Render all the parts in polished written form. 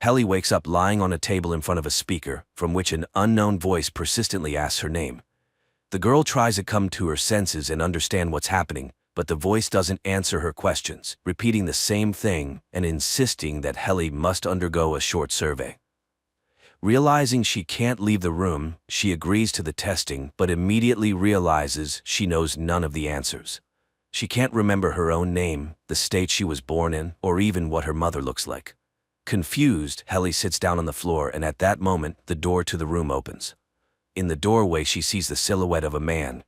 Helly wakes up lying on a table in front of a speaker, from which an unknown voice persistently asks her name. The girl tries to come to her senses and understand what's happening, but the voice doesn't answer her questions, repeating the same thing and insisting that Helly must undergo a short survey. Realizing she can't leave the room, she agrees to the testing but immediately realizes she knows none of the answers. She can't remember her own name, the state she was born in, or even what her mother looks like. Confused, Helly sits down on the floor, and at that moment, the door to the room opens. In the doorway, she sees the silhouette of a man.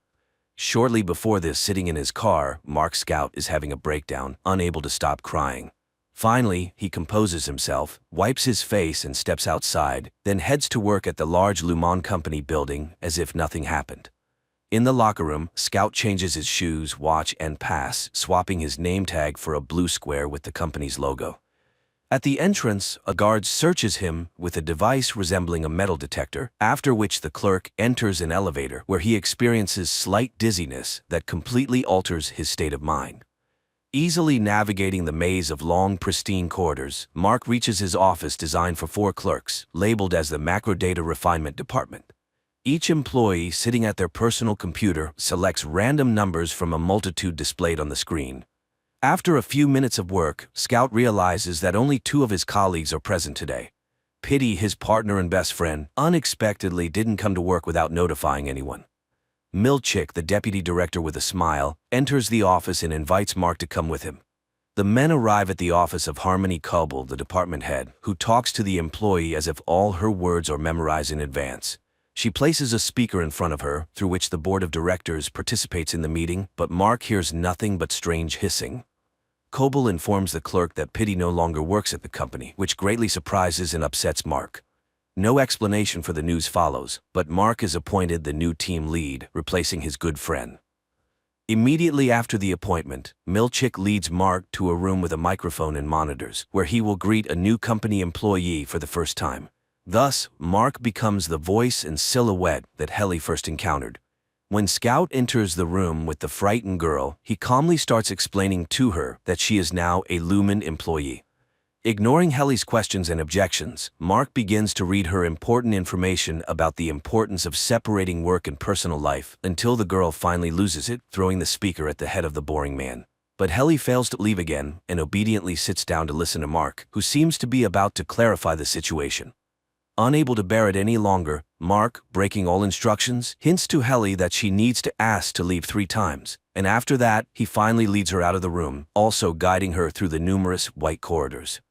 Shortly before this, sitting in his car, Mark Scout is having a breakdown, unable to stop crying. Finally, he composes himself, wipes his face and steps outside, then heads to work at the large Lumon Company building as if nothing happened. In the locker room, Scout changes his shoes, watch, and pass, swapping his name tag for a blue square with the company's logo. At the entrance, a guard searches him with a device resembling a metal detector, after which the clerk enters an elevator where he experiences slight dizziness that completely alters his state of mind. Easily navigating the maze of long, pristine corridors, Mark reaches his office designed for 4 clerks, labeled as the Macro Data Refinement Department. Each employee sitting at their personal computer selects random numbers from a multitude displayed on the screen. After a few minutes of work, Scout realizes that only 2 of his colleagues are present today. Pity, his partner and best friend, unexpectedly didn't come to work without notifying anyone. Milchick, the deputy director with a smile, enters the office and invites Mark to come with him. The men arrive at the office of Harmony Coble, the department head, who talks to the employee as if all her words are memorized in advance. She places a speaker in front of her, through which the board of directors participates in the meeting, but Mark hears nothing but strange hissing. Coble informs the clerk that Pity no longer works at the company, which greatly surprises and upsets Mark. No explanation for the news follows, but Mark is appointed the new team lead, replacing his good friend. Immediately after the appointment, Milchick leads Mark to a room with a microphone and monitors, where he will greet a new company employee for the first time. Thus, Mark becomes the voice and silhouette that Helly first encountered. When Scout enters the room with the frightened girl, he calmly starts explaining to her that she is now a Lumen employee. Ignoring Helly's questions and objections, Mark begins to read her important information about the importance of separating work and personal life until the girl finally loses it, throwing the speaker at the head of the boring man. But Helly fails to leave again and obediently sits down to listen to Mark, who seems to be about to clarify the situation. Unable to bear it any longer, Mark, breaking all instructions, hints to Helly that she needs to ask to leave 3 times, and after that, he finally leads her out of the room, also guiding her through the numerous white corridors.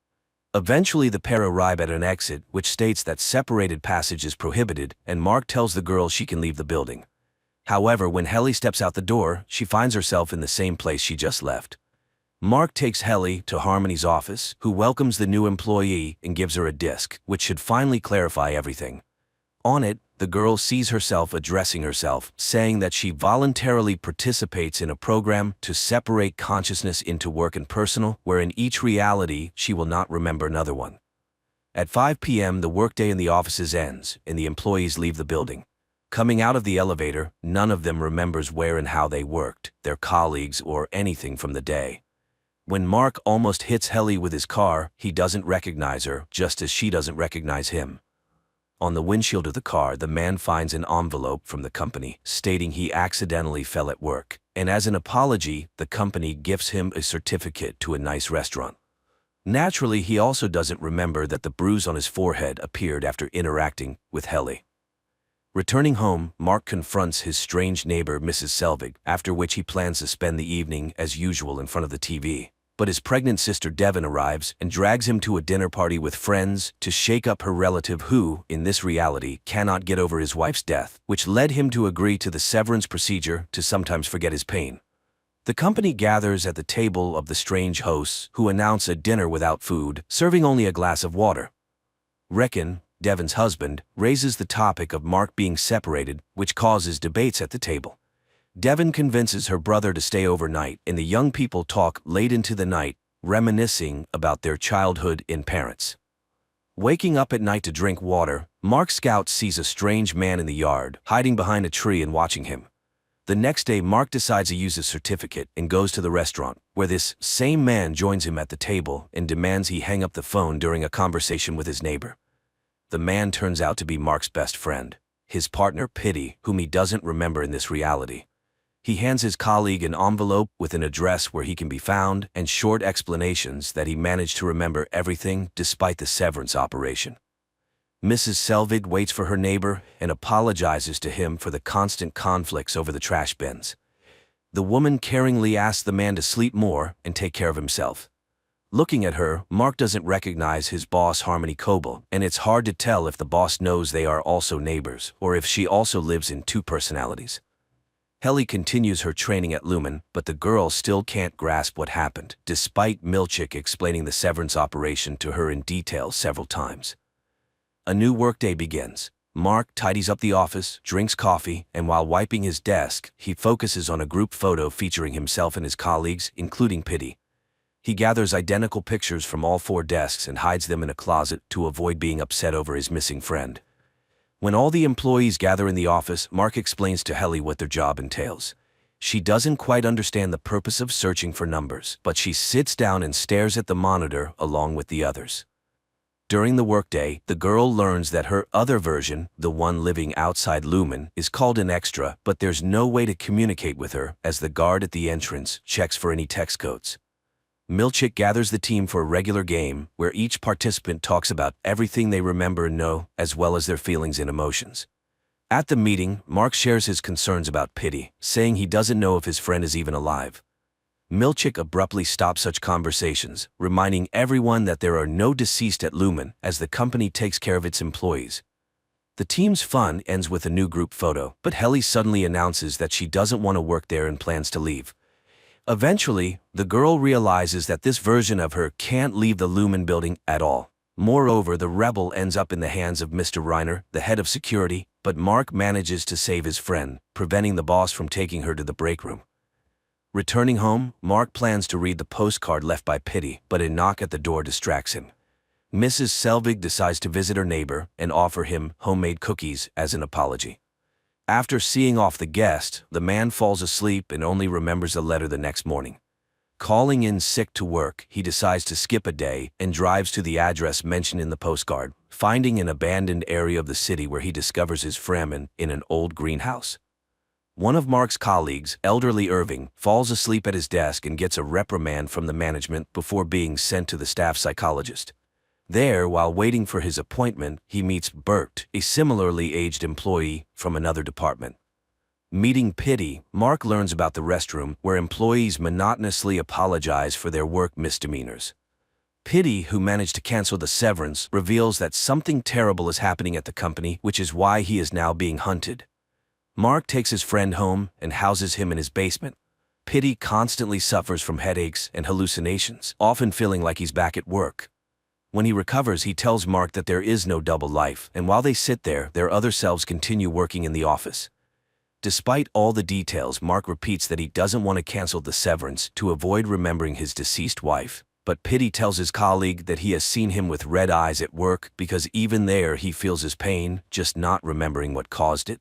Eventually, the pair arrive at an exit which states that separated passage is prohibited, and Mark tells the girl she can leave the building. However, when Helly steps out the door, she finds herself in the same place she just left. Mark takes Helly to Harmony's office, who welcomes the new employee and gives her a disc, which should finally clarify everything. On it, the girl sees herself addressing herself, saying that she voluntarily participates in a program to separate consciousness into work and personal, where in each reality she will not remember another one. At 5 p.m., the workday in the offices ends, and the employees leave the building. Coming out of the elevator, none of them remembers where and how they worked, their colleagues, or anything from the day. When Mark almost hits Helly with his car, he doesn't recognize her, just as she doesn't recognize him. On the windshield of the car, the man finds an envelope from the company, stating he accidentally fell at work, and as an apology, the company gifts him a certificate to a nice restaurant. Naturally, he also doesn't remember that the bruise on his forehead appeared after interacting with Helly. Returning home, Mark confronts his strange neighbor, Mrs. Selvig, after which he plans to spend the evening as usual in front of the TV. But his pregnant sister Devon arrives and drags him to a dinner party with friends to shake up her relative who, in this reality, cannot get over his wife's death, which led him to agree to the severance procedure to sometimes forget his pain. The company gathers at the table of the strange hosts, who announce a dinner without food, serving only a glass of water. Reckon, Devon's husband, raises the topic of Mark being separated, which causes debates at the table. Devon convinces her brother to stay overnight, and the young people talk late into the night, reminiscing about their childhood and parents. Waking up at night to drink water, Mark Scout sees a strange man in the yard, hiding behind a tree and watching him. The next day, Mark decides to use his certificate and goes to the restaurant, where this same man joins him at the table and demands he hang up the phone during a conversation with his neighbor. The man turns out to be Mark's best friend, his partner Pitty, whom he doesn't remember in this reality. He hands his colleague an envelope with an address where he can be found and short explanations that he managed to remember everything despite the severance operation. Mrs. Selvig waits for her neighbor and apologizes to him for the constant conflicts over the trash bins. The woman caringly asks the man to sleep more and take care of himself. Looking at her, Mark doesn't recognize his boss Harmony Coble, and it's hard to tell if the boss knows they are also neighbors or if she also lives in two personalities. Helly continues her training at Lumen, but the girl still can't grasp what happened, despite Milchick explaining the severance operation to her in detail several times. A new workday begins. Mark tidies up the office, drinks coffee, and while wiping his desk, he focuses on a group photo featuring himself and his colleagues, including Pitty. He gathers identical pictures from all 4 desks and hides them in a closet to avoid being upset over his missing friend. When all the employees gather in the office, Mark explains to Helly what their job entails. She doesn't quite understand the purpose of searching for numbers, but she sits down and stares at the monitor along with the others. During the workday, the girl learns that her other version, the one living outside Lumen, is called an extra, but there's no way to communicate with her as the guard at the entrance checks for any text codes. Milchick gathers the team for a regular game where each participant talks about everything they remember and know, as well as their feelings and emotions. At the meeting, Mark shares his concerns about Pitty, saying he doesn't know if his friend is even alive. Milchick abruptly stops such conversations, reminding everyone that there are no deceased at Lumen as the company takes care of its employees. The team's fun ends with a new group photo, but Helly suddenly announces that she doesn't want to work there and plans to leave. Eventually, the girl realizes that this version of her can't leave the Lumen building at all. Moreover, the rebel ends up in the hands of Mr. Reiner, the head of security, but Mark manages to save his friend, preventing the boss from taking her to the break room. Returning home, Mark plans to read the postcard left by Pitty, but a knock at the door distracts him. Mrs. Selvig decides to visit her neighbor and offer him homemade cookies as an apology. After seeing off the guest, the man falls asleep and only remembers the letter the next morning. Calling in sick to work, he decides to skip a day and drives to the address mentioned in the postcard, finding an abandoned area of the city where he discovers his Fremen in an old greenhouse. One of Mark's colleagues, elderly Irving, falls asleep at his desk and gets a reprimand from the management before being sent to the staff psychologist. There, while waiting for his appointment, he meets Bert, a similarly aged employee from another department. Meeting Pitty, Mark learns about the restroom where employees monotonously apologize for their work misdemeanors. Pitty, who managed to cancel the severance, reveals that something terrible is happening at the company, which is why he is now being hunted. Mark takes his friend home and houses him in his basement. Pitty constantly suffers from headaches and hallucinations, often feeling like he's back at work. When he recovers, he tells Mark that there is no double life, and while they sit there, their other selves continue working in the office. Despite all the details, Mark repeats that he doesn't want to cancel the severance to avoid remembering his deceased wife, but Pitty tells his colleague that he has seen him with red eyes at work because even there he feels his pain, just not remembering what caused it.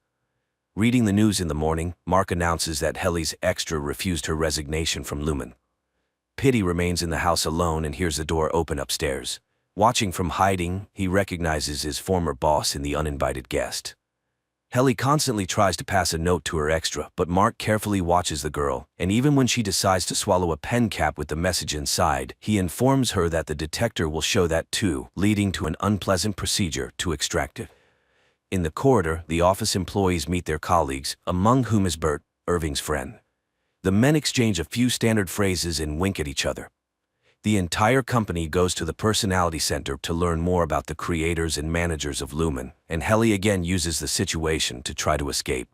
Reading the news in the morning, Mark announces that Helly's extra refused her resignation from Lumen. Pitty remains in the house alone and hears the door open upstairs. Watching from hiding, he recognizes his former boss in the uninvited guest. Helly constantly tries to pass a note to her extra, but Mark carefully watches the girl, and even when she decides to swallow a pen cap with the message inside, he informs her that the detector will show that too, leading to an unpleasant procedure to extract it. In the corridor, the office employees meet their colleagues, among whom is Bert, Irving's friend. The men exchange a few standard phrases and wink at each other. The entire company goes to the Personality Center to learn more about the creators and managers of Lumen, and Helly again uses the situation to try to escape.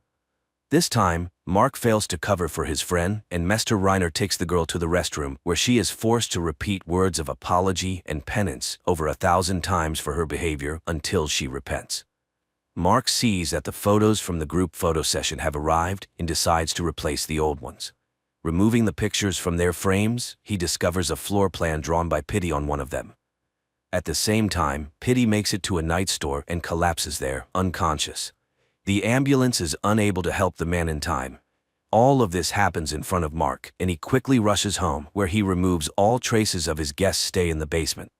This time, Mark fails to cover for his friend, and Mr. Reiner takes the girl to the restroom, where she is forced to repeat words of apology and penance over 1,000 times for her behavior until she repents. Mark sees that the photos from the group photo session have arrived and decides to replace the old ones. Removing the pictures from their frames, he discovers a floor plan drawn by Pitty on one of them. At the same time, Pitty makes it to a night store and collapses there, unconscious. The ambulance is unable to help the man in time. All of this happens in front of Mark, and he quickly rushes home, where he removes all traces of his guest's stay in the basement.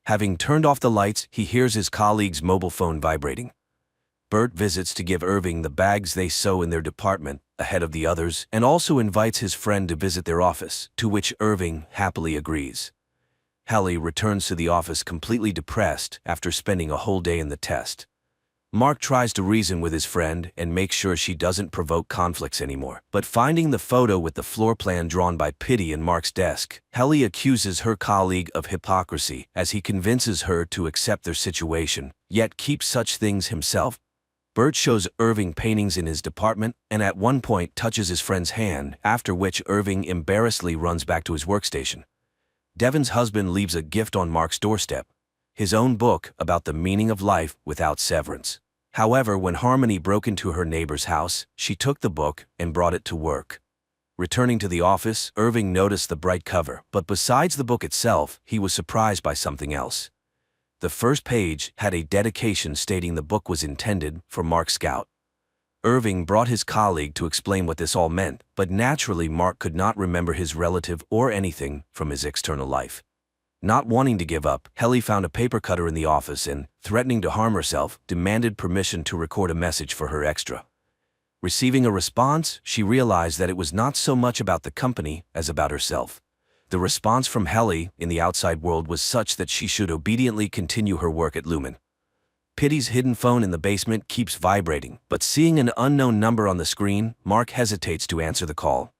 Having turned off the lights, he hears his colleague's mobile phone vibrating. Bert visits to give Irving the bags they sew in their department ahead of the others, and also invites his friend to visit their office, to which Irving happily agrees. Helly returns to the office completely depressed after spending a whole day in the test. Mark tries to reason with his friend and make sure she doesn't provoke conflicts anymore, but finding the photo with the floor plan drawn by Pitty in Mark's desk, Helly accuses her colleague of hypocrisy as he convinces her to accept their situation, yet keeps such things himself. Bert shows Irving paintings in his department and at one point touches his friend's hand, after which Irving embarrassedly runs back to his workstation. Devon's husband leaves a gift on Mark's doorstep, his own book about the meaning of life without severance. However, when Harmony broke into her neighbor's house, she took the book and brought it to work. Returning to the office, Irving noticed the bright cover, but besides the book itself, he was surprised by something else. The first page had a dedication stating the book was intended for Mark Scout. Irving brought his colleague to explain what this all meant, but naturally Mark could not remember his relative or anything from his external life. Not wanting to give up, Helly found a paper cutter in the office and, threatening to harm herself, demanded permission to record a message for her extra. Receiving a response, she realized that it was not so much about the company as about herself. The response from Helly in the outside world was such that she should obediently continue her work at Lumen. Pitty's hidden phone in the basement keeps vibrating, but seeing an unknown number on the screen, Mark hesitates to answer the call.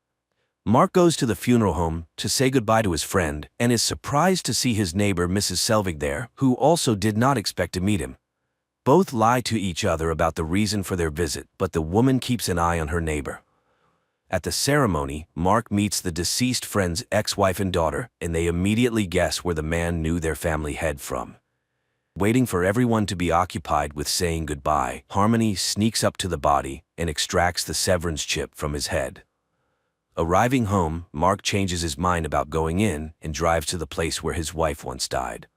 Mark goes to the funeral home to say goodbye to his friend and is surprised to see his neighbor Mrs. Selvig there, who also did not expect to meet him. Both lie to each other about the reason for their visit, but the woman keeps an eye on her neighbor. At the ceremony, Mark meets the deceased friend's ex-wife and daughter, and they immediately guess where the man knew their family head from. Waiting for everyone to be occupied with saying goodbye, Harmony sneaks up to the body and extracts the severance chip from his head. Arriving home, Mark changes his mind about going in and drives to the place where his wife once died.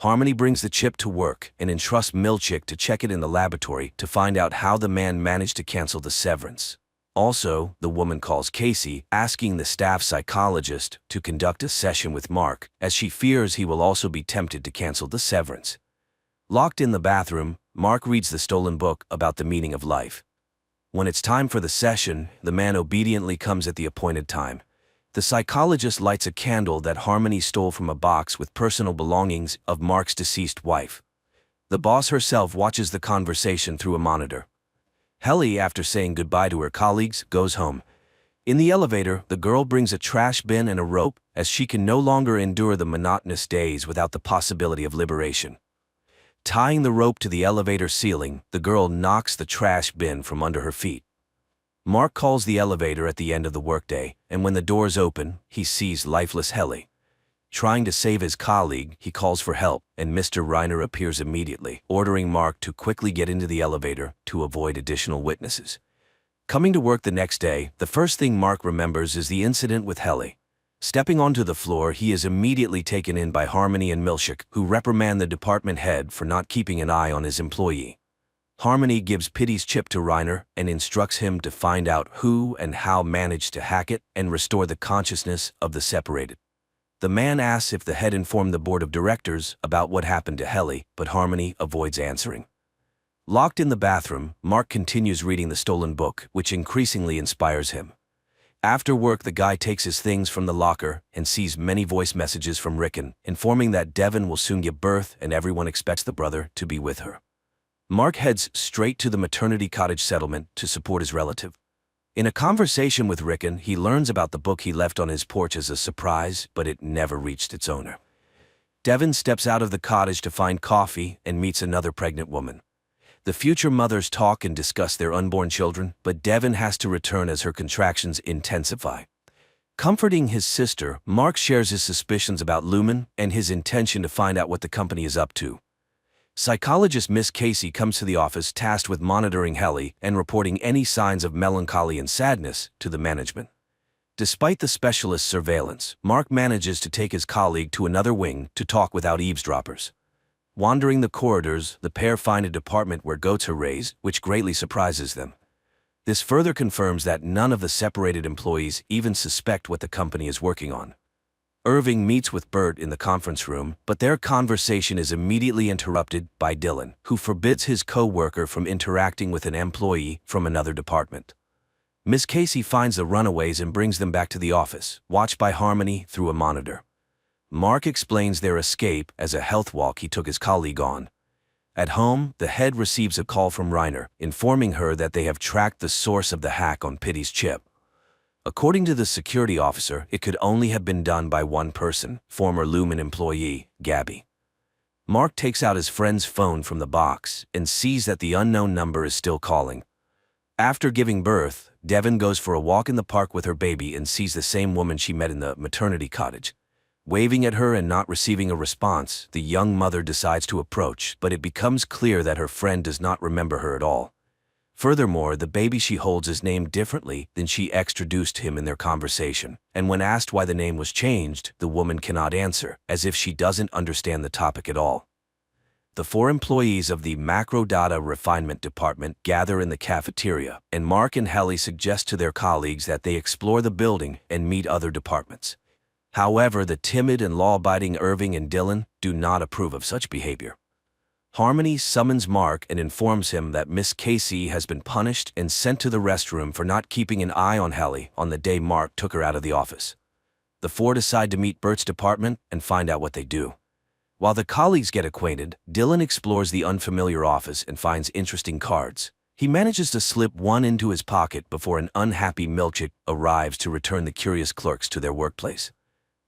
Harmony brings the chip to work and entrusts Milchick to check it in the laboratory to find out how the man managed to cancel the severance. Also, the woman calls Casey, asking the staff psychologist to conduct a session with Mark, as she fears he will also be tempted to cancel the severance. Locked in the bathroom, Mark reads the stolen book about the meaning of life. When it's time for the session, the man obediently comes at the appointed time. The psychologist lights a candle that Harmony stole from a box with personal belongings of Mark's deceased wife. The boss herself watches the conversation through a monitor. Helly, after saying goodbye to her colleagues, goes home. In the elevator, the girl brings a trash bin and a rope, as she can no longer endure the monotonous days without the possibility of liberation. Tying the rope to the elevator ceiling, the girl knocks the trash bin from under her feet. Mark calls the elevator at the end of the workday, and when the doors open, he sees lifeless Helly. Trying to save his colleague, he calls for help, and Mr. Reiner appears immediately, ordering Mark to quickly get into the elevator to avoid additional witnesses. Coming to work the next day, the first thing Mark remembers is the incident with Helly. Stepping onto the floor, he is immediately taken in by Harmony and Milchick, who reprimand the department head for not keeping an eye on his employee. Harmony gives Pitty's chip to Reiner and instructs him to find out who and how managed to hack it and restore the consciousness of the separated. The man asks if the head informed the board of directors about what happened to Helly, but Harmony avoids answering. Locked in the bathroom, Mark continues reading the stolen book, which increasingly inspires him. After work, the guy takes his things from the locker and sees many voice messages from Rickon, informing that Devon will soon give birth and everyone expects the brother to be with her. Mark heads straight to the maternity cottage settlement to support his relative. In a conversation with Rickon, he learns about the book he left on his porch as a surprise, but it never reached its owner. Devon steps out of the cottage to find coffee and meets another pregnant woman. The future mothers talk and discuss their unborn children, but Devon has to return as her contractions intensify. Comforting his sister, Mark shares his suspicions about Lumen and his intention to find out what the company is up to. Psychologist Miss Casey comes to the office tasked with monitoring Helly and reporting any signs of melancholy and sadness to the management. Despite the specialist's surveillance, Mark manages to take his colleague to another wing to talk without eavesdroppers. Wandering the corridors, the pair find a department where goats are raised, which greatly surprises them. This further confirms that none of the separated employees even suspect what the company is working on. Irving meets with Bert in the conference room, but their conversation is immediately interrupted by Dylan, who forbids his co-worker from interacting with an employee from another department. Miss Casey finds the runaways and brings them back to the office, watched by Harmony through a monitor. Mark explains their escape as a health walk he took his colleague on. At home, the head receives a call from Reiner, informing her that they have tracked the source of the hack on Pitty's chip. According to the security officer, it could only have been done by one person, former Lumen employee, Gabby. Mark takes out his friend's phone from the box and sees that the unknown number is still calling. After giving birth, Devon goes for a walk in the park with her baby and sees the same woman she met in the maternity cottage. Waving at her and not receiving a response, the young mother decides to approach, but it becomes clear that her friend does not remember her at all. Furthermore, the baby she holds is named differently than she introduced him in their conversation, and when asked why the name was changed, the woman cannot answer, as if she doesn't understand the topic at all. The 4 employees of the Macro Data Refinement Department gather in the cafeteria, and Mark and Helly suggest to their colleagues that they explore the building and meet other departments. However, the timid and law-abiding Irving and Dylan do not approve of such behavior. Harmony summons Mark and informs him that Miss Casey has been punished and sent to the restroom for not keeping an eye on Helly on the day Mark took her out of the office. The 4 decide to meet Bert's department and find out what they do. While the colleagues get acquainted, Dylan explores the unfamiliar office and finds interesting cards. He manages to slip one into his pocket before an unhappy Milchick arrives to return the curious clerks to their workplace.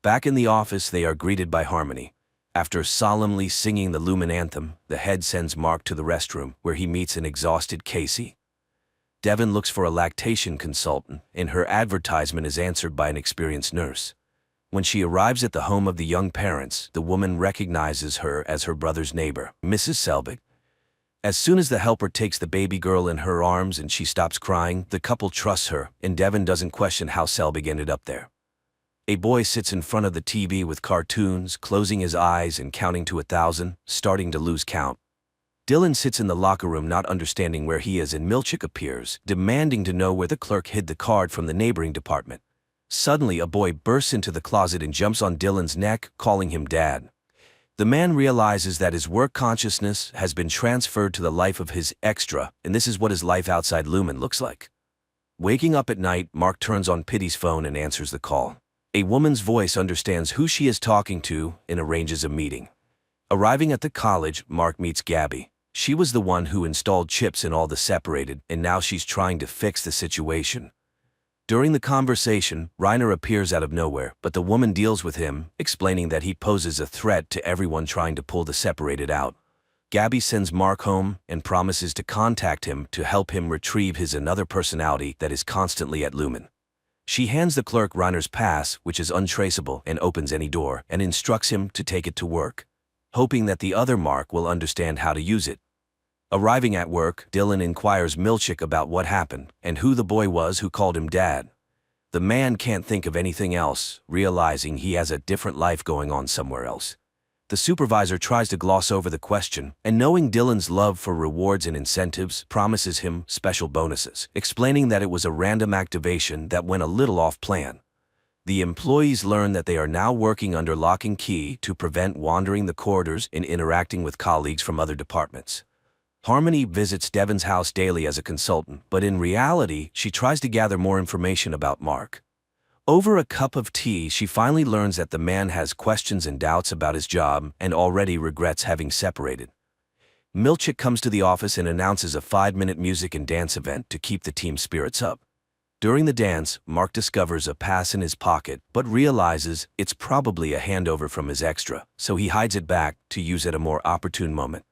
Back in the office, they are greeted by Harmony. After solemnly singing the Lumen anthem, the head sends Mark to the restroom, where he meets an exhausted Casey. Devon looks for a lactation consultant, and her advertisement is answered by an experienced nurse. When she arrives at the home of the young parents, the woman recognizes her as her brother's neighbor, Mrs. Selbig. As soon as the helper takes the baby girl in her arms and she stops crying, the couple trusts her, and Devon doesn't question how Selbig ended up there. A boy sits in front of the TV with cartoons, closing his eyes and counting to 1,000, starting to lose count. Dylan sits in the locker room not understanding where he is, and Milchick appears, demanding to know where the clerk hid the card from the neighboring department. Suddenly, a boy bursts into the closet and jumps on Dylan's neck, calling him Dad. The man realizes that his work consciousness has been transferred to the life of his extra, and this is what his life outside Lumen looks like. Waking up at night, Mark turns on Pitty's phone and answers the call. A woman's voice understands who she is talking to and arranges a meeting. Arriving at the college, Mark meets Gabby. She was the one who installed chips in all the separated, and now she's trying to fix the situation. During the conversation, Reiner appears out of nowhere, but the woman deals with him, explaining that he poses a threat to everyone trying to pull the separated out. Gabby sends Mark home and promises to contact him to help him retrieve his another personality that is constantly at Lumen. She hands the clerk Reiner's pass, which is untraceable and opens any door, and instructs him to take it to work, hoping that the other Mark will understand how to use it. Arriving at work, Dylan inquires Milchick about what happened and who the boy was who called him Dad. The man can't think of anything else, realizing he has a different life going on somewhere else. The supervisor tries to gloss over the question, and knowing Dylan's love for rewards and incentives, promises him special bonuses, explaining that it was a random activation that went a little off plan. The employees learn that they are now working under lock and key to prevent wandering the corridors and interacting with colleagues from other departments. Harmony visits Devon's house daily as a consultant, but in reality, she tries to gather more information about Mark. Over a cup of tea, she finally learns that the man has questions and doubts about his job and already regrets having separated. Milchick comes to the office and announces a 5-minute music and dance event to keep the team's spirits up. During the dance, Mark discovers a pass in his pocket, but realizes it's probably a handover from his extra, so he hides it back to use at a more opportune moment.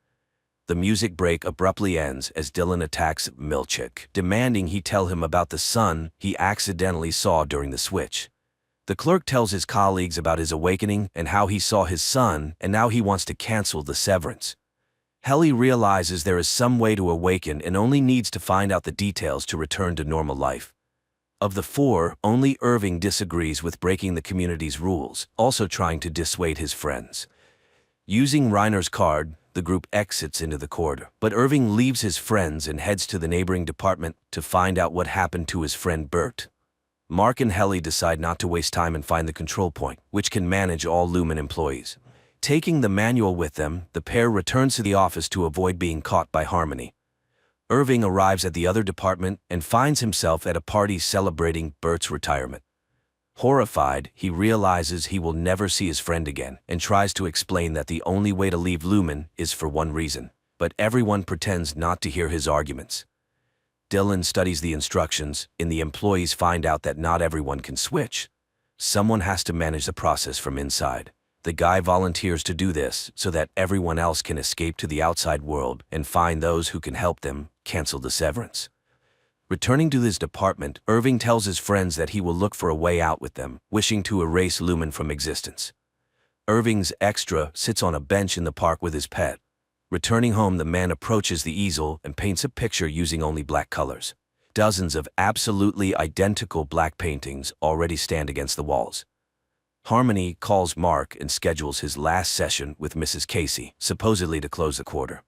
The music break abruptly ends as Dylan attacks Milchick, demanding he tell him about the son he accidentally saw during the switch. The clerk tells his colleagues about his awakening and how he saw his son, and now he wants to cancel the severance. Helly realizes there is some way to awaken and only needs to find out the details to return to normal life. Of the 4, only Irving disagrees with breaking the community's rules, also trying to dissuade his friends. Using Reiner's card, the group exits into the corridor. But Irving leaves his friends and heads to the neighboring department to find out what happened to his friend Bert. Mark and Helly decide not to waste time and find the control point, which can manage all Lumen employees. Taking the manual with them, the pair returns to the office to avoid being caught by Harmony. Irving arrives at the other department and finds himself at a party celebrating Bert's retirement. Horrified, he realizes he will never see his friend again and tries to explain that the only way to leave Lumen is for one reason, but everyone pretends not to hear his arguments. Dylan studies the instructions, and the employees find out that not everyone can switch. Someone has to manage the process from inside. The guy volunteers to do this so that everyone else can escape to the outside world and find those who can help them cancel the severance. Returning to his department, Irving tells his friends that he will look for a way out with them, wishing to erase Lumen from existence. Irving's extra sits on a bench in the park with his pet. Returning home, the man approaches the easel and paints a picture using only black colors. Dozens of absolutely identical black paintings already stand against the walls. Harmony calls Mark and schedules his last session with Mrs. Casey, supposedly to close the quarter.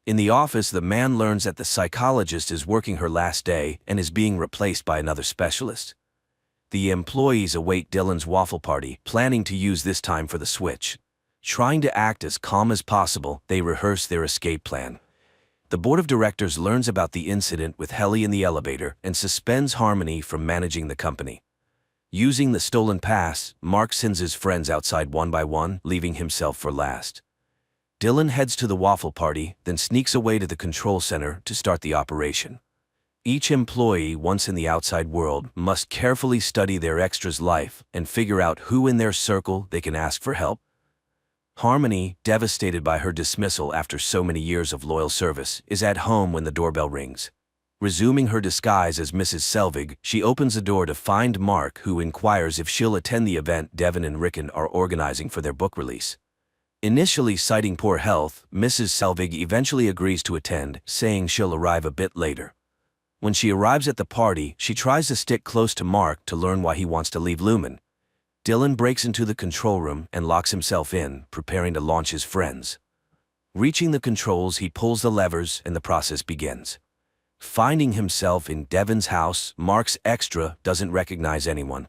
In the office, the man learns that the psychologist is working her last day and is being replaced by another specialist. The employees await Dylan's waffle party, planning to use this time for the switch. Trying to act as calm as possible, they rehearse their escape plan. The board of directors learns about the incident with Helly in the elevator and suspends Harmony from managing the company. Using the stolen pass, Mark sends his friends outside one by one, leaving himself for last. Dylan heads to the waffle party, then sneaks away to the control center to start the operation. Each employee, once in the outside world, must carefully study their extra's life and figure out who in their circle they can ask for help. Harmony, devastated by her dismissal after so many years of loyal service, is at home when the doorbell rings. Resuming her disguise as Mrs. Selvig, she opens the door to find Mark, who inquires if she'll attend the event Devin and Rickon are organizing for their book release. Initially citing poor health, Mrs. Selvig eventually agrees to attend, saying she'll arrive a bit later. When she arrives at the party, she tries to stick close to Mark to learn why he wants to leave Lumen. Dylan breaks into the control room and locks himself in, preparing to launch his friends. Reaching the controls, he pulls the levers and the process begins. Finding himself in Devin's house, Mark's extra doesn't recognize anyone.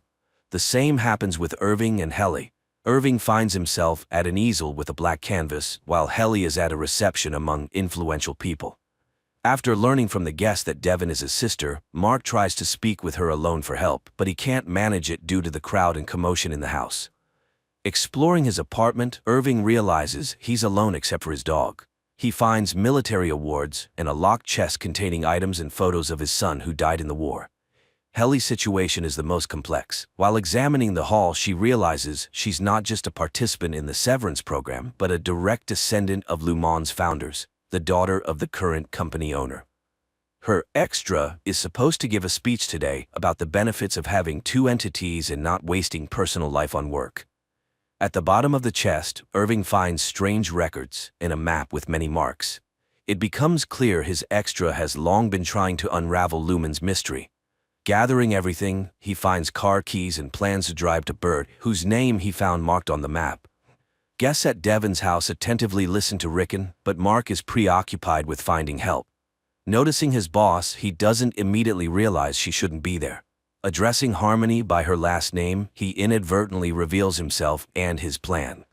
The same happens with Irving and Helly. Irving finds himself at an easel with a black canvas, while Helly is at a reception among influential people. After learning from the guest that Devin is his sister, Mark tries to speak with her alone for help, but he can't manage it due to the crowd and commotion in the house. Exploring his apartment, Irving realizes he's alone except for his dog. He finds military awards and a locked chest containing items and photos of his son who died in the war. Helly's situation is the most complex. While examining the hall, she realizes she's not just a participant in the severance program, but a direct descendant of Lumen's founders, the daughter of the current company owner. Her extra is supposed to give a speech today about the benefits of having two entities and not wasting personal life on work. At the bottom of the chest, Irving finds strange records and a map with many marks. It becomes clear his extra has long been trying to unravel Lumen's mystery. Gathering everything, he finds car keys and plans to drive to Bert, whose name he found marked on the map. Guests at Devin's house attentively listen to Rickon, but Mark is preoccupied with finding help. Noticing his boss, he doesn't immediately realize she shouldn't be there. Addressing Harmony by her last name, he inadvertently reveals himself and his plan.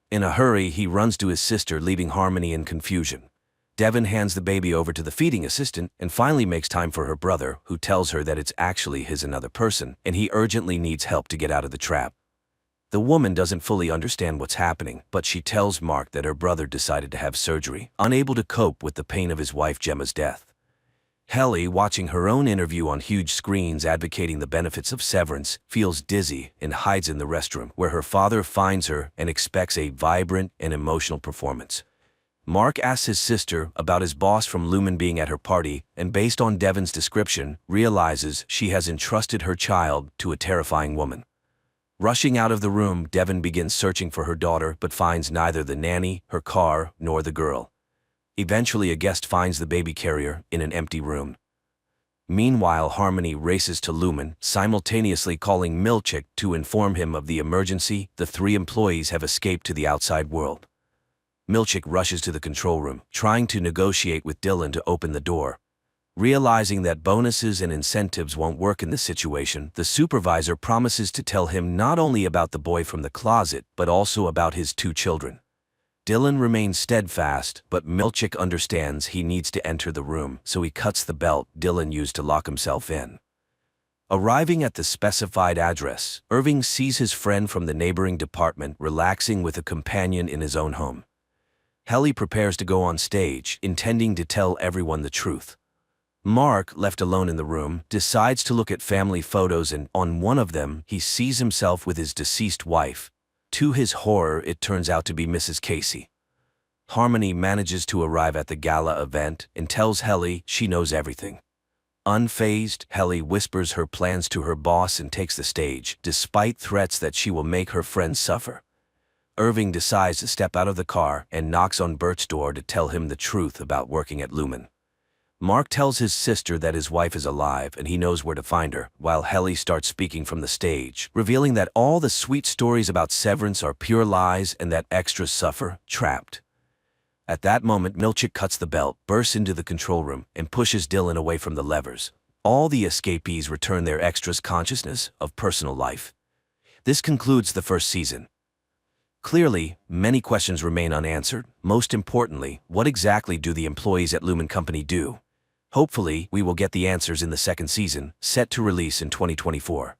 In a hurry, he runs to his sister, leaving Harmony in confusion. Devin hands the baby over to the feeding assistant and finally makes time for her brother, who tells her that it's actually his another person, and he urgently needs help to get out of the trap. The woman doesn't fully understand what's happening, but she tells Mark that her brother decided to have surgery, unable to cope with the pain of his wife Gemma's death. Helly, watching her own interview on huge screens advocating the benefits of severance, feels dizzy and hides in the restroom, where her father finds her and expects a vibrant and emotional performance. Mark asks his sister about his boss from Lumen being at her party, and based on Devin's description, realizes she has entrusted her child to a terrifying woman. Rushing out of the room, Devin begins searching for her daughter but finds neither the nanny, her car, nor the girl. Eventually, a guest finds the baby carrier in an empty room. Meanwhile, Harmony races to Lumen, simultaneously calling Milchick to inform him of the emergency. The three employees have escaped to the outside world. Milchick rushes to the control room, trying to negotiate with Dylan to open the door. Realizing that bonuses and incentives won't work in this situation, the supervisor promises to tell him not only about the boy from the closet, but also about his 2 children. Dylan remains steadfast, but Milchick understands he needs to enter the room, so he cuts the belt Dylan used to lock himself in. Arriving at the specified address, Irving sees his friend from the neighboring department relaxing with a companion in his own home. Helly prepares to go on stage, intending to tell everyone the truth. Mark, left alone in the room, decides to look at family photos, and on one of them, he sees himself with his deceased wife. To his horror, it turns out to be Mrs. Casey. Harmony manages to arrive at the gala event and tells Helly she knows everything. Unfazed, Helly whispers her plans to her boss and takes the stage, despite threats that she will make her friends suffer. Irving decides to step out of the car and knocks on Bert's door to tell him the truth about working at Lumen. Mark tells his sister that his wife is alive and he knows where to find her, while Helly starts speaking from the stage, revealing that all the sweet stories about severance are pure lies and that extras suffer, trapped. At that moment, Milchick cuts the belt, bursts into the control room, and pushes Dylan away from the levers. All the escapees return their extras consciousness of personal life. This concludes the first season. Clearly, many questions remain unanswered. Most importantly, what exactly do the employees at Lumen Company do? Hopefully, we will get the answers in the second season, set to release in 2024.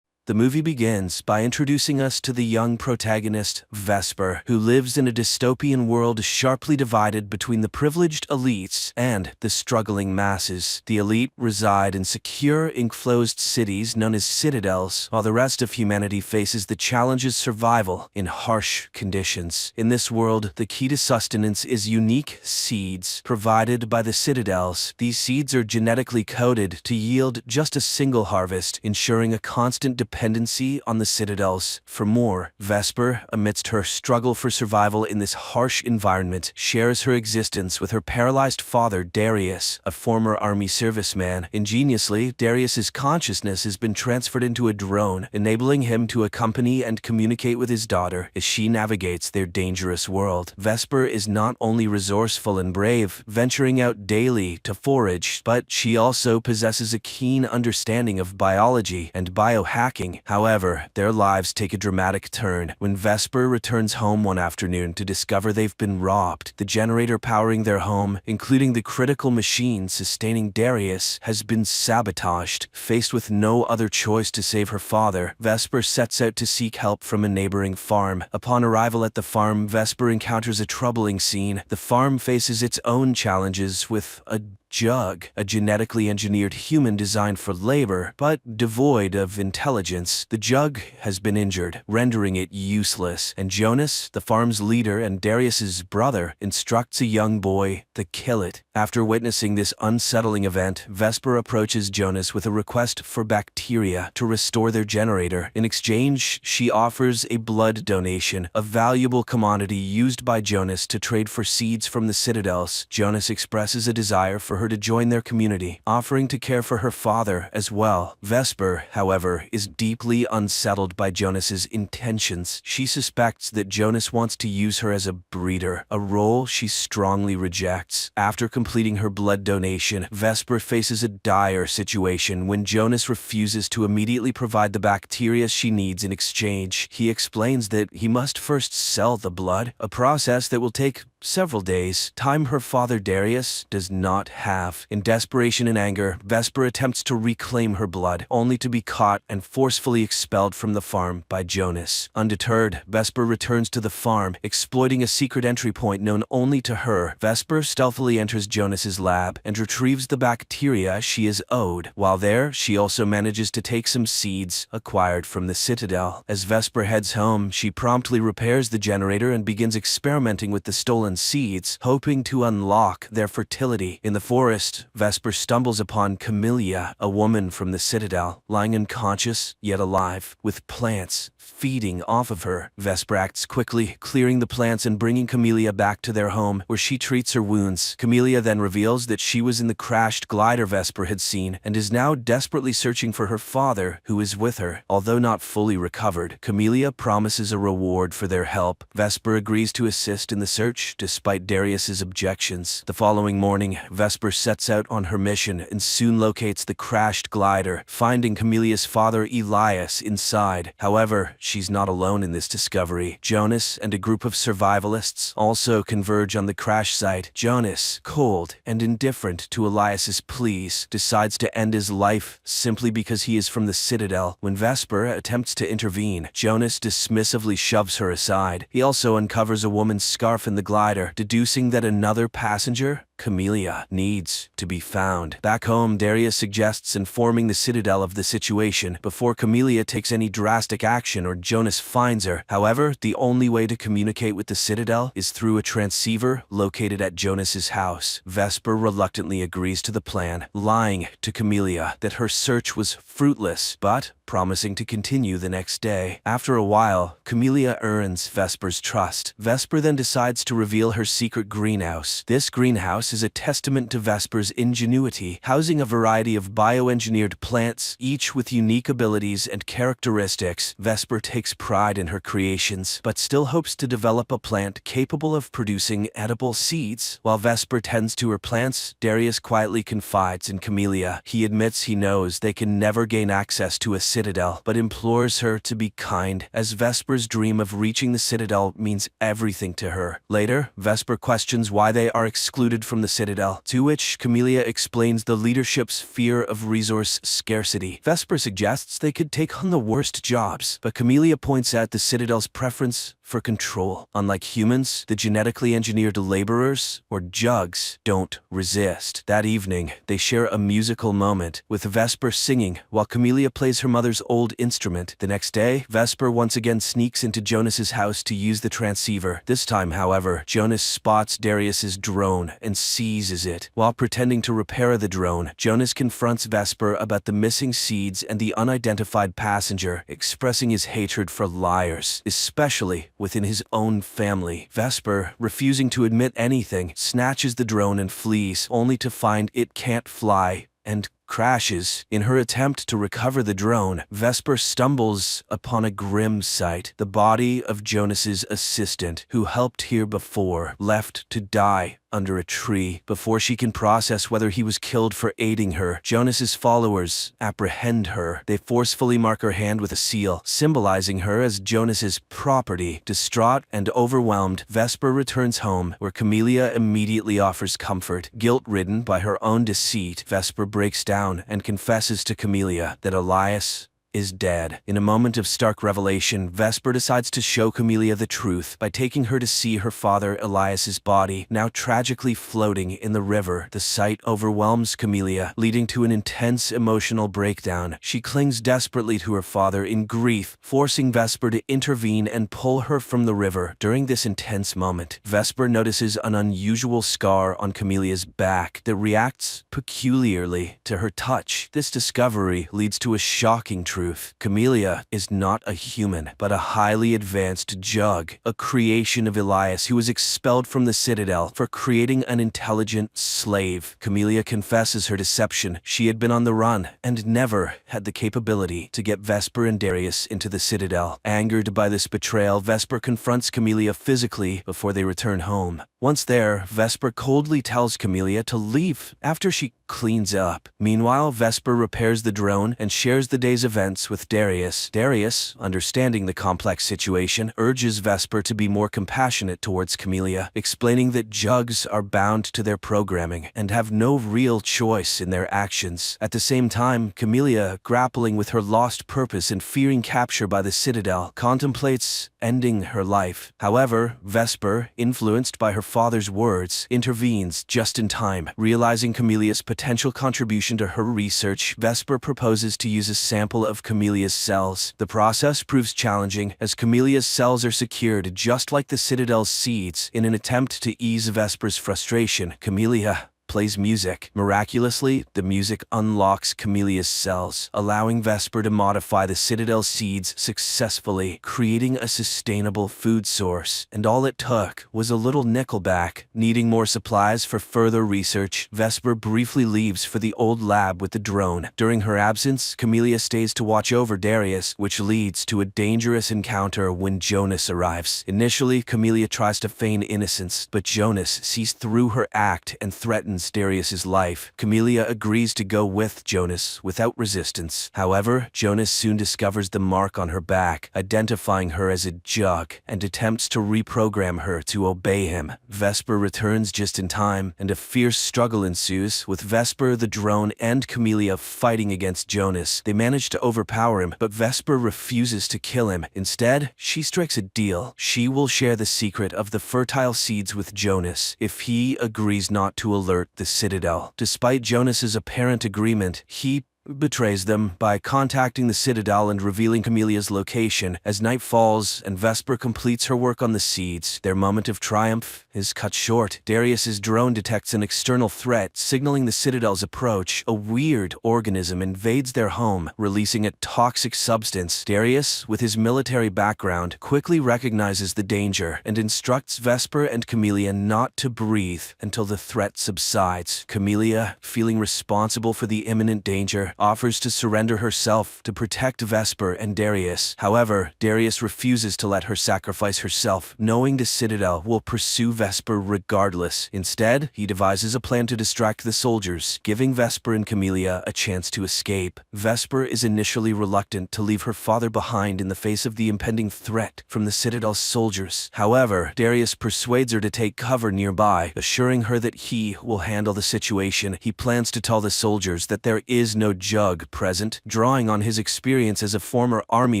The movie begins by introducing us to the young protagonist, Vesper, who lives in a dystopian world sharply divided between the privileged elites and the struggling masses. The elite reside in secure, enclosed cities known as citadels, while the rest of humanity faces the challenges of survival in harsh conditions. In this world, the key to sustenance is unique seeds provided by the citadels. These seeds are genetically coded to yield just a single harvest, ensuring a constant dependency on the citadels for more. Vesper, amidst her struggle for survival in this harsh environment, shares her existence with her paralyzed father, Darius, a former army serviceman. Ingeniously, Darius's consciousness has been transferred into a drone, enabling him to accompany and communicate with his daughter as she navigates their dangerous world. Vesper is not only resourceful and brave, venturing out daily to forage, but she also possesses a keen understanding of biology and biohacking. However, their lives take a dramatic turn when Vesper returns home one afternoon to discover they've been robbed. The generator powering their home, including the critical machine sustaining Darius, has been sabotaged. Faced with no other choice to save her father, Vesper sets out to seek help from a neighboring farm. Upon arrival at the farm, Vesper encounters a troubling scene. The farm faces its own challenges with a Jug, a genetically engineered human designed for labor, but devoid of intelligence. The Jug has been injured, rendering it useless, and Jonas, the farm's leader and Darius's brother, instructs a young boy to kill it. After witnessing this unsettling event, Vesper approaches Jonas with a request for bacteria to restore their generator. In exchange, she offers a blood donation, a valuable commodity used by Jonas to trade for seeds from the citadels. Jonas expresses a desire for her to join their community, offering to care for her father as well. Vesper, however, is deeply unsettled by Jonas's intentions. She suspects that Jonas wants to use her as a breeder, a role she strongly rejects. After completing her blood donation, Vesper faces a dire situation when Jonas refuses to immediately provide the bacteria she needs in exchange. He explains that he must first sell the blood, a process that will take several days, time her father Darius does not have. In desperation and anger, Vesper attempts to reclaim her blood, only to be caught and forcefully expelled from the farm by Jonas. Undeterred, Vesper returns to the farm, exploiting a secret entry point known only to her. Vesper stealthily enters Jonas's lab and retrieves the bacteria she is owed. While there, she also manages to take some seeds acquired from the Citadel. As Vesper heads home, she promptly repairs the generator and begins experimenting with the stolen pollen seeds, hoping to unlock their fertility. In the forest, Vesper stumbles upon Camellia, a woman from the Citadel, lying unconscious yet alive, with plants feeding off of her. Vesper acts quickly, clearing the plants and bringing Camellia back to their home, where she treats her wounds. Camellia then reveals that she was in the crashed glider Vesper had seen and is now desperately searching for her father, who is with her. Although not fully recovered, Camellia promises a reward for their help. Vesper agrees to assist in the search, despite Darius's objections. The following morning, Vesper sets out on her mission and soon locates the crashed glider, finding Camellia's father Elias inside. However, she's not alone in this discovery. Jonas and a group of survivalists also converge on the crash site. Jonas, cold and indifferent to Elias's pleas, decides to end his life simply because he is from the Citadel. When Vesper attempts to intervene, Jonas dismissively shoves her aside. He also uncovers a woman's scarf in the glider, deducing that another passenger, Camellia, needs to be found. Back home, Darius suggests informing the Citadel of the situation before Camellia takes any drastic action or Jonas finds her. However, the only way to communicate with the Citadel is through a transceiver located at Jonas's house. Vesper reluctantly agrees to the plan, lying to Camellia that her search was fruitless, but promising to continue the next day. After a while, Camellia earns Vesper's trust. Vesper then decides to reveal her secret greenhouse. This greenhouse is a testament to Vesper's ingenuity, housing a variety of bioengineered plants, each with unique abilities and characteristics. Vesper takes pride in her creations, but still hopes to develop a plant capable of producing edible seeds. While Vesper tends to her plants, Darius quietly confides in Camellia. He admits he knows they can never gain access to a Citadel, but implores her to be kind, as Vesper's dream of reaching the Citadel means everything to her. Later, Vesper questions why they are excluded from the Citadel, to which Camellia explains the leadership's fear of resource scarcity. Vesper suggests they could take on the worst jobs, but Camellia points out the Citadel's preference for control. Unlike humans, the genetically engineered laborers, or jugs, don't resist. That evening, they share a musical moment, with Vesper singing while Camellia plays her mother's old instrument. The next day, Vesper once again sneaks into Jonas's house to use the transceiver. This time, however, Jonas spots Darius's drone and seizes it. While pretending to repair the drone, Jonas confronts Vesper about the missing seeds and the unidentified passenger, expressing his hatred for liars, especially within his own family. Vesper, refusing to admit anything, snatches the drone and flees, only to find it can't fly and crashes. In her attempt to recover the drone, Vesper stumbles upon a grim sight: the body of Jonas's assistant, who helped here before, left to die under a tree. Before she can process whether he was killed for aiding her, Jonas's followers apprehend her. They forcefully mark her hand with a seal, symbolizing her as Jonas's property. Distraught and overwhelmed, Vesper returns home, where Camellia immediately offers comfort. Guilt-ridden by her own deceit, Vesper breaks down and confesses to Camellia that Elias is dead. In a moment of stark revelation, Vesper decides to show Camellia the truth by taking her to see her father Elias's body, now tragically floating in the river. The sight overwhelms Camellia, leading to an intense emotional breakdown. She clings desperately to her father in grief, forcing Vesper to intervene and pull her from the river. During this intense moment, Vesper notices an unusual scar on Camellia's back that reacts peculiarly to her touch. This discovery leads to a shocking truth. Camellia is not a human, but a highly advanced jug, a creation of Elias, who was expelled from the Citadel for creating an intelligent slave. Camellia confesses her deception. She had been on the run and never had the capability to get Vesper and Darius into the Citadel. Angered by this betrayal, Vesper confronts Camellia physically before they return home. Once there, Vesper coldly tells Camellia to leave after she cleans up. Meanwhile, Vesper repairs the drone and shares the day's events with Darius. Darius, understanding the complex situation, urges Vesper to be more compassionate towards Camellia, explaining that jugs are bound to their programming and have no real choice in their actions. At the same time, Camellia, grappling with her lost purpose and fearing capture by the Citadel, contemplates ending her life. However, Vesper, influenced by her father's words, intervenes just in time. Realizing Camellia's potential contribution to her research, Vesper proposes to use a sample of of Camelia's cells. The process proves challenging, as Camelia's cells are secured just like the Citadel's seeds. In an attempt to ease Vesper's frustration, Camelia plays music. Miraculously, the music unlocks Camelia's cells, allowing Vesper to modify the Citadel seeds successfully, creating a sustainable food source. And all it took was a little Nickelback. Needing more supplies for further research, Vesper briefly leaves for the old lab with the drone. During her absence, Camelia stays to watch over Darius, which leads to a dangerous encounter when Jonas arrives. Initially, Camelia tries to feign innocence, but Jonas sees through her act and threatens Darius's life. Camelia agrees to go with Jonas without resistance. However, Jonas soon discovers the mark on her back, identifying her as a jug, and attempts to reprogram her to obey him. Vesper returns just in time, and a fierce struggle ensues, with Vesper, the drone, and Camelia fighting against Jonas. They manage to overpower him, but Vesper refuses to kill him. Instead, she strikes a deal. She will share the secret of the fertile seeds with Jonas if he agrees not to alert the Citadel. Despite Jonas's apparent agreement, he betrays them by contacting the Citadel and revealing Camelia's location. As night falls and Vesper completes her work on the seeds, their moment of triumph is cut short. Darius's drone detects an external threat, signaling the Citadel's approach. A weird organism invades their home, releasing a toxic substance. Darius, with his military background, quickly recognizes the danger and instructs Vesper and Camelia not to breathe until the threat subsides. Camelia, feeling responsible for the imminent danger, offers to surrender herself to protect Vesper and Darius. However, Darius refuses to let her sacrifice herself, knowing the Citadel will pursue Vesper regardless. Instead, he devises a plan to distract the soldiers, giving Vesper and Camelia a chance to escape. Vesper is initially reluctant to leave her father behind in the face of the impending threat from the Citadel's soldiers. However, Darius persuades her to take cover nearby, assuring her that he will handle the situation. He plans to tell the soldiers that there is no jug present, drawing on his experience as a former army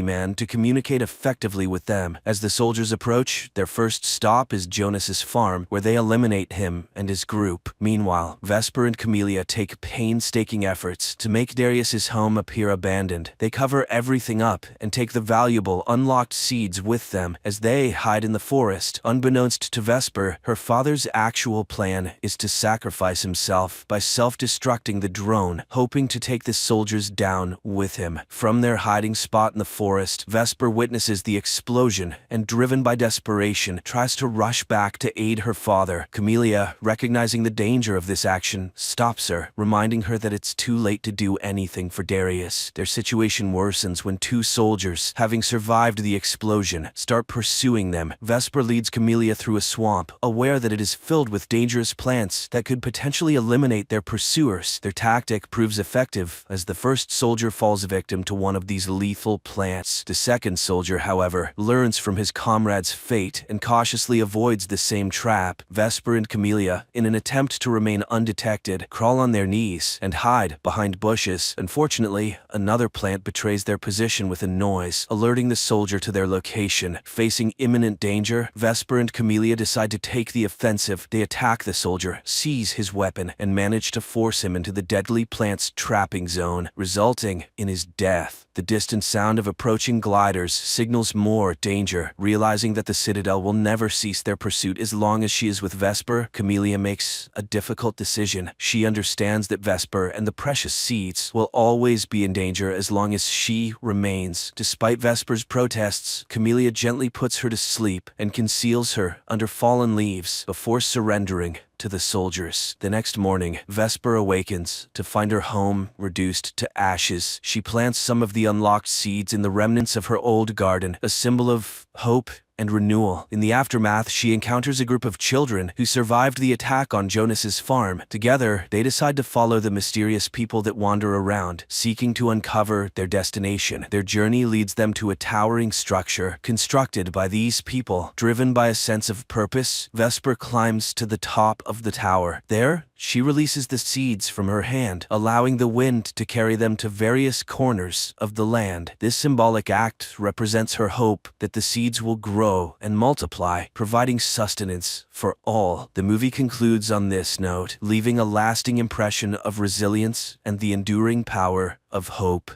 man to communicate effectively with them. As the soldiers approach, their first stop is Jonas's farm, where they eliminate him and his group. Meanwhile, Vesper and Camelia take painstaking efforts to make Darius's home appear abandoned. They cover everything up and take the valuable, unlocked seeds with them as they hide in the forest. Unbeknownst to Vesper, her father's actual plan is to sacrifice himself by self-destructing the drone, hoping to take the soldiers down with him. From their hiding spot in the forest, Vesper witnesses the explosion and, driven by desperation, tries to rush back to aid her father. Camelia, recognizing the danger of this action, stops her, reminding her that it's too late to do anything for Darius. Their situation worsens when two soldiers, having survived the explosion, start pursuing them. Vesper leads Camelia through a swamp, aware that it is filled with dangerous plants that could potentially eliminate their pursuers. Their tactic proves effective, as the first soldier falls victim to one of these lethal plants. The second soldier, however, learns from his comrade's fate and cautiously avoids the same trap. Vesper and Camelia, in an attempt to remain undetected, crawl on their knees and hide behind bushes. Unfortunately, another plant betrays their position with a noise, alerting the soldier to their location. Facing imminent danger, Vesper and Camelia decide to take the offensive. They attack the soldier, seize his weapon, and manage to force him into the deadly plant's trapping zone, resulting in his death. The distant sound of approaching gliders signals more danger. Realizing that the Citadel will never cease their pursuit as long as she is with Vesper, Camelia makes a difficult decision. She understands that Vesper and the precious seeds will always be in danger as long as she remains. Despite Vesper's protests, Camelia gently puts her to sleep and conceals her under fallen leaves before surrendering to the soldiers. The next morning, Vesper awakens to find her home reduced to ashes. She plants some of the unlocked seeds in the remnants of her old garden, a symbol of hope and renewal. In the aftermath, she encounters a group of children who survived the attack on Jonas's farm. Together, they decide to follow the mysterious people that wander around, seeking to uncover their destination. Their journey leads them to a towering structure constructed by these people. Driven by a sense of purpose, Vesper climbs to the top of the tower. There, she releases the seeds from her hand, allowing the wind to carry them to various corners of the land. This symbolic act represents her hope that the seeds will grow and multiply, providing sustenance for all. The movie concludes on this note, leaving a lasting impression of resilience and the enduring power of hope.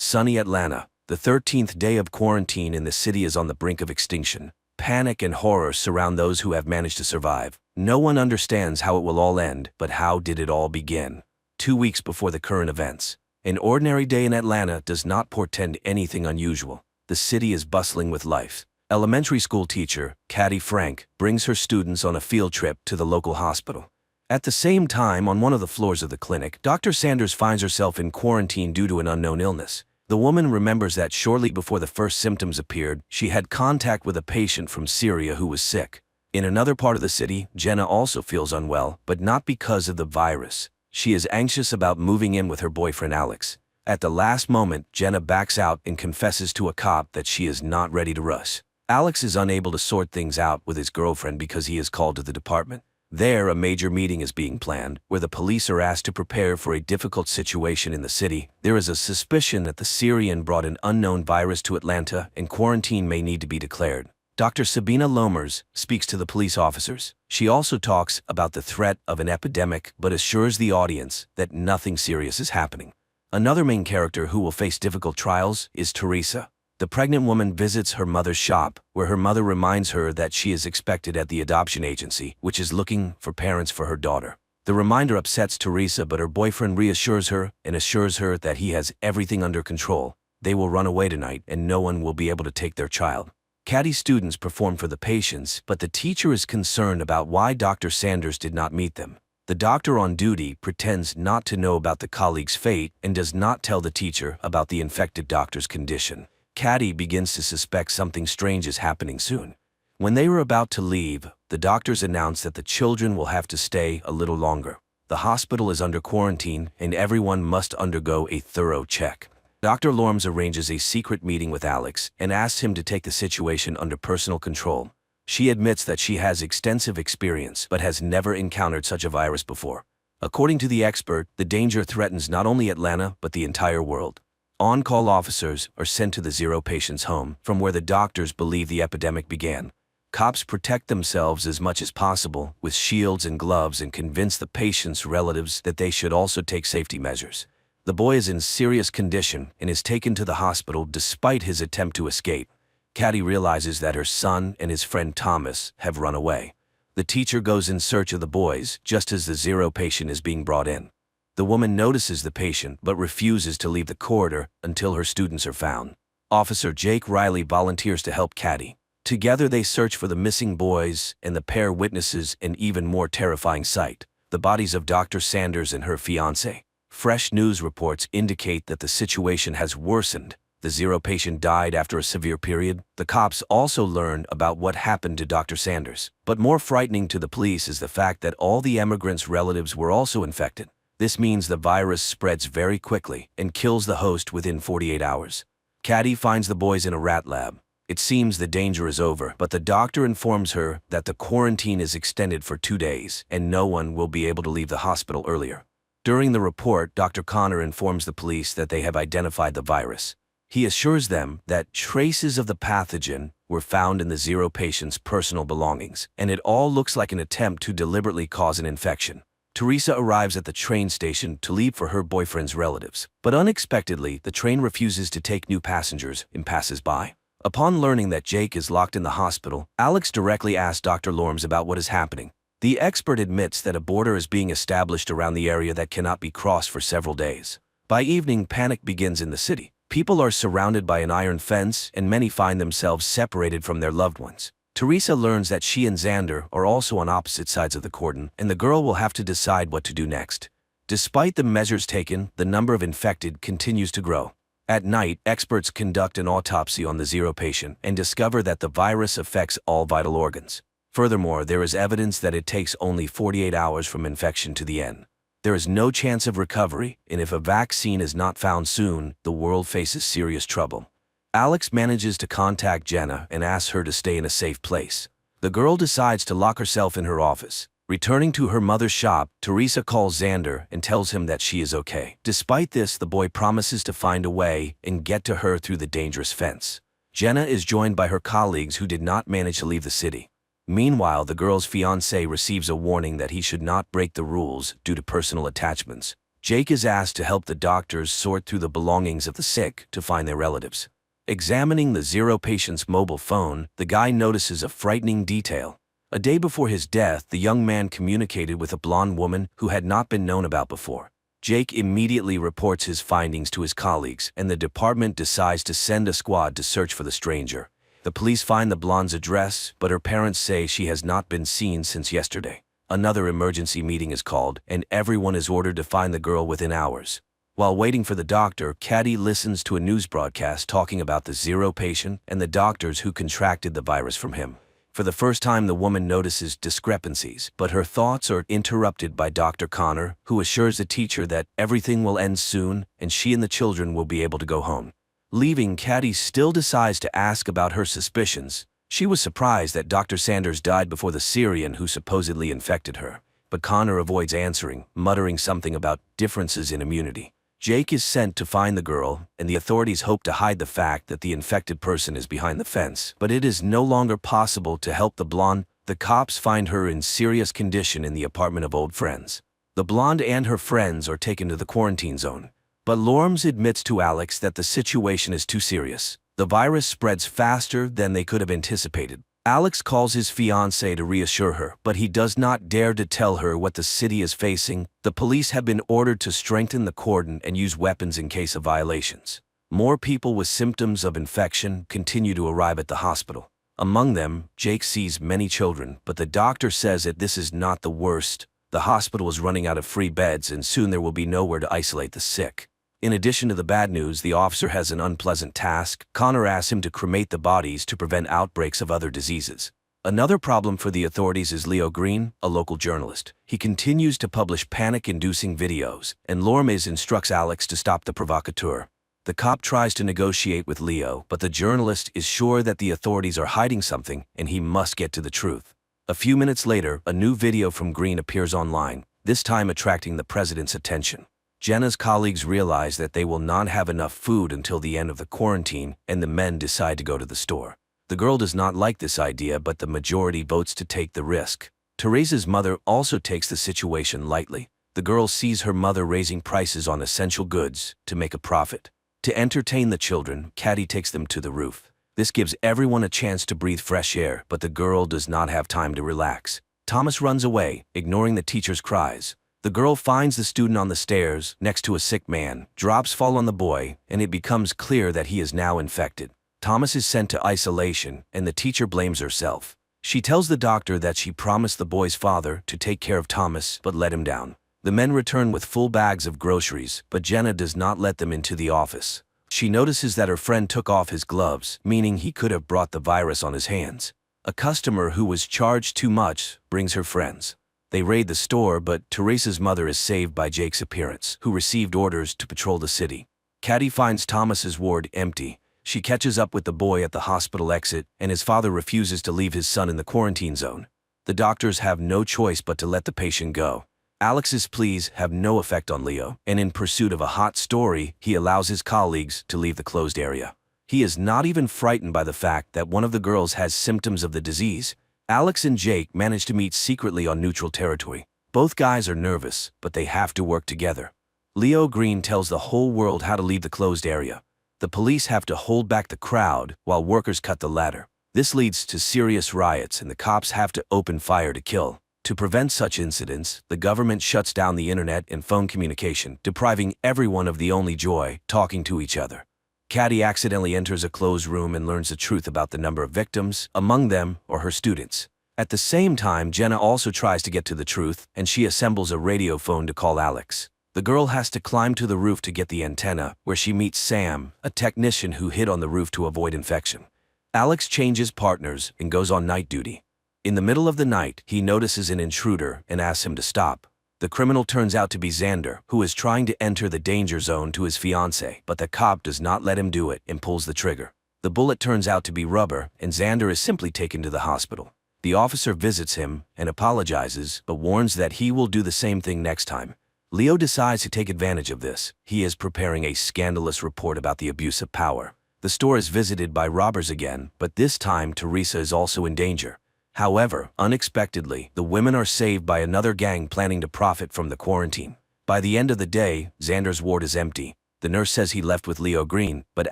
Sunny Atlanta. The 13th day of quarantine in the city is on the brink of extinction. Panic and horror surround those who have managed to survive. No one understands how it will all end, but how did it all begin? 2 weeks before the current events. An ordinary day in Atlanta does not portend anything unusual. The city is bustling with life. Elementary school teacher, Caddy Frank, brings her students on a field trip to the local hospital. At the same time, on one of the floors of the clinic, Dr. Sanders finds herself in quarantine due to an unknown illness. The woman remembers that shortly before the first symptoms appeared, she had contact with a patient from Syria who was sick. In another part of the city, Jenna also feels unwell, but not because of the virus. She is anxious about moving in with her boyfriend Alex. At the last moment, Jenna backs out and confesses to a cop that she is not ready to rush. Alex is unable to sort things out with his girlfriend because he is called to the department. There, a major meeting is being planned, where the police are asked to prepare for a difficult situation in the city. There is a suspicion that the Syrian brought an unknown virus to Atlanta and quarantine may need to be declared. Dr. Sabina Lomers speaks to the police officers. She also talks about the threat of an epidemic but assures the audience that nothing serious is happening. Another main character who will face difficult trials is Teresa. The pregnant woman visits her mother's shop, where her mother reminds her that she is expected at the adoption agency, which is looking for parents for her daughter. The reminder upsets Teresa, but her boyfriend reassures her and assures her that he has everything under control. They will run away tonight and no one will be able to take their child. Caddy's students perform for the patients, but the teacher is concerned about why Dr. Sanders did not meet them. The doctor on duty pretends not to know about the colleague's fate and does not tell the teacher about the infected doctor's condition. Caddy begins to suspect something strange is happening soon. When they were about to leave, the doctors announce that the children will have to stay a little longer. The hospital is under quarantine and everyone must undergo a thorough check. Dr. Lorms arranges a secret meeting with Alex and asks him to take the situation under personal control. She admits that she has extensive experience but has never encountered such a virus before. According to the expert, the danger threatens not only Atlanta but the entire world. On-call officers are sent to the Zero patient's home, from where the doctors believe the epidemic began. Cops protect themselves as much as possible with shields and gloves and convince the patient's relatives that they should also take safety measures. The boy is in serious condition and is taken to the hospital despite his attempt to escape. Caddy realizes that her son and his friend Thomas have run away. The teacher goes in search of the boys just as the Zero patient is being brought in. The woman notices the patient but refuses to leave the corridor until her students are found. Officer Jake Riley volunteers to help Caddy. Together they search for the missing boys, and the pair witnesses an even more terrifying sight: the bodies of Dr. Sanders and her fiancé. Fresh news reports indicate that the situation has worsened. The Zero patient died after a severe period. The cops also learn about what happened to Dr. Sanders. But more frightening to the police is the fact that all the emigrants' relatives were also infected. This means the virus spreads very quickly and kills the host within 48 hours. Caddy finds the boys in a rat lab. It seems the danger is over, but the doctor informs her that the quarantine is extended for 2 days and no one will be able to leave the hospital earlier. During the report, Dr. Connor informs the police that they have identified the virus. He assures them that traces of the pathogen were found in the Zero patient's personal belongings, and it all looks like an attempt to deliberately cause an infection. Teresa arrives at the train station to leave for her boyfriend's relatives, but unexpectedly, the train refuses to take new passengers and passes by. Upon learning that Jake is locked in the hospital, Alex directly asks Dr. Lorms about what is happening. The expert admits that a border is being established around the area that cannot be crossed for several days. By evening, panic begins in the city. People are surrounded by an iron fence, and many find themselves separated from their loved ones. Teresa learns that she and Xander are also on opposite sides of the cordon, and the girl will have to decide what to do next. Despite the measures taken, the number of infected continues to grow. At night, experts conduct an autopsy on the Zero patient and discover that the virus affects all vital organs. Furthermore, there is evidence that it takes only 48 hours from infection to the end. There is no chance of recovery, and if a vaccine is not found soon, the world faces serious trouble. Alex manages to contact Jenna and asks her to stay in a safe place. The girl decides to lock herself in her office. Returning to her mother's shop, Teresa calls Xander and tells him that she is okay. Despite this, the boy promises to find a way and get to her through the dangerous fence. Jenna is joined by her colleagues who did not manage to leave the city. Meanwhile, the girl's fiancé receives a warning that he should not break the rules due to personal attachments. Jake is asked to help the doctors sort through the belongings of the sick to find their relatives. Examining the Zero patient's mobile phone, the guy notices a frightening detail. A day before his death, the young man communicated with a blonde woman who had not been known about before. Jake immediately reports his findings to his colleagues, and the department decides to send a squad to search for the stranger. The police find the blonde's address, but her parents say she has not been seen since yesterday. Another emergency meeting is called, and everyone is ordered to find the girl within hours. While waiting for the doctor, Caddy listens to a news broadcast talking about the Zero patient and the doctors who contracted the virus from him. For the first time, the woman notices discrepancies, but her thoughts are interrupted by Dr. Connor, who assures the teacher that everything will end soon and she and the children will be able to go home. Leaving, Caddy still decides to ask about her suspicions. She was surprised that Dr. Sanders died before the Syrian who supposedly infected her, but Connor avoids answering, muttering something about differences in immunity. Jake is sent to find the girl, and the authorities hope to hide the fact that the infected person is behind the fence. But it is no longer possible to help the blonde. The cops find her in serious condition in the apartment of old friends. The blonde and her friends are taken to the quarantine zone. But Lorms admits to Alex that the situation is too serious. The virus spreads faster than they could have anticipated. Alex calls his fiancée to reassure her, but he does not dare to tell her what the city is facing. The police have been ordered to strengthen the cordon and use weapons in case of violations. More people with symptoms of infection continue to arrive at the hospital. Among them, Jake sees many children, but the doctor says that this is not the worst. The hospital is running out of free beds, and soon there will be nowhere to isolate the sick. In addition to the bad news, the officer has an unpleasant task. Connor asks him to cremate the bodies to prevent outbreaks of other diseases. Another problem for the authorities is Leo Green, a local journalist. He continues to publish panic-inducing videos, and Lormes instructs Alex to stop the provocateur. The cop tries to negotiate with Leo, but the journalist is sure that the authorities are hiding something, and he must get to the truth. A few minutes later, a new video from Green appears online, this time attracting the president's attention. Jenna's colleagues realize that they will not have enough food until the end of the quarantine, and the men decide to go to the store. The girl does not like this idea, but the majority votes to take the risk. Teresa's mother also takes the situation lightly. The girl sees her mother raising prices on essential goods to make a profit. To entertain the children, Caddy takes them to the roof. This gives everyone a chance to breathe fresh air, but the girl does not have time to relax. Thomas runs away, ignoring the teacher's cries. The girl finds the student on the stairs, next to a sick man. Drops fall on the boy, and it becomes clear that he is now infected. Thomas is sent to isolation, and the teacher blames herself. She tells the doctor that she promised the boy's father to take care of Thomas, but let him down. The men return with full bags of groceries, but Jenna does not let them into the office. She notices that her friend took off his gloves, meaning he could have brought the virus on his hands. A customer who was charged too much brings her friends. They raid the store, but Teresa's mother is saved by Jake's appearance, who received orders to patrol the city. Caddy finds Thomas's ward empty. She catches up with the boy at the hospital exit, and his father refuses to leave his son in the quarantine zone. The doctors have no choice but to let the patient go. Alex's pleas have no effect on Leo, and in pursuit of a hot story, he allows his colleagues to leave the closed area. He is not even frightened by the fact that one of the girls has symptoms of the disease. Alex and Jake manage to meet secretly on neutral territory. Both guys are nervous, but they have to work together. Leo Green tells the whole world how to leave the closed area. The police have to hold back the crowd while workers cut the ladder. This leads to serious riots, and the cops have to open fire to kill. To prevent such incidents, the government shuts down the internet and phone communication, depriving everyone of the only joy, talking to each other. Caddy accidentally enters a closed room and learns the truth about the number of victims. Among them are her students. At the same time, Jenna also tries to get to the truth, and she assembles a radio phone to call Alex. The girl has to climb to the roof to get the antenna, where she meets Sam, a technician who hid on the roof to avoid infection. Alex changes partners and goes on night duty. In the middle of the night, he notices an intruder and asks him to stop. The criminal turns out to be Xander, who is trying to enter the danger zone to his fiancée, but the cop does not let him do it and pulls the trigger. The bullet turns out to be rubber, and Xander is simply taken to the hospital. The officer visits him and apologizes, but warns that he will do the same thing next time. Leo decides to take advantage of this. He is preparing a scandalous report about the abuse of power. The store is visited by robbers again, but this time Teresa is also in danger. However, unexpectedly, the women are saved by another gang planning to profit from the quarantine. By the end of the day, Xander's ward is empty. The nurse says he left with Leo Green, but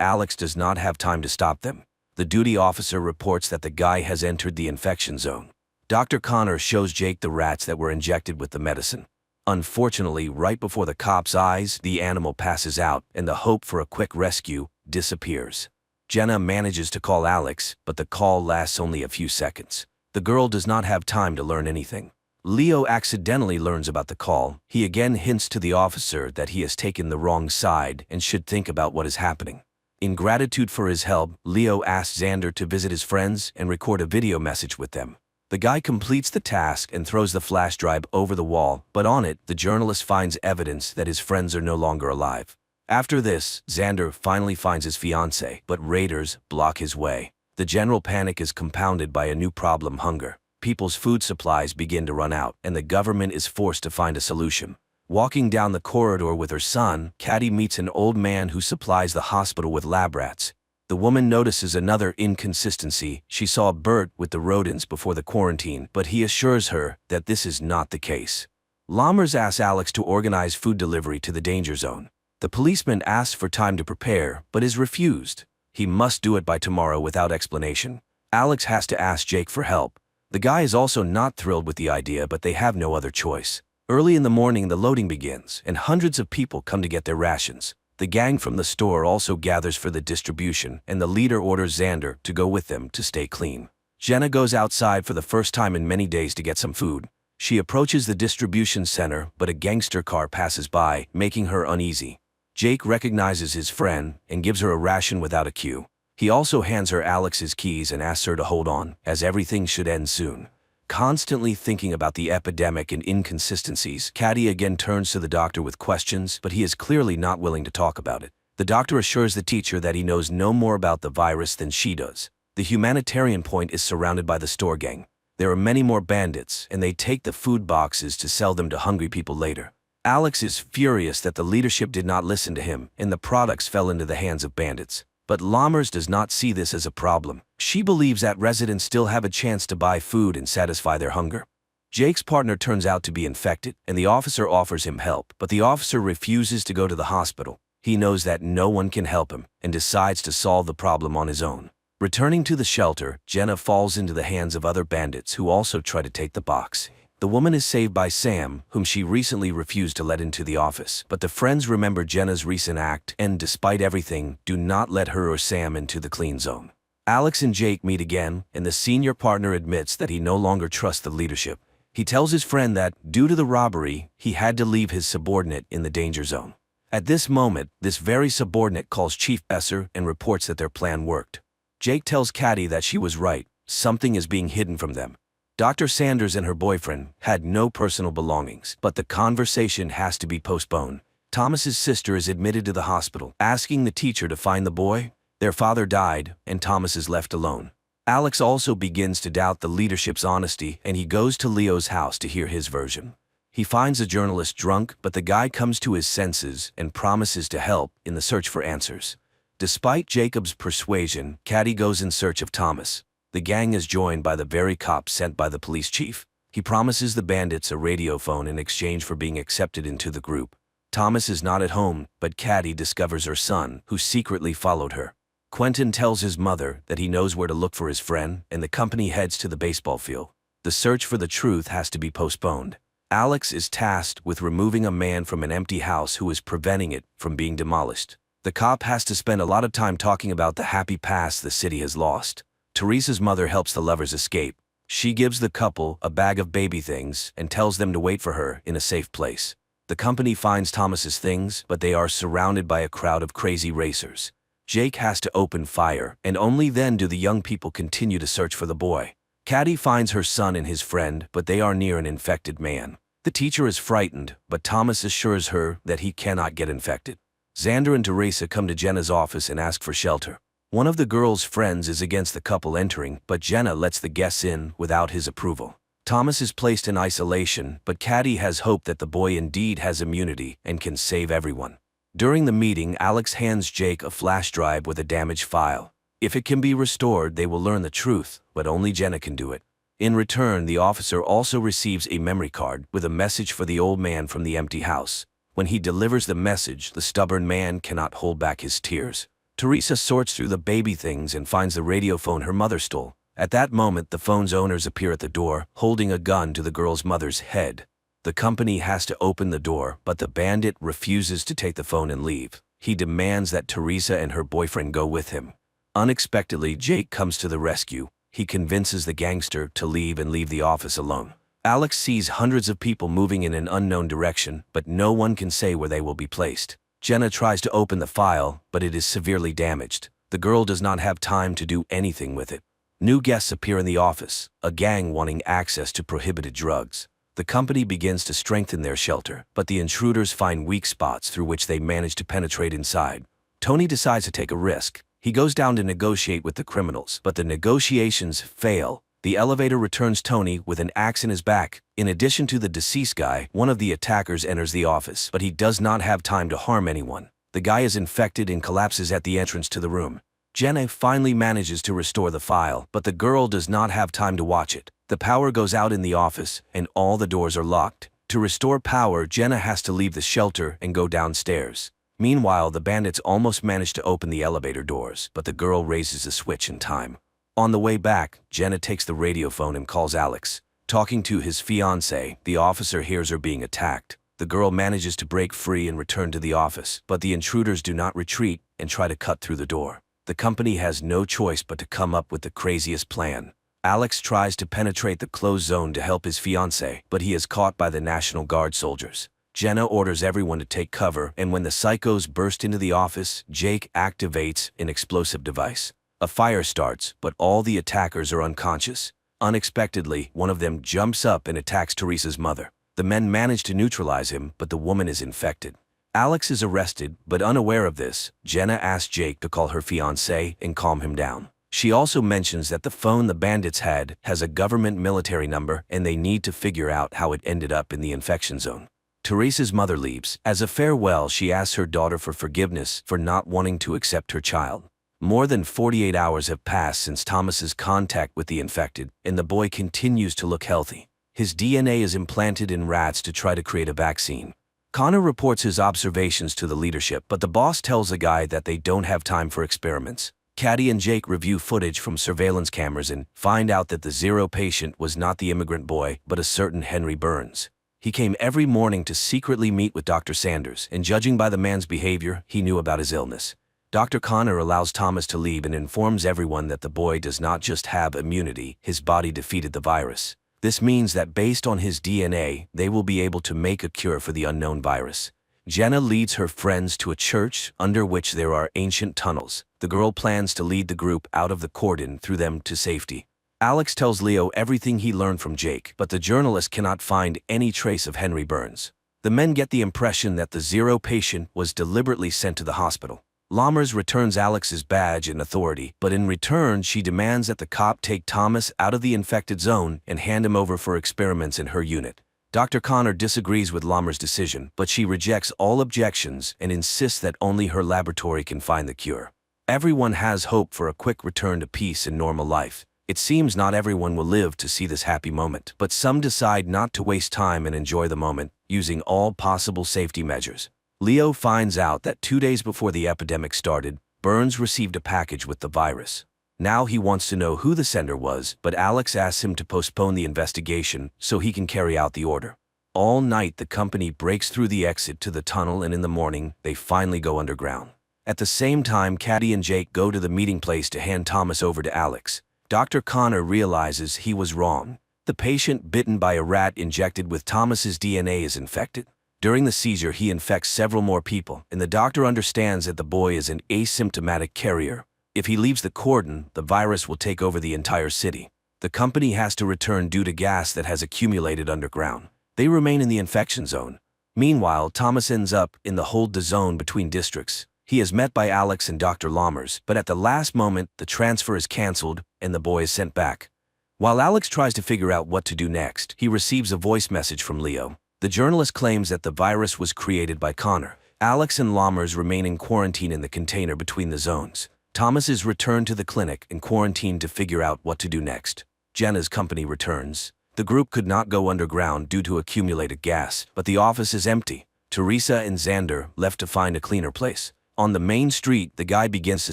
Alex does not have time to stop them. The duty officer reports that the guy has entered the infection zone. Dr. Connor shows Jake the rats that were injected with the medicine. Unfortunately, right before the cop's eyes, the animal passes out, and the hope for a quick rescue disappears. Jenna manages to call Alex, but the call lasts only a few seconds. The girl does not have time to learn anything. Leo accidentally learns about the call. He again hints to the officer that he has taken the wrong side and should think about what is happening. In gratitude for his help, Leo asks Xander to visit his friends and record a video message with them. The guy completes the task and throws the flash drive over the wall, but on it, the journalist finds evidence that his friends are no longer alive. After this, Xander finally finds his fiancée, but raiders block his way. The general panic is compounded by a new problem: hunger. People's food supplies begin to run out, and the government is forced to find a solution. Walking down the corridor with her son, Caddy meets an old man who supplies the hospital with lab rats. The woman notices another inconsistency. She saw Bert with the rodents before the quarantine, but he assures her that this is not the case. Lammers asks Alex to organize food delivery to the danger zone. The policeman asks for time to prepare, but is refused. He must do it by tomorrow without explanation. Alex has to ask Jake for help. The guy is also not thrilled with the idea, but they have no other choice. Early in the morning, the loading begins, and hundreds of people come to get their rations. The gang from the store also gathers for the distribution, and the leader orders Xander to go with them to stay clean. Jenna goes outside for the first time in many days to get some food. She approaches the distribution center, but a gangster car passes by, making her uneasy. Jake recognizes his friend and gives her a ration without a cue. He also hands her Alex's keys and asks her to hold on, as everything should end soon. Constantly thinking about the epidemic and inconsistencies, Caddy again turns to the doctor with questions, but he is clearly not willing to talk about it. The doctor assures the teacher that he knows no more about the virus than she does. The humanitarian point is surrounded by the store gang. There are many more bandits, and they take the food boxes to sell them to hungry people later. Alex is furious that the leadership did not listen to him, and the products fell into the hands of bandits. But Lammers does not see this as a problem. She believes that residents still have a chance to buy food and satisfy their hunger. Jake's partner turns out to be infected, and the officer offers him help, but the officer refuses to go to the hospital. He knows that no one can help him, and decides to solve the problem on his own. Returning to the shelter, Jenna falls into the hands of other bandits who also try to take the box. The woman is saved by Sam, whom she recently refused to let into the office, but the friends remember Jenna's recent act and, despite everything, do not let her or Sam into the clean zone. Alex and Jake meet again, and the senior partner admits that he no longer trusts the leadership. He tells his friend that, due to the robbery, he had to leave his subordinate in the danger zone. At this moment, this very subordinate calls Chief Besser and reports that their plan worked. Jake tells Caddy that she was right, something is being hidden from them. Dr. Sanders and her boyfriend had no personal belongings, but the conversation has to be postponed. Thomas's sister is admitted to the hospital, asking the teacher to find the boy. Their father died, and Thomas is left alone. Alex also begins to doubt the leadership's honesty, and he goes to Leo's house to hear his version. He finds the journalist drunk, but the guy comes to his senses and promises to help in the search for answers. Despite Jacob's persuasion, Caddy goes in search of Thomas. The gang is joined by the very cop sent by the police chief. He promises the bandits a radio phone in exchange for being accepted into the group. Thomas is not at home, but Caddy discovers her son, who secretly followed her. Quentin tells his mother that he knows where to look for his friend, and the company heads to the baseball field. The search for the truth has to be postponed. Alex is tasked with removing a man from an empty house who is preventing it from being demolished. The cop has to spend a lot of time talking about the happy past the city has lost. Teresa's mother helps the lovers escape. She gives the couple a bag of baby things and tells them to wait for her in a safe place. The company finds Thomas's things, but they are surrounded by a crowd of crazy racers. Jake has to open fire, and only then do the young people continue to search for the boy. Caddy finds her son and his friend, but they are near an infected man. The teacher is frightened, but Thomas assures her that he cannot get infected. Xander and Teresa come to Jenna's office and ask for shelter. One of the girl's friends is against the couple entering, but Jenna lets the guests in without his approval. Thomas is placed in isolation, but Caddy has hope that the boy indeed has immunity and can save everyone. During the meeting, Alex hands Jake a flash drive with a damaged file. If it can be restored, they will learn the truth, but only Jenna can do it. In return, the officer also receives a memory card with a message for the old man from the empty house. When he delivers the message, the stubborn man cannot hold back his tears. Teresa sorts through the baby things and finds the radio phone her mother stole. At that moment, the phone's owners appear at the door, holding a gun to the girl's mother's head. The company has to open the door, but the bandit refuses to take the phone and leave. He demands that Teresa and her boyfriend go with him. Unexpectedly, Jake comes to the rescue. He convinces the gangster to leave and leave the office alone. Alex sees hundreds of people moving in an unknown direction, but no one can say where they will be placed. Jenna tries to open the file, but it is severely damaged. The girl does not have time to do anything with it. New guests appear in the office, a gang wanting access to prohibited drugs. The company begins to strengthen their shelter, but the intruders find weak spots through which they manage to penetrate inside. Tony decides to take a risk. He goes down to negotiate with the criminals, but the negotiations fail. The elevator returns Tony with an axe in his back. In addition to the deceased guy, one of the attackers enters the office, but he does not have time to harm anyone. The guy is infected and collapses at the entrance to the room. Jenna finally manages to restore the file, but the girl does not have time to watch it. The power goes out in the office, and all the doors are locked. To restore power, Jenna has to leave the shelter and go downstairs. Meanwhile, the bandits almost manage to open the elevator doors, but the girl raises the switch in time. On the way back, Jenna takes the radio phone and calls Alex. Talking to his fiancée, the officer hears her being attacked. The girl manages to break free and return to the office, but the intruders do not retreat and try to cut through the door. The company has no choice but to come up with the craziest plan. Alex tries to penetrate the closed zone to help his fiancée, but he is caught by the National Guard soldiers. Jenna orders everyone to take cover, and when the psychos burst into the office, Jake activates an explosive device. A fire starts, but all the attackers are unconscious. Unexpectedly, one of them jumps up and attacks Teresa's mother. The men manage to neutralize him, but the woman is infected. Alex is arrested, but unaware of this, Jenna asks Jake to call her fiancé and calm him down. She also mentions that the phone the bandits had has a government military number and they need to figure out how it ended up in the infection zone. Teresa's mother leaves. As a farewell, she asks her daughter for forgiveness for not wanting to accept her child. More than 48 hours have passed since Thomas's contact with the infected, and the boy continues to look healthy. His DNA is implanted in rats to try to create a vaccine. Connor reports his observations to the leadership, but the boss tells the guy that they don't have time for experiments. Caddy and Jake review footage from surveillance cameras and find out that the Zero patient was not the immigrant boy, but a certain Henry Burns. He came every morning to secretly meet with Dr. Sanders, and judging by the man's behavior, he knew about his illness. Dr. Connor allows Thomas to leave and informs everyone that the boy does not just have immunity, his body defeated the virus. This means that based on his DNA, they will be able to make a cure for the unknown virus. Jenna leads her friends to a church under which there are ancient tunnels. The girl plans to lead the group out of the cordon through them to safety. Alex tells Leo everything he learned from Jake, but the journalist cannot find any trace of Henry Burns. The men get the impression that the Zero patient was deliberately sent to the hospital. Lammers returns Alex's badge and authority, but in return she demands that the cop take Thomas out of the infected zone and hand him over for experiments in her unit. Dr. Connor disagrees with Lammers' decision, but she rejects all objections and insists that only her laboratory can find the cure. Everyone has hope for a quick return to peace and normal life. It seems not everyone will live to see this happy moment, but some decide not to waste time and enjoy the moment, using all possible safety measures. Leo finds out that 2 days before the epidemic started, Burns received a package with the virus. Now he wants to know who the sender was, but Alex asks him to postpone the investigation so he can carry out the order. All night the company breaks through the exit to the tunnel, and in the morning they finally go underground. At the same time, Caddy and Jake go to the meeting place to hand Thomas over to Alex. Dr. Connor realizes he was wrong. The patient bitten by a rat injected with Thomas's DNA is infected. During the seizure, he infects several more people, and the doctor understands that the boy is an asymptomatic carrier. If he leaves the cordon, the virus will take over the entire city. The company has to return due to gas that has accumulated underground. They remain in the infection zone. Meanwhile, Thomas ends up in the hold the zone between districts. He is met by Alex and Dr. Lammers, but at the last moment, the transfer is cancelled and the boy is sent back. While Alex tries to figure out what to do next, he receives a voice message from Leo. The journalist claims that the virus was created by Connor. Alex and Lammers remain in quarantine in the container between the zones. Thomas is returned to the clinic and quarantined to figure out what to do next. Jenna's company returns. The group could not go underground due to accumulated gas, but the office is empty. Teresa and Xander left to find a cleaner place. On the main street, the guy begins to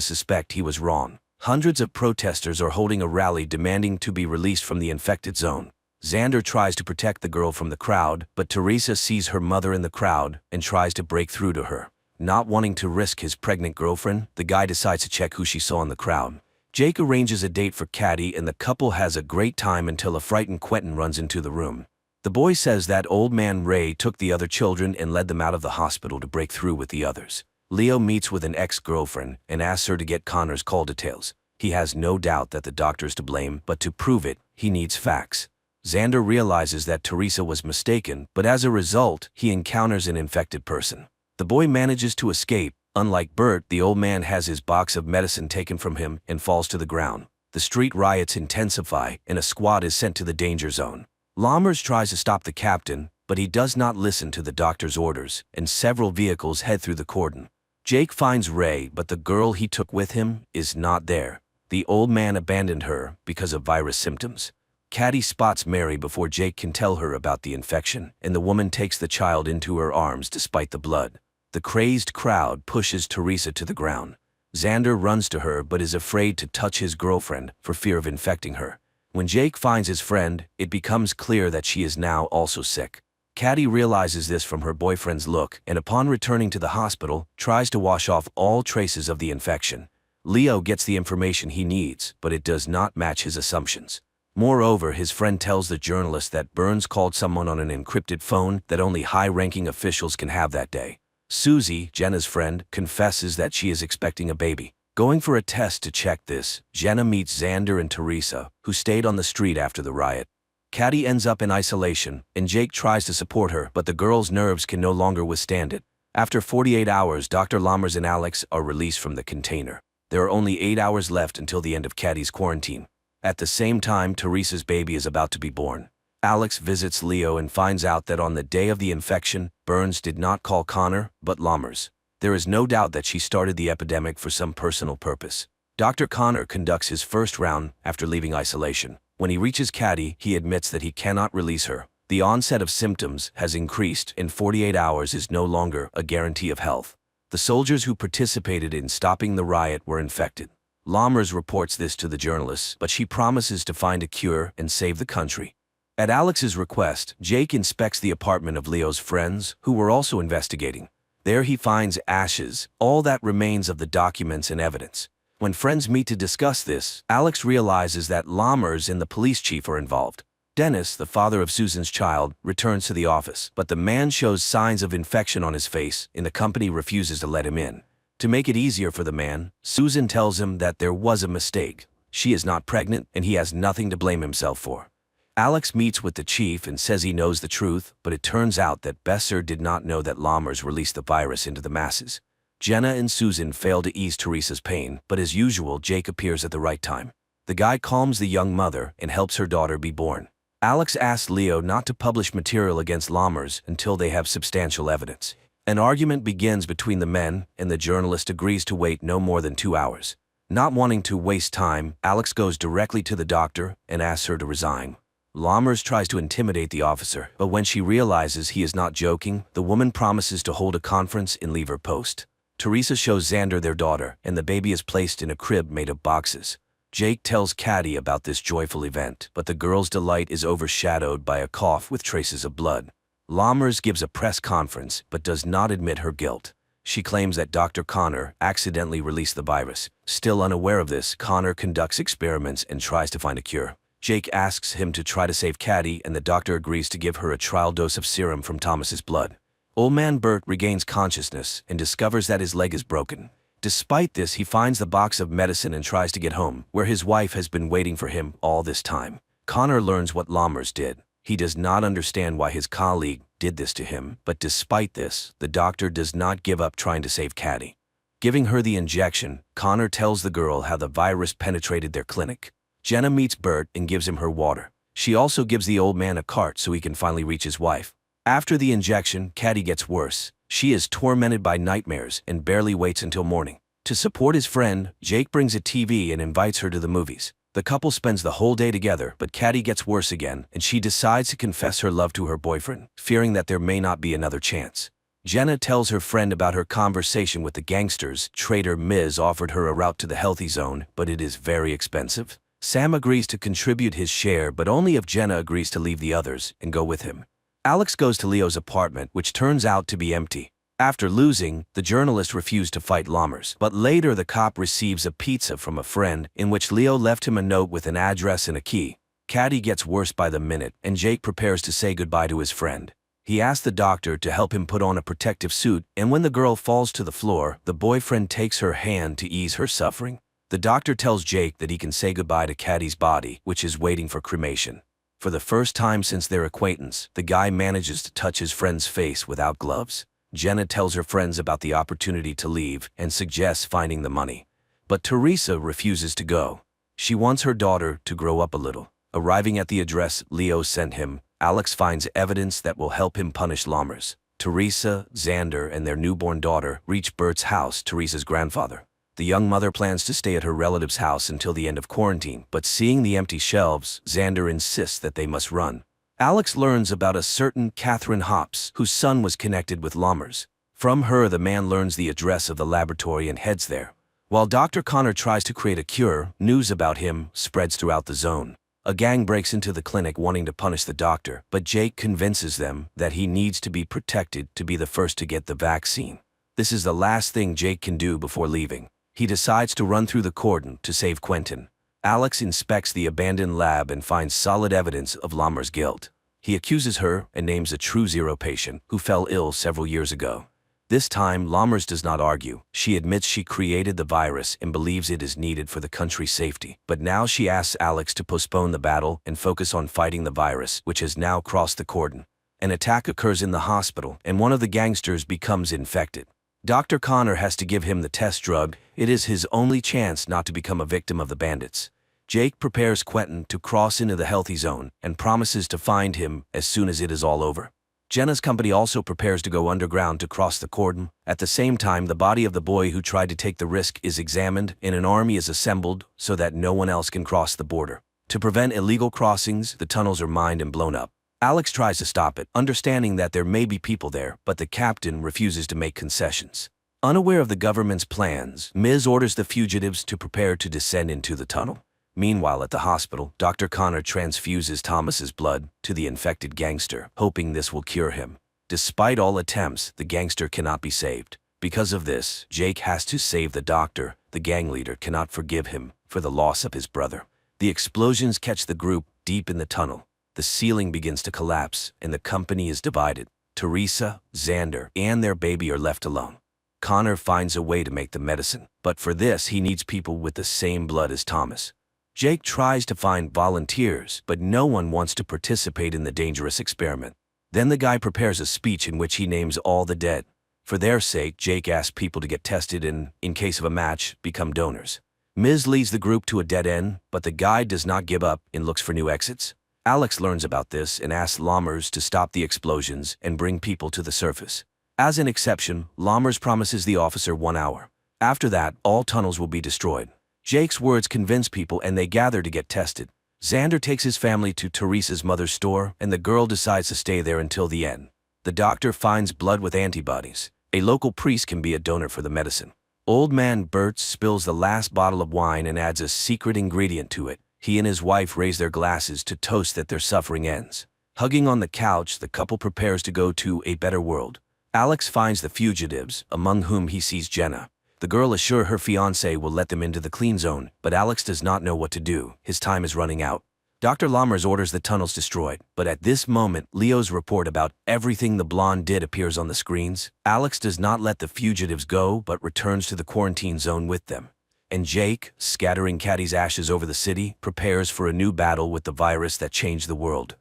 suspect he was wrong. Hundreds of protesters are holding a rally demanding to be released from the infected zone. Xander tries to protect the girl from the crowd, but Teresa sees her mother in the crowd and tries to break through to her. Not wanting to risk his pregnant girlfriend, the guy decides to check who she saw in the crowd. Jake arranges a date for Caddy and the couple has a great time until a frightened Quentin runs into the room. The boy says that old man Ray took the other children and led them out of the hospital to break through with the others. Leo meets with an ex-girlfriend and asks her to get Connor's call details. He has no doubt that the doctor's to blame, but to prove it, he needs facts. Xander realizes that Teresa was mistaken, but as a result, he encounters an infected person. The boy manages to escape. Unlike Bert, the old man has his box of medicine taken from him and falls to the ground. The street riots intensify, and a squad is sent to the danger zone. Lammers tries to stop the captain, but he does not listen to the doctor's orders, and several vehicles head through the cordon. Jake finds Ray, but the girl he took with him is not there. The old man abandoned her because of virus symptoms. Caddy spots Mary before Jake can tell her about the infection, and the woman takes the child into her arms despite the blood. The crazed crowd pushes Teresa to the ground. Xander runs to her but is afraid to touch his girlfriend for fear of infecting her. When Jake finds his friend, it becomes clear that she is now also sick. Caddy realizes this from her boyfriend's look and upon returning to the hospital, tries to wash off all traces of the infection. Leo gets the information he needs, but it does not match his assumptions. Moreover, his friend tells the journalist that Burns called someone on an encrypted phone that only high-ranking officials can have that day. Susie, Jenna's friend, confesses that she is expecting a baby. Going for a test to check this, Jenna meets Xander and Teresa, who stayed on the street after the riot. Caddy ends up in isolation, and Jake tries to support her, but the girl's nerves can no longer withstand it. After 48 hours, Dr. Lammers and Alex are released from the container. There are only 8 hours left until the end of Caddy's quarantine. At the same time, Teresa's baby is about to be born. Alex visits Leo and finds out that on the day of the infection, Burns did not call Connor, but Lammers. There is no doubt that she started the epidemic for some personal purpose. Dr. Connor conducts his first round after leaving isolation. When he reaches Caddy, he admits that he cannot release her. The onset of symptoms has increased, and 48 hours is no longer a guarantee of health. The soldiers who participated in stopping the riot were infected. Lammers reports this to the journalists, but she promises to find a cure and save the country. At Alex's request, Jake inspects the apartment of Leo's friends, who were also investigating. There he finds ashes, all that remains of the documents and evidence. When friends meet to discuss this, Alex realizes that Lammers and the police chief are involved. Dennis, the father of Susan's child, returns to the office, but the man shows signs of infection on his face, and the company refuses to let him in. To make it easier for the man, Susan tells him that there was a mistake. She is not pregnant, and he has nothing to blame himself for. Alex meets with the chief and says he knows the truth, but it turns out that Besser did not know that Lammers released the virus into the masses. Jenna and Susan fail to ease Teresa's pain, but as usual, Jake appears at the right time. The guy calms the young mother and helps her daughter be born. Alex asks Leo not to publish material against Lammers until they have substantial evidence. An argument begins between the men, and the journalist agrees to wait no more than 2 hours. Not wanting to waste time, Alex goes directly to the doctor and asks her to resign. Lammers tries to intimidate the officer, but when she realizes he is not joking, the woman promises to hold a conference and leave her post. Teresa shows Xander their daughter, and the baby is placed in a crib made of boxes. Jake tells Caddy about this joyful event, but the girl's delight is overshadowed by a cough with traces of blood. Lammers gives a press conference, but does not admit her guilt. She claims that Dr. Connor accidentally released the virus. Still unaware of this, Connor conducts experiments and tries to find a cure. Jake asks him to try to save Caddy, and the doctor agrees to give her a trial dose of serum from Thomas's blood. Old man Bert regains consciousness and discovers that his leg is broken. Despite this, he finds the box of medicine and tries to get home, where his wife has been waiting for him all this time. Connor learns what Lammers did. He does not understand why his colleague did this to him, but despite this, the doctor does not give up trying to save Caddy. Giving her the injection, Connor tells the girl how the virus penetrated their clinic. Jenna meets Bert and gives him her water. She also gives the old man a cart so he can finally reach his wife. After the injection, Caddy gets worse. She is tormented by nightmares and barely waits until morning. To support his friend, Jake brings a TV and invites her to the movies. The couple spends the whole day together, but Caddy gets worse again, and she decides to confess her love to her boyfriend, fearing that there may not be another chance. Jenna tells her friend about her conversation with the gangsters. Trader Miz offered her a route to the healthy zone, but it is very expensive. Sam agrees to contribute his share, but only if Jenna agrees to leave the others and go with him. Alex goes to Leo's apartment, which turns out to be empty. After losing, the journalist refused to fight Lammers, but later the cop receives a pizza from a friend in which Leo left him a note with an address and a key. Caddy gets worse by the minute, and Jake prepares to say goodbye to his friend. He asks the doctor to help him put on a protective suit, and when the girl falls to the floor, the boyfriend takes her hand to ease her suffering. The doctor tells Jake that he can say goodbye to Caddy's body, which is waiting for cremation. For the first time since their acquaintance, the guy manages to touch his friend's face without gloves. Jenna tells her friends about the opportunity to leave and suggests finding the money. But Teresa refuses to go. She wants her daughter to grow up a little. Arriving at the address Leo sent him, Alex finds evidence that will help him punish Lammers. Teresa, Xander, and their newborn daughter reach Bert's house, Teresa's grandfather. The young mother plans to stay at her relative's house until the end of quarantine, but seeing the empty shelves, Xander insists that they must run. Alex learns about a certain Catherine Hops, whose son was connected with Lammers. From her, the man learns the address of the laboratory and heads there. While Dr. Connor tries to create a cure, news about him spreads throughout the zone. A gang breaks into the clinic wanting to punish the doctor, but Jake convinces them that he needs to be protected to be the first to get the vaccine. This is the last thing Jake can do before leaving. He decides to run through the cordon to save Quentin. Alex inspects the abandoned lab and finds solid evidence of Lammers' guilt. He accuses her and names a True Zero patient who fell ill several years ago. This time, Lammers does not argue. She admits she created the virus and believes it is needed for the country's safety. But now she asks Alex to postpone the battle and focus on fighting the virus, which has now crossed the cordon. An attack occurs in the hospital, and one of the gangsters becomes infected. Dr. Connor has to give him the test drug. It is his only chance not to become a victim of the bandits. Jake prepares Quentin to cross into the healthy zone and promises to find him as soon as it is all over. Jenna's company also prepares to go underground to cross the cordon. At the same time, the body of the boy who tried to take the risk is examined, and an army is assembled so that no one else can cross the border. To prevent illegal crossings, the tunnels are mined and blown up. Alex tries to stop it, understanding that there may be people there, but the captain refuses to make concessions. Unaware of the government's plans, Miz orders the fugitives to prepare to descend into the tunnel. Meanwhile, at the hospital, Dr. Connor transfuses Thomas's blood to the infected gangster, hoping this will cure him. Despite all attempts, the gangster cannot be saved. Because of this, Jake has to save the doctor. The gang leader cannot forgive him for the loss of his brother. The explosions catch the group deep in the tunnel. The ceiling begins to collapse, and the company is divided. Teresa, Xander, and their baby are left alone. Connor finds a way to make the medicine, but for this he needs people with the same blood as Thomas. Jake tries to find volunteers, but no one wants to participate in the dangerous experiment. Then the guy prepares a speech in which he names all the dead. For their sake, Jake asks people to get tested and, in case of a match, become donors. Miz leads the group to a dead end, but the guy does not give up and looks for new exits. Alex learns about this and asks Lammers to stop the explosions and bring people to the surface. As an exception, Lammers promises the officer 1 hour. After that, all tunnels will be destroyed. Jake's words convince people and they gather to get tested. Xander takes his family to Teresa's mother's store, and the girl decides to stay there until the end. The doctor finds blood with antibodies. A local priest can be a donor for the medicine. Old man Bert spills the last bottle of wine and adds a secret ingredient to it. He and his wife raise their glasses to toast that their suffering ends. Hugging on the couch, the couple prepares to go to a better world. Alex finds the fugitives, among whom he sees Jenna. The girl assures her fiancé will let them into the clean zone, but Alex does not know what to do. His time is running out. Dr. Lammers orders the tunnels destroyed, but at this moment, Leo's report about everything the blonde did appears on the screens. Alex does not let the fugitives go, but returns to the quarantine zone with them. And Jake, scattering Caddy's ashes over the city, prepares for a new battle with the virus that changed the world.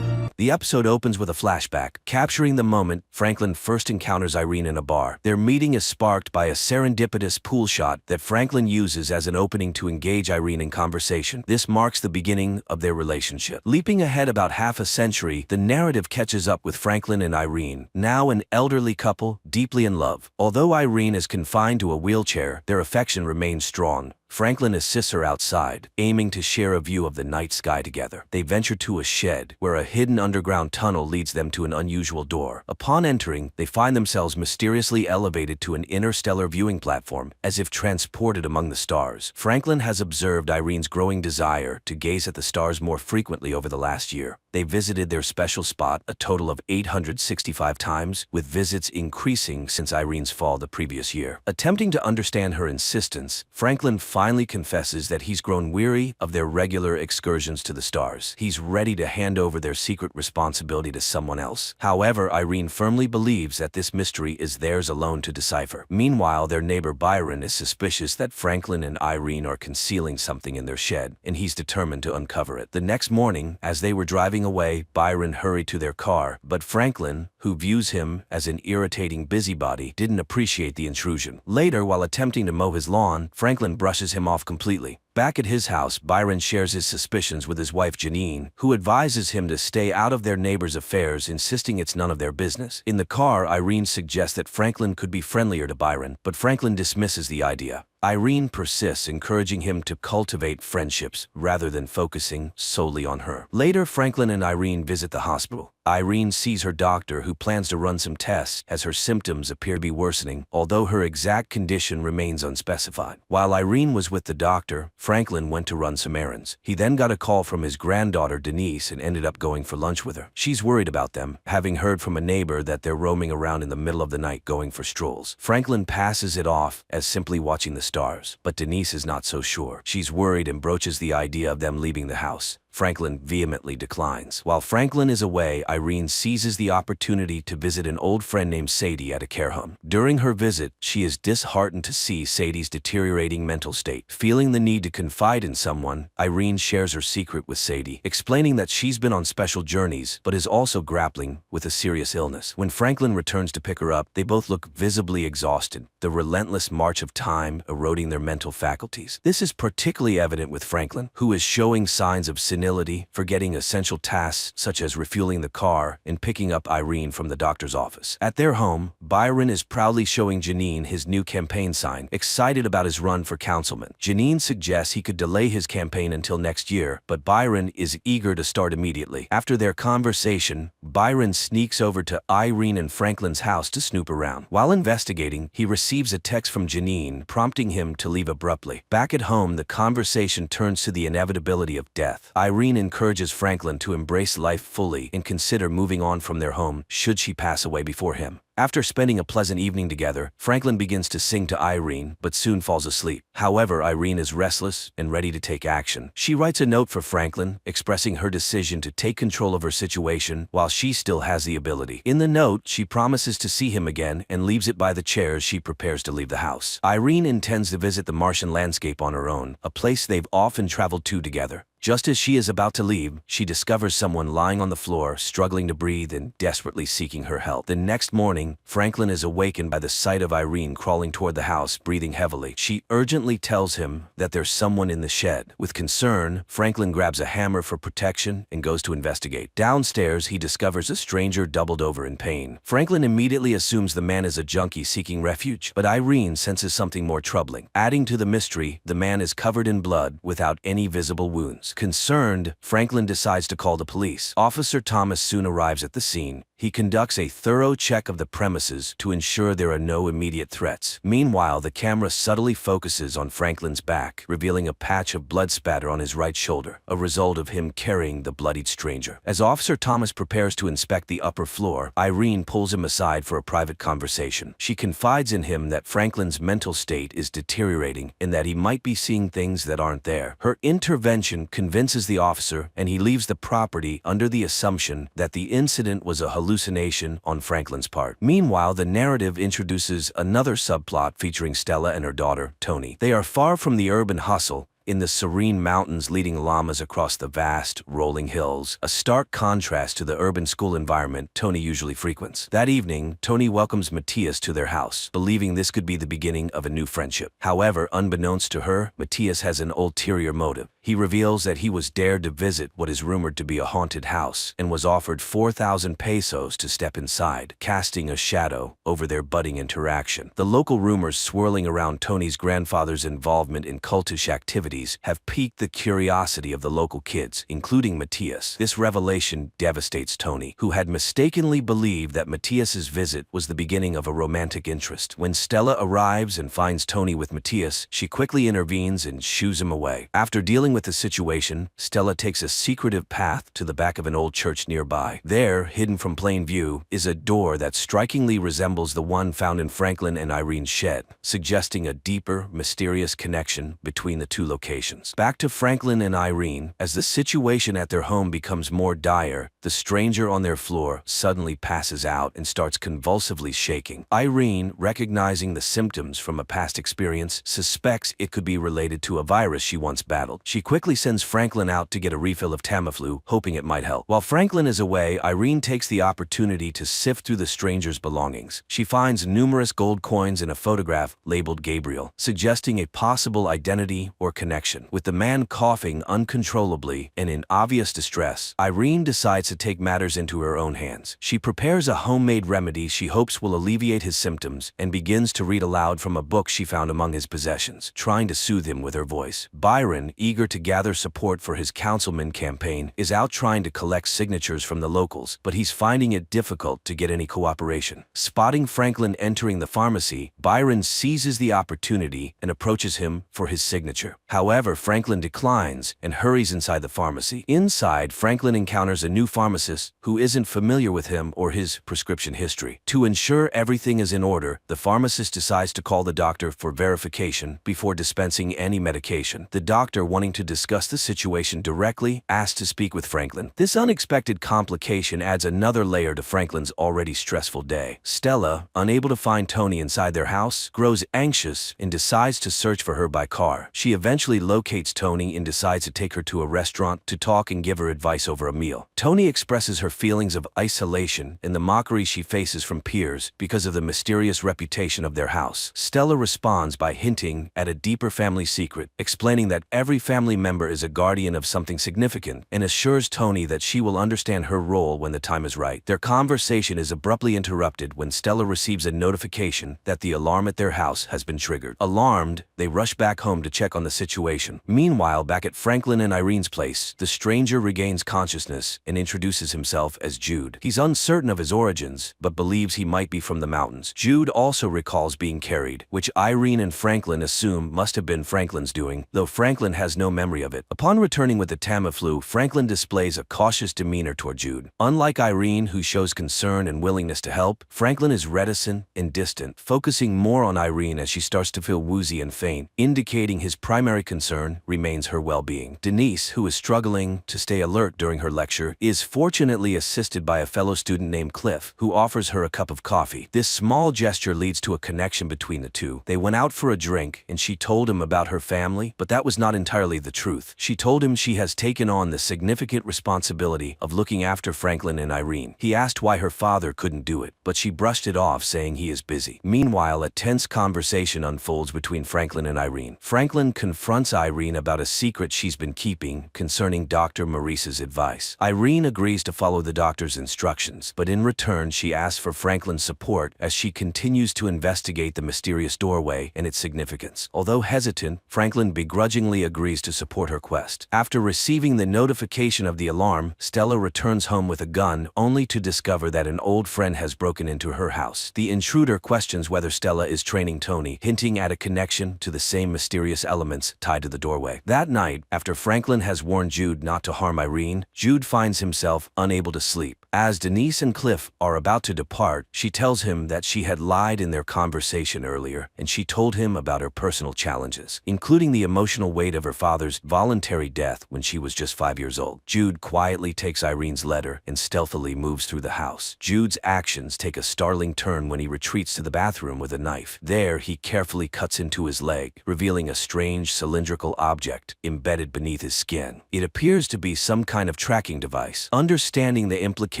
The episode opens with a flashback, capturing the moment Franklin first encounters Irene in a bar. Their meeting is sparked by a serendipitous pool shot that Franklin uses as an opening to engage Irene in conversation. This marks the beginning of their relationship. Leaping ahead about half a century, the narrative catches up with Franklin and Irene, now an elderly couple, deeply in love. Although Irene is confined to a wheelchair, their affection remains strong. Franklin assists her outside, aiming to share a view of the night sky together. They venture to a shed, where a hidden underground tunnel leads them to an unusual door. Upon entering, they find themselves mysteriously elevated to an interstellar viewing platform, as if transported among the stars. Franklin has observed Irene's growing desire to gaze at the stars more frequently over the last year. They visited their special spot a total of 865 times, with visits increasing since Irene's fall the previous year. Attempting to understand her insistence, Franklin finally confesses that he's grown weary of their regular excursions to the stars. He's ready to hand over their secret responsibility to someone else. However, Irene firmly believes that this mystery is theirs alone to decipher. Meanwhile, their neighbor Byron is suspicious that Franklin and Irene are concealing something in their shed, and he's determined to uncover it. The next morning, as they were driving away, Byron hurried to their car, but Franklin, who views him as an irritating busybody, didn't appreciate the intrusion. Later, while attempting to mow his lawn, Franklin brushes him off completely. Back at his house, Byron shares his suspicions with his wife Janine, who advises him to stay out of their neighbor's affairs, insisting it's none of their business. In the car, Irene suggests that Franklin could be friendlier to Byron, but Franklin dismisses the idea. Irene persists, encouraging him to cultivate friendships rather than focusing solely on her. Later, Franklin and Irene visit the hospital. Irene sees her doctor, who plans to run some tests as her symptoms appear to be worsening, although her exact condition remains unspecified. While Irene was with the doctor, Franklin went to run some errands. He then got a call from his granddaughter Denise and ended up going for lunch with her. She's worried about them, having heard from a neighbor that they're roaming around in the middle of the night going for strolls. Franklin passes it off as simply watching the stars, but Denise is not so sure. She's worried and broaches the idea of them leaving the house. Franklin vehemently declines. While Franklin is away, Irene seizes the opportunity to visit an old friend named Sadie at a care home. During her visit, she is disheartened to see Sadie's deteriorating mental state. Feeling the need to confide in someone, Irene shares her secret with Sadie, explaining that she's been on special journeys but is also grappling with a serious illness. When Franklin returns to pick her up, they both look visibly exhausted, the relentless march of time eroding their mental faculties. This is particularly evident with Franklin, who is showing signs of senility, forgetting essential tasks such as refueling the car and picking up Irene from the doctor's office. At their home, Byron is proudly showing Janine his new campaign sign, excited about his run for councilman. Janine suggests he could delay his campaign until next year, but Byron is eager to start immediately. After their conversation, Byron sneaks over to Irene and Franklin's house to snoop around. While investigating, he receives a text from Janine prompting him to leave abruptly. Back at home, the conversation turns to the inevitability of death. Irene encourages Franklin to embrace life fully and consider moving on from their home should she pass away before him. After spending a pleasant evening together, Franklin begins to sing to Irene, but soon falls asleep. However, Irene is restless and ready to take action. She writes a note for Franklin, expressing her decision to take control of her situation while she still has the ability. In the note, she promises to see him again and leaves it by the chair as she prepares to leave the house. Irene intends to visit the Martian landscape on her own, a place they've often traveled to together. Just as she is about to leave, she discovers someone lying on the floor, struggling to breathe and desperately seeking her help. The next morning, Franklin is awakened by the sight of Irene crawling toward the house, breathing heavily. She urgently tells him that there's someone in the shed. With concern, Franklin grabs a hammer for protection and goes to investigate. Downstairs, he discovers a stranger doubled over in pain. Franklin immediately assumes the man is a junkie seeking refuge, but Irene senses something more troubling. Adding to the mystery, the man is covered in blood without any visible wounds. Concerned, Franklin decides to call the police. Officer Thomas soon arrives at the scene. He conducts a thorough check of the premises to ensure there are no immediate threats. Meanwhile, the camera subtly focuses on Franklin's back, revealing a patch of blood spatter on his right shoulder, a result of him carrying the bloodied stranger. As Officer Thomas prepares to inspect the upper floor, Irene pulls him aside for a private conversation. She confides in him that Franklin's mental state is deteriorating and that he might be seeing things that aren't there. Her intervention convinces the officer, and he leaves the property under the assumption that the incident was a hallucination on Franklin's part. Meanwhile, the narrative introduces another subplot featuring Stella and her daughter, Tony. They are far from the urban hustle. in the serene mountains leading llamas across the vast, rolling hills, a stark contrast to the urban school environment Tony usually frequents. That evening, Tony welcomes Matthias to their house, believing this could be the beginning of a new friendship. However, unbeknownst to her, Matthias has an ulterior motive. He reveals that he was dared to visit what is rumored to be a haunted house and was offered 4,000 pesos to step inside, casting a shadow over their budding interaction. The local rumors swirling around Tony's grandfather's involvement in cultish activities have piqued the curiosity of the local kids, including Matthias. This revelation devastates Tony, who had mistakenly believed that Matthias's visit was the beginning of a romantic interest. When Stella arrives and finds Tony with Matthias, she quickly intervenes and shoos him away. After dealing with the situation, Stella takes a secretive path to the back of an old church nearby. There, hidden from plain view, is a door that strikingly resembles the one found in Franklin and Irene's shed, suggesting a deeper, mysterious connection between the two locations. Back to Franklin and Irene, as the situation at their home becomes more dire, the stranger on their floor suddenly passes out and starts convulsively shaking. Irene, recognizing the symptoms from a past experience, suspects it could be related to a virus she once battled. She quickly sends Franklin out to get a refill of Tamiflu, hoping it might help. While Franklin is away, Irene takes the opportunity to sift through the stranger's belongings. She finds numerous gold coins and a photograph labeled Gabriel, suggesting a possible identity or connection. With the man coughing uncontrollably and in obvious distress, Irene decides to take matters into her own hands. She prepares a homemade remedy she hopes will alleviate his symptoms and begins to read aloud from a book she found among his possessions, trying to soothe him with her voice. Byron, eager to gather support for his councilman campaign, is out trying to collect signatures from the locals, but he's finding it difficult to get any cooperation. Spotting Franklin entering the pharmacy, Byron seizes the opportunity and approaches him for his signature. However, Franklin declines and hurries inside the pharmacy. Inside, Franklin encounters a new pharmacist who isn't familiar with him or his prescription history. To ensure everything is in order, the pharmacist decides to call the doctor for verification before dispensing any medication. The doctor, wanting to discuss the situation directly, asks to speak with Franklin. This unexpected complication adds another layer to Franklin's already stressful day. Stella, unable to find Tony inside their house, grows anxious and decides to search for her by car. She eventually locates Tony and decides to take her to a restaurant to talk and give her advice over a meal. Tony expresses her feelings of isolation and the mockery she faces from peers because of the mysterious reputation of their house. Stella responds by hinting at a deeper family secret, explaining that every family member is a guardian of something significant, and assures Tony that she will understand her role when the time is right. Their conversation is abruptly interrupted when Stella receives a notification that the alarm at their house has been triggered. Alarmed, they rush back home to check on the situation. Meanwhile, back at Franklin and Irene's place, the stranger regains consciousness and introduces himself as Jude. He's uncertain of his origins, but believes he might be from the mountains. Jude also recalls being carried, which Irene and Franklin assume must have been Franklin's doing, though Franklin has no memory of it. Upon returning with the Tamiflu, Franklin displays a cautious demeanor toward Jude. Unlike Irene, who shows concern and willingness to help, Franklin is reticent and distant, focusing more on Irene as she starts to feel woozy and faint, indicating his primary concern remains her well-being. Denise, who is struggling to stay alert during her lecture, is fortunately assisted by a fellow student named Cliff, who offers her a cup of coffee. This small gesture leads to a connection between the two. They went out for a drink, and she told him about her family, but that was not entirely the truth. She told him she has taken on the significant responsibility of looking after Franklin and Irene. He asked why her father couldn't do it, but she brushed it off, saying he is busy. Meanwhile, a tense conversation unfolds between Franklin and Irene. Franklin confronts Irene about a secret she's been keeping concerning Dr. Maurice's advice. Irene agrees to follow the doctor's instructions, but in return she asks for Franklin's support as she continues to investigate the mysterious doorway and its significance. Although hesitant, Franklin begrudgingly agrees to support her quest. After receiving the notification of the alarm, Stella returns home with a gun, only to discover that an old friend has broken into her house. The intruder questions whether Stella is training Tony, hinting at a connection to the same mysterious elements tied to the doorway. That night, after Franklin has warned Jude not to harm Irene, Jude finds himself unable to sleep. As Denise and Cliff are about to depart, she tells him that she had lied in their conversation earlier, and she told him about her personal challenges, including the emotional weight of her father's voluntary death when she was just 5 years old. Jude quietly takes Irene's letter and stealthily moves through the house. Jude's actions take a startling turn when he retreats to the bathroom with a knife. There, he carefully cuts into his leg, revealing a strange cylindrical object embedded beneath his skin. It appears to be some kind of tracking device. Understanding the implications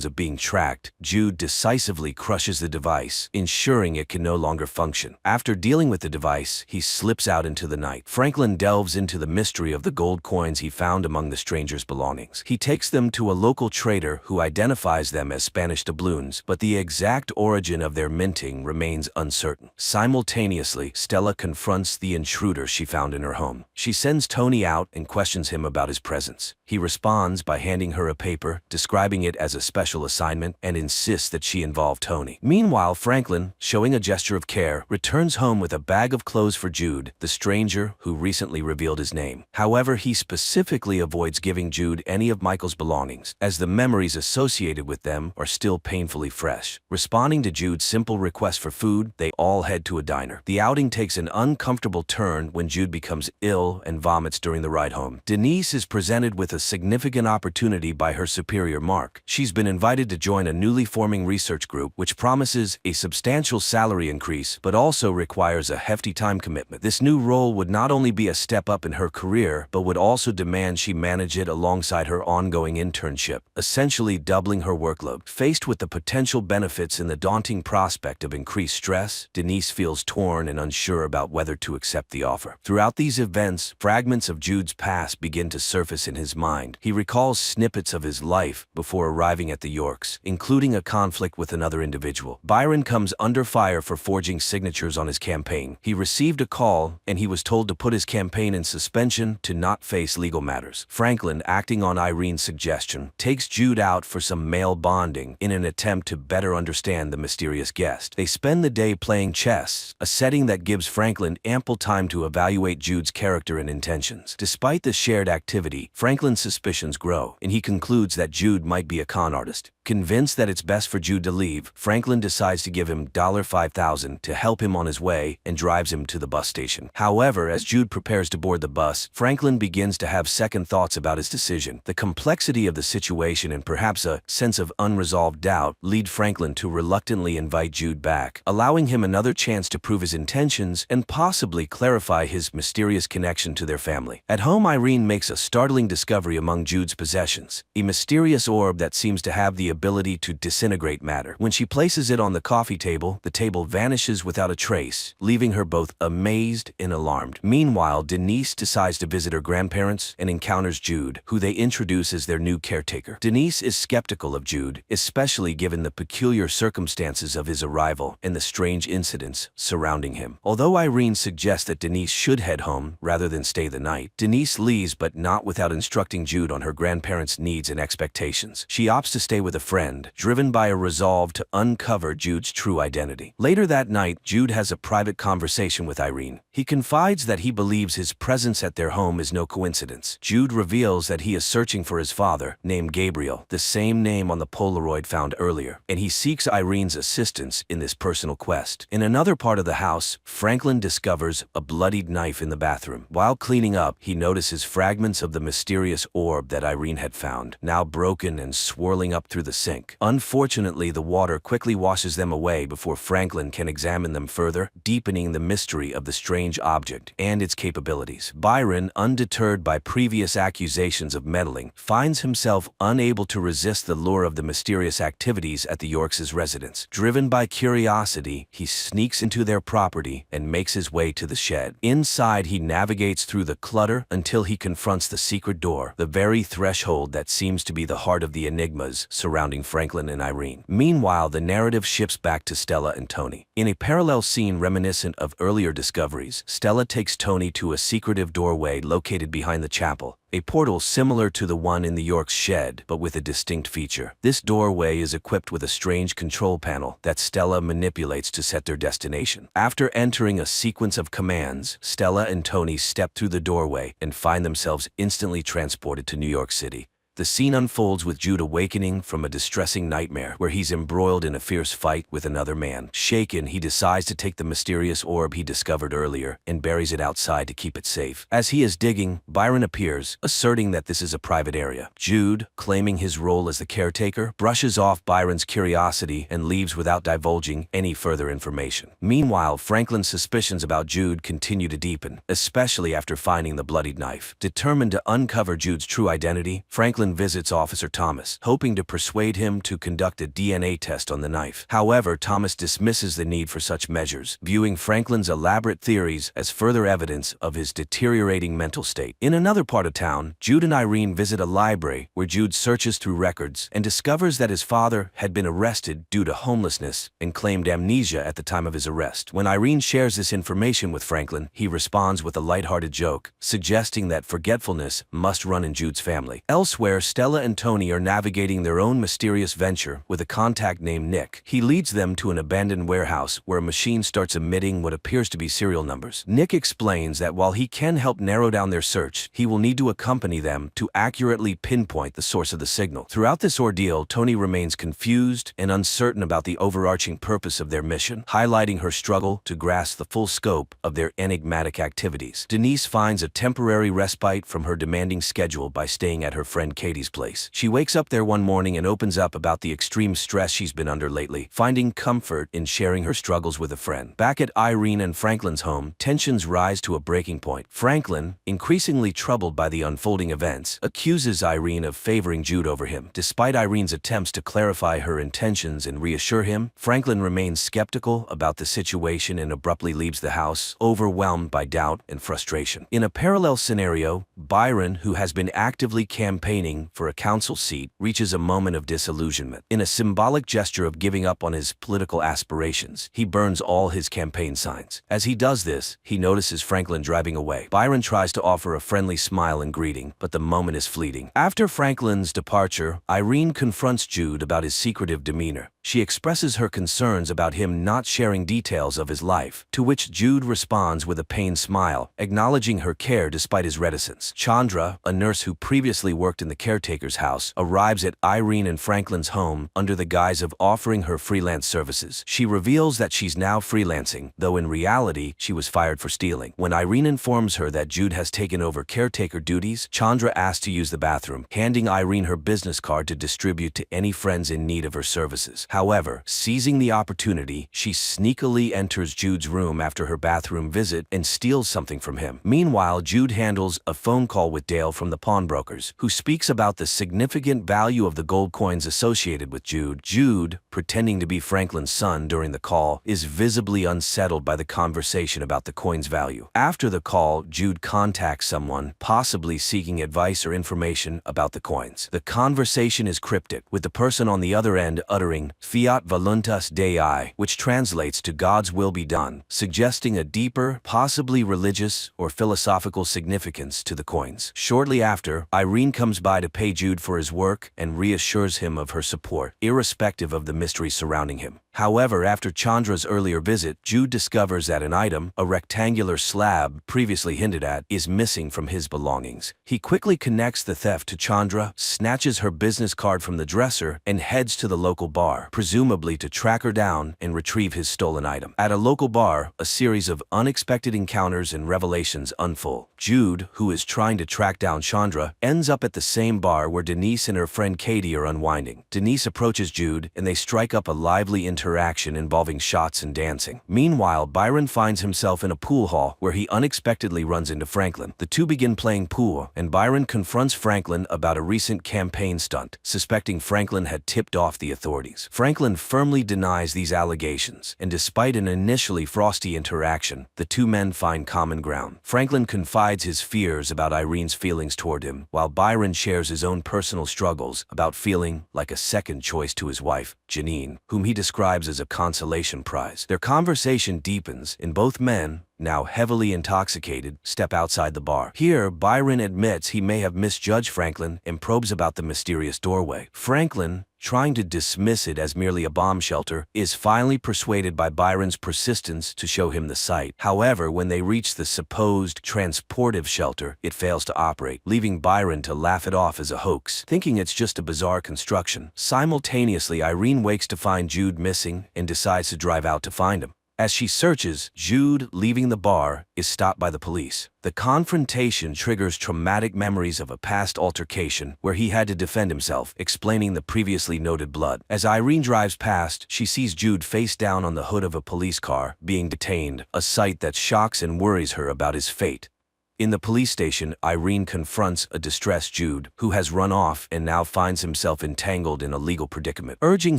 of being tracked, Jude decisively crushes the device, ensuring it can no longer function. After dealing with the device, he slips out into the night. Franklin delves into the mystery of the gold coins he found among the stranger's belongings. He takes them to a local trader who identifies them as Spanish doubloons, but the exact origin of their minting remains uncertain. Simultaneously, Stella confronts the intruder she found in her home. She sends Tony out and questions him about his presence. He responds by handing her a paper, describing it as a special assignment, and insists that she involve Tony. Meanwhile, Franklin, showing a gesture of care, returns home with a bag of clothes for Jude, the stranger who recently revealed his name. However, he specifically avoids giving Jude any of Michael's belongings, as the memories associated with them are still painfully fresh. Responding to Jude's simple request for food, they all head to a diner. The outing takes an uncomfortable turn when Jude becomes ill and vomits during the ride home. Denise is presented with a significant opportunity by her superior Mark. She's been invited to join a newly forming research group which promises a substantial salary increase but also requires a hefty time commitment. This new role would not only be a step up in her career but would also demand she manage it alongside her ongoing internship, essentially doubling her workload. Faced with the potential benefits and the daunting prospect of increased stress, Denise feels torn and unsure about whether to accept the offer. Throughout these events, fragments of Jude's past begin to surface in his mind. He recalls snippets of his life before arriving at the Yorks, including a conflict with another individual. Byron comes under fire for forging signatures on his campaign. He received a call, and he was told to put his campaign in suspension to not face legal matters. Franklin, acting on Irene's suggestion, takes Jude out for some male bonding in an attempt to better understand the mysterious guest. They spend the day playing chess, a setting that gives Franklin ample time to evaluate Jude's character and intentions. Despite the shared activity, Franklin's suspicions grow, and he concludes that Jude might be a con artist. Convinced that it's best for Jude to leave, Franklin decides to give him $5,000 to help him on his way and drives him to the bus station. However, as Jude prepares to board the bus, Franklin begins to have second thoughts about his decision. The complexity of the situation and perhaps a sense of unresolved doubt lead Franklin to reluctantly invite Jude back, allowing him another chance to prove his intentions and possibly clarify his mysterious connection to their family. At home, Irene makes a startling discovery among Jude's possessions, a mysterious orb that seems to have the ability to disintegrate matter. When she places it on the coffee table, the table vanishes without a trace, leaving her both amazed and alarmed. Meanwhile, Denise decides to visit her grandparents and encounters Jude, who they introduce as their new caretaker. Denise is skeptical of Jude, especially given the peculiar circumstances of his arrival and the strange incidents surrounding him. Although Irene suggests that Denise should head home rather than stay the night, Denise leaves, but not without instructing Jude on her grandparents' needs and expectations. She opts to stay with a friend, driven by a resolve to uncover Jude's true identity. Later that night, Jude has a private conversation with Irene. He confides that he believes his presence at their home is no coincidence. Jude reveals that he is searching for his father, named Gabriel, the same name on the Polaroid found earlier, and he seeks Irene's assistance in this personal quest. In another part of the house, Franklin discovers a bloodied knife in the bathroom. While cleaning up, he notices fragments of the mysterious orb that Irene had found, now broken and swirling up through the sink. Unfortunately, the water quickly washes them away before Franklin can examine them further, deepening the mystery of the strange object and its capabilities. Byron, undeterred by previous accusations of meddling, finds himself unable to resist the lure of the mysterious activities at the Yorks' residence. Driven by curiosity, he sneaks into their property and makes his way to the shed. Inside, he navigates through the clutter until he confronts the secret door, the very threshold that seems to be the heart of the enigmas surrounding Franklin and Irene. Meanwhile, the narrative shifts back to Stella and Tony. In a parallel scene reminiscent of earlier discoveries, Stella takes Tony to a secretive doorway located behind the chapel, a portal similar to the one in the Yorks' shed, but with a distinct feature. This doorway is equipped with a strange control panel that Stella manipulates to set their destination. After entering a sequence of commands, Stella and Tony step through the doorway and find themselves instantly transported to New York City. The scene unfolds with Jude awakening from a distressing nightmare where he's embroiled in a fierce fight with another man. Shaken, he decides to take the mysterious orb he discovered earlier and buries it outside to keep it safe. As he is digging, Byron appears, asserting that this is a private area. Jude, claiming his role as the caretaker, brushes off Byron's curiosity and leaves without divulging any further information. Meanwhile, Franklin's suspicions about Jude continue to deepen, especially after finding the bloodied knife. Determined to uncover Jude's true identity, Franklin visits Officer Thomas, hoping to persuade him to conduct a DNA test on the knife. However, Thomas dismisses the need for such measures, viewing Franklin's elaborate theories as further evidence of his deteriorating mental state. In another part of town, Jude and Irene visit a library where Jude searches through records and discovers that his father had been arrested due to homelessness and claimed amnesia at the time of his arrest. When Irene shares this information with Franklin, he responds with a lighthearted joke, suggesting that forgetfulness must run in Jude's family. Elsewhere, Stella and Tony are navigating their own mysterious venture with a contact named Nick. He leads them to an abandoned warehouse where a machine starts emitting what appears to be serial numbers. Nick explains that while he can help narrow down their search, he will need to accompany them to accurately pinpoint the source of the signal. Throughout this ordeal, Tony remains confused and uncertain about the overarching purpose of their mission, highlighting her struggle to grasp the full scope of their enigmatic activities. Denise finds a temporary respite from her demanding schedule by staying at her friend Katie's place. She wakes up there one morning and opens up about the extreme stress she's been under lately, finding comfort in sharing her struggles with a friend. Back at Irene and Franklin's home, tensions rise to a breaking point. Franklin, increasingly troubled by the unfolding events, accuses Irene of favoring Jude over him. Despite Irene's attempts to clarify her intentions and reassure him, Franklin remains skeptical about the situation and abruptly leaves the house, overwhelmed by doubt and frustration. In a parallel scenario, Byron, who has been actively campaigning for a council seat, reaches a moment of disillusionment. In a symbolic gesture of giving up on his political aspirations, he burns all his campaign signs. As he does this, he notices Franklin driving away. Byron tries to offer a friendly smile and greeting, but the moment is fleeting. After Franklin's departure, Irene confronts Jude about his secretive demeanor. She expresses her concerns about him not sharing details of his life, to which Jude responds with a pained smile, acknowledging her care despite his reticence. Chandra, a nurse who previously worked in the caretaker's house, arrives at Irene and Franklin's home under the guise of offering her freelance services. She reveals that she's now freelancing, though in reality, she was fired for stealing. When Irene informs her that Jude has taken over caretaker duties, Chandra asks to use the bathroom, handing Irene her business card to distribute to any friends in need of her services. However, seizing the opportunity, she sneakily enters Jude's room after her bathroom visit and steals something from him. Meanwhile, Jude handles a phone call with Dale from the pawnbrokers, who speaks about the significant value of the gold coins associated with Jude. Jude, pretending to be Franklin's son during the call, is visibly unsettled by the conversation about the coin's value. After the call, Jude contacts someone, possibly seeking advice or information about the coins. The conversation is cryptic, with the person on the other end uttering Fiat voluntas Dei, which translates to God's will be done, suggesting a deeper, possibly religious or philosophical significance to the coins. Shortly after, Irene comes by to pay Jude for his work and reassures him of her support, irrespective of the mystery surrounding him. However, after Chandra's earlier visit, Jude discovers that an item, a rectangular slab previously hinted at, is missing from his belongings. He quickly connects the theft to Chandra, snatches her business card from the dresser, and heads to the local bar, presumably to track her down and retrieve his stolen item. At a local bar, a series of unexpected encounters and revelations unfold. Jude, who is trying to track down Chandra, ends up at the same bar where Denise and her friend Katie are unwinding. Denise approaches Jude, and they strike up a lively interaction involving shots and dancing. Meanwhile, Byron finds himself in a pool hall where he unexpectedly runs into Franklin. The two begin playing pool, and Byron confronts Franklin about a recent campaign stunt, suspecting Franklin had tipped off the authorities. Franklin firmly denies these allegations, and despite an initially frosty interaction, the two men find common ground. Franklin confides his fears about Irene's feelings toward him, while Byron shares his own personal struggles about feeling like a second choice to his wife, Janine, whom he describes as a consolation prize. Their conversation deepens, and both men, now heavily intoxicated, step outside the bar. Here, Byron admits he may have misjudged Franklin and probes about the mysterious doorway. Franklin, trying to dismiss it as merely a bomb shelter, is finally persuaded by Byron's persistence to show him the site. However, when they reach the supposed transportive shelter, it fails to operate, leaving Byron to laugh it off as a hoax, thinking it's just a bizarre construction. Simultaneously, Irene wakes to find Jude missing and decides to drive out to find him. As she searches, Jude, leaving the bar, is stopped by the police. The confrontation triggers traumatic memories of a past altercation where he had to defend himself, explaining the previously noted blood. As Irene drives past, she sees Jude face down on the hood of a police car, being detained, a sight that shocks and worries her about his fate. In the police station, Irene confronts a distressed Jude, who has run off and now finds himself entangled in a legal predicament. Urging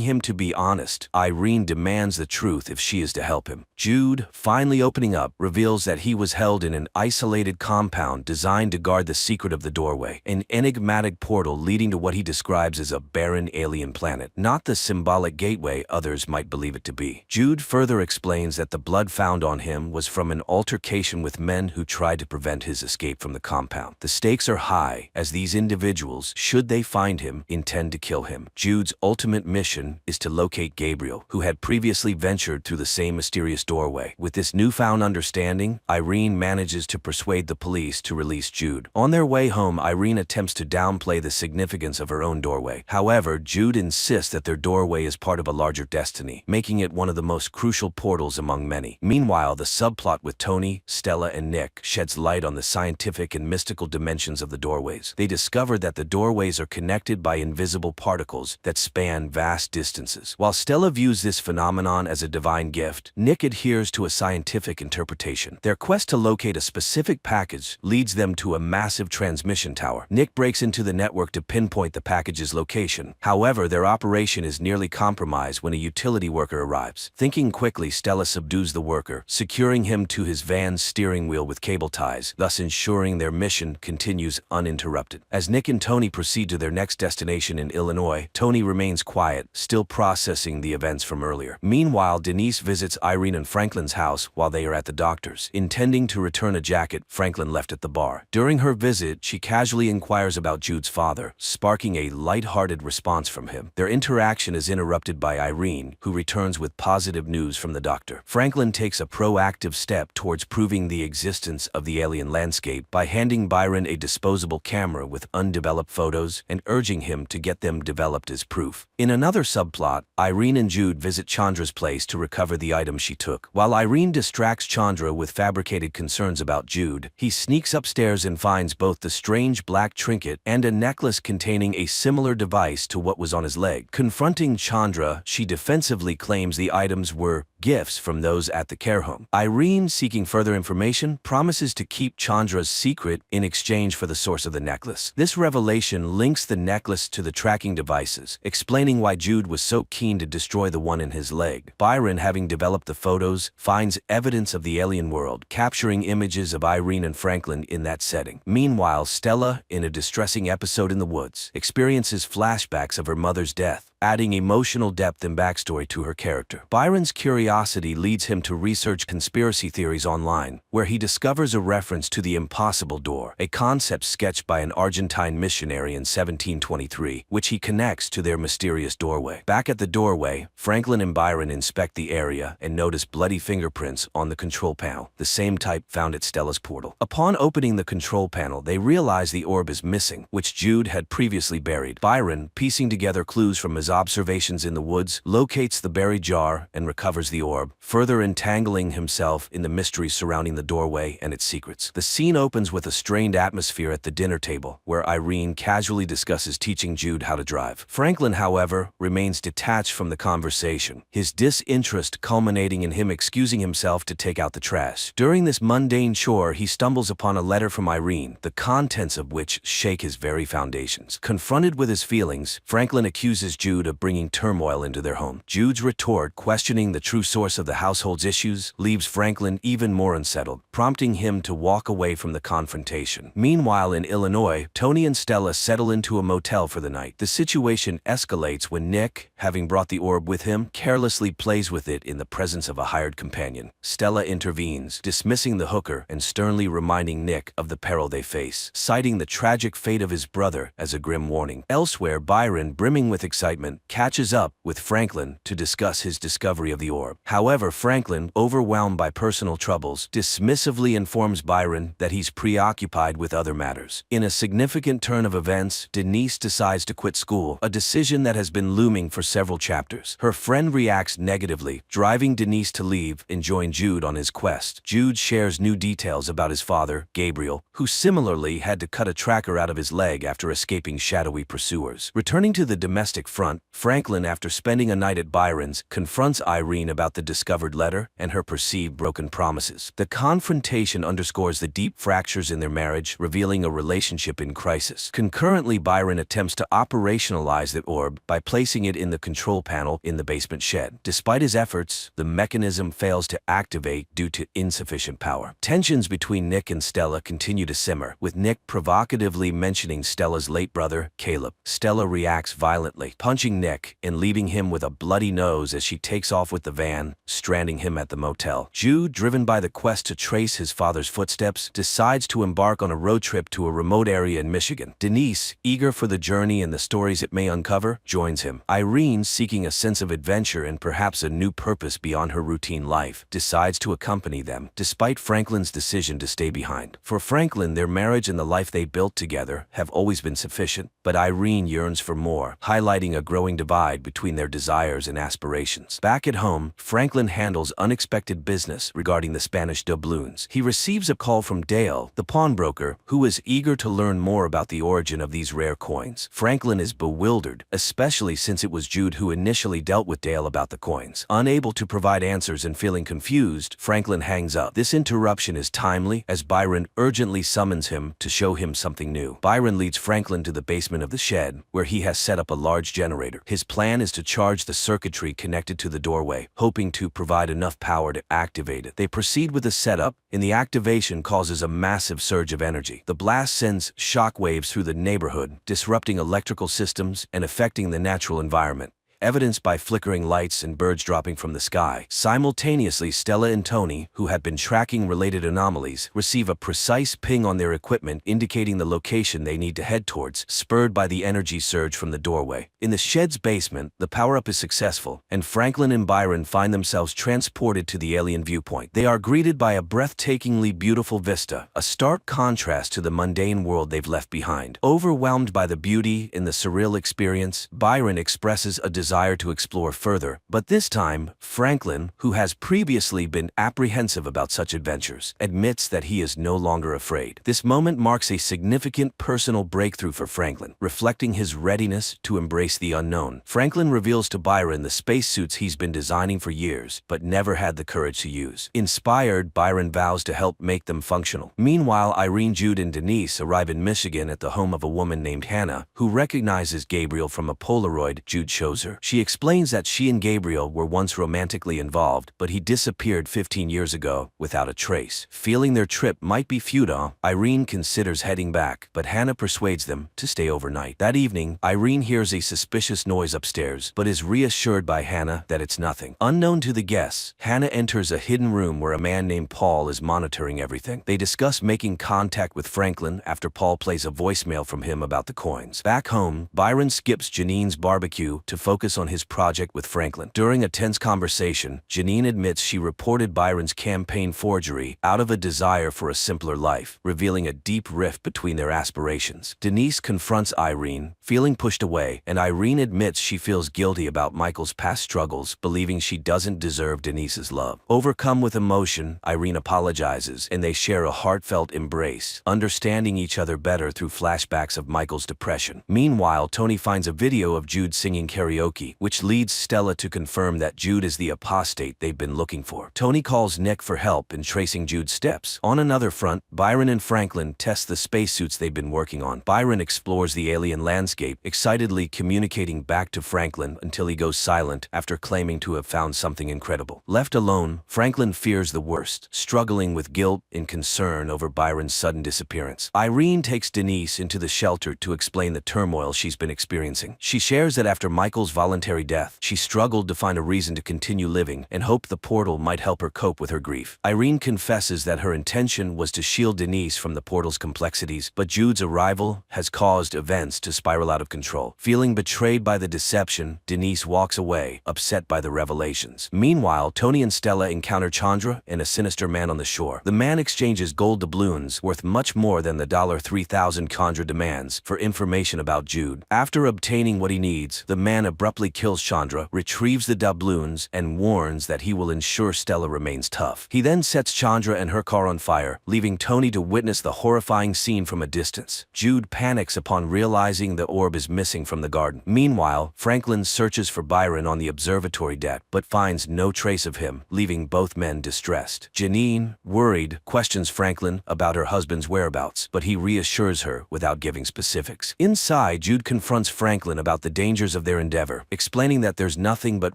him to be honest, Irene demands the truth if she is to help him. Jude, finally opening up, reveals that he was held in an isolated compound designed to guard the secret of the doorway, an enigmatic portal leading to what he describes as a barren alien planet, not the symbolic gateway others might believe it to be. Jude further explains that the blood found on him was from an altercation with men who tried to prevent his escape from the compound. The stakes are high, as these individuals, should they find him, intend to kill him. Jude's ultimate mission is to locate Gabriel, who had previously ventured through the same mysterious doorway. With this newfound understanding, Irene manages to persuade the police to release Jude. On their way home, Irene attempts to downplay the significance of her own doorway. However, Jude insists that their doorway is part of a larger destiny, making it one of the most crucial portals among many. Meanwhile, the subplot with Tony, Stella, and Nick sheds light on the scientific and mystical dimensions of the doorways. They discover that the doorways are connected by invisible particles that span vast distances. While Stella views this phenomenon as a divine gift, Nick adheres to a scientific interpretation. Their quest to locate a specific package leads them to a massive transmission tower. Nick breaks into the network to pinpoint the package's location. However, their operation is nearly compromised when a utility worker arrives. Thinking quickly, Stella subdues the worker, securing him to his van's steering wheel with cable ties, thus ensuring their mission continues uninterrupted. As Nick and Tony proceed to their next destination in Illinois, Tony remains quiet, still processing the events from earlier. Meanwhile, Denise visits Irene and Franklin's house while they are at the doctor's, intending to return a jacket Franklin left at the bar. During her visit, she casually inquires about Jude's father, sparking a light-hearted response from him. Their interaction is interrupted by Irene, who returns with positive news from the doctor. Franklin takes a proactive step towards proving the existence of the alien landscape by handing Byron a disposable camera with undeveloped photos and urging him to get them developed as proof. In another subplot, Irene and Jude visit Chandra's place to recover the items she took. While Irene distracts Chandra with fabricated concerns about Jude, he sneaks upstairs and finds both the strange black trinket and a necklace containing a similar device to what was on his leg. Confronting Chandra, she defensively claims the items were gifts from those at the care home. Irene, seeking further information, promises to keep Chandra's secret in exchange for the source of the necklace. This revelation links the necklace to the tracking devices, explaining why Jude was so keen to destroy the one in his leg. Byron, having developed the photos, finds evidence of the alien world, capturing images of Irene and Franklin in that setting. Meanwhile, Stella, in a distressing episode in the woods, experiences flashbacks of her mother's death, adding emotional depth and backstory to her character. Byron's curiosity leads him to research conspiracy theories online, where he discovers a reference to the impossible door, a concept sketched by an Argentine missionary in 1723, which he connects to their mysterious doorway. Back at the doorway, Franklin and Byron inspect the area and notice bloody fingerprints on the control panel, the same type found at Stella's portal. Upon opening the control panel, they realize the orb is missing, which Jude had previously buried. Byron, piecing together clues from his observations in the woods, locates the buried jar and recovers the orb, further entangling himself in the mysteries surrounding the doorway and its secrets. The scene opens with a strained atmosphere at the dinner table, where Irene casually discusses teaching Jude how to drive. Franklin, however, remains detached from the conversation, his disinterest culminating in him excusing himself to take out the trash. During this mundane chore, he stumbles upon a letter from Irene, the contents of which shake his very foundations. Confronted with his feelings, Franklin accuses Jude mood of bringing turmoil into their home. Jude's retort, questioning the true source of the household's issues, leaves Franklin even more unsettled, prompting him to walk away from the confrontation. Meanwhile, in Illinois, Tony and Stella settle into a motel for the night. The situation escalates when Nick, having brought the orb with him, carelessly plays with it in the presence of a hired companion. Stella intervenes, dismissing the hooker and sternly reminding Nick of the peril they face, citing the tragic fate of his brother as a grim warning. Elsewhere, Byron, brimming with excitement, catches up with Franklin to discuss his discovery of the orb. However, Franklin, overwhelmed by personal troubles, dismissively informs Byron that he's preoccupied with other matters. In a significant turn of events, Denise decides to quit school, a decision that has been looming for several chapters. Her friend reacts negatively, driving Denise to leave and join Jude on his quest. Jude shares new details about his father, Gabriel, who similarly had to cut a tracker out of his leg after escaping shadowy pursuers. Returning to the domestic front, Franklin, after spending a night at Byron's, confronts Irene about the discovered letter and her perceived broken promises. The confrontation underscores the deep fractures in their marriage, revealing a relationship in crisis. Concurrently, Byron attempts to operationalize the orb by placing it in the control panel in the basement shed. Despite his efforts, the mechanism fails to activate due to insufficient power. Tensions between Nick and Stella continue to simmer, with Nick provocatively mentioning Stella's late brother, Caleb. Stella reacts violently, punching Nick and leaving him with a bloody nose as she takes off with the van, stranding him at the motel. Jude, driven by the quest to trace his father's footsteps, decides to embark on a road trip to a remote area in Michigan. Denise, eager for the journey and the stories it may uncover, joins him. Irene, seeking a sense of adventure and perhaps a new purpose beyond her routine life, decides to accompany them, despite Franklin's decision to stay behind. For Franklin, their marriage and the life they built together have always been sufficient, but Irene yearns for more, highlighting a growing divide between their desires and aspirations. Back at home, Franklin handles unexpected business regarding the Spanish doubloons. He receives a call from Dale, the pawnbroker, who is eager to learn more about the origin of these rare coins. Franklin is bewildered, especially since it was Jude who initially dealt with Dale about the coins. Unable to provide answers and feeling confused, Franklin hangs up. This interruption is timely, as Byron urgently summons him to show him something new. Byron leads Franklin to the basement of the shed, where he has set up a large generator. His plan is to charge the circuitry connected to the doorway, hoping to provide enough power to activate it. They proceed with the setup, and the activation causes a massive surge of energy. The blast sends shockwaves through the neighborhood, disrupting electrical systems and affecting the natural environment, evidenced by flickering lights and birds dropping from the sky. Simultaneously, Stella and Tony, who had been tracking related anomalies, receive a precise ping on their equipment indicating the location they need to head towards, spurred by the energy surge from the doorway. In the shed's basement, the power-up is successful, and Franklin and Byron find themselves transported to the alien viewpoint. They are greeted by a breathtakingly beautiful vista, a stark contrast to the mundane world they've left behind. Overwhelmed by the beauty and the surreal experience, Byron expresses a desire to explore further, but this time, Franklin, who has previously been apprehensive about such adventures, admits that he is no longer afraid. This moment marks a significant personal breakthrough for Franklin, reflecting his readiness to embrace the unknown. Franklin reveals to Byron the spacesuits he's been designing for years, but never had the courage to use. Inspired, Byron vows to help make them functional. Meanwhile, Irene, Jude, and Denise arrive in Michigan at the home of a woman named Hannah, who recognizes Gabriel from a Polaroid Jude shows her. She explains that she and Gabriel were once romantically involved, but he disappeared 15 years ago without a trace. Feeling their trip might be futile, Irene considers heading back, but Hannah persuades them to stay overnight. That evening, Irene hears a suspicious noise upstairs, but is reassured by Hannah that it's nothing. Unknown to the guests, Hannah enters a hidden room where a man named Paul is monitoring everything. They discuss making contact with Franklin after Paul plays a voicemail from him about the coins. Back home, Byron skips Janine's barbecue to focus on his project with Franklin. During a tense conversation, Janine admits she reported Byron's campaign forgery out of a desire for a simpler life, revealing a deep rift between their aspirations. Denise confronts Irene, feeling pushed away, and Irene admits she feels guilty about Michael's past struggles, believing she doesn't deserve Denise's love. Overcome with emotion, Irene apologizes, and they share a heartfelt embrace, understanding each other better through flashbacks of Michael's depression. Meanwhile, Tony finds a video of Jude singing karaoke Loki, which leads Stella to confirm that Jude is the apostate they've been looking for. Tony calls Nick for help in tracing Jude's steps. On another front, Byron and Franklin test the spacesuits they've been working on. Byron explores the alien landscape, excitedly communicating back to Franklin until he goes silent after claiming to have found something incredible. Left alone, Franklin fears the worst, struggling with guilt and concern over Byron's sudden disappearance. Irene takes Denise into the shelter to explain the turmoil she's been experiencing. She shares that after Michael's voluntary death, she struggled to find a reason to continue living and hoped the portal might help her cope with her grief. Irene confesses that her intention was to shield Denise from the portal's complexities, but Jude's arrival has caused events to spiral out of control. Feeling betrayed by the deception, Denise walks away, upset by the revelations. Meanwhile, Tony and Stella encounter Chandra and a sinister man on the shore. The man exchanges gold doubloons worth much more than the $3,000 Chandra demands for information about Jude. After obtaining what he needs, the man abruptly kills Chandra, retrieves the doubloons, and warns that he will ensure Stella remains tough. He then sets Chandra and her car on fire, leaving Tony to witness the horrifying scene from a distance. Jude panics upon realizing the orb is missing from the garden. Meanwhile, Franklin searches for Byron on the observatory deck, but finds no trace of him, leaving both men distressed. Janine, worried, questions Franklin about her husband's whereabouts, but he reassures her without giving specifics. Inside, Jude confronts Franklin about the dangers of their endeavor, explaining that there's nothing but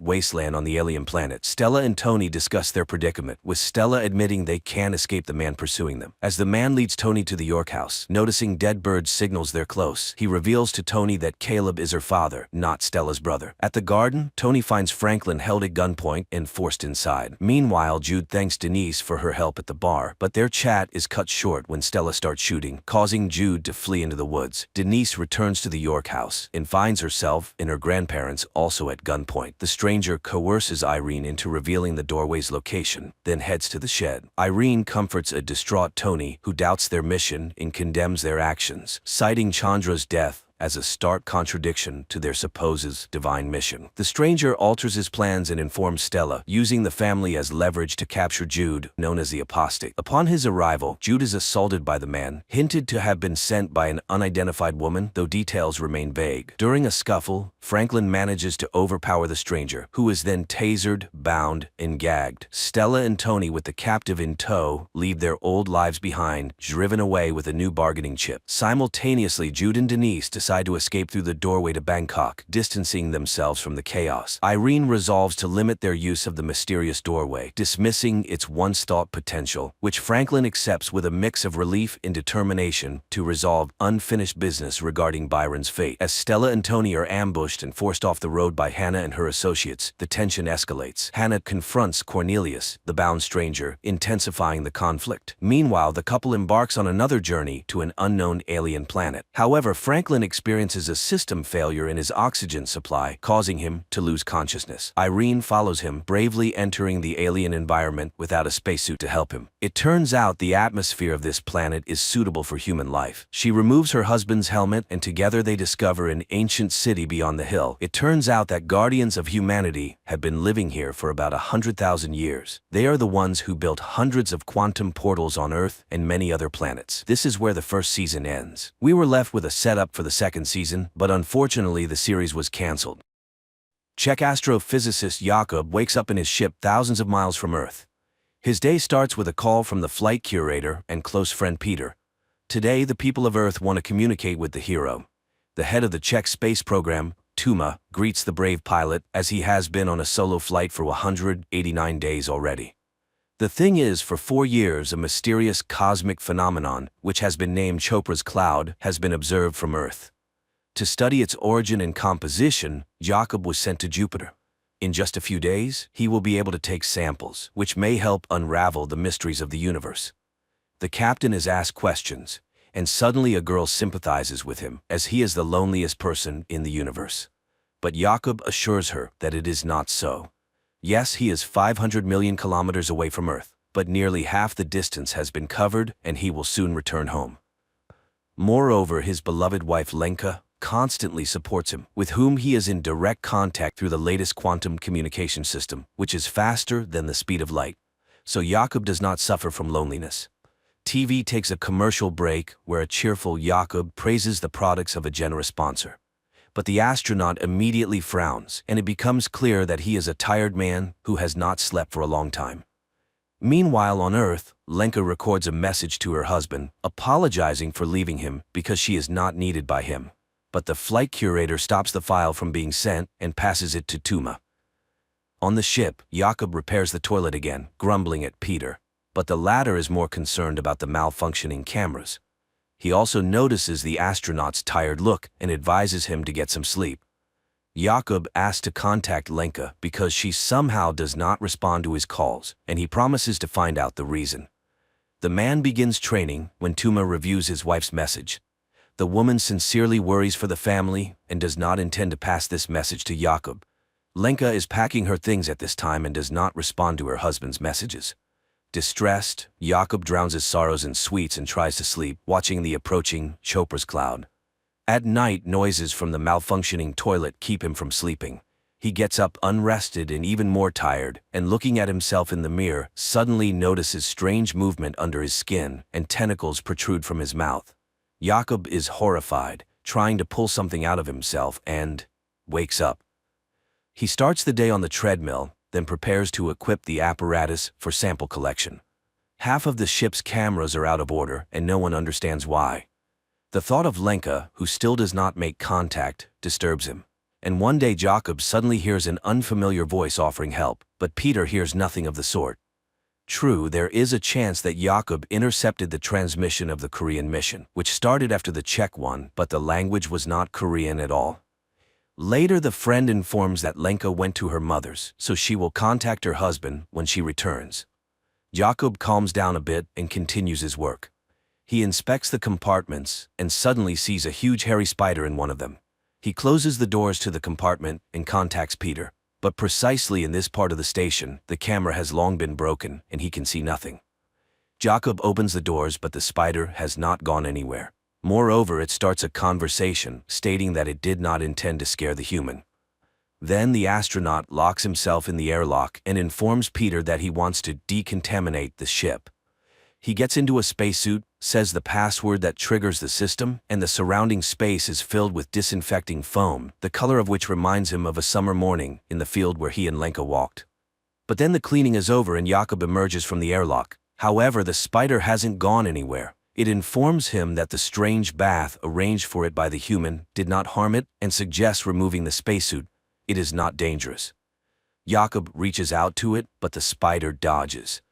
wasteland on the alien planet. Stella and Tony discuss their predicament, with Stella admitting they can't escape the man pursuing them. As the man leads Tony to the York house, noticing dead birds signals they're close, he reveals to Tony that Caleb is her father, not Stella's brother. At the garden, Tony finds Franklin held at gunpoint and forced inside. Meanwhile, Jude thanks Denise for her help at the bar, but their chat is cut short when Stella starts shooting, causing Jude to flee into the woods. Denise returns to the York house and finds herself and her grandparents also at gunpoint. The stranger coerces Irene into revealing the doorway's location, then heads to the shed. Irene comforts a distraught Tony, who doubts their mission and condemns their actions, citing Chandra's death as a stark contradiction to their supposed divine mission. The stranger alters his plans and informs Stella, using the family as leverage to capture Jude, known as the apostate. Upon his arrival, Jude is assaulted by the man, hinted to have been sent by an unidentified woman, though details remain vague. During a scuffle, Franklin manages to overpower the stranger, who is then tasered, bound, and gagged. Stella and Tony, with the captive in tow, leave their old lives behind, driven away with a new bargaining chip. Simultaneously, Jude and Denise decide to escape through the doorway to Bangkok, distancing themselves from the chaos. Irene resolves to limit their use of the mysterious doorway, dismissing its once-thought potential, which Franklin accepts with a mix of relief and determination to resolve unfinished business regarding Byron's fate. As Stella and Tony are ambushed and forced off the road by Hannah and her associates, the tension escalates. Hannah confronts Cornelius, the bound stranger, intensifying the conflict. Meanwhile, the couple embarks on another journey to an unknown alien planet. However, Franklin experiences a system failure in his oxygen supply, causing him to lose consciousness. Irene follows him, bravely entering the alien environment without a spacesuit to help him. It turns out the atmosphere of this planet is suitable for human life. She removes her husband's helmet, and together they discover an ancient city beyond the hill. It turns out that guardians of humanity have been living here for about 100,000 years. They are the ones who built hundreds of quantum portals on Earth and many other planets. This is where the first season ends. We were left with a setup for the second season, but unfortunately the series was cancelled. Czech astrophysicist Jakub wakes up in his ship thousands of miles from Earth. His day starts with a call from the flight curator and close friend Peter. Today, the people of Earth want to communicate with the hero. The head of the Czech space program, Tuma, greets the brave pilot, as he has been on a solo flight for 189 days already. The thing is, for 4 years, a mysterious cosmic phenomenon, which has been named Chopra's Cloud, has been observed from Earth. To study its origin and composition, Jakub was sent to Jupiter. In just a few days, he will be able to take samples, which may help unravel the mysteries of the universe. The captain is asked questions, and suddenly a girl sympathizes with him, as he is the loneliest person in the universe. But Jakub assures her that it is not so. Yes, he is 500 million kilometers away from Earth, but nearly half the distance has been covered, and he will soon return home. Moreover, his beloved wife Lenka constantly supports him, with whom he is in direct contact through the latest quantum communication system, which is faster than the speed of light. So Jakub does not suffer from loneliness. TV takes a commercial break where a cheerful Jakub praises the products of a generous sponsor. But the astronaut immediately frowns, and it becomes clear that he is a tired man who has not slept for a long time. Meanwhile on Earth, Lenka records a message to her husband, apologizing for leaving him because she is not needed by him. But the flight curator stops the file from being sent and passes it to Tuma. On the ship, Jakob repairs the toilet again, grumbling at Peter. But the latter is more concerned about the malfunctioning cameras. He also notices the astronaut's tired look and advises him to get some sleep. Jakob asks to contact Lenka because she somehow does not respond to his calls, and he promises to find out the reason. The man begins training when Tuma reviews his wife's message. The woman sincerely worries for the family and does not intend to pass this message to Jakob. Lenka is packing her things at this time and does not respond to her husband's messages. Distressed, Jakob drowns his sorrows in sweets and tries to sleep, watching the approaching Chopra's cloud. At night, noises from the malfunctioning toilet keep him from sleeping. He gets up unrested and even more tired, and looking at himself in the mirror, suddenly notices strange movement under his skin and tentacles protrude from his mouth. Jakob is horrified, trying to pull something out of himself and wakes up. He starts the day on the treadmill, then prepares to equip the apparatus for sample collection. Half of the ship's cameras are out of order, and no one understands why. The thought of Lenka, who still does not make contact, disturbs him. And one day Jakob suddenly hears an unfamiliar voice offering help, but Peter hears nothing of the sort. True, there is a chance that Jakob intercepted the transmission of the Korean mission, which started after the Czech one, but the language was not Korean at all. Later the friend informs that Lenka went to her mother's, so she will contact her husband when she returns. Jakob calms down a bit and continues his work. He inspects the compartments and suddenly sees a huge hairy spider in one of them. He closes the doors to the compartment and contacts Peter. But precisely in this part of the station, the camera has long been broken and he can see nothing. Jakob opens the doors, but the spider has not gone anywhere. Moreover, it starts a conversation stating that it did not intend to scare the human. Then the astronaut locks himself in the airlock and informs Peter that he wants to decontaminate the ship. He gets into a spacesuit, says the password that triggers the system, and the surrounding space is filled with disinfecting foam, the color of which reminds him of a summer morning in the field where he and Lenka walked. But then the cleaning is over and Jakob emerges from the airlock. However, the spider hasn't gone anywhere. It informs him that the strange bath arranged for it by the human did not harm it and suggests removing the spacesuit. It is not dangerous. Jakob reaches out to it, but the spider dodges.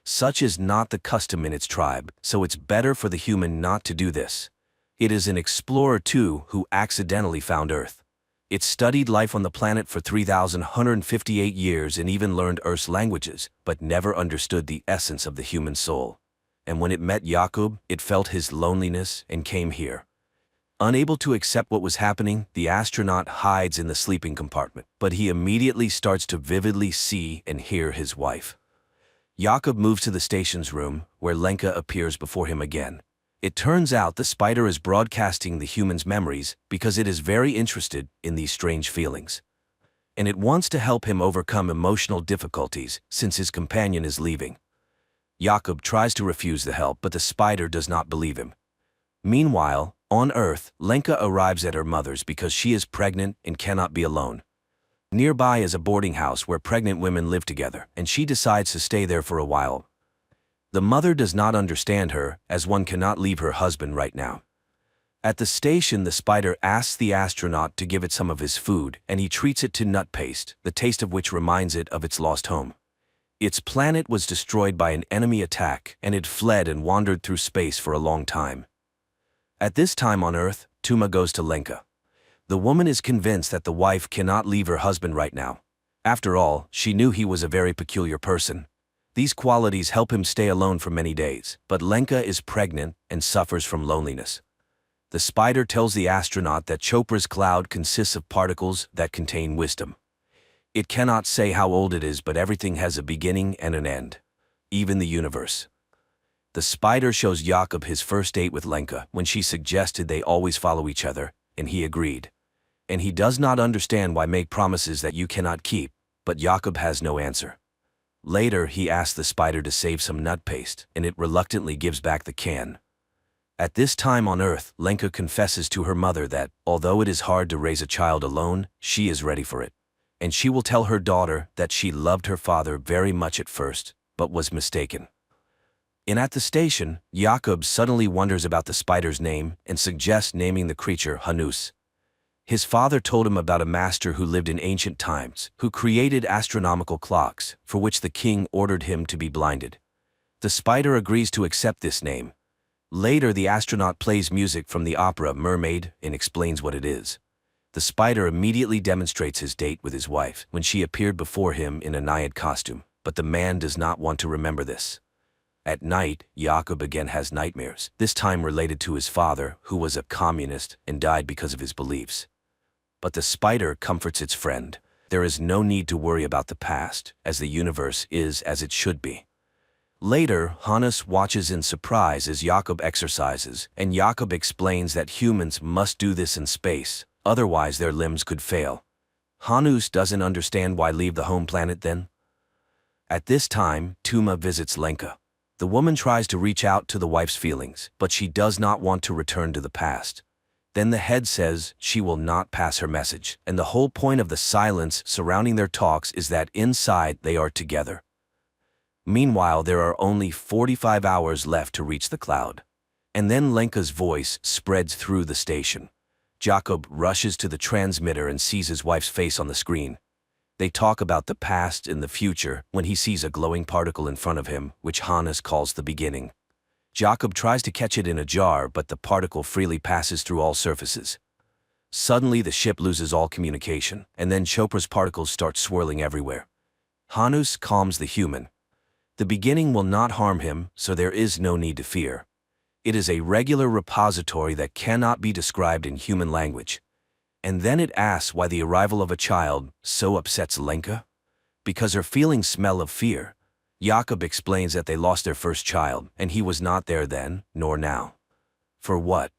Such is not the custom in its tribe, so it's better for the human not to do this. It is an explorer too who accidentally found Earth. It studied life on the planet for 3,158 years and even learned Earth's languages, but never understood the essence of the human soul. And when it met Jakob, it felt his loneliness and came here. Unable to accept what was happening, the astronaut hides in the sleeping compartment, but he immediately starts to vividly see and hear his wife. Jakob moves to the station's room, where Lenka appears before him again. It turns out the spider is broadcasting the human's memories because it is very interested in these strange feelings. And it wants to help him overcome emotional difficulties since his companion is leaving. Jakob tries to refuse the help, but the spider does not believe him. Meanwhile, on Earth, Lenka arrives at her mother's because she is pregnant and cannot be alone. Nearby is a boarding house where pregnant women live together, and she decides to stay there for a while. The mother does not understand her, as one cannot leave her husband right now. At the station, the spider asks the astronaut to give it some of his food, and he treats it to nut paste, the taste of which reminds it of its lost home. Its planet was destroyed by an enemy attack, and it fled and wandered through space for a long time. At this time on Earth, Tuma goes to Lenka. The woman is convinced that the wife cannot leave her husband right now. After all, she knew he was a very peculiar person. These qualities help him stay alone for many days, but Lenka is pregnant and suffers from loneliness. The spider tells the astronaut that Chopra's cloud consists of particles that contain wisdom. It cannot say how old it is, but everything has a beginning and an end, even the universe. The spider shows Jakob his first date with Lenka when she suggested they always follow each other, and he agreed. And he does not understand why make promises that you cannot keep, but Jakob has no answer. Later, he asks the spider to save some nut paste, and it reluctantly gives back the can. At this time on Earth, Lenka confesses to her mother that, although it is hard to raise a child alone, she is ready for it. And she will tell her daughter that she loved her father very much at first, but was mistaken. At the station, Jakob suddenly wonders about the spider's name and suggests naming the creature Hanus. His father told him about a master who lived in ancient times, who created astronomical clocks, for which the king ordered him to be blinded. The spider agrees to accept this name. Later, the astronaut plays music from the opera Mermaid and explains what it is. The spider immediately demonstrates his date with his wife when she appeared before him in a Naiad costume, but the man does not want to remember this. At night, Jakob again has nightmares, this time related to his father, who was a communist and died because of his beliefs. But the spider comforts its friend. There is no need to worry about the past, as the universe is as it should be. Later, Hanus watches in surprise as Jakob exercises, and Jakob explains that humans must do this in space, otherwise their limbs could fail. Hanus doesn't understand why leave the home planet then. At this time, Tuma visits Lenka. The woman tries to reach out to the wife's feelings, but she does not want to return to the past. Then the head says she will not pass her message, and the whole point of the silence surrounding their talks is that inside they are together. Meanwhile, there are only 45 hours left to reach the cloud. And then Lenka's voice spreads through the station. Jakob rushes to the transmitter and sees his wife's face on the screen. They talk about the past and the future when he sees a glowing particle in front of him, which Hanus calls the beginning. Jakob tries to catch it in a jar, but the particle freely passes through all surfaces. Suddenly, the ship loses all communication, and then Chopra's particles start swirling everywhere. Hanus calms the human. The beginning will not harm him, so there is no need to fear. It is a regular repository that cannot be described in human language. And then it asks why the arrival of a child so upsets Lenka. Because her feelings smell of fear. Jakob explains that they lost their first child, and he was not there then, nor now. For what?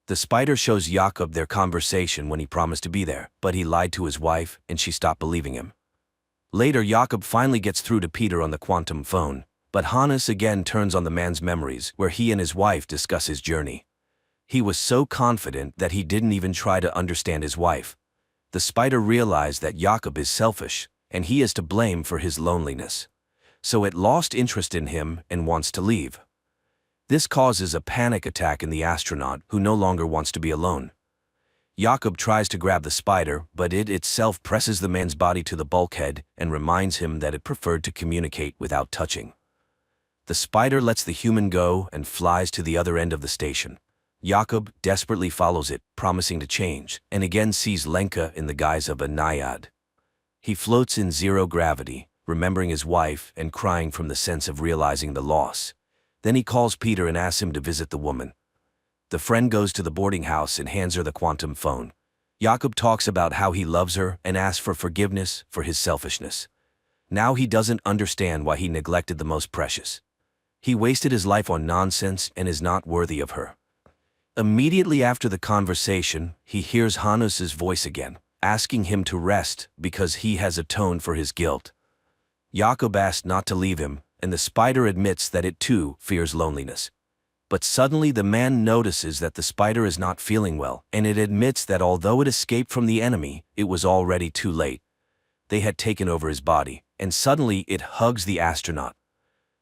The spider shows Jakob their conversation when he promised to be there, but he lied to his wife, and she stopped believing him. Later, Jakob finally gets through to Peter on the quantum phone, but Hanus again turns on the man's memories, where he and his wife discuss his journey. He was so confident that he didn't even try to understand his wife. The spider realized that Jakob is selfish, and he is to blame for his loneliness. So it lost interest in him and wants to leave. This causes a panic attack in the astronaut, who no longer wants to be alone. Jakob tries to grab the spider, but it itself presses the man's body to the bulkhead and reminds him that it preferred to communicate without touching. The spider lets the human go and flies to the other end of the station. Jakob desperately follows it, promising to change, and again sees Lenka in the guise of a naiad. He floats in zero gravity, remembering his wife and crying from the sense of realizing the loss. Then he calls Peter and asks him to visit the woman. The friend goes to the boarding house and hands her the quantum phone. Jakob talks about how he loves her and asks for forgiveness for his selfishness. Now he doesn't understand why he neglected the most precious. He wasted his life on nonsense and is not worthy of her. Immediately after the conversation, he hears Hanus's voice again, asking him to rest because he has atoned for his guilt. Jakob asks not to leave him, and the spider admits that it too fears loneliness. But suddenly the man notices that the spider is not feeling well, and it admits that although it escaped from the enemy, it was already too late. They had taken over his body, and suddenly it hugs the astronaut.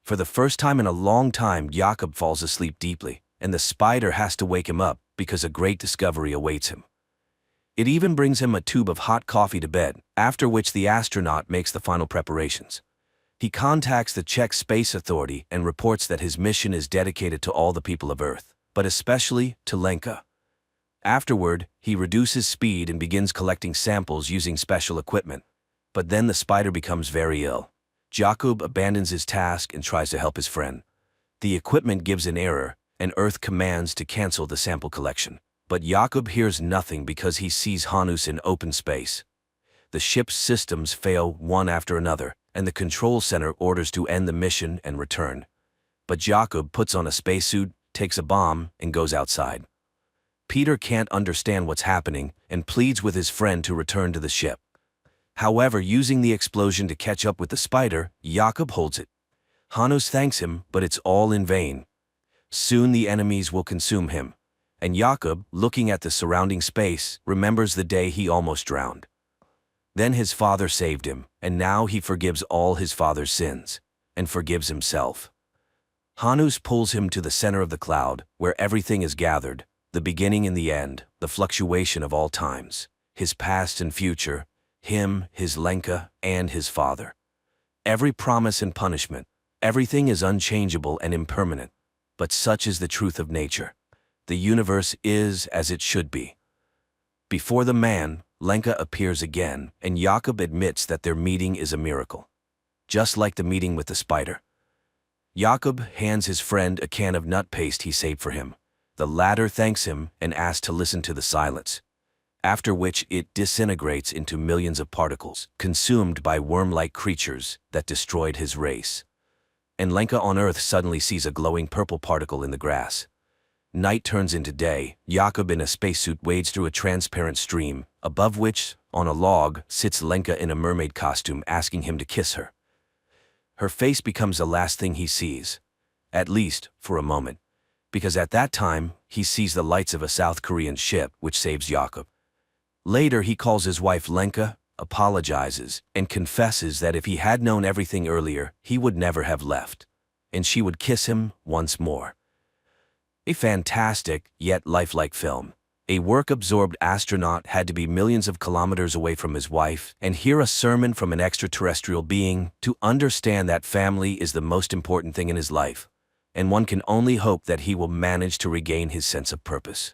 For the first time in a long time, Jakob falls asleep deeply, and the spider has to wake him up because a great discovery awaits him. It even brings him a tube of hot coffee to bed, after which the astronaut makes the final preparations. He contacts the Czech Space Authority and reports that his mission is dedicated to all the people of Earth, but especially to Lenka. Afterward, he reduces speed and begins collecting samples using special equipment. But then the spider becomes very ill. Jakob abandons his task and tries to help his friend. The equipment gives an error, and Earth commands to cancel the sample collection. But Jakob hears nothing because he sees Hanus in open space. The ship's systems fail one after another, and the control center orders to end the mission and return. But Jakob puts on a spacesuit, takes a bomb, and goes outside. Peter can't understand what's happening and pleads with his friend to return to the ship. However, using the explosion to catch up with the spider, Jakob holds it. Hanus thanks him, but it's all in vain. Soon the enemies will consume him. And Jakob, looking at the surrounding space, remembers the day he almost drowned. Then his father saved him, and now he forgives all his father's sins, and forgives himself. Hanus pulls him to the center of the cloud, where everything is gathered, the beginning and the end, the fluctuation of all times, his past and future, him, his Lenka, and his father. Every promise and punishment, everything is unchangeable and impermanent, but such is the truth of nature. The universe is as it should be. Before the man, Lenka appears again, and Jakob admits that their meeting is a miracle. Just like the meeting with the spider. Jakob hands his friend a can of nut paste he saved for him. The latter thanks him and asks to listen to the silence, after which it disintegrates into millions of particles, consumed by worm-like creatures that destroyed his race. And Lenka on Earth suddenly sees a glowing purple particle in the grass. Night turns into day. Jakob in a spacesuit wades through a transparent stream, above which, on a log, sits Lenka in a mermaid costume asking him to kiss her. Her face becomes the last thing he sees, at least for a moment, because at that time, he sees the lights of a South Korean ship which saves Jakob. Later he calls his wife Lenka, apologizes, and confesses that if he had known everything earlier, he would never have left, and she would kiss him once more. A fantastic, yet lifelike film. A work-absorbed astronaut had to be millions of kilometers away from his wife and hear a sermon from an extraterrestrial being to understand that family is the most important thing in his life, and one can only hope that he will manage to regain his sense of purpose.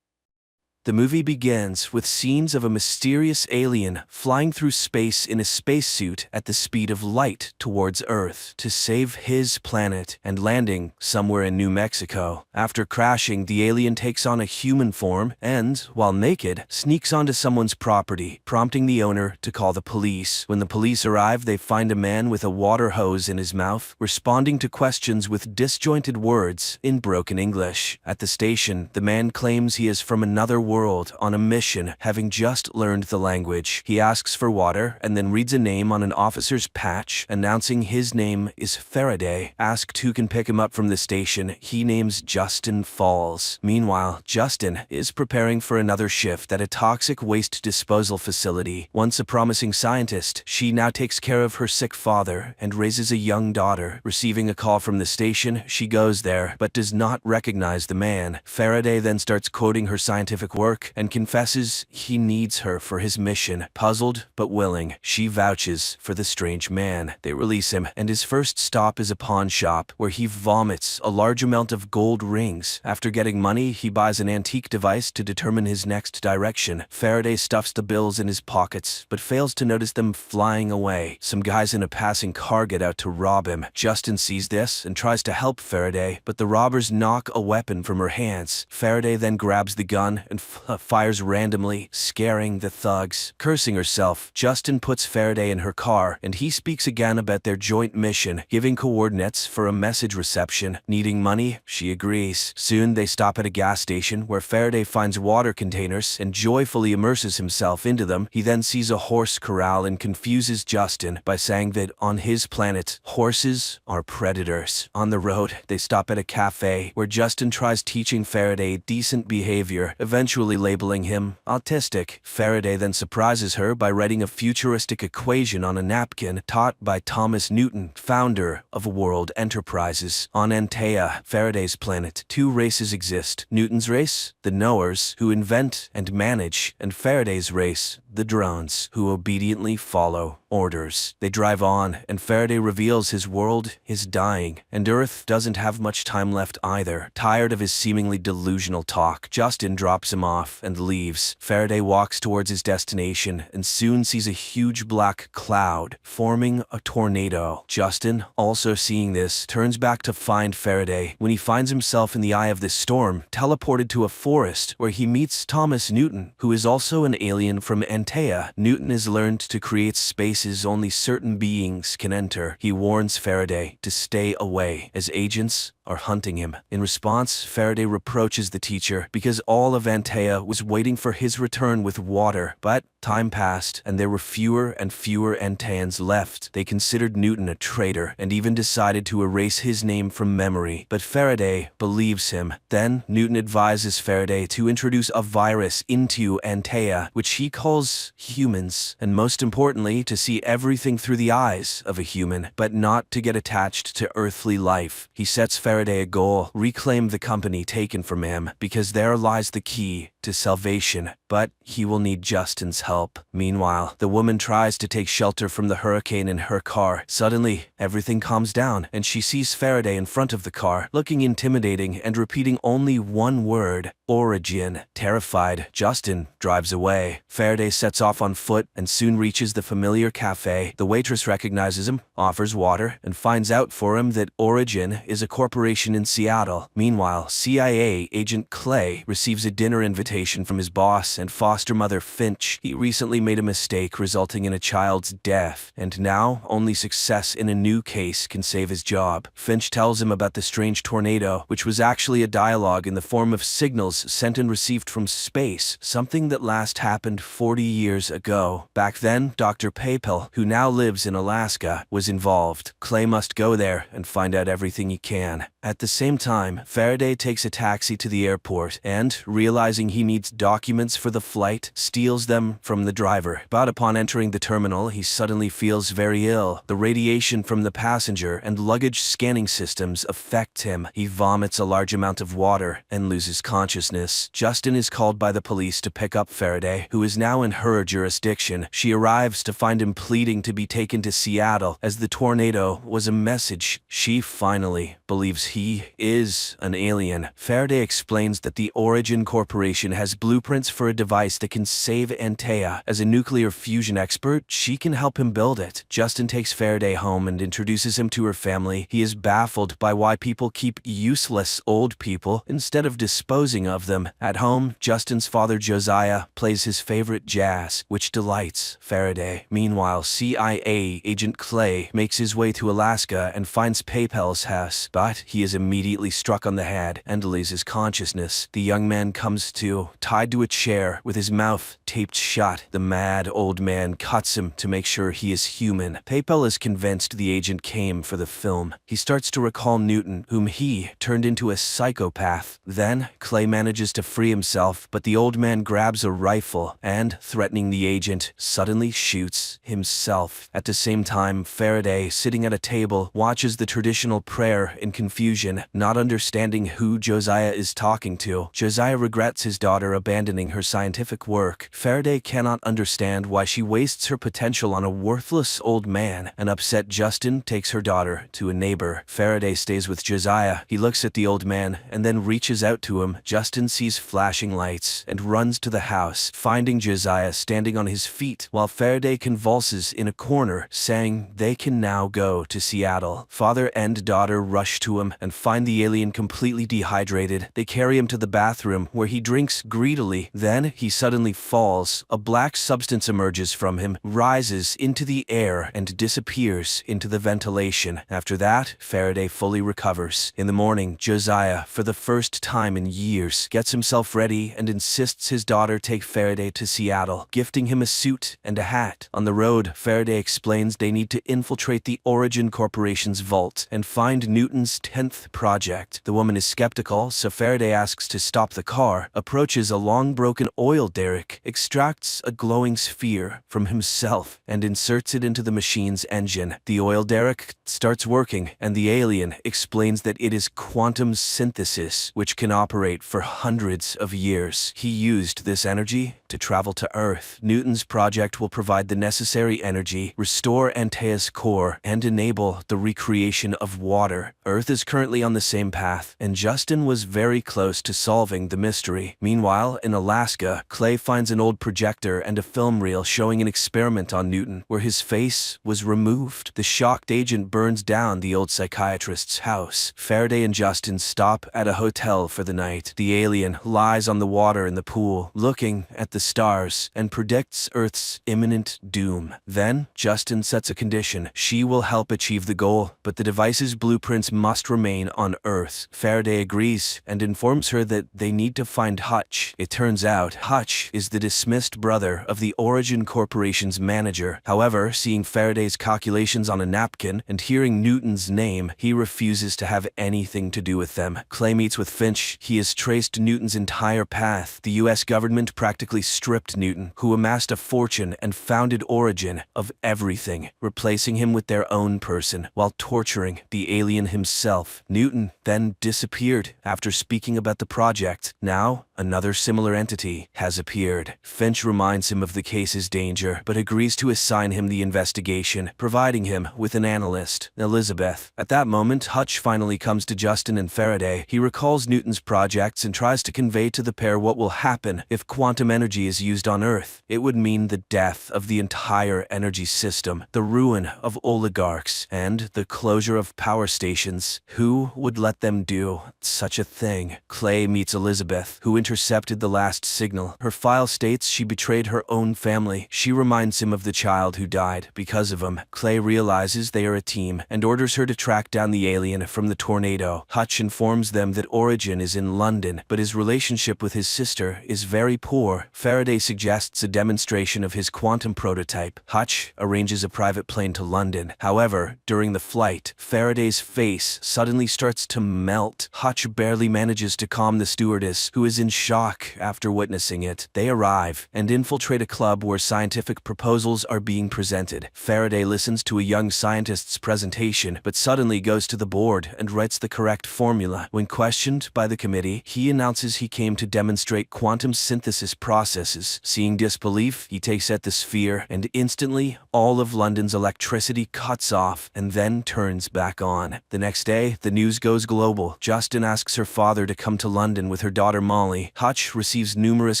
The movie begins with scenes of a mysterious alien flying through space in a spacesuit at the speed of light towards Earth to save his planet and landing somewhere in New Mexico. After crashing, the alien takes on a human form and, while naked, sneaks onto someone's property, prompting the owner to call the police. When the police arrive, they find a man with a water hose in his mouth, responding to questions with disjointed words in broken English. At the station, the man claims he is from another world on a mission, having just learned the language. He asks for water and then reads a name on an officer's patch, announcing his name is Faraday. Asked who can pick him up from the station, he names Justin Falls. Meanwhile, Justin is preparing for another shift at a toxic waste disposal facility. Once a promising scientist, she now takes care of her sick father and raises a young daughter. Receiving a call from the station, she goes there, but does not recognize the man. Faraday then starts quoting her scientific work and confesses he needs her for his mission. Puzzled but willing, she vouches for the strange man. They release him, and his first stop is a pawn shop where he vomits a large amount of gold rings. After getting money, he buys an antique device to determine his next direction. Faraday stuffs the bills in his pockets, but fails to notice them flying away. Some guys in a passing car get out to rob him. Justin sees this and tries to help Faraday, but the robbers knock a weapon from her hands. Faraday then grabs the gun and fires randomly, scaring the thugs. Cursing herself, Justin puts Faraday in her car, and he speaks again about their joint mission, giving coordinates for a message reception. Needing money, she agrees. Soon they stop at a gas station where Faraday finds water containers and joyfully immerses himself into them. He then sees a horse corral and confuses Justin by saying that on his planet, horses are predators. On the road, they stop at a cafe where Justin tries teaching Faraday decent behavior, eventually labeling him autistic. Faraday then surprises her by writing a futuristic equation on a napkin taught by Thomas Newton, founder of World Enterprises. On Antea, Faraday's planet, two races exist: Newton's race, the knowers, who invent and manage, and Faraday's race, the drones, who obediently follow orders. They drive on, and Faraday reveals his world is dying, and Earth doesn't have much time left either. Tired of his seemingly delusional talk, Justin drops him off and leaves. Faraday walks towards his destination and soon sees a huge black cloud forming a tornado. Justin, also seeing this, turns back to find Faraday. When he finds himself in the eye of this storm, teleported to a forest where he meets Thomas Newton, who is also an alien from Antea. Newton has learned to create spaces only certain beings can enter. He warns Faraday to stay away, as agents are hunting him. In response, Faraday reproaches the teacher because all of Antea was waiting for his return with water, but time passed, and there were fewer and fewer Anteans left. They considered Newton a traitor and even decided to erase his name from memory, but Faraday believes him. Then, Newton advises Faraday to introduce a virus into Antea, which he calls humans, and most importantly, to see everything through the eyes of a human, but not to get attached to earthly life. He sets Faraday a goal: reclaim the company taken from him, because there lies the key to salvation, but he will need Justin's help. Meanwhile, the woman tries to take shelter from the hurricane in her car. Suddenly, everything calms down, and she sees Faraday in front of the car, looking intimidating and repeating only one word: origin. Terrified, Justin drives away. Faraday sets off on foot and soon reaches the familiar cafe. The waitress recognizes him, offers water, and finds out for him that Origin is a corporation in Seattle. Meanwhile, CIA agent Clay receives a dinner invitation from his boss and foster mother Finch. He recently made a mistake resulting in a child's death, and now only success in a new case can save his job. Finch tells him about the strange tornado, which was actually a dialogue in the form of signals sent and received from space, something that last happened 40 years ago. Back then, Dr. Papel, who now lives in Alaska, was involved. Clay must go there and find out everything he can. At the same time, Faraday takes a taxi to the airport and, realizing he needs documents for the flight, steals them from the driver. But upon entering the terminal, he suddenly feels very ill. The radiation from the passenger and luggage scanning systems affect him. He vomits a large amount of water and loses consciousness. Justin is called by the police to pick up Faraday, who is now in her jurisdiction. She arrives to find him pleading to be taken to Seattle, as the tornado was a message. She finally believes he is an alien. Faraday explains that the Origin Corporation has blueprints for a device that can save Antea. As a nuclear fusion expert, she can help him build it. Justin takes Faraday home and introduces him to her family. He is baffled by why people keep useless old people instead of disposing of them. At home, Justin's father Josiah plays his favorite jazz, which delights Faraday. Meanwhile, CIA agent Clay makes his way to Alaska and finds Papel's house, but he is immediately struck on the head and loses consciousness. The young man comes to, tied to a chair with his mouth taped shut. The mad old man cuts him to make sure he is human. Papel is convinced the agent came for the film. He starts to recall Newton, whom he turned into a psychopath. Then, Clay manages to free himself, but the old man grabs a rifle and, threatening the agent, suddenly shoots himself. At the same time, Faraday, sitting at a table, watches the traditional prayer in confusion, not understanding who Josiah is talking to. Josiah regrets his daughter abandoning her scientific work. Faraday cannot understand why she wastes her potential on a worthless old man. An upset Justin takes her daughter to a neighbor. Faraday stays with Josiah. He looks at the old man and then reaches out to him. Justin sees flashing lights and runs to the house, finding Josiah standing on his feet while Faraday convulses in a corner, saying they can now go to Seattle. Father and daughter rush to him and find the alien completely dehydrated. They carry him to the bathroom where he drinks greedily. Then he suddenly falls. A black substance emerges from him, rises into the air, and disappears into the ventilation. After that, Faraday fully recovers. In the morning, Josiah, for the first time in years, gets himself ready and insists his daughter take Faraday to Seattle, gifting him a suit and a hat. On the road, Faraday explains they need to infiltrate the Origin Corporation's vault and find Newton's 10th project. The woman is skeptical, so Faraday asks to stop the car, approaches a long broken oil derrick, extracts a glowing sphere from himself, and inserts it into the machine's engine. The oil derrick starts working, and the alien explains that it is quantum synthesis, which can operate for hundreds of years. He used this energy to travel to Earth. Newton's project will provide the necessary energy, restore Antea's core, and enable the recreation of water. Earth is currently on the same path, and Justin was very close to solving the mystery. Meanwhile, in Alaska, Clay finds an old projector and a film reel showing an experiment on Newton, where his face was removed. The shocked agent burns down the old psychiatrist's house. Faraday and Justin stop at a hotel for the night. The alien lies on the water in the pool, looking at the stars, and predicts Earth's imminent doom. Then, Justin sets a condition. She will help achieve the goal, but the device's blueprints must remain on Earth. Faraday agrees and informs her that they need to find Hutch. It turns out Hutch is the dismissed brother of the Origin Corporation's manager. However, seeing Faraday's calculations on a napkin and hearing Newton's name, he refuses to have anything to do with them. Clay meets with Finch. He has traced Newton's entire path. The US government practically stripped Newton, who amassed a fortune and founded Origin, of everything, replacing him with their own person while torturing the alien himself. Newton then disappeared after speaking about the project. Now, another similar entity has appeared. Finch reminds him of the case's danger, but agrees to assign him the investigation, providing him with an analyst, Elizabeth. At that moment, Hutch finally comes to Justin and Faraday. He recalls Newton's projects and tries to convey to the pair what will happen if quantum energy is used on Earth. It would mean the death of the entire energy system, the ruin of oligarchs, and the closure of power stations. Who would let them do such a thing? Clay meets Elizabeth, who intercepted the last signal. Her file states she betrayed her own family. She reminds him of the child who died because of him. Clay realizes they are a team and orders her to track down the alien from the tornado. Hutch informs them that Origin is in London, but his relationship with his sister is very poor. Faraday suggests a demonstration of his quantum prototype. Hutch arranges a private plane to London. However, during the flight, Faraday's face suddenly starts to melt. Hutch barely manages to calm the stewardess, who is in shock after witnessing it. They arrive and infiltrate a club where scientific proposals are being presented. Faraday listens to a young scientist's presentation, but suddenly goes to the board and writes the correct formula. When questioned by the committee, he announces he came to demonstrate quantum synthesis processes. Seeing disbelief, he takes at the sphere, and instantly, all of London's electricity cuts off and then turns back on. The next day, the news goes global. Justin asks her father to come to London with her daughter Molly. Hutch receives numerous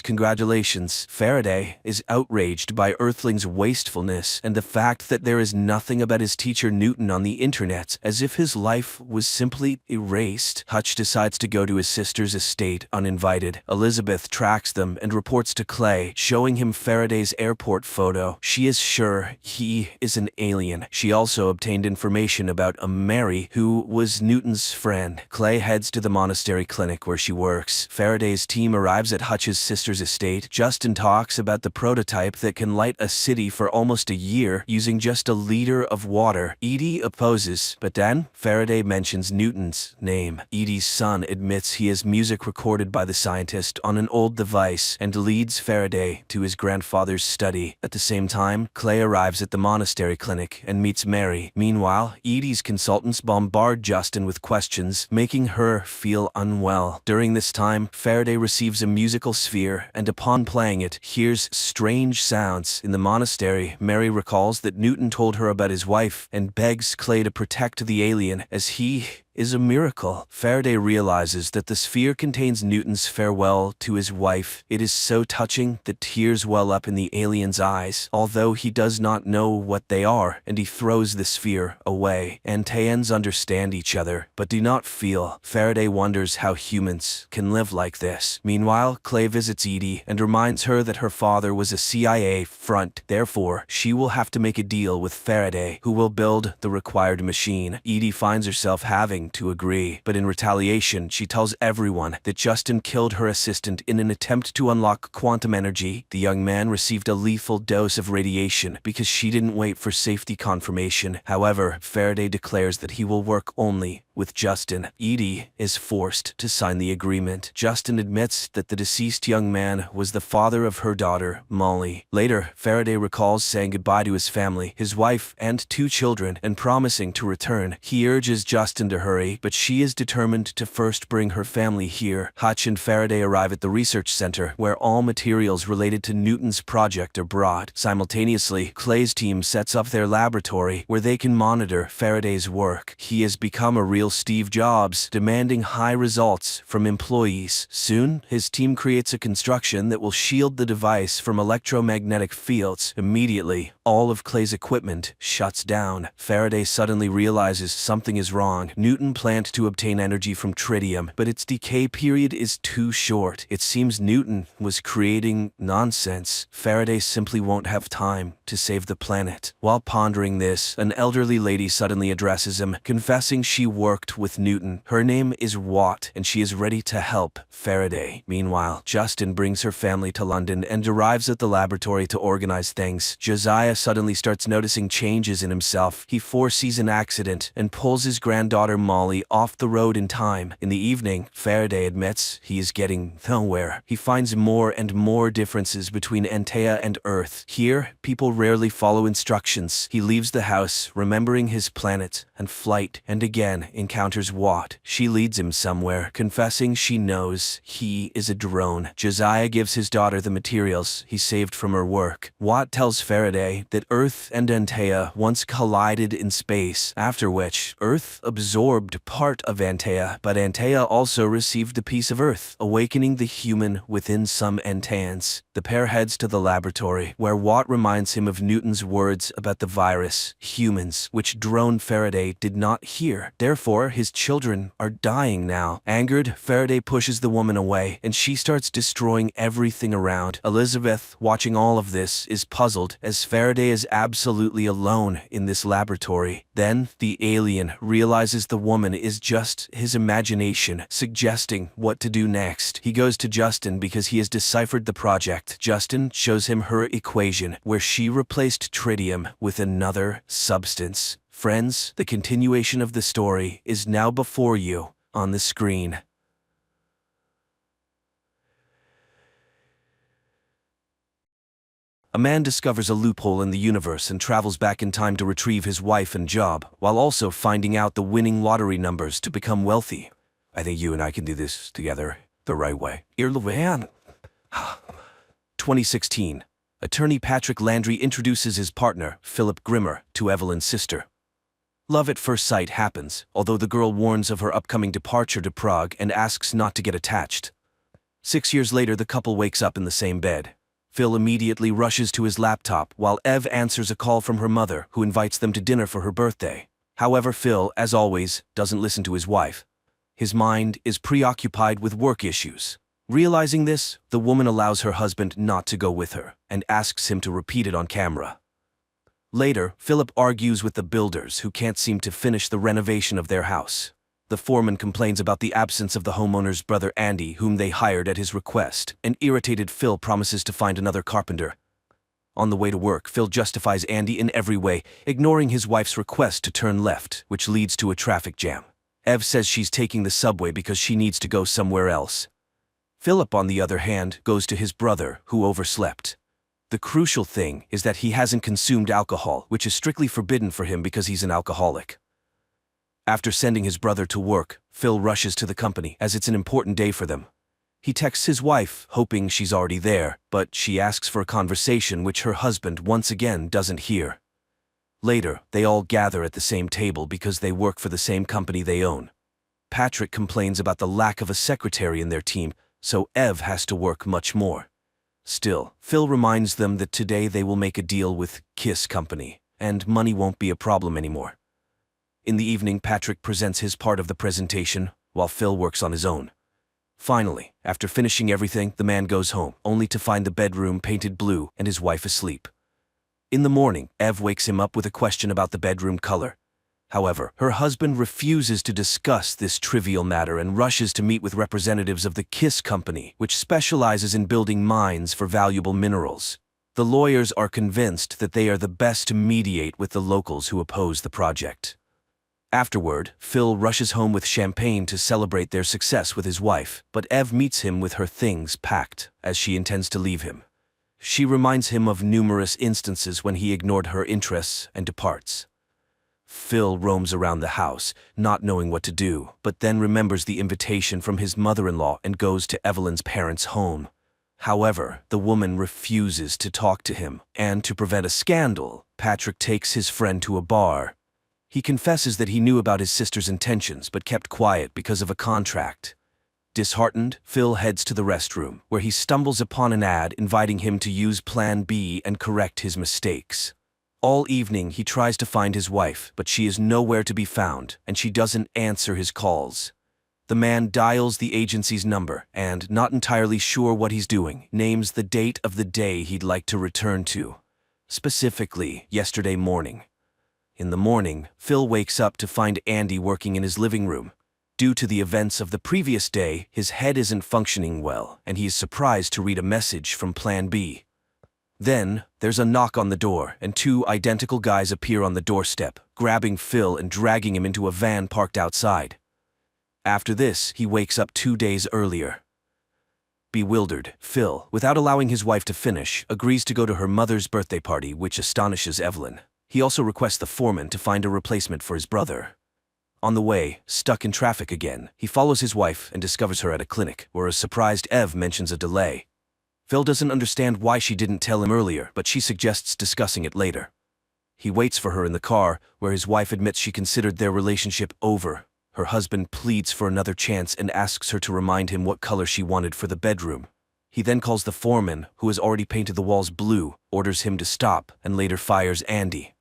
congratulations. Faraday is outraged by Earthling's wastefulness and the fact that there is nothing about his teacher Newton on the internet, as if his life was simply erased. Hutch decides to go to his sister's estate uninvited. Elizabeth tracks them and reports to Clay, showing him Faraday's airport photo. She is sure he is an alien. She also obtained information about a Mary, who was Newton's friend. Clay heads to the monastery clinic where she works. Faraday's team arrives at Hutch's sister's estate. Justin talks about the prototype that can light a city for almost a year using just a liter of water. Edie opposes, but then Faraday mentions Newton's name. Edie's son admits he has music recorded by the scientist on an old device and leads Faraday to his grandfather's study. At the same time, Clay arrives at the monastery clinic and meets Mary. Meanwhile, Edie's consultants bombard Justin with questions, making her feel unwell. During this time, Faraday receives a musical sphere and upon playing it, hears strange sounds. In the monastery, Mary recalls that Newton told her about his wife and begs Clay to protect the alien, as he is a miracle. Faraday realizes that the sphere contains Newton's farewell to his wife. It is so touching that tears well up in the alien's eyes, although he does not know what they are, and he throws the sphere away. Antaeans understand each other, but do not feel. Faraday wonders how humans can live like this. Meanwhile, Clay visits Edie and reminds her that her father was a CIA front. Therefore, she will have to make a deal with Faraday, who will build the required machine. Edie finds herself having to agree, but in retaliation, she tells everyone that Justin killed her assistant in an attempt to unlock quantum energy. The young man received a lethal dose of radiation because she didn't wait for safety confirmation. However, Faraday declares that he will work only with Justin. Edie is forced to sign the agreement. Justin admits that the deceased young man was the father of her daughter, Molly. Later, Faraday recalls saying goodbye to his family, his wife, and 2 children, and promising to return. He urges Justin to hurry, but she is determined to first bring her family here. Hutch and Faraday arrive at the research center, where all materials related to Newton's project are brought. Simultaneously, Clay's team sets up their laboratory, where they can monitor Faraday's work. He has become a real Steve Jobs, demanding high results from employees. Soon, his team creates a construction that will shield the device from electromagnetic fields. Immediately, all of Clay's equipment shuts down. Faraday suddenly realizes something is wrong. Newton Newton planned to obtain energy from tritium, but its decay period is too short. It seems Newton was creating nonsense. Faraday simply won't have time to save the planet. While pondering this, an elderly lady suddenly addresses him, confessing she worked with Newton. Her name is Watt, and she is ready to help Faraday. Meanwhile, Justin brings her family to London and arrives at the laboratory to organize things. Josiah suddenly starts noticing changes in himself. He foresees an accident and pulls his granddaughter Molly off the road in time. In the evening, Faraday admits he is getting nowhere. He finds more and more differences between Antea and Earth. Here, people rarely follow instructions. He leaves the house, remembering his planet and flight, and again encounters Watt. She leads him somewhere, confessing she knows he is a drone. Josiah gives his daughter the materials he saved from her work. Watt tells Faraday that Earth and Antea once collided in space, after which Earth absorbed part of Antea, but Antea also received a piece of Earth, awakening the human within some Anteans. The pair heads to the laboratory, where Watt reminds him of Newton's words about the virus, humans, which drone Faraday did not hear. Therefore, his children are dying now. Angered, Faraday pushes the woman away, and she starts destroying everything around. Elizabeth, watching all of this, is puzzled, as Faraday is absolutely alone in this laboratory. Then, the alien realizes the woman is just his imagination, suggesting what to do next. He goes to Justin because he has deciphered the project. Justin shows him her equation, where she replaced tritium with another substance. Friends, the continuation of the story is now before you on the screen. A man discovers a loophole in the universe and travels back in time to retrieve his wife and job, while also finding out the winning lottery numbers to become wealthy. I think you and I can do this together the right way. 2016. Attorney Patrick Landry introduces his partner, Philip Grimmer, to Evelyn's sister. Love at first sight happens, although the girl warns of her upcoming departure to Prague and asks not to get attached. 6 years later, the couple wakes up in the same bed. Phil immediately rushes to his laptop while Ev answers a call from her mother, who invites them to dinner for her birthday. However, Phil, as always, doesn't listen to his wife. His mind is preoccupied with work issues. Realizing this, the woman allows her husband not to go with her and asks him to repeat it on camera. Later, Philip argues with the builders, who can't seem to finish the renovation of their house. The foreman complains about the absence of the homeowner's brother Andy, whom they hired at his request, and irritated Phil promises to find another carpenter. On the way to work, Phil justifies Andy in every way, ignoring his wife's request to turn left, which leads to a traffic jam. Ev says she's taking the subway because she needs to go somewhere else. Philip, on the other hand, goes to his brother, who overslept. The crucial thing is that he hasn't consumed alcohol, which is strictly forbidden for him because he's an alcoholic. After sending his brother to work, Phil rushes to the company, as it's an important day for them. He texts his wife, hoping she's already there, but she asks for a conversation which her husband once again doesn't hear. Later, they all gather at the same table because they work for the same company they own. Patrick complains about the lack of a secretary in their team, so Ev has to work much more. Still, Phil reminds them that today they will make a deal with Kiss Company, and money won't be a problem anymore. In the evening, Patrick presents his part of the presentation, while Phil works on his own. Finally, after finishing everything, the man goes home, only to find the bedroom painted blue and his wife asleep. In the morning, Ev wakes him up with a question about the bedroom color. However, her husband refuses to discuss this trivial matter and rushes to meet with representatives of the Kiss Company, which specializes in building mines for valuable minerals. The lawyers are convinced that they are the best to mediate with the locals who oppose the project. Afterward, Phil rushes home with champagne to celebrate their success with his wife, but Ev meets him with her things packed, as she intends to leave him. She reminds him of numerous instances when he ignored her interests and departs. Phil roams around the house, not knowing what to do, but then remembers the invitation from his mother-in-law and goes to Evelyn's parents' home. However, the woman refuses to talk to him, and to prevent a scandal, Patrick takes his friend to a bar. He confesses that he knew about his sister's intentions but kept quiet because of a contract. Disheartened, Phil heads to the restroom, where he stumbles upon an ad inviting him to use Plan B and correct his mistakes. All evening he tries to find his wife, but she is nowhere to be found, and she doesn't answer his calls. The man dials the agency's number and, not entirely sure what he's doing, names the date of the day he'd like to return to. Specifically, yesterday morning. In the morning, Phil wakes up to find Andy working in his living room. Due to the events of the previous day, his head isn't functioning well, and he is surprised to read a message from Plan B. Then, there's a knock on the door, and two identical guys appear on the doorstep, grabbing Phil and dragging him into a van parked outside. After this, he wakes up 2 days earlier. Bewildered, Phil, without allowing his wife to finish, agrees to go to her mother's birthday party, which astonishes Evelyn. He also requests the foreman to find a replacement for his brother. On the way, stuck in traffic again, he follows his wife and discovers her at a clinic, where a surprised Ev mentions a delay. Phil doesn't understand why she didn't tell him earlier, but she suggests discussing it later. He waits for her in the car, where his wife admits she considered their relationship over. Her husband pleads for another chance and asks her to remind him what color she wanted for the bedroom. He then calls the foreman, who has already painted the walls blue, orders him to stop, and later fires Andy.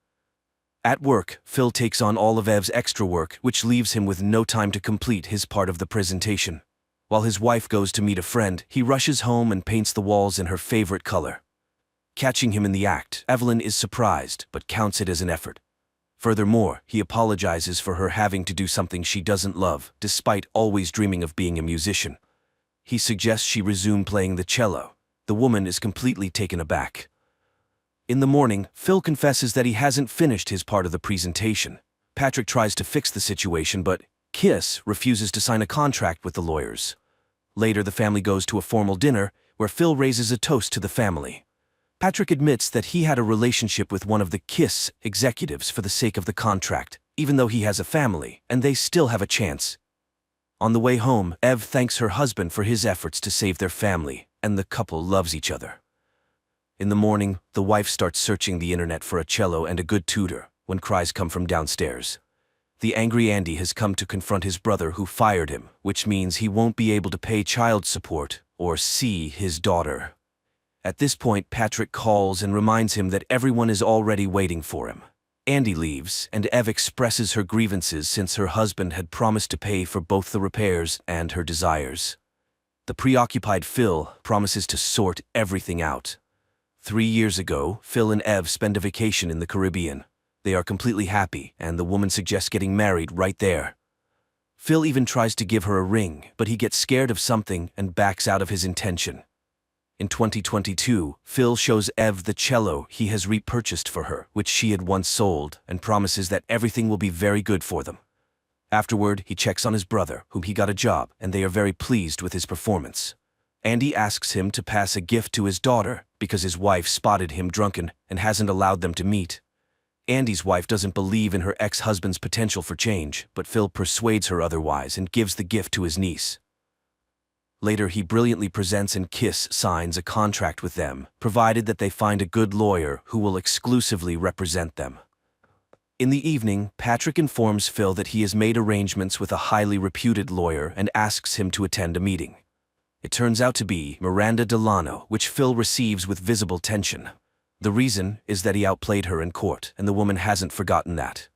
At work, Phil takes on all of Ev's extra work, which leaves him with no time to complete his part of the presentation. While his wife goes to meet a friend, he rushes home and paints the walls in her favorite color. Catching him in the act, Evelyn is surprised, but counts it as an effort. Furthermore, he apologizes for her having to do something she doesn't love, despite always dreaming of being a musician. He suggests she resume playing the cello. The woman is completely taken aback. In the morning, Phil confesses that he hasn't finished his part of the presentation. Patrick tries to fix the situation, but Kiss refuses to sign a contract with the lawyers. Later, the family goes to a formal dinner, where Phil raises a toast to the family. Patrick admits that he had a relationship with one of the Kiss executives for the sake of the contract, even though he has a family, and they still have a chance. On the way home, Ev thanks her husband for his efforts to save their family, and the couple loves each other. In the morning, the wife starts searching the internet for a cello and a good tutor, when cries come from downstairs. The angry Andy has come to confront his brother who fired him, which means he won't be able to pay child support or see his daughter. At this point, Patrick calls and reminds him that everyone is already waiting for him. Andy leaves, and Ev expresses her grievances since her husband had promised to pay for both the repairs and her desires. The preoccupied Phil promises to sort everything out. 3 years ago, Phil and Ev spend a vacation in the Caribbean. They are completely happy, and the woman suggests getting married right there. Phil even tries to give her a ring, but he gets scared of something and backs out of his intention. In 2022, Phil shows Ev the cello he has repurchased for her, which she had once sold, and promises that everything will be very good for them. Afterward, he checks on his brother, whom he got a job, and they are very pleased with his performance. Andy asks him to pass a gift to his daughter, because his wife spotted him drunken and hasn't allowed them to meet. Andy's wife doesn't believe in her ex-husband's potential for change, but Phil persuades her otherwise and gives the gift to his niece. Later, he brilliantly presents and Kiss signs a contract with them, provided that they find a good lawyer who will exclusively represent them. In the evening, Patrick informs Phil that he has made arrangements with a highly reputed lawyer and asks him to attend a meeting. It turns out to be Miranda Delano, which Phil receives with visible tension. The reason is that he outplayed her in court, and the woman hasn't forgotten that.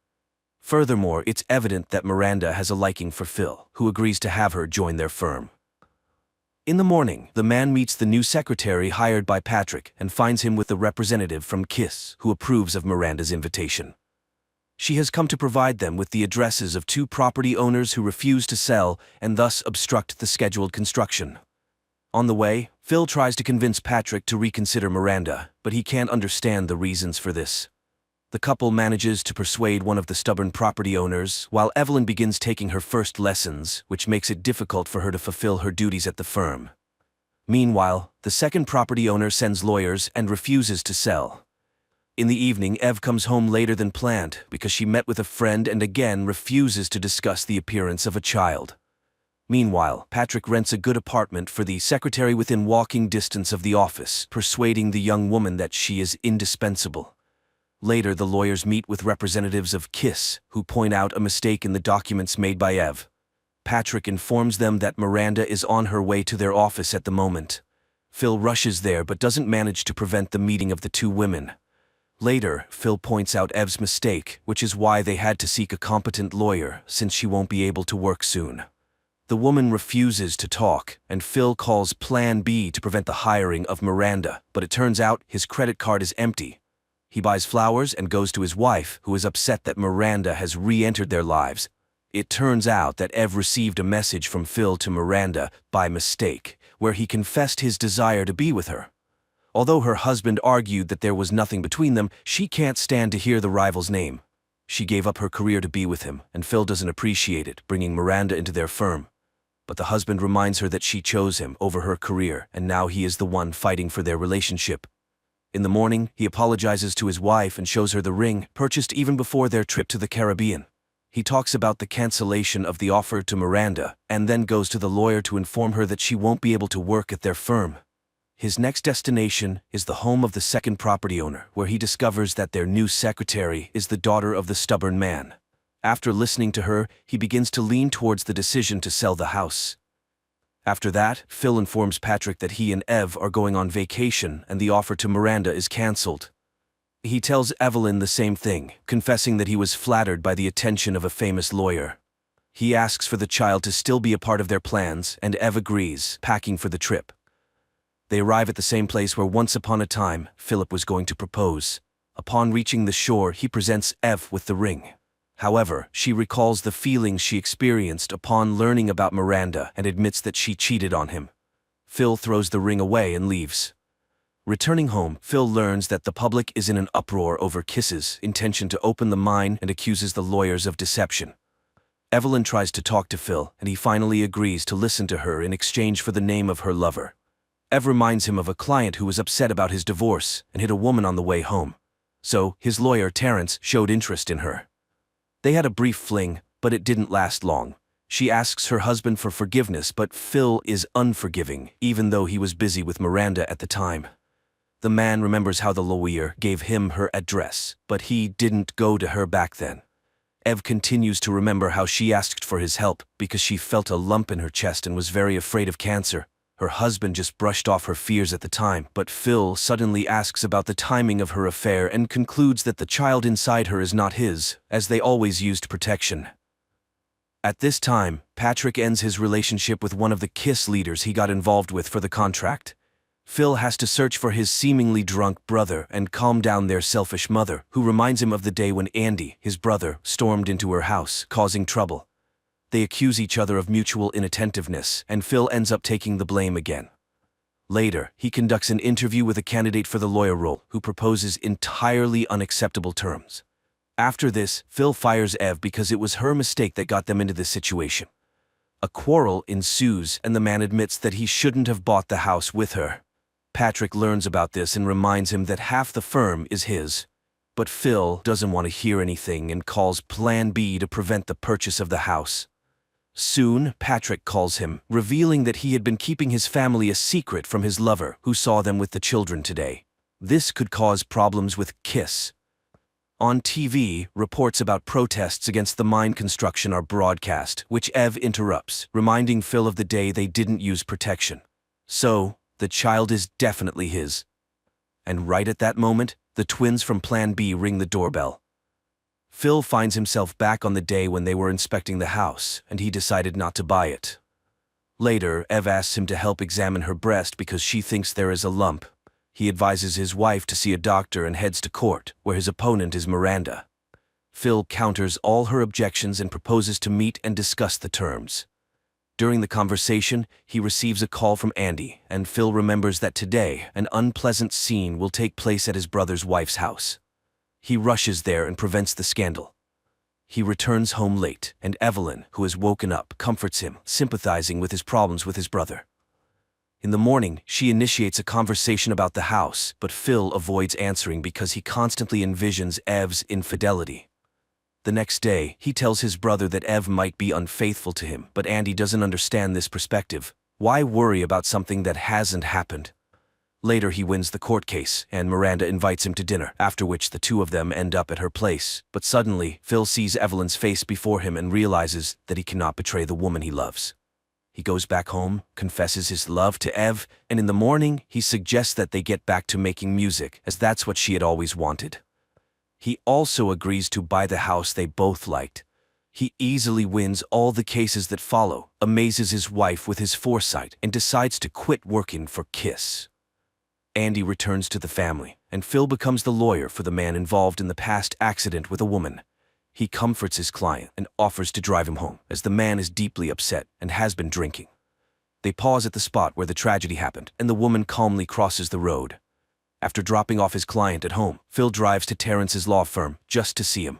Furthermore, it's evident that Miranda has a liking for Phil, who agrees to have her join their firm. In the morning, the man meets the new secretary hired by Patrick and finds him with the representative from Kiss, who approves of Miranda's invitation. She has come to provide them with the addresses of 2 property owners who refuse to sell and thus obstruct the scheduled construction. On the way, Phil tries to convince Patrick to reconsider Miranda, but he can't understand the reasons for this. The couple manages to persuade one of the stubborn property owners, while Evelyn begins taking her first lessons, which makes it difficult for her to fulfill her duties at the firm. Meanwhile, the second property owner sends lawyers and refuses to sell. In the evening, Ev comes home later than planned because she met with a friend and again refuses to discuss the appearance of a child. Meanwhile, Patrick rents a good apartment for the secretary within walking distance of the office, persuading the young woman that she is indispensable. Later, the lawyers meet with representatives of Kiss, who point out a mistake in the documents made by Ev. Patrick informs them that Miranda is on her way to their office at the moment. Phil rushes there but doesn't manage to prevent the meeting of the 2 women. Later, Phil points out Ev's mistake, which is why they had to seek a competent lawyer since she won't be able to work soon. The woman refuses to talk, and Phil calls Plan B to prevent the hiring of Miranda, but it turns out his credit card is empty. He buys flowers and goes to his wife, who is upset that Miranda has re-entered their lives. It turns out that Ev received a message from Phil to Miranda by mistake, where he confessed his desire to be with her. Although her husband argued that there was nothing between them, she can't stand to hear the rival's name. She gave up her career to be with him, and Phil doesn't appreciate it, bringing Miranda into their firm. But the husband reminds her that she chose him over her career, and now he is the one fighting for their relationship. In the morning, he apologizes to his wife and shows her the ring, purchased even before their trip to the Caribbean. He talks about the cancellation of the offer to Miranda, and then goes to the lawyer to inform her that she won't be able to work at their firm. His next destination is the home of the second property owner, where he discovers that their new secretary is the daughter of the stubborn man. After listening to her, he begins to lean towards the decision to sell the house. After that, Phil informs Patrick that he and Ev are going on vacation and the offer to Miranda is cancelled. He tells Evelyn the same thing, confessing that he was flattered by the attention of a famous lawyer. He asks for the child to still be a part of their plans, and Ev agrees, packing for the trip. They arrive at the same place where once upon a time, Philip was going to propose. Upon reaching the shore, he presents Ev with the ring. However, she recalls the feelings she experienced upon learning about Miranda and admits that she cheated on him. Phil throws the ring away and leaves. Returning home, Phil learns that the public is in an uproar over Kiss's intention to open the mine and accuses the lawyers of deception. Evelyn tries to talk to Phil, and he finally agrees to listen to her in exchange for the name of her lover. Ev reminds him of a client who was upset about his divorce and hit a woman on the way home. So, his lawyer, Terrence, showed interest in her. They had a brief fling, but it didn't last long. She asks her husband for forgiveness, but Phil is unforgiving, even though he was busy with Miranda at the time. The man remembers how the lawyer gave him her address, but he didn't go to her back then. Ev continues to remember how she asked for his help because she felt a lump in her chest and was very afraid of cancer. Her husband just brushed off her fears at the time, but Phil suddenly asks about the timing of her affair and concludes that the child inside her is not his, as they always used protection. At this time, Patrick ends his relationship with one of the Kiss leaders he got involved with for the contract. Phil has to search for his seemingly drunk brother and calm down their selfish mother, who reminds him of the day when Andy, his brother, stormed into her house, causing trouble. They accuse each other of mutual inattentiveness, and Phil ends up taking the blame again. Later, he conducts an interview with a candidate for the lawyer role, who proposes entirely unacceptable terms. After this, Phil fires Ev because it was her mistake that got them into this situation. A quarrel ensues, and the man admits that he shouldn't have bought the house with her. Patrick learns about this and reminds him that half the firm is his. But Phil doesn't want to hear anything and calls Plan B to prevent the purchase of the house. Soon, Patrick calls him, revealing that he had been keeping his family a secret from his lover, who saw them with the children today. This could cause problems with Kiss. On TV, reports about protests against the mine construction are broadcast, which Ev interrupts, reminding Phil of the day they didn't use protection. So, the child is definitely his. And right at that moment, the twins from Plan B ring the doorbell. Phil finds himself back on the day when they were inspecting the house, and he decided not to buy it. Later, Ev asks him to help examine her breast because she thinks there is a lump. He advises his wife to see a doctor and heads to court, where his opponent is Miranda. Phil counters all her objections and proposes to meet and discuss the terms. During the conversation, he receives a call from Andy, and Phil remembers that today, an unpleasant scene will take place at his brother's wife's house. He rushes there and prevents the scandal. He returns home late, and Evelyn, who has woken up, comforts him, sympathizing with his problems with his brother. In the morning, she initiates a conversation about the house, but Phil avoids answering because he constantly envisions Ev's infidelity. The next day, he tells his brother that Ev might be unfaithful to him, but Andy doesn't understand this perspective. Why worry about something that hasn't happened? Later, he wins the court case, and Miranda invites him to dinner, after which the two of them end up at her place. But suddenly, Phil sees Evelyn's face before him and realizes that he cannot betray the woman he loves. He goes back home, confesses his love to Ev, and in the morning, he suggests that they get back to making music, as that's what she had always wanted. He also agrees to buy the house they both liked. He easily wins all the cases that follow, amazes his wife with his foresight, and decides to quit working for Kiss. Andy returns to the family, and Phil becomes the lawyer for the man involved in the past accident with a woman. He comforts his client and offers to drive him home, as the man is deeply upset and has been drinking. They pause at the spot where the tragedy happened, and the woman calmly crosses the road. After dropping off his client at home, Phil drives to Terrence's law firm just to see him.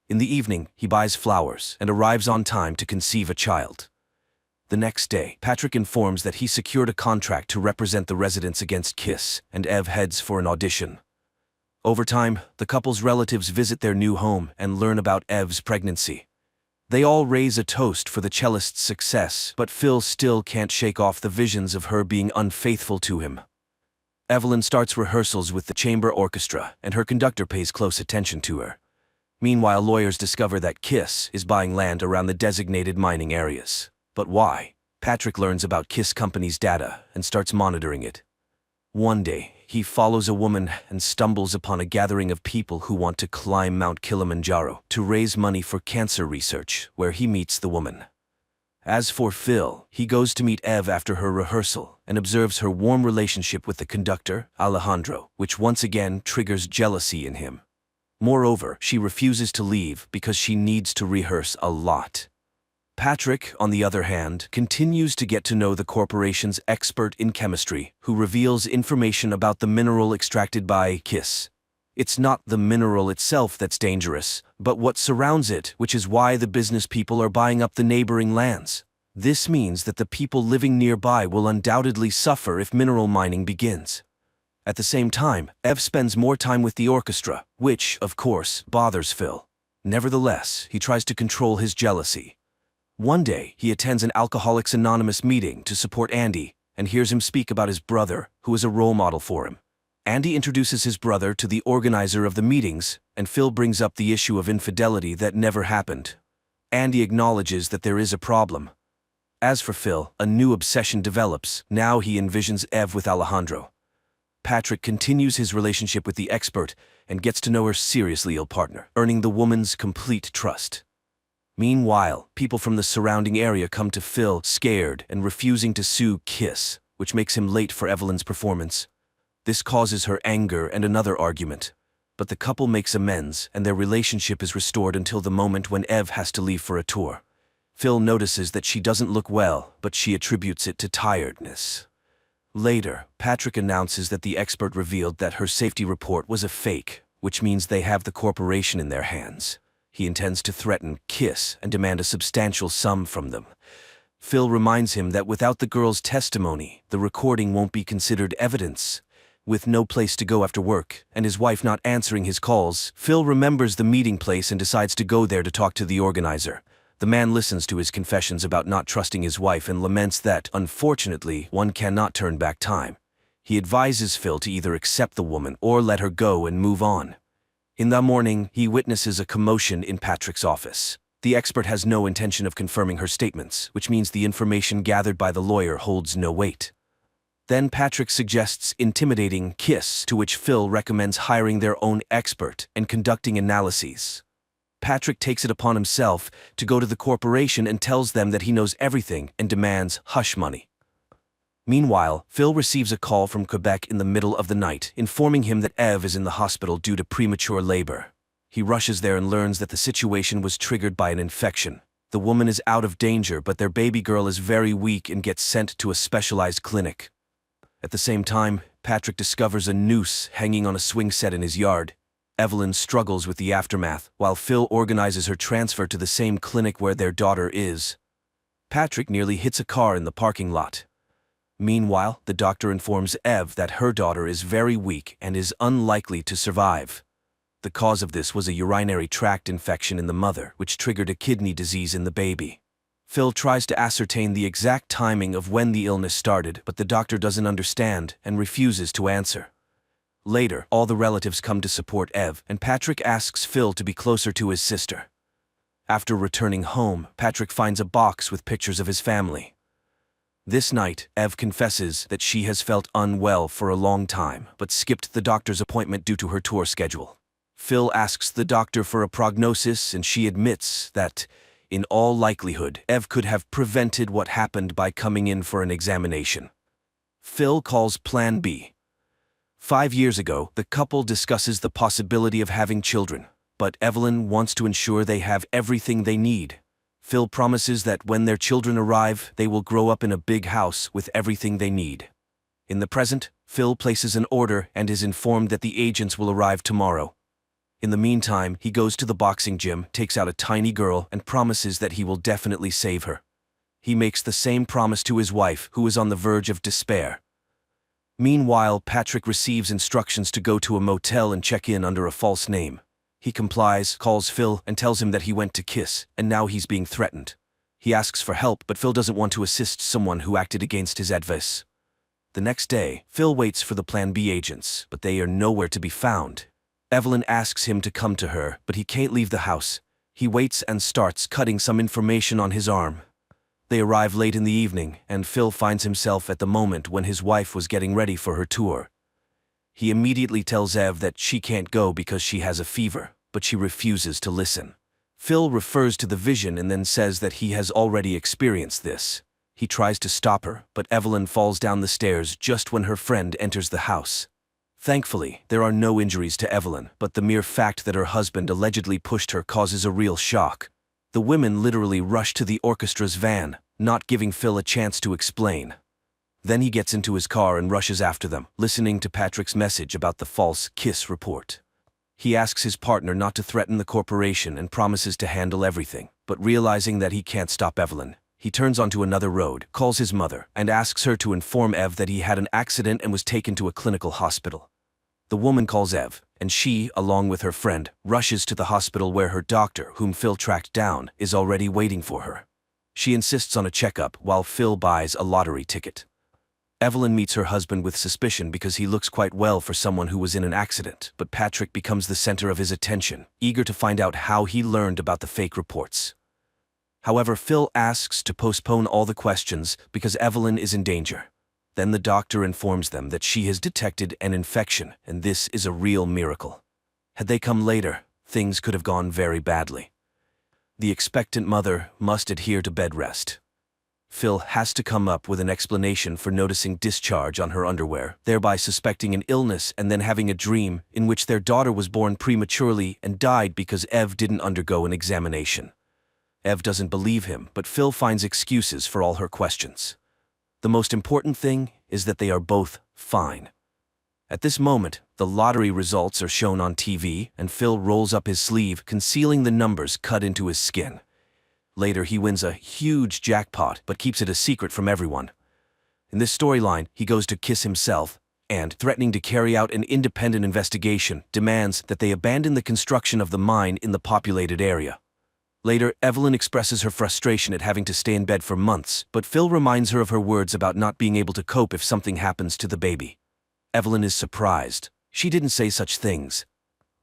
In the evening, he buys flowers and arrives on time to conceive a child. The next day, Patrick informs that he secured a contract to represent the residents against Kiss, and Ev heads for an audition. Over time, the couple's relatives visit their new home and learn about Ev's pregnancy. They all raise a toast for the cellist's success, but Phil still can't shake off the visions of her being unfaithful to him. Evelyn starts rehearsals with the chamber orchestra, and her conductor pays close attention to her. Meanwhile, lawyers discover that Kiss is buying land around the designated mining areas. But why? Patrick learns about Kiss Company's data and starts monitoring it. One day, he follows a woman and stumbles upon a gathering of people who want to climb Mount Kilimanjaro to raise money for cancer research, where he meets the woman. As for Phil, he goes to meet Ev after her rehearsal and observes her warm relationship with the conductor, Alejandro, which once again triggers jealousy in him. Moreover, she refuses to leave because she needs to rehearse a lot. Patrick, on the other hand, continues to get to know the corporation's expert in chemistry, who reveals information about the mineral extracted by Kiss. It's not the mineral itself that's dangerous, but what surrounds it, which is why the business people are buying up the neighboring lands. This means that the people living nearby will undoubtedly suffer if mineral mining begins. At the same time, Ev spends more time with the orchestra, which, of course, bothers Phil. Nevertheless, he tries to control his jealousy. One day, he attends an Alcoholics Anonymous meeting to support Andy and hears him speak about his brother, who is a role model for him. Andy introduces his brother to the organizer of the meetings, and Phil brings up the issue of infidelity that never happened. Andy acknowledges that there is a problem. As for Phil, a new obsession develops. Now he envisions Ev with Alejandro. Patrick continues his relationship with the expert and gets to know her seriously ill partner, earning the woman's complete trust. Meanwhile, people from the surrounding area come to Phil, scared and refusing to sue Kiss, which makes him late for Evelyn's performance. This causes her anger and another argument. But the couple makes amends, and their relationship is restored until the moment when Ev has to leave for a tour. Phil notices that she doesn't look well, but she attributes it to tiredness. Later, Patrick announces that the expert revealed that her safety report was a fake, which means they have the corporation in their hands. He intends to threaten Kiss and demand a substantial sum from them. Phil reminds him that without the girl's testimony, the recording won't be considered evidence. With no place to go after work, and his wife not answering his calls, Phil remembers the meeting place and decides to go there to talk to the organizer. The man listens to his confessions about not trusting his wife and laments that, unfortunately, one cannot turn back time. He advises Phil to either accept the woman or let her go and move on. In the morning, he witnesses a commotion in Patrick's office. The expert has no intention of confirming her statements, which means the information gathered by the lawyer holds no weight. Then Patrick suggests intimidating Kiss, to which Phil recommends hiring their own expert and conducting analyses. Patrick takes it upon himself to go to the corporation and tells them that he knows everything and demands hush money. Meanwhile, Phil receives a call from Quebec in the middle of the night, informing him that Ev is in the hospital due to premature labor. He rushes there and learns that the situation was triggered by an infection. The woman is out of danger, but their baby girl is very weak and gets sent to a specialized clinic. At the same time, Patrick discovers a noose hanging on a swing set in his yard. Evelyn struggles with the aftermath, while Phil organizes her transfer to the same clinic where their daughter is. Patrick nearly hits a car in the parking lot. Meanwhile, the doctor informs Ev that her daughter is very weak and is unlikely to survive. The cause of this was a urinary tract infection in the mother, which triggered a kidney disease in the baby. Phil tries to ascertain the exact timing of when the illness started, but the doctor doesn't understand and refuses to answer. Later, all the relatives come to support Ev, and Patrick asks Phil to be closer to his sister. After returning home, Patrick finds a box with pictures of his family. This night, Ev confesses that she has felt unwell for a long time, but skipped the doctor's appointment due to her tour schedule. Phil asks the doctor for a prognosis, and she admits that, in all likelihood, Ev could have prevented what happened by coming in for an examination. Phil calls Plan B. 5 years ago, the couple discusses the possibility of having children, but Evelyn wants to ensure they have everything they need. Phil promises that when their children arrive, they will grow up in a big house with everything they need. In the present, Phil places an order and is informed that the agents will arrive tomorrow. In the meantime, he goes to the boxing gym, takes out a tiny girl, and promises that he will definitely save her. He makes the same promise to his wife, who is on the verge of despair. Meanwhile, Patrick receives instructions to go to a motel and check in under a false name. He complies, calls Phil, and tells him that he went to kiss, and now he's being threatened. He asks for help, but Phil doesn't want to assist someone who acted against his advice. The next day, Phil waits for the Plan B agents, but they are nowhere to be found. Evelyn asks him to come to her, but he can't leave the house. He waits and starts cutting some information on his arm. They arrive late in the evening, and Phil finds himself at the moment when his wife was getting ready for her tour. He immediately tells Ev that she can't go because she has a fever, but she refuses to listen. Phil refers to the vision and then says that he has already experienced this. He tries to stop her, but Evelyn falls down the stairs just when her friend enters the house. Thankfully, there are no injuries to Evelyn, but the mere fact that her husband allegedly pushed her causes a real shock. The women literally rush to the orchestra's van, not giving Phil a chance to explain. Then he gets into his car and rushes after them, listening to Patrick's message about the false kiss report. He asks his partner not to threaten the corporation and promises to handle everything, but realizing that he can't stop Evelyn, he turns onto another road, calls his mother, and asks her to inform Ev that he had an accident and was taken to a clinical hospital. The woman calls Ev, and she, along with her friend, rushes to the hospital where her doctor, whom Phil tracked down, is already waiting for her. She insists on a checkup while Phil buys a lottery ticket. Evelyn meets her husband with suspicion because he looks quite well for someone who was in an accident, but Patrick becomes the center of his attention, eager to find out how he learned about the fake reports. However, Phil asks to postpone all the questions because Evelyn is in danger. Then the doctor informs them that she has detected an infection, and this is a real miracle. Had they come later, things could have gone very badly. The expectant mother must adhere to bed rest. Phil has to come up with an explanation for noticing discharge on her underwear, thereby suspecting an illness and then having a dream in which their daughter was born prematurely and died because Ev didn't undergo an examination. Ev doesn't believe him, but Phil finds excuses for all her questions. The most important thing is that they are both fine. At this moment, the lottery results are shown on TV, and Phil rolls up his sleeve, concealing the numbers cut into his skin. Later, he wins a huge jackpot, but keeps it a secret from everyone. In this storyline, he goes to kiss himself, and, threatening to carry out an independent investigation, demands that they abandon the construction of the mine in the populated area. Later, Evelyn expresses her frustration at having to stay in bed for months, but Phil reminds her of her words about not being able to cope if something happens to the baby. Evelyn is surprised. She didn't say such things.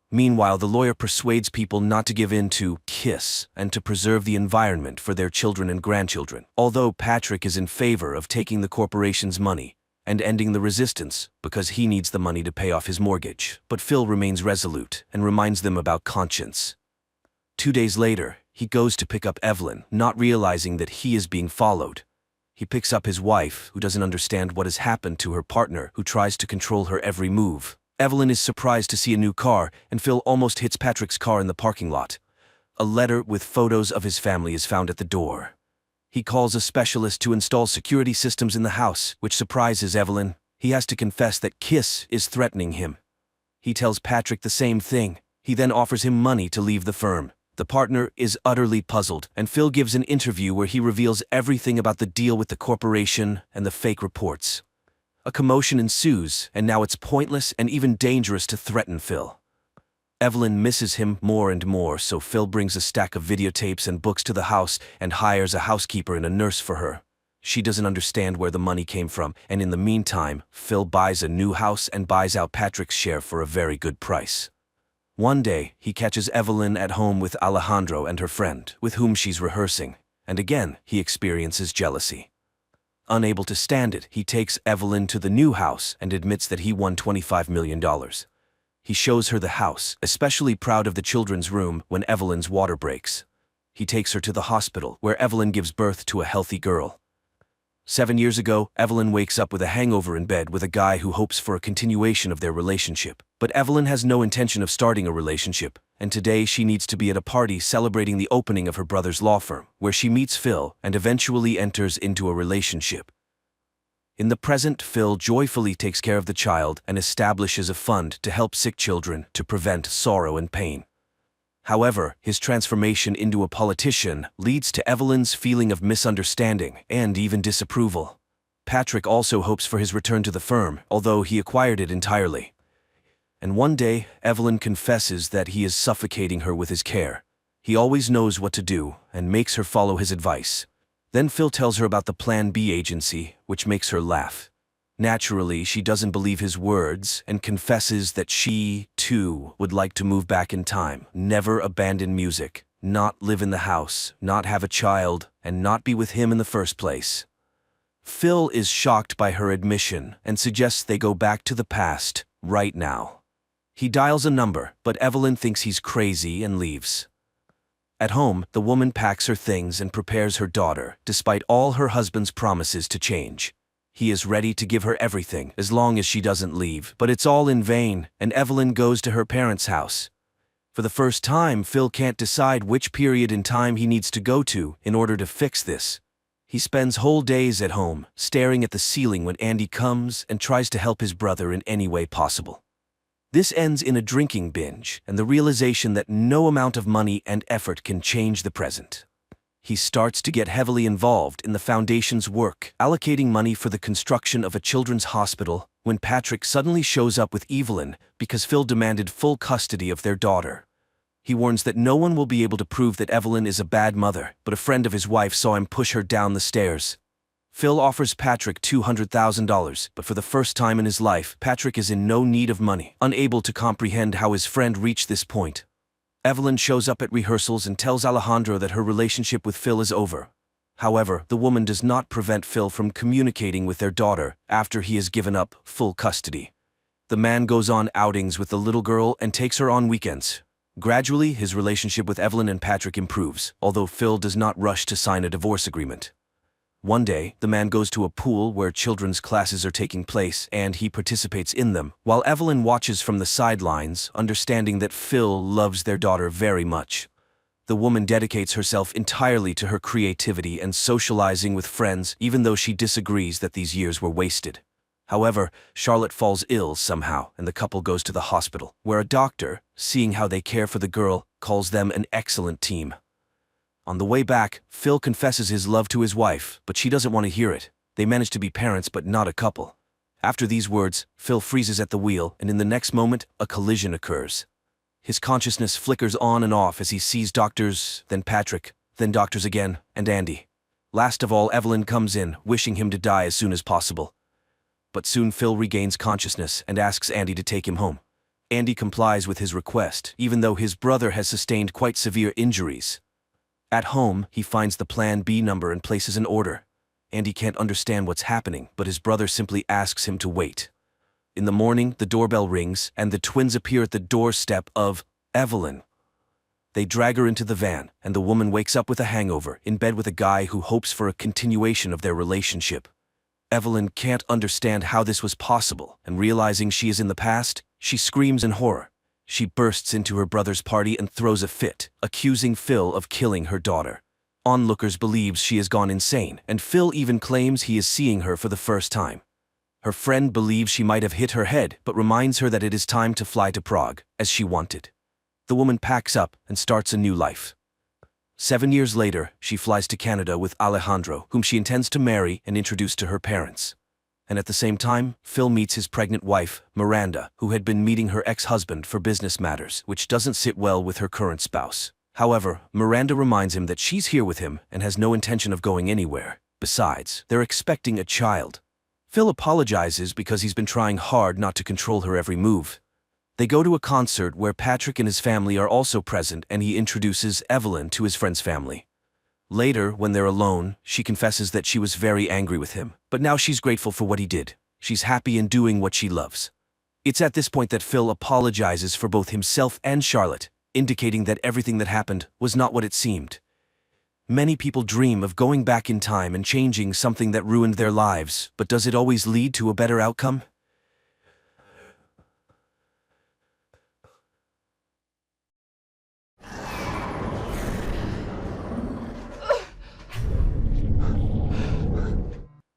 Meanwhile, the lawyer persuades people not to give in to KISS and to preserve the environment for their children and grandchildren, although Patrick is in favor of taking the corporation's money and ending the resistance because he needs the money to pay off his mortgage. But Phil remains resolute and reminds them about conscience. 2 days later, he goes to pick up Evelyn, not realizing that he is being followed. He picks up his wife, who doesn't understand what has happened to her partner, who tries to control her every move. Evelyn is surprised to see a new car, and Phil almost hits Patrick's car in the parking lot. A letter with photos of his family is found at the door. He calls a specialist to install security systems in the house, which surprises Evelyn. He has to confess that KISS is threatening him. He tells Patrick the same thing. He then offers him money to leave the firm. The partner is utterly puzzled, and Phil gives an interview where he reveals everything about the deal with the corporation and the fake reports. A commotion ensues, and now it's pointless and even dangerous to threaten Phil. Evelyn misses him more and more, so Phil brings a stack of videotapes and books to the house and hires a housekeeper and a nurse for her. She doesn't understand where the money came from, and in the meantime, Phil buys a new house and buys out Patrick's share for a very good price. One day, he catches Evelyn at home with Alejandro and her friend, with whom she's rehearsing, and again, he experiences jealousy. unable to stand it, he takes Evelyn to the new house and admits that he won $25 million. He shows her the house, especially proud of the children's room when Evelyn's water breaks. He takes her to the hospital, where Evelyn gives birth to a healthy girl. 7 years ago, Evelyn wakes up with a hangover in bed with a guy who hopes for a continuation of their relationship. But Evelyn has no intention of starting a relationship, and today she needs to be at a party celebrating the opening of her brother's law firm, where she meets Phil and eventually enters into a relationship. In the present, Phil joyfully takes care of the child and establishes a fund to help sick children to prevent sorrow and pain. However, his transformation into a politician leads to Evelyn's feeling of misunderstanding and even disapproval. Patrick also hopes for his return to the firm, although he acquired it entirely. And one day, Evelyn confesses that he is suffocating her with his care. He always knows what to do and makes her follow his advice. Then Phil tells her about the Plan B agency, which makes her laugh. Naturally, she doesn't believe his words and confesses that she, too, would like to move back in time, never abandon music, not live in the house, not have a child, and not be with him in the first place. Phil is shocked by her admission and suggests they go back to the past, right now. He dials a number, but Evelyn thinks he's crazy and leaves. At home, the woman packs her things and prepares her daughter, despite all her husband's promises to change. He is ready to give her everything, as long as she doesn't leave, but it's all in vain, and Evelyn goes to her parents' house. For the first time, Phil can't decide which period in time he needs to go to in order to fix this. He spends whole days at home, staring at the ceiling when Andy comes and tries to help his brother in any way possible. This ends in a drinking binge and the realization that no amount of money and effort can change the present. He starts to get heavily involved in the foundation's work, allocating money for the construction of a children's hospital, when Patrick suddenly shows up with Evelyn because Phil demanded full custody of their daughter. He warns that no one will be able to prove that Evelyn is a bad mother, but a friend of his wife saw him push her down the stairs. Phil offers Patrick $200,000, but for the first time in his life, Patrick is in no need of money, unable to comprehend how his friend reached this point. Evelyn shows up at rehearsals and tells Alejandro that her relationship with Phil is over. However, the woman does not prevent Phil from communicating with their daughter after he has given up full custody. The man goes on outings with the little girl and takes her on weekends. Gradually, his relationship with Evelyn and Patrick improves, although Phil does not rush to sign a divorce agreement. One day, the man goes to a pool where children's classes are taking place and he participates in them, while Evelyn watches from the sidelines, understanding that Phil loves their daughter very much. The woman dedicates herself entirely to her creativity and socializing with friends, even though she disagrees that these years were wasted. However, Charlotte falls ill somehow, and the couple goes to the hospital, where a doctor, seeing how they care for the girl, calls them an excellent team. On the way back, Phil confesses his love to his wife, but she doesn't want to hear it. They manage to be parents but not a couple. After these words, Phil freezes at the wheel, and in the next moment, a collision occurs. His consciousness flickers on and off as he sees doctors, then Patrick, then doctors again, and Andy. Last of all, Evelyn comes in, wishing him to die as soon as possible. But soon Phil regains consciousness and asks Andy to take him home. Andy complies with his request, even though his brother has sustained quite severe injuries. At home, he finds the Plan B number and places an order. Andy can't understand what's happening, but his brother simply asks him to wait. In the morning, the doorbell rings, and the twins appear at the doorstep of Evelyn. They drag her into the van, and the woman wakes up with a hangover, in bed with a guy who hopes for a continuation of their relationship. Evelyn can't understand how this was possible, and realizing she is in the past, she screams in horror. She bursts into her brother's party and throws a fit, accusing Phil of killing her daughter. Onlookers believe she has gone insane, and Phil even claims he is seeing her for the first time. Her friend believes she might have hit her head, but reminds her that it is time to fly to Prague, as she wanted. The woman packs up and starts a new life. 7 years later, she flies to Canada with Alejandro, whom she intends to marry and introduce to her parents. And at the same time, Phil meets his pregnant wife, Miranda, who had been meeting her ex-husband for business matters, which doesn't sit well with her current spouse. However, Miranda reminds him that she's here with him and has no intention of going anywhere. Besides, they're expecting a child. Phil apologizes because he's been trying hard not to control her every move. They go to a concert where Patrick and his family are also present, and he introduces Evelyn to his friend's family. Later, when they're alone, she confesses that she was very angry with him, but now she's grateful for what he did. She's happy in doing what she loves. It's at this point that Phil apologizes for both himself and Charlotte, indicating that everything that happened was not what it seemed. Many people dream of going back in time and changing something that ruined their lives, but does it always lead to a better outcome?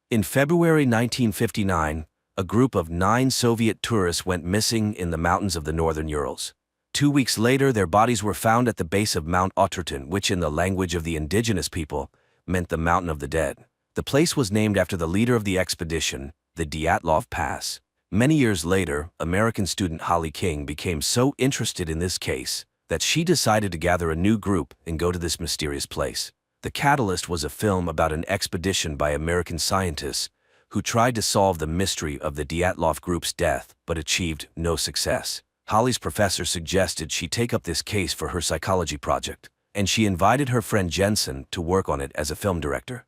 In February 1959, a group of 9 Soviet tourists went missing in the mountains of the northern Urals. 2 weeks later, their bodies were found at the base of Mount Oturtun, which in the language of the indigenous people meant the Mountain of the Dead. The place was named after the leader of the expedition, the Dyatlov Pass. Many years later, American student Holly King became so interested in this case that she decided to gather a new group and go to this mysterious place. The catalyst was a film about an expedition by American scientists who tried to solve the mystery of the Dyatlov group's death but achieved no success. Holly's professor suggested she take up this case for her psychology project, and she invited her friend Jensen to work on it as a film director.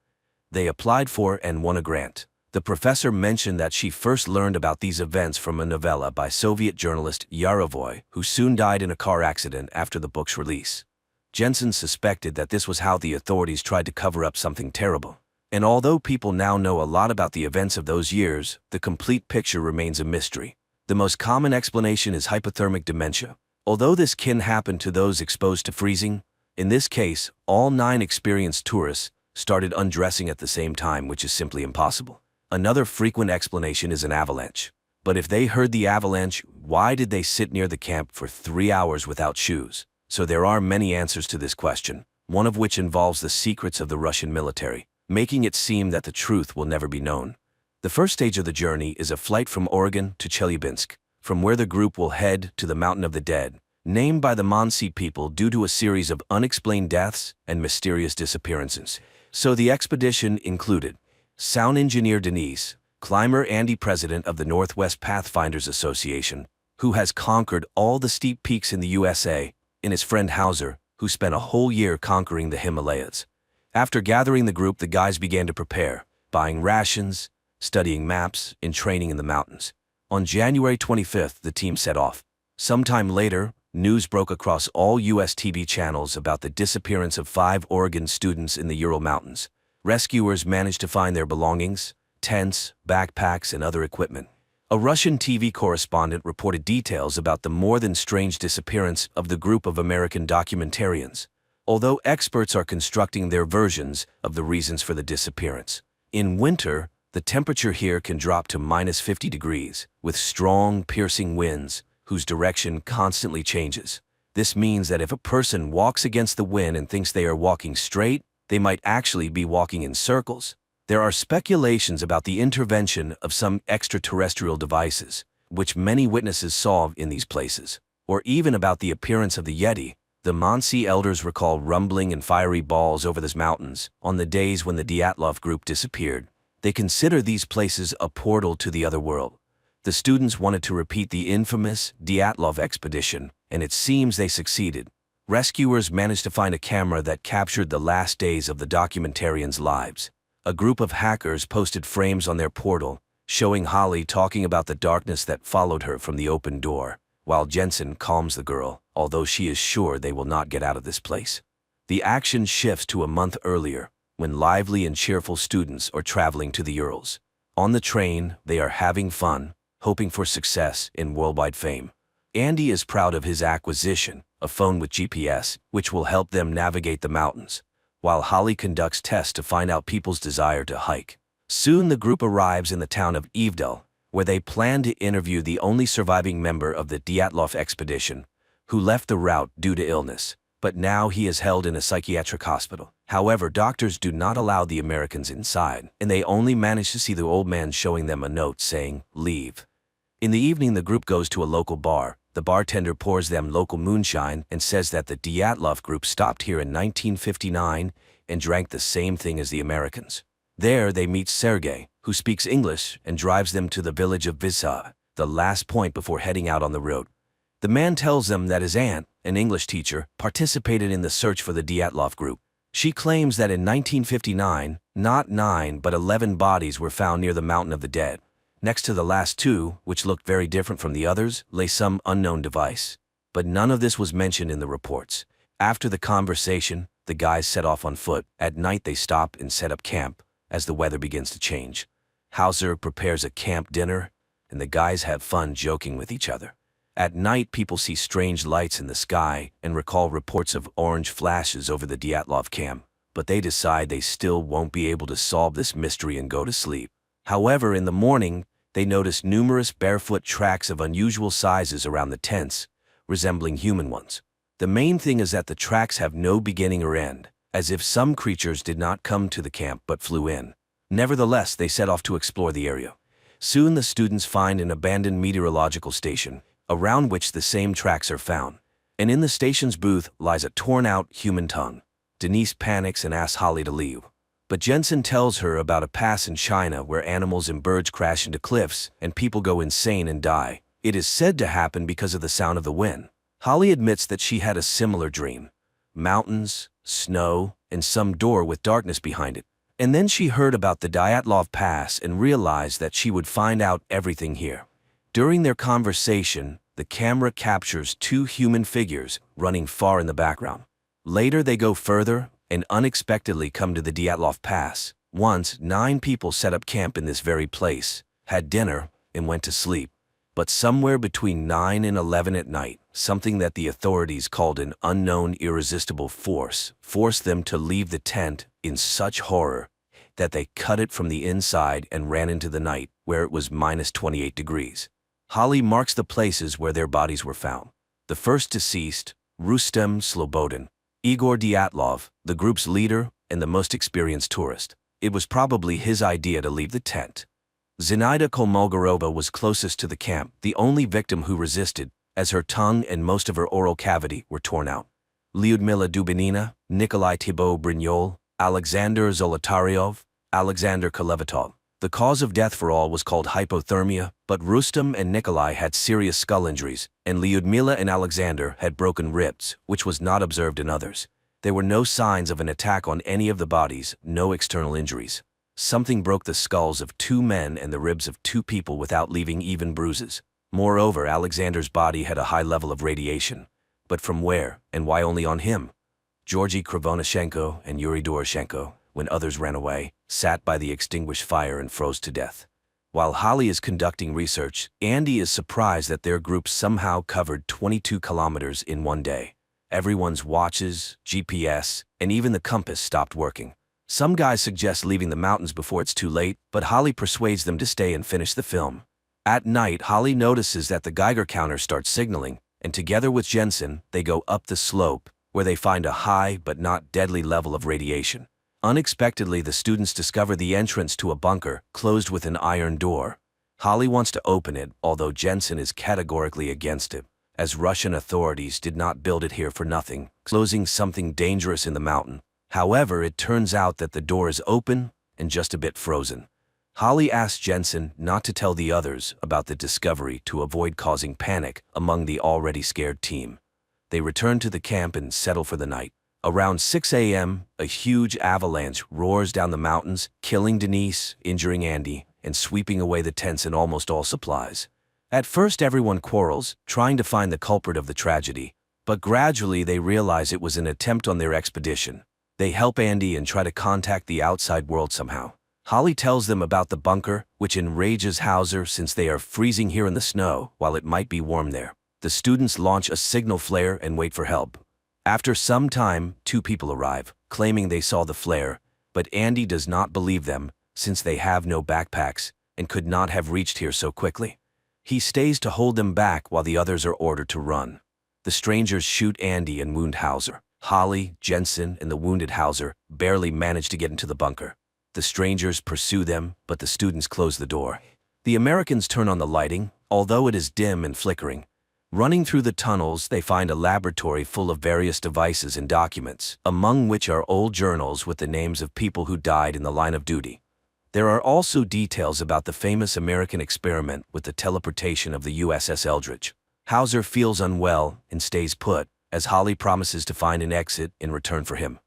They applied for and won a grant. The professor mentioned that she first learned about these events from a novella by Soviet journalist Yarovoy, who soon died in a car accident after the book's release. Jensen suspected that this was how the authorities tried to cover up something terrible. And although people now know a lot about the events of those years, the complete picture remains a mystery. The most common explanation is hypothermic dementia. Although this can happen to those exposed to freezing, in this case, all 9 experienced tourists started undressing at the same time, which is simply impossible. Another frequent explanation is an avalanche. But if they heard the avalanche, why did they sit near the camp for 3 hours without shoes? So there are many answers to this question, one of which involves the secrets of the Russian military, making it seem that the truth will never be known. The first stage of the journey is a flight from Oregon to Chelyabinsk, from where the group will head to the Mountain of the Dead, named by the Mansi people due to a series of unexplained deaths and mysterious disappearances. So the expedition included sound engineer Denise, climber Andy, president of the Northwest Pathfinders Association, who has conquered all the steep peaks in the USA, and his friend Hauser, who spent a whole year conquering the Himalayas. After gathering the group, the guys began to prepare, buying rations, studying maps, and training in the mountains. On January 25th, the team set off. Sometime later, news broke across all U.S. TV channels about the disappearance of 5 Oregon students in the Ural Mountains. Rescuers managed to find their belongings, tents, backpacks, and other equipment. A Russian TV correspondent reported details about the more than strange disappearance of the group of American documentarians, although experts are constructing their versions of the reasons for the disappearance. In winter, the temperature here can drop to -50 degrees, with strong, piercing winds, whose direction constantly changes. This means that if a person walks against the wind and thinks they are walking straight, they might actually be walking in circles. There are speculations about the intervention of some extraterrestrial devices, which many witnesses saw in these places, or even about the appearance of the Yeti. The Mansi elders recall rumbling and fiery balls over these mountains on the days when the Dyatlov group disappeared. They consider these places a portal to the other world. The students wanted to repeat the infamous Dyatlov expedition, and it seems they succeeded. Rescuers managed to find a camera that captured the last days of the documentarians' lives. A group of hackers posted frames on their portal, showing Holly talking about the darkness that followed her from the open door, while Jensen calms the girl, although she is sure they will not get out of this place. The action shifts to a month earlier, when lively and cheerful students are traveling to the Urals. On the train, they are having fun, hoping for success and worldwide fame. Andy is proud of his acquisition, a phone with GPS, which will help them navigate the mountains, while Holly conducts tests to find out people's desire to hike. Soon the group arrives in the town of Evdel, where they plan to interview the only surviving member of the Dyatlov expedition, who left the route due to illness, but now he is held in a psychiatric hospital. However, doctors do not allow the Americans inside, and they only manage to see the old man showing them a note saying, "Leave." In the evening, the group goes to a local bar. The bartender pours them local moonshine and says that the Dyatlov group stopped here in 1959 and drank the same thing as the Americans. There they meet Sergei, who speaks English and drives them to the village of Vizsa, the last point before heading out on the road. The man tells them that his aunt, an English teacher, participated in the search for the Dyatlov group. She claims that in 1959, not 9 but 11 bodies were found near the Mountain of the Dead. Next to the last two, which looked very different from the others, lay some unknown device. But none of this was mentioned in the reports. After the conversation, the guys set off on foot. At night they stop and set up camp, as the weather begins to change. Hauser prepares a camp dinner, and the guys have fun joking with each other. At night, people see strange lights in the sky and recall reports of orange flashes over the Dyatlov camp, but they decide they still won't be able to solve this mystery and go to sleep. However, in the morning, they notice numerous barefoot tracks of unusual sizes around the tents, resembling human ones. The main thing is that the tracks have no beginning or end, as if some creatures did not come to the camp but flew in. Nevertheless, they set off to explore the area. Soon the students find an abandoned meteorological station, around which the same tracks are found, and in the station's booth lies a torn-out human tongue. Denise panics and asks Holly to leave, but Jensen tells her about a pass in China where animals and birds crash into cliffs and people go insane and die. It is said to happen because of the sound of the wind. Holly admits that she had a similar dream. Mountains, snow, and some door with darkness behind it. And then she heard about the Dyatlov Pass and realized that she would find out everything here. During their conversation, the camera captures two human figures running far in the background. Later they go further and unexpectedly come to the Dyatlov Pass. Once, 9 people set up camp in this very place, had dinner, and went to sleep. But somewhere between 9 and 11 at night, something that the authorities called an unknown irresistible force forced them to leave the tent in such horror that they cut it from the inside and ran into the night, where it was minus 28 degrees. Holly marks the places where their bodies were found. The first deceased, Rustem Slobodin, Igor Dyatlov, the group's leader and the most experienced tourist. It was probably his idea to leave the tent. Zinaida Kolmogorova was closest to the camp, the only victim who resisted, as her tongue and most of her oral cavity were torn out. Lyudmila Dubinina, Nikolai Thibault Brignol, Alexander Zolotaryov, Alexander Kolevatov. The cause of death for all was called hypothermia, but Rustem and Nikolai had serious skull injuries, and Lyudmila and Alexander had broken ribs, which was not observed in others. There were no signs of an attack on any of the bodies, no external injuries. Something broke the skulls of 2 men and the ribs of 2 people without leaving even bruises. Moreover, Alexander's body had a high level of radiation. But from where, and why only on him? Georgy Krivonashenko and Yuri Doroshenko, when others ran away, sat by the extinguished fire and froze to death. While Holly is conducting research, Andy is surprised that their group somehow covered 22 kilometers in one day. Everyone's watches, GPS, and even the compass stopped working. Some guys suggest leaving the mountains before it's too late, but Holly persuades them to stay and finish the film. At night, Holly notices that the Geiger counter starts signaling, and together with Jensen, they go up the slope, where they find a high but not deadly level of radiation. Unexpectedly, the students discover the entrance to a bunker, closed with an iron door. Holly wants to open it, although Jensen is categorically against it, as Russian authorities did not build it here for nothing, closing something dangerous in the mountain. However, it turns out that the door is open and just a bit frozen. Holly asks Jensen not to tell the others about the discovery to avoid causing panic among the already scared team. They return to the camp and settle for the night. Around 6 a.m., a huge avalanche roars down the mountains, killing Denise, injuring Andy, and sweeping away the tents and almost all supplies. At first, everyone quarrels, trying to find the culprit of the tragedy, but gradually they realize it was an attempt on their expedition. They help Andy and try to contact the outside world somehow. Holly tells them about the bunker, which enrages Hauser since they are freezing here in the snow, while it might be warm there. The students launch a signal flare and wait for help. After some time, 2 people arrive, claiming they saw the flare, but Andy does not believe them, since they have no backpacks and could not have reached here so quickly. He stays to hold them back while the others are ordered to run. The strangers shoot Andy and wound Hauser. Holly, Jensen, and the wounded Hauser barely manage to get into the bunker. The strangers pursue them, but the students close the door. The Americans turn on the lighting, although it is dim and flickering. Running through the tunnels, they find a laboratory full of various devices and documents, among which are old journals with the names of people who died in the line of duty. There are also details about the famous American experiment with the teleportation of the USS Eldridge. Hauser feels unwell and stays put, as Holly promises to find an exit in return for him.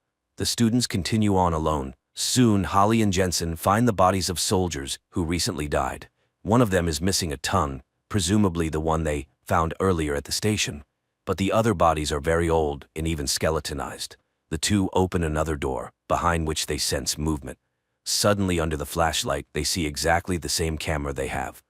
The students continue on alone. Soon, Holly and Jensen find the bodies of soldiers who recently died. One of them is missing a tongue, presumably the one they found earlier at the station. But the other bodies are very old and even skeletonized. The two open another door, behind which they sense movement. Suddenly, under the flashlight, they see exactly the same camera they have.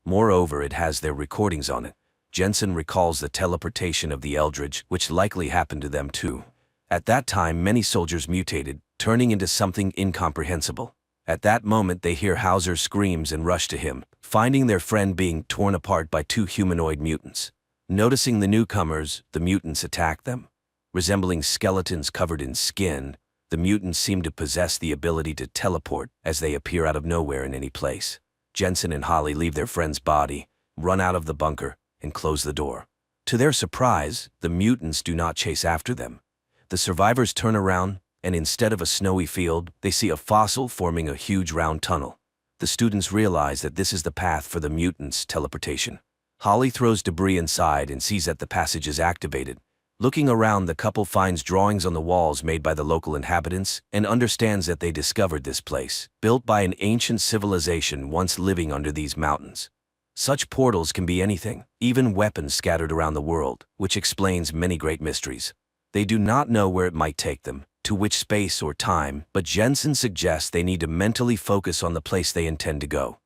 Moreover, it has their recordings on it. Jensen recalls the teleportation of the Eldridge, which likely happened to them too. At that time, many soldiers mutated, turning into something incomprehensible. At that moment, they hear Hauser's screams and rush to him, finding their friend being torn apart by two humanoid mutants. Noticing the newcomers, the mutants attack them. Resembling skeletons covered in skin, the mutants seem to possess the ability to teleport as they appear out of nowhere in any place. Jensen and Holly leave their friend's body, run out of the bunker, and close the door. To their surprise, the mutants do not chase after them. The survivors turn around, and instead of a snowy field, they see a fossil forming a huge round tunnel. The students realize that this is the path for the mutants' teleportation. Holly throws debris inside and sees that the passage is activated. Looking around, the couple finds drawings on the walls made by the local inhabitants and understands that they discovered this place, built by an ancient civilization once living under these mountains. Such portals can be anything, even weapons scattered around the world, which explains many great mysteries. They do not know where it might take them, to which space or time, but Jensen suggests they need to mentally focus on the place they intend to go.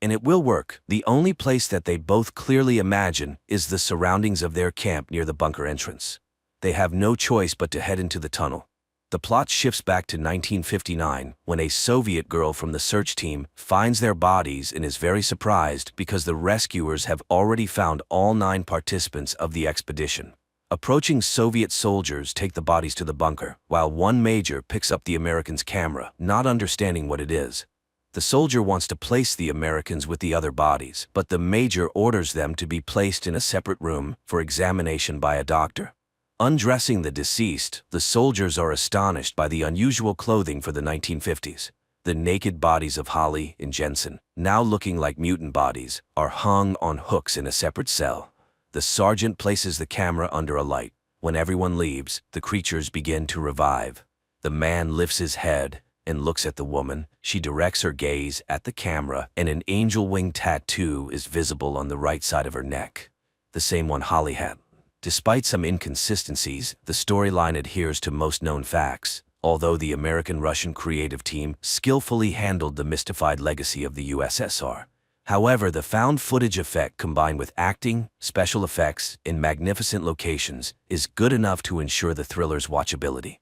And it will work. The only place that they both clearly imagine is the surroundings of their camp near the bunker entrance. They have no choice but to head into the tunnel. The plot shifts back to 1959, when a Soviet girl from the search team finds their bodies and is very surprised because the rescuers have already found all 9 participants of the expedition. Approaching Soviet soldiers take the bodies to the bunker, while one major picks up the Americans' camera, not understanding what it is. The soldier wants to place the Americans with the other bodies, but the major orders them to be placed in a separate room for examination by a doctor. Undressing the deceased, the soldiers are astonished by the unusual clothing for the 1950s. The naked bodies of Holly and Jensen, now looking like mutant bodies, are hung on hooks in a separate cell. The sergeant places the camera under a light. When everyone leaves, the creatures begin to revive. The man lifts his head and looks at the woman. She directs her gaze at the camera, and an angel wing tattoo is visible on the right side of her neck, the same one Holly had. Despite some inconsistencies, the storyline adheres to most known facts, although the American-Russian creative team skillfully handled the mystified legacy of the USSR. However, the found footage effect combined with acting, special effects, and magnificent locations is good enough to ensure the thriller's watchability.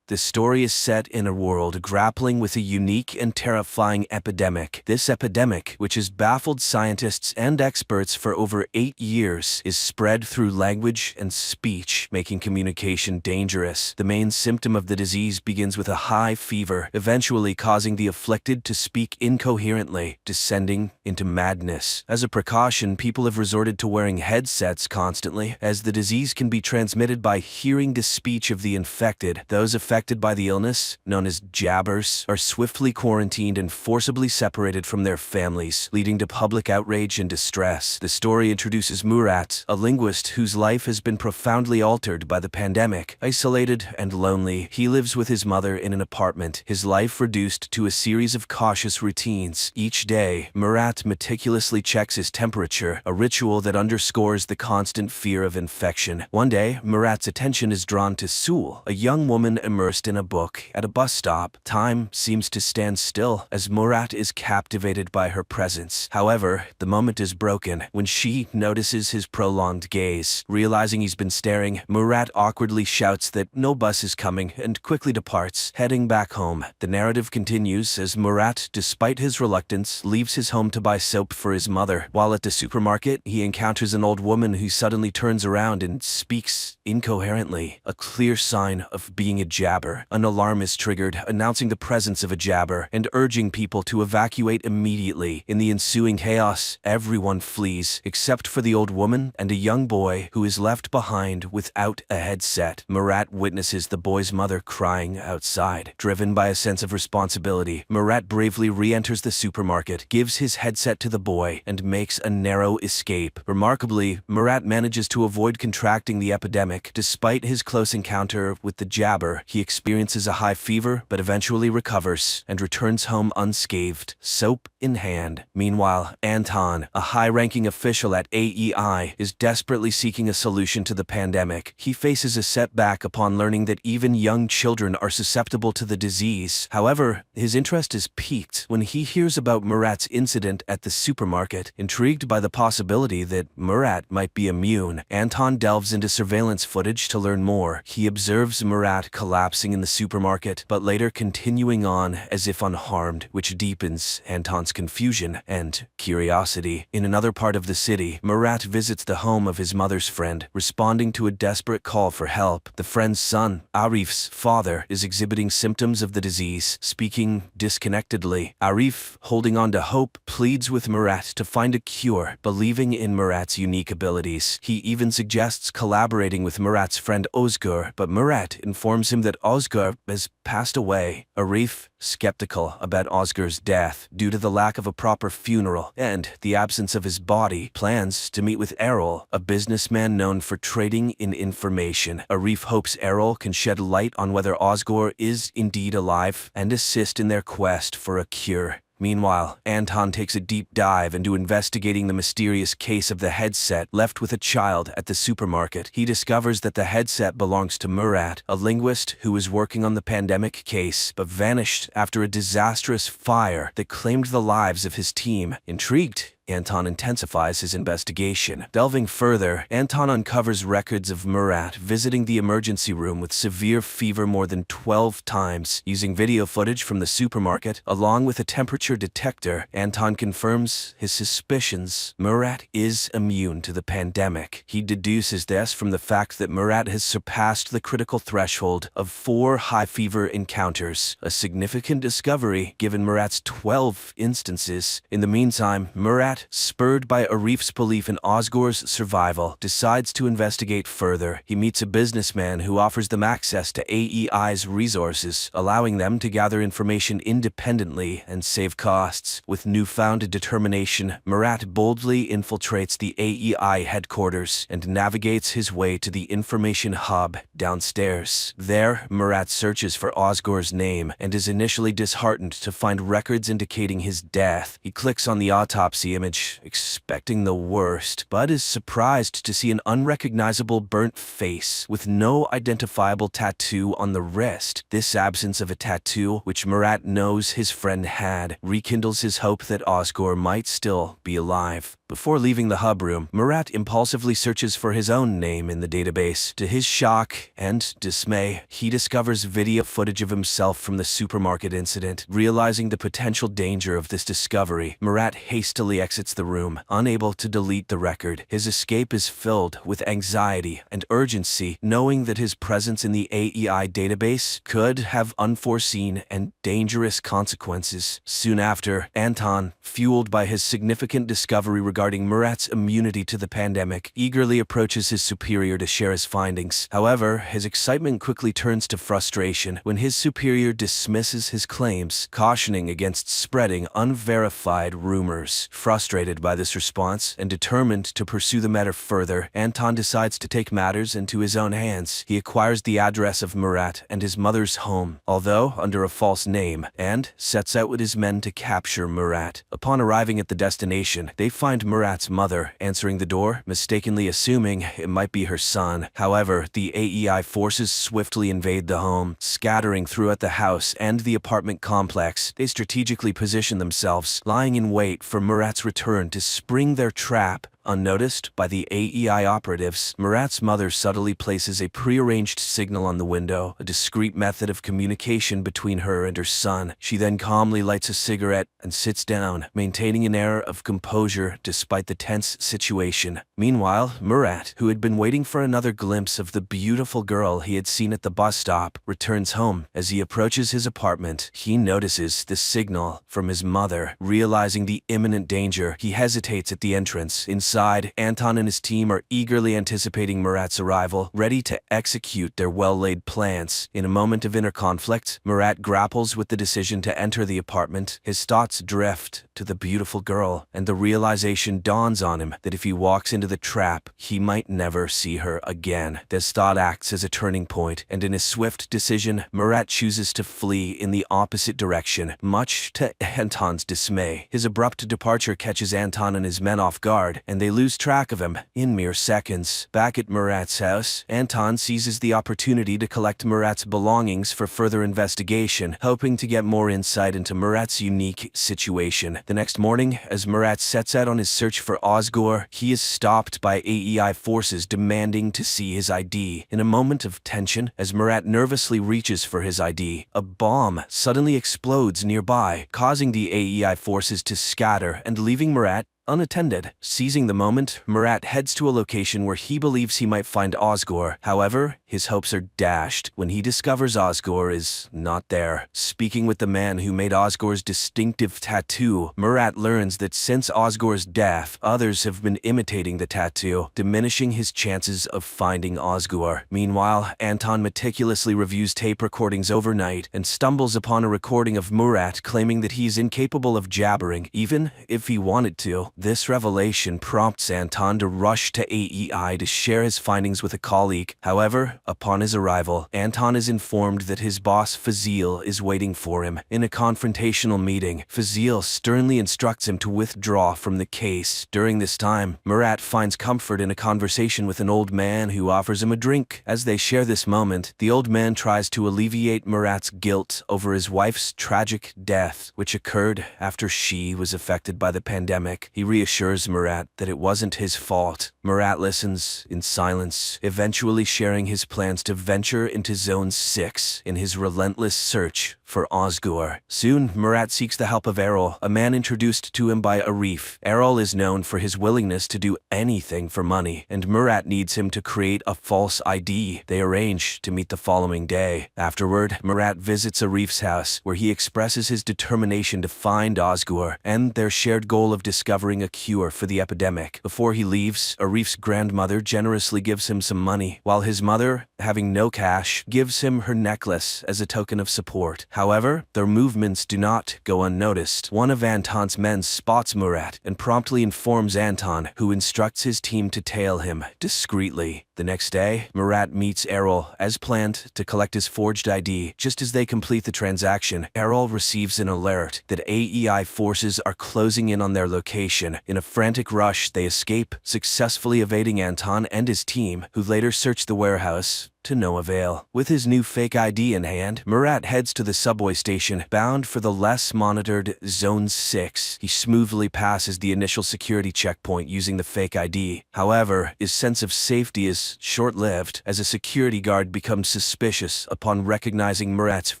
The story is set in a world grappling with a unique and terrifying epidemic. This epidemic, which has baffled scientists and experts for over 8 years, is spread through language and speech, making communication dangerous. The main symptom of the disease begins with a high fever, eventually causing the afflicted to speak incoherently, descending into madness. As a precaution, people have resorted to wearing headsets constantly, as the disease can be transmitted by hearing the speech of the infected. Those affected by the illness, known as jabbers, are swiftly quarantined and forcibly separated from their families, leading to public outrage and distress. The story introduces Murat, a linguist whose life has been profoundly altered by the pandemic. Isolated and lonely, he lives with his mother in an apartment, his life reduced to a series of cautious routines. Each day, Murat meticulously checks his temperature, a ritual that underscores the constant fear of infection. One day, Murat's attention is drawn to Sul, a young woman immersed in a book at a bus stop. Time seems to stand still as Murat is captivated by her presence. However, the moment is broken when she notices his prolonged gaze. Realizing he's been staring, Murat awkwardly shouts that no bus is coming and quickly departs, heading back home. The narrative continues as Murat, despite his reluctance, leaves his home to buy soap for his mother. While at the supermarket, he encounters an old woman who suddenly turns around and speaks incoherently, a clear sign of being a jabber jabber. An alarm is triggered, announcing the presence of a jabber and urging people to evacuate immediately. In the ensuing chaos, everyone flees except for the old woman and a young boy who is left behind without a headset. Murat witnesses the boy's mother crying outside. Driven by a sense of responsibility, Murat bravely re-enters the supermarket, gives his headset to the boy, and makes a narrow escape. Remarkably, Murat manages to avoid contracting the epidemic. Despite his close encounter with the jabber, he experiences a high fever but eventually recovers and returns home unscathed, soap in hand. Meanwhile, Anton, a high-ranking official at AEI, is desperately seeking a solution to the pandemic. He faces a setback upon learning that even young children are susceptible to the disease. However, his interest is piqued when he hears about Murat's incident at the supermarket. Intrigued by the possibility that Murat might be immune, Anton delves into surveillance footage to learn more. He observes Murat collapsing in the supermarket, but later continuing on as if unharmed, which deepens Anton's confusion and curiosity. In another part of the city, Murat visits the home of his mother's friend, responding to a desperate call for help. The friend's son, Arif's father, is exhibiting symptoms of the disease, speaking disconnectedly. Arif, holding on to hope, pleads with Murat to find a cure, believing in Murat's unique abilities. He even suggests collaborating with Murat's friend Ozgur, but Murat informs him that Ozgur has passed away. Arif, skeptical about Ozgur's death due to the lack of a proper funeral and the absence of his body, plans to meet with Errol, a businessman known for trading in information. Arif hopes Errol can shed light on whether Ozgur is indeed alive and assist in their quest for a cure. Meanwhile, Anton takes a deep dive into investigating the mysterious case of the headset left with a child at the supermarket. He discovers that the headset belongs to Murat, a linguist who was working on the pandemic case, but vanished after a disastrous fire that claimed the lives of his team. Intrigued, Anton intensifies his investigation. Delving further, Anton uncovers records of Murat visiting the emergency room with severe fever more than 12 times. Using video footage from the supermarket, along with a temperature detector, Anton confirms his suspicions. Murat is immune to the pandemic. He deduces this from the fact that Murat has surpassed the critical threshold of 4 high fever encounters, a significant discovery given Murat's 12 instances. In the meantime, Murat, spurred by Arif's belief in Ozgur's survival, decides to investigate further. He meets a businessman who offers them access to AEI's resources, allowing them to gather information independently and save costs. With newfound determination, Murat boldly infiltrates the AEI headquarters and navigates his way to the information hub downstairs. There, Murat searches for Ozgur's name and is initially disheartened to find records indicating his death. He clicks on the autopsy image, expecting the worst, but is surprised to see an unrecognizable burnt face with no identifiable tattoo on the wrist. This absence of a tattoo, which Murat knows his friend had, rekindles his hope that Ozgur might still be alive. Before leaving the hub room, Murat impulsively searches for his own name in the database. To his shock and dismay, he discovers video footage of himself from the supermarket incident. Realizing the potential danger of this discovery, Murat hastily exits the room, unable to delete the record. His escape is filled with anxiety and urgency, knowing that his presence in the AEI database could have unforeseen and dangerous consequences. Soon after, Anton, fueled by his significant discovery regarding Murat's immunity to the pandemic, eagerly approaches his superior to share his findings. However, his excitement quickly turns to frustration when his superior dismisses his claims, cautioning against spreading unverified rumors. Frustrated by this response and determined to pursue the matter further, Anton decides to take matters into his own hands. He acquires the address of Murat and his mother's home, although under a false name, and sets out with his men to capture Murat. Upon arriving at the destination, they find Murat's mother answering the door, mistakenly assuming it might be her son. However, the AEI forces swiftly invade the home, scattering throughout the house and the apartment complex. They strategically position themselves, lying in wait for Murat's return to spring their trap. unnoticed by the AEI operatives, Murat's mother subtly places a prearranged signal on the window, a discreet method of communication between her and her son. She then calmly lights a cigarette and sits down, maintaining an air of composure despite the tense situation. Meanwhile, Murat, who had been waiting for another glimpse of the beautiful girl he had seen at the bus stop, returns home. As he approaches his apartment, he notices the signal from his mother. Realizing the imminent danger, he hesitates at the entrance. Inside, Anton and his team are eagerly anticipating Murat's arrival, ready to execute their well-laid plans. In a moment of inner conflict, Murat grapples with the decision to enter the apartment. His thoughts drift to the beautiful girl, and the realization dawns on him that if he walks into the trap, he might never see her again. This thought acts as a turning point, and in his swift decision, Murat chooses to flee in the opposite direction, much to Anton's dismay. His abrupt departure catches Anton and his men off guard, and they lose track of him in mere seconds. Back at Murat's house, Anton seizes the opportunity to collect Murat's belongings for further investigation, hoping to get more insight into Murat's unique situation. The next morning, as Murat sets out on his search for Ozgur, he is stopped by AEI forces demanding to see his ID. In a moment of tension, as Murat nervously reaches for his ID, a bomb suddenly explodes nearby, causing the AEI forces to scatter and leaving Murat unattended. Seizing the moment, Murat heads to a location where he believes he might find Ozgur. However, his hopes are dashed when he discovers Ozgur is not there. Speaking with the man who made Ozgur's distinctive tattoo, Murat learns that since Ozgur's death, others have been imitating the tattoo, diminishing his chances of finding Ozgur. Meanwhile, Anton meticulously reviews tape recordings overnight and stumbles upon a recording of Murat claiming that he is incapable of jabbering, even if he wanted to. This revelation prompts Anton to rush to AEI to share his findings with a colleague. However, upon his arrival, Anton is informed that his boss Fazil is waiting for him. In a confrontational meeting, Fazil sternly instructs him to withdraw from the case. During this time, Murat finds comfort in a conversation with an old man who offers him a drink. As they share this moment, the old man tries to alleviate Murat's guilt over his wife's tragic death, which occurred after she was affected by the pandemic. He reassures Murat that it wasn't his fault. Murat listens in silence, eventually sharing his plans to venture into Zone 6 in his relentless search for Ozgur. Soon, Murat seeks the help of Errol, a man introduced to him by Arif. Errol is known for his willingness to do anything for money, and Murat needs him to create a false ID. They arrange to meet the following day. Afterward, Murat visits Arif's house, where he expresses his determination to find Ozgur and their shared goal of discovering a cure for the epidemic. Before he leaves, Arif's grandmother generously gives him some money, while his mother, having no cash, gives him her necklace as a token of support. However, their movements do not go unnoticed. One of Anton's men spots Murat and promptly informs Anton, who instructs his team to tail him discreetly. The next day, Murat meets Errol as planned to collect his forged ID. Just as they complete the transaction, Errol receives an alert that AEI forces are closing in on their location. In a frantic rush, they escape, successfully evading Anton and his team, who later search the warehouse to no avail. With his new fake ID in hand, Murat heads to the subway station, bound for the less monitored Zone 6. He smoothly passes the initial security checkpoint using the fake ID. However, his sense of safety is short-lived, as a security guard becomes suspicious upon recognizing Murat's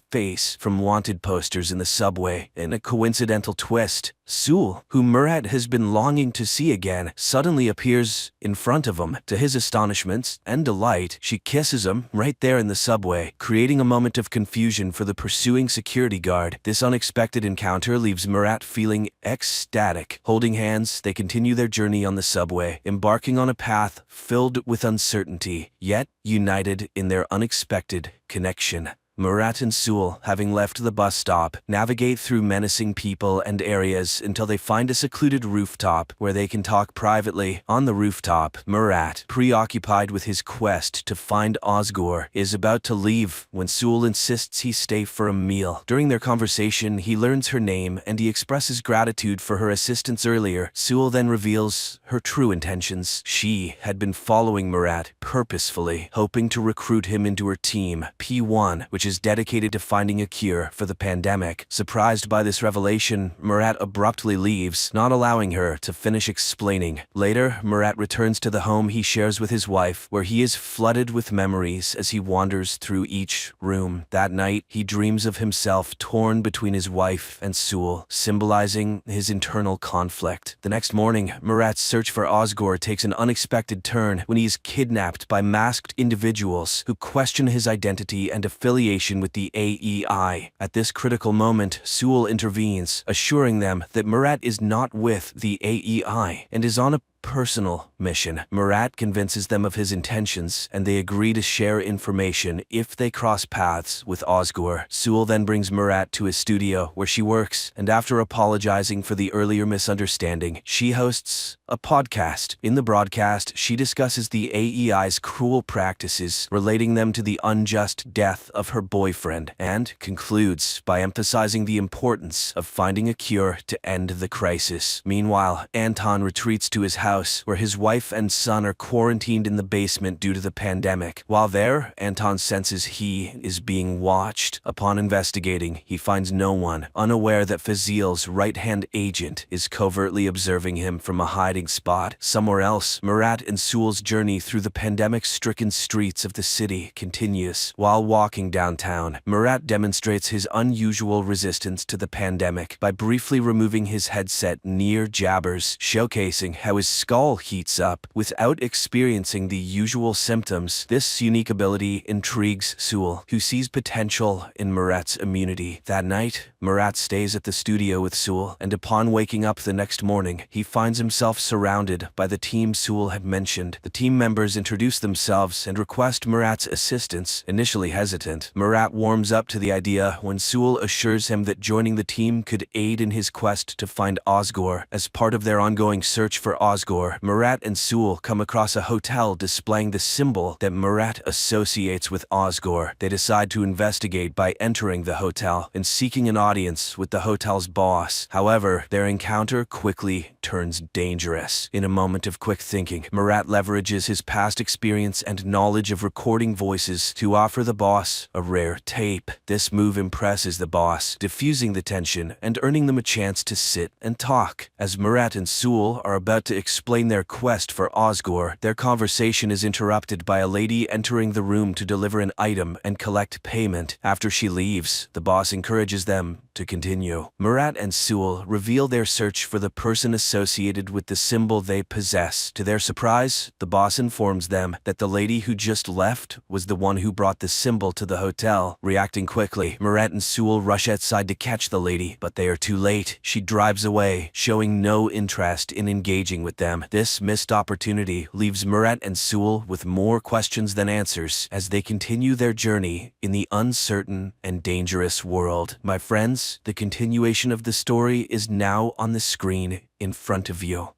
face from wanted posters in the subway. In a coincidental twist, Sul, who Murat has been longing to see again, suddenly appears in front of him. To his astonishment and delight, she kisses him right there in the subway, creating a moment of confusion for the pursuing security guard. This unexpected encounter leaves Murat feeling ecstatic. Holding hands, they continue their journey on the subway, embarking on a path filled with uncertainty, yet united in their unexpected connection. Murat and Sul, having left the bus stop, navigate through menacing people and areas until they find a secluded rooftop where they can talk privately. On the rooftop, Murat, preoccupied with his quest to find Ozgur, is about to leave when Sul insists he stay for a meal. During their conversation, he learns her name and he expresses gratitude for her assistance earlier. Sul then reveals her true intentions. She had been following Murat purposefully, hoping to recruit him into her team, P1, which is dedicated to finding a cure for the pandemic. Surprised by this revelation, Murat abruptly leaves, not allowing her to finish explaining. Later, Murat returns to the home he shares with his wife, where he is flooded with memories as he wanders through each room. That night, he dreams of himself torn between his wife and Sewell, symbolizing his internal conflict. The next morning, Murat's search for Ozgur takes an unexpected turn when he is kidnapped by masked individuals who question his identity and affiliation with the AEI. At this critical moment, Sewell intervenes, assuring them that Murat is not with the AEI and is on a personal mission. Murat convinces them of his intentions, and they agree to share information if they cross paths with Ozgur. Sewell then brings Murat to his studio where she works, and after apologizing for the earlier misunderstanding, she hosts a podcast. In the broadcast, she discusses the AEI's cruel practices, relating them to the unjust death of her boyfriend, and concludes by emphasizing the importance of finding a cure to end the crisis. Meanwhile, Anton retreats to his house, where his wife and son are quarantined in the basement due to the pandemic. While there, Anton senses he is being watched. Upon investigating, he finds no one, unaware that Fazil's right-hand agent is covertly observing him from a hiding spot. Somewhere else, Murat and Sewell's journey through the pandemic-stricken streets of the city continues. While walking downtown, Murat demonstrates his unusual resistance to the pandemic by briefly removing his headset near Jabbers, showcasing how his skull heats up without experiencing the usual symptoms. This unique ability intrigues Sewell, who sees potential in Murat's immunity. That night, Murat stays at the studio with Sewell, and upon waking up the next morning, he finds himself surrounded by the team Sewell had mentioned. The team members introduce themselves and request Murat's assistance. Initially hesitant, Murat warms up to the idea when Sewell assures him that joining the team could aid in his quest to find Ozgur. As part of their ongoing search for Ozgur, Murat and Sewell come across a hotel displaying the symbol that Murat associates with Ozgur. They decide to investigate by entering the hotel and seeking an audience with the hotel's boss. However, their encounter quickly turns dangerous. In a moment of quick thinking, Murat leverages his past experience and knowledge of recording voices to offer the boss a rare tape. This move impresses the boss, diffusing the tension and earning them a chance to sit and talk. As Murat and Sewell are about to explain their quest for Ozgur, their conversation is interrupted by a lady entering the room to deliver an item and collect payment. After she leaves, the boss encourages them to continue. Murat and Sewell reveal their search for the person associated with the symbol they possess. To their surprise, the boss informs them that the lady who just left was the one who brought the symbol to the hotel. Reacting quickly, Murat and Sewell rush outside to catch the lady, but they are too late. She drives away, showing no interest in engaging with them. This missed opportunity leaves Murat and Sewell with more questions than answers as they continue their journey in the uncertain and dangerous world. My friends, the continuation of the story is now on the screen in front of you.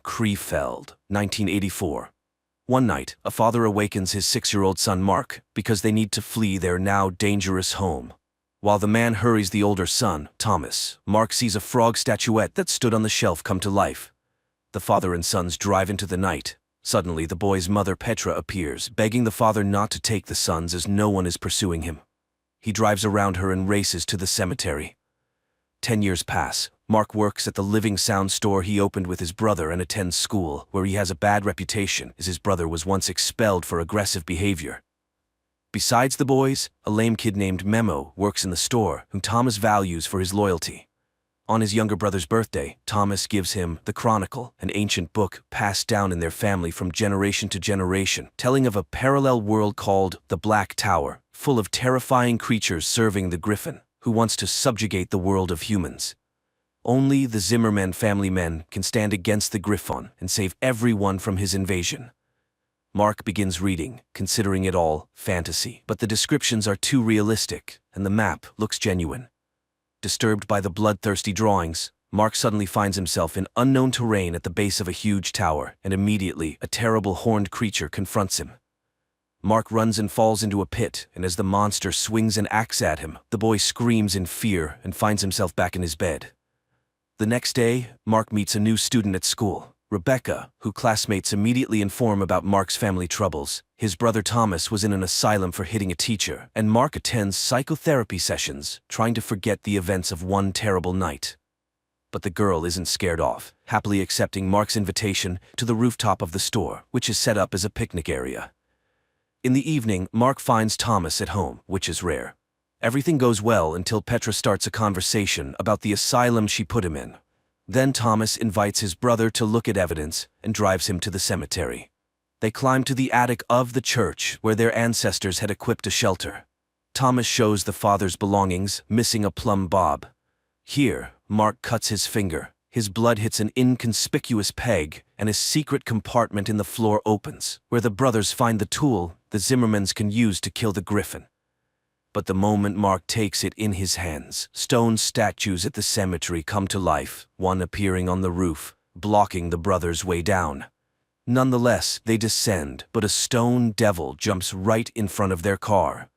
Krefeld, 1984. One night, a father awakens his 6-year-old son Mark because they need to flee their now dangerous home. While the man hurries the older son, Thomas, Mark sees a frog statuette that stood on the shelf come to life. The father and sons drive into the night. Suddenly, the boy's mother Petra appears, begging the father not to take the sons as no one is pursuing him. He drives around her and races to the cemetery. 10 years pass. Mark works at the Living Sound store he opened with his brother and attends school, where he has a bad reputation as his brother was once expelled for aggressive behavior. Besides the boys, a lame kid named Memo works in the store, whom Thomas values for his loyalty. On his younger brother's birthday, Thomas gives him the Chronicle, an ancient book passed down in their family from generation to generation, telling of a parallel world called the Black Tower, full of terrifying creatures serving the Griffin, who wants to subjugate the world of humans. Only the Zimmerman family men can stand against the Griffon and save everyone from his invasion. Mark begins reading, considering it all fantasy, but the descriptions are too realistic, and the map looks genuine. Disturbed by the bloodthirsty drawings, Mark suddenly finds himself in unknown terrain at the base of a huge tower, and immediately a terrible horned creature confronts him. Mark runs and falls into a pit, and as the monster swings an axe at him, the boy screams in fear and finds himself back in his bed. The next day, Mark meets a new student at school, Rebecca, who classmates immediately inform about Mark's family troubles. His brother Thomas was in an asylum for hitting a teacher, and Mark attends psychotherapy sessions, trying to forget the events of one terrible night. But the girl isn't scared off, happily accepting Mark's invitation to the rooftop of the store, which is set up as a picnic area. In the evening, Mark finds Thomas at home, which is rare. Everything goes well until Petra starts a conversation about the asylum she put him in. Then Thomas invites his brother to look at evidence and drives him to the cemetery. They climb to the attic of the church where their ancestors had equipped a shelter. Thomas shows the father's belongings, missing a plumb bob. Here, Mark cuts his finger. His blood hits an inconspicuous peg, and a secret compartment in the floor opens, where the brothers find the tool the Zimmermans can use to kill the griffin. But the moment Mark takes it in his hands, stone statues at the cemetery come to life, one appearing on the roof, blocking the brothers' way down. Nonetheless, they descend, but a stone devil jumps right in front of their car.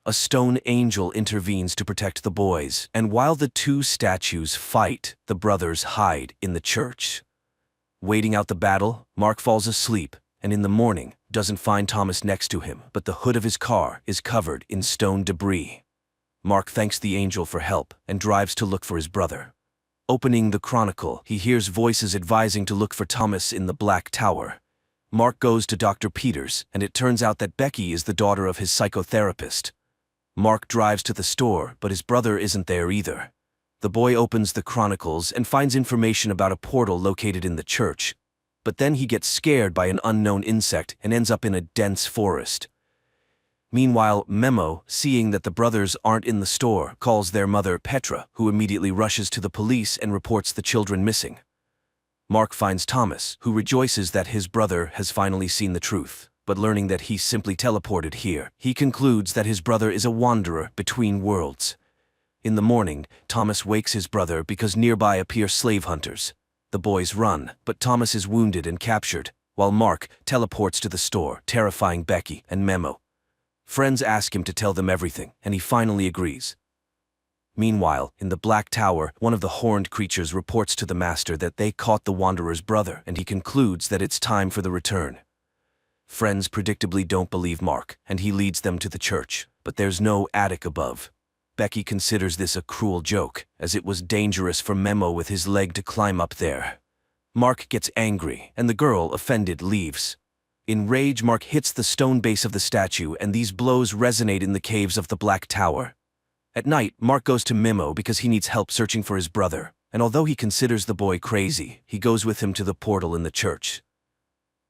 A stone angel intervenes to protect the boys, and while the two statues fight, the brothers hide in the church. Waiting out the battle, Mark falls asleep, and in the morning, doesn't find Thomas next to him, but the hood of his car is covered in stone debris. Mark thanks the angel for help and drives to look for his brother. Opening the Chronicle, he hears voices advising to look for Thomas in the Black Tower. Mark goes to Dr. Peters, and it turns out that Becky is the daughter of his psychotherapist. Mark drives to the store, but his brother isn't there either. The boy opens the Chronicles and finds information about a portal located in the church. But then he gets scared by an unknown insect and ends up in a dense forest. Meanwhile, Memo, seeing that the brothers aren't in the store, calls their mother Petra, who immediately rushes to the police and reports the children missing. Mark finds Thomas, who rejoices that his brother has finally seen the truth, but learning that he simply teleported here, he concludes that his brother is a wanderer between worlds. In the morning, Thomas wakes his brother because nearby appear slave hunters. The boys run, but Thomas is wounded and captured, while Mark teleports to the store, terrifying Becky and Memo. Friends ask him to tell them everything, and he finally agrees. Meanwhile, in the Black Tower, one of the horned creatures reports to the master that they caught the Wanderer's brother, and he concludes that it's time for the return. Friends predictably don't believe Mark, and he leads them to the church, but there's no attic above. Becky considers this a cruel joke, as it was dangerous for Memo with his leg to climb up there. Mark gets angry, and the girl, offended, leaves. In rage, Mark hits the stone base of the statue, and these blows resonate in the caves of the Black Tower. At night, Mark goes to Memo because he needs help searching for his brother, and although he considers the boy crazy, he goes with him to the portal in the church.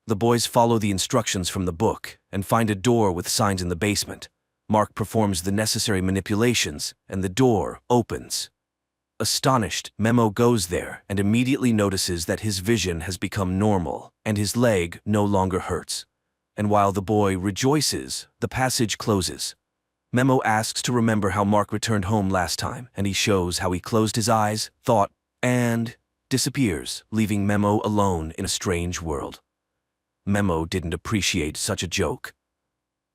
The boys follow the instructions from the book and find a door with signs in the basement. Mark performs the necessary manipulations, and the door opens. Astonished, Memo goes there and immediately notices that his vision has become normal, and his leg no longer hurts. And while the boy rejoices, the passage closes. Memo asks to remember how Mark returned home last time, and he shows how he closed his eyes, thought, and disappears, leaving Memo alone in a strange world. Memo didn't appreciate such a joke.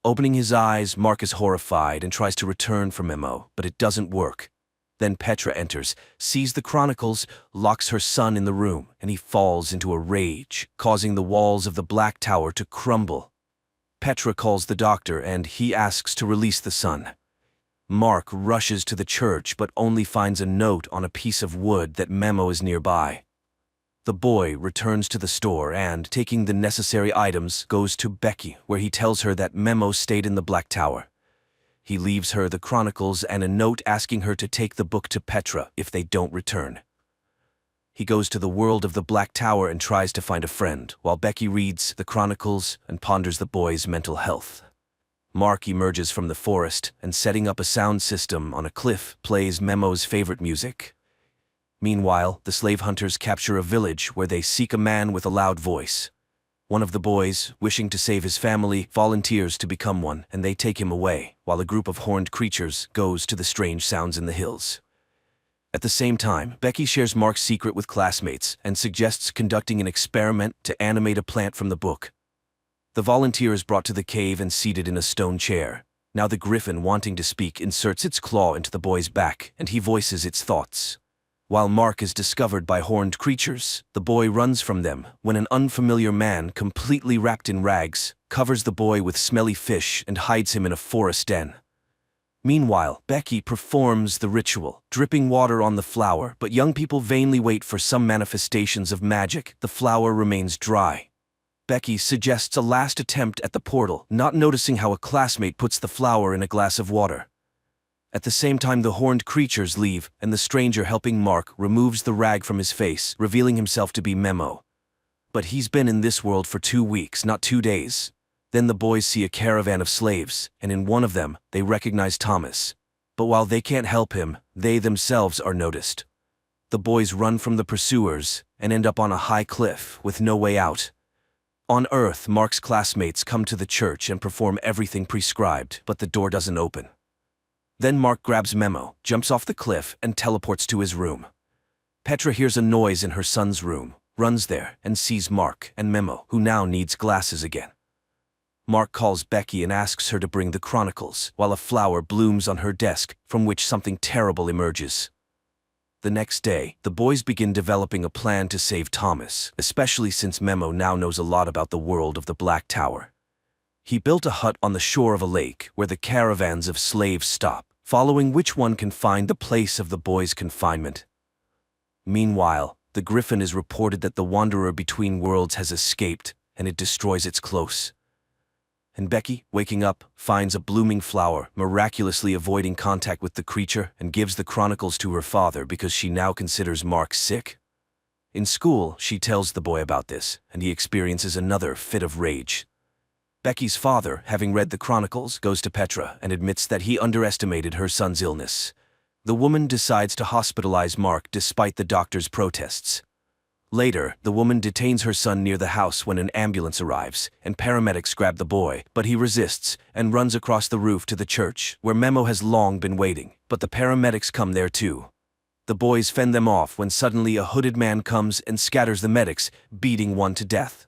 Opening his eyes, Mark is horrified and tries to return for Memo, but it doesn't work. Then Petra enters, sees the Chronicles, locks her son in the room, and he falls into a rage, causing the walls of the Black Tower to crumble. Petra calls the doctor and he asks to release the son. Mark rushes to the church but only finds a note on a piece of wood that Memo is nearby. The boy returns to the store and, taking the necessary items, goes to Becky, where he tells her that Memo stayed in the Black Tower. He leaves her the Chronicles and a note asking her to take the book to Petra if they don't return. He goes to the world of the Black Tower and tries to find a friend, while Becky reads the Chronicles and ponders the boy's mental health. Mark emerges from the forest and, setting up a sound system on a cliff, plays Memo's favorite music. Meanwhile, the slave hunters capture a village where they seek a man with a loud voice. One of the boys, wishing to save his family, volunteers to become one, and they take him away, while a group of horned creatures goes to the strange sounds in the hills. At the same time, Becky shares Mark's secret with classmates and suggests conducting an experiment to animate a plant from the book. The volunteer is brought to the cave and seated in a stone chair. Now the griffin, wanting to speak, inserts its claw into the boy's back, and he voices its thoughts. While Mark is discovered by horned creatures, the boy runs from them when an unfamiliar man, completely wrapped in rags, covers the boy with smelly fish and hides him in a forest den. Meanwhile, Becky performs the ritual, dripping water on the flower, but young people vainly wait for some manifestations of magic. The flower remains dry. Becky suggests a last attempt at the portal, not noticing how a classmate puts the flower in a glass of water. At the same time, the horned creatures leave, and the stranger helping Mark removes the rag from his face, revealing himself to be Memo. But he's been in this world for 2 weeks, not 2 days. Then the boys see a caravan of slaves, and in one of them, they recognize Thomas. But while they can't help him, they themselves are noticed. The boys run from the pursuers and end up on a high cliff with no way out. On Earth, Mark's classmates come to the church and perform everything prescribed, but the door doesn't open. Then Mark grabs Memo, jumps off the cliff, and teleports to his room. Petra hears a noise in her son's room, runs there, and sees Mark and Memo, who now needs glasses again. Mark calls Becky and asks her to bring the chronicles, while a flower blooms on her desk, from which something terrible emerges. The next day, the boys begin developing a plan to save Thomas, especially since Memo now knows a lot about the world of the Black Tower. He built a hut on the shore of a lake where the caravans of slaves stop, following which one can find the place of the boys' confinement. Meanwhile, the Griffin is reported that the Wanderer between worlds has escaped, and it destroys its close. And Becky, waking up, finds a blooming flower, miraculously avoiding contact with the creature, and gives the chronicles to her father because she now considers Mark sick. In school, she tells the boy about this, and he experiences another fit of rage. Becky's father, having read the chronicles, goes to Petra and admits that he underestimated her son's illness. The woman decides to hospitalize Mark despite the doctor's protests. Later, the woman detains her son near the house when an ambulance arrives, and paramedics grab the boy, but he resists and runs across the roof to the church, where Memo has long been waiting, but the paramedics come there too. The boys fend them off when suddenly a hooded man comes and scatters the medics, beating one to death.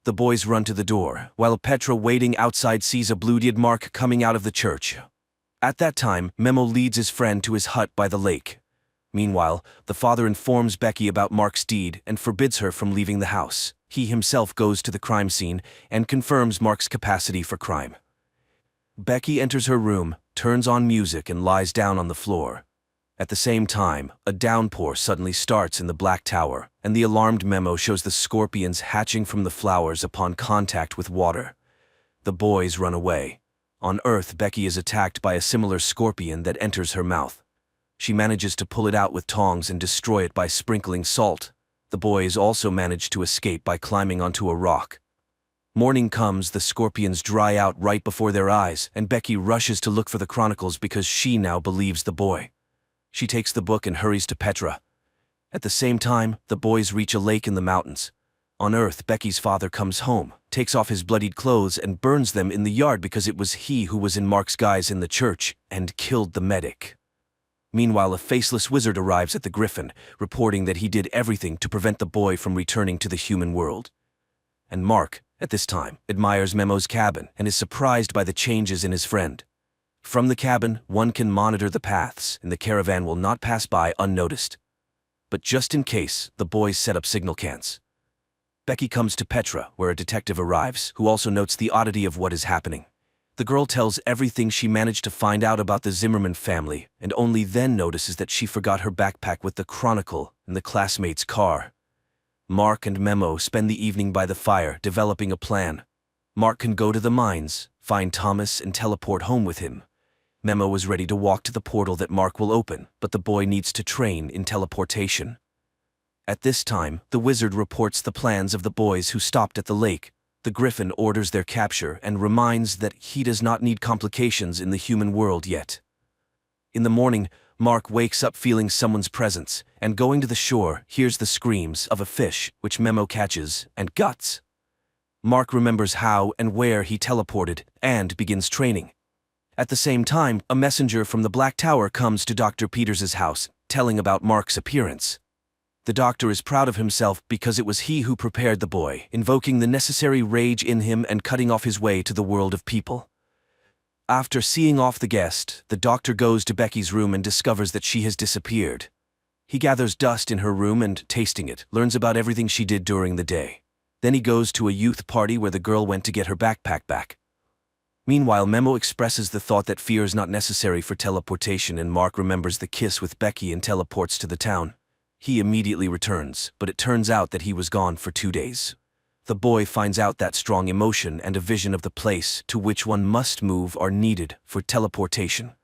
The boys run to the door, while Petra waiting outside sees a bloodied Mark coming out of the church. At that time, Memo leads his friend to his hut by the lake. Meanwhile, the father informs Becky about Mark's deed and forbids her from leaving the house. He himself goes to the crime scene and confirms Mark's capacity for crime. Becky enters her room, turns on music, and lies down on the floor. At the same time, a downpour suddenly starts in the Black Tower, and the alarmed Memo shows the scorpions hatching from the flowers upon contact with water. The boys run away. On Earth, Becky is attacked by a similar scorpion that enters her mouth. She manages to pull it out with tongs and destroy it by sprinkling salt. The boys also manage to escape by climbing onto a rock. Morning comes, the scorpions dry out right before their eyes, and Becky rushes to look for the chronicles because she now believes the boy. She takes the book and hurries to Petra. At the same time, the boys reach a lake in the mountains. On Earth, Becky's father comes home, takes off his bloodied clothes and burns them in the yard because it was he who was in Mark's guise in the church and killed the medic. Meanwhile, a faceless wizard arrives at the Griffin, reporting that he did everything to prevent the boy from returning to the human world. And Mark, at this time, admires Memo's cabin and is surprised by the changes in his friend. From the cabin, one can monitor the paths, and the caravan will not pass by unnoticed. But just in case, the boys set up signal cans. Becky comes to Petra, where a detective arrives, who also notes the oddity of what is happening. The girl tells everything she managed to find out about the Zimmerman family, and only then notices that she forgot her backpack with the chronicle in the classmate's car. Mark and Memo spend the evening by the fire, developing a plan. Mark can go to the mines, find Thomas, and teleport home with him. Memo is ready to walk to the portal that Mark will open, but the boy needs to train in teleportation. At this time, the wizard reports the plans of the boys who stopped at the lake. The Griffin orders their capture and reminds that he does not need complications in the human world yet. In the morning, Mark wakes up feeling someone's presence, and going to the shore, hears the screams of a fish, which Memo catches, and guts. Mark remembers how and where he teleported, and begins training. At the same time, a messenger from the Black Tower comes to Dr. Peters's house, telling about Mark's appearance. The doctor is proud of himself because it was he who prepared the boy, invoking the necessary rage in him and cutting off his way to the world of people. After seeing off the guest, the doctor goes to Becky's room and discovers that she has disappeared. He gathers dust in her room and, tasting it, learns about everything she did during the day. Then he goes to a youth party where the girl went to get her backpack back. Meanwhile, Memo expresses the thought that fear is not necessary for teleportation, and Mark remembers the kiss with Becky and teleports to the town. He immediately returns, but it turns out that he was gone for 2 days. The boy finds out that strong emotion and a vision of the place to which one must move are needed for teleportation.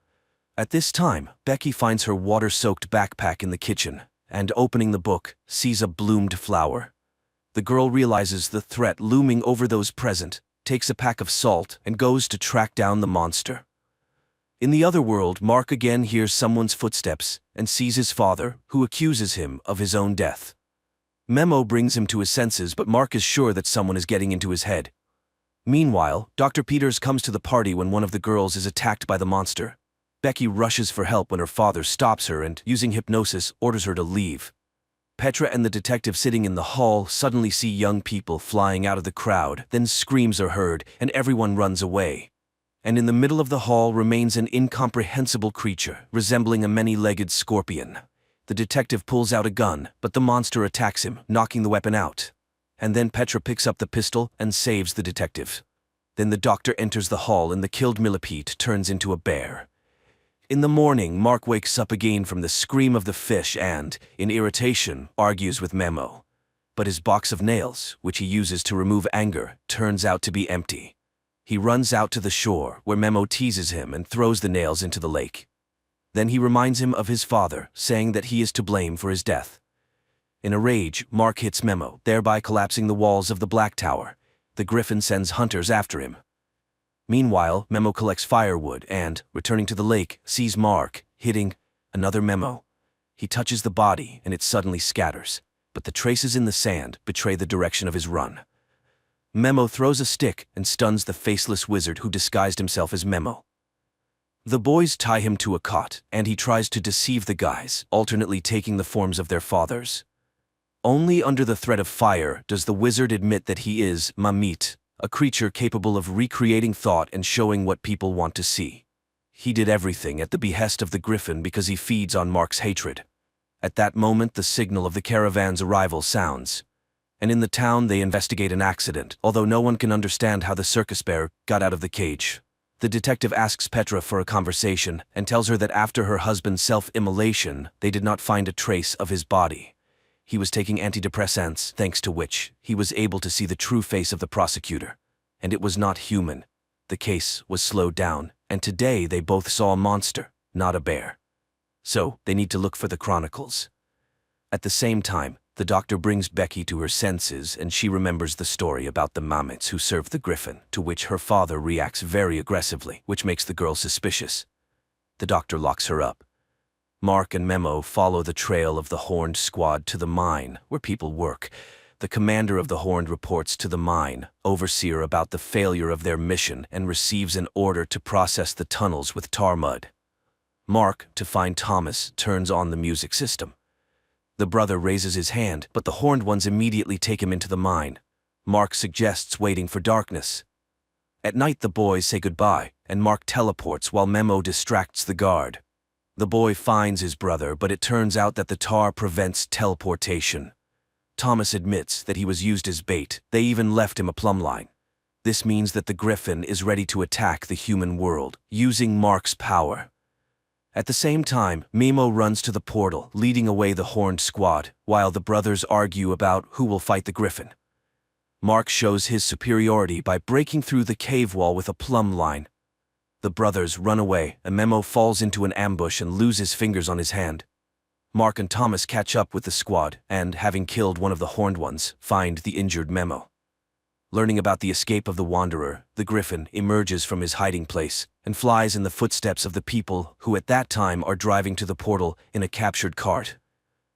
At this time, Becky finds her water-soaked backpack in the kitchen, and opening the book, sees a bloomed flower. The girl realizes the threat looming over those present, takes a pack of salt, and goes to track down the monster. In the other world, Mark again hears someone's footsteps and sees his father, who accuses him of his own death. Memo brings him to his senses, but Mark is sure that someone is getting into his head. Meanwhile, Dr. Peters comes to the party when one of the girls is attacked by the monster. Becky rushes for help when her father stops her and, using hypnosis, orders her to leave. Petra and the detective sitting in the hall suddenly see young people flying out of the crowd, then screams are heard, and everyone runs away. And in the middle of the hall remains an incomprehensible creature, resembling a many-legged scorpion. The detective pulls out a gun, but the monster attacks him, knocking the weapon out. And then Petra picks up the pistol and saves the detective. Then the doctor enters the hall and the killed millipede turns into a bear. In the morning, Mark wakes up again from the scream of the fish and, in irritation, argues with Memo. But his box of nails, which he uses to remove anger, turns out to be empty. He runs out to the shore, where Memo teases him and throws the nails into the lake. Then he reminds him of his father, saying that he is to blame for his death. In a rage, Mark hits Memo, thereby collapsing the walls of the Black Tower. The Griffin sends hunters after him. Meanwhile, Memo collects firewood and, returning to the lake, sees Mark hitting another Memo. He touches the body and it suddenly scatters, but the traces in the sand betray the direction of his run. Memo throws a stick and stuns the faceless wizard who disguised himself as Memo. The boys tie him to a cot, and he tries to deceive the guys, alternately taking the forms of their fathers. Only under the threat of fire does the wizard admit that he is Mamit, a creature capable of recreating thought and showing what people want to see. He did everything at the behest of the Griffin because he feeds on Mark's hatred. At that moment, the signal of the caravan's arrival sounds. And in the town, they investigate an accident, although no one can understand how the circus bear got out of the cage. The detective asks Petra for a conversation and tells her that after her husband's self-immolation, they did not find a trace of his body. He was taking antidepressants, thanks to which he was able to see the true face of the prosecutor. And it was not human. The case was slowed down, and today they both saw a monster, not a bear. So, they need to look for the chronicles. At the same time, the doctor brings Becky to her senses and she remembers the story about the Mammoths who served the Griffin, to which her father reacts very aggressively, which makes the girl suspicious. The doctor locks her up. Mark and Memo follow the trail of the Horned squad to the mine, where people work. The commander of the Horned reports to the mine overseer about the failure of their mission and receives an order to process the tunnels with tar mud. Mark, to find Thomas, turns on the music system. The brother raises his hand, but the Horned ones immediately take him into the mine. Mark suggests waiting for darkness. At night, the boys say goodbye, and Mark teleports while Memo distracts the guard. The boy finds his brother, but it turns out that the tar prevents teleportation. Thomas admits that he was used as bait. They even left him a plumb line. This means that the Griffin is ready to attack the human world, using Mark's power. At the same time, Memo runs to the portal, leading away the Horned squad, while the brothers argue about who will fight the Griffin. Mark shows his superiority by breaking through the cave wall with a plumb line. The brothers run away, and Memo falls into an ambush and loses fingers on his hand. Mark and Thomas catch up with the squad and, having killed one of the Horned ones, find the injured Memo. Learning about the escape of the Wanderer, the Griffin emerges from his hiding place and flies in the footsteps of the people who at that time are driving to the portal in a captured cart.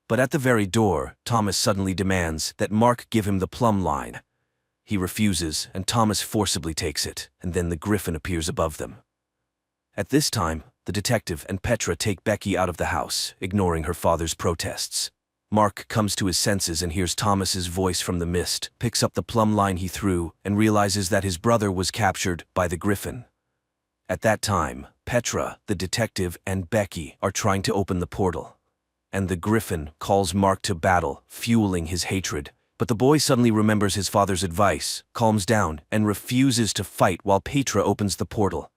But at the very door, Thomas suddenly demands that Mark give him the plumb line. He refuses, and Thomas forcibly takes it, and then the Griffin appears above them. At this time, the detective and Petra take Becky out of the house, ignoring her father's protests. Mark comes to his senses and hears Thomas's voice from the mist, picks up the plumb line he threw, and realizes that his brother was captured by the Griffin. At that time, Petra, the detective, and Becky are trying to open the portal. and the Griffin calls Mark to battle, fueling his hatred. But the boy suddenly remembers his father's advice, calms down, and refuses to fight while Petra opens the portal.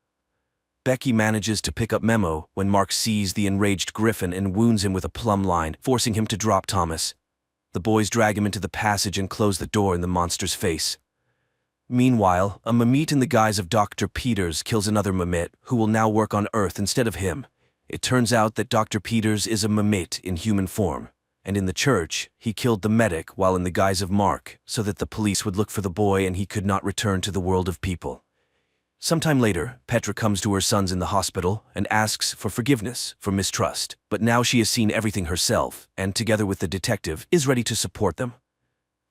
Becky manages to pick up Memo when Mark sees the enraged Griffin and wounds him with a plumb line, forcing him to drop Thomas. The boys drag him into the passage and close the door in the monster's face. Meanwhile, a Mammoth in the guise of Dr. Peters kills another Mammoth who will now work on Earth instead of him. It turns out that Dr. Peters is a Mammoth in human form, and in the church, he killed the medic while in the guise of Mark so that the police would look for the boy and he could not return to the world of people. Sometime later, Petra comes to her sons in the hospital and asks for forgiveness for mistrust, but now she has seen everything herself and, together with the detective, is ready to support them.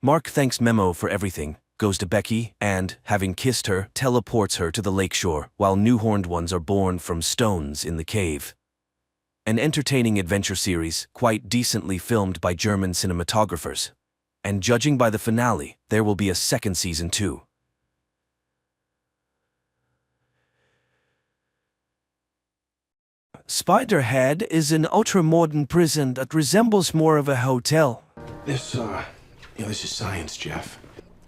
Mark thanks Memo for everything, goes to Becky, and, having kissed her, teleports her to the lakeshore, while new horned ones are born from stones in the cave. An entertaining adventure series, quite decently filmed by German cinematographers. And judging by the finale, there will be a second season too. Spiderhead is an ultra-modern prison that resembles more of a hotel. This is science, Jeff.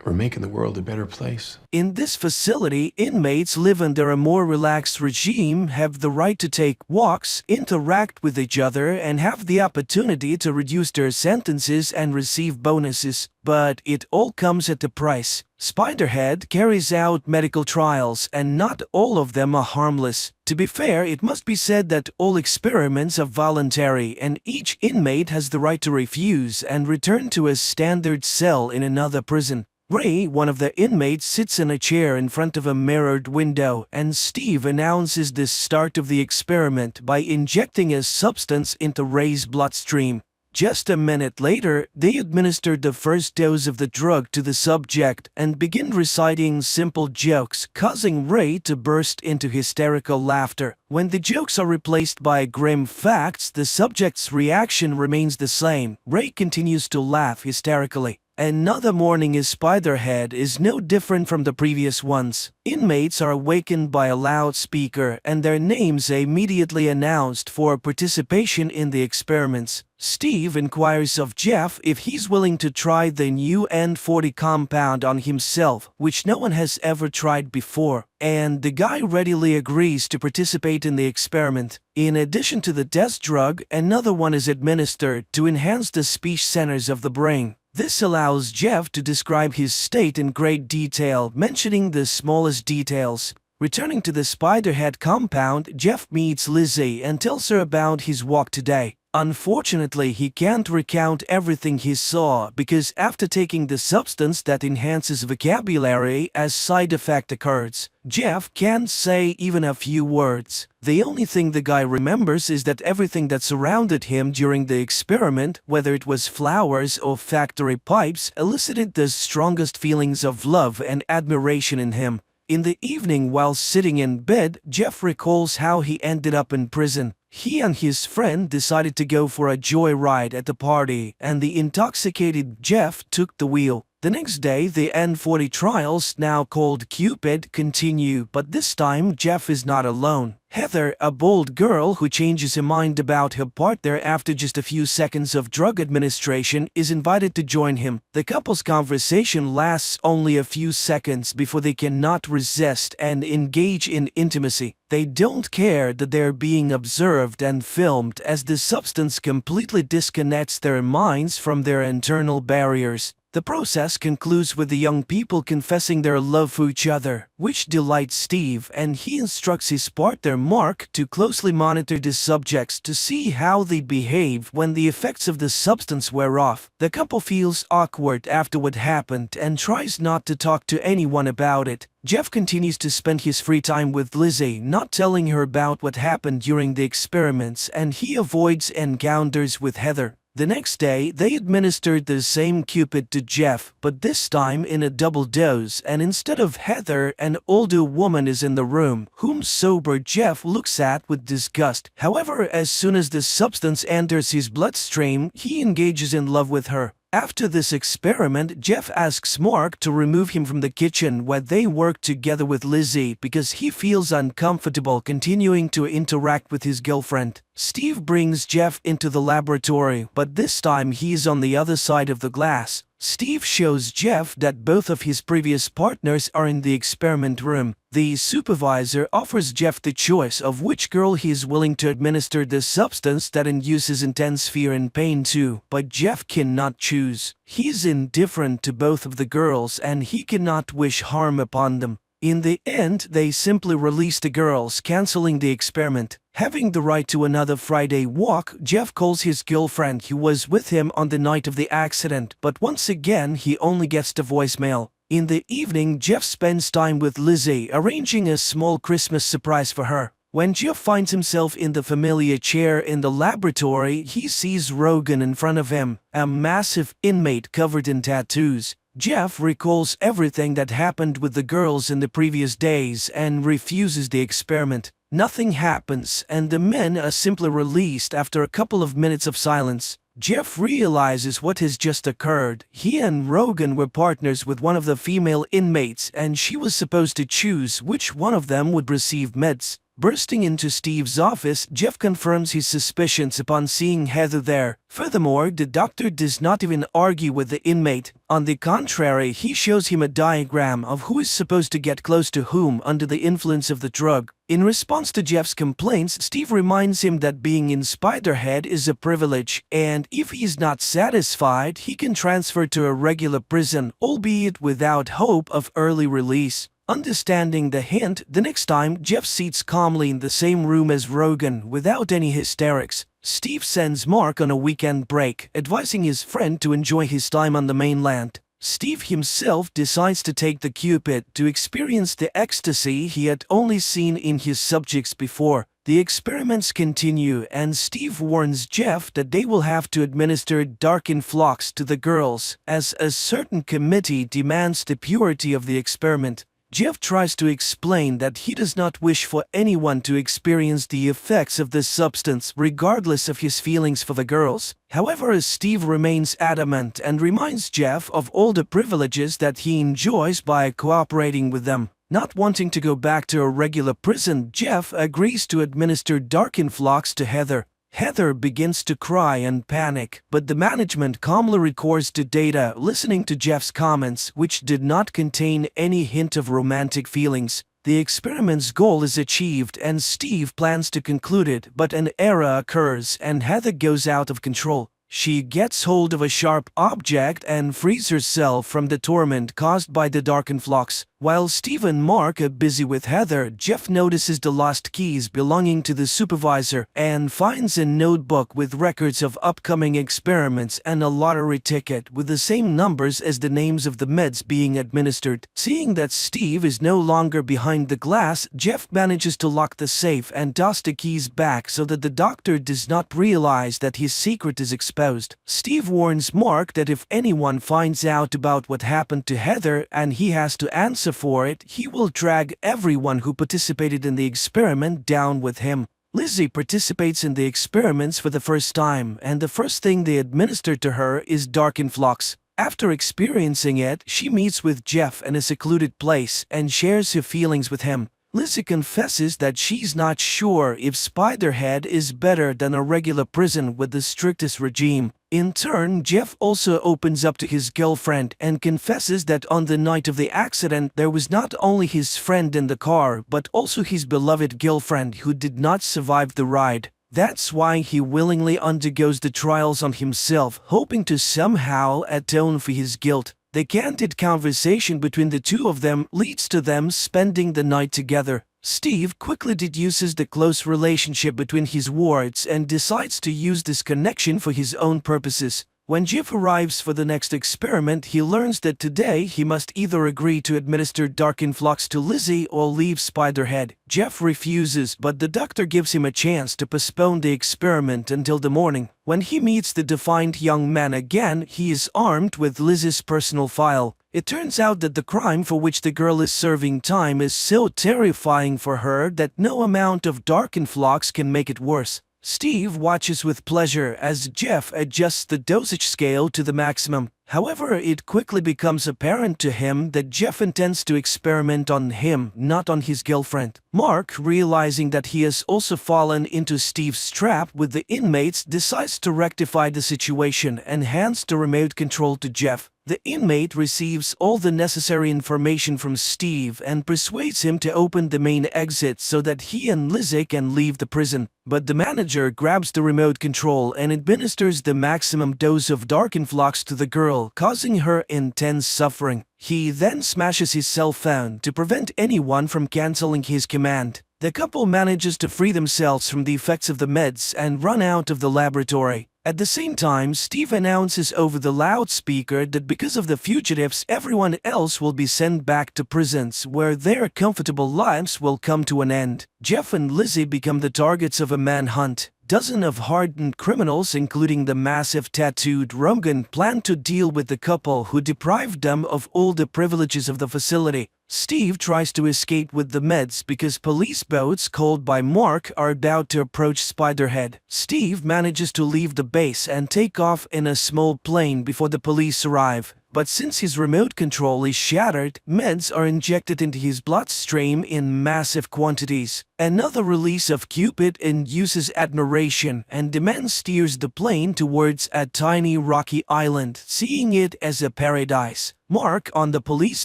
We're making the world a better place. In this facility, inmates live under a more relaxed regime, have the right to take walks, interact with each other, and have the opportunity to reduce their sentences and receive bonuses. But it all comes at a price. Spiderhead carries out medical trials, and not all of them are harmless. To be fair, it must be said that all experiments are voluntary, and each inmate has the right to refuse and return to a standard cell in another prison. Ray, one of the inmates, sits in a chair in front of a mirrored window, and Steve announces the start of the experiment by injecting a substance into Ray's bloodstream. Just a minute later, they administered the first dose of the drug to the subject and begin reciting simple jokes, causing Ray to burst into hysterical laughter. When the jokes are replaced by grim facts, the subject's reaction remains the same. Ray continues to laugh hysterically. Another morning in Spiderhead is no different from the previous ones. Inmates are awakened by a loudspeaker and their names immediately announced for participation in the experiments. Steve inquires of Jeff if he's willing to try the new N40 compound on himself, which no one has ever tried before, and the guy readily agrees to participate in the experiment. In addition to the test drug, another one is administered to enhance the speech centers of the brain. This allows Jeff to describe his state in great detail, mentioning the smallest details. Returning to the Spiderhead compound, Jeff meets Lizzie and tells her about his walk today. Unfortunately, he can't recount everything he saw because after taking the substance that enhances vocabulary, a side effect occurs. Jeff can't say even a few words. The only thing the guy remembers is that everything that surrounded him during the experiment, whether it was flowers or factory pipes, elicited the strongest feelings of love and admiration in him. In the evening, while sitting in bed, Jeff recalls how he ended up in prison. He and his friend decided to go for a joyride at the party, and the intoxicated Jeff took the wheel. The next day, the N40 trials, now called Cupid, continue, but this time Jeff is not alone. Heather, a bold girl who changes her mind about her partner after just a few seconds of drug administration, is invited to join him. The couple's conversation lasts only a few seconds before they cannot resist and engage in intimacy. They don't care that they're being observed and filmed, as the substance completely disconnects their minds from their internal barriers. The process concludes with the young people confessing their love for each other, which delights Steve, and he instructs his partner Mark to closely monitor the subjects to see how they behave when the effects of the substance wear off. The couple feels awkward after what happened and tries not to talk to anyone about it. Jeff continues to spend his free time with Lizzie, not telling her about what happened during the experiments, and he avoids encounters with Heather. The next day, they administered the same Cupid to Jeff, but this time in a double dose, and instead of Heather, an older woman is in the room, whom sober Jeff looks at with disgust. However, as soon as the substance enters his bloodstream, he engages in love with her. After this experiment, Jeff asks Mark to remove him from the kitchen where they work together with Lizzie because he feels uncomfortable continuing to interact with his girlfriend. Steve brings Jeff into the laboratory, but this time he is on the other side of the glass. Steve shows Jeff that both of his previous partners are in the experiment room. The supervisor offers Jeff the choice of which girl he is willing to administer the substance that induces intense fear and pain to, but Jeff cannot choose. He is indifferent to both of the girls and he cannot wish harm upon them. In the end, they simply release the girls, canceling the experiment. Having the right to another Friday walk, Jeff calls his girlfriend who was with him on the night of the accident, but once again he only gets the voicemail. In the evening, Jeff spends time with Lizzie, arranging a small Christmas surprise for her. When Jeff finds himself in the familiar chair in the laboratory, he sees Rogan in front of him, a massive inmate covered in tattoos. Jeff recalls everything that happened with the girls in the previous days and refuses the experiment. Nothing happens, and the men are simply released after a couple of minutes of silence. Jeff realizes what has just occurred. He and Rogan were partners with one of the female inmates, and she was supposed to choose which one of them would receive meds. Bursting into Steve's office, Jeff confirms his suspicions upon seeing Heather there. Furthermore, the doctor does not even argue with the inmate. On the contrary, he shows him a diagram of who is supposed to get close to whom under the influence of the drug. In response to Jeff's complaints, Steve reminds him that being in Spiderhead is a privilege, and if he is not satisfied, he can transfer to a regular prison, albeit without hope of early release. Understanding the hint, the next time Jeff sits calmly in the same room as Rogan without any hysterics. Steve sends Mark on a weekend break, advising his friend to enjoy his time on the mainland. Steve himself decides to take the Cupid to experience the ecstasy he had only seen in his subjects before. The experiments continue, and Steve warns Jeff that they will have to administer dark influx to the girls, as a certain committee demands the purity of the experiment. Jeff tries to explain that he does not wish for anyone to experience the effects of this substance regardless of his feelings for the girls. However, Steve remains adamant and reminds Jeff of all the privileges that he enjoys by cooperating with them. Not wanting to go back to a regular prison, Jeff agrees to administer dark influx to Heather. Heather begins to cry and panic, but the management calmly records the data, listening to Jeff's comments, which did not contain any hint of romantic feelings. The experiment's goal is achieved and Steve plans to conclude it, but an error occurs and Heather goes out of control. She gets hold of a sharp object and frees herself from the torment caused by the dark influx. While Steve and Mark are busy with Heather, Jeff notices the lost keys belonging to the supervisor and finds a notebook with records of upcoming experiments and a lottery ticket with the same numbers as the names of the meds being administered. Seeing that Steve is no longer behind the glass, Jeff manages to lock the safe and toss the keys back so that the doctor does not realize that his secret is exposed. Steve warns Mark that if anyone finds out about what happened to Heather and he has to answer for it, he will drag everyone who participated in the experiment down with him. Lizzie participates in the experiments for the first time, and the first thing they administer to her is dark influx. After experiencing it, she meets with Jeff in a secluded place and shares her feelings with him. Lizzie confesses that she's not sure if Spiderhead is better than a regular prison with the strictest regime. In turn, Jeff also opens up to his girlfriend and confesses that on the night of the accident there was not only his friend in the car but also his beloved girlfriend who did not survive the ride. That's why he willingly undergoes the trials on himself, hoping to somehow atone for his guilt. The candid conversation between the two of them leads to them spending the night together. Steve quickly deduces the close relationship between his wards and decides to use this connection for his own purposes. When Jeff arrives for the next experiment, he learns that today he must either agree to administer dark influx to Lizzie or leave Spiderhead. Jeff refuses, but the doctor gives him a chance to postpone the experiment until the morning. When he meets the defiant young man again, he is armed with Lizzie's personal file. It turns out that the crime for which the girl is serving time is so terrifying for her that no amount of dark influx can make it worse. Steve watches with pleasure as Jeff adjusts the dosage scale to the maximum. However, it quickly becomes apparent to him that Jeff intends to experiment on him, not on his girlfriend. Mark, realizing that he has also fallen into Steve's trap with the inmates, decides to rectify the situation and hands the remote control to Jeff. The inmate receives all the necessary information from Steve and persuades him to open the main exit so that he and Lizzie can leave the prison. But the manager grabs the remote control and administers the maximum dose of dark influx to the girl, causing her intense suffering. He then smashes his cell phone to prevent anyone from canceling his command. The couple manages to free themselves from the effects of the meds and run out of the laboratory. At the same time, Steve announces over the loudspeaker that because of the fugitives, everyone else will be sent back to prisons where their comfortable lives will come to an end. Jeff and Lizzie become the targets of a manhunt. Dozens of hardened criminals, including the massive tattooed Rogan, plan to deal with the couple who deprived them of all the privileges of the facility. Steve tries to escape with the meds because police boats called by Mark are about to approach Spiderhead. Steve manages to leave the base and take off in a small plane before the police arrive. But since his remote control is shattered, meds are injected into his bloodstream in massive quantities. Another release of Cupid induces admiration, and the man steers the plane towards a tiny rocky island, seeing it as a paradise. Mark, on the police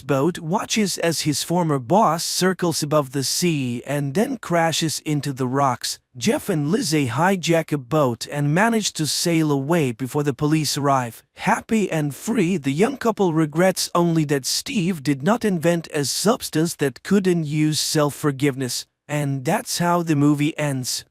boat, watches as his former boss circles above the sea and then crashes into the rocks. Jeff and Lizzie hijack a boat and manage to sail away before the police arrive. Happy and free, the young couple regrets only that Steve did not invent a substance that could induce self-forgiveness. And that's how the movie ends.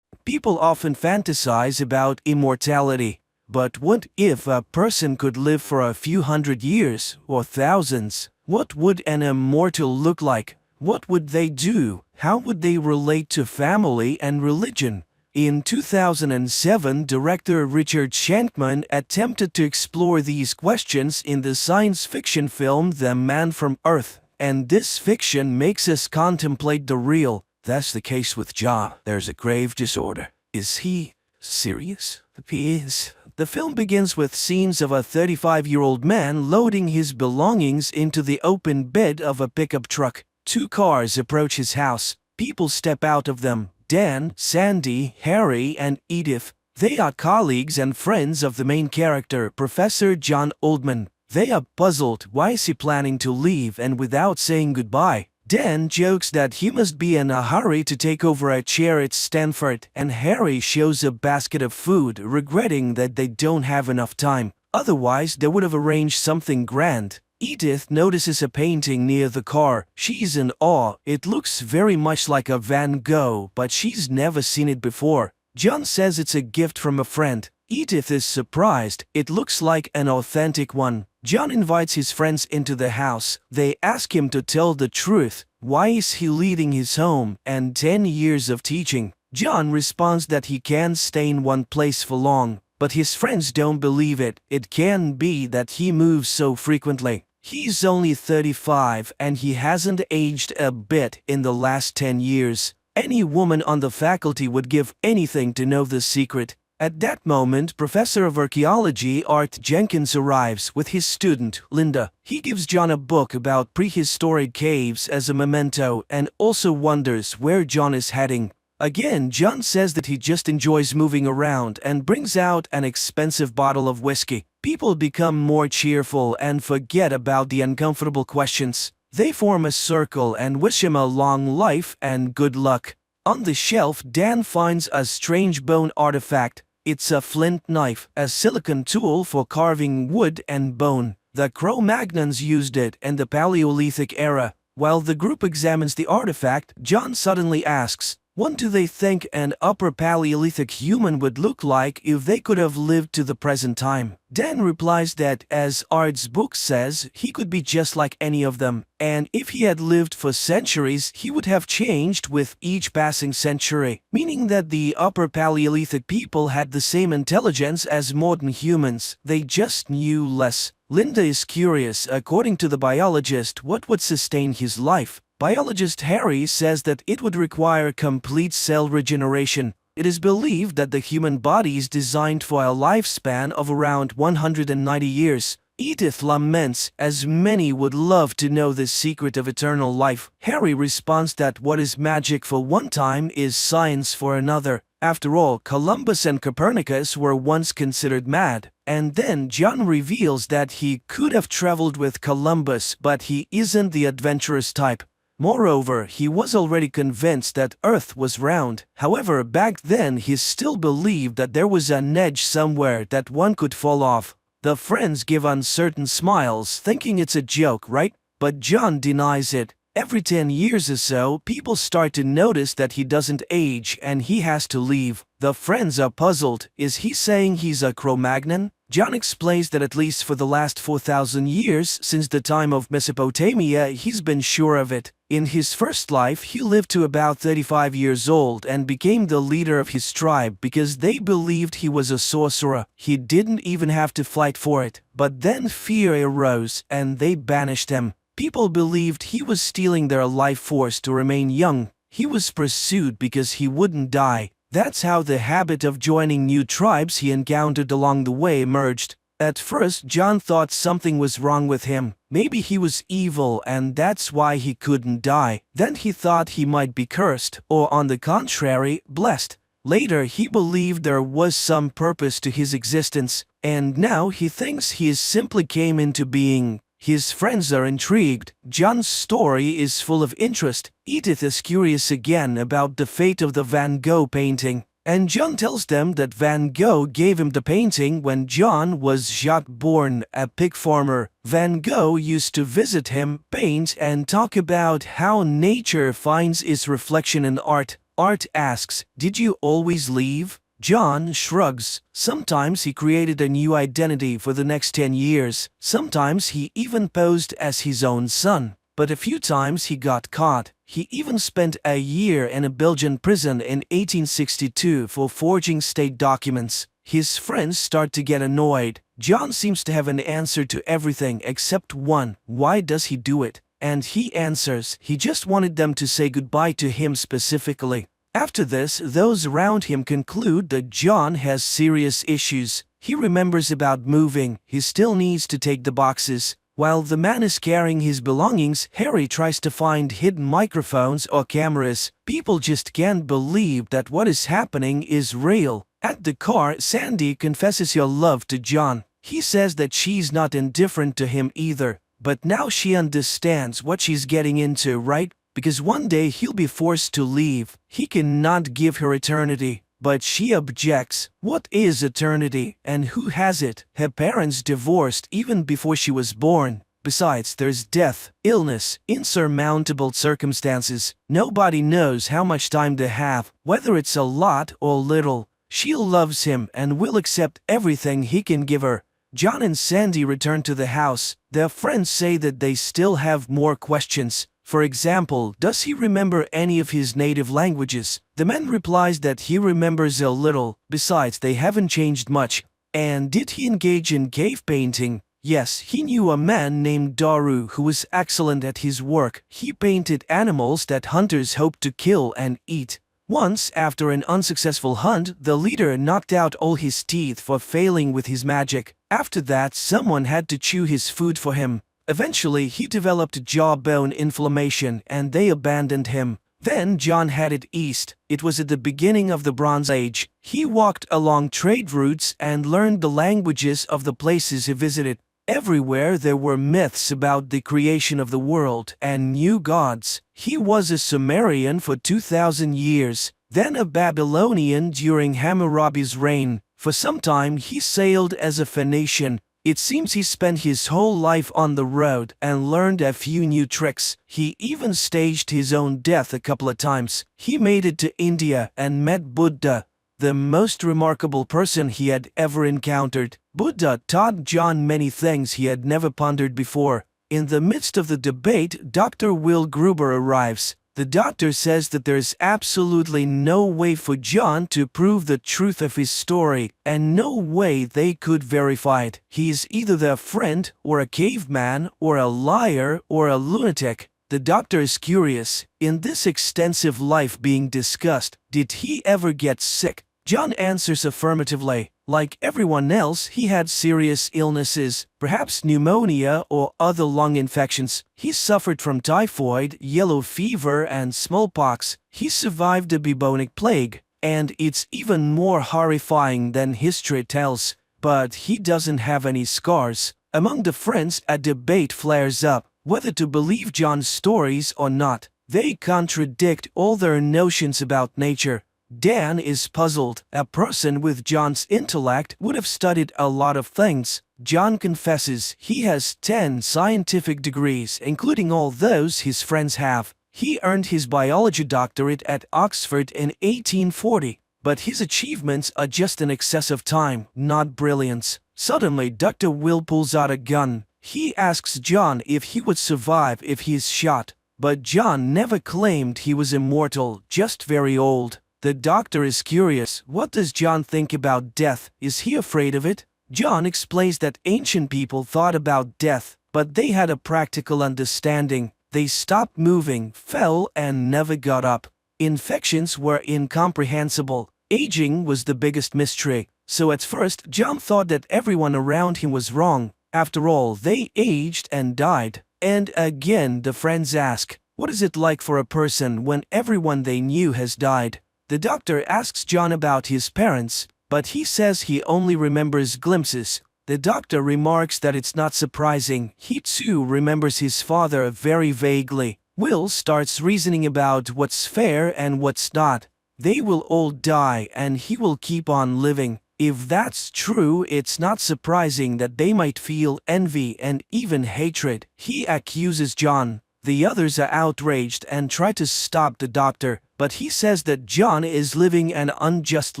People often fantasize about immortality. But what if a person could live for a few hundred years or thousands? What would an immortal look like? What would they do? How would they relate to family and religion? In 2007, director Richard Shankman attempted to explore these questions in the science fiction film The Man from Earth. And this fiction makes us contemplate the real. That's the case with John. There's a grave disorder. Is he serious? He is. The film begins with scenes of a 35-year-old man loading his belongings into the open bed of a pickup truck. Two cars approach his house. People step out of them. Dan, Sandy, Harry, and Edith. They are colleagues and friends of the main character, Professor John Oldman. They are puzzled. Why is he planning to leave and without saying goodbye? Dan jokes that he must be in a hurry to take over a chair at Stanford, and Harry shows a basket of food, regretting that they don't have enough time. Otherwise, they would have arranged something grand. Edith notices a painting near the car. She's in awe. It looks very much like a Van Gogh, but she's never seen it before. John says it's a gift from a friend. Edith is surprised. It looks like an authentic one. John invites his friends into the house. They ask him to tell the truth. Why is he leaving his home and 10 years of teaching? John responds that he can't stay in one place for long, but his friends don't believe it. It can be that he moves so frequently. He's only 35 and he hasn't aged a bit in the last 10 years. Any woman on the faculty would give anything to know the secret. At that moment, Professor of Archaeology Art Jenkins arrives with his student, Linda. He gives John a book about prehistoric caves as a memento and also wonders where John is heading. Again, John says that he just enjoys moving around and brings out an expensive bottle of whiskey. People become more cheerful and forget about the uncomfortable questions. They form a circle and wish him a long life and good luck. On the shelf, Dan finds a strange bone artifact. It's a flint knife, a silicon tool for carving wood and bone. The Cro-Magnons used it in the Paleolithic era. While the group examines the artifact, John suddenly asks, what do they think an upper Paleolithic human would look like if they could have lived to the present time? Dan replies that, as Art's book says, he could be just like any of them, and if he had lived for centuries, he would have changed with each passing century, meaning that the upper Paleolithic people had the same intelligence as modern humans, they just knew less. Linda is curious. According to the biologist, what would sustain his life? Biologist Harry says that it would require complete cell regeneration. It is believed that the human body is designed for a lifespan of around 190 years. Edith laments, as many would love to know the secret of eternal life. Harry responds that what is magic for one time is science for another. After all, Columbus and Copernicus were once considered mad. And then John reveals that he could have traveled with Columbus, but he isn't the adventurous type. Moreover, he was already convinced that Earth was round. However, back then he still believed that there was an edge somewhere that one could fall off. The friends give uncertain smiles, thinking it's a joke, right? But John denies it. Every 10 years or so, people start to notice that he doesn't age and he has to leave. The friends are puzzled. Is he saying he's a Cro-Magnon? John explains that at least for the last 4,000 years, since the time of Mesopotamia, he's been sure of it. In his first life, he lived to about 35 years old and became the leader of his tribe because they believed he was a sorcerer. He didn't even have to fight for it. But then fear arose and they banished him. People believed he was stealing their life force to remain young. He was pursued because he wouldn't die. That's how the habit of joining new tribes he encountered along the way emerged. At first, John thought something was wrong with him. Maybe he was evil and that's why he couldn't die. Then he thought he might be cursed, or on the contrary, blessed. Later, he believed there was some purpose to his existence, and now he thinks he simply came into being. His friends are intrigued. John's story is full of interest. Edith is curious again about the fate of the Van Gogh painting. And John tells them that Van Gogh gave him the painting when John was Jacques Born, a pig farmer. Van Gogh used to visit him, paint, and talk about how nature finds its reflection in art. Art asks, "Did you always leave?" John shrugs. Sometimes he created a new identity for the next 10 years. Sometimes he even posed as his own son. But a few times he got caught. He even spent a year in a Belgian prison in 1862 for forging state documents. His friends start to get annoyed. John seems to have an answer to everything except one. Why does he do it? And he answers, he just wanted them to say goodbye to him specifically. After this, those around him conclude that John has serious issues. He remembers about moving. He still needs to take the boxes. While the man is carrying his belongings, Harry tries to find hidden microphones or cameras. People just can't believe that what is happening is real. At the car, Sandy confesses her love to John. He says that she's not indifferent to him either. But now she understands what she's getting into, right? Because one day he'll be forced to leave. He cannot give her eternity. But she objects. What is eternity, and who has it? Her parents divorced even before she was born. Besides, there's death, illness, insurmountable circumstances. Nobody knows how much time they have, whether it's a lot or little. She loves him and will accept everything he can give her. John and Sandy return to the house. Their friends say that they still have more questions. For example, does he remember any of his native languages? The man replies that he remembers a little. Besides, they haven't changed much. And did he engage in cave painting? Yes, he knew a man named Daru who was excellent at his work. He painted animals that hunters hoped to kill and eat. Once, after an unsuccessful hunt, the leader knocked out all his teeth for failing with his magic. After that, someone had to chew his food for him. Eventually, he developed jawbone inflammation and they abandoned him. Then John headed east. It was at the beginning of the Bronze Age. He walked along trade routes and learned the languages of the places he visited. Everywhere there were myths about the creation of the world and new gods. He was a Sumerian for 2,000 years, then a Babylonian during Hammurabi's reign. For some time he sailed as a Phoenician. It seems he spent his whole life on the road and learned a few new tricks. He even staged his own death a couple of times. He made it to India and met Buddha, the most remarkable person he had ever encountered. Buddha taught John many things he had never pondered before. In the midst of the debate, Dr. Will Gruber arrives. The doctor says that there's absolutely no way for John to prove the truth of his story, and no way they could verify it. He's either their friend, or a caveman, or a liar, or a lunatic. The doctor is curious, in this extensive life being discussed, did he ever get sick? John answers affirmatively. Like everyone else, he had serious illnesses, perhaps pneumonia or other lung infections. He suffered from typhoid, yellow fever, and smallpox. He survived the bubonic plague, and it's even more horrifying than history tells. But he doesn't have any scars. Among the friends, a debate flares up whether to believe John's stories or not. They contradict all their notions about nature. Dan is puzzled. A person with John's intellect would have studied a lot of things. John confesses he has 10 scientific degrees, including all those his friends have. He earned his biology doctorate at Oxford in 1840, but his achievements are just an excess of time, not brilliance. Suddenly, Dr. Will pulls out a gun. He asks John if he would survive if he is shot, but John never claimed he was immortal, just very old. The doctor is curious. What does John think about death? Is he afraid of it? John explains that ancient people thought about death, but they had a practical understanding. They stopped moving, fell, and never got up. Infections were incomprehensible. Aging was the biggest mystery. So at first, John thought that everyone around him was wrong. After all, they aged and died. And again, the friends ask, what is it like for a person when everyone they knew has died? The doctor asks John about his parents, but he says he only remembers glimpses. The doctor remarks that it's not surprising. He too remembers his father very vaguely. Will starts reasoning about what's fair and what's not. They will all die and he will keep on living. If that's true, it's not surprising that they might feel envy and even hatred. He accuses John. The others are outraged and try to stop the doctor, but he says that John is living an unjust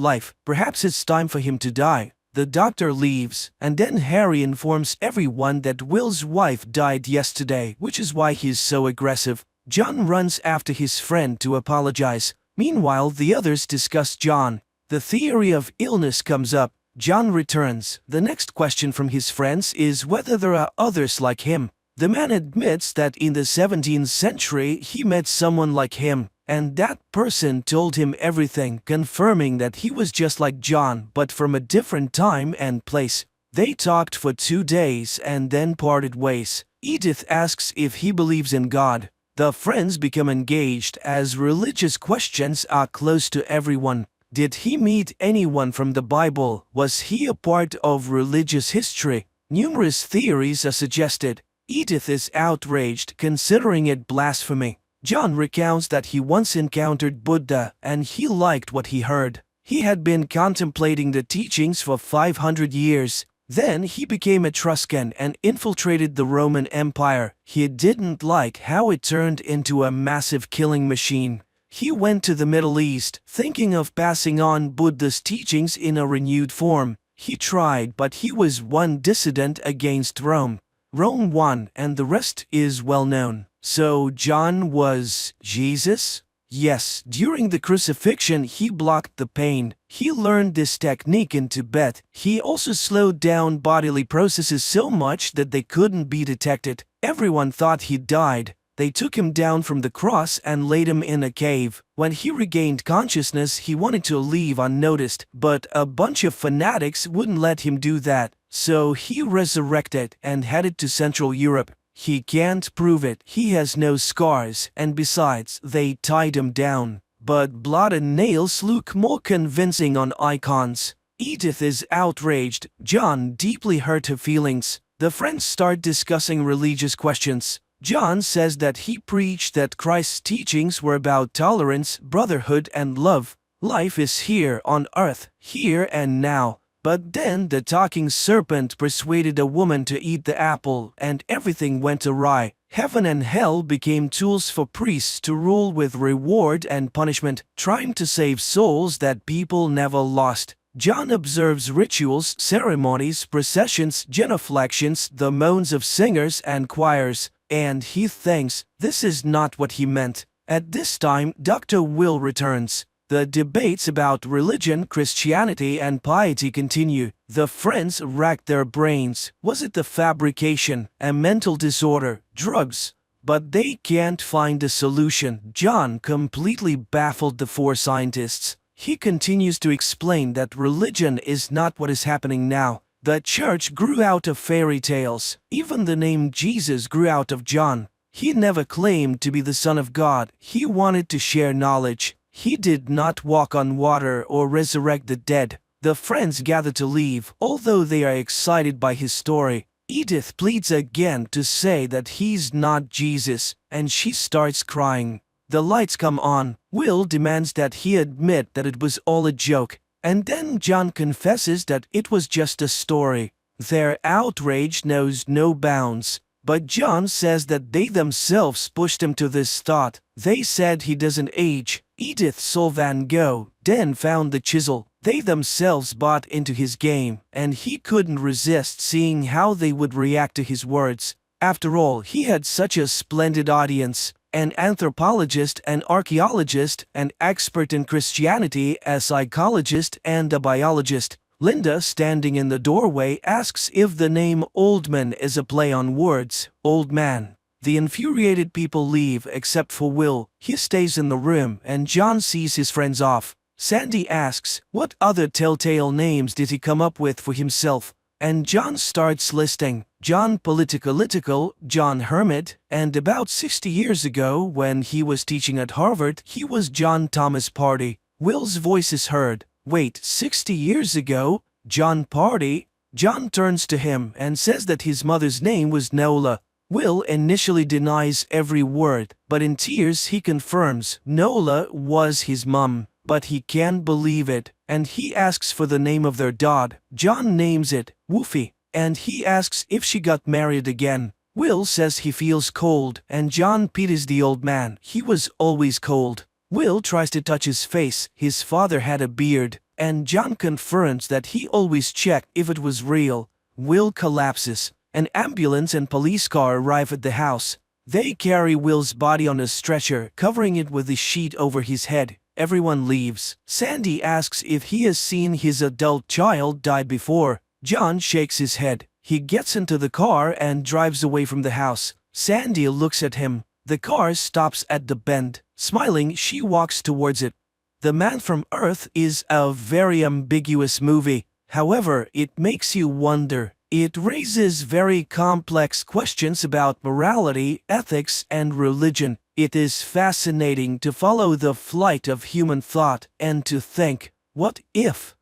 life. Perhaps it's time for him to die. The doctor leaves, and then Harry informs everyone that Will's wife died yesterday, which is why he's so aggressive. John runs after his friend to apologize. Meanwhile, the others discuss John. The theory of illness comes up. John returns. The next question from his friends is whether there are others like him. The man admits that in the 17th century he met someone like him, and that person told him everything, confirming that he was just like John, but from a different time and place. They talked for 2 days and then parted ways. Edith asks if he believes in God. The friends become engaged as religious questions are close to everyone. Did he meet anyone from the Bible? Was he a part of religious history? Numerous theories are suggested. Edith is outraged, considering it blasphemy. John recounts that he once encountered Buddha and he liked what he heard. He had been contemplating the teachings for 500 years. Then he became Etruscan and infiltrated the Roman Empire. He didn't like how it turned into a massive killing machine. He went to the Middle East, thinking of passing on Buddha's teachings in a renewed form. He tried, but he was one dissident against Rome. Rome won, and the rest is well known. So John was Jesus? Yes, during the crucifixion he blocked the pain. He learned this technique in Tibet. He also slowed down bodily processes so much that they couldn't be detected. Everyone thought he died. They took him down from the cross and laid him in a cave. When he regained consciousness, he wanted to leave unnoticed, but a bunch of fanatics wouldn't let him do that. So he resurrected and headed to Central Europe. He can't prove it. He has no scars, and besides, they tied him down. But blood and nails look more convincing on icons. Edith is outraged. John deeply hurt her feelings. The friends start discussing religious questions. John says that he preached that Christ's teachings were about tolerance, brotherhood, and love. Life is here on earth, here and now. But then the talking serpent persuaded a woman to eat the apple, and everything went awry. Heaven and hell became tools for priests to rule with reward and punishment, trying to save souls that people never lost. John observes rituals, ceremonies, processions, genuflections, the moans of singers and choirs, and he thinks this is not what he meant. At this time, Dr. Will returns. The debates about religion, Christianity, and piety continue. The friends racked their brains. Was it the fabrication, a mental disorder, drugs? but they can't find a solution. John completely baffled the four scientists. He continues to explain that religion is not what is happening now. The church grew out of fairy tales. Even the name Jesus grew out of John. He never claimed to be the Son of God. He wanted to share knowledge. He did not walk on water or resurrect the dead. The friends gather to leave, although they are excited by his story. Edith pleads again to say that he's not Jesus, and she starts crying. The lights come on. Will demands that he admit that it was all a joke, and then John confesses that it was just a story. Their outrage knows no bounds, but John says that they themselves pushed him to this thought. They said he doesn't age. Edith saw Van Gogh, then found the chisel. They themselves bought into his game, and he couldn't resist seeing how they would react to his words. After all, he had such a splendid audience. An anthropologist, an archaeologist, an expert in Christianity, a psychologist, and a biologist. Linda, standing in the doorway, asks if the name Oldman is a play on words, old man. The infuriated people leave except for Will. He stays in the room, and John sees his friends off. Sandy asks, what other telltale names did he come up with for himself? And John starts listing. John Political, John Hermit, and about 60 years ago when he was teaching at Harvard, he was John Thomas Party. Will's voice is heard. Wait, 60 years ago? John Party? John turns to him and says that his mother's name was Nola. Will initially denies every word, but in tears he confirms Nola was his mum. But he can't believe it, and he asks for the name of their dog. John names it, Woofy, and he asks if she got married again. Will says he feels cold, and John pities the old man. He was always cold. Will tries to touch his face. His father had a beard, and John confirms that he always checked if it was real. Will collapses. An ambulance and police car arrive at the house. They carry Will's body on a stretcher, covering it with a sheet over his head. Everyone leaves. Sandy asks if he has seen his adult child die before. John shakes his head. He gets into the car and drives away from the house. Sandy looks at him. The car stops at the bend. Smiling, she walks towards it. The Man from Earth is a very ambiguous movie. However, it makes you wonder. It raises very complex questions about morality, ethics, and religion. It is fascinating to follow the flight of human thought and to think, what if?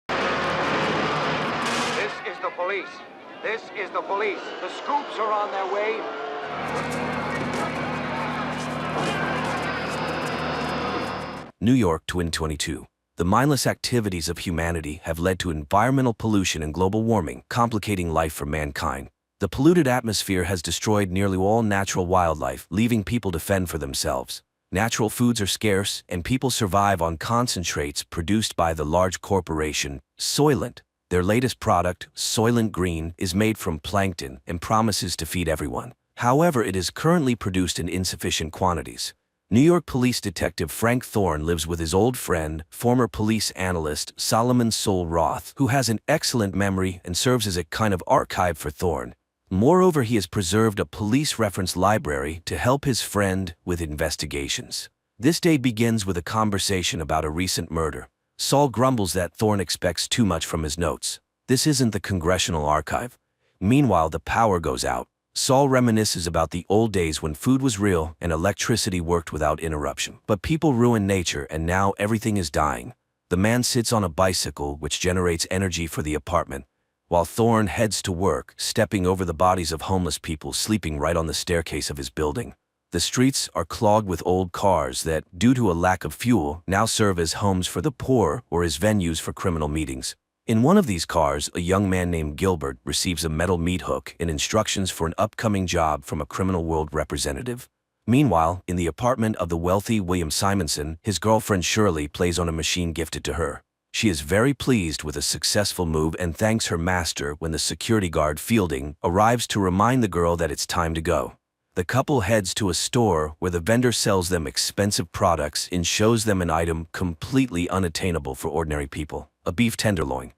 This is the police. This is the police. The scoops are on their way. New York, 2022. The mindless activities of humanity have led to environmental pollution and global warming, complicating life for mankind. The polluted atmosphere has destroyed nearly all natural wildlife, leaving people to fend for themselves. Natural foods are scarce, and people survive on concentrates produced by the large corporation, Soylent. Their latest product, Soylent Green, is made from plankton and promises to feed everyone. However, it is currently produced in insufficient quantities. New York police detective Frank Thorne lives with his old friend, former police analyst Solomon Sol Roth, who has an excellent memory and serves as a kind of archive for Thorne. Moreover, he has preserved a police reference library to help his friend with investigations. This day begins with a conversation about a recent murder. Sol grumbles that Thorne expects too much from his notes. This isn't the Congressional Archive. Meanwhile, the power goes out. Sol reminisces about the old days when food was real and electricity worked without interruption. But people ruin nature, and now everything is dying. The man sits on a bicycle which generates energy for the apartment, while Thorne heads to work, stepping over the bodies of homeless people sleeping right on the staircase of his building. The streets are clogged with old cars that, due to a lack of fuel, now serve as homes for the poor or as venues for criminal meetings. In one of these cars, a young man named Gilbert receives a metal meat hook and instructions for an upcoming job from a criminal world representative. Meanwhile, in the apartment of the wealthy William Simonson, his girlfriend Shirley plays on a machine gifted to her. She is very pleased with a successful move and thanks her master when the security guard Fielding arrives to remind the girl that it's time to go. The couple heads to a store where the vendor sells them expensive products and shows them an item completely unattainable for ordinary people, a beef tenderloin.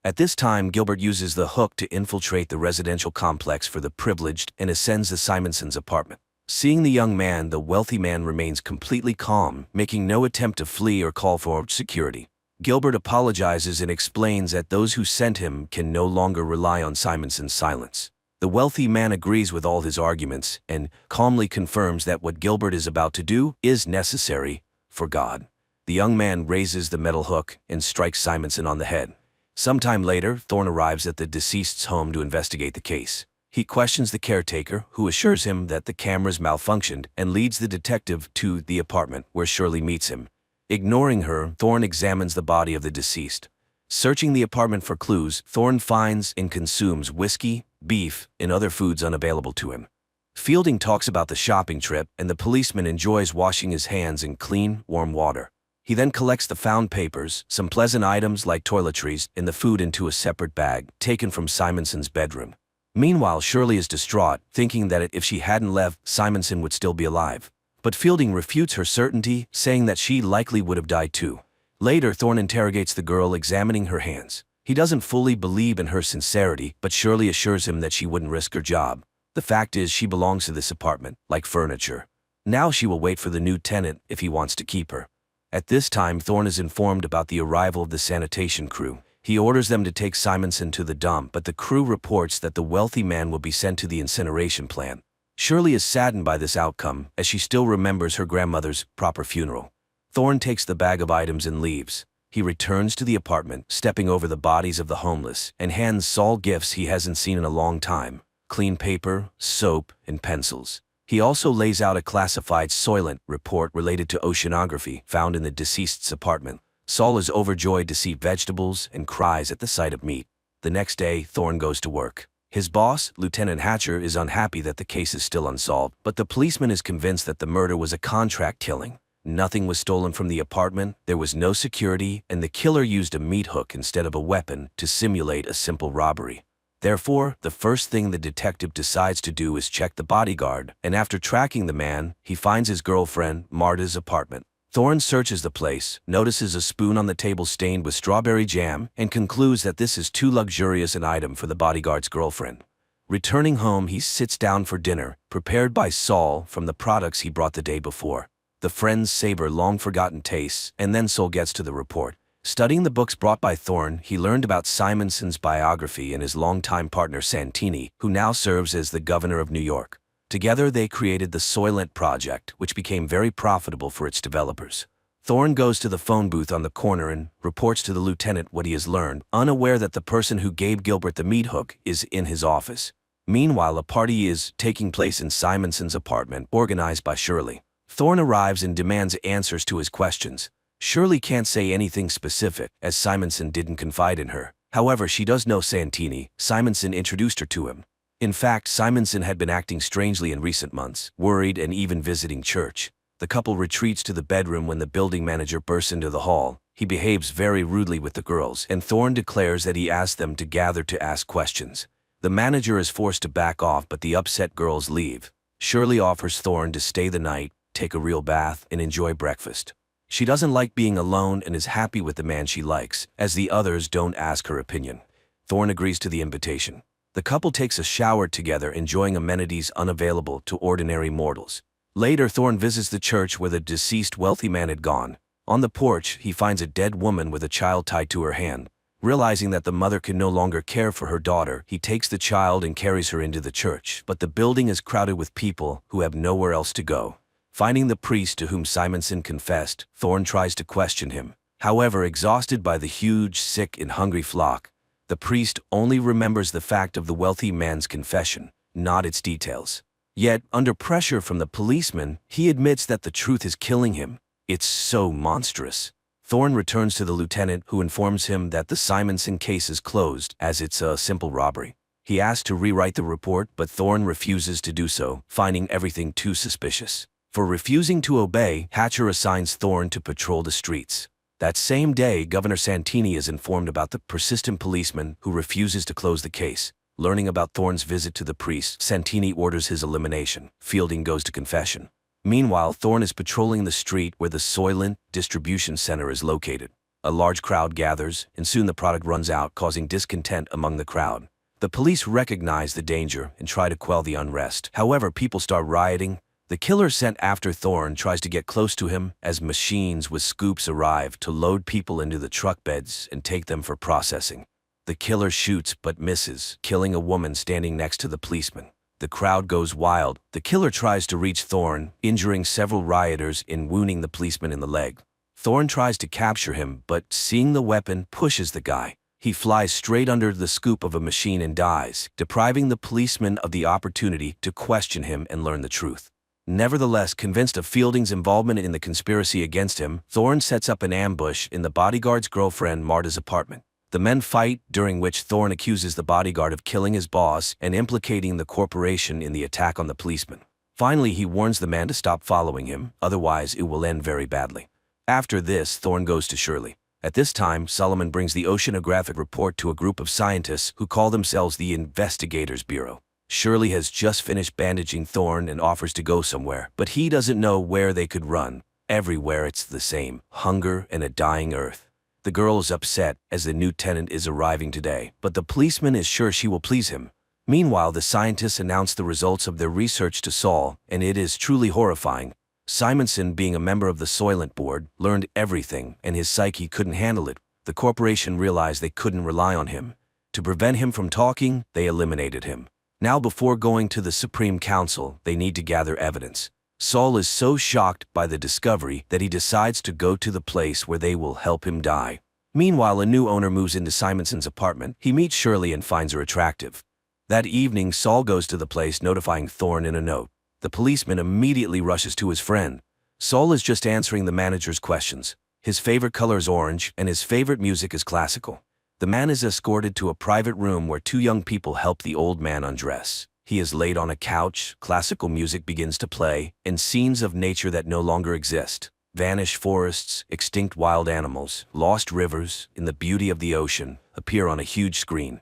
At this time, Gilbert uses the hook to infiltrate the residential complex for the privileged and ascends the Simonsons' apartment. Seeing the young man, the wealthy man remains completely calm, making no attempt to flee or call for security. Gilbert apologizes and explains that those who sent him can no longer rely on Simonson's silence. The wealthy man agrees with all his arguments and calmly confirms that what Gilbert is about to do is necessary for God. The young man raises the metal hook and strikes Simonson on the head. Sometime later, Thorne arrives at the deceased's home to investigate the case. He questions the caretaker, who assures him that the cameras malfunctioned, and leads the detective to the apartment, where Shirley meets him. Ignoring her, Thorne examines the body of the deceased. Searching the apartment for clues, Thorne finds and consumes whiskey, beef, and other foods unavailable to him. Fielding talks about the shopping trip, and the policeman enjoys washing his hands in clean, warm water. He then collects the found papers, some pleasant items like toiletries, and the food into a separate bag, taken from Simonson's bedroom. Meanwhile, Shirley is distraught, thinking that if she hadn't left, Simonson would still be alive. But Fielding refutes her certainty, saying that she likely would have died too. Later, Thorne interrogates the girl, examining her hands. He doesn't fully believe in her sincerity, but Shirley assures him that she wouldn't risk her job. The fact is, she belongs to this apartment, like furniture. Now she will wait for the new tenant if he wants to keep her. At this time, Thorne is informed about the arrival of the sanitation crew. He orders them to take Simonson to the dump, but the crew reports that the wealthy man will be sent to the incineration plant. Shirley is saddened by this outcome, as she still remembers her grandmother's proper funeral. Thorne takes the bag of items and leaves. He returns to the apartment, stepping over the bodies of the homeless, and hands Saul gifts he hasn't seen in a long time: clean paper, soap, and pencils. He also lays out a classified Soylent report related to oceanography found in the deceased's apartment. Saul is overjoyed to see vegetables and cries at the sight of meat. The next day, Thorne goes to work. His boss, Lieutenant Hatcher, is unhappy that the case is still unsolved, but the policeman is convinced that the murder was a contract killing. Nothing was stolen from the apartment, there was no security, and the killer used a meat hook instead of a weapon to simulate a simple robbery. Therefore, the first thing the detective decides to do is check the bodyguard, and after tracking the man, he finds his girlfriend, Marta's apartment. Thorne searches the place, notices a spoon on the table stained with strawberry jam, and concludes that this is too luxurious an item for the bodyguard's girlfriend. Returning home, he sits down for dinner, prepared by Saul from the products he brought the day before. The friends savor long-forgotten tastes, and then Saul gets to the report. Studying the books brought by Thorne, he learned about Simonson's biography and his longtime partner Santini, who now serves as the governor of New York. Together, they created the Soylent Project, which became very profitable for its developers. Thorne goes to the phone booth on the corner and reports to the lieutenant what he has learned, unaware that the person who gave Gilbert the meat hook is in his office. Meanwhile, a party is taking place in Simonson's apartment, organized by Shirley. Thorne arrives and demands answers to his questions. Shirley can't say anything specific, as Simonson didn't confide in her. However, she does know Santini. Simonson introduced her to him. In fact, Simonson had been acting strangely in recent months, worried and even visiting church. The couple retreats to the bedroom when the building manager bursts into the hall. He behaves very rudely with the girls, and Thorne declares that he asked them to gather to ask questions. The manager is forced to back off, but the upset girls leave. Shirley offers Thorne to stay the night, take a real bath, and enjoy breakfast. She doesn't like being alone and is happy with the man she likes, as the others don't ask her opinion. Thorne agrees to the invitation. The couple takes a shower together, enjoying amenities unavailable to ordinary mortals. Later, Thorne visits the church where the deceased wealthy man had gone. On the porch, he finds a dead woman with a child tied to her hand. Realizing that the mother can no longer care for her daughter, he takes the child and carries her into the church, but the building is crowded with people who have nowhere else to go. Finding the priest to whom Simonson confessed, Thorne tries to question him. However, exhausted by the huge, sick, and hungry flock, the priest only remembers the fact of the wealthy man's confession, not its details. Yet, under pressure from the policeman, he admits that the truth is killing him. It's so monstrous. Thorne returns to the lieutenant, who informs him that the Simonson case is closed, as it's a simple robbery. He asks to rewrite the report, but Thorne refuses to do so, finding everything too suspicious. For refusing to obey, Hatcher assigns Thorne to patrol the streets. That same day, Governor Santini is informed about the persistent policeman who refuses to close the case. Learning about Thorne's visit to the priest, Santini orders his elimination. Fielding goes to confession. Meanwhile, Thorne is patrolling the street where the Soylent distribution center is located. A large crowd gathers, and soon the product runs out, causing discontent among the crowd. The police recognize the danger and try to quell the unrest. However, people start rioting. The killer sent after Thorne tries to get close to him as machines with scoops arrive to load people into the truck beds and take them for processing. The killer shoots but misses, killing a woman standing next to the policeman. The crowd goes wild. The killer tries to reach Thorne, injuring several rioters and wounding the policeman in the leg. Thorne tries to capture him, but seeing the weapon, pushes the guy. He flies straight under the scoop of a machine and dies, depriving the policeman of the opportunity to question him and learn the truth. Nevertheless, convinced of Fielding's involvement in the conspiracy against him, Thorne sets up an ambush in the bodyguard's girlfriend Marta's apartment. The men fight, during which Thorne accuses the bodyguard of killing his boss and implicating the corporation in the attack on the policeman. Finally, he warns the man to stop following him, otherwise it will end very badly. After this, Thorne goes to Shirley. At this time, Solomon brings the oceanographic report to a group of scientists who call themselves the Investigators Bureau. Shirley has just finished bandaging Thorne and offers to go somewhere, but he doesn't know where they could run. Everywhere it's the same: hunger and a dying earth. The girl is upset as the new tenant is arriving today, but the policeman is sure she will please him. Meanwhile, the scientists announce the results of their research to Saul, and it is truly horrifying. Simonson, being a member of the Soylent Board, learned everything, and his psyche couldn't handle it. The corporation realized they couldn't rely on him. To prevent him from talking, they eliminated him. Now, before going to the Supreme Council, they need to gather evidence. Saul is so shocked by the discovery that he decides to go to the place where they will help him die. Meanwhile, a new owner moves into Simonson's apartment. He meets Shirley and finds her attractive. That evening, Saul goes to the place, notifying Thorne in a note. The policeman immediately rushes to his friend. Saul is just answering the manager's questions. His favorite color is orange, and his favorite music is classical. The man is escorted to a private room where two young people help the old man undress. He is laid on a couch, classical music begins to play, and scenes of nature that no longer exist. Vanished forests, extinct wild animals, lost rivers, and the beauty of the ocean appear on a huge screen.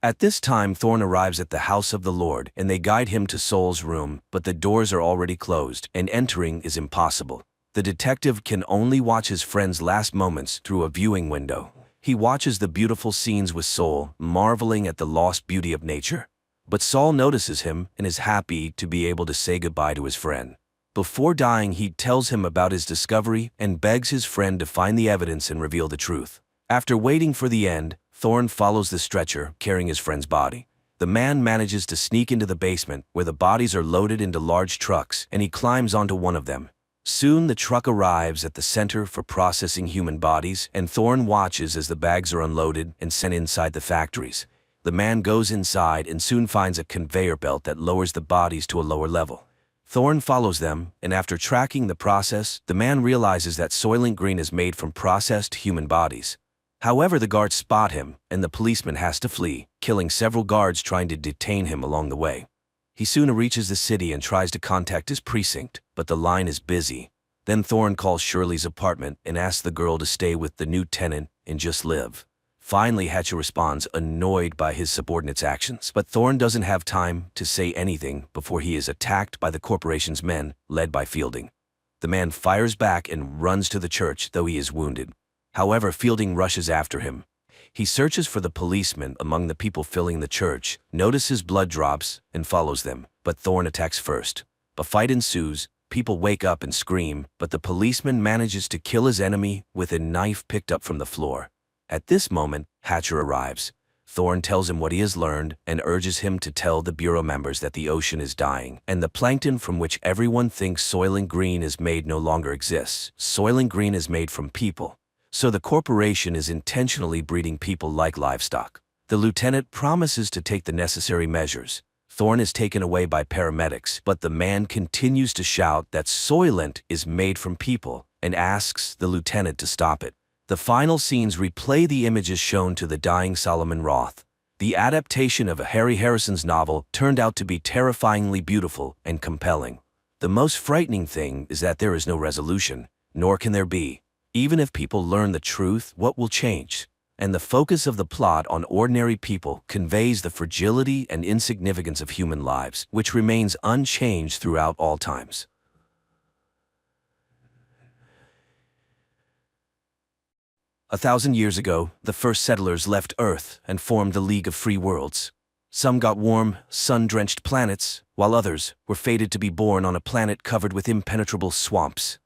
At this time, Thorne arrives at the house of the Lord, and they guide him to Saul's room, but the doors are already closed, and entering is impossible. The detective can only watch his friend's last moments through a viewing window. He watches the beautiful scenes with Saul, marveling at the lost beauty of nature. But Saul notices him and is happy to be able to say goodbye to his friend. Before dying, he tells him about his discovery and begs his friend to find the evidence and reveal the truth. After waiting for the end, Thorne follows the stretcher, carrying his friend's body. The man manages to sneak into the basement, where the bodies are loaded into large trucks, and he climbs onto one of them. Soon the truck arrives at the center for processing human bodies, and Thorne watches as the bags are unloaded and sent inside the factories. The man goes inside and soon finds a conveyor belt that lowers the bodies to a lower level. Thorne follows them, and after tracking the process, the man realizes that Soylent Green is made from processed human bodies. However, the guards spot him, and the policeman has to flee, killing several guards trying to detain him along the way. He soon reaches the city and tries to contact his precinct, but the line is busy. Then Thorne calls Shirley's apartment and asks the girl to stay with the new tenant and just live. Finally, Hatcher responds, annoyed by his subordinate's actions, but Thorne doesn't have time to say anything before he is attacked by the corporation's men, led by Fielding. The man fires back and runs to the church, though he is wounded. However, Fielding rushes after him. He searches for the policeman among the people filling the church, notices blood drops, and follows them, but Thorne attacks first. A fight ensues, people wake up and scream, but the policeman manages to kill his enemy with a knife picked up from the floor. At this moment, Hatcher arrives. Thorne tells him what he has learned and urges him to tell the Bureau members that the ocean is dying, and the plankton from which everyone thinks Soylent Green is made no longer exists. Soylent Green is made from people. So the corporation is intentionally breeding people like livestock. The lieutenant promises to take the necessary measures. Thorne is taken away by paramedics, but the man continues to shout that Soylent is made from people and asks the lieutenant to stop it. The final scenes replay the images shown to the dying Solomon Roth. The adaptation of Harry Harrison's novel turned out to be terrifyingly beautiful and compelling. The most frightening thing is that there is no resolution, nor can there be. Even if people learn the truth, what will change? And the focus of the plot on ordinary people conveys the fragility and insignificance of human lives, which remains unchanged throughout all times. 1,000 years ago, the first settlers left Earth and formed the League of Free Worlds. Some got warm, sun-drenched planets, while others were fated to be born on a planet covered with impenetrable swamps.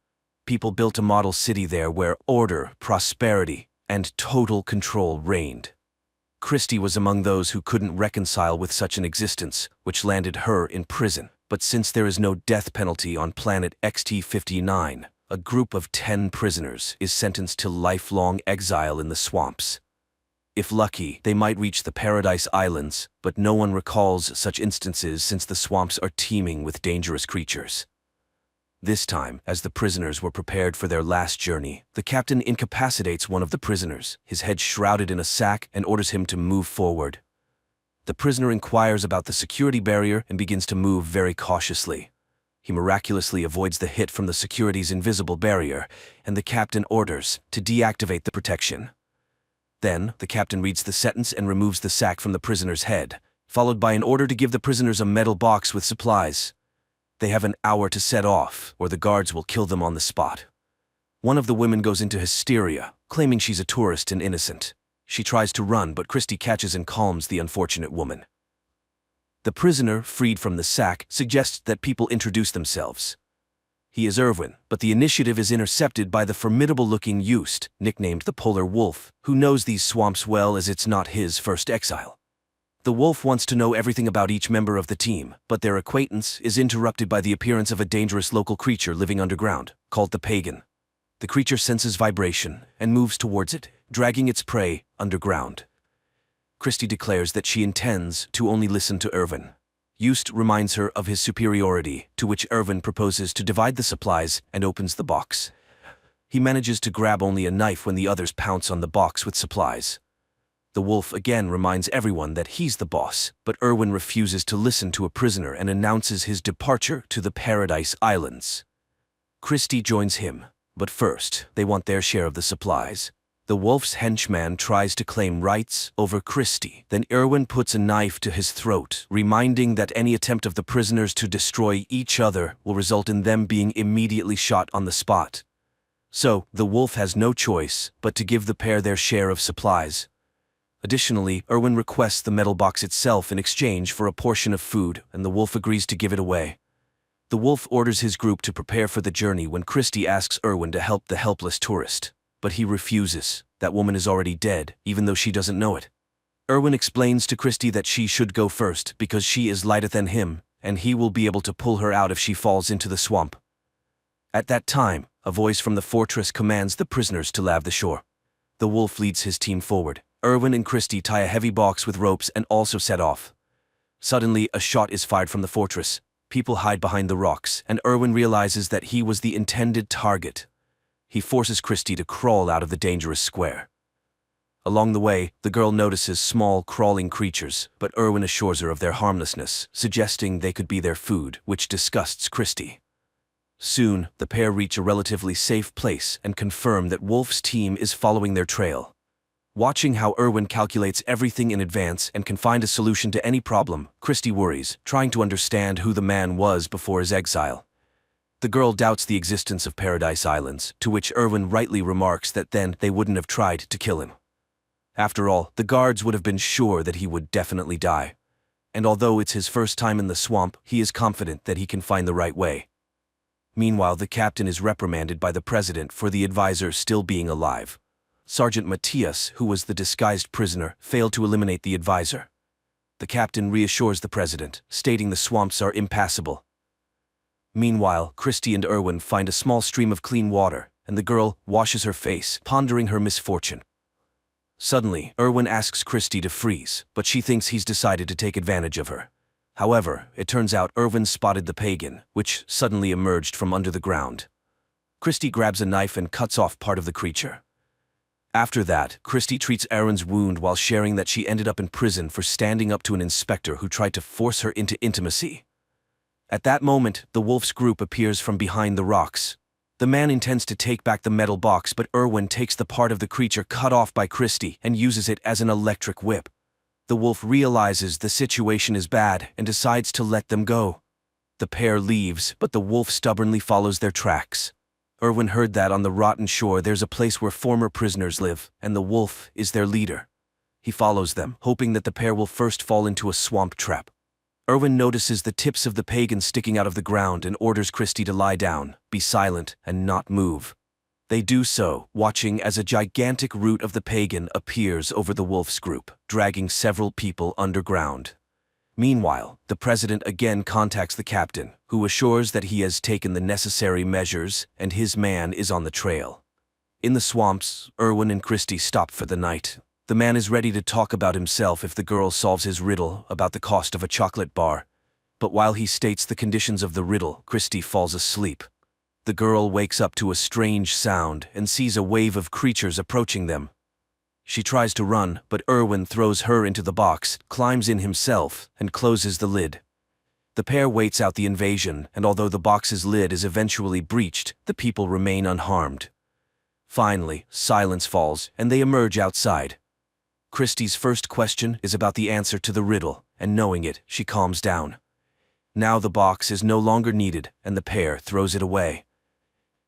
People built a model city there where order, prosperity, and total control reigned. Christie was among those who couldn't reconcile with such an existence, which landed her in prison. But since there is no death penalty on planet XT-59, a group of 10 prisoners is sentenced to lifelong exile in the swamps. If lucky, they might reach the Paradise Islands, but no one recalls such instances since the swamps are teeming with dangerous creatures. This time, as the prisoners were prepared for their last journey, the captain incapacitates one of the prisoners, his head shrouded in a sack, and orders him to move forward. The prisoner inquires about the security barrier and begins to move very cautiously. He miraculously avoids the hit from the security's invisible barrier, and the captain orders to deactivate the protection. Then, the captain reads the sentence and removes the sack from the prisoner's head, followed by an order to give the prisoners a metal box with supplies. They have an hour to set off, or the guards will kill them on the spot. One of the women goes into hysteria, claiming she's a tourist and innocent. She tries to run, but Christie catches and calms the unfortunate woman. The prisoner, freed from the sack, suggests that people introduce themselves. He is Irwin, but the initiative is intercepted by the formidable-looking Yost, nicknamed the Polar Wolf, who knows these swamps well as it's not his first exile. The wolf wants to know everything about each member of the team, but their acquaintance is interrupted by the appearance of a dangerous local creature living underground, called the Pagan. The creature senses vibration and moves towards it, dragging its prey underground. Christie declares that she intends to only listen to Irwin. Yost reminds her of his superiority, to which Irwin proposes to divide the supplies and opens the box. He manages to grab only a knife when the others pounce on the box with supplies. The wolf again reminds everyone that he's the boss, but Irwin refuses to listen to a prisoner and announces his departure to the Paradise Islands. Christie joins him, but first, they want their share of the supplies. The wolf's henchman tries to claim rights over Christie. Then Irwin puts a knife to his throat, reminding that any attempt of the prisoners to destroy each other will result in them being immediately shot on the spot. So, the wolf has no choice but to give the pair their share of supplies. Additionally, Irwin requests the metal box itself in exchange for a portion of food, and the wolf agrees to give it away. The wolf orders his group to prepare for the journey when Christie asks Irwin to help the helpless tourist. But he refuses. That woman is already dead, even though she doesn't know it. Irwin explains to Christie that she should go first because she is lighter than him, and he will be able to pull her out if she falls into the swamp. At that time, a voice from the fortress commands the prisoners to lave the shore. The wolf leads his team forward. Irwin and Christie tie a heavy box with ropes and also set off. Suddenly, a shot is fired from the fortress. People hide behind the rocks, and Irwin realizes that he was the intended target. He forces Christie to crawl out of the dangerous square. Along the way, the girl notices small, crawling creatures, but Irwin assures her of their harmlessness, suggesting they could be their food, which disgusts Christie. Soon, the pair reach a relatively safe place and confirm that Wolf's team is following their trail. Watching how Irwin calculates everything in advance and can find a solution to any problem, Christie worries, trying to understand who the man was before his exile. The girl doubts the existence of Paradise Islands, to which Irwin rightly remarks that then they wouldn't have tried to kill him. After all, the guards would have been sure that he would definitely die. And although it's his first time in the swamp, he is confident that he can find the right way. Meanwhile, the captain is reprimanded by the president for the advisor still being alive. Sergeant Matthias, who was the disguised prisoner, failed to eliminate the advisor. The captain reassures the president, stating the swamps are impassable. Meanwhile, Christie and Irwin find a small stream of clean water, and the girl washes her face, pondering her misfortune. Suddenly, Irwin asks Christie to freeze, but she thinks he's decided to take advantage of her. However, it turns out Irwin spotted the Pagan, which suddenly emerged from under the ground. Christie grabs a knife and cuts off part of the creature. After that, Christie treats Aaron's wound while sharing that she ended up in prison for standing up to an inspector who tried to force her into intimacy. At that moment, the wolf's group appears from behind the rocks. The man intends to take back the metal box, but Irwin takes the part of the creature cut off by Christie and uses it as an electric whip. The wolf realizes the situation is bad and decides to let them go. The pair leaves, but the wolf stubbornly follows their tracks. Erwin heard that on the rotten shore there's a place where former prisoners live, and the wolf is their leader. He follows them, hoping that the pair will first fall into a swamp trap. Erwin notices the tips of the pagan sticking out of the ground and orders Christy to lie down, be silent, and not move. They do so, watching as a gigantic root of the pagan appears over the wolf's group, dragging several people underground. Meanwhile, the president again contacts the captain, who assures that he has taken the necessary measures and his man is on the trail. In the swamps, Erwin and Christy stop for the night. The man is ready to talk about himself if the girl solves his riddle about the cost of a chocolate bar. But while he states the conditions of the riddle, Christy falls asleep. The girl wakes up to a strange sound and sees a wave of creatures approaching them. She tries to run, but Erwin throws her into the box, climbs in himself, and closes the lid. The pair waits out the invasion, and although the box's lid is eventually breached, the people remain unharmed. Finally, silence falls, and they emerge outside. Christy's first question is about the answer to the riddle, and knowing it, she calms down. Now the box is no longer needed, and the pair throws it away.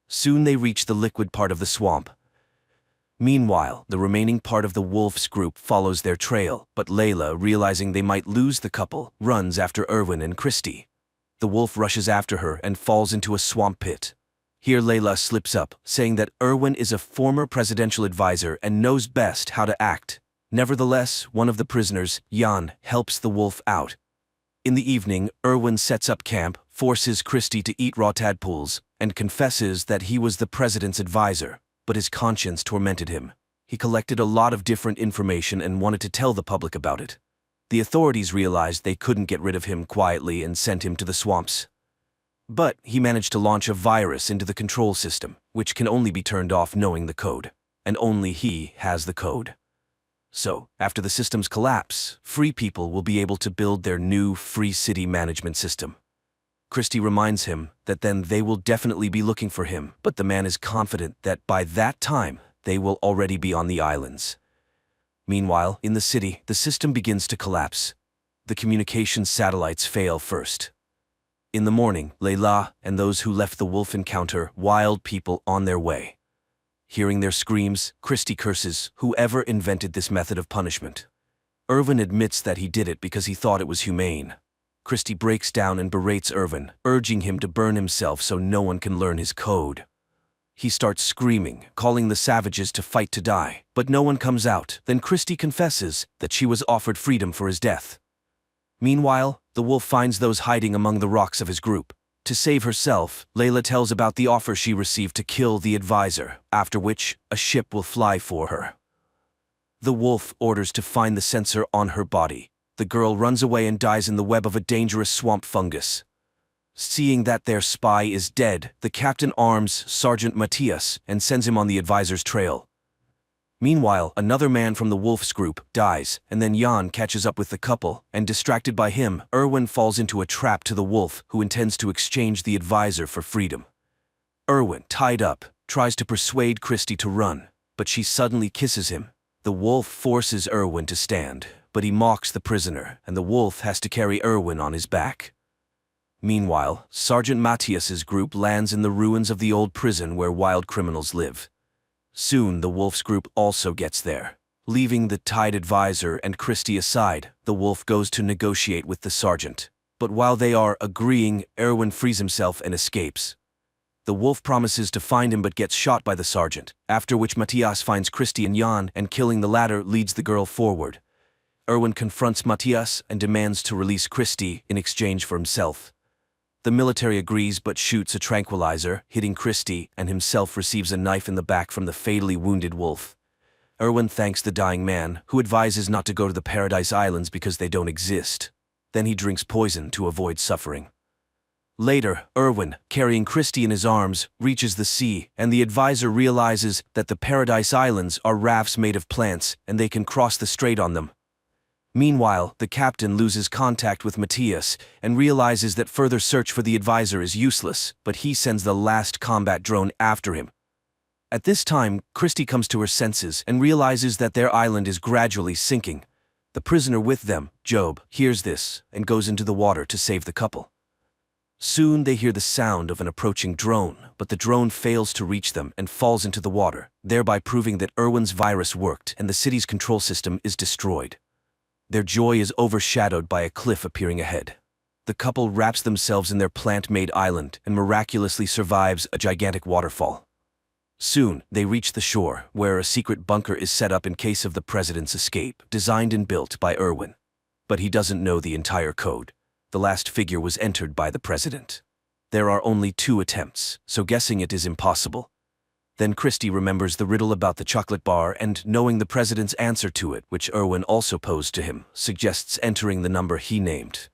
Soon they reach the liquid part of the swamp. Meanwhile, the remaining part of the wolf's group follows their trail, but Layla, realizing they might lose the couple, runs after Erwin and Christy. The wolf rushes after her and falls into a swamp pit. Here Layla slips up, saying that Erwin is a former presidential advisor and knows best how to act. Nevertheless, one of the prisoners, Jan, helps the wolf out. In the evening, Erwin sets up camp, forces Christy to eat raw tadpoles, and confesses that he was the president's advisor, but his conscience tormented him. He collected a lot of different information and wanted to tell the public about it. The authorities realized they couldn't get rid of him quietly and sent him to the swamps. But he managed to launch a virus into the control system, which can only be turned off knowing the code, and only he has the code. So, after the system's collapse, free people will be able to build their new free city management system. Christy reminds him that then they will definitely be looking for him, but the man is confident that by that time, they will already be on the islands. Meanwhile, in the city, the system begins to collapse. The communications satellites fail first. In the morning, Layla and those who left the wolf encounter wild people on their way. Hearing their screams, Christy curses whoever invented this method of punishment. Erwin admits that he did it because he thought it was humane. Christy breaks down and berates Erwin, urging him to burn himself so no one can learn his code. He starts screaming, calling the savages to fight to die, but no one comes out. Then Christy confesses that she was offered freedom for his death. Meanwhile, the wolf finds those hiding among the rocks of his group. To save herself, Layla tells about the offer she received to kill the advisor, after which a ship will fly for her. The wolf orders to find the sensor on her body. The girl runs away and dies in the web of a dangerous swamp fungus. Seeing that their spy is dead, the captain arms Sergeant Matthias and sends him on the advisor's trail. Meanwhile, another man from the wolf's group dies, and then Jan catches up with the couple, and distracted by him, Erwin falls into a trap to the wolf, who intends to exchange the advisor for freedom. Erwin, tied up, tries to persuade Christy to run, but she suddenly kisses him. The wolf forces Erwin to stand, but he mocks the prisoner, and the wolf has to carry Erwin on his back. Meanwhile, Sergeant Matthias's group lands in the ruins of the old prison where wild criminals live. Soon the wolf's group also gets there. Leaving the tied advisor and Christy aside, the wolf goes to negotiate with the sergeant. But while they are agreeing, Erwin frees himself and escapes. The wolf promises to find him but gets shot by the sergeant, after which Matthias finds Christy and Jan, and killing the latter leads the girl forward. Erwin confronts Matthias and demands to release Christy in exchange for himself. The military agrees but shoots a tranquilizer, hitting Christy, and himself receives a knife in the back from the fatally wounded wolf. Erwin thanks the dying man, who advises not to go to the Paradise Islands because they don't exist. Then he drinks poison to avoid suffering. Later, Erwin, carrying Christy in his arms, reaches the sea, and the advisor realizes that the Paradise Islands are rafts made of plants, and they can cross the strait on them. Meanwhile, the captain loses contact with Matthias and realizes that further search for the advisor is useless, but he sends the last combat drone after him. At this time, Christy comes to her senses and realizes that their island is gradually sinking. The prisoner with them, Job, hears this and goes into the water to save the couple. Soon they hear the sound of an approaching drone, but the drone fails to reach them and falls into the water, thereby proving that Irwin's virus worked and the city's control system is destroyed. Their joy is overshadowed by a cliff appearing ahead. The couple wraps themselves in their plant-made island and miraculously survives a gigantic waterfall. Soon, they reach the shore, where a secret bunker is set up in case of the president's escape, designed and built by Irwin. But he doesn't know the entire code. The last figure was entered by the president. There are only 2 attempts, so guessing it is impossible. Then Christie remembers the riddle about the chocolate bar and, knowing the president's answer to it, which Irwin also posed to him, suggests entering the number he named.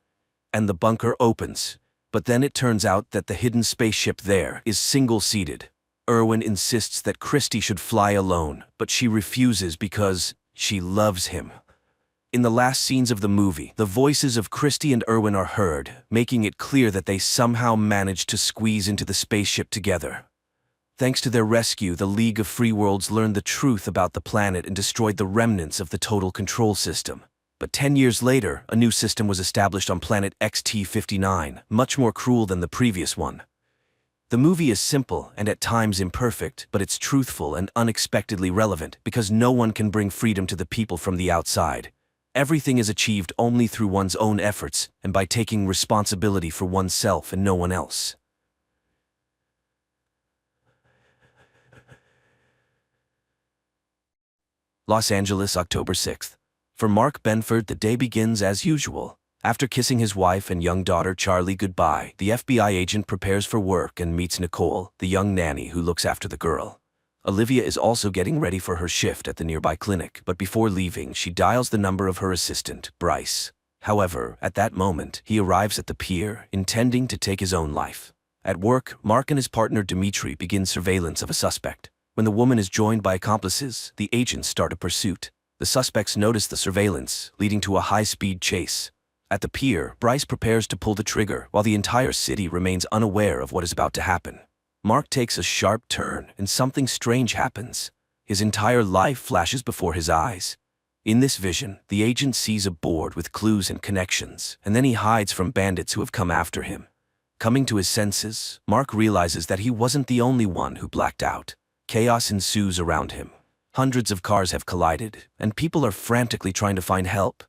And the bunker opens, but then it turns out that the hidden spaceship there is single-seated. Irwin insists that Christie should fly alone, but she refuses because she loves him. In the last scenes of the movie, the voices of Christie and Irwin are heard, making it clear that they somehow managed to squeeze into the spaceship together. Thanks to their rescue, the League of Free Worlds learned the truth about the planet and destroyed the remnants of the Total Control System. But 10 years later, a new system was established on planet XT-59, much more cruel than the previous one. The movie is simple and at times imperfect, but it's truthful and unexpectedly relevant because no one can bring freedom to the people from the outside. Everything is achieved only through one's own efforts and by taking responsibility for oneself and no one else. Los Angeles, October 6th. For Mark Benford, the day begins as usual. After kissing his wife and young daughter Charlie goodbye, the FBI agent prepares for work and meets Nicole, the young nanny who looks after the girl. Olivia is also getting ready for her shift at the nearby clinic, but before leaving, she dials the number of her assistant, Bryce. However, at that moment, he arrives at the pier, intending to take his own life. At work, Mark and his partner Dimitri begin surveillance of a suspect. When the woman is joined by accomplices, the agents start a pursuit. The suspects notice the surveillance, leading to a high-speed chase. At the pier, Bryce prepares to pull the trigger, while the entire city remains unaware of what is about to happen. Mark takes a sharp turn, and something strange happens. His entire life flashes before his eyes. In this vision, the agent sees a board with clues and connections, and then he hides from bandits who have come after him. Coming to his senses, Mark realizes that he wasn't the only one who blacked out. Chaos ensues around him. Hundreds of cars have collided, and people are frantically trying to find help.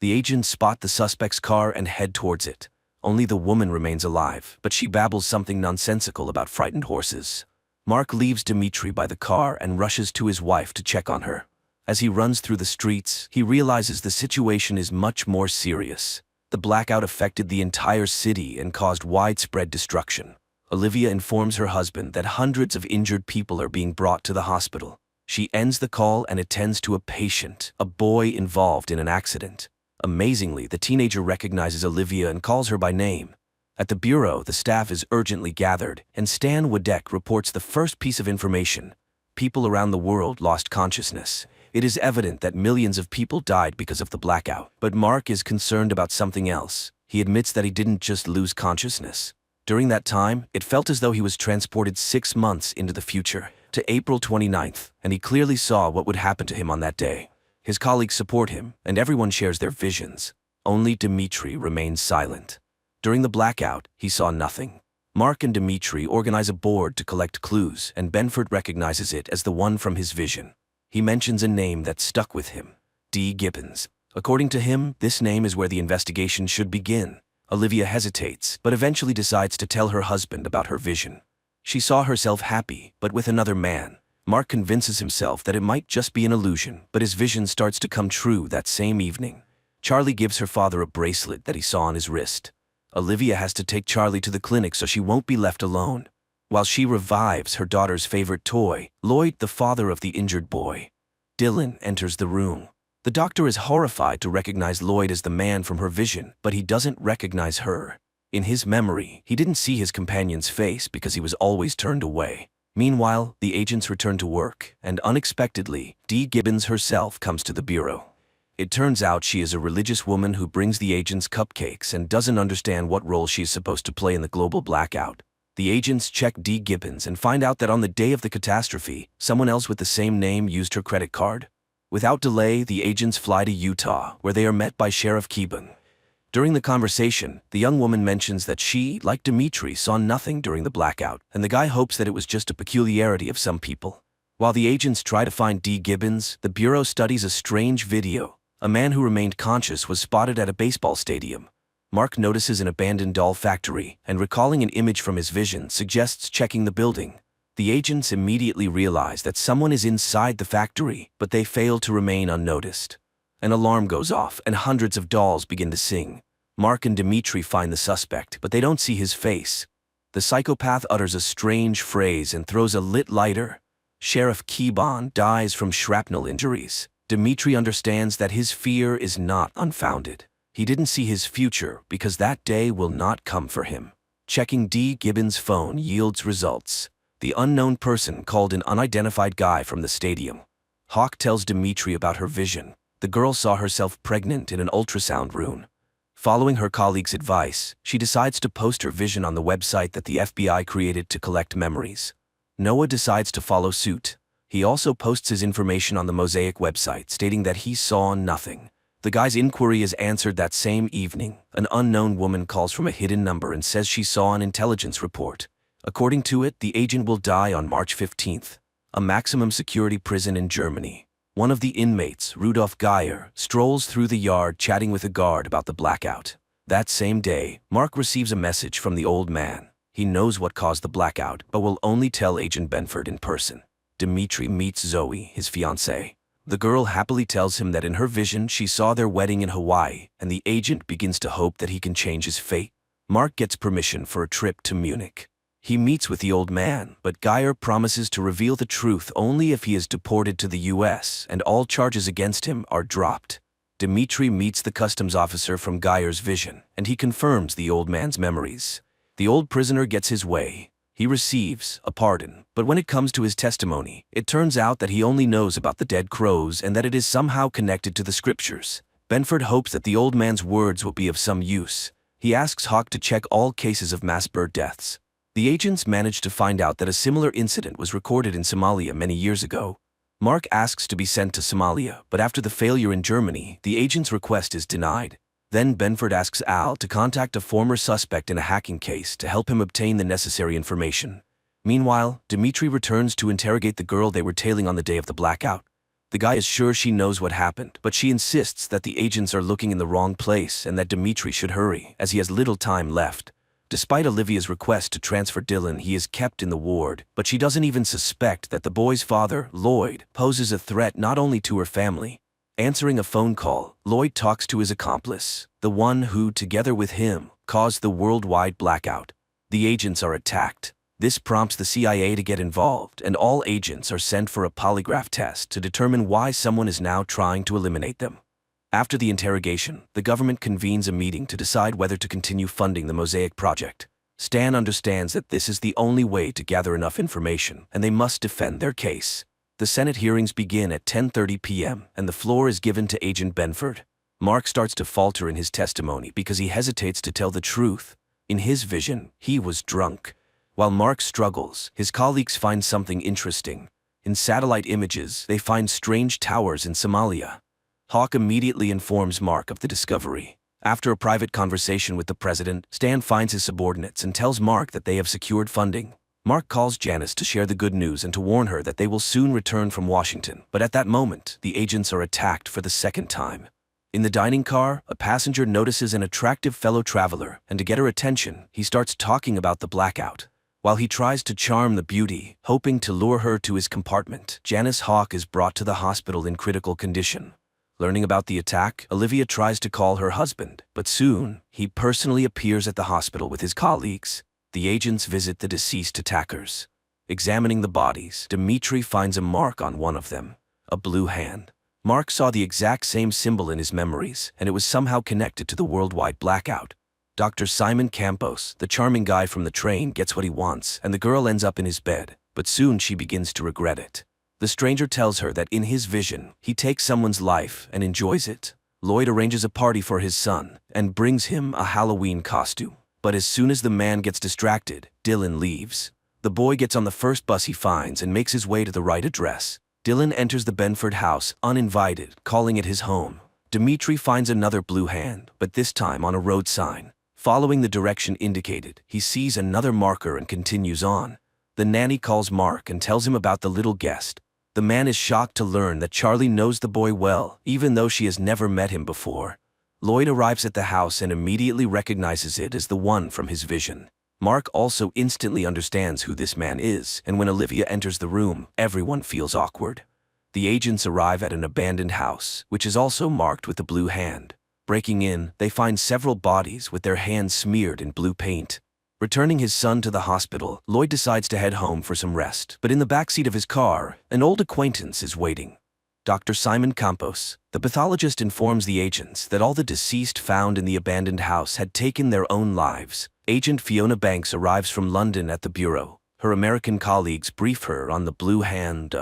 The agents spot the suspect's car and head towards it. Only the woman remains alive, but she babbles something nonsensical about frightened horses. Mark leaves Dimitri by the car and rushes to his wife to check on her. As he runs through the streets, he realizes the situation is much more serious. The blackout affected the entire city and caused widespread destruction. Olivia informs her husband that hundreds of injured people are being brought to the hospital. She ends the call and attends to a patient, a boy involved in an accident. Amazingly, the teenager recognizes Olivia and calls her by name. At the bureau, the staff is urgently gathered, and Stan Wadek reports the first piece of information. People around the world lost consciousness. It is evident that millions of people died because of the blackout. But Mark is concerned about something else. He admits that he didn't just lose consciousness. During that time, it felt as though he was transported 6 months into the future, to April 29th, and he clearly saw what would happen to him on that day. His colleagues support him, and everyone shares their visions. Only Dimitri remains silent. During the blackout, he saw nothing. Mark and Dimitri organize a board to collect clues, and Benford recognizes it as the one from his vision. He mentions a name that stuck with him, D. Gibbons. According to him, this name is where the investigation should begin. Olivia hesitates, but eventually decides to tell her husband about her vision. She saw herself happy, but with another man. Mark convinces himself that it might just be an illusion, but his vision starts to come true that same evening. Charlie gives her father a bracelet that he saw on his wrist. Olivia has to take Charlie to the clinic so she won't be left alone. While she revives her daughter's favorite toy, Lloyd, the father of the injured boy. Dylan enters the room. The doctor is horrified to recognize Lloyd as the man from her vision, but he doesn't recognize her. In his memory, he didn't see his companion's face because he was always turned away. Meanwhile, the agents return to work, and unexpectedly, Dee Gibbons herself comes to the bureau. It turns out she is a religious woman who brings the agents cupcakes and doesn't understand what role she is supposed to play in the global blackout. The agents check Dee Gibbons and find out that on the day of the catastrophe, someone else with the same name used her credit card. Without delay, the agents fly to Utah, where they are met by Sheriff Keeban. During the conversation, the young woman mentions that she, like Dimitri, saw nothing during the blackout, and the guy hopes that it was just a peculiarity of some people. While the agents try to find D. Gibbons, the Bureau studies a strange video. A man who remained conscious was spotted at a baseball stadium. Mark notices an abandoned doll factory, and recalling an image from his vision suggests checking the building. The agents immediately realize that someone is inside the factory, but they fail to remain unnoticed. An alarm goes off, and hundreds of dolls begin to sing. Mark and Dimitri find the suspect, but they don't see his face. The psychopath utters a strange phrase and throws a lit lighter. Sheriff Keybon dies from shrapnel injuries. Dimitri understands that his fear is not unfounded. He didn't see his future because that day will not come for him. Checking D. Gibbons' phone yields results. The unknown person called an unidentified guy from the stadium. Hawk tells Dimitri about her vision. The girl saw herself pregnant in an ultrasound room. Following her colleague's advice, she decides to post her vision on the website that the FBI created to collect memories. Noah decides to follow suit. He also posts his information on the Mosaic website, stating that he saw nothing. The guy's inquiry is answered that same evening. An unknown woman calls from a hidden number and says she saw an intelligence report. According to it, the agent will die on March 15th. A maximum security prison in Germany. One of the inmates, Rudolf Geyer, strolls through the yard chatting with a guard about the blackout. That same day, Mark receives a message from the old man. He knows what caused the blackout, but will only tell Agent Benford in person. Dimitri meets Zoe, his fiancée. The girl happily tells him that in her vision she saw their wedding in Hawaii, and the agent begins to hope that he can change his fate. Mark gets permission for a trip to Munich. He meets with the old man, but Geyer promises to reveal the truth only if he is deported to the US and all charges against him are dropped. Dimitri meets the customs officer from Geyer's vision, and he confirms the old man's memories. The old prisoner gets his way. He receives a pardon, but when it comes to his testimony, it turns out that he only knows about the dead crows and that it is somehow connected to the scriptures. Benford hopes that the old man's words will be of some use. He asks Hawk to check all cases of mass bird deaths. The agents manage to find out that a similar incident was recorded in Somalia many years ago. Mark asks to be sent to Somalia, but after the failure in Germany, the agent's request is denied. Then Benford asks Al to contact a former suspect in a hacking case to help him obtain the necessary information. Meanwhile, Dimitri returns to interrogate the girl they were tailing on the day of the blackout. The guy is sure she knows what happened, but she insists that the agents are looking in the wrong place and that Dimitri should hurry, as he has little time left. Despite Olivia's request to transfer Dylan, he is kept in the ward, but she doesn't even suspect that the boy's father, Lloyd, poses a threat not only to her family. Answering a phone call, Lloyd talks to his accomplice, the one who, together with him, caused the worldwide blackout. The agents are attacked. This prompts the CIA to get involved, and all agents are sent for a polygraph test to determine why someone is now trying to eliminate them. After the interrogation, the government convenes a meeting to decide whether to continue funding the Mosaic project. Stan understands that this is the only way to gather enough information, and they must defend their case. The Senate hearings begin at 10:30 p.m., and the floor is given to Agent Benford. Mark starts to falter in his testimony because he hesitates to tell the truth. In his vision, he was drunk. While Mark struggles, his colleagues find something interesting. In satellite images, they find strange towers in Somalia. Hawk immediately informs Mark of the discovery. After a private conversation with the president, Stan finds his subordinates and tells Mark that they have secured funding. Mark calls Janice to share the good news and to warn her that they will soon return from Washington, but at that moment, the agents are attacked for the second time. In the dining car, a passenger notices an attractive fellow traveler, and to get her attention, he starts talking about the blackout. While he tries to charm the beauty, hoping to lure her to his compartment, Janice Hawk is brought to the hospital in critical condition. Learning about the attack, Olivia tries to call her husband, but soon, he personally appears at the hospital with his colleagues. The agents visit the deceased attackers. Examining the bodies, Dimitri finds a mark on one of them, a blue hand. Mark saw the exact same symbol in his memories, and it was somehow connected to the worldwide blackout. Dr. Simon Campos, the charming guy from the train, gets what he wants, and the girl ends up in his bed, but soon she begins to regret it. The stranger tells her that in his vision, he takes someone's life and enjoys it. Lloyd arranges a party for his son and brings him a Halloween costume. But as soon as the man gets distracted, Dylan leaves. The boy gets on the first bus he finds and makes his way to the right address. Dylan enters the Benford house uninvited, calling it his home. Dmitri finds another blue hand, but this time on a road sign. Following the direction indicated, he sees another marker and continues on. The nanny calls Mark and tells him about the little guest. The man is shocked to learn that Charlie knows the boy well, even though she has never met him before. Lloyd arrives at the house and immediately recognizes it as the one from his vision. Mark also instantly understands who this man is, and when Olivia enters the room, everyone feels awkward. The agents arrive at an abandoned house, which is also marked with a blue hand. Breaking in, they find several bodies with their hands smeared in blue paint. Returning his son to the hospital, Lloyd decides to head home for some rest, but in the backseat of his car, an old acquaintance is waiting. Dr. Simon Campos, the pathologist, informs the agents that all the deceased found in the abandoned house had taken their own lives. Agent Fiona Banks arrives from London at the bureau. Her American colleagues brief her on the Blue Hand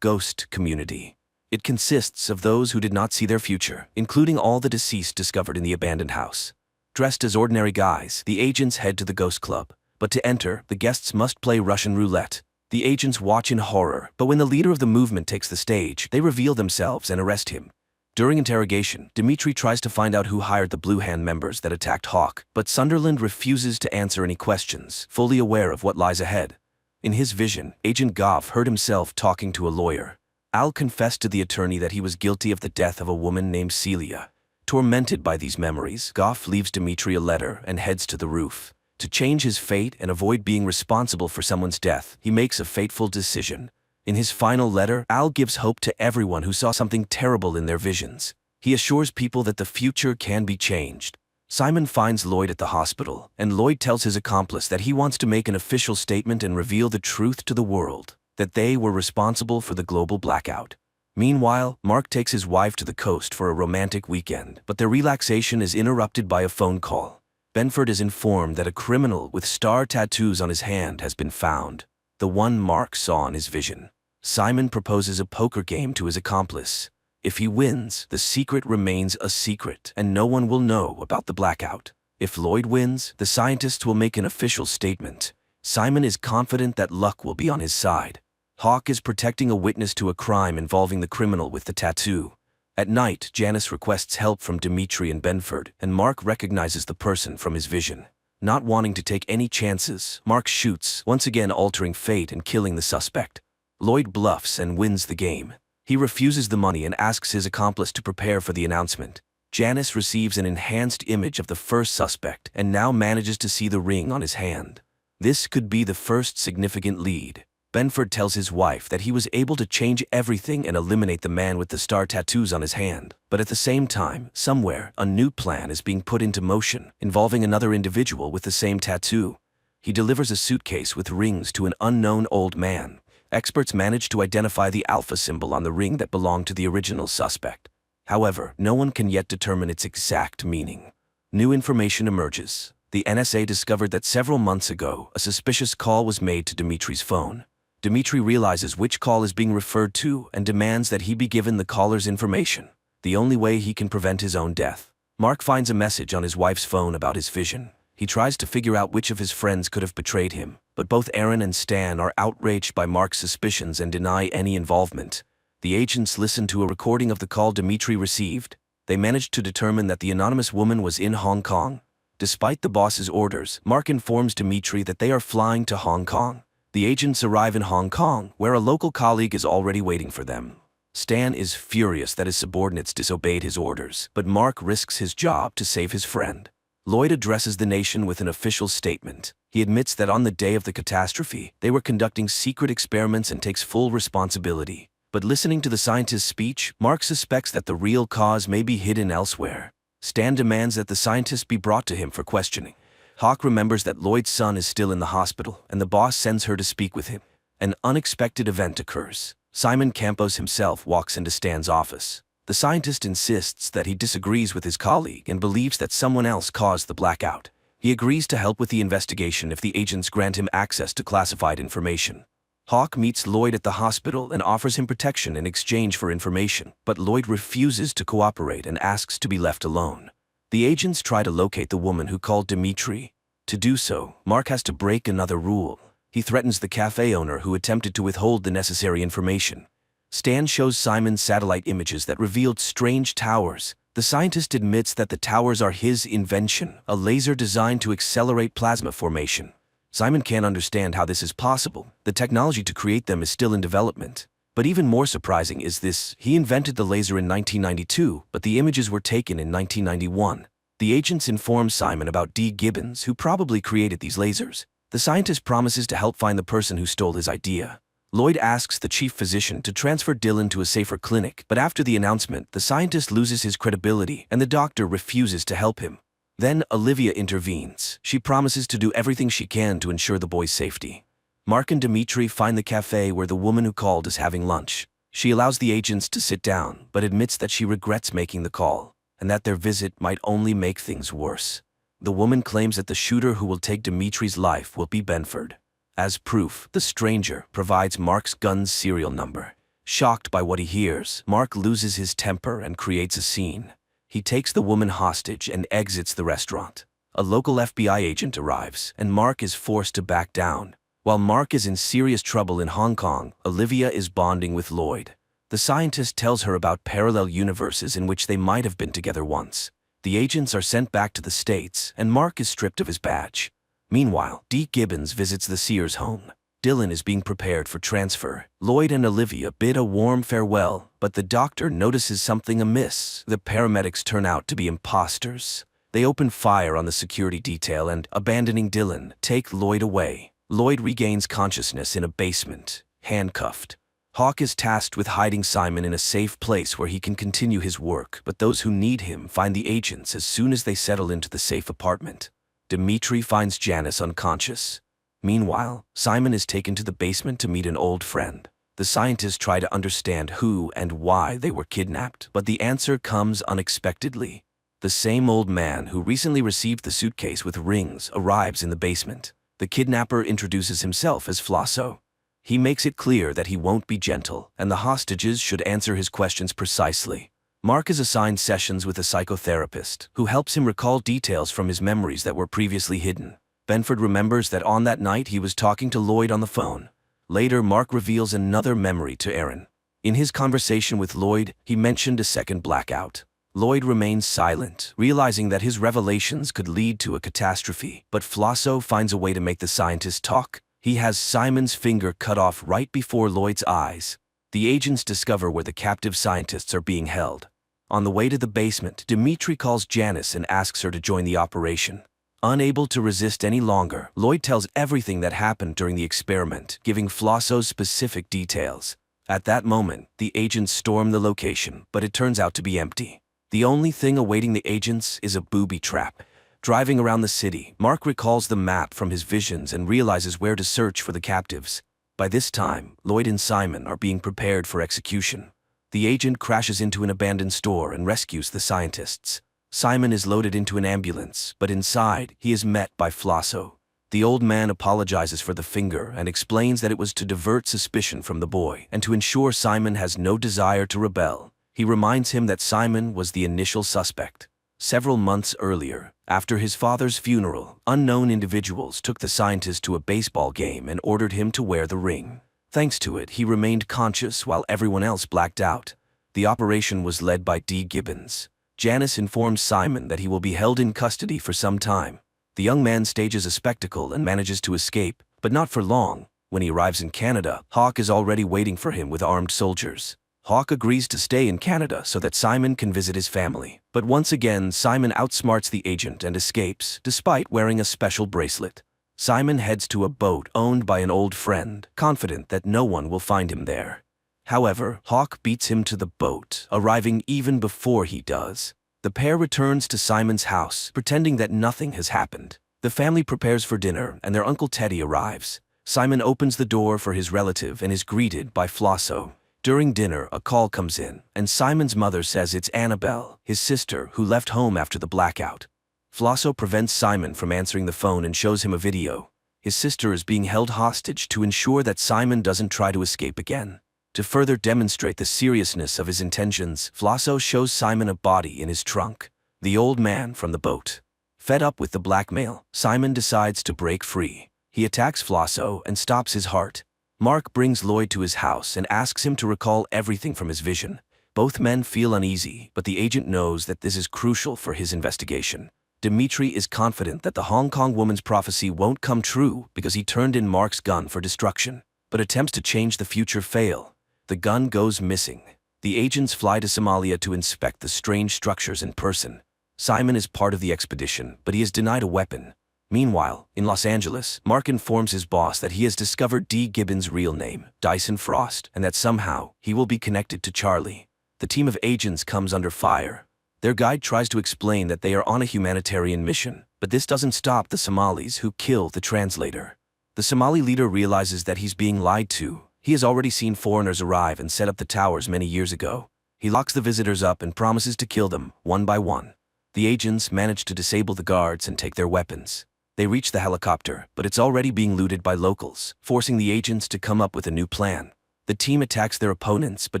ghost community. It consists of those who did not see their future, including all the deceased discovered in the abandoned house. Dressed as ordinary guys, the agents head to the ghost club. But to enter, the guests must play Russian roulette. The agents watch in horror, but when the leader of the movement takes the stage, they reveal themselves and arrest him. During interrogation, Dmitri tries to find out who hired the Blue Hand members that attacked Hawk, but Sunderland refuses to answer any questions, fully aware of what lies ahead. In his vision, Agent Goff heard himself talking to a lawyer. Al confessed to the attorney that he was guilty of the death of a woman named Celia. Tormented by these memories, Goff leaves Dmitri a letter and heads to the roof. To change his fate and avoid being responsible for someone's death, he makes a fateful decision. In his final letter, Al gives hope to everyone who saw something terrible in their visions. He assures people that the future can be changed. Simon finds Lloyd at the hospital, and Lloyd tells his accomplice that he wants to make an official statement and reveal the truth to the world, that they were responsible for the global blackout. Meanwhile, Mark takes his wife to the coast for a romantic weekend, but their relaxation is interrupted by a phone call. Benford is informed that a criminal with star tattoos on his hand has been found, the one Mark saw in his vision. Simon proposes a poker game to his accomplice. If he wins, the secret remains a secret, and no one will know about the blackout. If Lloyd wins, the scientists will make an official statement. Simon is confident that luck will be on his side. Hawk is protecting a witness to a crime involving the criminal with the tattoo. At night, Janice requests help from Dmitri and Benford, and Mark recognizes the person from his vision. Not wanting to take any chances, Mark shoots, once again altering fate and killing the suspect. Lloyd bluffs and wins the game. He refuses the money and asks his accomplice to prepare for the announcement. Janice receives an enhanced image of the first suspect and now manages to see the ring on his hand. This could be the first significant lead. Benford tells his wife that he was able to change everything and eliminate the man with the star tattoos on his hand. But at the same time, somewhere, a new plan is being put into motion, involving another individual with the same tattoo. He delivers a suitcase with rings to an unknown old man. Experts manage to identify the alpha symbol on the ring that belonged to the original suspect. However, no one can yet determine its exact meaning. New information emerges. The NSA discovered that several months ago, a suspicious call was made to Dmitri's phone. Dmitri realizes which call is being referred to and demands that he be given the caller's information, the only way he can prevent his own death. Mark finds a message on his wife's phone about his vision. He tries to figure out which of his friends could have betrayed him, but both Aaron and Stan are outraged by Mark's suspicions and deny any involvement. The agents listen to a recording of the call Dmitri received. They managed to determine that the anonymous woman was in Hong Kong. Despite the boss's orders, Mark informs Dmitri that they are flying to Hong Kong. The agents arrive in Hong Kong, where a local colleague is already waiting for them. Stan is furious that his subordinates disobeyed his orders, but Mark risks his job to save his friend. Lloyd addresses the nation with an official statement. He admits that on the day of the catastrophe, they were conducting secret experiments and takes full responsibility. But listening to the scientist's speech, Mark suspects that the real cause may be hidden elsewhere. Stan demands that the scientist be brought to him for questioning. Hawk remembers that Lloyd's son is still in the hospital, and the boss sends her to speak with him. An unexpected event occurs. Simon Campos himself walks into Stan's office. The scientist insists that he disagrees with his colleague and believes that someone else caused the blackout. He agrees to help with the investigation if the agents grant him access to classified information. Hawk meets Lloyd at the hospital and offers him protection in exchange for information, but Lloyd refuses to cooperate and asks to be left alone. The agents try to locate the woman who called Dmitri. To do so, Mark has to break another rule. He threatens the cafe owner who attempted to withhold the necessary information. Stan shows Simon satellite images that revealed strange towers, The scientist admits that the towers are his invention, a laser designed to accelerate plasma formation. Simon can't understand how this is possible. The technology to create them is still in development. But even more surprising is this: he invented the laser in 1992, but the images were taken in 1991. The agents inform Simon about Dee Gibbons, who probably created these lasers. The scientist promises to help find the person who stole his idea. Lloyd asks the chief physician to transfer Dylan to a safer clinic, but after the announcement, the scientist loses his credibility and the doctor refuses to help him. Then Olivia intervenes. She promises to do everything she can to ensure the boy's safety. Mark and Dimitri find the cafe where the woman who called is having lunch. She allows the agents to sit down, but admits that she regrets making the call, and that their visit might only make things worse. The woman claims that the shooter who will take Dimitri's life will be Benford. As proof, the stranger provides Mark's gun's serial number. Shocked by what he hears, Mark loses his temper and creates a scene. He takes the woman hostage and exits the restaurant. A local FBI agent arrives, and Mark is forced to back down. While Mark is in serious trouble in Hong Kong, Olivia is bonding with Lloyd. The scientist tells her about parallel universes in which they might have been together once. The agents are sent back to the States, and Mark is stripped of his badge. Meanwhile, Dee Gibbons visits the Sears home. Dylan is being prepared for transfer. Lloyd and Olivia bid a warm farewell, but the doctor notices something amiss. The paramedics turn out to be imposters. They open fire on the security detail and, abandoning Dylan, take Lloyd away. Lloyd regains consciousness in a basement, handcuffed. Hawk is tasked with hiding Simon in a safe place where he can continue his work, but those who need him find the agents as soon as they settle into the safe apartment. Dimitri finds Janice unconscious. Meanwhile, Simon is taken to the basement to meet an old friend. The scientists try to understand who and why they were kidnapped, but the answer comes unexpectedly. The same old man who recently received the suitcase with rings arrives in the basement. The kidnapper introduces himself as Flosso. He makes it clear that he won't be gentle, and the hostages should answer his questions precisely. Mark is assigned sessions with a psychotherapist, who helps him recall details from his memories that were previously hidden. Benford remembers that on that night he was talking to Lloyd on the phone. Later, Mark reveals another memory to Aaron. In his conversation with Lloyd, he mentioned a second blackout. Lloyd remains silent, realizing that his revelations could lead to a catastrophe, but Flosso finds a way to make the scientist talk. He has Simon's finger cut off right before Lloyd's eyes. The agents discover where the captive scientists are being held. On the way to the basement, Dimitri calls Janice and asks her to join the operation. Unable to resist any longer, Lloyd tells everything that happened during the experiment, giving Flosso specific details. At that moment, the agents storm the location, but it turns out to be empty. The only thing awaiting the agents is a booby trap. Driving around the city, Mark recalls the map from his visions and realizes where to search for the captives. By this time, Lloyd and Simon are being prepared for execution. The agent crashes into an abandoned store and rescues the scientists. Simon is loaded into an ambulance, but inside, he is met by Flosso. The old man apologizes for the finger and explains that it was to divert suspicion from the boy and to ensure Simon has no desire to rebel. He reminds him that Simon was the initial suspect. Several months earlier, after his father's funeral, unknown individuals took the scientist to a baseball game and ordered him to wear the ring. Thanks to it, he remained conscious while everyone else blacked out. The operation was led by Dee Gibbons. Janice informs Simon that he will be held in custody for some time. The young man stages a spectacle and manages to escape, but not for long. When he arrives in Canada, Hawk is already waiting for him with armed soldiers. Hawk agrees to stay in Canada so that Simon can visit his family. But once again, Simon outsmarts the agent and escapes, despite wearing a special bracelet. Simon heads to a boat owned by an old friend, confident that no one will find him there. However, Hawk beats him to the boat, arriving even before he does. The pair returns to Simon's house, pretending that nothing has happened. The family prepares for dinner, and their Uncle Teddy arrives. Simon opens the door for his relative and is greeted by Flosso. During dinner, a call comes in, and Simon's mother says it's Annabelle, his sister, who left home after the blackout. Flosso prevents Simon from answering the phone and shows him a video. His sister is being held hostage to ensure that Simon doesn't try to escape again. To further demonstrate the seriousness of his intentions, Flosso shows Simon a body in his trunk, the old man from the boat. Fed up with the blackmail, Simon decides to break free. He attacks Flosso and stops his heart. Mark brings Lloyd to his house and asks him to recall everything from his vision, Both men feel uneasy, but the agent knows that this is crucial for his investigation. Dimitri is confident that the Hong Kong woman's prophecy won't come true because he turned in Mark's gun for destruction. But attempts to change the future fail. The gun goes missing. The agents fly to Somalia to inspect the strange structures in person. Simon is part of the expedition, but he is denied a weapon. Meanwhile, in Los Angeles, Mark informs his boss that he has discovered Dee Gibbons' real name, Dyson Frost, and that somehow he will be connected to Charlie. The team of agents comes under fire. Their guide tries to explain that they are on a humanitarian mission, but this doesn't stop the Somalis who kill the translator. The Somali leader realizes that he's being lied to. He has already seen foreigners arrive and set up the towers many years ago. He locks the visitors up and promises to kill them, one by one. The agents manage to disable the guards and take their weapons. They reach the helicopter, but it's already being looted by locals, forcing the agents to come up with a new plan. The team attacks their opponents but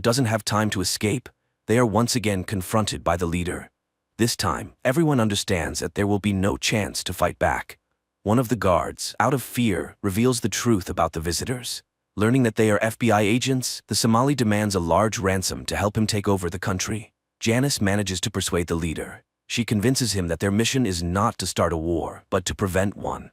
doesn't have time to escape. They are once again confronted by the leader. This time, everyone understands that there will be no chance to fight back. One of the guards, out of fear, reveals the truth about the visitors. Learning that they are FBI agents, the Somali demands a large ransom to help him take over the country. Janice manages to persuade the leader. She convinces him that their mission is not to start a war, but to prevent one.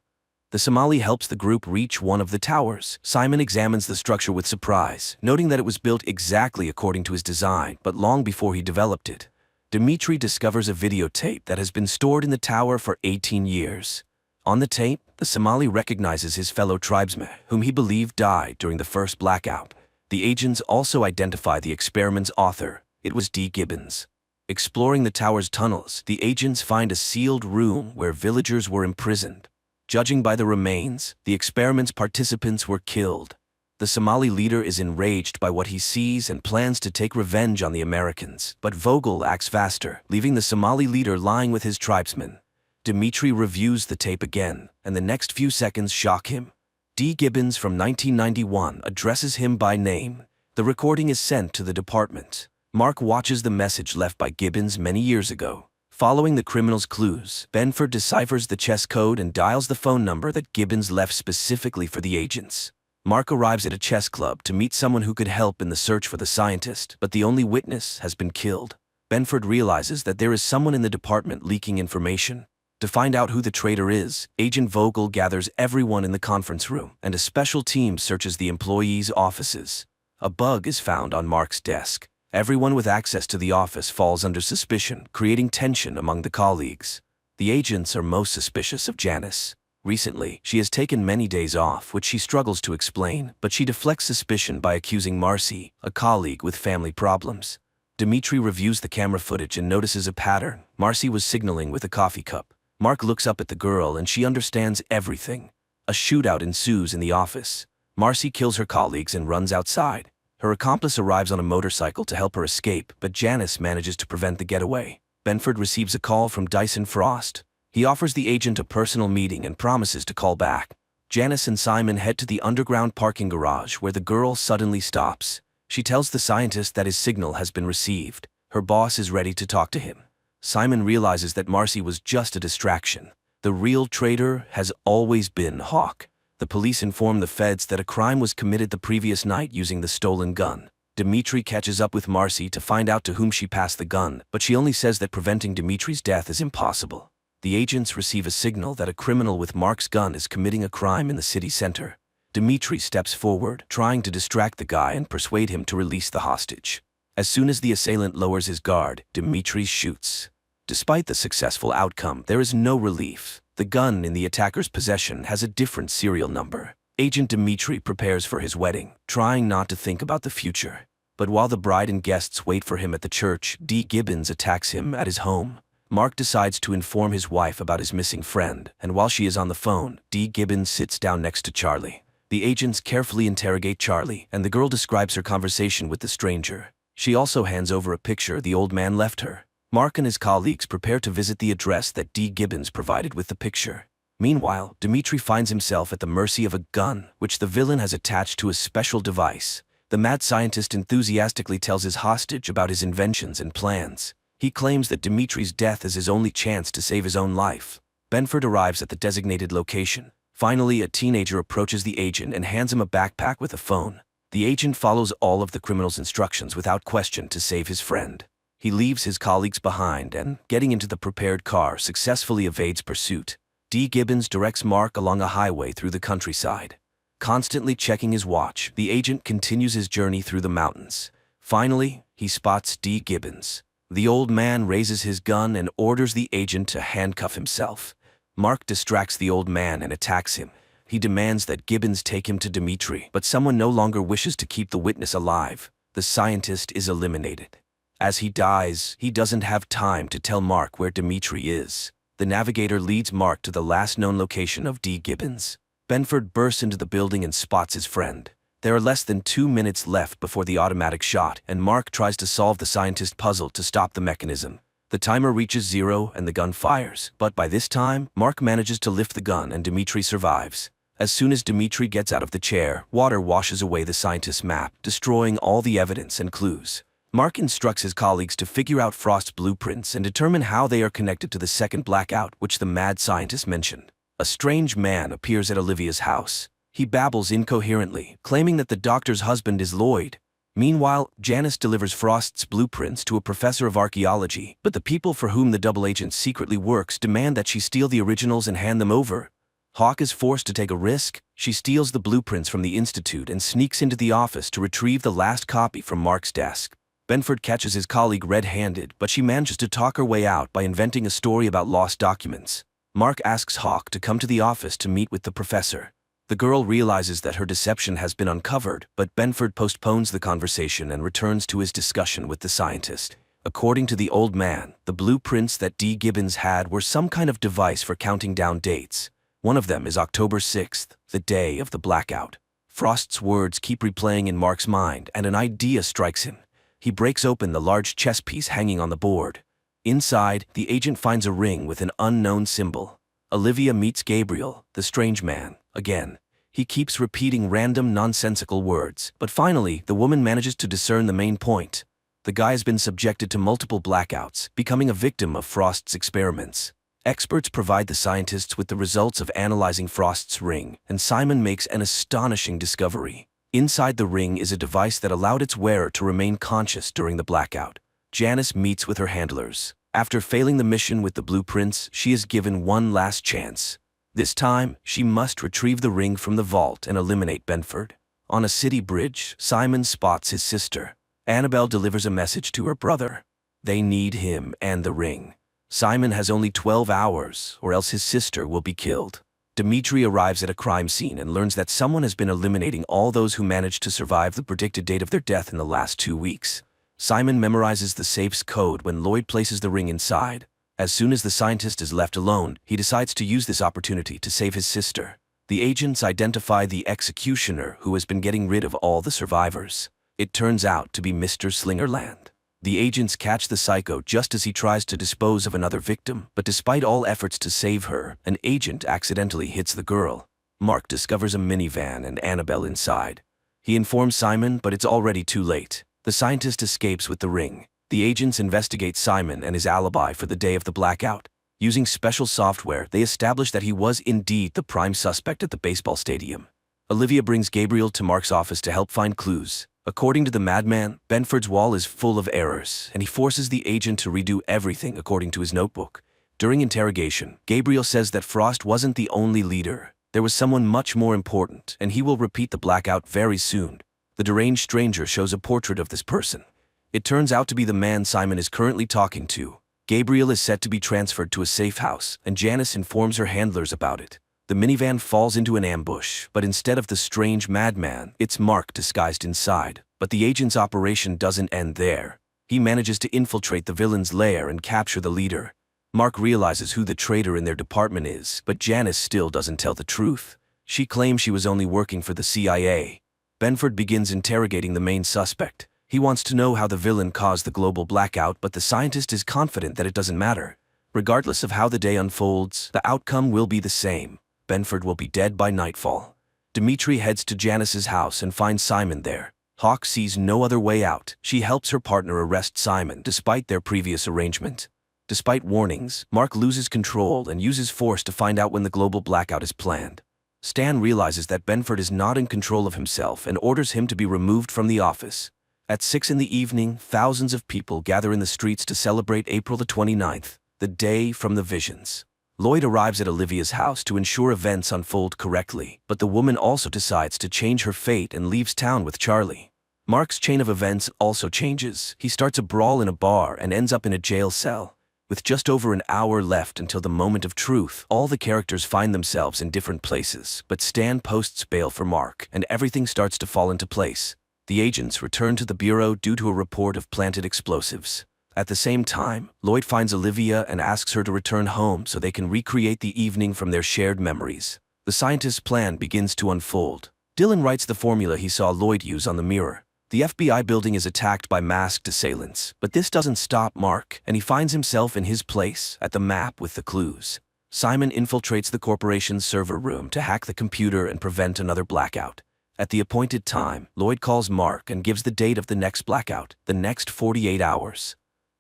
The Somali helps the group reach one of the towers. Simon examines the structure with surprise, noting that it was built exactly according to his design, but long before he developed it. Dimitri discovers a videotape that has been stored in the tower for 18 years. On the tape, the Somali recognizes his fellow tribesman, whom he believed died during the first blackout. The agents also identify the experiment's author. It was Dee Gibbons. Exploring the tower's tunnels, the agents find a sealed room where villagers were imprisoned. Judging by the remains, the experiment's participants were killed. The Somali leader is enraged by what he sees and plans to take revenge on the Americans, but Vogel acts faster, leaving the Somali leader lying with his tribesmen. Dimitri reviews the tape again, and the next few seconds shock him. Dee Gibbons from 1991 addresses him by name. The recording is sent to the department. Mark watches the message left by Gibbons many years ago. Following the criminal's clues, Benford deciphers the chess code and dials the phone number that Gibbons left specifically for the agents. Mark arrives at a chess club to meet someone who could help in the search for the scientist, but the only witness has been killed. Benford realizes that there is someone in the department leaking information. To find out who the traitor is, Agent Vogel gathers everyone in the conference room, and a special team searches the employees' offices. A bug is found on Mark's desk. Everyone with access to the office falls under suspicion, creating tension among the colleagues. The agents are most suspicious of Janice. Recently, she has taken many days off, which she struggles to explain, but she deflects suspicion by accusing Marcy, a colleague with family problems. Dimitri reviews the camera footage and notices a pattern. Marcy was signaling with a coffee cup. Mark looks up at the girl and she understands everything. A shootout ensues in the office. Marcy kills her colleagues and runs outside. Her accomplice arrives on a motorcycle to help her escape, but Janice manages to prevent the getaway. Benford receives a call from Dyson Frost. He offers the agent a personal meeting and promises to call back. Janice and Simon head to the underground parking garage where the girl suddenly stops. She tells the scientist that his signal has been received. Her boss is ready to talk to him. Simon realizes that Marcy was just a distraction. The real traitor has always been Hawk. The police inform the feds that a crime was committed the previous night using the stolen gun. Dimitri catches up with Marcy to find out to whom she passed the gun, but she only says that preventing Dimitri's death is impossible. The agents receive a signal that a criminal with Mark's gun is committing a crime in the city center. Dimitri steps forward, trying to distract the guy and persuade him to release the hostage. As soon as the assailant lowers his guard, Dimitri shoots. Despite the successful outcome, there is no relief. The gun in the attacker's possession has a different serial number. Agent Dimitri prepares for his wedding, trying not to think about the future. But while the bride and guests wait for him at the church, Dee Gibbons attacks him at his home. Mark decides to inform his wife about his missing friend, and while she is on the phone, Dee Gibbons sits down next to Charlie. The agents carefully interrogate Charlie, and the girl describes her conversation with the stranger. She also hands over a picture the old man left her. Mark and his colleagues prepare to visit the address that Dee Gibbons provided with the picture. Meanwhile, Dimitri finds himself at the mercy of a gun, which the villain has attached to a special device. The mad scientist enthusiastically tells his hostage about his inventions and plans. He claims that Dimitri's death is his only chance to save his own life. Benford arrives at the designated location. Finally, a teenager approaches the agent and hands him a backpack with a phone. The agent follows all of the criminal's instructions without question to save his friend. He leaves his colleagues behind and, getting into the prepared car, successfully evades pursuit. D. Gibbons directs Mark along a highway through the countryside. Constantly checking his watch, the agent continues his journey through the mountains. Finally, he spots D. Gibbons. The old man raises his gun and orders the agent to handcuff himself. Mark distracts the old man and attacks him. He demands that Gibbons take him to Dimitri, but someone no longer wishes to keep the witness alive. The scientist is eliminated. As he dies, he doesn't have time to tell Mark where Dimitri is. The navigator leads Mark to the last known location of D. Gibbons. Benford bursts into the building and spots his friend. There are less than 2 minutes left before the automatic shot, and Mark tries to solve the scientist puzzle to stop the mechanism. The timer reaches 0 and the gun fires, but by this time, Mark manages to lift the gun and Dimitri survives. As soon as Dimitri gets out of the chair, water washes away the scientist's map, destroying all the evidence and clues. Mark instructs his colleagues to figure out Frost's blueprints and determine how they are connected to the second blackout which the mad scientist mentioned. A strange man appears at Olivia's house. He babbles incoherently, claiming that the doctor's husband is Lloyd. Meanwhile, Janice delivers Frost's blueprints to a professor of archaeology, but the people for whom the double agent secretly works demand that she steal the originals and hand them over. Hawk is forced to take a risk. She steals the blueprints from the Institute and sneaks into the office to retrieve the last copy from Mark's desk. Benford catches his colleague red-handed, but she manages to talk her way out by inventing a story about lost documents. Mark asks Hawk to come to the office to meet with the professor. The girl realizes that her deception has been uncovered, but Benford postpones the conversation and returns to his discussion with the scientist. According to the old man, the blueprints that D. Gibbons had were some kind of device for counting down dates. One of them is October 6th, the day of the blackout. Frost's words keep replaying in Mark's mind, and an idea strikes him. He breaks open the large chess piece hanging on the board. Inside, the agent finds a ring with an unknown symbol. Olivia meets Gabriel, the strange man, again. He keeps repeating random nonsensical words, but finally, the woman manages to discern the main point. The guy has been subjected to multiple blackouts, becoming a victim of Frost's experiments. Experts provide the scientists with the results of analyzing Frost's ring, and Simon makes an astonishing discovery. Inside the ring is a device that allowed its wearer to remain conscious during the blackout. Janice meets with her handlers. After failing the mission with the blueprints, she is given one last chance. This time, she must retrieve the ring from the vault and eliminate Benford. On a city bridge, Simon spots his sister. Annabelle delivers a message to her brother. They need him and the ring. Simon has only 12 hours, or else his sister will be killed. Dimitri arrives at a crime scene and learns that someone has been eliminating all those who managed to survive the predicted date of their death in the last 2 weeks. Simon memorizes the safe's code when Lloyd places the ring inside. As soon as the scientist is left alone, he decides to use this opportunity to save his sister. The agents identify the executioner who has been getting rid of all the survivors. It turns out to be Mr. Slingerland. The agents catch the psycho just as he tries to dispose of another victim, but despite all efforts to save her, an agent accidentally hits the girl. Mark discovers a minivan and Annabelle inside. He informs Simon, but it's already too late. The scientist escapes with the ring. The agents investigate Simon and his alibi for the day of the blackout. Using special software, they establish that he was indeed the prime suspect at the baseball stadium. Olivia brings Gabriel to Mark's office to help find clues. According to the madman, Benford's wall is full of errors, and he forces the agent to redo everything according to his notebook. During interrogation, Gabriel says that Frost wasn't the only leader. There was someone much more important, and he will repeat the blackout very soon. The deranged stranger shows a portrait of this person. It turns out to be the man Simon is currently talking to. Gabriel is set to be transferred to a safe house, and Janice informs her handlers about it. The minivan falls into an ambush, but instead of the strange madman, it's Mark disguised inside. But the agent's operation doesn't end there. He manages to infiltrate the villain's lair and capture the leader. Mark realizes who the traitor in their department is, but Janice still doesn't tell the truth. She claims she was only working for the CIA. Benford begins interrogating the main suspect. He wants to know how the villain caused the global blackout, but the scientist is confident that it doesn't matter. Regardless of how the day unfolds, the outcome will be the same. Benford will be dead by nightfall. Dimitri heads to Janice's house and finds Simon there. Hawk sees no other way out. She helps her partner arrest Simon despite their previous arrangement. Despite warnings, Mark loses control and uses force to find out when the global blackout is planned. Stan realizes that Benford is not in control of himself and orders him to be removed from the office. At 6 in the evening, thousands of people gather in the streets to celebrate April the 29th, the day from the visions. Lloyd arrives at Olivia's house to ensure events unfold correctly, but the woman also decides to change her fate and leaves town with Charlie. Mark's chain of events also changes. He starts a brawl in a bar and ends up in a jail cell. With just over an hour left until the moment of truth, all the characters find themselves in different places, but Stan posts bail for Mark, and everything starts to fall into place. The agents return to the bureau due to a report of planted explosives. At the same time, Lloyd finds Olivia and asks her to return home so they can recreate the evening from their shared memories. The scientist's plan begins to unfold. Dylan writes the formula he saw Lloyd use on the mirror. The FBI building is attacked by masked assailants, but this doesn't stop Mark, and he finds himself in his place at the map with the clues. Simon infiltrates the corporation's server room to hack the computer and prevent another blackout. At the appointed time, Lloyd calls Mark and gives the date of the next blackout, the next 48 hours.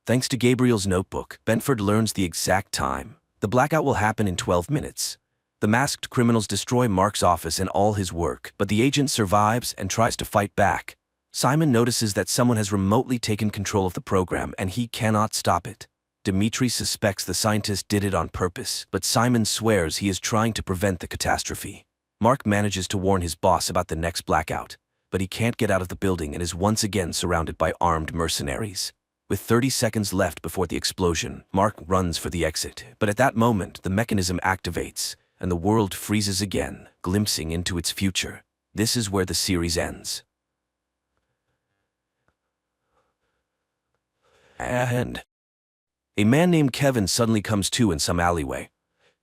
Thanks to Gabriel's notebook, Benford learns the exact time. The blackout will happen in 12 minutes. The masked criminals destroy Mark's office and all his work, but the agent survives and tries to fight back. Simon notices that someone has remotely taken control of the program and he cannot stop it. Dimitri suspects the scientist did it on purpose, but Simon swears he is trying to prevent the catastrophe. Mark manages to warn his boss about the next blackout, but he can't get out of the building and is once again surrounded by armed mercenaries. With 30 seconds left before the explosion, Mark runs for the exit, but at that moment the mechanism activates and the world freezes again, glimpsing into its future. This is where the series ends. And a man named Kevin suddenly comes to in some alleyway.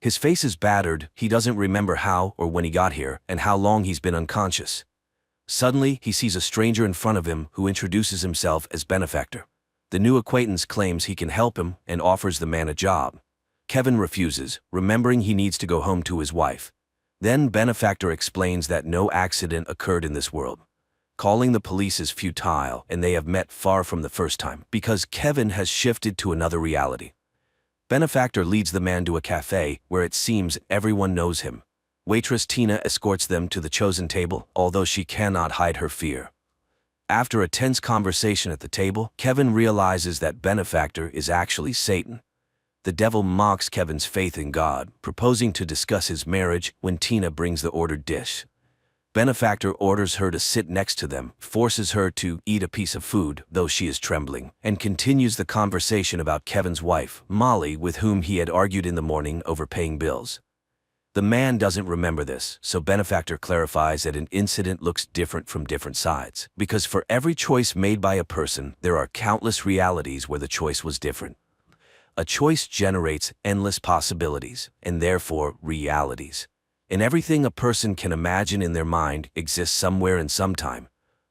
His face is battered, he doesn't remember how or when he got here, and how long he's been unconscious. Suddenly, he sees a stranger in front of him who introduces himself as Benefactor. The new acquaintance claims he can help him and offers the man a job. Kevin refuses, remembering he needs to go home to his wife. Then Benefactor explains that no accident occurred in this world. Calling the police is futile, and they have met far from the first time, because Kevin has shifted to another reality. Benefactor leads the man to a cafe, where it seems everyone knows him. Waitress Tina escorts them to the chosen table, although she cannot hide her fear. After a tense conversation at the table, Kevin realizes that Benefactor is actually Satan. The devil mocks Kevin's faith in God, proposing to discuss his marriage when Tina brings the ordered dish. Benefactor orders her to sit next to them, forces her to eat a piece of food, though she is trembling, and continues the conversation about Kevin's wife, Molly, with whom he had argued in the morning over paying bills. The man doesn't remember this, so Benefactor clarifies that an incident looks different from different sides, because for every choice made by a person, there are countless realities where the choice was different. A choice generates endless possibilities, and therefore realities. And everything a person can imagine in their mind exists somewhere in some time.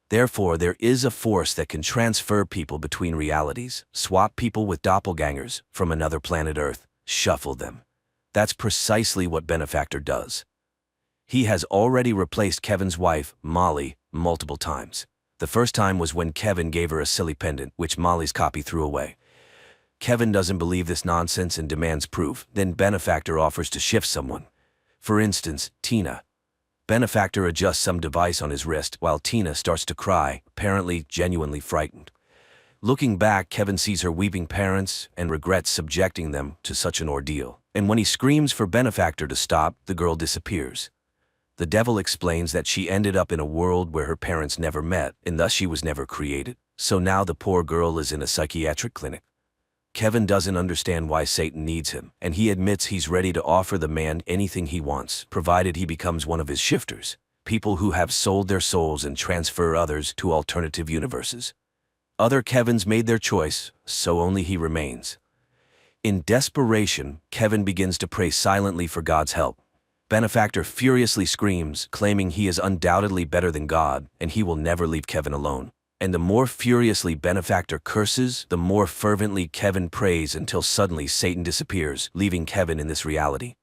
Therefore, there is a force that can transfer people between realities, swap people with doppelgangers from another planet Earth, shuffle them. That's precisely what Benefactor does. He has already replaced Kevin's wife, Molly, multiple times. The first time was when Kevin gave her a silly pendant, which Molly's copy threw away. Kevin doesn't believe this nonsense and demands proof. Then Benefactor offers to shift someone. For instance, Tina. Benefactor adjusts some device on his wrist while Tina starts to cry, apparently genuinely frightened. Looking back, Kevin sees her weeping parents and regrets subjecting them to such an ordeal. And when he screams for Benefactor to stop, the girl disappears. The devil explains that she ended up in a world where her parents never met, and thus she was never created. So now the poor girl is in a psychiatric clinic. Kevin doesn't understand why Satan needs him, and he admits he's ready to offer the man anything he wants, provided he becomes one of his shifters, people who have sold their souls and transfer others to alternative universes. Other Kevins made their choice, so only he remains. In desperation, Kevin begins to pray silently for God's help. Benefactor furiously screams, claiming he is undoubtedly better than God, and he will never leave Kevin alone. And the more furiously Benefactor curses, the more fervently Kevin prays until suddenly Satan disappears, leaving Kevin in this reality.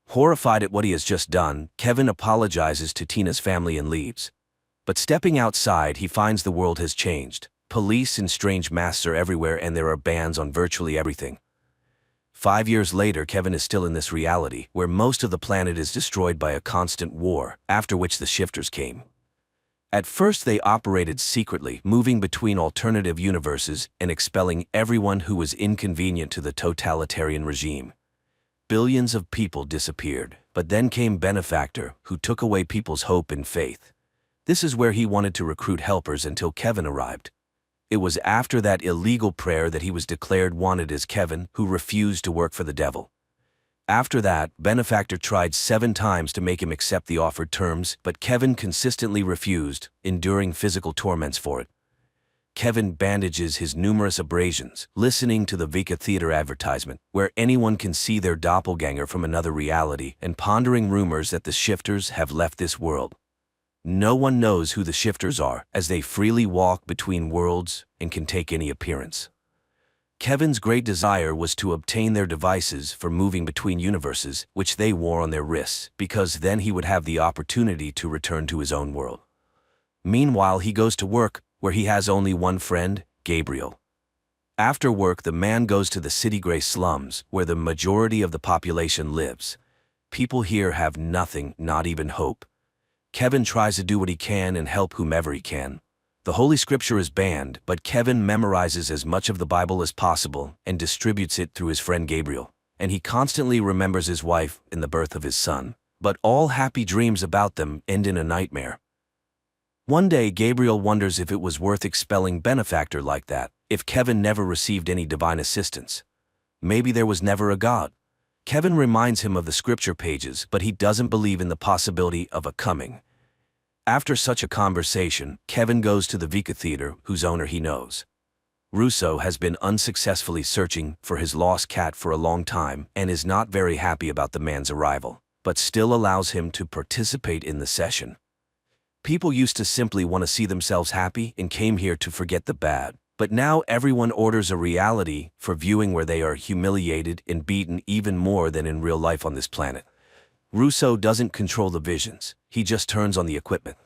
Horrified at what he has just done, Kevin apologizes to Tina's family and leaves. But stepping outside, he finds the world has changed. Police in strange masks are everywhere and there are bans on virtually everything. 5 years later, Kevin is still in this reality, where most of the planet is destroyed by a constant war, after which the shifters came. At first they operated secretly, moving between alternative universes and expelling everyone who was inconvenient to the totalitarian regime. Billions of people disappeared, but then came Benefactor, who took away people's hope and faith. This is where he wanted to recruit helpers until Kevin arrived. It was after that illegal prayer that he was declared wanted as Kevin, who refused to work for the devil. After that, Benefactor tried 7 times to make him accept the offered terms, but Kevin consistently refused, enduring physical torments for it. Kevin bandages his numerous abrasions, listening to the Vika Theater advertisement, where anyone can see their doppelganger from another reality, and pondering rumors that the shifters have left this world. No one knows who the shifters are, as they freely walk between worlds and can take any appearance. Kevin's great desire was to obtain their devices for moving between universes, which they wore on their wrists, because then he would have the opportunity to return to his own world. Meanwhile, he goes to work, where he has only one friend, Gabriel. After work, the man goes to the City Gray slums, where the majority of the population lives. People here have nothing, not even hope. Kevin tries to do what he can and help whomever he can. The Holy Scripture is banned, but Kevin memorizes as much of the Bible as possible and distributes it through his friend Gabriel. And he constantly remembers his wife and the birth of his son. But all happy dreams about them end in a nightmare. One day, Gabriel wonders if it was worth expelling Benefactor like that, if Kevin never received any divine assistance. Maybe there was never a God. Kevin reminds him of the scripture pages, but he doesn't believe in the possibility of a coming. After such a conversation, Kevin goes to the Vika Theater, whose owner he knows. Russo has been unsuccessfully searching for his lost cat for a long time and is not very happy about the man's arrival, but still allows him to participate in the session. People used to simply want to see themselves happy and came here to forget the bad, but now everyone orders a reality for viewing where they are humiliated and beaten even more than in real life on this planet. Russo doesn't control the visions, he just turns on the equipment.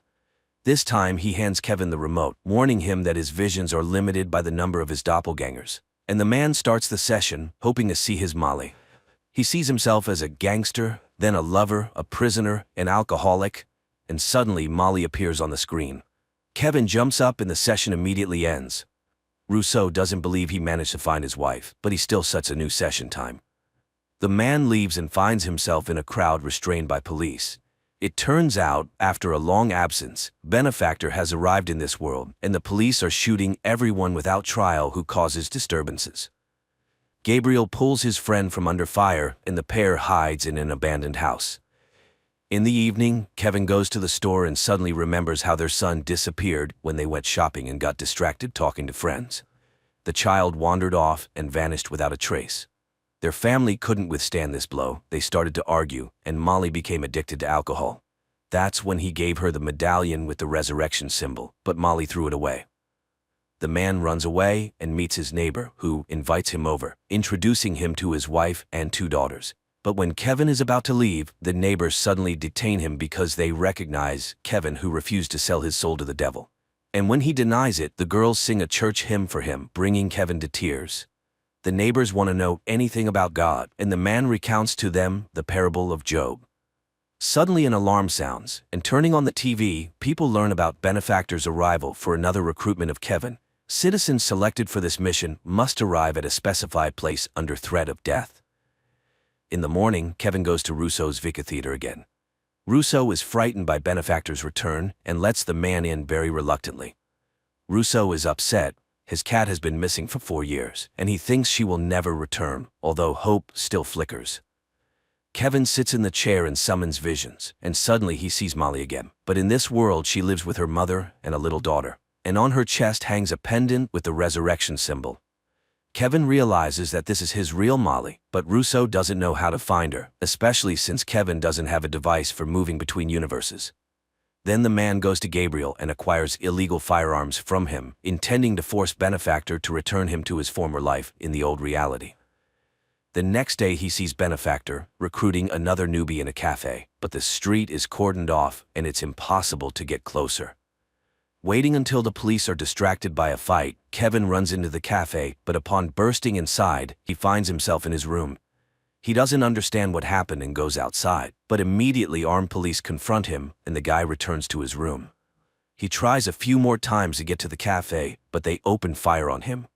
This time he hands Kevin the remote, warning him that his visions are limited by the number of his doppelgangers. And the man starts the session, hoping to see his Molly. He sees himself as a gangster, then a lover, a prisoner, an alcoholic, and suddenly Molly appears on the screen. Kevin jumps up and the session immediately ends. Russo doesn't believe he managed to find his wife, but he still sets a new session time. The man leaves and finds himself in a crowd restrained by police. It turns out, after a long absence, Benefactor has arrived in this world, and the police are shooting everyone without trial who causes disturbances. Gabriel pulls his friend from under fire, and the pair hides in an abandoned house. In the evening, Kevin goes to the store and suddenly remembers how their son disappeared when they went shopping and got distracted talking to friends. The child wandered off and vanished without a trace. Their family couldn't withstand this blow. They started to argue, and Molly became addicted to alcohol. That's when he gave her the medallion with the resurrection symbol, but Molly threw it away. The man runs away and meets his neighbor, who invites him over, introducing him to his wife and 2 daughters. But when Kevin is about to leave, the neighbors suddenly detain him because they recognize Kevin, who refused to sell his soul to the devil. And when he denies it, the girls sing a church hymn for him, bringing Kevin to tears. The neighbors want to know anything about God, and the man recounts to them the parable of Job. Suddenly an alarm sounds, and turning on the TV, people learn about Benefactor's arrival for another recruitment of Kevin. Citizens selected for this mission must arrive at a specified place under threat of death. In the morning, Kevin goes to Russo's Vika Theater again. Russo is frightened by Benefactor's return and lets the man in very reluctantly. Russo is upset. His cat has been missing for 4 years, and he thinks she will never return, although hope still flickers. Kevin sits in the chair and summons visions, and suddenly he sees Molly again. But in this world, she lives with her mother and a little daughter, and on her chest hangs a pendant with the resurrection symbol. Kevin realizes that this is his real Molly, but Russo doesn't know how to find her, especially since Kevin doesn't have a device for moving between universes. Then the man goes to Gabriel and acquires illegal firearms from him, intending to force Benefactor to return him to his former life in the old reality. The next day he sees Benefactor recruiting another newbie in a cafe, but the street is cordoned off and it's impossible to get closer. Waiting until the police are distracted by a fight, Kevin runs into the cafe, but upon bursting inside, he finds himself in his room. He doesn't understand what happened and goes outside, but immediately armed police confront him and the guy returns to his room. He tries a few more times to get to the cafe, but they open fire on him.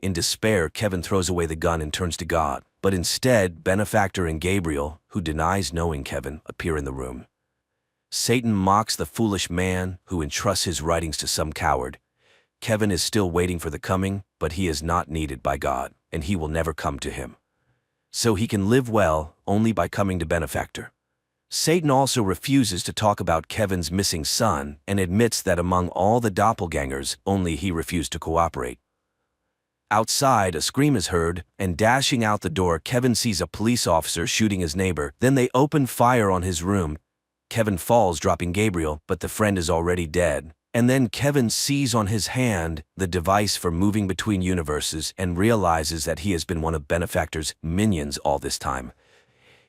In despair, Kevin throws away the gun and turns to God, but instead, Benefactor and Gabriel, who denies knowing Kevin, appear in the room. Satan mocks the foolish man who entrusts his writings to some coward. Kevin is still waiting for the coming, but he is not needed by God, and he will never come to him. So he can live well only by coming to Benefactor. Satan also refuses to talk about Kevin's missing son and admits that among all the doppelgangers, only he refused to cooperate. Outside, a scream is heard, and dashing out the door, Kevin sees a police officer shooting his neighbor. Then they open fire on his room. Kevin falls, dropping Gabriel, but the friend is already dead. And then Kevin sees on his hand the device for moving between universes and realizes that he has been one of Benefactor's minions all this time.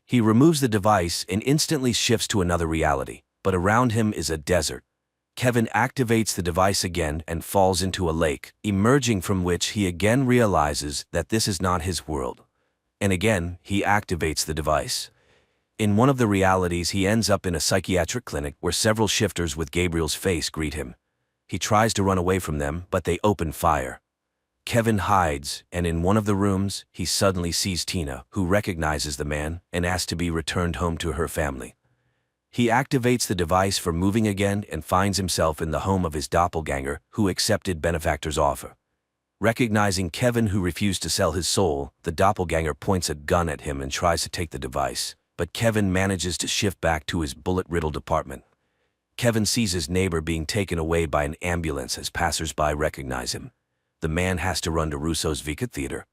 He removes the device and instantly shifts to another reality, but around him is a desert. Kevin activates the device again and falls into a lake, emerging from which he again realizes that this is not his world. And again, he activates the device. In one of the realities, he ends up in a psychiatric clinic where several shifters with Gabriel's face greet him. He tries to run away from them, but they open fire. Kevin hides, and in one of the rooms, he suddenly sees Tina, who recognizes the man and asks to be returned home to her family. He activates the device for moving again and finds himself in the home of his doppelganger, who accepted Benefactor's offer. Recognizing Kevin, who refused to sell his soul, the doppelganger points a gun at him and tries to take the device, but Kevin manages to shift back to his bullet-riddled apartment. Kevin sees his neighbor being taken away by an ambulance as passers-by recognize him. The man has to run to Russo's Vika Theater.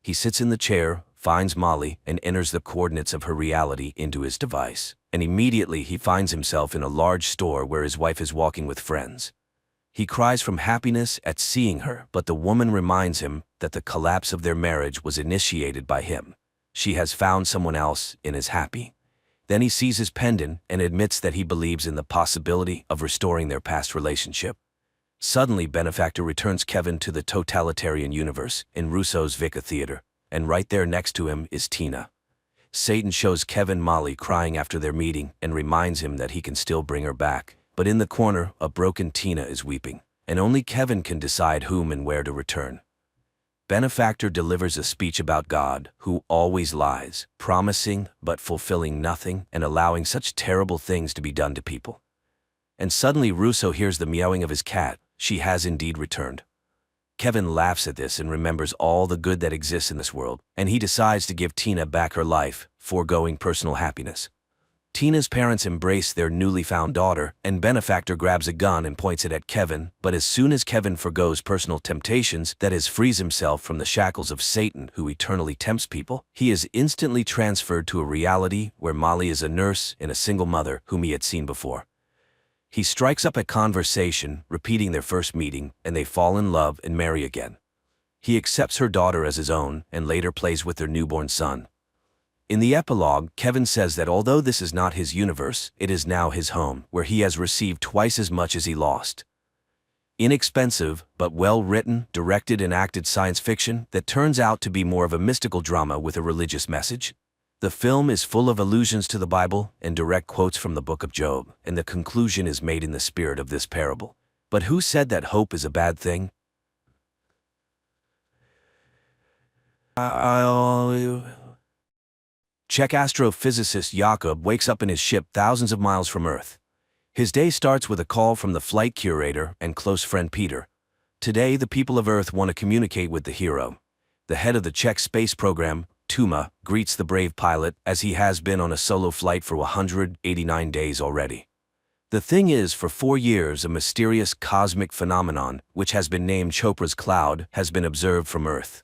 He sits in the chair, finds Molly, and enters the coordinates of her reality into his device. And immediately he finds himself in a large store where his wife is walking with friends. He cries from happiness at seeing her, but the woman reminds him that the collapse of their marriage was initiated by him. She has found someone else and is happy. Then he sees his pendant and admits that he believes in the possibility of restoring their past relationship. Suddenly, Benefactor returns Kevin to the totalitarian universe in Russo's Vika Theater, and right there next to him is Tina. Satan shows Kevin Molly crying after their meeting and reminds him that he can still bring her back. But in the corner, a broken Tina is weeping, and only Kevin can decide whom and where to return. Benefactor delivers a speech about God, who always lies, promising but fulfilling nothing and allowing such terrible things to be done to people. And suddenly Russo hears the meowing of his cat. She has indeed returned. Kevin laughs at this and remembers all the good that exists in this world, and he decides to give Tina back her life, foregoing personal happiness. Tina's parents embrace their newly found daughter, and Benefactor grabs a gun and points it at Kevin, but as soon as Kevin forgoes personal temptations, that is, frees himself from the shackles of Satan, who eternally tempts people, he is instantly transferred to a reality where Molly is a nurse and a single mother whom he had seen before. He strikes up a conversation, repeating their first meeting, and they fall in love and marry again. He accepts her daughter as his own and later plays with their newborn son. In the epilogue, Kevin says that although this is not his universe, it is now his home, where he has received twice as much as he lost. Inexpensive, but well-written, directed and acted science fiction that turns out to be more of a mystical drama with a religious message. The film is full of allusions to the Bible and direct quotes from the Book of Job, and the conclusion is made in the spirit of this parable. But who said that hope is a bad thing? Czech astrophysicist Jakub wakes up in his ship thousands of miles from Earth. His day starts with a call from the flight curator and close friend Peter. Today, the people of Earth want to communicate with the hero. The head of the Czech space program, Tuma, greets the brave pilot as he has been on a solo flight for 189 days already. The thing is, for 4 years, a mysterious cosmic phenomenon, which has been named Chopra's Cloud, has been observed from Earth.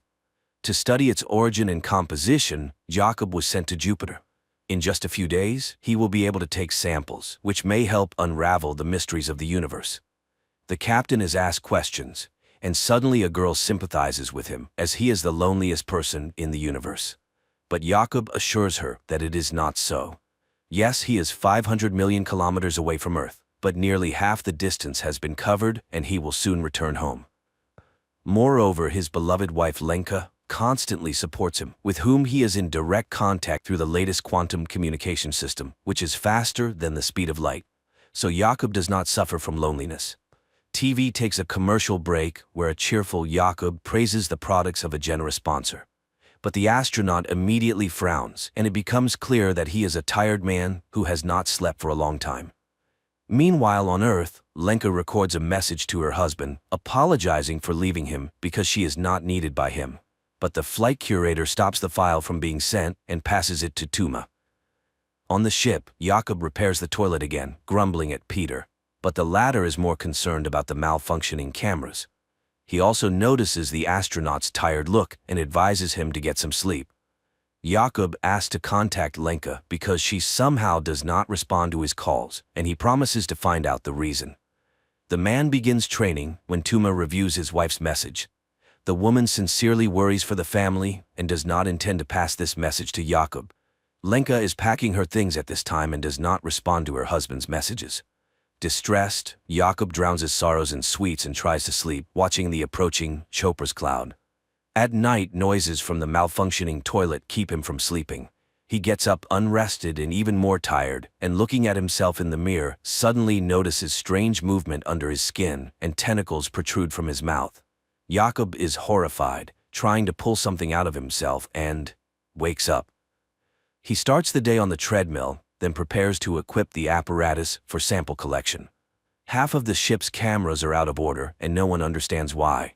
To study its origin and composition, Jakub was sent to Jupiter. In just a few days, he will be able to take samples, which may help unravel the mysteries of the universe. The captain is asked questions, and suddenly a girl sympathizes with him, as he is the loneliest person in the universe. But Jakub assures her that it is not so. Yes, he is 500 million kilometers away from Earth, but nearly half the distance has been covered and he will soon return home. Moreover, his beloved wife Lenka, constantly supports him, with whom he is in direct contact through the latest quantum communication system, which is faster than the speed of light. So Jakob does not suffer from loneliness. TV takes a commercial break where a cheerful Jakob praises the products of a generous sponsor. But the astronaut immediately frowns, and it becomes clear that he is a tired man who has not slept for a long time. Meanwhile on Earth, Lenka records a message to her husband, apologizing for leaving him because she is not needed by him. But the flight curator stops the file from being sent and passes it to Tuma. On the ship, Jakob repairs the toilet again, grumbling at Peter. But the latter is more concerned about the malfunctioning cameras. He also notices the astronaut's tired look and advises him to get some sleep. Jakob asks to contact Lenka because she somehow does not respond to his calls, and he promises to find out the reason. The man begins training when Tuma reviews his wife's message. The woman sincerely worries for the family and does not intend to pass this message to Jakob. Lenka is packing her things at this time and does not respond to her husband's messages. Distressed, Jakob drowns his sorrows in sweets and tries to sleep, watching the approaching Chopra's cloud. At night, noises from the malfunctioning toilet keep him from sleeping. He gets up unrested and even more tired, and looking at himself in the mirror, suddenly notices strange movement under his skin and tentacles protrude from his mouth. Jakob is horrified, trying to pull something out of himself and wakes up. He starts the day on the treadmill, then prepares to equip the apparatus for sample collection. Half of the ship's cameras are out of order, and no one understands why.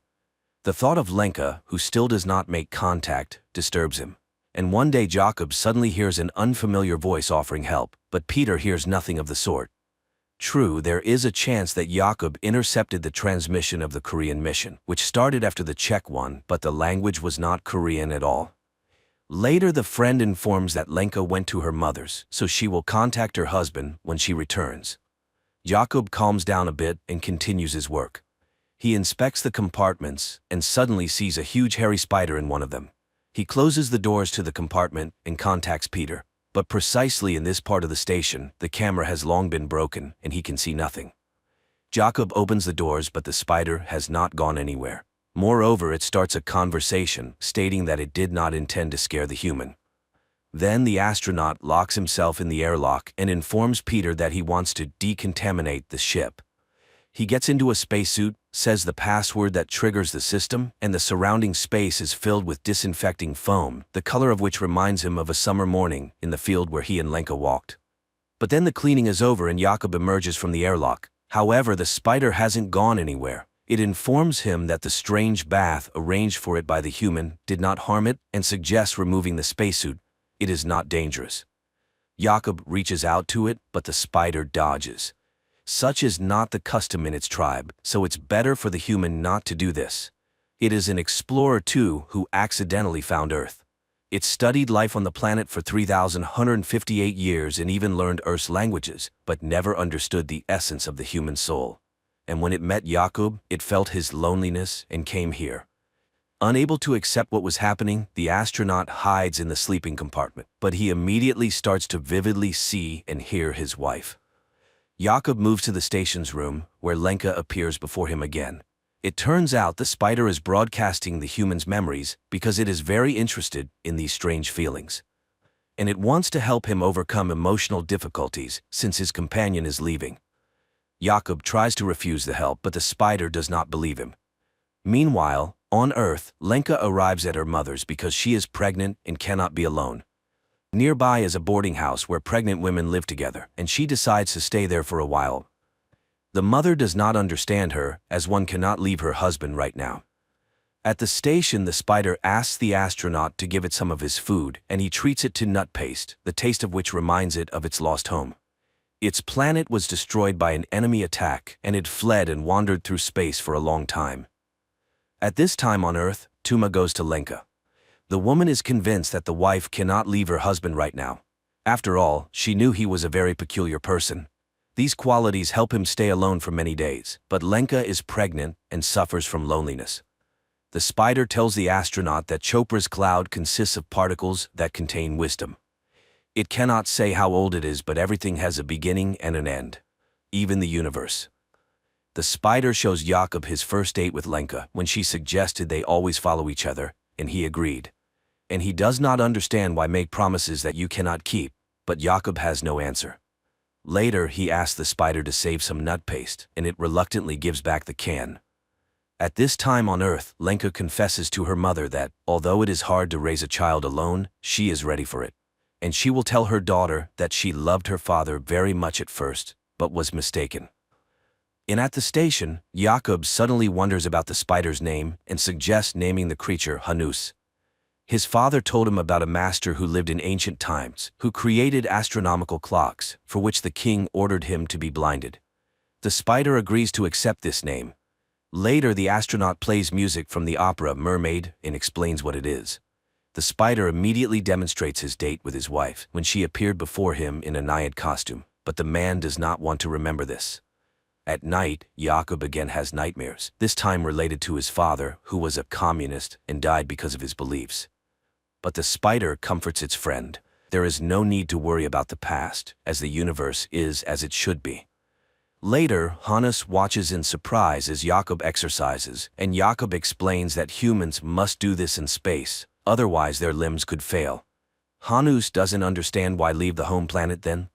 The thought of Lenka, who still does not make contact, disturbs him. And one day Jakob suddenly hears an unfamiliar voice offering help, but Peter hears nothing of the sort. True, there is a chance that Jakob intercepted the transmission of the Korean mission, which started after the Czech one, but the language was not Korean at all. Later, the friend informs that Lenka went to her mother's, so she will contact her husband when she returns. Jakob calms down a bit and continues his work. He inspects the compartments and suddenly sees a huge hairy spider in one of them. He closes the doors to the compartment and contacts Peter. But precisely in this part of the station, the camera has long been broken and he can see nothing. Jakob opens the doors, but the spider has not gone anywhere. Moreover, it starts a conversation, stating that it did not intend to scare the human. Then the astronaut locks himself in the airlock and informs Peter that he wants to decontaminate the ship. He gets into a spacesuit, says the password that triggers the system, and the surrounding space is filled with disinfecting foam, the color of which reminds him of a summer morning in the field where he and Lenka walked. But then the cleaning is over and Jakob emerges from the airlock. However, the spider hasn't gone anywhere. It informs him that the strange bath arranged for it by the human did not harm it and suggests removing the spacesuit. It is not dangerous. Jakob reaches out to it, but the spider dodges. Such is not the custom in its tribe, so it's better for the human not to do this. It is an explorer too who accidentally found Earth. It studied life on the planet for 3,158 years and even learned Earth's languages, but never understood the essence of the human soul. And when it met Jakob, it felt his loneliness and came here. Unable to accept what was happening, the astronaut hides in the sleeping compartment, but he immediately starts to vividly see and hear his wife. Jakob moves to the station's room, where Lenka appears before him again. It turns out the spider is broadcasting the human's memories because it is very interested in these strange feelings. And it wants to help him overcome emotional difficulties since his companion is leaving. Jakob tries to refuse the help, but the spider does not believe him. Meanwhile, on Earth, Lenka arrives at her mother's because she is pregnant and cannot be alone. Nearby is a boarding house where pregnant women live together, and she decides to stay there for a while. The mother does not understand her, as one cannot leave her husband right now. At the station, the spider asks the astronaut to give it some of his food, and he treats it to nut paste, the taste of which reminds it of its lost home. Its planet was destroyed by an enemy attack, and it fled and wandered through space for a long time. At this time on Earth, Tuma goes to Lenka. The woman is convinced that the wife cannot leave her husband right now. After all, she knew he was a very peculiar person. These qualities help him stay alone for many days, but Lenka is pregnant and suffers from loneliness. The spider tells the astronaut that Chopra's cloud consists of particles that contain wisdom. It cannot say how old it is, but everything has a beginning and an end, even the universe. The spider shows Jakob his first date with Lenka when she suggested they always follow each other, and he agreed. And he does not understand why make promises that you cannot keep, but Jakob has no answer. Later, he asks the spider to save some nut paste, and it reluctantly gives back the can. At this time on Earth, Lenka confesses to her mother that, although it is hard to raise a child alone, she is ready for it. And she will tell her daughter that she loved her father very much at first, but was mistaken. And at the station, Jakob suddenly wonders about the spider's name and suggests naming the creature Hanus. His father told him about a master who lived in ancient times, who created astronomical clocks, for which the king ordered him to be blinded. The spider agrees to accept this name. Later, the astronaut plays music from the opera Mermaid and explains what it is. The spider immediately demonstrates his date with his wife when she appeared before him in a Naiad costume, but the man does not want to remember this. At night, Jakob again has nightmares, this time related to his father, who was a communist and died because of his beliefs. But the spider comforts its friend. There is no need to worry about the past, as the universe is as it should be. Later, Hannes watches in surprise as Jakob exercises, and Jakob explains that humans must do this in space, otherwise their limbs could fail. Hanus doesn't understand why leave the home planet then.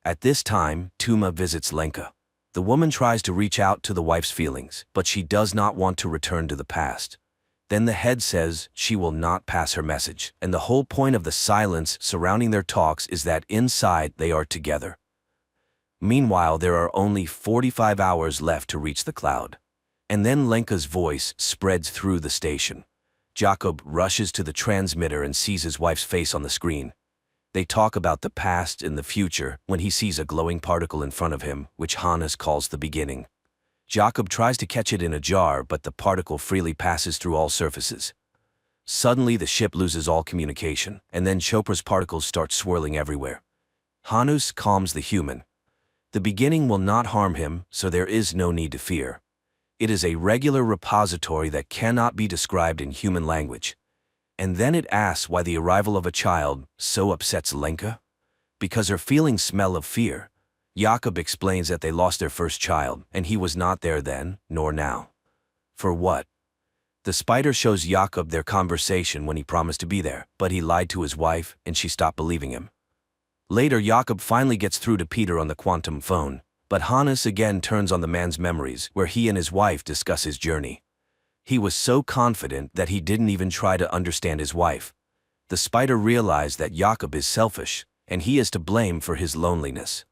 At this time, Tuma visits Lenka. The woman tries to reach out to the wife's feelings, but she does not want to return to the past. Then the head says she will not pass her message, and the whole point of the silence surrounding their talks is that inside they are together. Meanwhile, there are only 45 hours left to reach the cloud. And then Lenka's voice spreads through the station. Jakob rushes to the transmitter and sees his wife's face on the screen. They talk about the past and the future when he sees a glowing particle in front of him, which Hannes calls the beginning. Jakob tries to catch it in a jar, but the particle freely passes through all surfaces. Suddenly, the ship loses all communication, and then Chopra's particles start swirling everywhere. Hannes calms the human. The beginning will not harm him, so there is no need to fear. It is a regular repository that cannot be described in human language. And then it asks why the arrival of a child so upsets Lenka. Because her feelings smell of fear. Jakob explains that they lost their first child, and he was not there then, nor now. For what? The spider shows Jakob their conversation when he promised to be there, but he lied to his wife, and she stopped believing him. Later, Jakob finally gets through to Peter on the quantum phone, but Hannes again turns on the man's memories, where he and his wife discuss his journey. He was so confident that he didn't even try to understand his wife. The spider realized that Jakob is selfish, and he is to blame for his loneliness.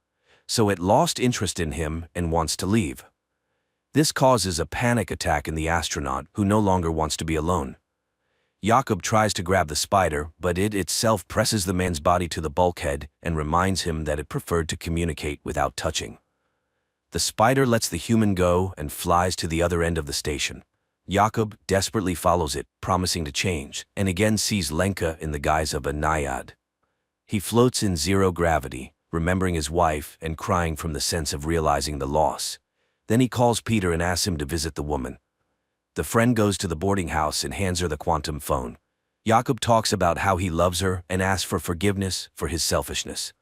So it lost interest in him and wants to leave. This causes a panic attack in the astronaut, who no longer wants to be alone. Jakob tries to grab the spider, but it itself presses the man's body to the bulkhead and reminds him that it preferred to communicate without touching. The spider lets the human go and flies to the other end of the station. Jakob desperately follows it, promising to change, and again sees Lenka in the guise of a naiad. He floats in zero gravity, remembering his wife and crying from the sense of realizing the loss. Then he calls Peter and asks him to visit the woman. The friend goes to the boarding house and hands her the quantum phone. Jakob talks about how he loves her and asks for forgiveness for his selfishness.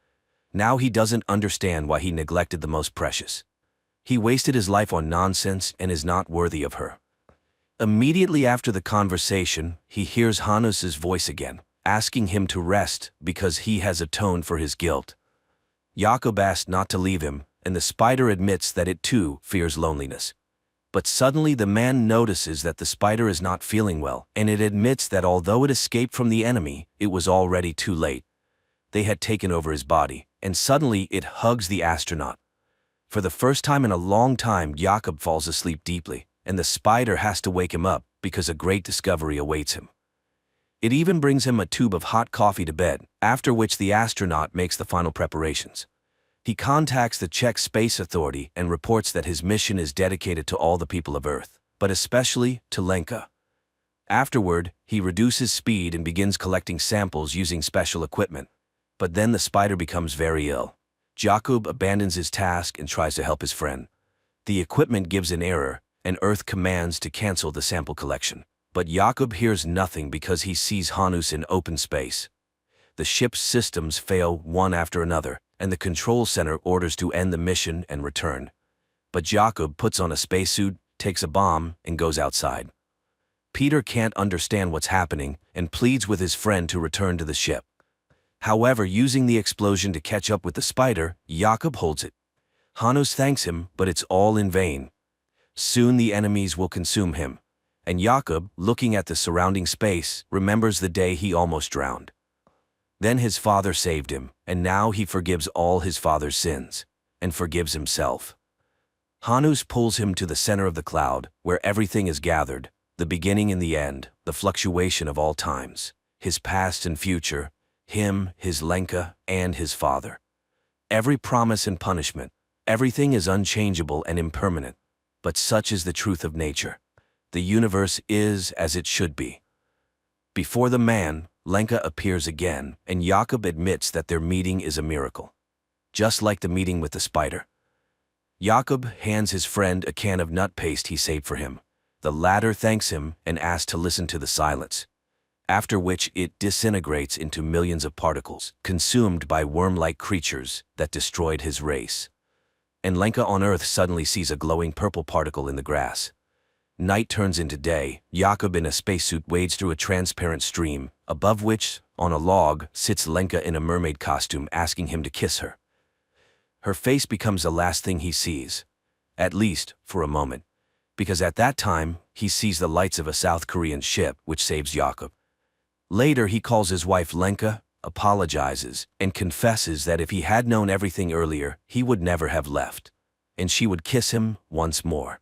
Now he doesn't understand why he neglected the most precious. He wasted his life on nonsense and is not worthy of her. Immediately after the conversation, he hears Hannes's voice again, asking him to rest because he has atoned for his guilt. Jakob asks not to leave him, and the spider admits that it too fears loneliness. But suddenly the man notices that the spider is not feeling well, and it admits that although it escaped from the enemy, it was already too late. They had taken over his body, and suddenly it hugs the astronaut. For the first time in a long time, Jakob falls asleep deeply, and the spider has to wake him up because a great discovery awaits him. It even brings him a tube of hot coffee to bed, after which the astronaut makes the final preparations. He contacts the Czech Space Authority and reports that his mission is dedicated to all the people of Earth, but especially to Lenka. Afterward, he reduces speed and begins collecting samples using special equipment. But then the spider becomes very ill. Jakob abandons his task and tries to help his friend. The equipment gives an error, and Earth commands to cancel the sample collection. But Jakob hears nothing because he sees Hannes in open space. The ship's systems fail one after another, and the control center orders to end the mission and return. But Jakob puts on a spacesuit, takes a bomb, and goes outside. Peter can't understand what's happening and pleads with his friend to return to the ship. However, using the explosion to catch up with the spider, Jakob holds it. Hannes thanks him, but it's all in vain. Soon the enemies will consume him, and Jakob, looking at the surrounding space, remembers the day he almost drowned. Then his father saved him, and now he forgives all his father's sins, and forgives himself. Hannes pulls him to the center of the cloud, where everything is gathered, the beginning and the end, the fluctuation of all times, his past and future, him, his Lenka, and his father. Every promise and punishment, everything is unchangeable and impermanent, but such is the truth of nature. The universe is as it should be. Before the man, Lenka appears again, and Jakob admits that their meeting is a miracle. Just like the meeting with the spider. Jakob hands his friend a can of nut paste he saved for him. The latter thanks him and asks to listen to the silence, after which it disintegrates into millions of particles, consumed by worm-like creatures that destroyed his race. And Lenka on Earth suddenly sees a glowing purple particle in the grass. Night turns into day. Jakob in a spacesuit wades through a transparent stream, above which, on a log, sits Lenka in a mermaid costume asking him to kiss her. Her face becomes the last thing he sees, at least for a moment, because at that time, he sees the lights of a South Korean ship which saves Jakob. Later he calls his wife Lenka, apologizes, and confesses that if he had known everything earlier, he would never have left, and she would kiss him once more.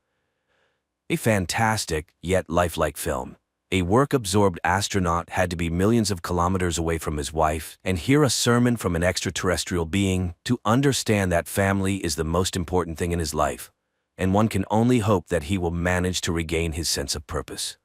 A fantastic, yet lifelike film. A work-absorbed astronaut had to be millions of kilometers away from his wife and hear a sermon from an extraterrestrial being to understand that family is the most important thing in his life, and one can only hope that he will manage to regain his sense of purpose.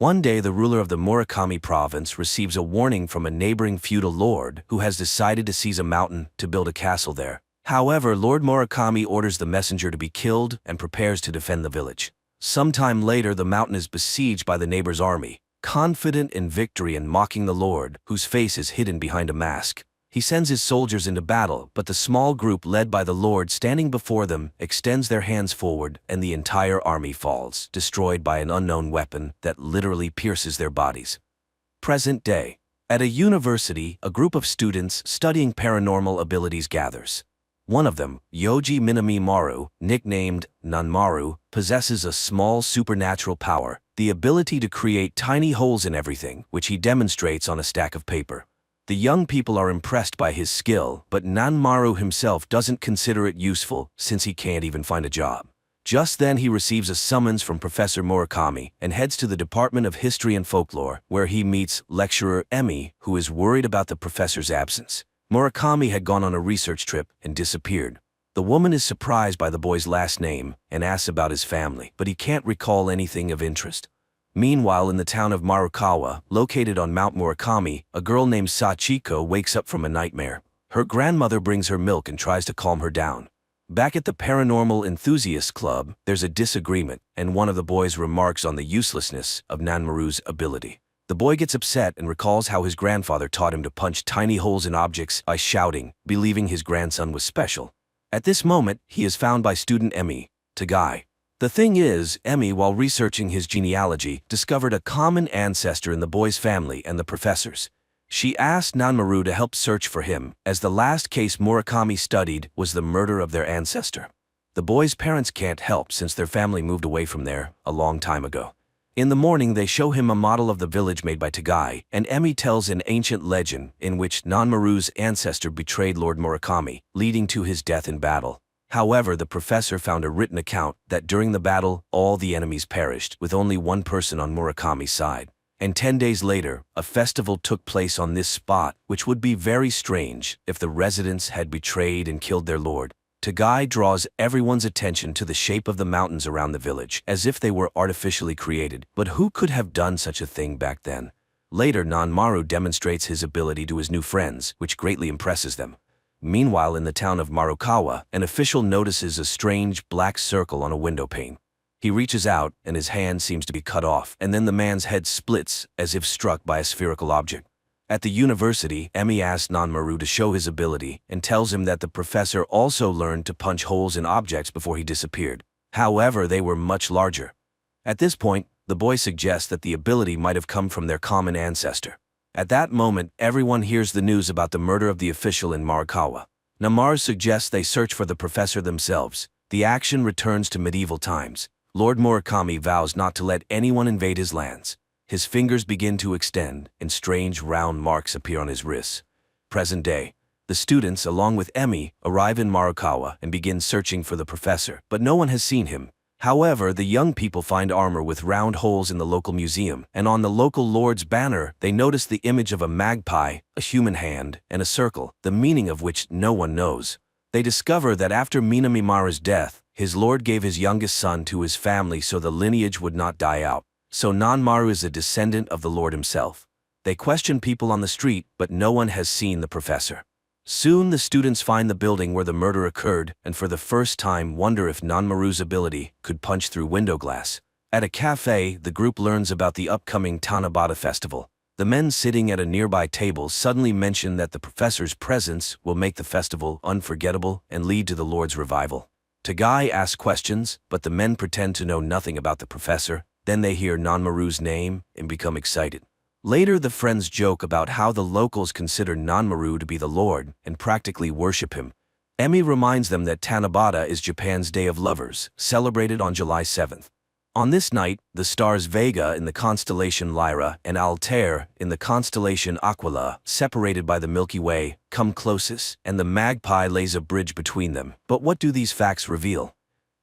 One day, the ruler of the Murakami province receives a warning from a neighboring feudal lord who has decided to seize a mountain to build a castle there. However, Lord Murakami orders the messenger to be killed and prepares to defend the village. Sometime later, the mountain is besieged by the neighbor's army, confident in victory and mocking the lord, whose face is hidden behind a mask. He sends his soldiers into battle, but the small group led by the Lord standing before them extends their hands forward and the entire army falls, destroyed by an unknown weapon that literally pierces their bodies. Present day. At a university, a group of students studying paranormal abilities gathers. One of them, Yoji Minami Maru, nicknamed Nanmaru, possesses a small supernatural power, the ability to create tiny holes in everything, which he demonstrates on a stack of paper. The young people are impressed by his skill, but Nanmaru himself doesn't consider it useful since he can't even find a job. Just then he receives a summons from Professor Murakami and heads to the Department of History and Folklore, where he meets lecturer Emi, who is worried about the professor's absence. Murakami had gone on a research trip and disappeared. The woman is surprised by the boy's last name and asks about his family, but he can't recall anything of interest. Meanwhile, in the town of Marukawa, located on Mount Murakami, a girl named Sachiko wakes up from a nightmare. Her grandmother brings her milk and tries to calm her down. Back at the Paranormal Enthusiasts Club, there's a disagreement, and one of the boys remarks on the uselessness of Nanmaru's ability. The boy gets upset and recalls how his grandfather taught him to punch tiny holes in objects by shouting, believing his grandson was special. At this moment, he is found by student Emi, Tagai. The thing is, Emi, while researching his genealogy, discovered a common ancestor in the boy's family and the professor's. She asked Nanmaru to help search for him, as the last case Murakami studied was the murder of their ancestor. The boy's parents can't help since their family moved away from there a long time ago. In the morning, they show him a model of the village made by Tagai, and Emi tells an ancient legend in which Nanmaru's ancestor betrayed Lord Murakami, leading to his death in battle. However, the professor found a written account that during the battle, all the enemies perished, with only one person on Murakami's side. And 10 days later, a festival took place on this spot, which would be very strange if the residents had betrayed and killed their lord. Tagai draws everyone's attention to the shape of the mountains around the village, as if they were artificially created. But who could have done such a thing back then? Later, Nanmaru demonstrates his ability to his new friends, which greatly impresses them. Meanwhile, in the town of Marukawa, an official notices a strange black circle on a window pane. He reaches out, and his hand seems to be cut off, and then the man's head splits, as if struck by a spherical object. At the university, Emi asks Nanmaru to show his ability, and tells him that the professor also learned to punch holes in objects before he disappeared. However, they were much larger. At this point, the boy suggests that the ability might have come from their common ancestor. At that moment, everyone hears the news about the murder of the official in Marukawa. Namar suggests they search for the professor themselves. The action returns to medieval times. Lord Murakami vows not to let anyone invade his lands. His fingers begin to extend, and strange round marks appear on his wrists. Present day. The students, along with Emi, arrive in Marukawa and begin searching for the professor, but no one has seen him. However, the young people find armor with round holes in the local museum, and on the local lord's banner, they notice the image of a magpie, a human hand, and a circle, the meaning of which no one knows. They discover that after Minamimara's death, his lord gave his youngest son to his family so the lineage would not die out. So Nanmaru is a descendant of the lord himself. They question people on the street, but no one has seen the professor. Soon the students find the building where the murder occurred and for the first time wonder if Nanmaru's ability could punch through window glass. At a cafe, the group learns about the upcoming Tanabata festival. The men sitting at a nearby table suddenly mention that the professor's presence will make the festival unforgettable and lead to the Lord's revival. Tagai asks questions, but the men pretend to know nothing about the professor. Then they hear Nanmaru's name and become excited. Later, the friends joke about how the locals consider Nanmaru to be the Lord and practically worship him. Emi reminds them that Tanabata is Japan's Day of Lovers, celebrated on July 7th. On this night, the stars Vega in the constellation Lyra and Altair in the constellation Aquila, separated by the Milky Way, come closest, and the magpie lays a bridge between them. But what do these facts reveal?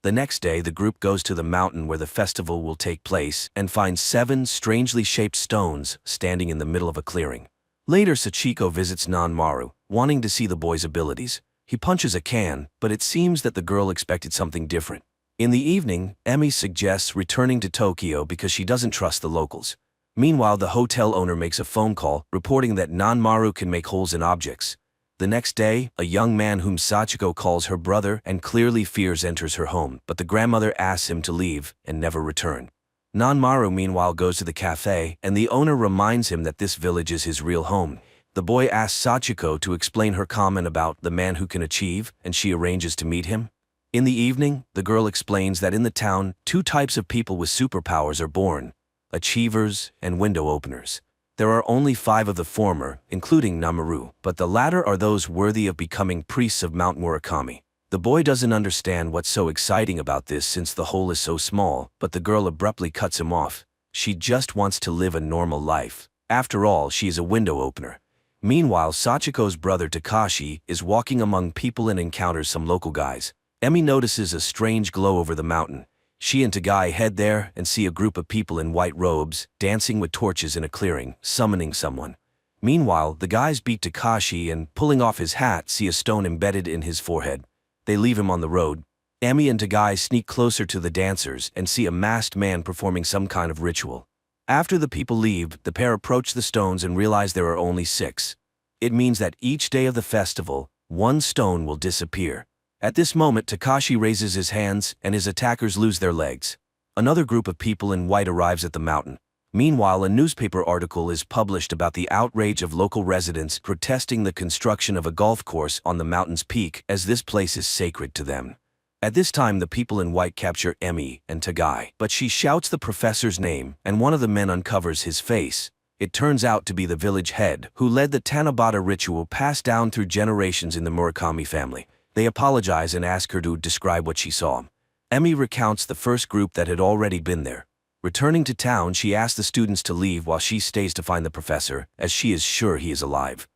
The next day, the group goes to the mountain where the festival will take place and finds 7 strangely shaped stones standing in the middle of a clearing. Later, Sachiko visits Nanmaru, wanting to see the boy's abilities. He punches a can, but it seems that the girl expected something different. In the evening, Emi suggests returning to Tokyo because she doesn't trust the locals. Meanwhile, the hotel owner makes a phone call, reporting that Nanmaru can make holes in objects. The next day, a young man whom Sachiko calls her brother and clearly fears enters her home, but the grandmother asks him to leave and never return. Nanmaru meanwhile goes to the cafe, and the owner reminds him that this village is his real home. The boy asks Sachiko to explain her comment about the man who can achieve, and she arranges to meet him. In the evening, the girl explains that in the town, 2 types of people with superpowers are born: achievers and window openers. There are only 5 of the former, including Nanmaru, but the latter are those worthy of becoming priests of Mount Murakami. The boy doesn't understand what's so exciting about this since the hole is so small, but the girl abruptly cuts him off. She just wants to live a normal life. After all, she is a window opener. Meanwhile, Sachiko's brother Takashi is walking among people and encounters some local guys. Emi notices a strange glow over the mountain. She and Tagai head there and see a group of people in white robes, dancing with torches in a clearing, summoning someone. Meanwhile, the guys beat Takashi and, pulling off his hat, see a stone embedded in his forehead. They leave him on the road. Emi and Tagai sneak closer to the dancers and see a masked man performing some kind of ritual. After the people leave, the pair approach the stones and realize there are only 6. It means that each day of the festival, 1 stone will disappear. At this moment, Takashi raises his hands and his attackers lose their legs. Another group of people in white arrives at the mountain. Meanwhile, a newspaper article is published about the outrage of local residents protesting the construction of a golf course on the mountain's peak, as this place is sacred to them. At this time, the people in white capture Emi and Tagai, but she shouts the professor's name, and one of the men uncovers his face. It turns out to be the village head, who led the Tanabata ritual passed down through generations in the Murakami family. They apologize and ask her to describe what she saw. Emi recounts the first group that had already been there. Returning to town, she asks the students to leave while she stays to find the professor, as she is sure he is alive.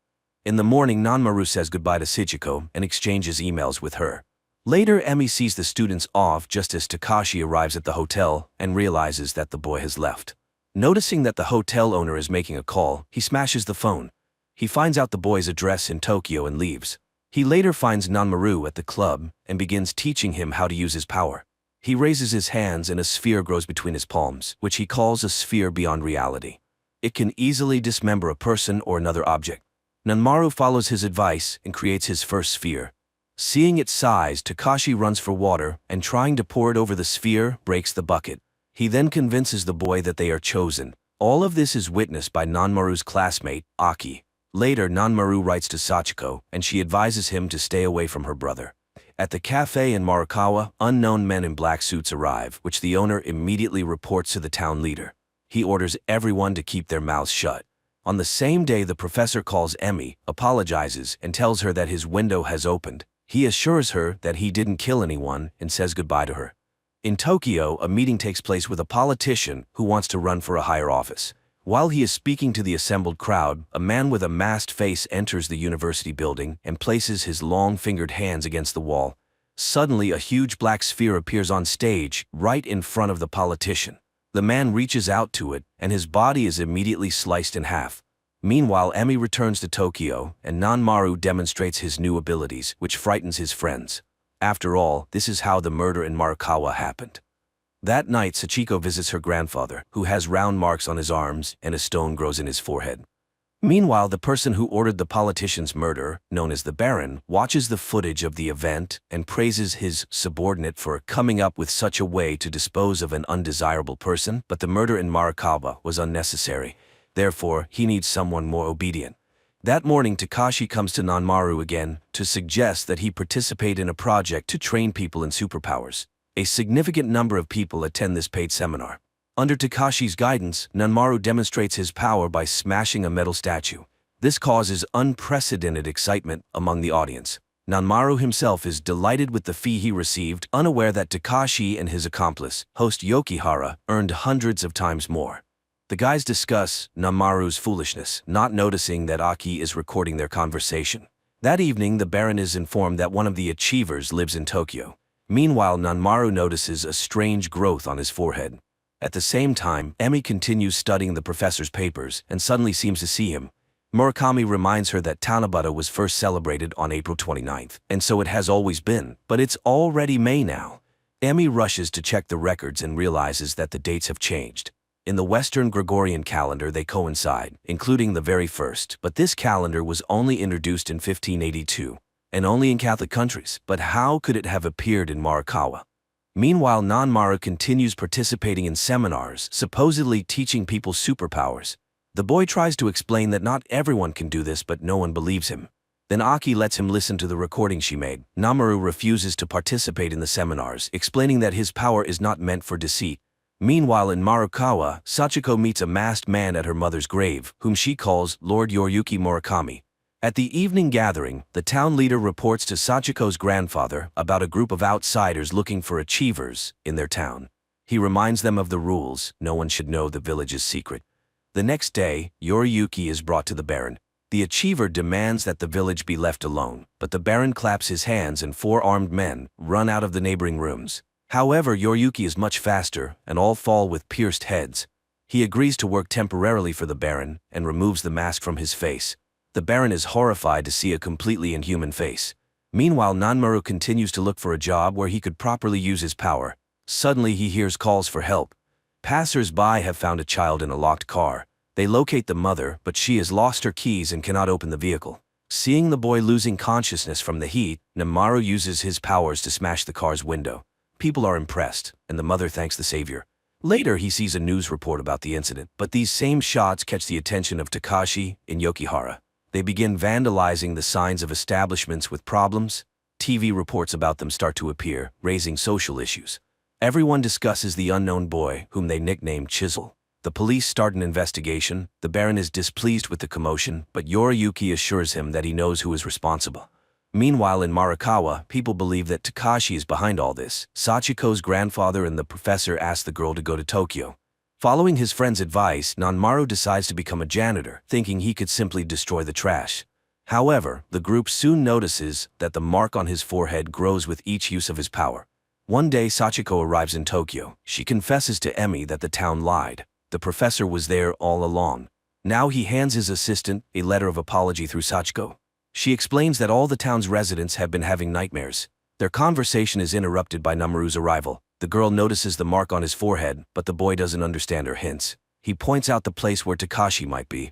In the morning, Nanmaru says goodbye to Sachiko and exchanges emails with her. Later, Emi sees the students off just as Takashi arrives at the hotel and realizes that the boy has left. Noticing that the hotel owner is making a call, he smashes the phone. He finds out the boy's address in Tokyo and leaves. He later finds Nanmaru at the club and begins teaching him how to use his power. He raises his hands and a sphere grows between his palms, which he calls a sphere beyond reality. It can easily dismember a person or another object. Nanmaru follows his advice and creates his first sphere. Seeing its size, Takashi runs for water and trying to pour it over the sphere breaks the bucket. He then convinces the boy that they are chosen. All of this is witnessed by Nanmaru's classmate, Aki. Later, Nanmaru writes to Sachiko, and she advises him to stay away from her brother. At the cafe in Marikawa, unknown men in black suits arrive, which the owner immediately reports to the town leader. He orders everyone to keep their mouths shut. On the same day, the professor calls Emi, apologizes, and tells her that his window has opened. He assures her that he didn't kill anyone and says goodbye to her. In Tokyo, a meeting takes place with a politician who wants to run for a higher office. While he is speaking to the assembled crowd, a man with a masked face enters the university building and places his long-fingered hands against the wall. Suddenly, a huge black sphere appears on stage, right in front of the politician. The man reaches out to it, and his body is immediately sliced in half. Meanwhile, Emi returns to Tokyo, and Nanmaru demonstrates his new abilities, which frightens his friends. After all, this is how the murder in Marikawa happened. That night, Sachiko visits her grandfather, who has round marks on his arms and a stone grows in his forehead. Meanwhile, the person who ordered the politician's murder, known as the Baron, watches the footage of the event and praises his subordinate for coming up with such a way to dispose of an undesirable person, but the murder in Marikawa was unnecessary. Therefore, he needs someone more obedient. That morning, Takashi comes to Nanmaru again to suggest that he participate in a project to train people in superpowers. A significant number of people attend this paid seminar. Under Takashi's guidance, Nanmaru demonstrates his power by smashing a metal statue. This causes unprecedented excitement among the audience. Nanmaru himself is delighted with the fee he received, unaware that Takashi and his accomplice, host Yokihara, earned hundreds of times more. The guys discuss Nanmaru's foolishness, not noticing that Aki is recording their conversation. That evening, the Baron is informed that one of the achievers lives in Tokyo. Meanwhile, Nanmaru notices a strange growth on his forehead. At the same time, Emi continues studying the professor's papers and suddenly seems to see him. Murakami reminds her that Tanabata was first celebrated on April 29th, and so it has always been, but it's already May now. Emi rushes to check the records and realizes that the dates have changed. In the Western Gregorian calendar they coincide, including the very first, but this calendar was only introduced in 1582, and only in Catholic countries, but how could it have appeared in Marikawa? Meanwhile, Nanmaru continues participating in seminars, supposedly teaching people superpowers. The boy tries to explain that not everyone can do this, but no one believes him. Then Aki lets him listen to the recording she made. Nanmaru refuses to participate in the seminars, explaining that his power is not meant for deceit. Meanwhile, in Marikawa, Sachiko meets a masked man at her mother's grave, whom she calls Lord Yoriyuki Murakami. At the evening gathering, the town leader reports to Sachiko's grandfather about a group of outsiders looking for achievers in their town. He reminds them of the rules: no one should know the village's secret. The next day, Yoriyuki is brought to the Baron. The achiever demands that the village be left alone, but the Baron claps his hands and 4 armed men run out of the neighboring rooms. However, Yoriyuki is much faster, and all fall with pierced heads. He agrees to work temporarily for the Baron and removes the mask from his face. The Baron is horrified to see a completely inhuman face. Meanwhile, Nanmaru continues to look for a job where he could properly use his power. Suddenly, he hears calls for help. Passers-by have found a child in a locked car. They locate the mother, but she has lost her keys and cannot open the vehicle. Seeing the boy losing consciousness from the heat, Nanmaru uses his powers to smash the car's window. People are impressed, and the mother thanks the savior. Later, he sees a news report about the incident, but these same shots catch the attention of Takashi and Yokihara. They begin vandalizing the signs of establishments with problems. TV reports about them start to appear, raising social issues. Everyone discusses the unknown boy, whom they nickname Chisel. The police start an investigation. The Baron is displeased with the commotion, but Yoriyuki assures him that he knows who is responsible. Meanwhile, in Marikawa, people believe that Takashi is behind all this. Sachiko's grandfather and the professor ask the girl to go to Tokyo. Following his friend's advice, Nanmaru decides to become a janitor, thinking he could simply destroy the trash. However, the group soon notices that the mark on his forehead grows with each use of his power. One day, Sachiko arrives in Tokyo. She confesses to Emi that the town lied. The professor was there all along. Now he hands his assistant a letter of apology through Sachiko. She explains that all the town's residents have been having nightmares. Their conversation is interrupted by Nanmaru's arrival. The girl notices the mark on his forehead, but the boy doesn't understand her hints. He points out the place where Takashi might be.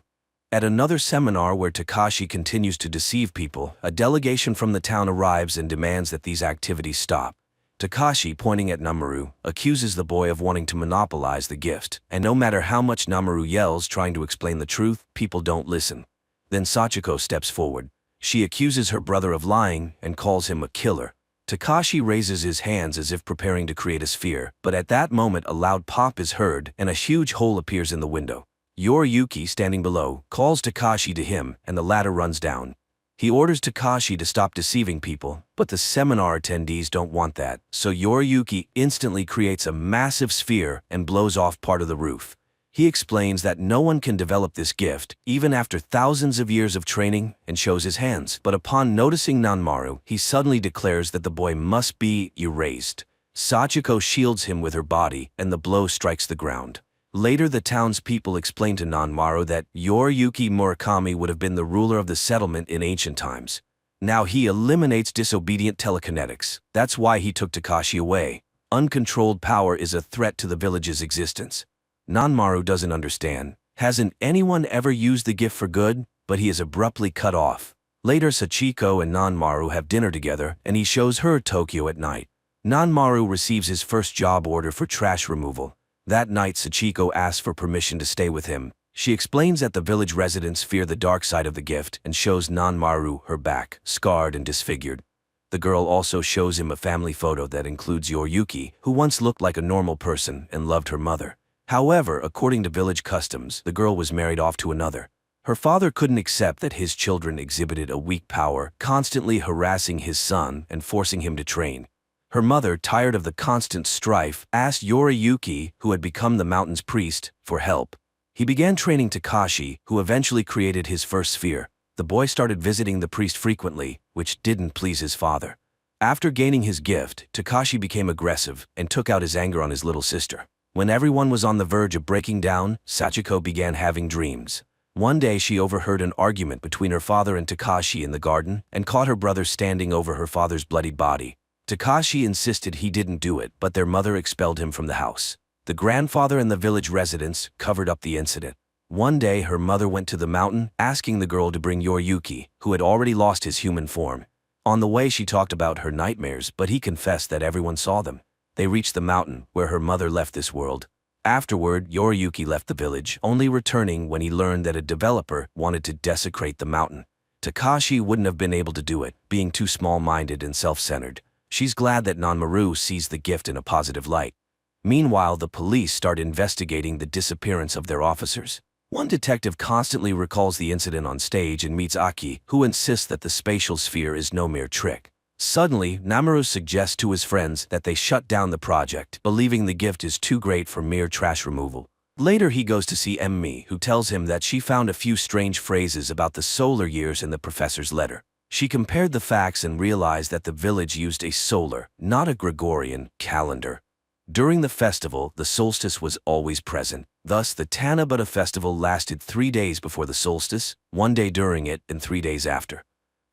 At another seminar where Takashi continues to deceive people, a delegation from the town arrives and demands that these activities stop. Takashi, pointing at Namaru, accuses the boy of wanting to monopolize the gift, and no matter how much Namaru yells trying to explain the truth, people don't listen. Then Sachiko steps forward. She accuses her brother of lying and calls him a killer. Takashi raises his hands as if preparing to create a sphere, but at that moment a loud pop is heard and a huge hole appears in the window. Yoriyuki, standing below, calls Takashi to him and the latter runs down. He orders Takashi to stop deceiving people, but the seminar attendees don't want that, so Yoriyuki instantly creates a massive sphere and blows off part of the roof. He explains that no one can develop this gift, even after thousands of years of training, and shows his hands. But upon noticing Nanmaru, he suddenly declares that the boy must be erased. Sachiko shields him with her body, and the blow strikes the ground. Later, the townspeople explain to Nanmaru that Yoriyuki Murakami would have been the ruler of the settlement in ancient times. Now he eliminates disobedient telekinetics. That's why he took Takashi away. Uncontrolled power is a threat to the village's existence. Nanmaru doesn't understand. Hasn't anyone ever used the gift for good? But he is abruptly cut off. Later, Sachiko and Nanmaru have dinner together, and he shows her Tokyo at night. Nanmaru receives his first job order for trash removal. That night, Sachiko asks for permission to stay with him. She explains that the village residents fear the dark side of the gift and shows Nanmaru her back, scarred and disfigured. The girl also shows him a family photo that includes Yoriyuki, who once looked like a normal person and loved her mother. However, according to village customs, the girl was married off to another. Her father couldn't accept that his children exhibited a weak power, constantly harassing his son and forcing him to train. Her mother, tired of the constant strife, asked Yoriyuki, who had become the mountain's priest, for help. He began training Takashi, who eventually created his first sphere. The boy started visiting the priest frequently, which didn't please his father. After gaining his gift, Takashi became aggressive and took out his anger on his little sister. When everyone was on the verge of breaking down, Sachiko began having dreams. One day she overheard an argument between her father and Takashi in the garden and caught her brother standing over her father's bloodied body. Takashi insisted he didn't do it, but their mother expelled him from the house. The grandfather and the village residents covered up the incident. One day her mother went to the mountain, asking the girl to bring Yoriyuki, who had already lost his human form. On the way she talked about her nightmares, but he confessed that everyone saw them. They reached the mountain, where her mother left this world. Afterward, Yoriyuki left the village, only returning when he learned that a developer wanted to desecrate the mountain. Takashi wouldn't have been able to do it, being too small-minded and self-centered. She's glad that Nanmaru sees the gift in a positive light. Meanwhile, the police start investigating the disappearance of their officers. One detective constantly recalls the incident on stage and meets Aki, who insists that the spatial sphere is no mere trick. Suddenly, Namaru suggests to his friends that they shut down the project, believing the gift is too great for mere trash removal. Later, he goes to see Emmi, who tells him that she found a few strange phrases about the solar years in the professor's letter. She compared the facts and realized that the village used a solar, not a Gregorian, calendar. During the festival, the solstice was always present. Thus, the Tanabata festival lasted 3 days before the solstice, 1 day during it, and 3 days after.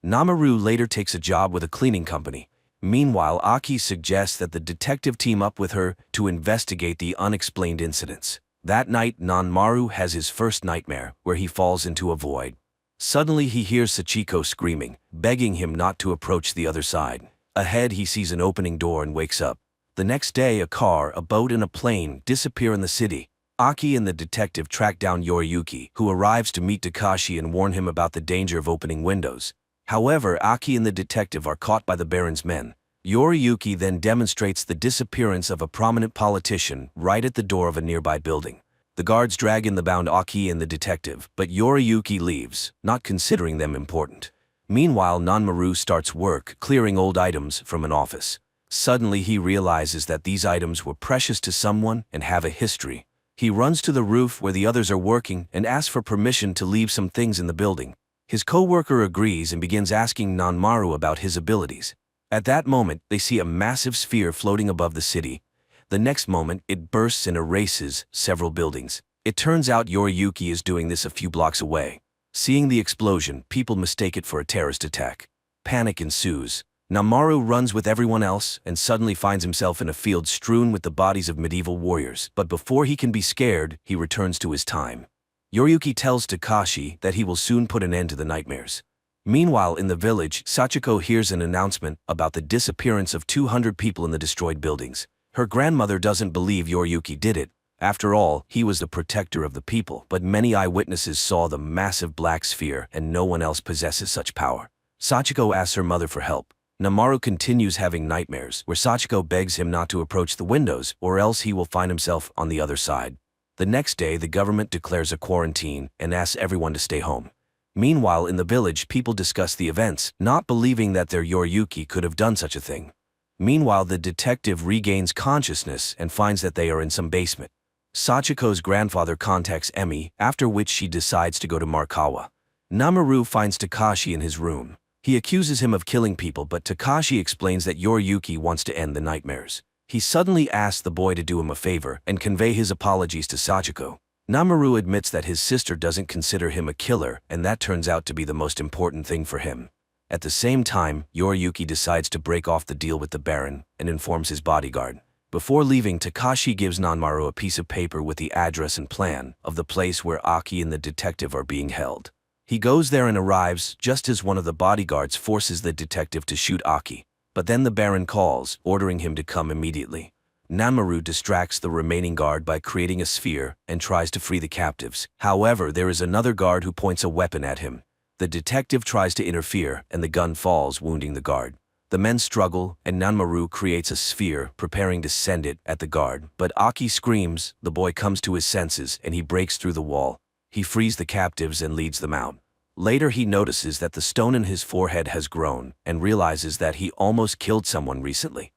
Namaru later takes a job with a cleaning company. Meanwhile, Aki suggests that the detective team up with her to investigate the unexplained incidents. That night, Nanmaru has his first nightmare, where he falls into a void. Suddenly, he hears Sachiko screaming, begging him not to approach the other side. Ahead, he sees an opening door and wakes up. The next day, a car, a boat, and a plane disappear in the city. Aki and the detective track down Yoriyuki, who arrives to meet Takashi and warn him about the danger of opening windows. However, Aki and the detective are caught by the Baron's men. Yoriyuki then demonstrates the disappearance of a prominent politician right at the door of a nearby building. The guards drag in the bound Aki and the detective, but Yoriyuki leaves, not considering them important. Meanwhile, Nanmaru starts work, clearing old items from an office. Suddenly, he realizes that these items were precious to someone and have a history. He runs to the roof where the others are working and asks for permission to leave some things in the building. His co-worker agrees and begins asking Nanmaru about his abilities. At that moment, they see a massive sphere floating above the city. The next moment, it bursts and erases several buildings. It turns out Yoriyuki is doing this a few blocks away. Seeing the explosion, people mistake it for a terrorist attack. Panic ensues. Nanmaru runs with everyone else and suddenly finds himself in a field strewn with the bodies of medieval warriors. But before he can be scared, he returns to his time. Yoriyuki tells Takashi that he will soon put an end to the nightmares. Meanwhile, in the village, Sachiko hears an announcement about the disappearance of 200 people in the destroyed buildings. Her grandmother doesn't believe Yoriyuki did it. After all, he was the protector of the people, but many eyewitnesses saw the massive black sphere and no one else possesses such power. Sachiko asks her mother for help. Namaru continues having nightmares, where Sachiko begs him not to approach the windows or else he will find himself on the other side. The next day, the government declares a quarantine and asks everyone to stay home. Meanwhile, in the village, people discuss the events, not believing that their Yoriyuki could have done such a thing. Meanwhile, the detective regains consciousness and finds that they are in some basement. Sachiko's grandfather contacts Emi, after which she decides to go to Markawa. Namaru finds Takashi in his room. He accuses him of killing people, but Takashi explains that Yoriyuki wants to end the nightmares. He suddenly asks the boy to do him a favor and convey his apologies to Sachiko. Namaru admits that his sister doesn't consider him a killer, and that turns out to be the most important thing for him. At the same time, Yoriyuki decides to break off the deal with the Baron and informs his bodyguard. Before leaving, Takashi gives Namaru a piece of paper with the address and plan of the place where Aki and the detective are being held. He goes there and arrives just as one of the bodyguards forces the detective to shoot Aki. But then the Baron calls, ordering him to come immediately. Namaru distracts the remaining guard by creating a sphere and tries to free the captives. However, there is another guard who points a weapon at him. The detective tries to interfere and the gun falls, wounding the guard. The men struggle and Namaru creates a sphere, preparing to send it at the guard. But Aki screams, the boy comes to his senses and he breaks through the wall. He frees the captives and leads them out. Later he notices that the stone in his forehead has grown and realizes that he almost killed someone recently.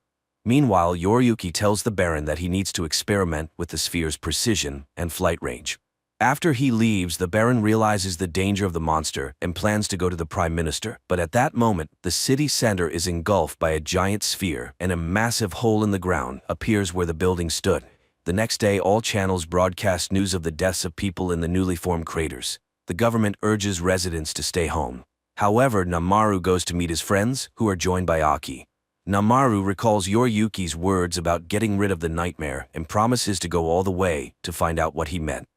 Meanwhile, Yoriyuki tells the Baron that he needs to experiment with the sphere's precision and flight range. After he leaves, the Baron realizes the danger of the monster and plans to go to the Prime Minister. But at that moment, the city center is engulfed by a giant sphere and a massive hole in the ground appears where the building stood. The next day, all channels broadcast news of the deaths of people in the newly formed craters. The government urges residents to stay home. However, Namaru goes to meet his friends, who are joined by Aki. Namaru recalls Yoriyuki's words about getting rid of the nightmare and promises to go all the way to find out what he meant.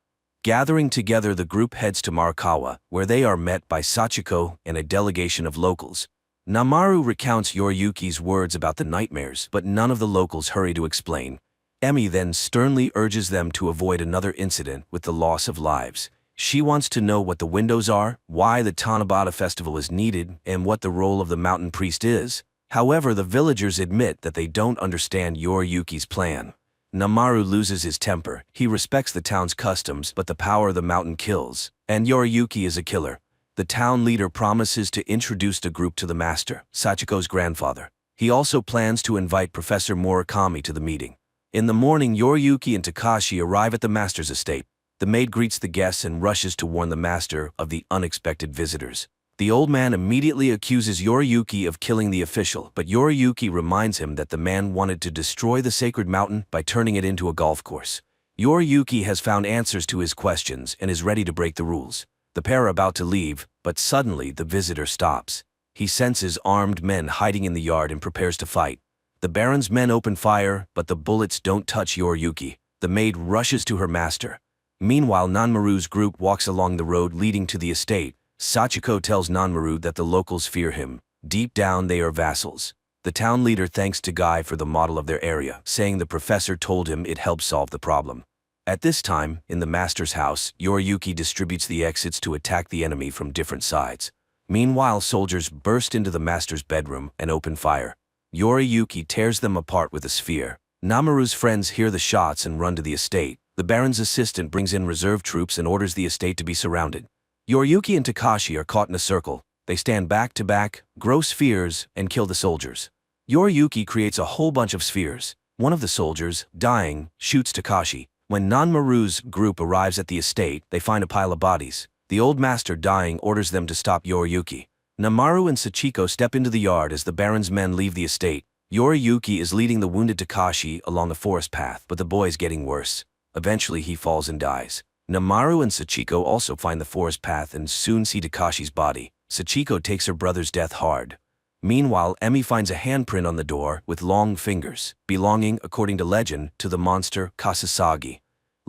Gathering together, the group heads to Markawa, where they are met by Sachiko and a delegation of locals. Namaru recounts Yoriyuki's words about the nightmares, but none of the locals hurry to explain. Emi then sternly urges them to avoid another incident with the loss of lives. She wants to know what the windows are, why the Tanabata festival is needed, and what the role of the mountain priest is. However, the villagers admit that they don't understand Yoriyuki's plan. Namaru loses his temper. He respects the town's customs, but the power of the mountain kills, and Yoriyuki is a killer. The town leader promises to introduce the group to the master, Sachiko's grandfather. He also plans to invite Professor Murakami to the meeting. In the morning, Yoriyuki and Takashi arrive at the master's estate. The maid greets the guests and rushes to warn the master of the unexpected visitors. The old man immediately accuses Yoriyuki of killing the official, but Yoriyuki reminds him that the man wanted to destroy the sacred mountain by turning it into a golf course. Yoriyuki has found answers to his questions and is ready to break the rules. The pair are about to leave, but suddenly the visitor stops. He senses armed men hiding in the yard and prepares to fight. The Baron's men open fire, but the bullets don't touch Yoriyuki. The maid rushes to her master. Meanwhile, Namaru's group walks along the road leading to the estate. Sachiko tells Namaru that the locals fear him. Deep down, they are vassals. The town leader thanks Tagai for the model of their area, saying the professor told him it helped solve the problem. At this time, in the master's house, Yoriyuki distributes the exits to attack the enemy from different sides. Meanwhile, soldiers burst into the master's bedroom and open fire. Yoriyuki tears them apart with a sphere. Namaru's friends hear the shots and run to the estate. The Baron's assistant brings in reserve troops and orders the estate to be surrounded. Yoriyuki and Takashi are caught in a circle. They stand back to back, grow spheres, and kill the soldiers. Yoriyuki creates a whole bunch of spheres. One of the soldiers, dying, shoots Takashi. When Namaru's group arrives at the estate, they find a pile of bodies. The old master, dying, orders them to stop Yoriyuki. Namaru and Sachiko step into the yard as the Baron's men leave the estate. Yoriyuki is leading the wounded Takashi along the forest path, but the boy is getting worse. Eventually, he falls and dies. Namaru and Sachiko also find the forest path and soon see Takashi's body. Sachiko takes her brother's death hard. Meanwhile, Emi finds a handprint on the door with long fingers, belonging, according to legend, to the monster Kasasagi.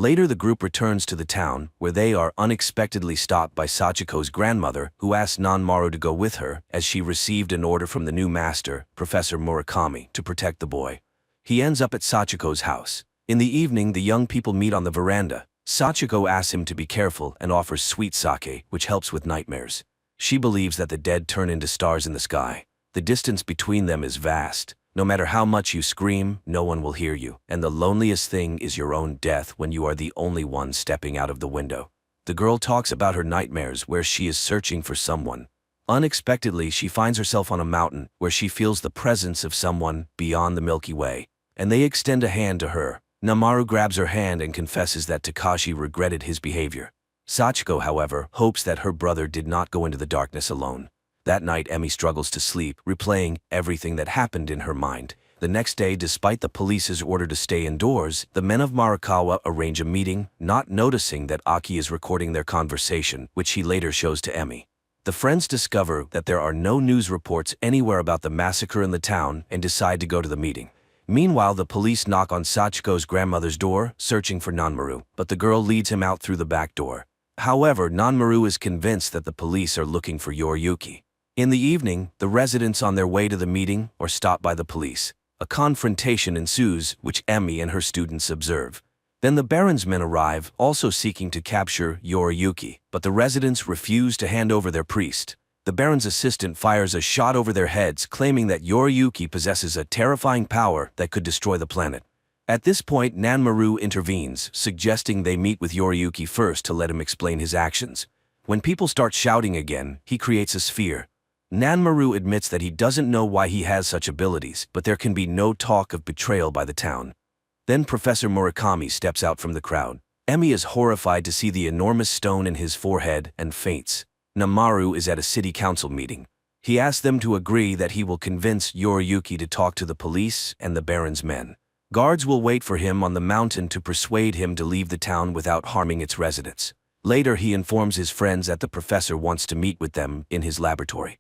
Later, the group returns to the town, where they are unexpectedly stopped by Sachiko's grandmother, who asks Nanmaru to go with her, as she received an order from the new master, Professor Murakami, to protect the boy. He ends up at Sachiko's house. In the evening, the young people meet on the veranda. Sachiko asks him to be careful and offers sweet sake, which helps with nightmares. She believes that the dead turn into stars in the sky. The distance between them is vast. No matter how much you scream, no one will hear you, and the loneliest thing is your own death when you are the only one stepping out of the window. The girl talks about her nightmares where she is searching for someone. Unexpectedly, she finds herself on a mountain where she feels the presence of someone beyond the Milky Way, and they extend a hand to her. Nanmaru grabs her hand and confesses that Takashi regretted his behavior. Sachiko, however, hopes that her brother did not go into the darkness alone. That night, Emi struggles to sleep, replaying everything that happened in her mind. The next day, despite the police's order to stay indoors, the men of Marakawa arrange a meeting, not noticing that Aki is recording their conversation, which he later shows to Emi. The friends discover that there are no news reports anywhere about the massacre in the town and decide to go to the meeting. Meanwhile, the police knock on Sachiko's grandmother's door, searching for Nanmaru, but the girl leads him out through the back door. However, Nanmaru is convinced that the police are looking for Yoriyuki. In the evening, the residents on their way to the meeting are stopped by the police. A confrontation ensues, which Emi and her students observe. Then the Baron's men arrive, also seeking to capture Yoriyuki, but the residents refuse to hand over their priest. The Baron's assistant fires a shot over their heads, claiming that Yoriyuki possesses a terrifying power that could destroy the planet. At this point, Nanmaru intervenes, suggesting they meet with Yoriyuki first to let him explain his actions. When people start shouting again, he creates a sphere. Nanmaru admits that he doesn't know why he has such abilities, but there can be no talk of betrayal by the town. Then Professor Murakami steps out from the crowd. Emi is horrified to see the enormous stone in his forehead and faints. Nanmaru is at a city council meeting. He asks them to agree that he will convince Yoriyuki to talk to the police and the Baron's men. Guards will wait for him on the mountain to persuade him to leave the town without harming its residents. Later, he informs his friends that the professor wants to meet with them in his laboratory.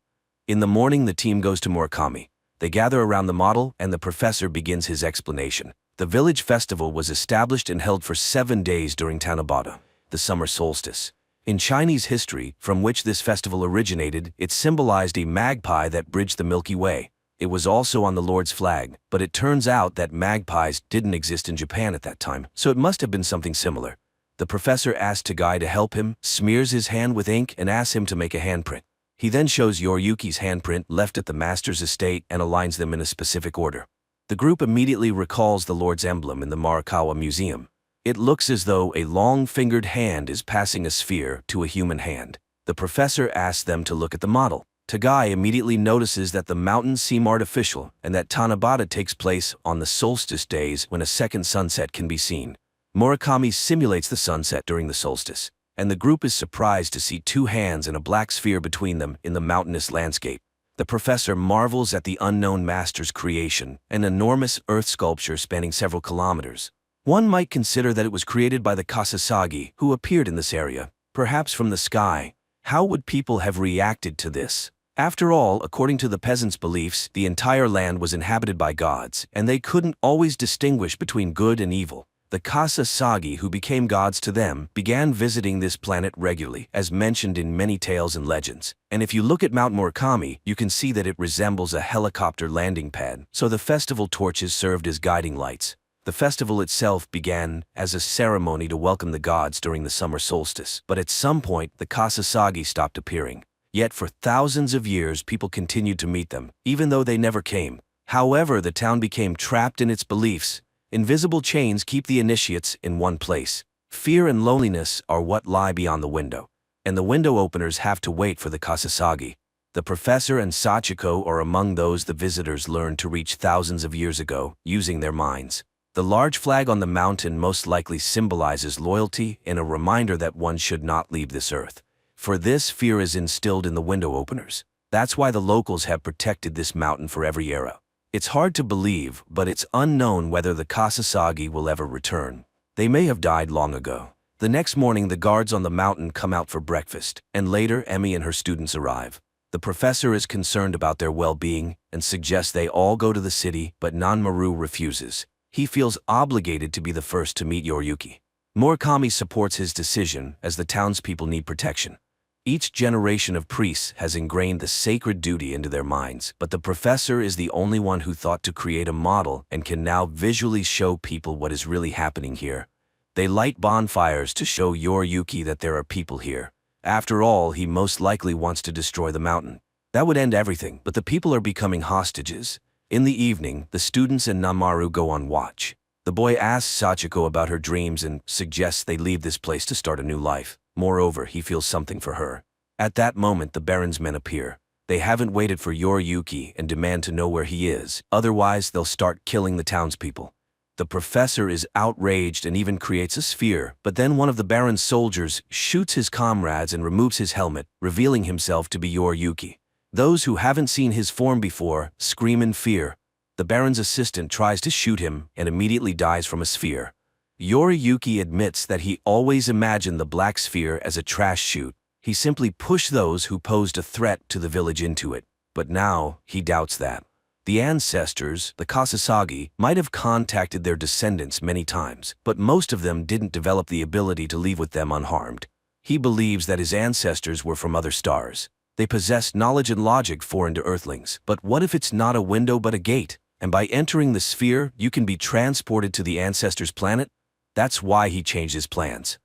In the morning, the team goes to Murakami. They gather around the model, and the professor begins his explanation. The village festival was established and held for 7 days during Tanabata, the summer solstice. In Chinese history, from which this festival originated, it symbolized a magpie that bridged the Milky Way. It was also on the Lord's flag, but it turns out that magpies didn't exist in Japan at that time, so it must have been something similar. The professor asks Tagai to help him, smears his hand with ink, and asks him to make a handprint. He then shows Yoriyuki's handprint left at the master's estate and aligns them in a specific order. The group immediately recalls the Lord's emblem in the Marakawa Museum. It looks as though a long-fingered hand is passing a sphere to a human hand. The professor asks them to look at the model. Tagai immediately notices that the mountains seem artificial and that Tanabata takes place on the solstice days when a second sunset can be seen. Murakami simulates the sunset during the solstice, and the group is surprised to see 2 hands and a black sphere between them in the mountainous landscape. The professor marvels at the unknown master's creation, an enormous earth sculpture spanning several kilometers. One might consider that it was created by the Kasasagi, who appeared in this area, perhaps from the sky. How would people have reacted to this? After all, according to the peasants' beliefs, the entire land was inhabited by gods, and they couldn't always distinguish between good and evil. The Kasasagi, who became gods to them, began visiting this planet regularly, as mentioned in many tales and legends. And if you look at Mount Murakami, you can see that it resembles a helicopter landing pad, so the festival torches served as guiding lights. The festival itself began as a ceremony to welcome the gods during the summer solstice, but at some point, the Kasasagi stopped appearing. Yet for thousands of years, people continued to meet them, even though they never came. However, the town became trapped in its beliefs. Invisible chains keep the initiates in one place. Fear and loneliness are what lie beyond the window, and the window openers have to wait for the Kasasagi. The professor and Sachiko are among those the visitors learned to reach thousands of years ago, using their minds. The large flag on the mountain most likely symbolizes loyalty and a reminder that one should not leave this earth. For this, fear is instilled in the window openers. That's why the locals have protected this mountain for every era. It's hard to believe, but it's unknown whether the Kasasagi will ever return. They may have died long ago. The next morning, the guards on the mountain come out for breakfast, and later Emi and her students arrive. The professor is concerned about their well-being and suggests they all go to the city, but Nanmaru refuses. He feels obligated to be the first to meet Yoriyuki. Murakami supports his decision as the townspeople need protection. Each generation of priests has ingrained the sacred duty into their minds, but the professor is the only one who thought to create a model and can now visually show people what is really happening here. They light bonfires to show Yoriyuki that there are people here. After all, he most likely wants to destroy the mountain. That would end everything, but the people are becoming hostages. In the evening, the students and Nanmaru go on watch. The boy asks Sachiko about her dreams and suggests they leave this place to start a new life. Moreover, he feels something for her. At that moment, the Baron's men appear. They haven't waited for Yoriyuki and demand to know where he is, otherwise they'll start killing the townspeople. The professor is outraged and even creates a sphere, but then one of the Baron's soldiers shoots his comrades and removes his helmet, revealing himself to be Yoriyuki. Those who haven't seen his form before scream in fear. The Baron's assistant tries to shoot him and immediately dies from a sphere. Yoriyuki admits that he always imagined the black sphere as a trash chute. He simply pushed those who posed a threat to the village into it. But now, he doubts that. The ancestors, the Kasasagi, might have contacted their descendants many times, but most of them didn't develop the ability to leave with them unharmed. He believes that his ancestors were from other stars. They possessed knowledge and logic foreign to Earthlings. But what if it's not a window but a gate? And by entering the sphere, you can be transported to the ancestors' planet? That's why he changed his plans.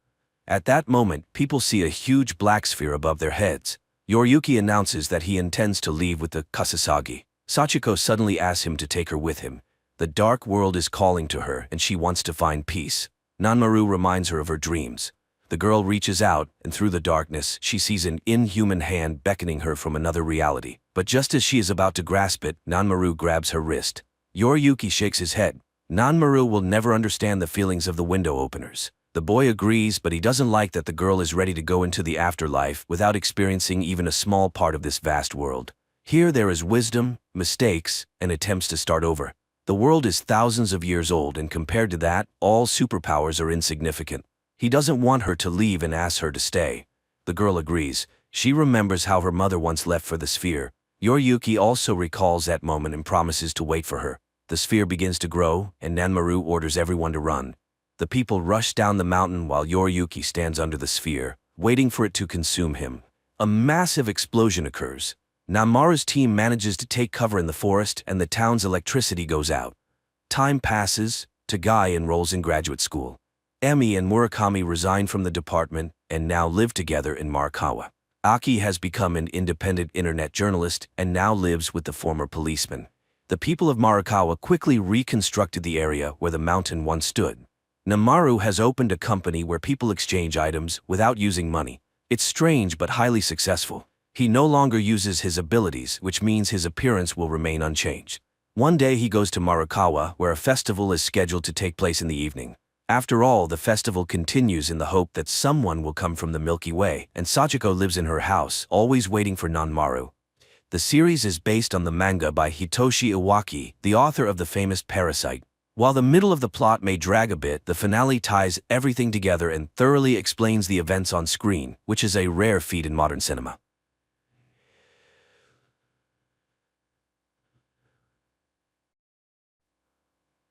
At that moment, people see a huge black sphere above their heads. Yoriyuki announces that he intends to leave with the Kasasagi. Sachiko suddenly asks him to take her with him. The dark world is calling to her, and she wants to find peace. Nanmaru reminds her of her dreams. The girl reaches out, and through the darkness, she sees an inhuman hand beckoning her from another reality. But just as she is about to grasp it, Nanmaru grabs her wrist. Yoriyuki shakes his head. Nanmaru will never understand the feelings of the window openers. The boy agrees, but he doesn't like that the girl is ready to go into the afterlife without experiencing even a small part of this vast world. Here there is wisdom, mistakes, and attempts to start over. The world is thousands of years old, and compared to that, all superpowers are insignificant. He doesn't want her to leave and asks her to stay. The girl agrees. She remembers how her mother once left for the sphere. Yoriyuki also recalls that moment and promises to wait for her. The sphere begins to grow, and Nanmaru orders everyone to run. The people rush down the mountain while Yoriyuki stands under the sphere, waiting for it to consume him. A massive explosion occurs. Nanmaru's team manages to take cover in the forest, and the town's electricity goes out. Time passes. Tagai enrolls in graduate school. Emi and Murakami resign from the department and now live together in Marikawa. Aki has become an independent internet journalist and now lives with the former policeman. The people of Marikawa quickly reconstructed the area where the mountain once stood. Nanmaru has opened a company where people exchange items without using money. It's strange but highly successful. He no longer uses his abilities, which means his appearance will remain unchanged. One day he goes to Marikawa, where a festival is scheduled to take place in the evening. After all, the festival continues in the hope that someone will come from the Milky Way, and Sachiko lives in her house, always waiting for Nanmaru. The series is based on the manga by Hitoshi Iwaki, the author of the famous Parasite. While the middle of the plot may drag a bit, the finale ties everything together and thoroughly explains the events on screen, which is a rare feat in modern cinema.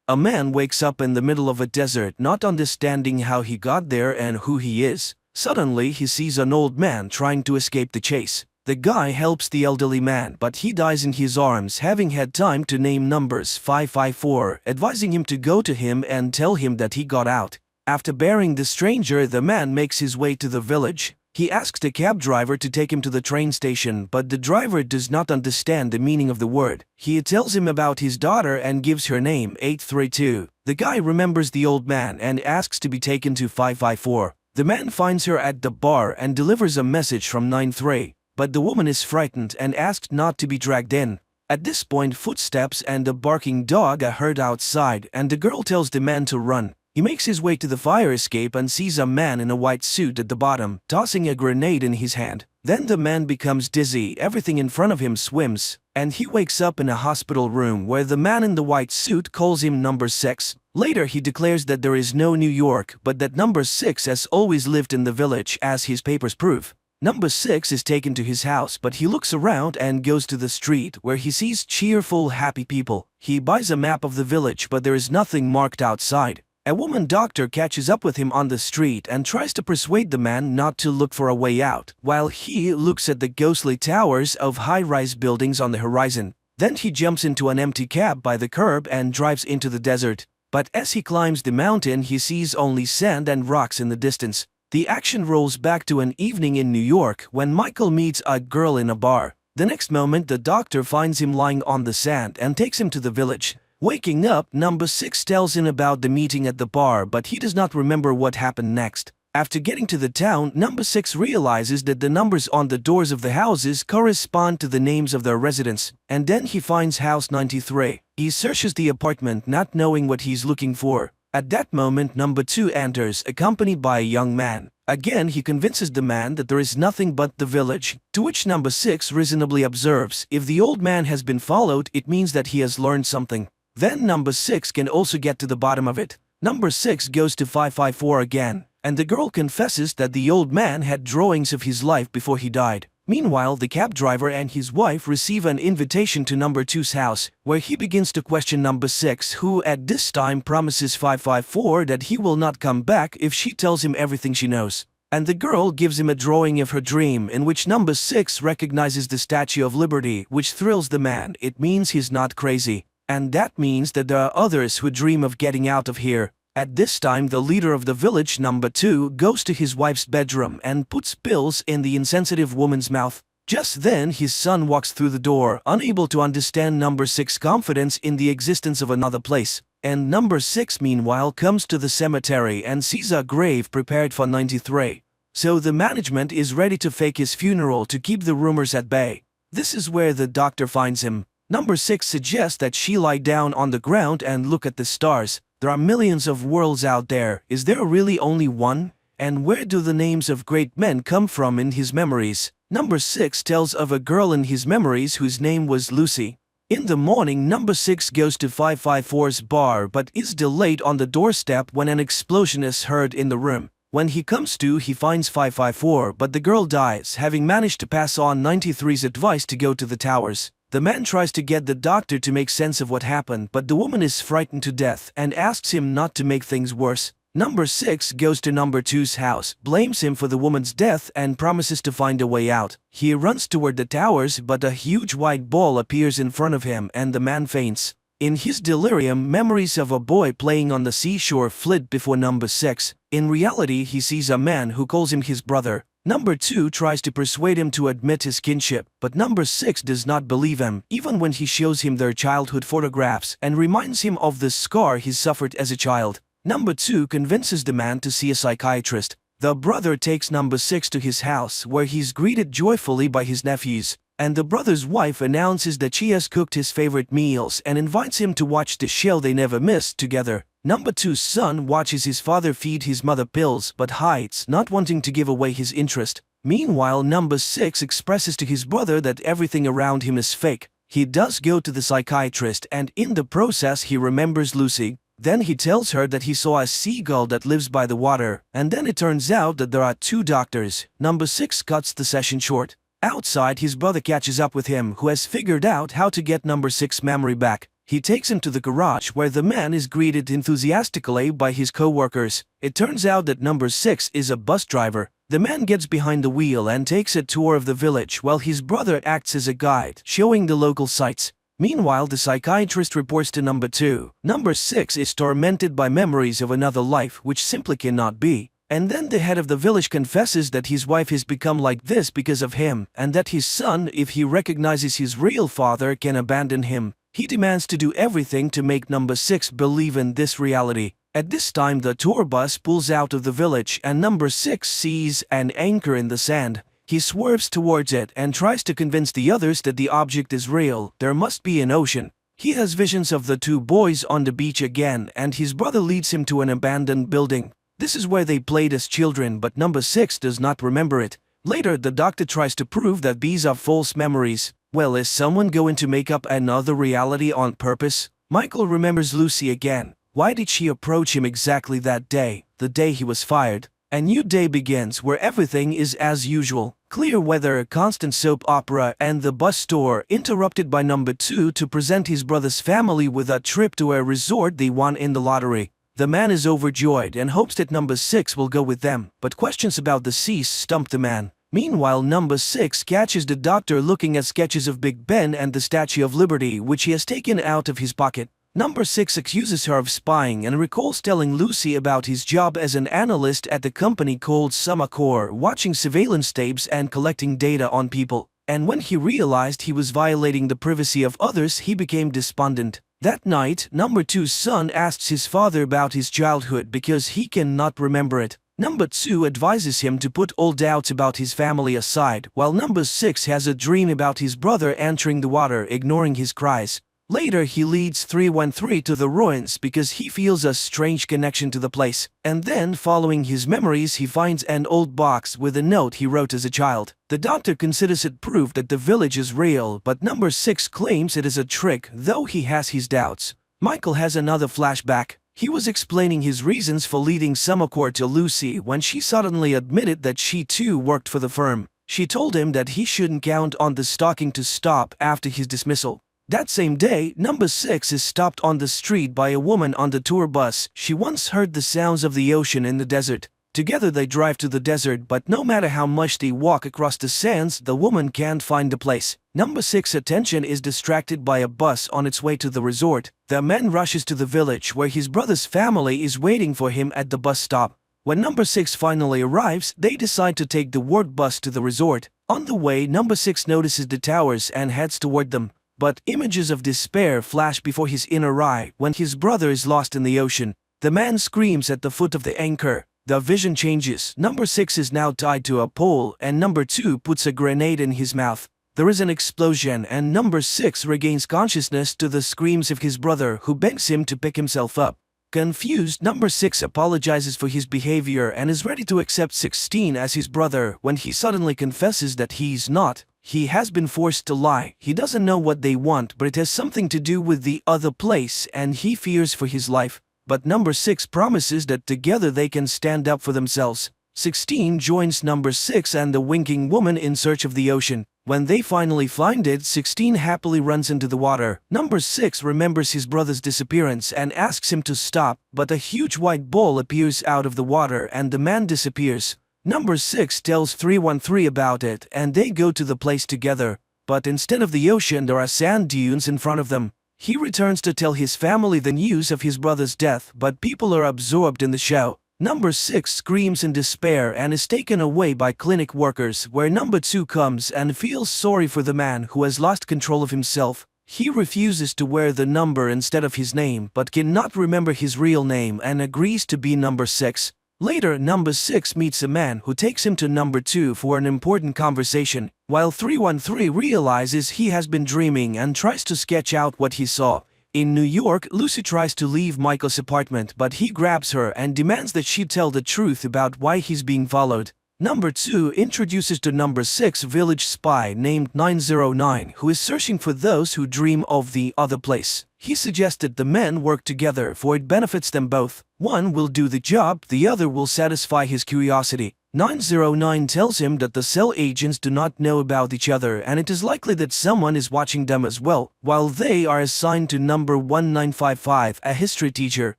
A man wakes up in the middle of a desert, not understanding how he got there and who he is. Suddenly, he sees an old man trying to escape the chase. The guy helps the elderly man, but he dies in his arms, having had time to name numbers 554, advising him to go to him and tell him that he got out. After burying the stranger, the man makes his way to the village. He asks the cab driver to take him to the train station, but the driver does not understand the meaning of the word. He tells him about his daughter and gives her name, 832. The guy remembers the old man and asks to be taken to 554. The man finds her at the bar and delivers a message from 93. But the woman is frightened and asked not to be dragged in. At this point, footsteps and a barking dog are heard outside, and the girl tells the man to run. He makes his way to the fire escape and sees a man in a white suit at the bottom, tossing a grenade in his hand. Then the man becomes dizzy, everything in front of him swims, and he wakes up in a hospital room where the man in the white suit calls him number 6. Later he declares that there is no New York, but that number 6 has always lived in the village, as his papers prove. Number 6 is taken to his house, but he looks around and goes to the street where he sees cheerful, happy people. He buys a map of the village, but there is nothing marked outside. A woman doctor catches up with him on the street and tries to persuade the man not to look for a way out, while he looks at the ghostly towers of high-rise buildings on the horizon. Then he jumps into an empty cab by the curb and drives into the desert. But as he climbs the mountain, he sees only sand and rocks in the distance. The action rolls back to an evening in New York when Michael meets a girl in a bar. The next moment, the doctor finds him lying on the sand and takes him to the village. Waking up, number 6 tells him about the meeting at the bar, but he does not remember what happened next. After getting to the town, number 6 realizes that the numbers on the doors of the houses correspond to the names of their residents, and then he finds house 93. He searches the apartment, not knowing what he's looking for. At that moment, number 2 enters, accompanied by a young man. Again, he convinces the man that there is nothing but the village, to which number 6 reasonably observes, if the old man has been followed, it means that he has learned something. Then number 6 can also get to the bottom of it. Number 6 goes to 554 again, and the girl confesses that the old man had drawings of his life before he died. Meanwhile, the cab driver and his wife receive an invitation to number 2's house, where he begins to question number 6, who at this time promises 554 that he will not come back if she tells him everything she knows. And the girl gives him a drawing of her dream in which number 6 recognizes the Statue of Liberty, which thrills the man. It means he's not crazy. And that means that there are others who dream of getting out of here. At this time, the leader of the village, number 2, goes to his wife's bedroom and puts pills in the insensitive woman's mouth. Just then, his son walks through the door, unable to understand number 6's confidence in the existence of another place. And number 6, meanwhile, comes to the cemetery and sees a grave prepared for 93. So the management is ready to fake his funeral to keep the rumors at bay. This is where the doctor finds him. Number 6 suggests that she lie down on the ground and look at the stars. There are millions of worlds out there. Is there really only one? And where do the names of great men come from in his memories? Number 6 tells of a girl in his memories whose name was Lucy. In the morning, number 6 goes to 554's bar but is delayed on the doorstep when an explosion is heard in the room. When he comes to, he finds 554, but the girl dies, having managed to pass on 93's advice to go to the towers. The man tries to get the doctor to make sense of what happened, but the woman is frightened to death and asks him not to make things worse. Number 6 goes to number 2's house, blames him for the woman's death and promises to find a way out. He runs toward the towers, but a huge white ball appears in front of him and the man faints. In his delirium, memories of a boy playing on the seashore flit before number 6. In reality, he sees a man who calls him his brother. Number 2 tries to persuade him to admit his kinship, but number 6 does not believe him, even when he shows him their childhood photographs and reminds him of the scar he suffered as a child. Number 2 convinces the man to see a psychiatrist. The brother takes number 6 to his house, where he's greeted joyfully by his nephews, and the brother's wife announces that she has cooked his favorite meals and invites him to watch the show they never missed together. Number 2's son watches his father feed his mother pills but hides, not wanting to give away his interest. Meanwhile, number 6 expresses to his brother that everything around him is fake. He does go to the psychiatrist, and in the process he remembers Lucy. Then he tells her that he saw a seagull that lives by the water, and then it turns out that there are 2 doctors. Number 6 cuts the session short. Outside, his brother catches up with him, who has figured out how to get number 6's memory back. He takes him to the garage where the man is greeted enthusiastically by his co-workers. It turns out that number 6 is a bus driver. The man gets behind the wheel and takes a tour of the village while his brother acts as a guide, showing the local sights. Meanwhile, the psychiatrist reports to number 2. Number 6 is tormented by memories of another life which simply cannot be. And then the head of the village confesses that his wife has become like this because of him, and that his son, if he recognizes his real father, can abandon him. He demands to do everything to make number 6 believe in this reality. At this time, the tour bus pulls out of the village and number 6 sees an anchor in the sand. He swerves towards it and tries to convince the others that the object is real. There must be an ocean. He has visions of the 2 boys on the beach again, and his brother leads him to an abandoned building. This is where they played as children, but number 6 does not remember it. Later, the doctor tries to prove that these are false memories. Well, is someone going to make up another reality on purpose? Michael remembers Lucy again. Why did she approach him exactly that day, the day he was fired? A new day begins where everything is as usual. Clear weather, constant soap opera, and the bus store, interrupted by number 2 to present his brother's family with a trip to a resort they won in the lottery. The man is overjoyed and hopes that number 6 will go with them, but questions about the cease stump the man. Meanwhile, number 6 catches the doctor looking at sketches of Big Ben and the Statue of Liberty which he has taken out of his pocket. Number 6 accuses her of spying and recalls telling Lucy about his job as an analyst at the company called Sumacor, watching surveillance tapes and collecting data on people. And when he realized he was violating the privacy of others, he became despondent. That night, number 2's son asks his father about his childhood because he cannot remember it. Number 2 advises him to put all doubts about his family aside, while number 6 has a dream about his brother entering the water, ignoring his cries. Later, he leads 313 to the ruins because he feels a strange connection to the place. And then, following his memories, he finds an old box with a note he wrote as a child. The doctor considers it proof that the village is real, but number 6 claims it is a trick, though he has his doubts. Michael has another flashback. He was explaining his reasons for leading Sumacor to Lucy when she suddenly admitted that she too worked for the firm. She told him that he shouldn't count on the stalking to stop after his dismissal. That same day, number 6 is stopped on the street by a woman on the tour bus. She once heard the sounds of the ocean in the desert. Together they drive to the desert, but no matter how much they walk across the sands, the woman can't find the place. Number 6's attention is distracted by a bus on its way to the resort. The man rushes to the village where his brother's family is waiting for him at the bus stop. When number 6 finally arrives, they decide to take the ward bus to the resort. On the way, number 6 notices the towers and heads toward them. But images of despair flash before his inner eye when his brother is lost in the ocean. The man screams at the foot of the anchor. The vision changes. Number 6 is now tied to a pole and number 2 puts a grenade in his mouth. There is an explosion and number 6 regains consciousness to the screams of his brother, who begs him to pick himself up. Confused, number 6 apologizes for his behavior and is ready to accept 16 as his brother when he suddenly confesses that he's not. He has been forced to lie. He doesn't know what they want, but it has something to do with the other place and he fears for his life. But number 6 promises that together they can stand up for themselves. 16 joins number 6 and the winking woman in search of the ocean. When they finally find it, 16 happily runs into the water. Number 6 remembers his brother's disappearance and asks him to stop, but a huge white ball appears out of the water and the man disappears. Number 6 tells 313 about it and they go to the place together, but instead of the ocean there are sand dunes in front of them. He returns to tell his family the news of his brother's death, but people are absorbed in the show. Number 6 screams in despair and is taken away by clinic workers, where number 2 comes and feels sorry for the man who has lost control of himself. He refuses to wear the number instead of his name but cannot remember his real name and agrees to be number 6. Later, number 6 meets a man who takes him to number 2 for an important conversation, while 313 realizes he has been dreaming and tries to sketch out what he saw. In New York, Lucy tries to leave Michael's apartment, but he grabs her and demands that she tell the truth about why he's being followed. Number 2 introduces to number 6 village spy named 909 who is searching for those who dream of the other place. He suggested the men work together for it benefits them both. One will do the job, the other will satisfy his curiosity. 909 tells him that the cell agents do not know about each other and it is likely that someone is watching them as well, while they are assigned to number 1955, a history teacher.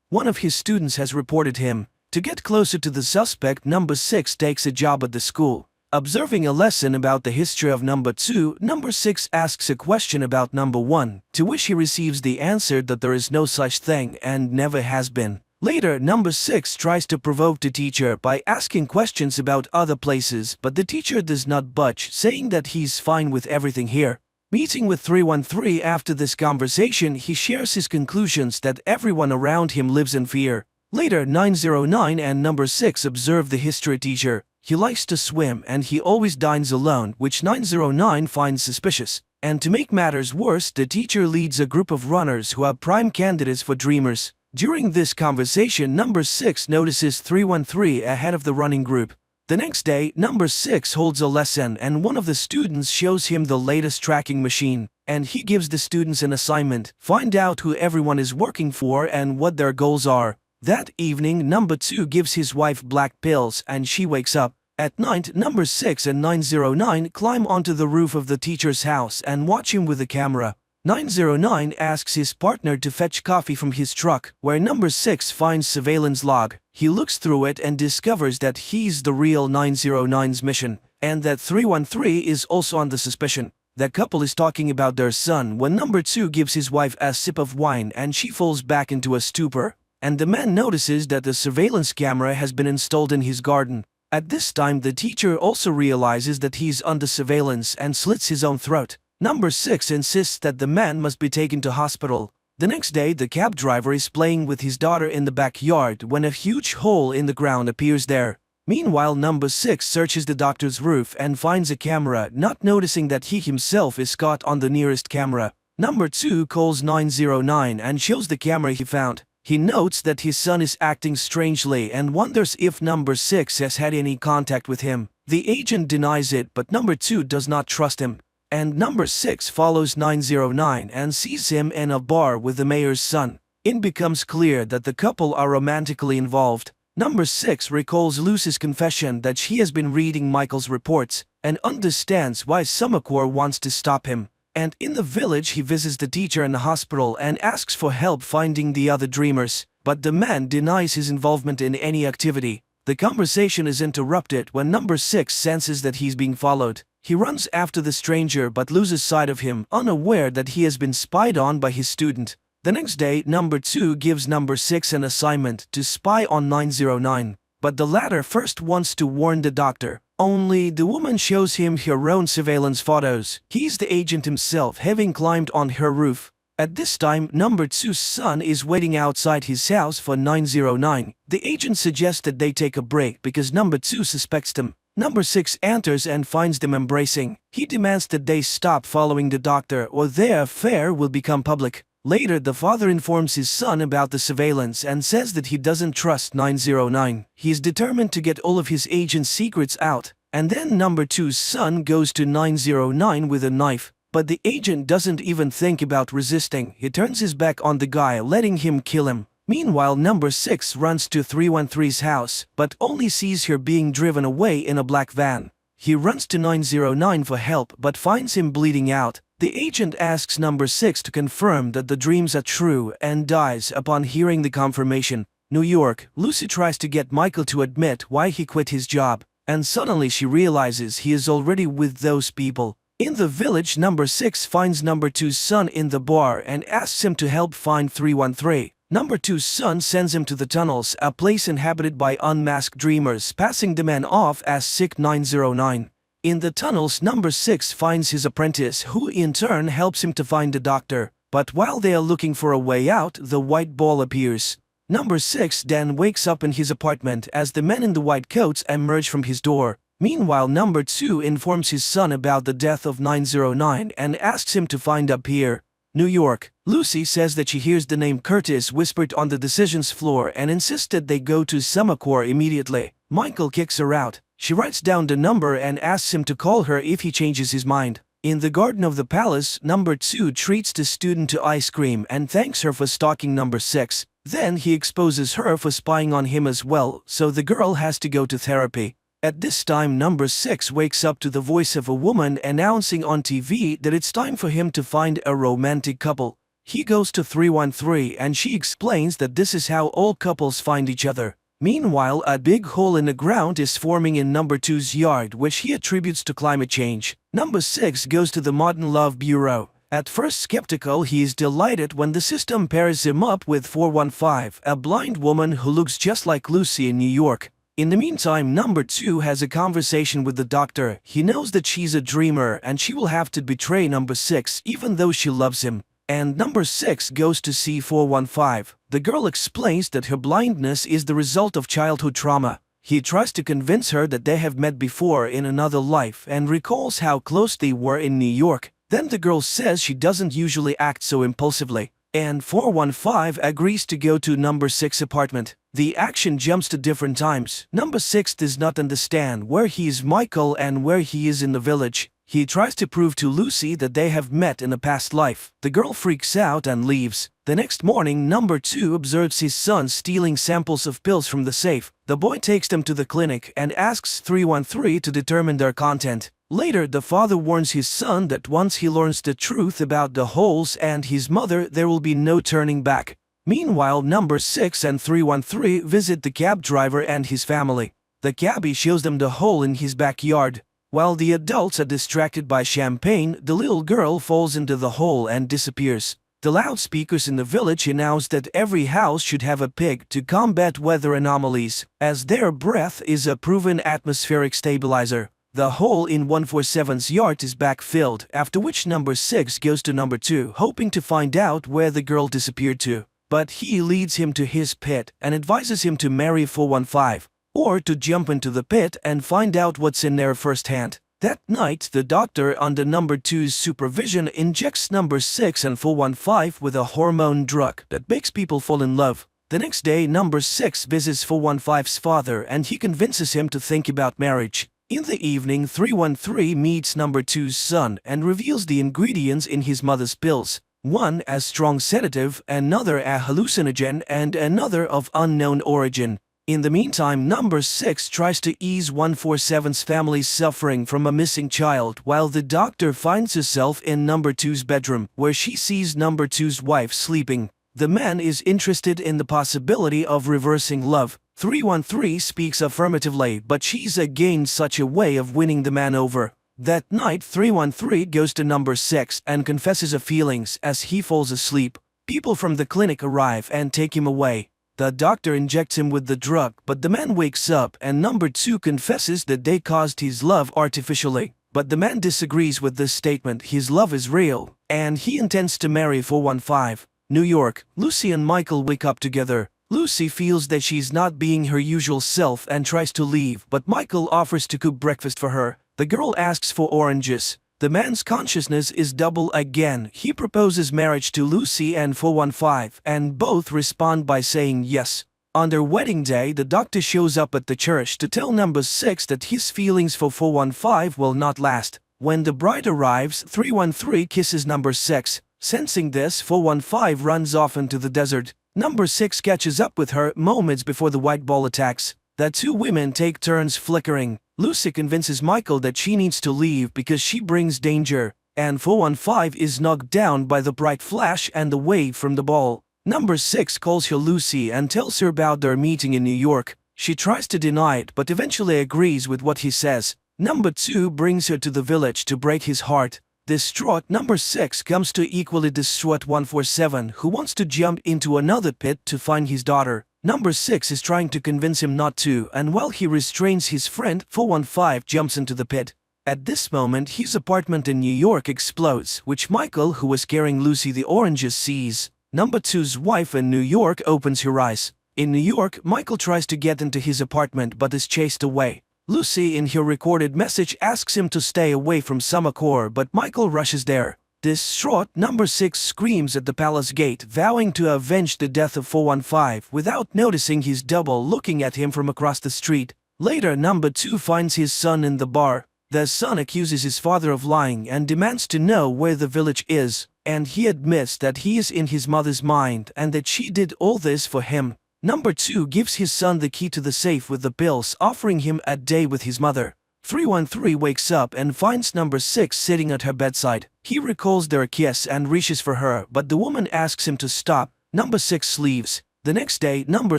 One of his students has reported him. To get closer to the suspect, number 6 takes a job at the school. Observing a lesson about the history of number 2, number 6 asks a question about number 1, to which he receives the answer that there is no such thing and never has been. Later, number 6 tries to provoke the teacher by asking questions about other places, but the teacher does not budge, saying that he's fine with everything here. Meeting with 313 after this conversation, he shares his conclusions that everyone around him lives in fear. Later, 909 and number 6 observe the history teacher. He likes to swim and he always dines alone, which 909 finds suspicious. And to make matters worse, the teacher leads a group of runners who are prime candidates for dreamers. During this conversation, number 6 notices 313 ahead of the running group. The next day, number 6 holds a lesson and one of the students shows him the latest tracking machine, and he gives the students an assignment: find out who everyone is working for and what their goals are. That evening, number 2 gives his wife black pills and she wakes up. At night, number 6 and 909 climb onto the roof of the teacher's house and watch him with a camera. 909 asks his partner to fetch coffee from his truck, where number 6 finds surveillance log. He looks through it and discovers that he's the real 909's mission, and that 313 is also on the suspicion. The couple is talking about their son when number 2 gives his wife a sip of wine and she falls back into a stupor, and the man notices that the surveillance camera has been installed in his garden. At this time, the teacher also realizes that he's under surveillance and slits his own throat. Number 6 insists that the man must be taken to hospital. The next day, the cab driver is playing with his daughter in the backyard when a huge hole in the ground appears there. Meanwhile, number 6 searches the doctor's roof and finds a camera, not noticing that he himself is caught on the nearest camera. Number 2 calls 909 and shows the camera he found. He notes that his son is acting strangely and wonders if number 6 has had any contact with him. The agent denies it, but number 2 does not trust him. And number 6 follows 909 and sees him in a bar with the mayor's son. It becomes clear that the couple are romantically involved. Number 6 recalls Lucy's confession that she has been reading Michael's reports and understands why Samacore wants to stop him. And in the village, he visits the teacher in the hospital and asks for help finding the other dreamers, but the man denies his involvement in any activity. The conversation is interrupted when number 6 senses that he's being followed. He runs after the stranger but loses sight of him, unaware that he has been spied on by his student. The next day, number 2 gives number 6 an assignment to spy on 909, but the latter first wants to warn the doctor. Only the woman shows him her own surveillance photos. He's the agent himself, having climbed on her roof. At this time, number 2's son is waiting outside his house for 909. The agent suggests that they take a break because number 2 suspects them. Number 6 enters and finds them embracing. He demands that they stop following the doctor or their affair will become public. Later, the father informs his son about the surveillance and says that he doesn't trust 909. He is determined to get all of his agent's secrets out. And then number 2's son goes to 909 with a knife. But the agent doesn't even think about resisting. He turns his back on the guy, letting him kill him. Meanwhile, number 6 runs to 313's house, but only sees her being driven away in a black van. He runs to 909 for help but finds him bleeding out. The agent asks number 6 to confirm that the dreams are true and dies upon hearing the confirmation. New York, Lucy tries to get Michael to admit why he quit his job, and suddenly she realizes he is already with those people. In the village, number 6 finds number 2's son in the bar and asks him to help find 313. Number 2's son sends him to the tunnels, a place inhabited by unmasked dreamers, passing the man off as sick 909. In the tunnels, number 6 finds his apprentice, who in turn helps him to find the doctor. But while they are looking for a way out, the white ball appears. Number 6 then wakes up in his apartment as the men in the white coats emerge from his door. Meanwhile, number 2 informs his son about the death of 909 and asks him to find up here. New York, Lucy says that she hears the name Curtis whispered on the decisions floor and insists that they go to Samacore immediately. Michael kicks her out. She writes down the number and asks him to call her if he changes his mind. In the garden of the palace, number 2 treats the student to ice cream and thanks her for stalking number 6. Then he exposes her for spying on him as well, so the girl has to go to therapy. At this time, number 6 wakes up to the voice of a woman announcing on TV that it's time for him to find a romantic couple. He goes to 313 and she explains that this is how all couples find each other. Meanwhile, a big hole in the ground is forming in number 2's yard, which he attributes to climate change. Number 6 goes to the Modern Love Bureau. At first skeptical, he is delighted when the system pairs him up with 415, a blind woman who looks just like Lucy in New York. In the meantime, number 2 has a conversation with the doctor. He knows that she's a dreamer and she will have to betray number 6 even though she loves him. And number 6 goes to see 415. The girl explains that her blindness is the result of childhood trauma. He tries to convince her that they have met before in another life and recalls how close they were in New York. Then the girl says she doesn't usually act so impulsively. And 415 agrees to go to number 6 apartment. The action jumps to different times. Number 6 does not understand where he is Michael and where he is in the village. He tries to prove to Lucy that they have met in a past life. The girl freaks out and leaves. The next morning, number 2 observes his son stealing samples of pills from the safe. The boy takes them to the clinic and asks 313 to determine their content. Later, the father warns his son that once he learns the truth about the holes and his mother, there will be no turning back. Meanwhile, number 6 and 313 visit the cab driver and his family. The cabbie shows them the hole in his backyard. While the adults are distracted by champagne, the little girl falls into the hole and disappears. The loudspeakers in the village announce that every house should have a pig to combat weather anomalies, as their breath is a proven atmospheric stabilizer. The hole in 147's yard is backfilled, after which number 6 goes to number 2, hoping to find out where the girl disappeared to. But he leads him to his pit and advises him to marry 415, or to jump into the pit and find out what's in there firsthand. That night, the doctor, under number 2's supervision, injects number 6 and 415 with a hormone drug that makes people fall in love. The next day, number 6 visits 415's father and he convinces him to think about marriage. In the evening, 313 meets number 2's son and reveals the ingredients in his mother's pills. One as strong sedative, another a hallucinogen, and another of unknown origin. In the meantime, number 6 tries to ease 147's family's suffering from a missing child, while the doctor finds herself in number 2's bedroom, where she sees number 2's wife sleeping. The man is interested in the possibility of reversing love. 313 speaks affirmatively, but she's against such a way of winning the man over. That night, 313 goes to number 6 and confesses her feelings as he falls asleep. People from the clinic arrive and take him away. The doctor injects him with the drug, but the man wakes up and number 2 confesses that they caused his love artificially. But the man disagrees with this statement. His love is real, and he intends to marry 415. New York, Lucy and Michael wake up together. Lucy feels that she's not being her usual self and tries to leave, but Michael offers to cook breakfast for her. The girl asks for oranges. The man's consciousness is double again. He proposes marriage to Lucy and 415, and both respond by saying yes. On their wedding day, the doctor shows up at the church to tell number 6 that his feelings for 415 will not last. When the bride arrives, 313 kisses number 6. Sensing this, 415 runs off into the desert. Number 6 catches up with her moments before the white ball attacks. The two women take turns flickering. Lucy convinces Michael that she needs to leave because she brings danger, and 415 is knocked down by the bright flash and the wave from the ball. Number 6 calls her Lucy and tells her about their meeting in New York. She tries to deny it but eventually agrees with what he says. Number 2 brings her to the village to break his heart. Distraught, number 6 comes to equally distraught 147, who wants to jump into another pit to find his daughter. Number 6 is trying to convince him not to, and while he restrains his friend, 415 jumps into the pit. At this moment, his apartment in New York explodes, which Michael, who was carrying Lucy the oranges, sees. Number 2's wife in New York opens her eyes. In New York, Michael tries to get into his apartment but is chased away. Lucy, in her recorded message, asks him to stay away from Summercore, but Michael rushes there. Distraught, number 6 screams at the palace gate, vowing to avenge the death of 415 without noticing his double looking at him from across the street. Later, number 2 finds his son in the bar. The son accuses his father of lying and demands to know where the village is, and he admits that he is in his mother's mind and that she did all this for him. Number 2 gives his son the key to the safe with the pills, offering him a day with his mother. 313 wakes up and finds number 6 sitting at her bedside. He recalls their kiss and reaches for her, but the woman asks him to stop. Number 6 leaves. The next day, number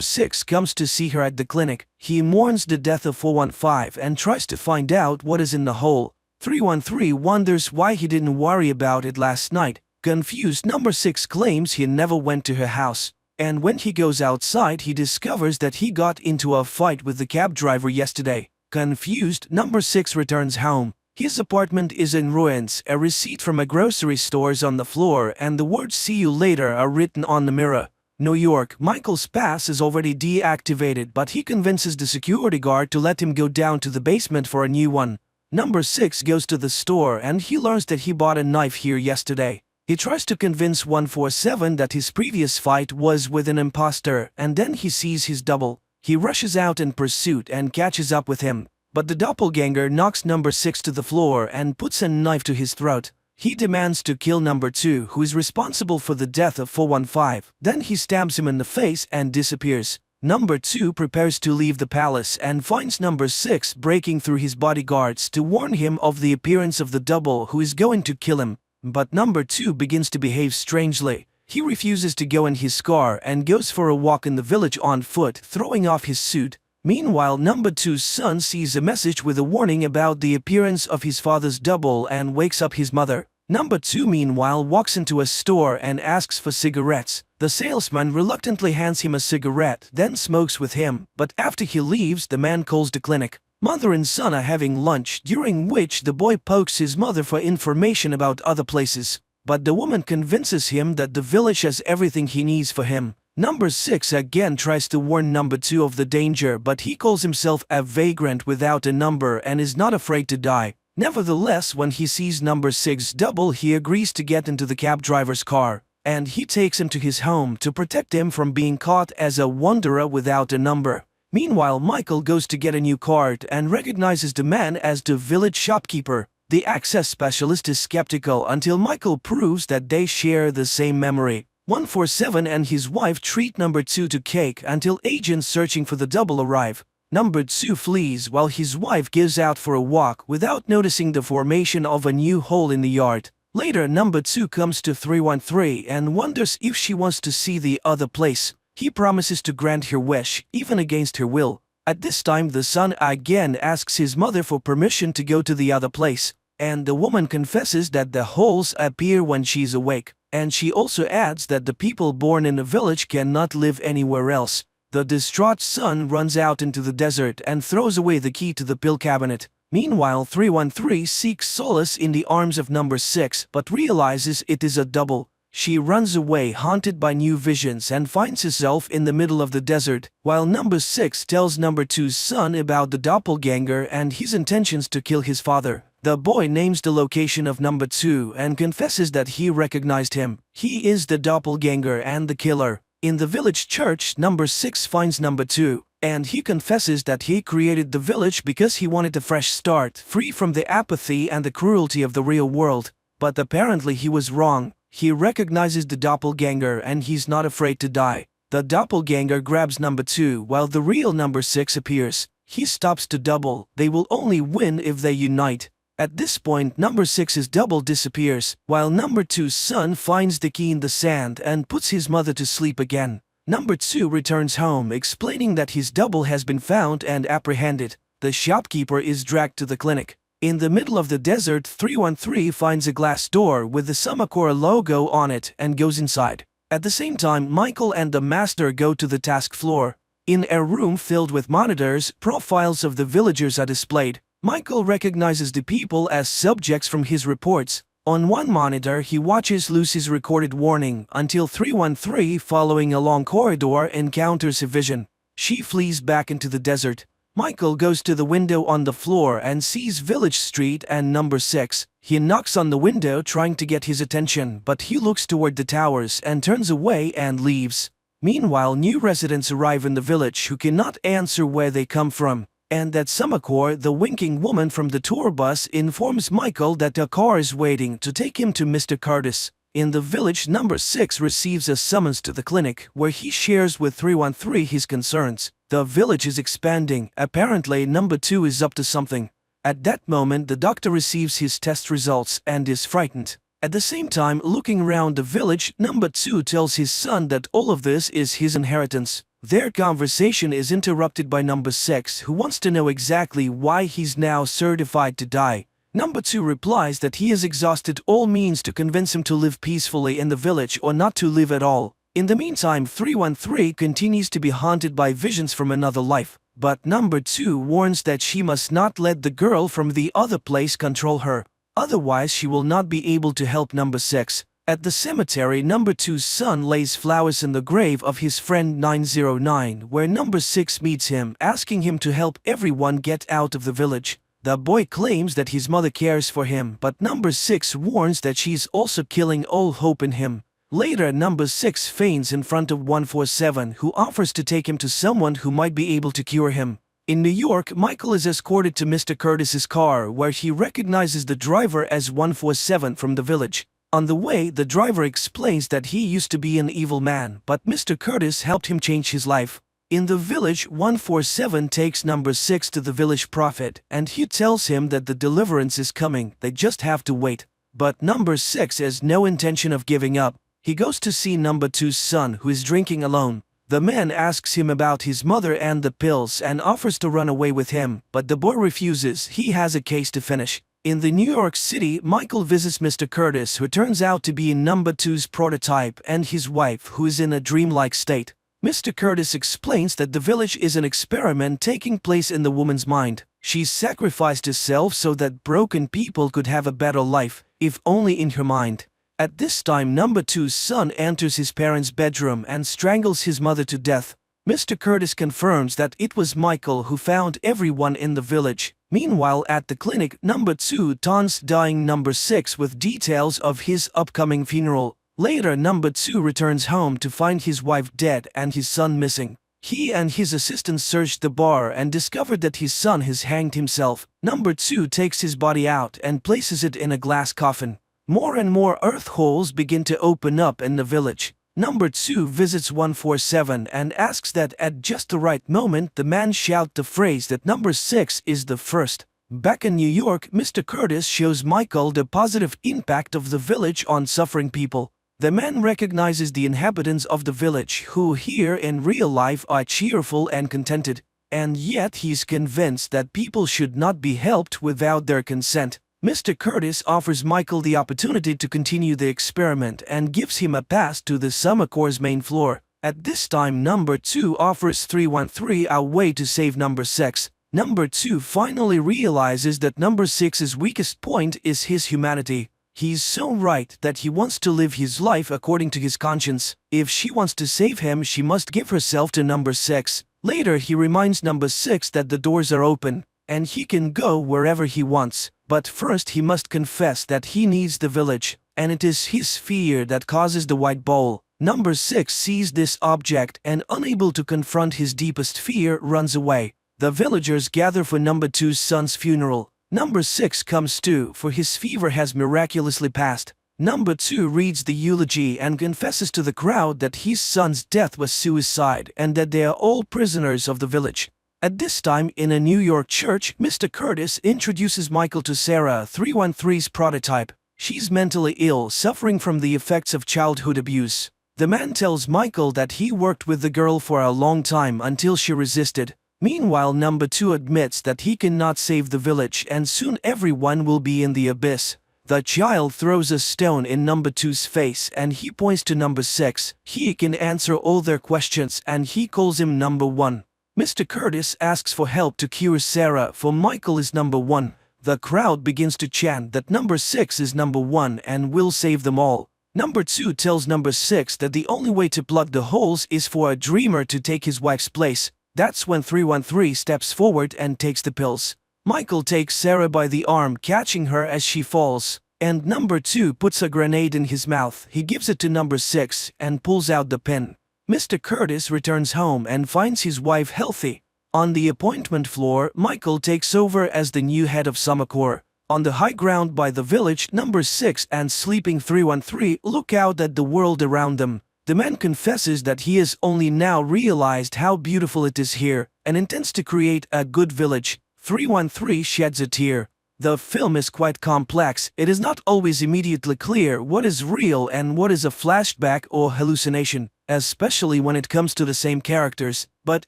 6 comes to see her at the clinic. He mourns the death of 415 and tries to find out what is in the hole. 313 wonders why he didn't worry about it last night. Confused, number 6 claims he never went to her house. And when he goes outside, he discovers that he got into a fight with the cab driver yesterday. Confused, number 6 returns home. His apartment is in ruins, a receipt from a grocery store is on the floor, and the words "see you later" are written on the mirror. New York, Michael's pass is already deactivated, but he convinces the security guard to let him go down to the basement for a new one. Number 6 goes to the store and he learns that he bought a knife here yesterday. He tries to convince 147 that his previous fight was with an imposter, and then he sees his double. He rushes out in pursuit and catches up with him, but the doppelganger knocks number 6 to the floor and puts a knife to his throat. He demands to kill number 2, who is responsible for the death of 415. Then he stabs him in the face and disappears. Number 2 prepares to leave the palace and finds Number 6 breaking through his bodyguards to warn him of the appearance of the double who is going to kill him. But Number 2 begins to behave strangely. He refuses to go in his car and goes for a walk in the village on foot, throwing off his suit. Meanwhile, Number 2's son sees a message with a warning about the appearance of his father's double and wakes up his mother. Number 2 meanwhile walks into a store and asks for cigarettes. The salesman reluctantly hands him a cigarette, then smokes with him, but after he leaves, the man calls the clinic. Mother and son are having lunch, during which the boy pokes his mother for information about other places. But the woman convinces him that the village has everything he needs for him. Number 6 again tries to warn Number 2 of the danger, but he calls himself a vagrant without a number and is not afraid to die. Nevertheless, when he sees Number 6's double, he agrees to get into the cab driver's car, and he takes him to his home to protect him from being caught as a wanderer without a number. Meanwhile, Michael goes to get a new card and recognizes the man as the village shopkeeper. The access specialist is skeptical until Michael proves that they share the same memory. 147 and his wife treat Number 2 to cake until agents searching for the double arrive. Number 2 flees while his wife gives out for a walk without noticing the formation of a new hole in the yard. Later, Number 2 comes to 313 and wonders if she wants to see the other place. He promises to grant her wish, even against her will. At this time, the son again asks his mother for permission to go to the other place, and the woman confesses that the holes appear when she's awake, and she also adds that the people born in the village cannot live anywhere else. The distraught son runs out into the desert and throws away the key to the pill cabinet. Meanwhile, 313 seeks solace in the arms of Number 6 but realizes it is a double. She runs away haunted by new visions and finds herself in the middle of the desert, while Number 6 tells Number 2's son about the doppelganger and his intentions to kill his father. The boy names the location of Number 2 and confesses that he recognized him. He is the doppelganger and the killer. In the village church, Number 6 finds Number 2, and he confesses that he created the village because he wanted a fresh start, free from the apathy and the cruelty of the real world. But apparently he was wrong. He recognizes the doppelganger and he's not afraid to die. The doppelganger grabs Number 2 while the real Number 6 appears. He stops to double. They will only win if they unite. At this point, Number 6's double disappears, while Number 2's son finds the key in the sand and puts his mother to sleep again. Number 2 returns home, explaining that his double has been found and apprehended. The shopkeeper is dragged to the clinic. In the middle of the desert, 313 finds a glass door with the Summacor logo on it and goes inside. At the same time, Michael and the master go to the task floor. In a room filled with monitors, profiles of the villagers are displayed. Michael recognizes the people as subjects from his reports. On one monitor, he watches Lucy's recorded warning until 313, following a long corridor, encounters a vision. She flees back into the desert. Michael goes to the window on the floor and sees Village Street and Number 6. He knocks on the window trying to get his attention, but he looks toward the towers and turns away and leaves. Meanwhile, new residents arrive in the village who cannot answer where they come from, and at Summacor, the winking woman from the tour bus informs Michael that a car is waiting to take him to Mr. Curtis. In the village, Number 6 receives a summons to the clinic, where he shares with 313 his concerns. The village is expanding. Apparently, Number 2 is up to something. At that moment, the doctor receives his test results and is frightened. At the same time, looking around the village, Number 2 tells his son that all of this is his inheritance. Their conversation is interrupted by Number 6, who wants to know exactly why he's now certified to die. Number 2 replies that he has exhausted all means to convince him to live peacefully in the village or not to live at all. In the meantime, 313 continues to be haunted by visions from another life, but Number 2 warns that she must not let the girl from the other place control her. Otherwise, she will not be able to help Number 6. At the cemetery, Number 2's son lays flowers in the grave of his friend 909, where Number 6 meets him, asking him to help everyone get out of the village. The boy claims that his mother cares for him, but Number 6 warns that she's also killing all hope in him. Later, Number 6 faints in front of 147, who offers to take him to someone who might be able to cure him. In New York, Michael is escorted to Mr. Curtis's car, where he recognizes the driver as 147 from the village. On the way, the driver explains that he used to be an evil man, but Mr. Curtis helped him change his life. In the village, 147 takes number 6 to the village prophet, and he tells him that the deliverance is coming, they just have to wait. But number 6 has no intention of giving up. He goes to see number 2's son, who is drinking alone. The man asks him about his mother and the pills and offers to run away with him, but the boy refuses, he has a case to finish. In the New York City, Michael visits Mr. Curtis, who turns out to be number 2's prototype, and his wife, who is in a dreamlike state. Mr. Curtis explains that the village is an experiment taking place in the woman's mind. She's sacrificed herself so that broken people could have a better life, if only in her mind. At this time, number 2's son enters his parents' bedroom and strangles his mother to death. Mr. Curtis confirms that it was Michael who found everyone in the village. Meanwhile, at the clinic, number 2 taunts dying number 6 with details of his upcoming funeral. Later, number 2 returns home to find his wife dead and his son missing. He and his assistant searched the bar and discovered that his son has hanged himself. Number 2 takes his body out and places it in a glass coffin. More and more earth holes begin to open up in the village. Number 2 visits 147 and asks that at just the right moment the man shout the phrase that number 6 is the first. Back in New York, Mr. Curtis shows Michael the positive impact of the village on suffering people. The man recognizes the inhabitants of the village who here in real life are cheerful and contented, and yet he's convinced that people should not be helped without their consent. Mr. Curtis offers Michael the opportunity to continue the experiment and gives him a pass to the Summercore's main floor. At this time, number 2 offers 313 a way to save number 6. Number 2 finally realizes that number 6's weakest point is his humanity. He's so right that he wants to live his life according to his conscience. If she wants to save him, she must give herself to number 6. Later, he reminds number 6 that the doors are open, and he can go wherever he wants. But first he must confess that he needs the village, and it is his fear that causes the white bowl. Number 6 sees this object and, unable to confront his deepest fear, runs away. The villagers gather for number 2's son's funeral. Number 6 comes too, for his fever has miraculously passed. Number 2 reads the eulogy and confesses to the crowd that his son's death was suicide and that they are all prisoners of the village. At this time, in a New York church, Mr. Curtis introduces Michael to Sarah, 313's prototype. She's mentally ill, suffering from the effects of childhood abuse. The man tells Michael that he worked with the girl for a long time until she resisted. Meanwhile, number 2 admits that he cannot save the village and soon everyone will be in the abyss. The child throws a stone in number 2's face and he points to number 6. He can answer all their questions and he calls him number 1. Mr. Curtis asks for help to cure Sarah, for Michael is number 1. The crowd begins to chant that number 6 is number 1 and will save them all. Number 2 tells number 6 that the only way to plug the holes is for a dreamer to take his wife's place. That's when 313 steps forward and takes the pills. Michael takes Sarah by the arm, catching her as she falls, and number 2 puts a grenade in his mouth. He gives it to number 6 and pulls out the pin. Mr. Curtis returns home and finds his wife healthy. On the appointment floor, Michael takes over as the new head of Summercore. On the high ground by the village, number 6 and sleeping 313 look out at the world around them. The man confesses that he has only now realized how beautiful it is here and intends to create a good village. 313 sheds a tear. The film is quite complex. It is not always immediately clear what is real and what is a flashback or hallucination, especially when it comes to the same characters, but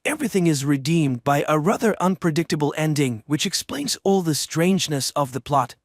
everything is redeemed by a rather unpredictable ending which explains all the strangeness of the plot.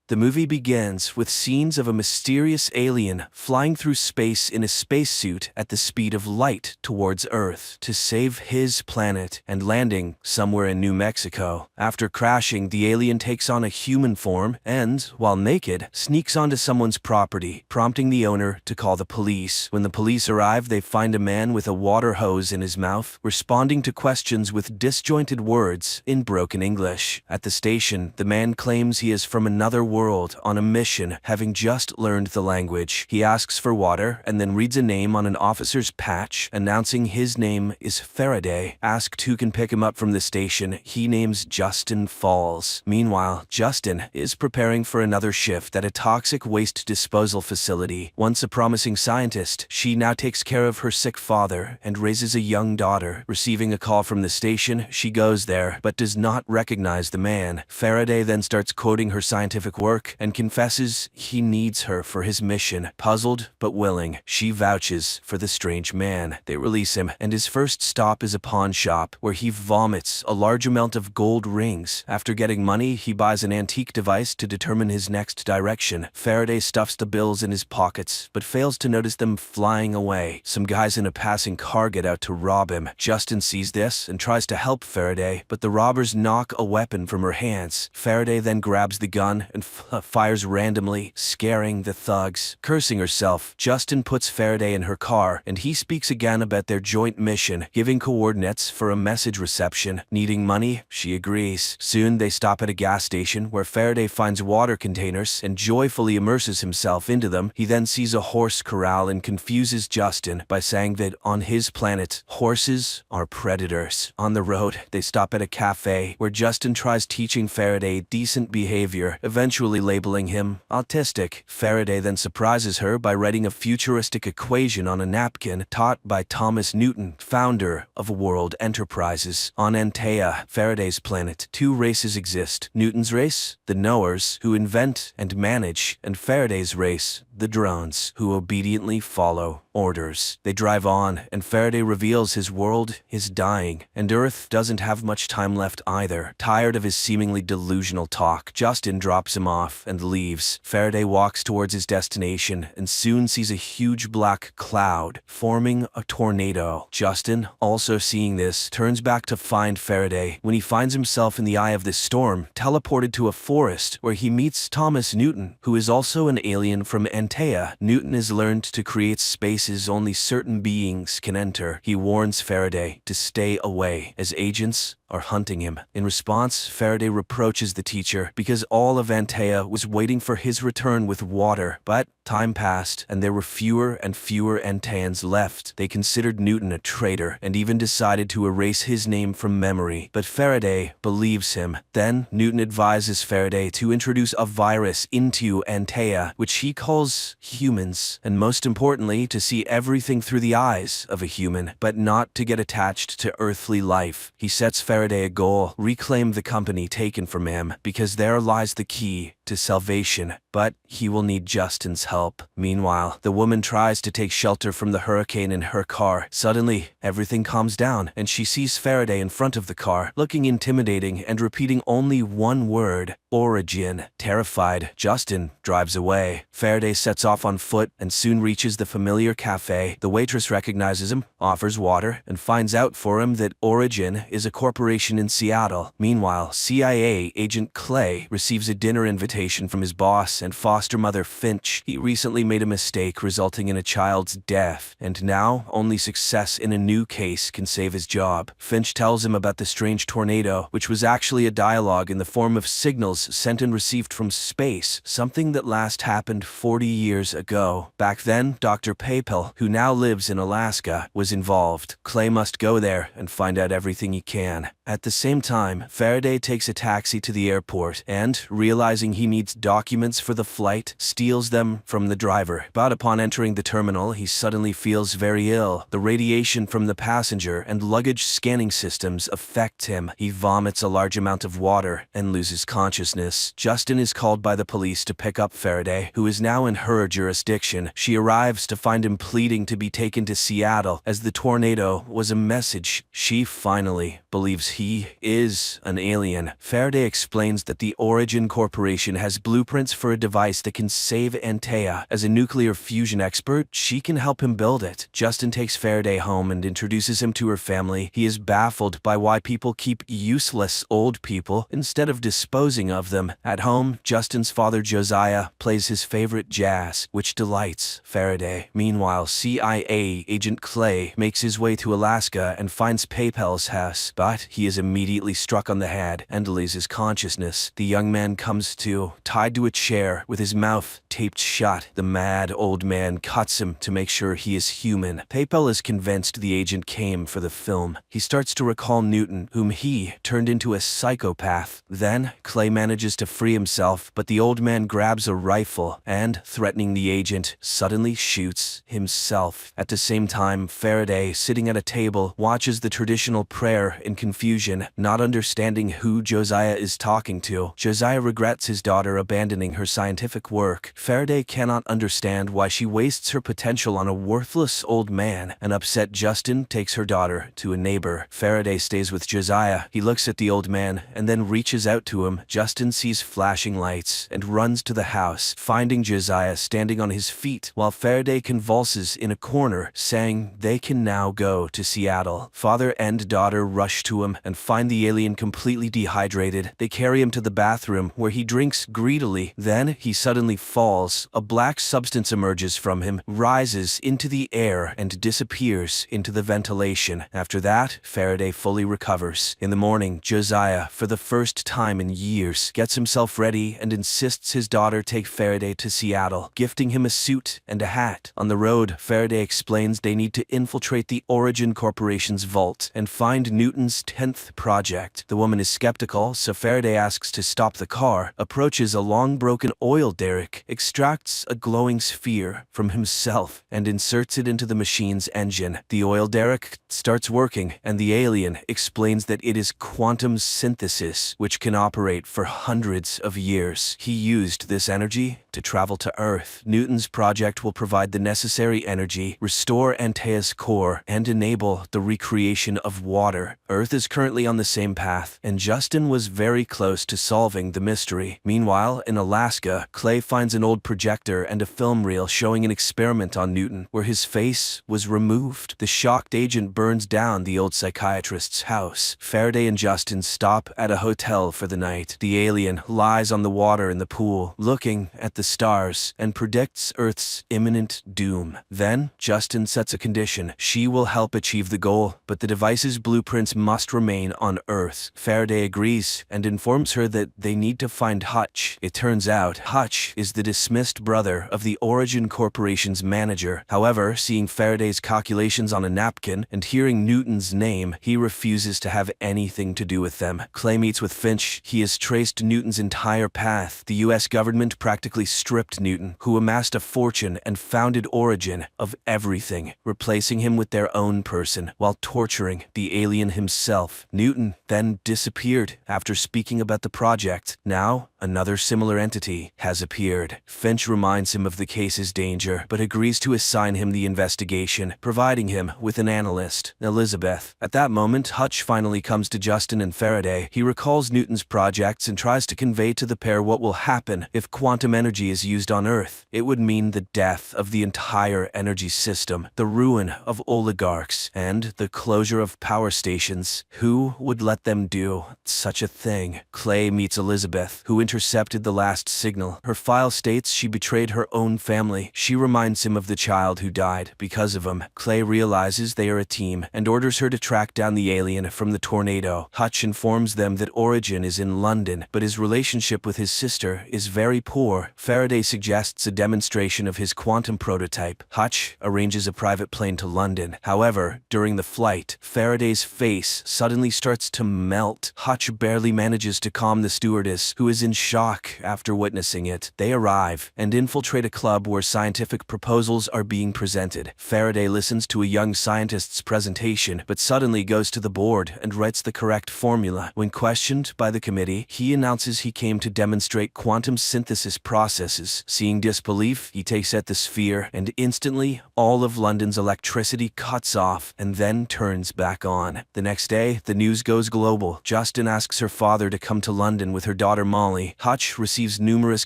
The movie begins with scenes of a mysterious alien flying through space in a spacesuit at the speed of light towards Earth to save his planet and landing somewhere in New Mexico. After crashing, the alien takes on a human form and, while naked, sneaks onto someone's property, prompting the owner to call the police. When the police arrive, they find a man with a water hose in his mouth, responding to questions with disjointed words in broken English. At the station, the man claims he is from another world world on a mission, having just learned the language. He asks for water and then reads a name on an officer's patch, announcing his name is Faraday. Asked who can pick him up from the station, he names Justin Falls. Meanwhile, Justin is preparing for another shift at a toxic waste disposal facility. Once a promising scientist, she now takes care of her sick father and raises a young daughter. Receiving a call from the station, she goes there, but does not recognize the man. Faraday then starts quoting her scientific work and confesses he needs her for his mission. Puzzled but willing, she vouches for the strange man. They release him, and his first stop is a pawn shop, where he vomits a large amount of gold rings. After getting money, he buys an antique device to determine his next direction. Faraday stuffs the bills in his pockets, but fails to notice them flying away. Some guys in a passing car get out to rob him. Justin sees this and tries to help Faraday, but the robbers knock a weapon from her hands. Faraday then grabs the gun and fires randomly, scaring the thugs. Cursing herself, Justin puts Faraday in her car, and he speaks again about their joint mission, giving coordinates for a message reception. Needing money, she agrees. Soon they stop at a gas station where Faraday finds water containers and joyfully immerses himself into them. He then sees a horse corral and confuses Justin by saying that on his planet, horses are predators. On the road, they stop at a cafe where Justin tries teaching Faraday decent behavior, eventually labeling him autistic. Faraday then surprises her by writing a futuristic equation on a napkin taught by Thomas Newton, founder of World Enterprises. On Antea, Faraday's planet, two races exist. Newton's race, the knowers, who invent and manage, and Faraday's race, the drones, who obediently follow orders. They drive on, and Faraday reveals his world is dying, and Earth doesn't have much time left either. Tired of his seemingly delusional talk, Justin drops him off and leaves. Faraday walks towards his destination and soon sees a huge black cloud forming a tornado. Justin, also seeing this, turns back to find Faraday. When he finds himself in the eye of this storm, teleported to a forest where he meets Thomas Newton, who is also an alien from Antea. Newton has learned to create spaces only certain beings can enter. He warns Faraday to stay away, as agents are hunting him. In response, Faraday reproaches the teacher because all of Antea was waiting for his return with water. But time passed, and there were fewer and fewer Anteans left. They considered Newton a traitor and even decided to erase his name from memory. But Faraday believes him. Then Newton advises Faraday to introduce a virus into Antea, which he calls humans, and most importantly, to see everything through the eyes of a human, but not to get attached to earthly life. He sets Faraday a goal: reclaim the company taken from him, because there lies the key to salvation. But he will need Justin's help. Meanwhile, the woman tries to take shelter from the hurricane in her car. Suddenly, everything calms down, and she sees Faraday in front of the car, looking intimidating and repeating only one word: origin. Terrified, Justin drives away. Faraday sets off on foot and soon reaches the familiar cafe. The waitress recognizes him, offers water, and finds out for him that Origin is a corporation in Seattle. Meanwhile, CIA agent Clay receives a dinner invitation from his boss and foster mother Finch. He recently made a mistake resulting in a child's death, and now only success in a new case can save his job. Finch tells him about the strange tornado, which was actually a dialogue in the form of signals sent and received from space, something that last happened 40 years ago. Back then, Dr. Papel, who now lives in Alaska, was involved. Clay must go there and find out everything he can. At the same time, Faraday takes a taxi to the airport and, realizing he needs documents for the flight, steals them from the driver. But upon entering the terminal, he suddenly feels very ill. The radiation from the passenger and luggage scanning systems affect him. He vomits a large amount of water and loses consciousness. Justin is called by the police to pick up Faraday, who is now in her jurisdiction. She arrives to find him pleading to be taken to Seattle, as the tornado was a message. She finally believes he is an alien. Faraday explains that the Origin Corporation has blueprints for a device that can save Antea. As a nuclear fusion expert, she can help him build it. Justin takes Faraday home and introduces him to her family. He is baffled by why people keep useless old people instead of disposing of them. At home, Justin's father Josiah plays his favorite jazz, which delights Faraday. Meanwhile, CIA agent Clay makes his way to Alaska and finds Papel's house, but he he is immediately struck on the head and loses consciousness. The young man comes to, tied to a chair, with his mouth taped shut. The mad old man cuts him to make sure he is human. Papel is convinced the agent came for the film. He starts to recall Newton, whom he turned into a psychopath. Then, Clay manages to free himself, but the old man grabs a rifle and, threatening the agent, suddenly shoots himself. At the same time, Faraday, sitting at a table, watches the traditional prayer in confusion, not understanding who Josiah is talking to. Josiah regrets his daughter abandoning her scientific work. Faraday cannot understand why she wastes her potential on a worthless old man. An upset Justin takes her daughter to a neighbor. Faraday stays with Josiah. He looks at the old man and then reaches out to him. Justin sees flashing lights and runs to the house, finding Josiah standing on his feet while Faraday convulses in a corner, saying they can now go to Seattle. Father and daughter rush to him and find the alien completely dehydrated. They carry him to the bathroom where he drinks greedily. Then he suddenly falls. A black substance emerges from him, rises into the air, and disappears into the ventilation. After that, Faraday fully recovers. In the morning, Josiah, for the first time in years, gets himself ready and insists his daughter take Faraday to Seattle, gifting him a suit and a hat. On the road, Faraday explains they need to infiltrate the Origin Corporation's vault and find Newton's 10th project. The woman is skeptical, so Faraday asks to stop the car, approaches a long broken oil derrick, extracts a glowing sphere from himself, and inserts it into the machine's engine. The oil derrick starts working, and the alien explains that it is quantum synthesis, which can operate for hundreds of years. He used this energy to travel to Earth. Newton's project will provide the necessary energy, restore Antaeus' core, and enable the recreation of water. Earth is currently on the same path, and Justin was very close to solving the mystery. Meanwhile, in Alaska, Clay finds an old projector and a film reel showing an experiment on Newton, where his face was removed. The shocked agent burns down the old psychiatrist's house. Faraday and Justin stop at a hotel for the night. The alien lies on the water in the pool, looking at the stars, and predicts Earth's imminent doom. Then, Justin sets a condition. She will help achieve the goal, but the device's blueprints must remain on Earth. Faraday agrees and informs her that they need to find Hutch. It turns out Hutch is the dismissed brother of the Origin Corporation's manager. However, seeing Faraday's calculations on a napkin and hearing Newton's name, he refuses to have anything to do with them. Clay meets with Finch. He has traced Newton's entire path. The US government practically stripped Newton, who amassed a fortune and founded Origin, of everything, replacing him with their own person while torturing the alien himself. Newton then disappeared after speaking about the project. Now, another similar entity has appeared. Finch reminds him of the case's danger, but agrees to assign him the investigation, providing him with an analyst, Elizabeth. At that moment, Hutch finally comes to Justin and Faraday. He recalls Newton's projects and tries to convey to the pair what will happen if quantum energy is used on Earth. It would mean the death of the entire energy system, the ruin of oligarchs, and the closure of power stations. Who would let them do such a thing? Clay meets Elizabeth, who intercepted the last signal. Her file states she betrayed her own family. She reminds him of the child who died because of him. Clay realizes they are a team and orders her to track down the alien from the tornado. Hutch informs them that Origin is in London, but his relationship with his sister is very poor. Faraday suggests a demonstration of his quantum prototype. Hutch arranges a private plane to London. However, during the flight, Faraday's face suddenly starts to melt. Hutch barely manages to calm the stewardess, who is in shock after witnessing it. They arrive and infiltrate a club where scientific proposals are being presented. Faraday listens to a young scientist's presentation, but suddenly goes to the board and writes the correct formula. When questioned by the committee, he announces he came to demonstrate quantum synthesis processes. Seeing disbelief, he takes at the sphere, and instantly, all of London's electricity cuts off and then turns back on. The next day, the news goes global. Justin asks her father to come to London with her daughter Molly. Hutch receives numerous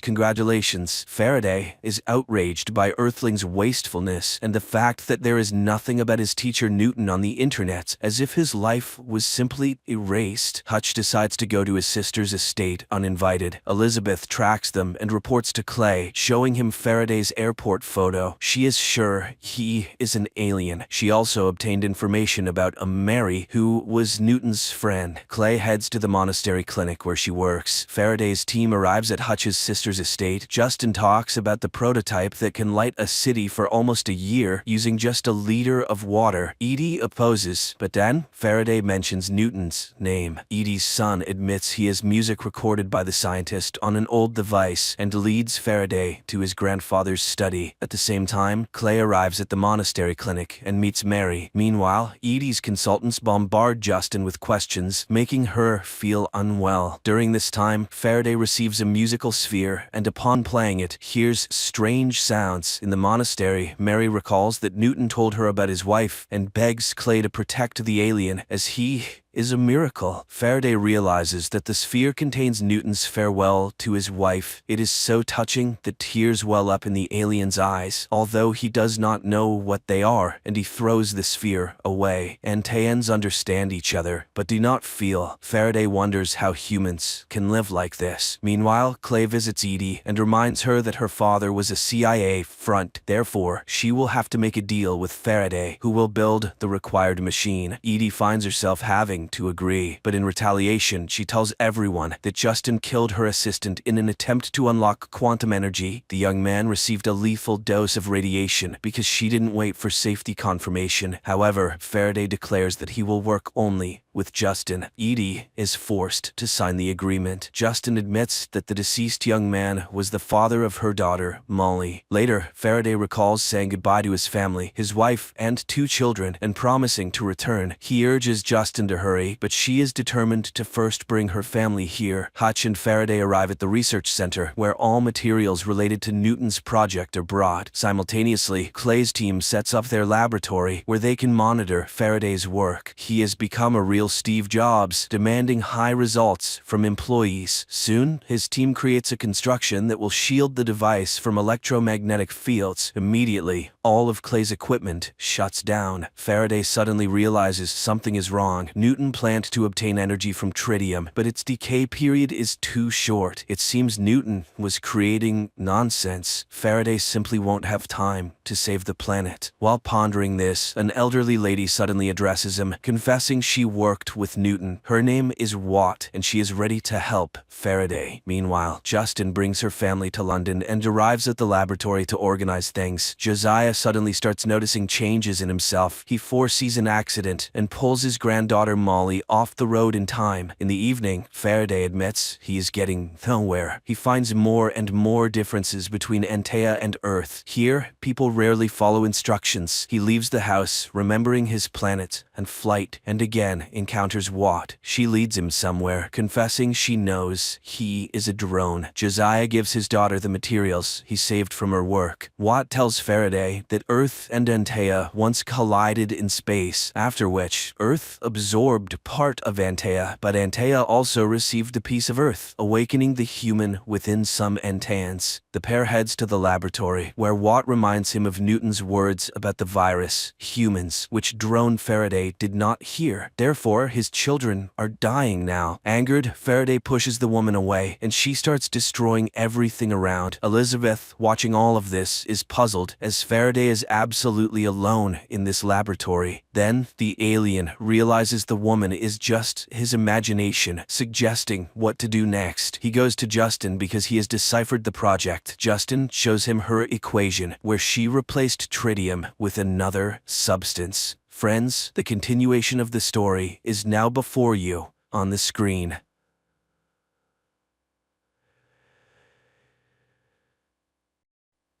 congratulations. Faraday is outraged by Earthling's wastefulness and the fact that there is nothing about his teacher Newton on the internet, as if his life was simply erased. Hutch decides to go to his sister's estate uninvited. Elizabeth tracks them and reports to Clay, showing him Faraday's airport photo. She is sure he is an alien. She also obtained information about a Mary, who was Newton's friend. Clay heads to the monastery clinic where she works. Faraday's team arrives at Hutch's sister's estate. Justin talks about the prototype that can light a city for almost a year using just a liter of water. Edie opposes, but then Faraday mentions Newton's name. Edie's son admits he has music recorded by the scientist on an old device and leads Faraday to his grandfather's study. At the same time, Clay arrives at the monastery clinic and meets Mary. Meanwhile, Edie's consultants bombard Justin with questions, making her feel unwell. During this time, Faraday receives a musical sphere and upon playing it, hears strange sounds. In the monastery, Mary recalls that Newton told her about his wife and begs Clay to protect the alien as he is a miracle. Faraday realizes that the sphere contains Newton's farewell to his wife. It is so touching that tears well up in the alien's eyes, although he does not know what they are, and he throws the sphere away. Antaeans understand each other, but do not feel. Faraday wonders how humans can live like this. Meanwhile, Clay visits Edie and reminds her that her father was a CIA front. Therefore, she will have to make a deal with Faraday, who will build the required machine. Edie finds herself having to agree, but in retaliation, she tells everyone that Justin killed her assistant in an attempt to unlock quantum energy. The young man received a lethal dose of radiation because she didn't wait for safety confirmation. However, Faraday declares that he will work only with Justin. Edie is forced to sign the agreement. Justin admits that the deceased young man was the father of her daughter, Molly. Later, Faraday recalls saying goodbye to his family, his wife, and 2 children, and promising to return. He urges Justin to hurry, but she is determined to first bring her family here. Hutch and Faraday arrive at the research center, where all materials related to Newton's project are brought. Simultaneously, Clay's team sets up their laboratory, where they can monitor Faraday's work. He has become a real Steve Jobs, demanding high results from employees. Soon, his team creates a construction that will shield the device from electromagnetic fields. Immediately, all of Clay's equipment shuts down. Faraday suddenly realizes something is wrong. Newton planned to obtain energy from tritium, but its decay period is too short. It seems Newton was creating nonsense. Faraday simply won't have time to save the planet. While pondering this, an elderly lady suddenly addresses him, confessing she worked with Newton. Her name is Watt, and she is ready to help Faraday. Meanwhile, Justin brings her family to London and arrives at the laboratory to organize things. Josiah suddenly starts noticing changes in himself. He foresees an accident and pulls his granddaughter Molly off the road in time. In the evening, Faraday admits he is getting nowhere. He finds more and more differences between Antaea and Earth. Here, people rarely follow instructions. He leaves the house, remembering his planet and flight, and again encounters Watt. She leads him somewhere, confessing she knows he is a drone. Josiah gives his daughter the materials he saved from her work. Watt tells Faraday that Earth and Antaea once collided in space, after which Earth absorbed part of Antaea, but Antaea also received a piece of Earth, awakening the human within some Antaeans. The pair heads to the laboratory, where Watt reminds him of Newton's words about the virus, humans, which drone Faraday did not hear. Therefore, his children are dying now. Angered, Faraday pushes the woman away, and she starts destroying everything around. Elizabeth, watching all of this, is puzzled, as Faraday is absolutely alone in this laboratory. Then, the alien realizes the woman is just his imagination, suggesting what to do next. He goes to Justin because he has deciphered the project. Justin shows him her equation, where she replaced tritium with another substance. Friends, the continuation of the story is now before you on the screen.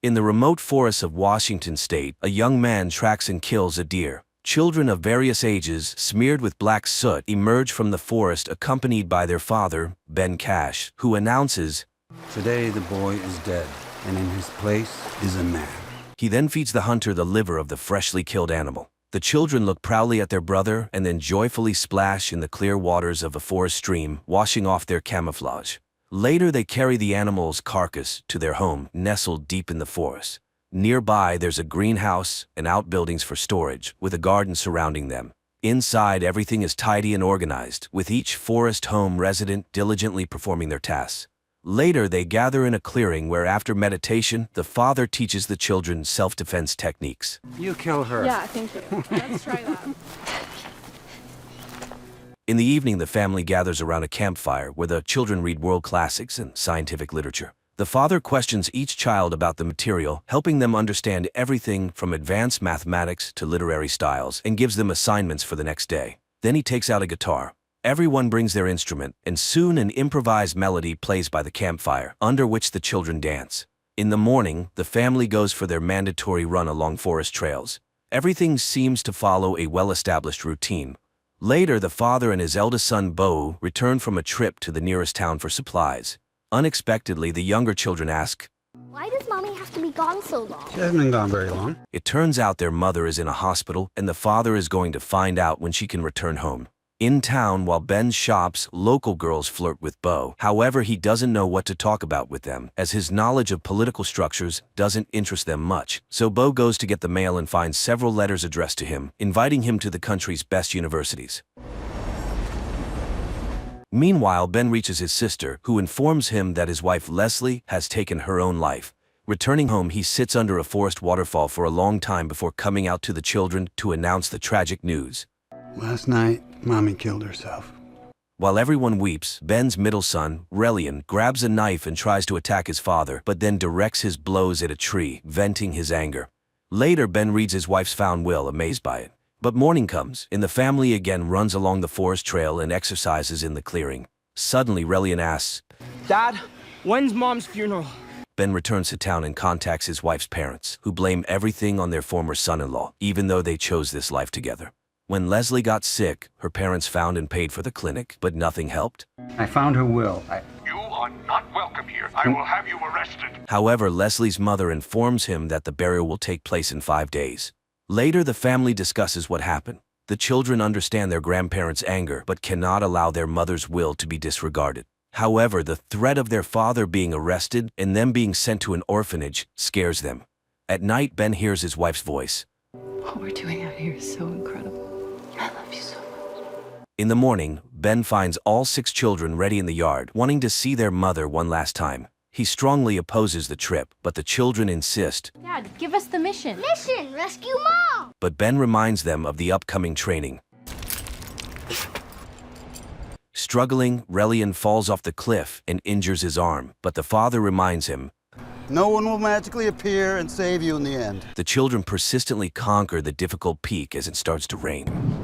In the remote forests of Washington state, a young man tracks and kills a deer. Children of various ages, smeared with black soot, emerge from the forest accompanied by their father, Ben Cash, who announces, "Today the boy is dead, and in his place is a man." He then feeds the hunter the liver of the freshly killed animal. The children look proudly at their brother and then joyfully splash in the clear waters of a forest stream, washing off their camouflage. Later, they carry the animal's carcass to their home, nestled deep in the forest. Nearby, there's a greenhouse and outbuildings for storage, with a garden surrounding them. Inside, everything is tidy and organized, with each forest home resident diligently performing their tasks. Later, they gather in a clearing where, after meditation, the father teaches the children self-defense techniques. You kill her. Yeah, thank you. Let's try that. In the evening, the family gathers around a campfire where the children read world classics and scientific literature. The father questions each child about the material, helping them understand everything from advanced mathematics to literary styles, and gives them assignments for the next day. Then he takes out a guitar. Everyone brings their instrument, and soon an improvised melody plays by the campfire, under which the children dance. In the morning, the family goes for their mandatory run along forest trails. Everything seems to follow a well-established routine. Later, the father and his eldest son, Bo, return from a trip to the nearest town for supplies. Unexpectedly, the younger children ask, Why does Mommy have to be gone so long? She hasn't been gone very long. It turns out their mother is in a hospital, and the father is going to find out when she can return home. In town, while Ben shops, local girls flirt with Bo. However, he doesn't know what to talk about with them, as his knowledge of political structures doesn't interest them much. So Bo goes to get the mail and finds several letters addressed to him, inviting him to the country's best universities. Meanwhile, Ben reaches his sister, who informs him that his wife Leslie has taken her own life. Returning home, he sits under a forest waterfall for a long time before coming out to the children to announce the tragic news. Last night, Mommy killed herself. While everyone weeps, Ben's middle son, Relian, grabs a knife and tries to attack his father, but then directs his blows at a tree, venting his anger. Later, Ben reads his wife's found will, amazed by it. But morning comes, and the family again runs along the forest trail and exercises in the clearing. Suddenly, Relian asks, Dad, when's Mom's funeral? Ben returns to town and contacts his wife's parents, who blame everything on their former son-in-law, even though they chose this life together. When Leslie got sick, her parents found and paid for the clinic, but nothing helped. I found her will. You are not welcome here. I will have you arrested. However, Leslie's mother informs him that the burial will take place in 5 days. Later, the family discusses what happened. The children understand their grandparents' anger, but cannot allow their mother's will to be disregarded. However, the threat of their father being arrested and them being sent to an orphanage scares them. At night, Ben hears his wife's voice. What we're doing out here is so incredible. I love you so much. In the morning, Ben finds all 6 children ready in the yard, wanting to see their mother one last time. He strongly opposes the trip, but the children insist. Dad, give us the mission. Mission! Rescue Mom! But Ben reminds them of the upcoming training. Struggling, Relian falls off the cliff and injures his arm, but the father reminds him, No one will magically appear and save you in the end. The children persistently conquer the difficult peak as it starts to rain.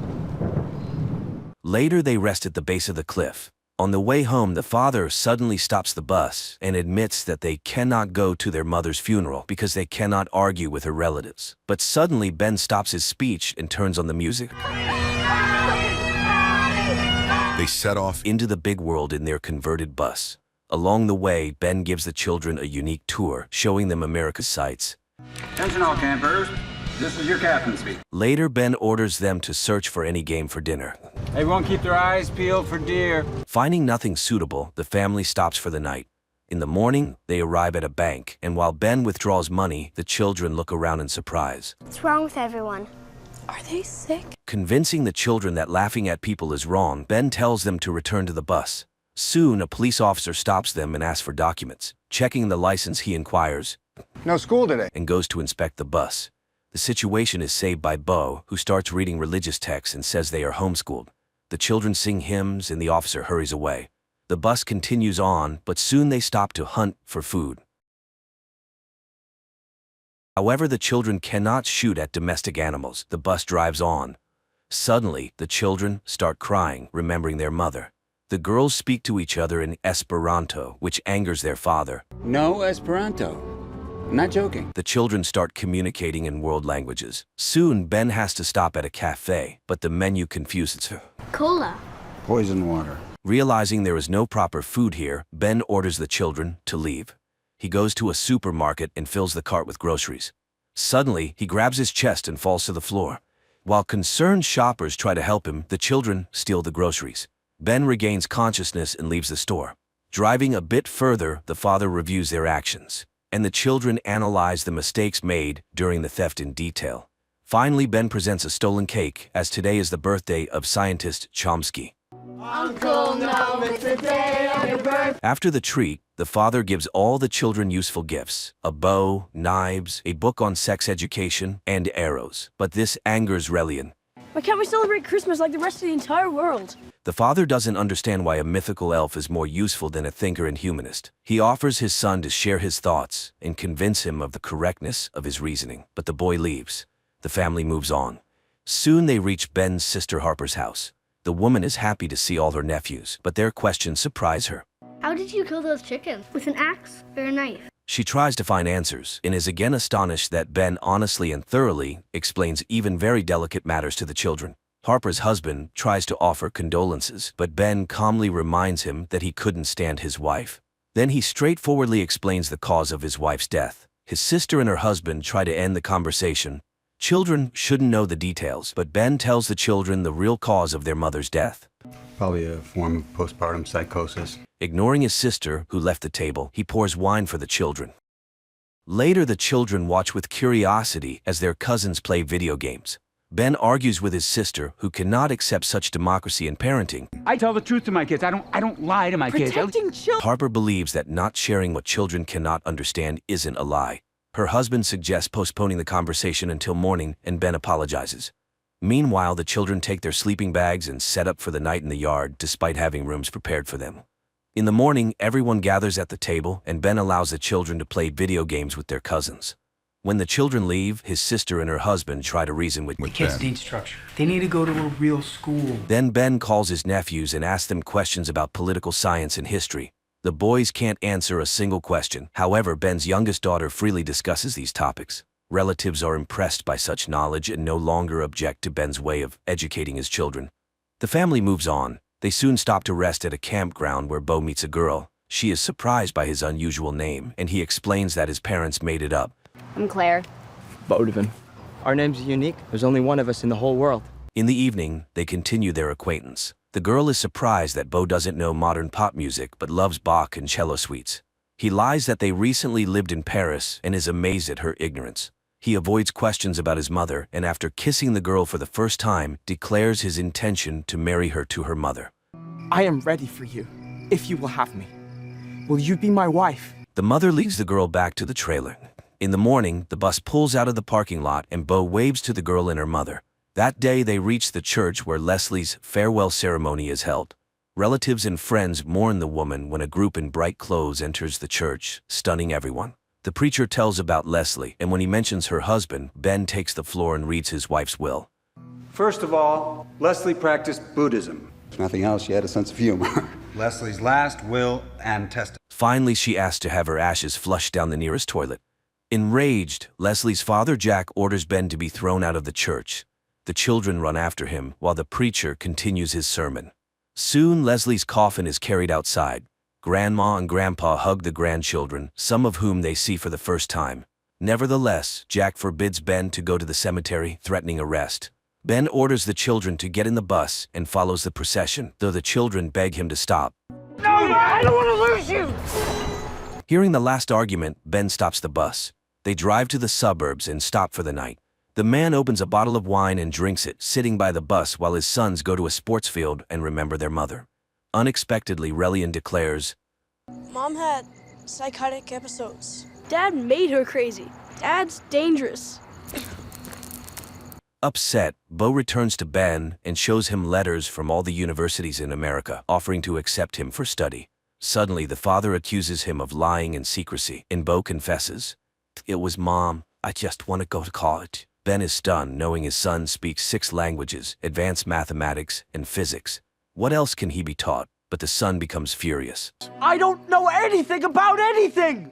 Later, they rest at the base of the cliff. On the way home, the father suddenly stops the bus and admits that they cannot go to their mother's funeral because they cannot argue with her relatives. But suddenly, Ben stops his speech and turns on the music. They set off into the big world in their converted bus. Along the way, Ben gives the children a unique tour, showing them America's sights. Attention all campers. This is your captain speaking. Later, Ben orders them to search for any game for dinner. Everyone keep their eyes peeled for deer. Finding nothing suitable, the family stops for the night. In the morning, they arrive at a bank, and while Ben withdraws money, the children look around in surprise. What's wrong with everyone? Are they sick? Convincing the children that laughing at people is wrong, Ben tells them to return to the bus. Soon, a police officer stops them and asks for documents. Checking the license, he inquires, No school today. and goes to inspect the bus. The situation is saved by Bo, who starts reading religious texts and says they are homeschooled. The children sing hymns and the officer hurries away. The bus continues on, but soon they stop to hunt for food. However, the children cannot shoot at domestic animals. The bus drives on. Suddenly, the children start crying, remembering their mother. The girls speak to each other in Esperanto, which angers their father. No Esperanto. I'm not joking. The children start communicating in world languages. Soon, Ben has to stop at a cafe, but the menu confuses her. Cola. Poison water. Realizing there is no proper food here, Ben orders the children to leave. He goes to a supermarket and fills the cart with groceries. Suddenly, he grabs his chest and falls to the floor. While concerned shoppers try to help him, the children steal the groceries. Ben regains consciousness and leaves the store. Driving a bit further, the father reviews their actions, and the children analyze the mistakes made during the theft in detail. Finally, Ben presents a stolen cake, as today is the birthday of scientist Chomsky. Uncle, no, it's the day of your birthday. After the treat, the father gives all the children useful gifts: a bow, knives, a book on sex education, and arrows. But this angers Relian. Why can't we celebrate Christmas like the rest of the entire world? The father doesn't understand why a mythical elf is more useful than a thinker and humanist. He offers his son to share his thoughts and convince him of the correctness of his reasoning. But the boy leaves. The family moves on. Soon they reach Ben's sister Harper's house. The woman is happy to see all her nephews, but their questions surprise her. How did you kill those chickens? With an axe or a knife? She tries to find answers and is again astonished that Ben honestly and thoroughly explains even very delicate matters to the children. Harper's husband tries to offer condolences, but Ben calmly reminds him that he couldn't stand his wife. Then he straightforwardly explains the cause of his wife's death. His sister and her husband try to end the conversation. Children shouldn't know the details, but Ben tells the children the real cause of their mother's death. Probably a form of postpartum psychosis. Ignoring his sister, who left the table, he pours wine for the children. Later, the children watch with curiosity as their cousins play video games. Ben argues with his sister, who cannot accept such democracy in parenting. I tell the truth to my kids. I don't lie to my kids. Protecting children. Harper believes that not sharing what children cannot understand isn't a lie. Her husband suggests postponing the conversation until morning, and Ben apologizes. Meanwhile, the children take their sleeping bags and set up for the night in the yard, despite having rooms prepared for them. In the morning, everyone gathers at the table, and Ben allows the children to play video games with their cousins. When the children leave, his sister and her husband try to reason with Kids need structure. They need to go to a real school. Then Ben calls his nephews and asks them questions about political science and history. The boys can't answer a single question. However, Ben's youngest daughter freely discusses these topics. Relatives are impressed by such knowledge and no longer object to Ben's way of educating his children. The family moves on. They soon stop to rest at a campground where Bo meets a girl. She is surprised by his unusual name, and he explains that his parents made it up. I'm Claire. Bodevin. Our name's unique. There's only one of us in the whole world. In the evening, they continue their acquaintance. The girl is surprised that Bo doesn't know modern pop music but loves Bach and cello suites. He lies that they recently lived in Paris and is amazed at her ignorance. He avoids questions about his mother and after kissing the girl for the first time, declares his intention to marry her to her mother. I am ready for you, if you will have me. Will you be my wife? The mother leads the girl back to the trailer. In the morning, the bus pulls out of the parking lot and Bo waves to the girl and her mother. That day, they reach the church where Leslie's farewell ceremony is held. Relatives and friends mourn the woman when a group in bright clothes enters the church, stunning everyone. The preacher tells about Leslie, and when he mentions her husband, Ben takes the floor and reads his wife's will. First of all, Leslie practiced Buddhism. If nothing else, she had a sense of humor. Leslie's last will and testament. Finally, she asks to have her ashes flushed down the nearest toilet. Enraged, Leslie's father Jack orders Ben to be thrown out of the church. The children run after him while the preacher continues his sermon. Soon, Leslie's coffin is carried outside. Grandma and Grandpa hug the grandchildren, some of whom they see for the first time. Nevertheless, Jack forbids Ben to go to the cemetery, threatening arrest. Ben orders the children to get in the bus and follows the procession, though the children beg him to stop. No, I don't want to lose you! Hearing the last argument, Ben stops the bus. They drive to the suburbs and stop for the night. The man opens a bottle of wine and drinks it, sitting by the bus while his sons go to a sports field and remember their mother. Unexpectedly, Relian declares, Mom had psychotic episodes. Dad made her crazy. Dad's dangerous. Upset, Bo returns to Ben and shows him letters from all the universities in America, offering to accept him for study. Suddenly, the father accuses him of lying and secrecy, and Bo confesses, "It was Mom. I just want to go to college." Ben is stunned, knowing his son speaks 6 languages, advanced mathematics, and physics. What else can he be taught? But the son becomes furious. I don't know anything about anything!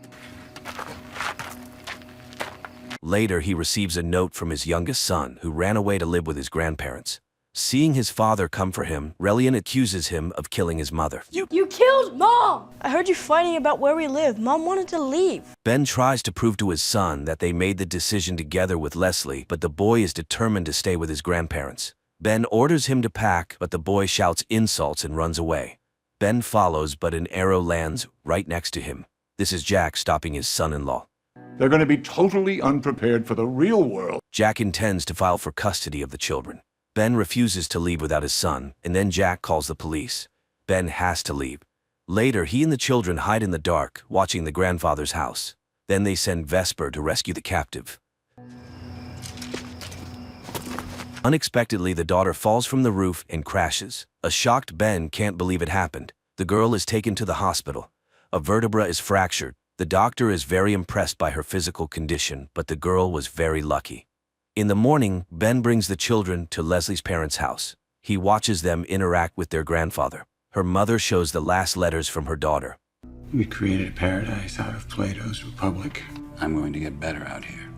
Later, he receives a note from his youngest son, who ran away to live with his grandparents. Seeing his father come for him, Relian accuses him of killing his mother. You killed Mom! I heard you fighting about where we live. Mom wanted to leave. Ben tries to prove to his son that they made the decision together with Leslie, but the boy is determined to stay with his grandparents. Ben orders him to pack, but the boy shouts insults and runs away. Ben follows, but an arrow lands right next to him. This is Jack stopping his son-in-law. They're going to be totally unprepared for the real world. Jack intends to file for custody of the children. Ben refuses to leave without his son, and then Jack calls the police. Ben has to leave. Later, he and the children hide in the dark, watching the grandfather's house. Then they send Vesper to rescue the captive. Unexpectedly, the daughter falls from the roof and crashes. A shocked Ben can't believe it happened. The girl is taken to the hospital. A vertebra is fractured. The doctor is very impressed by her physical condition, but the girl was very lucky. In the morning, Ben brings the children to Leslie's parents' house. He watches them interact with their grandfather. Her mother shows the last letters from her daughter. We created a paradise out of Plato's Republic. I'm going to get better out here.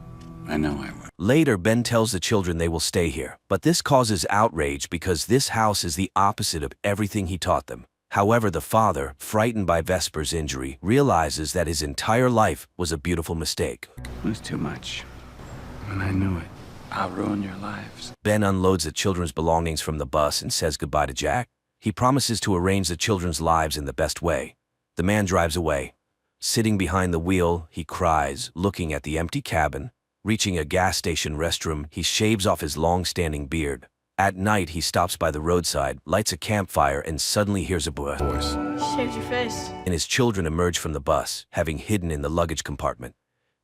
I know I will. Later, Ben tells the children they will stay here, but this causes outrage because this house is the opposite of everything he taught them. However, the father, frightened by Vesper's injury, realizes that his entire life was a beautiful mistake. It was too much. And I knew it. I'll ruin your lives. Ben unloads the children's belongings from the bus and says goodbye to Jack. He promises to arrange the children's lives in the best way. The man drives away. Sitting behind the wheel, he cries, looking at the empty cabin. Reaching a gas station restroom, he shaves off his long-standing beard. At night, he stops by the roadside, lights a campfire, and suddenly hears a voice. Shaved your face. And his children emerge from the bus, having hidden in the luggage compartment.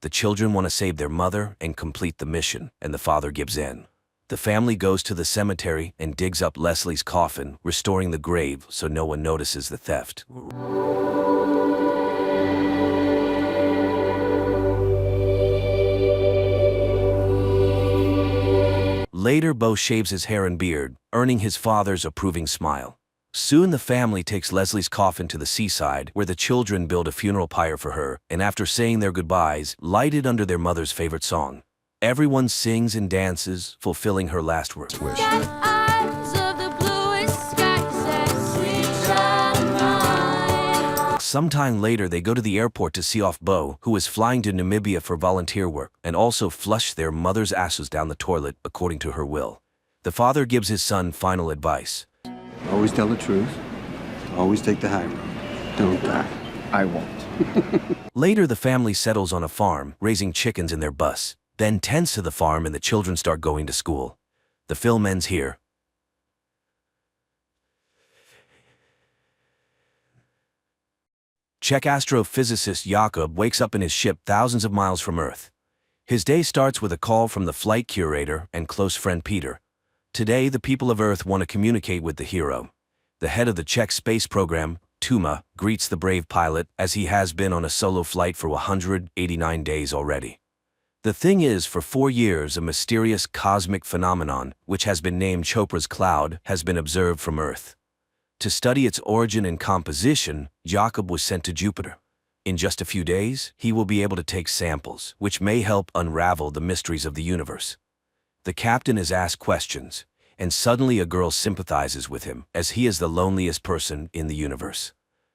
The children want to save their mother and complete the mission, and the father gives in. The family goes to the cemetery and digs up Leslie's coffin, restoring the grave so no one notices the theft. Later, Bo shaves his hair and beard, earning his father's approving smile. Soon the family takes Leslie's coffin to the seaside, where the children build a funeral pyre for her, and after saying their goodbyes, light it under their mother's favorite song. Everyone sings and dances, fulfilling her last wish. Sometime later, they go to the airport to see off Bo, who is flying to Namibia for volunteer work, and also flush their mother's ashes down the toilet, according to her will. The father gives his son final advice. Always tell the truth. Always take the high road. Don't die. I won't. Later, the family settles on a farm, raising chickens in their bus. Ben tends to the farm and the children start going to school. The film ends here. Czech astrophysicist Jakob wakes up in his ship thousands of miles from Earth. His day starts with a call from the flight curator and close friend Peter. Today, the people of Earth want to communicate with the hero. The head of the Czech space program, Tuma, greets the brave pilot as he has been on a solo flight for 189 days already. The thing is, for 4 years, a mysterious cosmic phenomenon, which has been named Chopra's Cloud, has been observed from Earth. To study its origin and composition, Jakob was sent to Jupiter. In just a few days, he will be able to take samples, which may help unravel the mysteries of the universe. The captain is asked questions, and suddenly a girl sympathizes with him, as he is the loneliest person in the universe.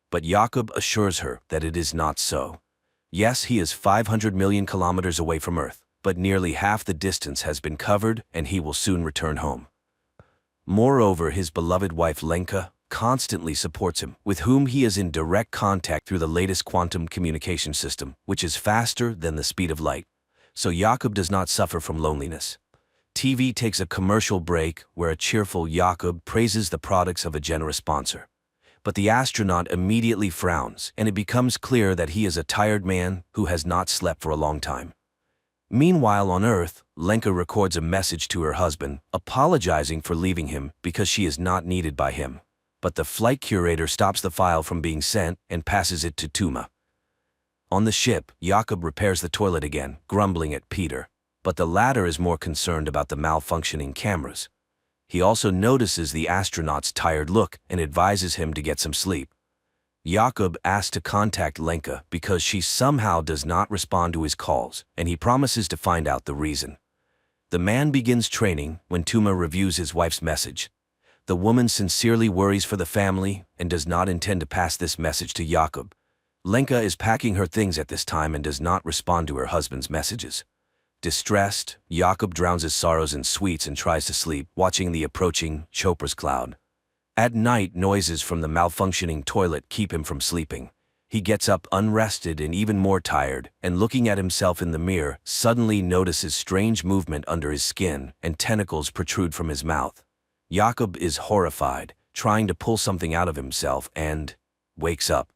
But Jakob assures her that it is not so. Yes, he is 500 million kilometers away from Earth, but nearly half the distance has been covered, and he will soon return home. Moreover, his beloved wife Lenka constantly supports him, with whom he is in direct contact through the latest quantum communication system, which is faster than the speed of light. So Jakob does not suffer from loneliness. TV takes a commercial break where a cheerful Jakob praises the products of a generous sponsor. But the astronaut immediately frowns, and it becomes clear that he is a tired man who has not slept for a long time. Meanwhile, on Earth, Lenka records a message to her husband, apologizing for leaving him because she is not needed by him. But the flight curator stops the file from being sent and passes it to Tuma. On the ship, Jakob repairs the toilet again, grumbling at Peter. But the latter is more concerned about the malfunctioning cameras. He also notices the astronaut's tired look and advises him to get some sleep. Jakob asks to contact Lenka because she somehow does not respond to his calls, and he promises to find out the reason. The man begins training when Tuma reviews his wife's message. The woman sincerely worries for the family and does not intend to pass this message to Jakob. Lenka is packing her things at this time and does not respond to her husband's messages. Distressed, Jakob drowns his sorrows in sweets and tries to sleep, watching the approaching Chopra's Cloud. At night, noises from the malfunctioning toilet keep him from sleeping. He gets up unrested and even more tired, and looking at himself in the mirror, suddenly notices strange movement under his skin, and tentacles protrude from his mouth. Jakob is horrified, trying to pull something out of himself, and wakes up.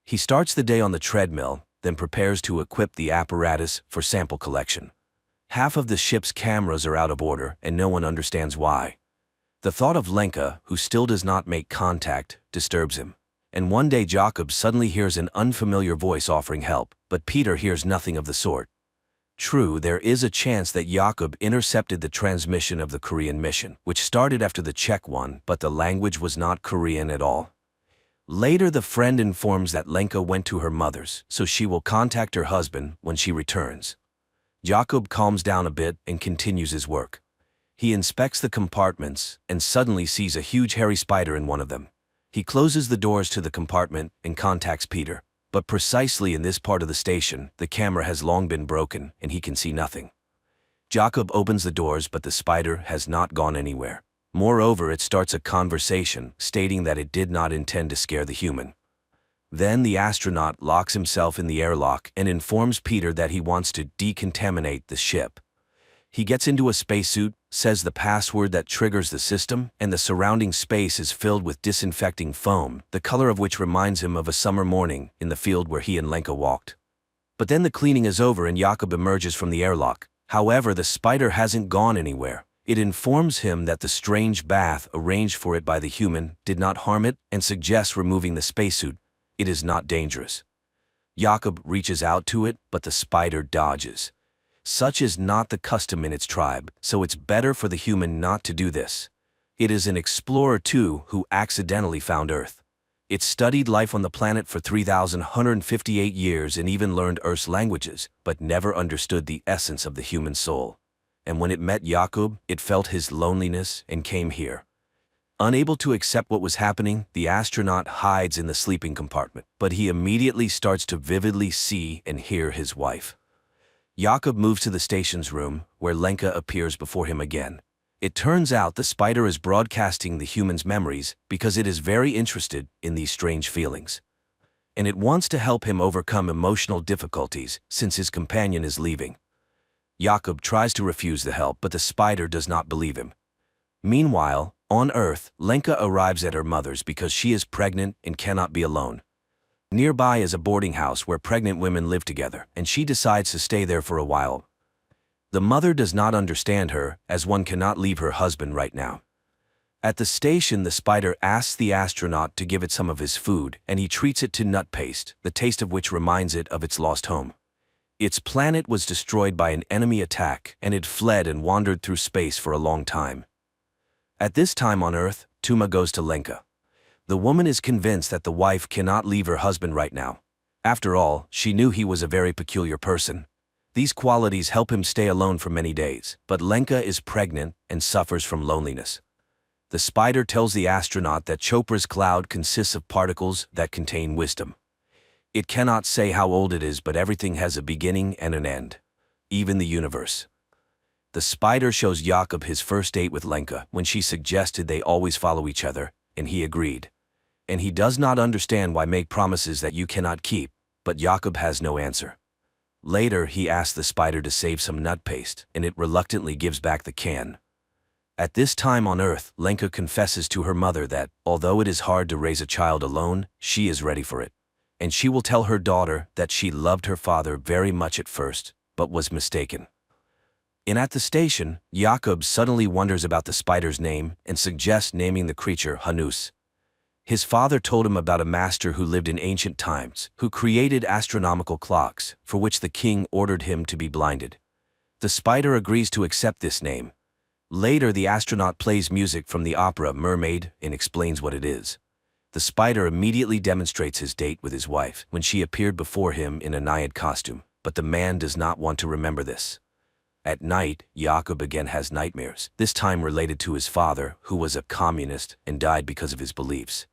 He starts the day on the treadmill, then prepares to equip the apparatus for sample collection. Half of the ship's cameras are out of order, and no one understands why. The thought of Lenka, who still does not make contact, disturbs him. And one day Jakob suddenly hears an unfamiliar voice offering help, but Peter hears nothing of the sort. True, there is a chance that Jakob intercepted the transmission of the Korean mission, which started after the Czech one, but the language was not Korean at all. Later, the friend informs that Lenka went to her mother's, so she will contact her husband when she returns. Jakob calms down a bit and continues his work. He inspects the compartments and suddenly sees a huge hairy spider in one of them. He closes the doors to the compartment and contacts Peter. But precisely in this part of the station, the camera has long been broken and he can see nothing. Jakob opens the doors, but the spider has not gone anywhere. Moreover, it starts a conversation stating that it did not intend to scare the human. Then the astronaut locks himself in the airlock and informs Peter that he wants to decontaminate the ship. He gets into a spacesuit, says the password that triggers the system, and the surrounding space is filled with disinfecting foam, the color of which reminds him of a summer morning in the field where he and Lenka walked. But then the cleaning is over and Jakob emerges from the airlock. However, the spider hasn't gone anywhere. It informs him that the strange bath arranged for it by the human did not harm it and suggests removing the spacesuit. It is not dangerous. Jakob reaches out to it, but the spider dodges. Such is not the custom in its tribe, so it's better for the human not to do this. It is an explorer too who accidentally found Earth. It studied life on the planet for 3,158 years and even learned Earth's languages, but never understood the essence of the human soul. And when it met Jakob, it felt his loneliness and came here. Unable to accept what was happening, the astronaut hides in the sleeping compartment, but he immediately starts to vividly see and hear his wife. Jakob moves to the station's room, where Lenka appears before him again. It turns out the spider is broadcasting the human's memories because it is very interested in these strange feelings. And it wants to help him overcome emotional difficulties since his companion is leaving. Jakob tries to refuse the help, but the spider does not believe him. Meanwhile, on Earth, Lenka arrives at her mother's because she is pregnant and cannot be alone. Nearby is a boarding house where pregnant women live together, and she decides to stay there for a while. The mother does not understand her, as one cannot leave her husband right now. At the station, the spider asks the astronaut to give it some of his food, and he treats it to nut paste, the taste of which reminds it of its lost home. Its planet was destroyed by an enemy attack, and it fled and wandered through space for a long time. At this time on Earth, Tuma goes to Lenka. The woman is convinced that the wife cannot leave her husband right now. After all, she knew he was a very peculiar person. These qualities help him stay alone for many days, but Lenka is pregnant and suffers from loneliness. The spider tells the astronaut that Chopra's cloud consists of particles that contain wisdom. It cannot say how old it is, but everything has a beginning and an end. Even the universe. The spider shows Jakob his first date with Lenka when she suggested they always follow each other, and he agreed. And he does not understand why make promises that you cannot keep, but Jakob has no answer. Later, he asks the spider to save some nut paste, and it reluctantly gives back the can. At this time on Earth, Lenka confesses to her mother that, although it is hard to raise a child alone, she is ready for it. And she will tell her daughter that she loved her father very much at first, but was mistaken. And at the station, Jakob suddenly wonders about the spider's name and suggests naming the creature Hanus. His father told him about a master who lived in ancient times, who created astronomical clocks, for which the king ordered him to be blinded. The spider agrees to accept this name. Later, the astronaut plays music from the opera Mermaid and explains what it is. The spider immediately demonstrates his date with his wife when she appeared before him in a Naiad costume, but the man does not want to remember this. At night, Jakob again has nightmares, this time related to his father, who was a communist and died because of his beliefs.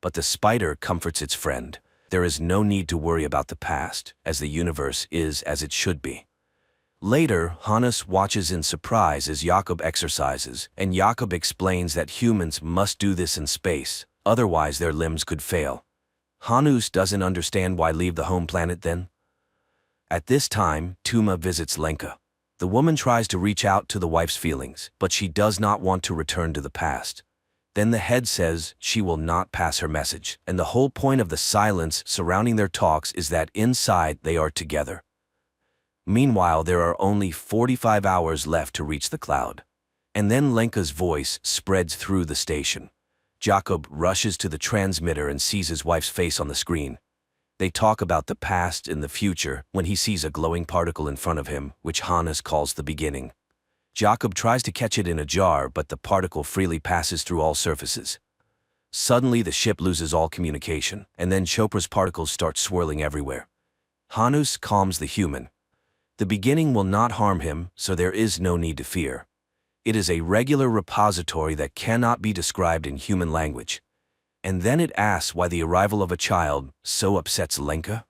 But the spider comforts its friend. There is no need to worry about the past, as the universe is as it should be. Later, Hannes watches in surprise as Jakob exercises, and Jakob explains that humans must do this in space, otherwise their limbs could fail. Hanus doesn't understand why leave the home planet then. At this time, Tuma visits Lenka. The woman tries to reach out to the wife's feelings, but she does not want to return to the past. Then the head says she will not pass her message, and the whole point of the silence surrounding their talks is that inside they are together. Meanwhile, there are only 45 hours left to reach the cloud. And then Lenka's voice spreads through the station. Jakob rushes to the transmitter and sees his wife's face on the screen. They talk about the past and the future when he sees a glowing particle in front of him, which Hannes calls the beginning. Jakob tries to catch it in a jar, but the particle freely passes through all surfaces. Suddenly, the ship loses all communication, and then Chopra's particles start swirling everywhere. Hannes calms the human. The beginning will not harm him, so there is no need to fear. It is a regular repository that cannot be described in human language. And then it asks why the arrival of a child so upsets Lenka.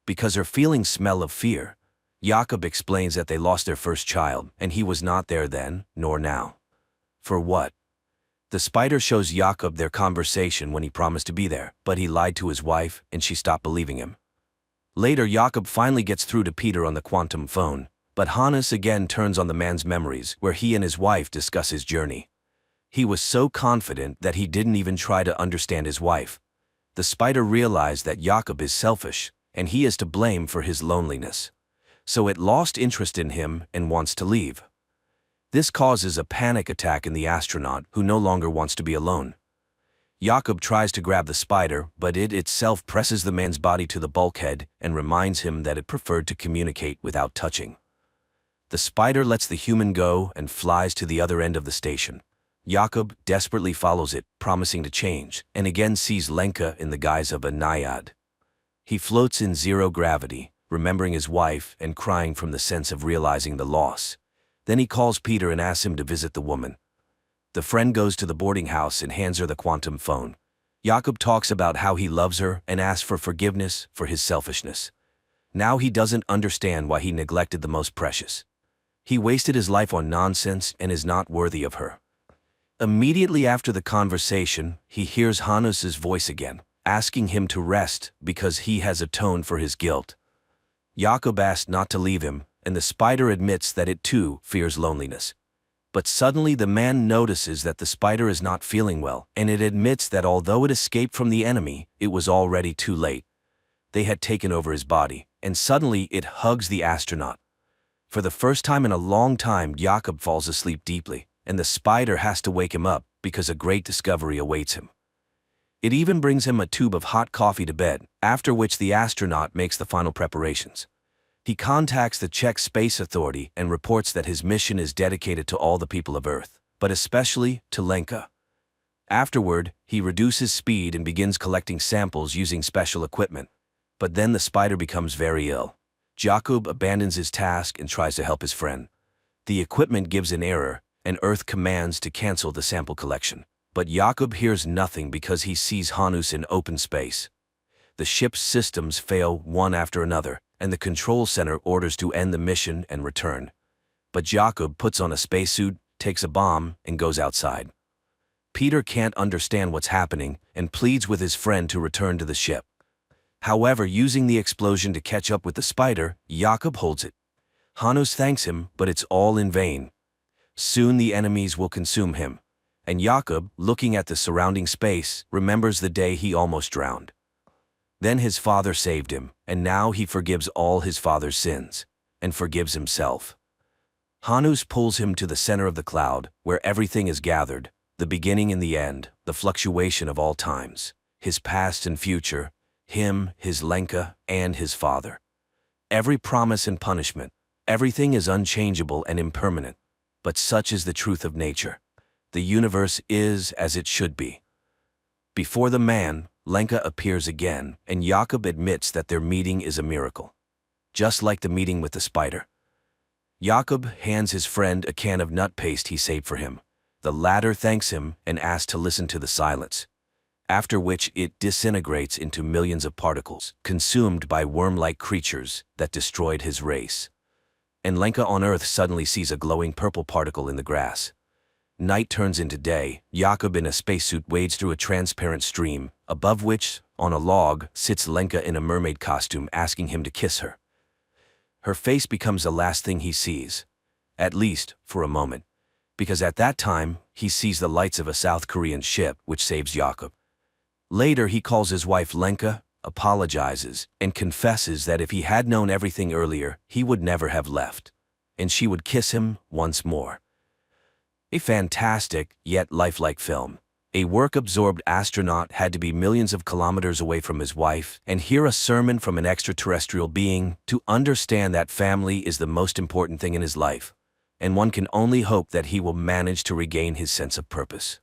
Because her feelings smell of fear. Jakob explains that they lost their first child, and he was not there then, nor now. For what? The spider shows Jakob their conversation when he promised to be there, but he lied to his wife, and she stopped believing him. Later, Jakob finally gets through to Peter on the quantum phone, but Hannes again turns on the man's memories, where he and his wife discuss his journey. He was so confident that he didn't even try to understand his wife. The spider realized that Jakob is selfish, and he is to blame for his loneliness. So it lost interest in him and wants to leave. This causes a panic attack in the astronaut, who no longer wants to be alone. Jakob tries to grab the spider, but it itself presses the man's body to the bulkhead and reminds him that it preferred to communicate without touching. The spider lets the human go and flies to the other end of the station. Jakob desperately follows it, promising to change, and again sees Lenka in the guise of a naiad. He floats in zero gravity, remembering his wife and crying from the sense of realizing the loss. Then he calls Peter and asks him to visit the woman. The friend goes to the boarding house and hands her the quantum phone. Jakob talks about how he loves her and asks for forgiveness for his selfishness. Now he doesn't understand why he neglected the most precious. He wasted his life on nonsense and is not worthy of her. Immediately after the conversation, he hears Hannes' voice again, asking him to rest because he has atoned for his guilt. Jakob asks not to leave him, and the spider admits that it too fears loneliness. But suddenly the man notices that the spider is not feeling well, and it admits that although it escaped from the enemy, it was already too late. They had taken over his body, and suddenly it hugs the astronaut. For the first time in a long time, Jakob falls asleep deeply, and the spider has to wake him up because a great discovery awaits him. It even brings him a tube of hot coffee to bed, after which the astronaut makes the final preparations. He contacts the Czech Space Authority and reports that his mission is dedicated to all the people of Earth, but especially to Lenka. Afterward, he reduces speed and begins collecting samples using special equipment. But then the spider becomes very ill. Jakob abandons his task and tries to help his friend. The equipment gives an error, and Earth commands to cancel the sample collection. But Jakob hears nothing because he sees Hannes in open space. The ship's systems fail one after another, and the control center orders to end the mission and return. But Jakob puts on a spacesuit, takes a bomb, and goes outside. Peter can't understand what's happening and pleads with his friend to return to the ship. However, using the explosion to catch up with the spider, Jakob holds it. Hannes thanks him, but it's all in vain. Soon the enemies will consume him, and Jakob, looking at the surrounding space, remembers the day he almost drowned. Then his father saved him, and now he forgives all his father's sins, and forgives himself. Hannes pulls him to the center of the cloud, where everything is gathered, the beginning and the end, the fluctuation of all times, his past and future, him, his Lenka, and his father. Every promise and punishment, everything is unchangeable and impermanent, but such is the truth of nature. The universe is as it should be. Before the man, Lenka appears again, and Jakob admits that their meeting is a miracle. Just like the meeting with the spider. Jakob hands his friend a can of nut paste he saved for him. The latter thanks him and asks to listen to the silence, after which it disintegrates into millions of particles, consumed by worm-like creatures that destroyed his race. And Lenka on Earth suddenly sees a glowing purple particle in the grass. Night turns into day. Jakob in a spacesuit wades through a transparent stream, above which, on a log, sits Lenka in a mermaid costume asking him to kiss her. Her face becomes the last thing he sees, at least for a moment, because at that time, he sees the lights of a South Korean ship which saves Jakob. Later he calls his wife Lenka, apologizes, and confesses that if he had known everything earlier, he would never have left. And she would kiss him once more. A fantastic, yet lifelike film. A work-absorbed astronaut had to be millions of kilometers away from his wife and hear a sermon from an extraterrestrial being to understand that family is the most important thing in his life, and one can only hope that he will manage to regain his sense of purpose.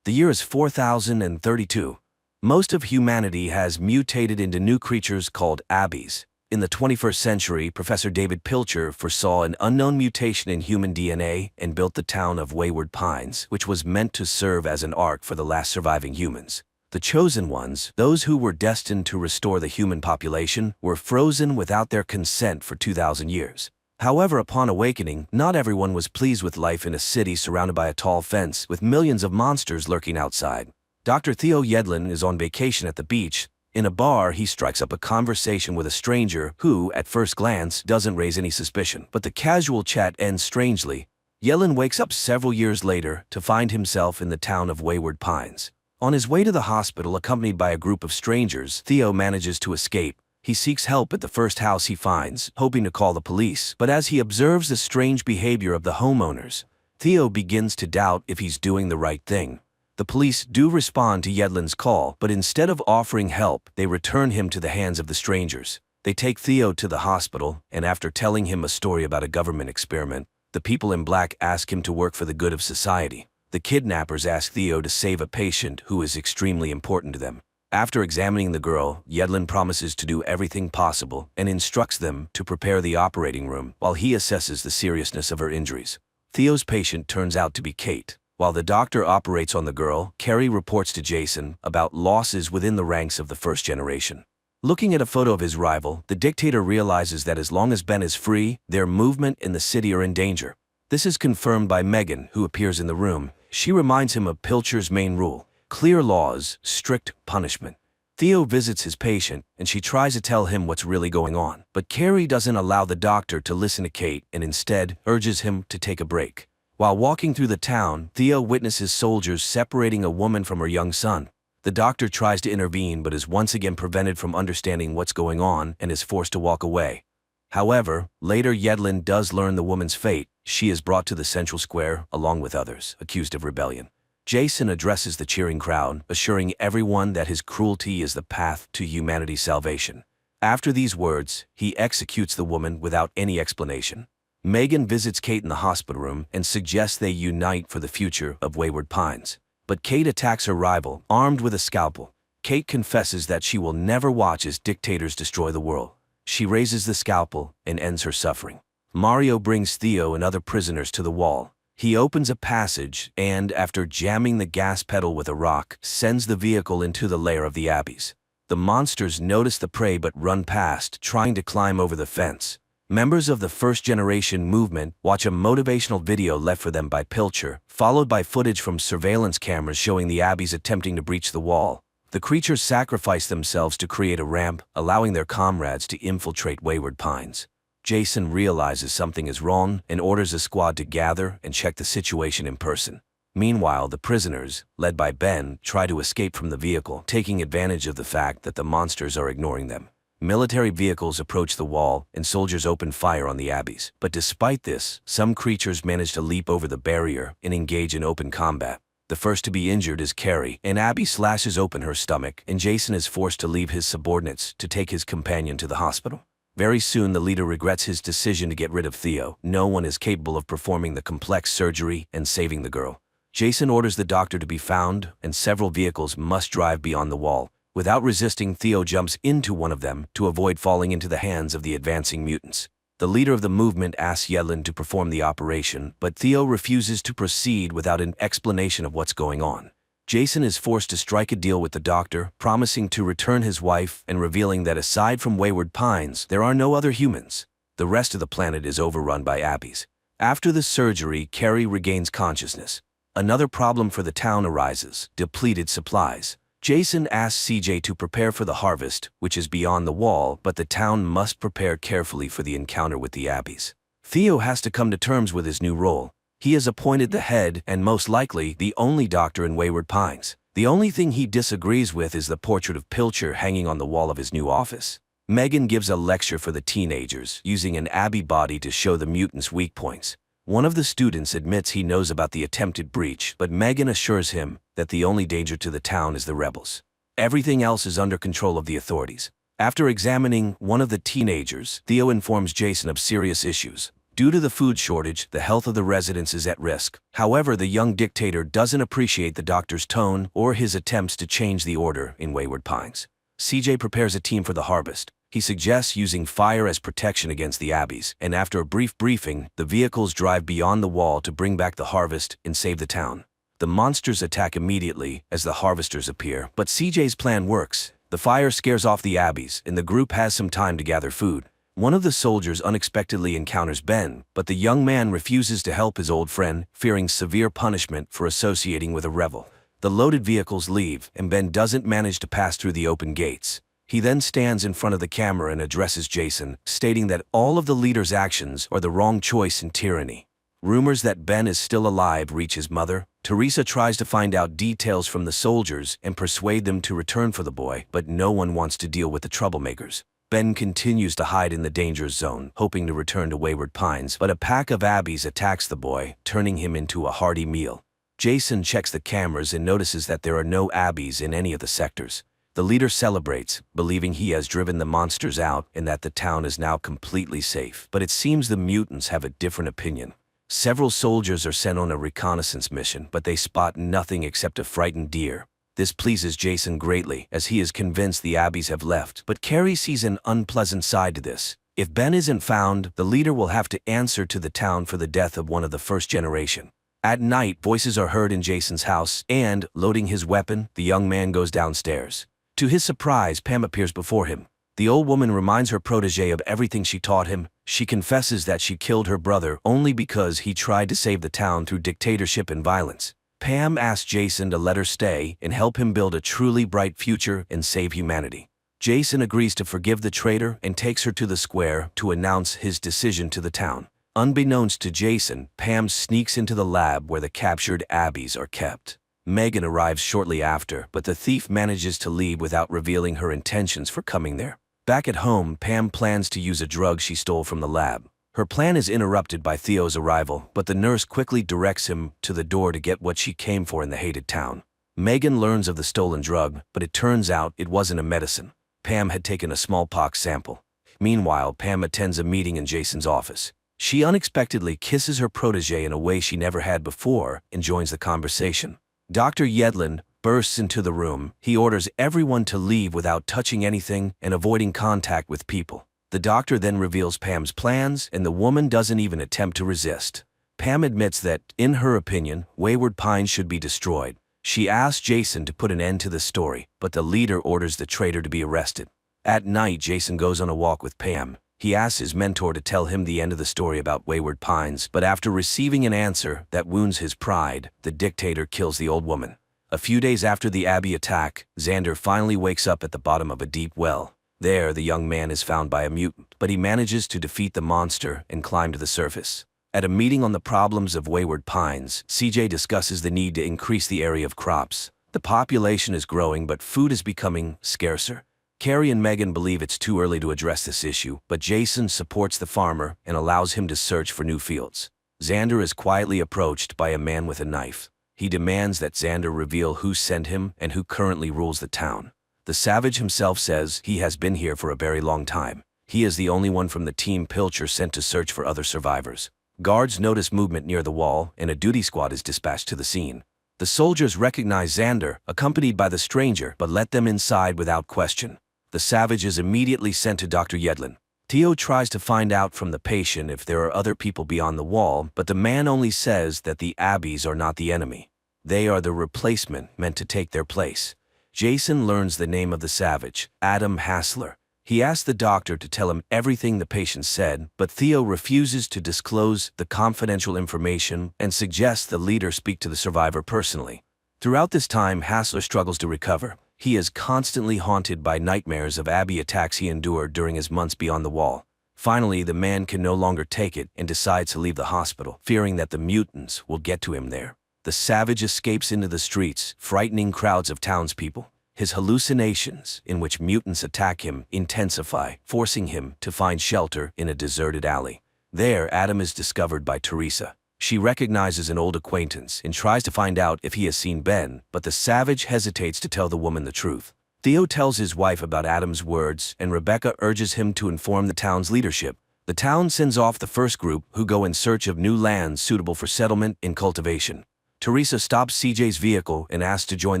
The year is 4032. Most of humanity has mutated into new creatures called Abbeys. In the 21st century, Professor David Pilcher foresaw an unknown mutation in human DNA and built the town of Wayward Pines, which was meant to serve as an ark for the last surviving humans. The chosen ones, those who were destined to restore the human population, were frozen without their consent for 2,000 years. However, upon awakening, not everyone was pleased with life in a city surrounded by a tall fence with millions of monsters lurking outside. Dr. Theo Yedlin is on vacation at the beach. In a bar, he strikes up a conversation with a stranger who, at first glance, doesn't raise any suspicion. But the casual chat ends strangely. Yedlin wakes up several years later to find himself in the town of Wayward Pines. On his way to the hospital, accompanied by a group of strangers, Theo manages to escape. He seeks help at the first house he finds, hoping to call the police, but as he observes the strange behavior of the homeowners, Theo begins to doubt if he's doing the right thing. The police do respond to Yedlin's call, but instead of offering help, they return him to the hands of the strangers. They take Theo to the hospital, and after telling him a story about a government experiment, the people in black ask him to work for the good of society. The kidnappers ask Theo to save a patient who is extremely important to them. After examining the girl, Yedlin promises to do everything possible and instructs them to prepare the operating room while he assesses the seriousness of her injuries. Theo's patient turns out to be Kate. While the doctor operates on the girl, Carrie reports to Jason about losses within the ranks of the first generation. Looking at a photo of his rival, the dictator realizes that as long as Ben is free, their movement in the city are in danger. This is confirmed by Megan, who appears in the room. She reminds him of Pilcher's main rule: clear laws, strict punishment. Theo visits his patient, and she tries to tell him what's really going on. But Carrie doesn't allow the doctor to listen to Kate and instead urges him to take a break. While walking through the town, Theo witnesses soldiers separating a woman from her young son. The doctor tries to intervene but is once again prevented from understanding what's going on and is forced to walk away. However, later Yedlin does learn the woman's fate. She is brought to the central square along with others, accused of rebellion. Jason addresses the cheering crowd, assuring everyone that his cruelty is the path to humanity's salvation. After these words, he executes the woman without any explanation. Megan visits Kate in the hospital room and suggests they unite for the future of Wayward Pines. But Kate attacks her rival, armed with a scalpel. Kate confesses that she will never watch as dictators destroy the world. She raises the scalpel and ends her suffering. Mario brings Theo and other prisoners to the wall. He opens a passage and, after jamming the gas pedal with a rock, sends the vehicle into the lair of the Abbeys. The monsters notice the prey but run past, trying to climb over the fence. Members of the First Generation movement watch a motivational video left for them by Pilcher, followed by footage from surveillance cameras showing the Abbeys attempting to breach the wall. The creatures sacrifice themselves to create a ramp, allowing their comrades to infiltrate Wayward Pines. Jason realizes something is wrong and orders a squad to gather and check the situation in person. Meanwhile, the prisoners, led by Ben, try to escape from the vehicle, taking advantage of the fact that the monsters are ignoring them. Military vehicles approach the wall and soldiers open fire on the Abbeys. But despite this, some creatures manage to leap over the barrier and engage in open combat. The first to be injured is Carrie. An Abby slashes open her stomach, and Jason is forced to leave his subordinates to take his companion to the hospital. Very soon, the leader regrets his decision to get rid of Theo. No one is capable of performing the complex surgery and saving the girl. Jason orders the doctor to be found, and several vehicles must drive beyond the wall. Without resisting, Theo jumps into one of them to avoid falling into the hands of the advancing mutants. The leader of the movement asks Yedlin to perform the operation, but Theo refuses to proceed without an explanation of what's going on. Jason is forced to strike a deal with the doctor, promising to return his wife and revealing that aside from Wayward Pines, there are no other humans. The rest of the planet is overrun by Abbeys. After the surgery, Carrie regains consciousness. Another problem for the town arises: depleted supplies. Jason asks CJ to prepare for the harvest, which is beyond the wall, but the town must prepare carefully for the encounter with the Abbeys. Theo has to come to terms with his new role. He is appointed the head and most likely the only doctor in Wayward Pines. The only thing he disagrees with is the portrait of Pilcher hanging on the wall of his new office. Megan gives a lecture for the teenagers, using an Abbey body to show the mutants' weak points. One of the students admits he knows about the attempted breach, but Megan assures him that the only danger to the town is the rebels. Everything else is under control of the authorities. After examining one of the teenagers, Theo informs Jason of serious issues. Due to the food shortage, the health of the residents is at risk. However, the young dictator doesn't appreciate the doctor's tone or his attempts to change the order in Wayward Pines. CJ prepares a team for the harvest. He suggests using fire as protection against the Abbeys, and after a brief briefing, the vehicles drive beyond the wall to bring back the harvest and save the town. The monsters attack immediately as the harvesters appear, but CJ's plan works. The fire scares off the Abbeys, and the group has some time to gather food. One of the soldiers unexpectedly encounters Ben, but the young man refuses to help his old friend, fearing severe punishment for associating with a rebel. The loaded vehicles leave, and Ben doesn't manage to pass through the open gates. He then stands in front of the camera and addresses Jason, stating that all of the leader's actions are the wrong choice in tyranny. Rumors that Ben is still alive reach his mother. Teresa tries to find out details from the soldiers and persuade them to return for the boy, but no one wants to deal with the troublemakers. Ben continues to hide in the danger zone, hoping to return to Wayward Pines, but a pack of Abbeys attacks the boy, turning him into a hearty meal. Jason checks the cameras and notices that there are no Abbeys in any of the sectors. The leader celebrates, believing he has driven the monsters out and that the town is now completely safe. But it seems the mutants have a different opinion. Several soldiers are sent on a reconnaissance mission, but they spot nothing except a frightened deer. This pleases Jason greatly, as he is convinced the Abbeys have left, but Carrie sees an unpleasant side to this. If Ben isn't found, the leader will have to answer to the town for the death of one of the first generation. At night, voices are heard in Jason's house, and, loading his weapon, the young man goes downstairs. To his surprise, Pam appears before him. The old woman reminds her protege of everything she taught him. She confesses that she killed her brother only because he tried to save the town through dictatorship and violence. Pam asks Jason to let her stay and help him build a truly bright future and save humanity. Jason agrees to forgive the traitor and takes her to the square to announce his decision to the town. Unbeknownst to Jason, Pam sneaks into the lab where the captured Abbeys are kept. Megan arrives shortly after, but the thief manages to leave without revealing her intentions for coming there. Back at home, Pam plans to use a drug she stole from the lab. Her plan is interrupted by Theo's arrival, but the nurse quickly directs him to the door to get what she came for in the hated town. Megan learns of the stolen drug, but it turns out it wasn't a medicine. Pam had taken a smallpox sample. Meanwhile, Pam attends a meeting in Jason's office. She unexpectedly kisses her protege in a way she never had before and joins the conversation. Dr. Yedlin bursts into the room. He orders everyone to leave without touching anything and avoiding contact with people. The doctor then reveals Pam's plans, and the woman doesn't even attempt to resist. Pam admits that, in her opinion, Wayward Pines should be destroyed. She asks Jason to put an end to the story, but the leader orders the traitor to be arrested. At night, Jason goes on a walk with Pam. He asks his mentor to tell him the end of the story about Wayward Pines, but after receiving an answer that wounds his pride, the dictator kills the old woman. A few days after the Abbey attack, Xander finally wakes up at the bottom of a deep well. There, the young man is found by a mutant, but he manages to defeat the monster and climb to the surface. At a meeting on the problems of Wayward Pines, CJ discusses the need to increase the area of crops. The population is growing, but food is becoming scarcer. Carrie and Megan believe it's too early to address this issue, but Jason supports the farmer and allows him to search for new fields. Xander is quietly approached by a man with a knife. He demands that Xander reveal who sent him and who currently rules the town. The savage himself says he has been here for a very long time. He is the only one from the team Pilcher sent to search for other survivors. Guards notice movement near the wall, and a duty squad is dispatched to the scene. The soldiers recognize Xander, accompanied by the stranger, but let them inside without question. The savage is immediately sent to Dr. Yedlin. Theo tries to find out from the patient if there are other people beyond the wall, but the man only says that the Abbeys are not the enemy. They are the replacement meant to take their place. Jason learns the name of the savage, Adam Hassler. He asks the doctor to tell him everything the patient said, but Theo refuses to disclose the confidential information and suggests the leader speak to the survivor personally. Throughout this time, Hassler struggles to recover. He is constantly haunted by nightmares of Abby attacks he endured during his months beyond the wall. Finally, the man can no longer take it and decides to leave the hospital, fearing that the mutants will get to him there. The savage escapes into the streets, frightening crowds of townspeople. His hallucinations, in which mutants attack him, intensify, forcing him to find shelter in a deserted alley. There, Adam is discovered by Teresa. She recognizes an old acquaintance and tries to find out if he has seen Ben, but the savage hesitates to tell the woman the truth. Theo tells his wife about Adam's words, and Rebecca urges him to inform the town's leadership. The town sends off the first group, who go in search of new lands suitable for settlement and cultivation. Teresa stops CJ's vehicle and asks to join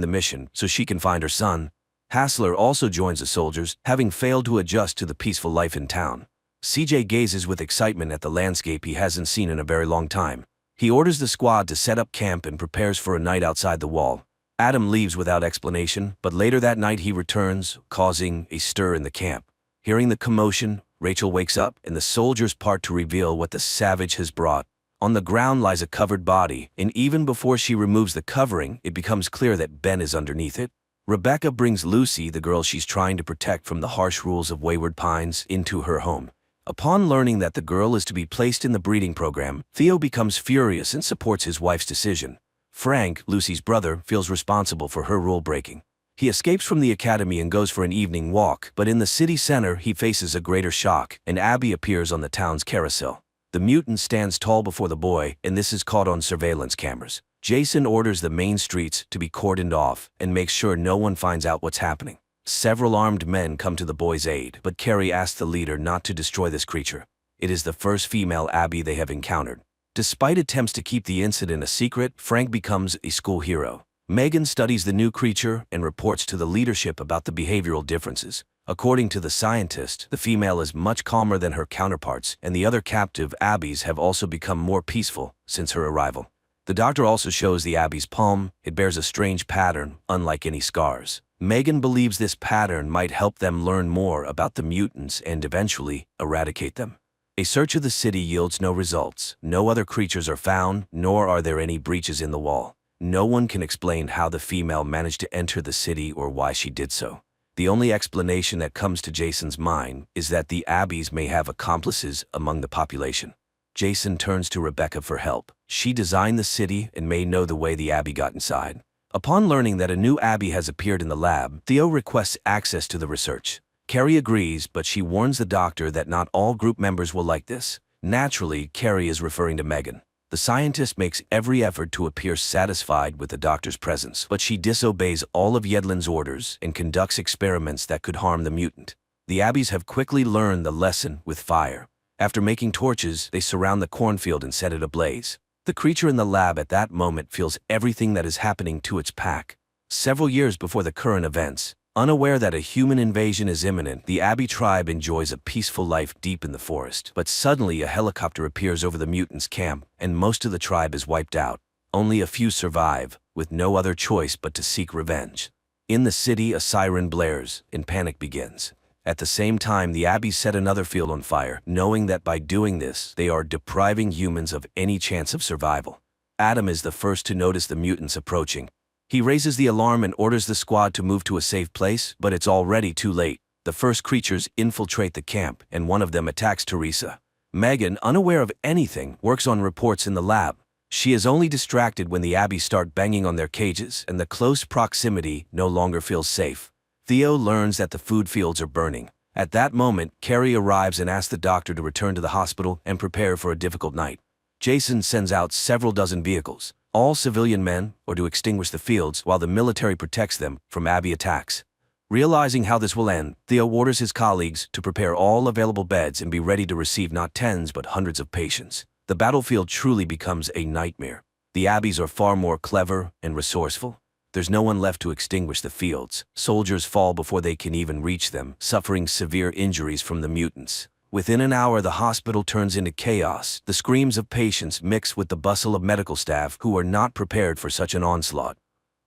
the mission so she can find her son. Hassler also joins the soldiers, having failed to adjust to the peaceful life in town. CJ gazes with excitement at the landscape he hasn't seen in a very long time. He orders the squad to set up camp and prepares for a night outside the wall. Adam leaves without explanation, but later that night he returns, causing a stir in the camp. Hearing the commotion, Rachel wakes up and the soldiers part to reveal what the savage has brought. On the ground lies a covered body, and even before she removes the covering, it becomes clear that Ben is underneath it. Rebecca brings Lucy, the girl she's trying to protect from the harsh rules of Wayward Pines, into her home. Upon learning that the girl is to be placed in the breeding program, Theo becomes furious and supports his wife's decision. Frank, Lucy's brother, feels responsible for her rule-breaking. He escapes from the academy and goes for an evening walk, but in the city center he faces a greater shock, and Abby appears on the town's carousel. The mutant stands tall before the boy, and this is caught on surveillance cameras. Jason orders the main streets to be cordoned off and makes sure no one finds out what's happening. Several armed men come to the boy's aid, but Carrie asks the leader not to destroy this creature. It is the first female Abby they have encountered. Despite attempts to keep the incident a secret, Frank becomes a school hero. Megan studies the new creature and reports to the leadership about the behavioral differences. According to the scientist, the female is much calmer than her counterparts, and the other captive Abbies have also become more peaceful since her arrival. The doctor also shows the Abby's palm. It bears a strange pattern, unlike any scars. Megan believes this pattern might help them learn more about the mutants and eventually eradicate them. A search of the city yields no results. No other creatures are found, nor are there any breaches in the wall. No one can explain how the female managed to enter the city or why she did so. The only explanation that comes to Jason's mind is that the Abbies may have accomplices among the population. Jason turns to Rebecca for help. She designed the city and may know the way the Abby got inside. Upon learning that a new Abby has appeared in the lab, Theo requests access to the research. Carrie agrees, but she warns the doctor that not all group members will like this. Naturally, Carrie is referring to Megan. The scientist makes every effort to appear satisfied with the doctor's presence, but she disobeys all of Yedlin's orders and conducts experiments that could harm the mutant. The Abbies have quickly learned the lesson with fire. After making torches, they surround the cornfield and set it ablaze. The creature in the lab at that moment feels everything that is happening to its pack. Several years before the current events, unaware that a human invasion is imminent, the Abby tribe enjoys a peaceful life deep in the forest. But suddenly a helicopter appears over the mutants' camp, and most of the tribe is wiped out. Only a few survive, with no other choice but to seek revenge. In the city, a siren blares, and panic begins. At the same time, the Abbies set another field on fire, knowing that by doing this, they are depriving humans of any chance of survival. Adam is the first to notice the mutants approaching. He raises the alarm and orders the squad to move to a safe place, but it's already too late. The first creatures infiltrate the camp, and one of them attacks Teresa. Megan, unaware of anything, works on reports in the lab. She is only distracted when the Abbies start banging on their cages, and the close proximity no longer feels safe. Theo learns that the food fields are burning. At that moment, Carrie arrives and asks the doctor to return to the hospital and prepare for a difficult night. Jason sends out several dozen vehicles, all civilian men, or to extinguish the fields, while the military protects them from Abby attacks. Realizing how this will end, Theo orders his colleagues to prepare all available beds and be ready to receive not tens but hundreds of patients. The battlefield truly becomes a nightmare. The Abbies are far more clever and resourceful. There's no one left to extinguish the fields. Soldiers fall before they can even reach them, suffering severe injuries from the mutants. Within an hour, the hospital turns into chaos. The screams of patients mix with the bustle of medical staff who are not prepared for such an onslaught.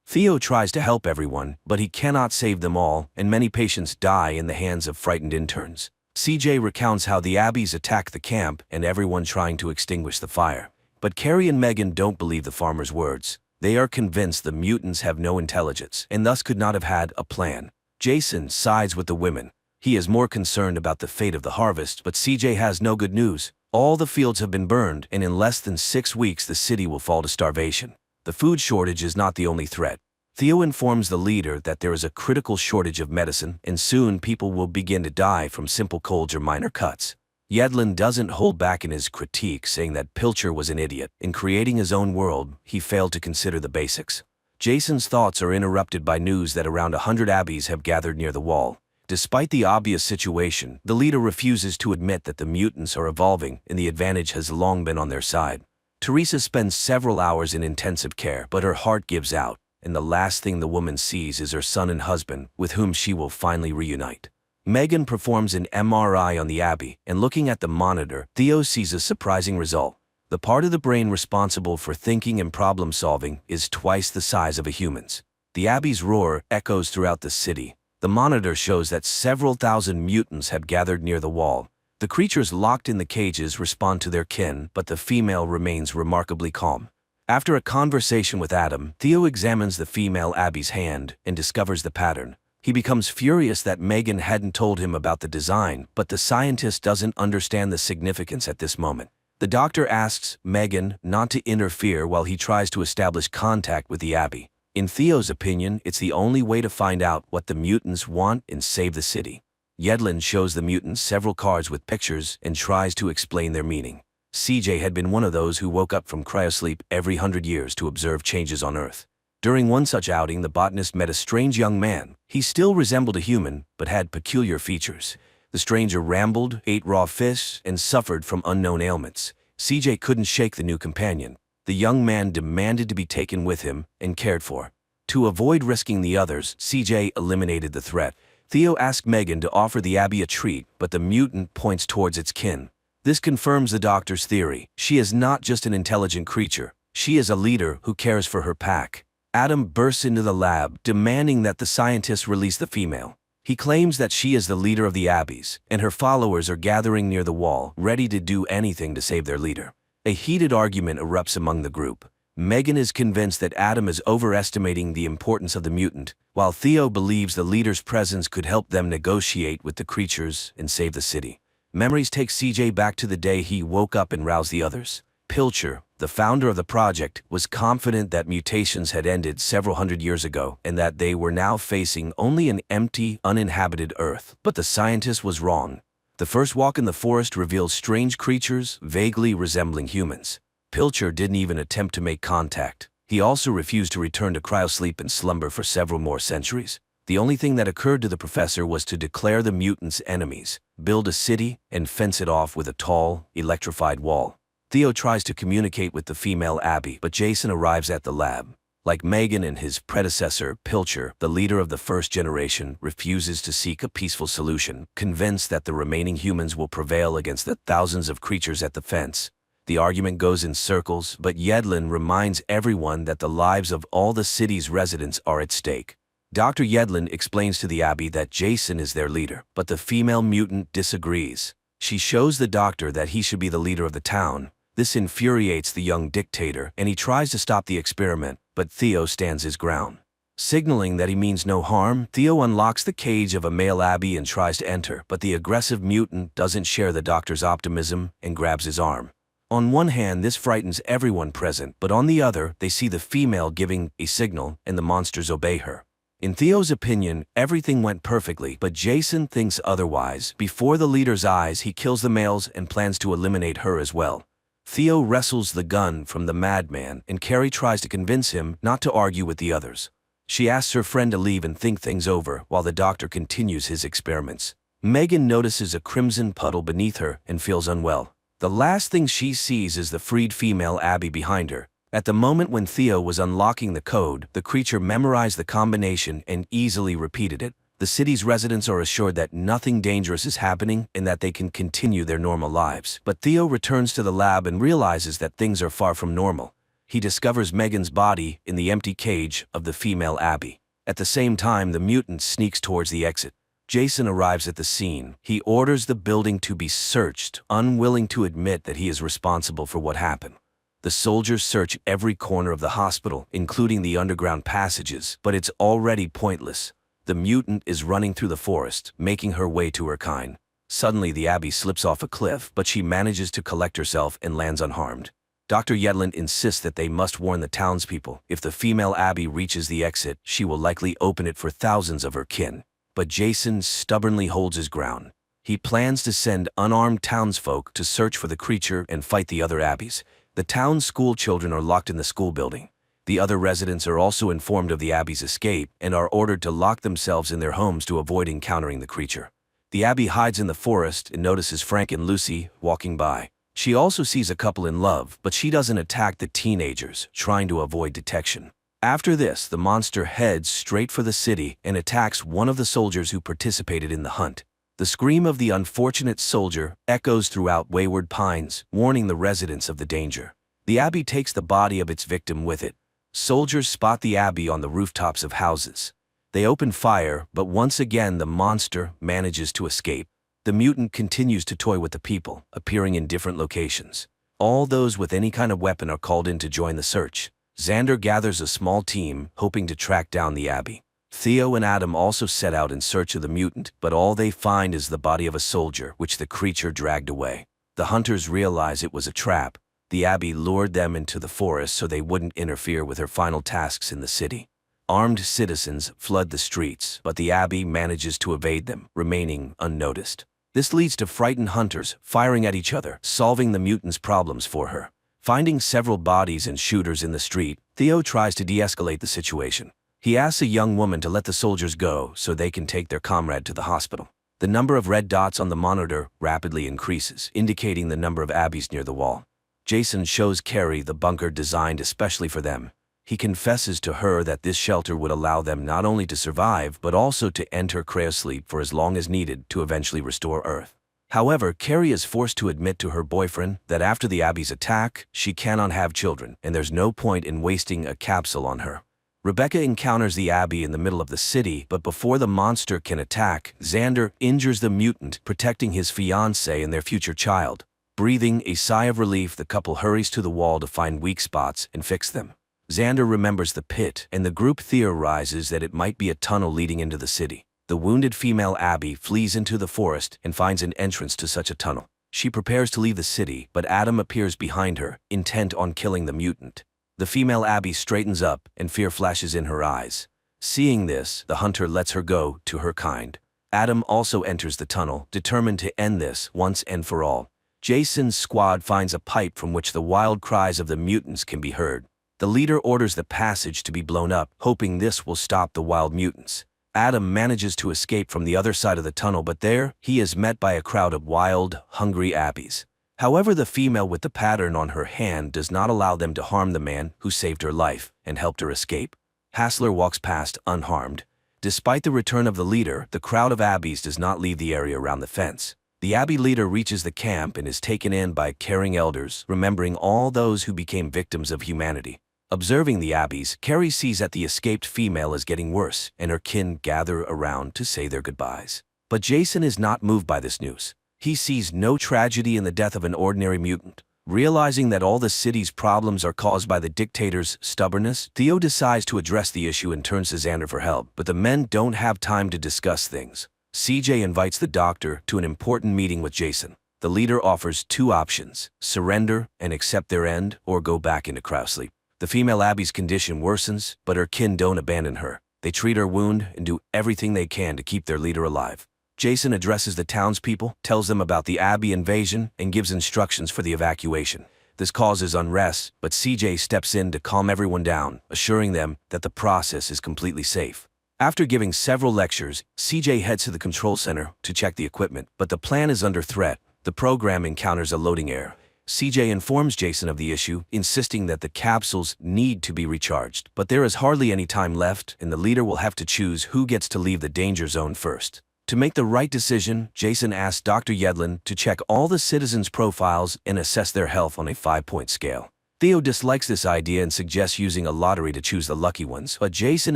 Theo tries to help everyone, but he cannot save them all, and many patients die in the hands of frightened interns. CJ recounts how the Abbies attack the camp and everyone trying to extinguish the fire. But Carrie and Megan don't believe the farmer's words. They are convinced the mutants have no intelligence and thus could not have had a plan. Jason sides with the women. He is more concerned about the fate of the harvest, but CJ has no good news. All the fields have been burned, and in less than 6 weeks the city will fall to starvation. The food shortage is not the only threat. Theo informs the leader that there is a critical shortage of medicine, and soon people will begin to die from simple colds or minor cuts. Yedlin doesn't hold back in his critique, saying that Pilcher was an idiot. In creating his own world, he failed to consider the basics. Jason's thoughts are interrupted by news that around 100 Abbeys have gathered near the wall. Despite the obvious situation, the leader refuses to admit that the mutants are evolving and the advantage has long been on their side. Teresa spends several hours in intensive care, but her heart gives out, and the last thing the woman sees is her son and husband, with whom she will finally reunite. Megan performs an MRI on the Abbey, and looking at the monitor, Theo sees a surprising result. The part of the brain responsible for thinking and problem-solving is twice the size of a human's. The Abbey's roar echoes throughout the city. The monitor shows that several thousand mutants have gathered near the wall. The creatures locked in the cages respond to their kin, but the female remains remarkably calm. After a conversation with Adam, Theo examines the female Abbey's hand and discovers the pattern. He becomes furious that Megan hadn't told him about the design, but the scientist doesn't understand the significance at this moment. The doctor asks Megan not to interfere while he tries to establish contact with the Abbey. In Theo's opinion, it's the only way to find out what the mutants want and save the city. Yedlin shows the mutants several cards with pictures and tries to explain their meaning. CJ had been one of those who woke up from cryosleep every 100 years to observe changes on Earth. During one such outing, the botanist met a strange young man. He still resembled a human, but had peculiar features. The stranger rambled, ate raw fish, and suffered from unknown ailments. CJ couldn't shake the new companion. The young man demanded to be taken with him and cared for. To avoid risking the others, CJ eliminated the threat. Theo asked Megan to offer the Abbey a treat, but the mutant points towards its kin. This confirms the doctor's theory. She is not just an intelligent creature. She is a leader who cares for her pack. Adam bursts into the lab, demanding that the scientists release the female. He claims that she is the leader of the Abbeys, and her followers are gathering near the wall, ready to do anything to save their leader. A heated argument erupts among the group. Megan is convinced that Adam is overestimating the importance of the mutant, while Theo believes the leader's presence could help them negotiate with the creatures and save the city. Memories take CJ back to the day he woke up and roused the others. Pilcher, the founder of the project, was confident that mutations had ended several hundred years ago and that they were now facing only an empty, uninhabited Earth. But the scientist was wrong. The first walk in the forest revealed strange creatures vaguely resembling humans. Pilcher didn't even attempt to make contact. He also refused to return to cryosleep and slumber for several more centuries. The only thing that occurred to the professor was to declare the mutants enemies, build a city, and fence it off with a tall, electrified wall. Theo tries to communicate with the female Abbey, but Jason arrives at the lab. Like Megan and his predecessor, Pilcher, the leader of the first generation, refuses to seek a peaceful solution, convinced that the remaining humans will prevail against the thousands of creatures at the fence. The argument goes in circles, but Yedlin reminds everyone that the lives of all the city's residents are at stake. Dr. Yedlin explains to the Abbey that Jason is their leader, but the female mutant disagrees. She shows the doctor that he should be the leader of the town. This infuriates the young dictator, and he tries to stop the experiment, but Theo stands his ground. Signaling that he means no harm, Theo unlocks the cage of a male Abbey and tries to enter, but the aggressive mutant doesn't share the doctor's optimism and grabs his arm. On one hand, this frightens everyone present, but on the other, they see the female giving a signal, and the monsters obey her. In Theo's opinion, everything went perfectly, but Jason thinks otherwise. Before the leader's eyes, he kills the males and plans to eliminate her as well. Theo wrestles the gun from the madman, and Carrie tries to convince him not to argue with the others. She asks her friend to leave and think things over while the doctor continues his experiments. Megan notices a crimson puddle beneath her and feels unwell. The last thing she sees is the freed female Abbey behind her. At the moment when Theo was unlocking the code, the creature memorized the combination and easily repeated it. The city's residents are assured that nothing dangerous is happening and that they can continue their normal lives. But Theo returns to the lab and realizes that things are far from normal. He discovers Megan's body in the empty cage of the female Abbey. At the same time, the mutant sneaks towards the exit. Jason arrives at the scene. He orders the building to be searched, unwilling to admit that he is responsible for what happened. The soldiers search every corner of the hospital, including the underground passages, but it's already pointless. The mutant is running through the forest, making her way to her kind. Suddenly, the Abby slips off a cliff, but she manages to collect herself and lands unharmed. Dr. Yedlin insists that they must warn the townspeople. If the female Abby reaches the exit, she will likely open it for thousands of her kin. But Jason stubbornly holds his ground. He plans to send unarmed townsfolk to search for the creature and fight the other Abbeys. The town's school children are locked in the school building. The other residents are also informed of the Abby's escape and are ordered to lock themselves in their homes to avoid encountering the creature. The Abby hides in the forest and notices Frank and Lucy walking by. She also sees a couple in love, but she doesn't attack the teenagers, trying to avoid detection. After this, the monster heads straight for the city and attacks one of the soldiers who participated in the hunt. The scream of the unfortunate soldier echoes throughout Wayward Pines, warning the residents of the danger. The Abby takes the body of its victim with it. Soldiers spot the Abby on the rooftops of houses. They open fire, but once again the monster manages to escape. The mutant continues to toy with the people, appearing in different locations. All those with any kind of weapon are called in to join the search. Xander gathers a small team, hoping to track down the Abby. Theo and Adam also set out in search of the mutant, but all they find is the body of a soldier, which the creature dragged away. The hunters realize it was a trap. The Abby lured them into the forest so they wouldn't interfere with her final tasks in the city. Armed citizens flood the streets, but the Abby manages to evade them, remaining unnoticed. This leads to frightened hunters firing at each other, solving the mutant's problems for her. Finding several bodies and shooters in the street, Theo tries to de-escalate the situation. He asks a young woman to let the soldiers go so they can take their comrade to the hospital. The number of red dots on the monitor rapidly increases, indicating the number of Abbeys near the wall. Jason shows Carrie the bunker designed especially for them. He confesses to her that this shelter would allow them not only to survive, but also to enter cryosleep for as long as needed to eventually restore Earth. However, Carrie is forced to admit to her boyfriend that after the Abby's attack, she cannot have children, and there's no point in wasting a capsule on her. Rebecca encounters the Abby in the middle of the city, but before the monster can attack, Xander injures the mutant, protecting his fiancée and their future child. Breathing a sigh of relief, the couple hurries to the wall to find weak spots and fix them. Xander remembers the pit, and the group theorizes that it might be a tunnel leading into the city. The wounded female Abby flees into the forest and finds an entrance to such a tunnel. She prepares to leave the city, but Adam appears behind her, intent on killing the mutant. The female Abby straightens up, and fear flashes in her eyes. Seeing this, the hunter lets her go to her kind. Adam also enters the tunnel, determined to end this once and for all. Jason's squad finds a pipe from which the wild cries of the mutants can be heard. The leader orders the passage to be blown up, hoping this will stop the wild mutants. Adam manages to escape from the other side of the tunnel, but there, he is met by a crowd of wild, hungry Abbeys. However, the female with the pattern on her hand does not allow them to harm the man who saved her life and helped her escape. Hassler walks past unharmed. Despite the return of the leader, the crowd of Abbeys does not leave the area around the fence. The Abbey leader reaches the camp and is taken in by caring elders, remembering all those who became victims of humanity. Observing the Abbeys, Carrie sees that the escaped female is getting worse, and her kin gather around to say their goodbyes. But Jason is not moved by this news. He sees no tragedy in the death of an ordinary mutant. Realizing that all the city's problems are caused by the dictator's stubbornness, Theo decides to address the issue and turns to Xander for help, but the men don't have time to discuss things. CJ invites the doctor to an important meeting with Jason. The leader offers two options: surrender and accept their end, or go back into cryosleep. The female Abby's condition worsens, but her kin don't abandon her. They treat her wound and do everything they can to keep their leader alive. Jason addresses the townspeople, tells them about the Abbey invasion, and gives instructions for the evacuation. This causes unrest, but CJ steps in to calm everyone down, assuring them that the process is completely safe. After giving several lectures, CJ heads to the control center to check the equipment, but the plan is under threat. The program encounters a loading error. CJ informs Jason of the issue, insisting that the capsules need to be recharged, but there is hardly any time left, and the leader will have to choose who gets to leave the danger zone first. To make the right decision, Jason asks Dr. Yedlin to check all the citizens' profiles and assess their health on a 5-point scale. Theo dislikes this idea and suggests using a lottery to choose the lucky ones, but Jason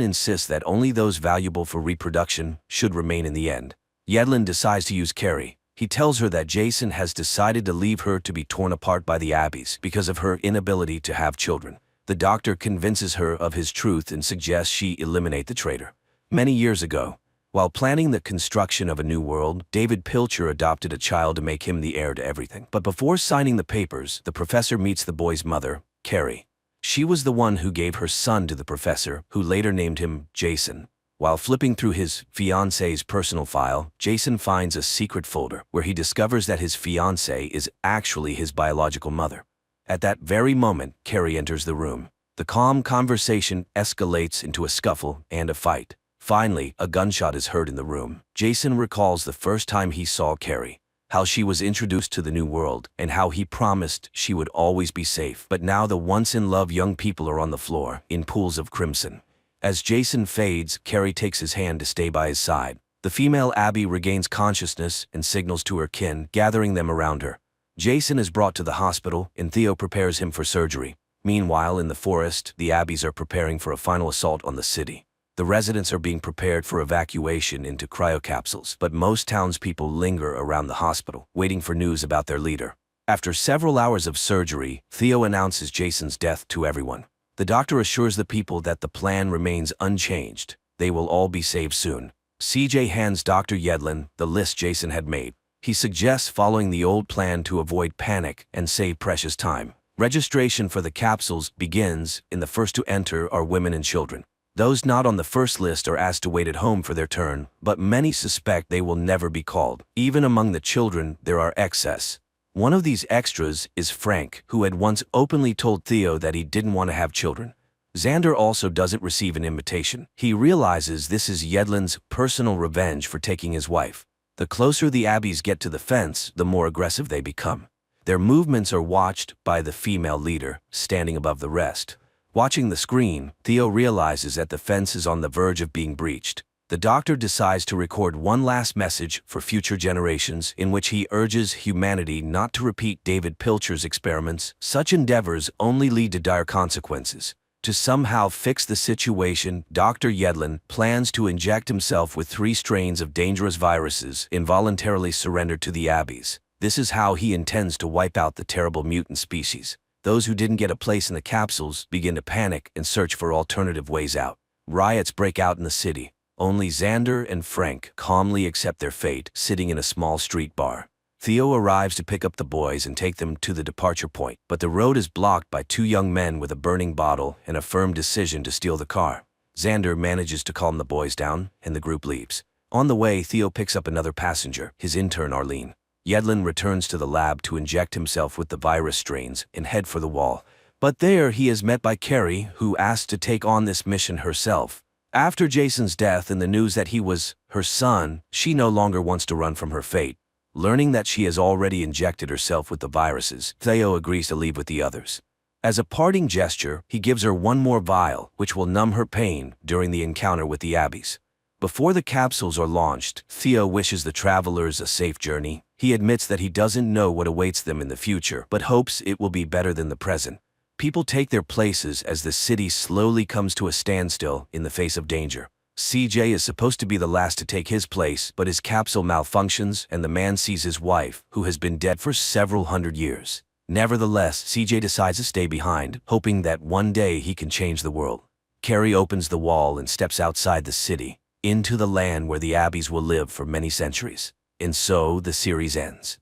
insists that only those valuable for reproduction should remain in the end. Yedlin decides to use Carrie. He tells her that Jason has decided to leave her to be torn apart by the Abbeys because of her inability to have children. The doctor convinces her of his truth and suggests she eliminate the traitor. Many years ago, while planning the construction of a new world, David Pilcher adopted a child to make him the heir to everything. But before signing the papers, the professor meets the boy's mother, Carrie. She was the one who gave her son to the professor, who later named him Jason. While flipping through his fiancée's personal file, Jason finds a secret folder where he discovers that his fiancée is actually his biological mother. At that very moment, Carrie enters the room. The calm conversation escalates into a scuffle and a fight. Finally, a gunshot is heard in the room. Jason recalls the first time he saw Carrie, how she was introduced to the new world, and how he promised she would always be safe. But now the once-in-love young people are on the floor, in pools of crimson. As Jason fades, Carrie takes his hand to stay by his side. The female Abby regains consciousness and signals to her kin, gathering them around her. Jason is brought to the hospital, and Theo prepares him for surgery. Meanwhile, in the forest, the Abbeys are preparing for a final assault on the city. The residents are being prepared for evacuation into cryocapsules, but most townspeople linger around the hospital, waiting for news about their leader. After several hours of surgery, Theo announces Jason's death to everyone. The doctor assures the people that the plan remains unchanged. They will all be saved soon. CJ hands Dr. Yedlin the list Jason had made. He suggests following the old plan to avoid panic and save precious time. Registration for the capsules begins, and the first to enter are women and children. Those not on the first list are asked to wait at home for their turn, but many suspect they will never be called. Even among the children, there are excess. One of these extras is Frank, who had once openly told Theo that he didn't want to have children. Xander also doesn't receive an invitation. He realizes this is Yedlin's personal revenge for taking his wife. The closer the Abbeys get to the fence, the more aggressive they become. Their movements are watched by the female leader, standing above the rest. Watching the screen, Theo realizes that the fence is on the verge of being breached. The doctor decides to record one last message for future generations in which he urges humanity not to repeat David Pilcher's experiments. Such endeavors only lead to dire consequences. To somehow fix the situation, Dr. Yedlin plans to inject himself with 3 strains of dangerous viruses involuntarily surrendered to the Abbeys. This is how he intends to wipe out the terrible mutant species. Those who didn't get a place in the capsules begin to panic and search for alternative ways out. Riots break out in the city. Only Xander and Frank calmly accept their fate, sitting in a small street bar. Theo arrives to pick up the boys and take them to the departure point, but the road is blocked by 2 young men with a burning bottle and a firm decision to steal the car. Xander manages to calm the boys down, and the group leaves. On the way, Theo picks up another passenger, his intern Arlene. Yedlin returns to the lab to inject himself with the virus strains and head for the wall. But there he is met by Carrie, who asks to take on this mission herself. After Jason's death and the news that he was her son, she no longer wants to run from her fate. Learning that she has already injected herself with the viruses, Theo agrees to leave with the others. As a parting gesture, he gives her one more vial, which will numb her pain during the encounter with the Abbeys. Before the capsules are launched, Theo wishes the travelers a safe journey. He admits that he doesn't know what awaits them in the future, but hopes it will be better than the present. People take their places as the city slowly comes to a standstill in the face of danger. CJ is supposed to be the last to take his place, but his capsule malfunctions and the man sees his wife, who has been dead for several hundred years. Nevertheless, CJ decides to stay behind, hoping that one day he can change the world. Carrie opens the wall and steps outside the city, into the land where the Abbeys will live for many centuries. And so the series ends.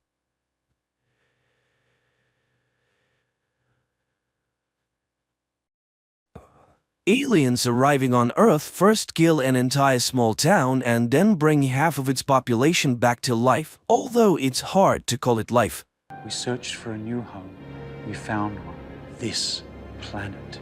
Aliens arriving on Earth first kill an entire small town and then bring half of its population back to life, although it's hard to call it life. We searched for a new home. We found one. This planet.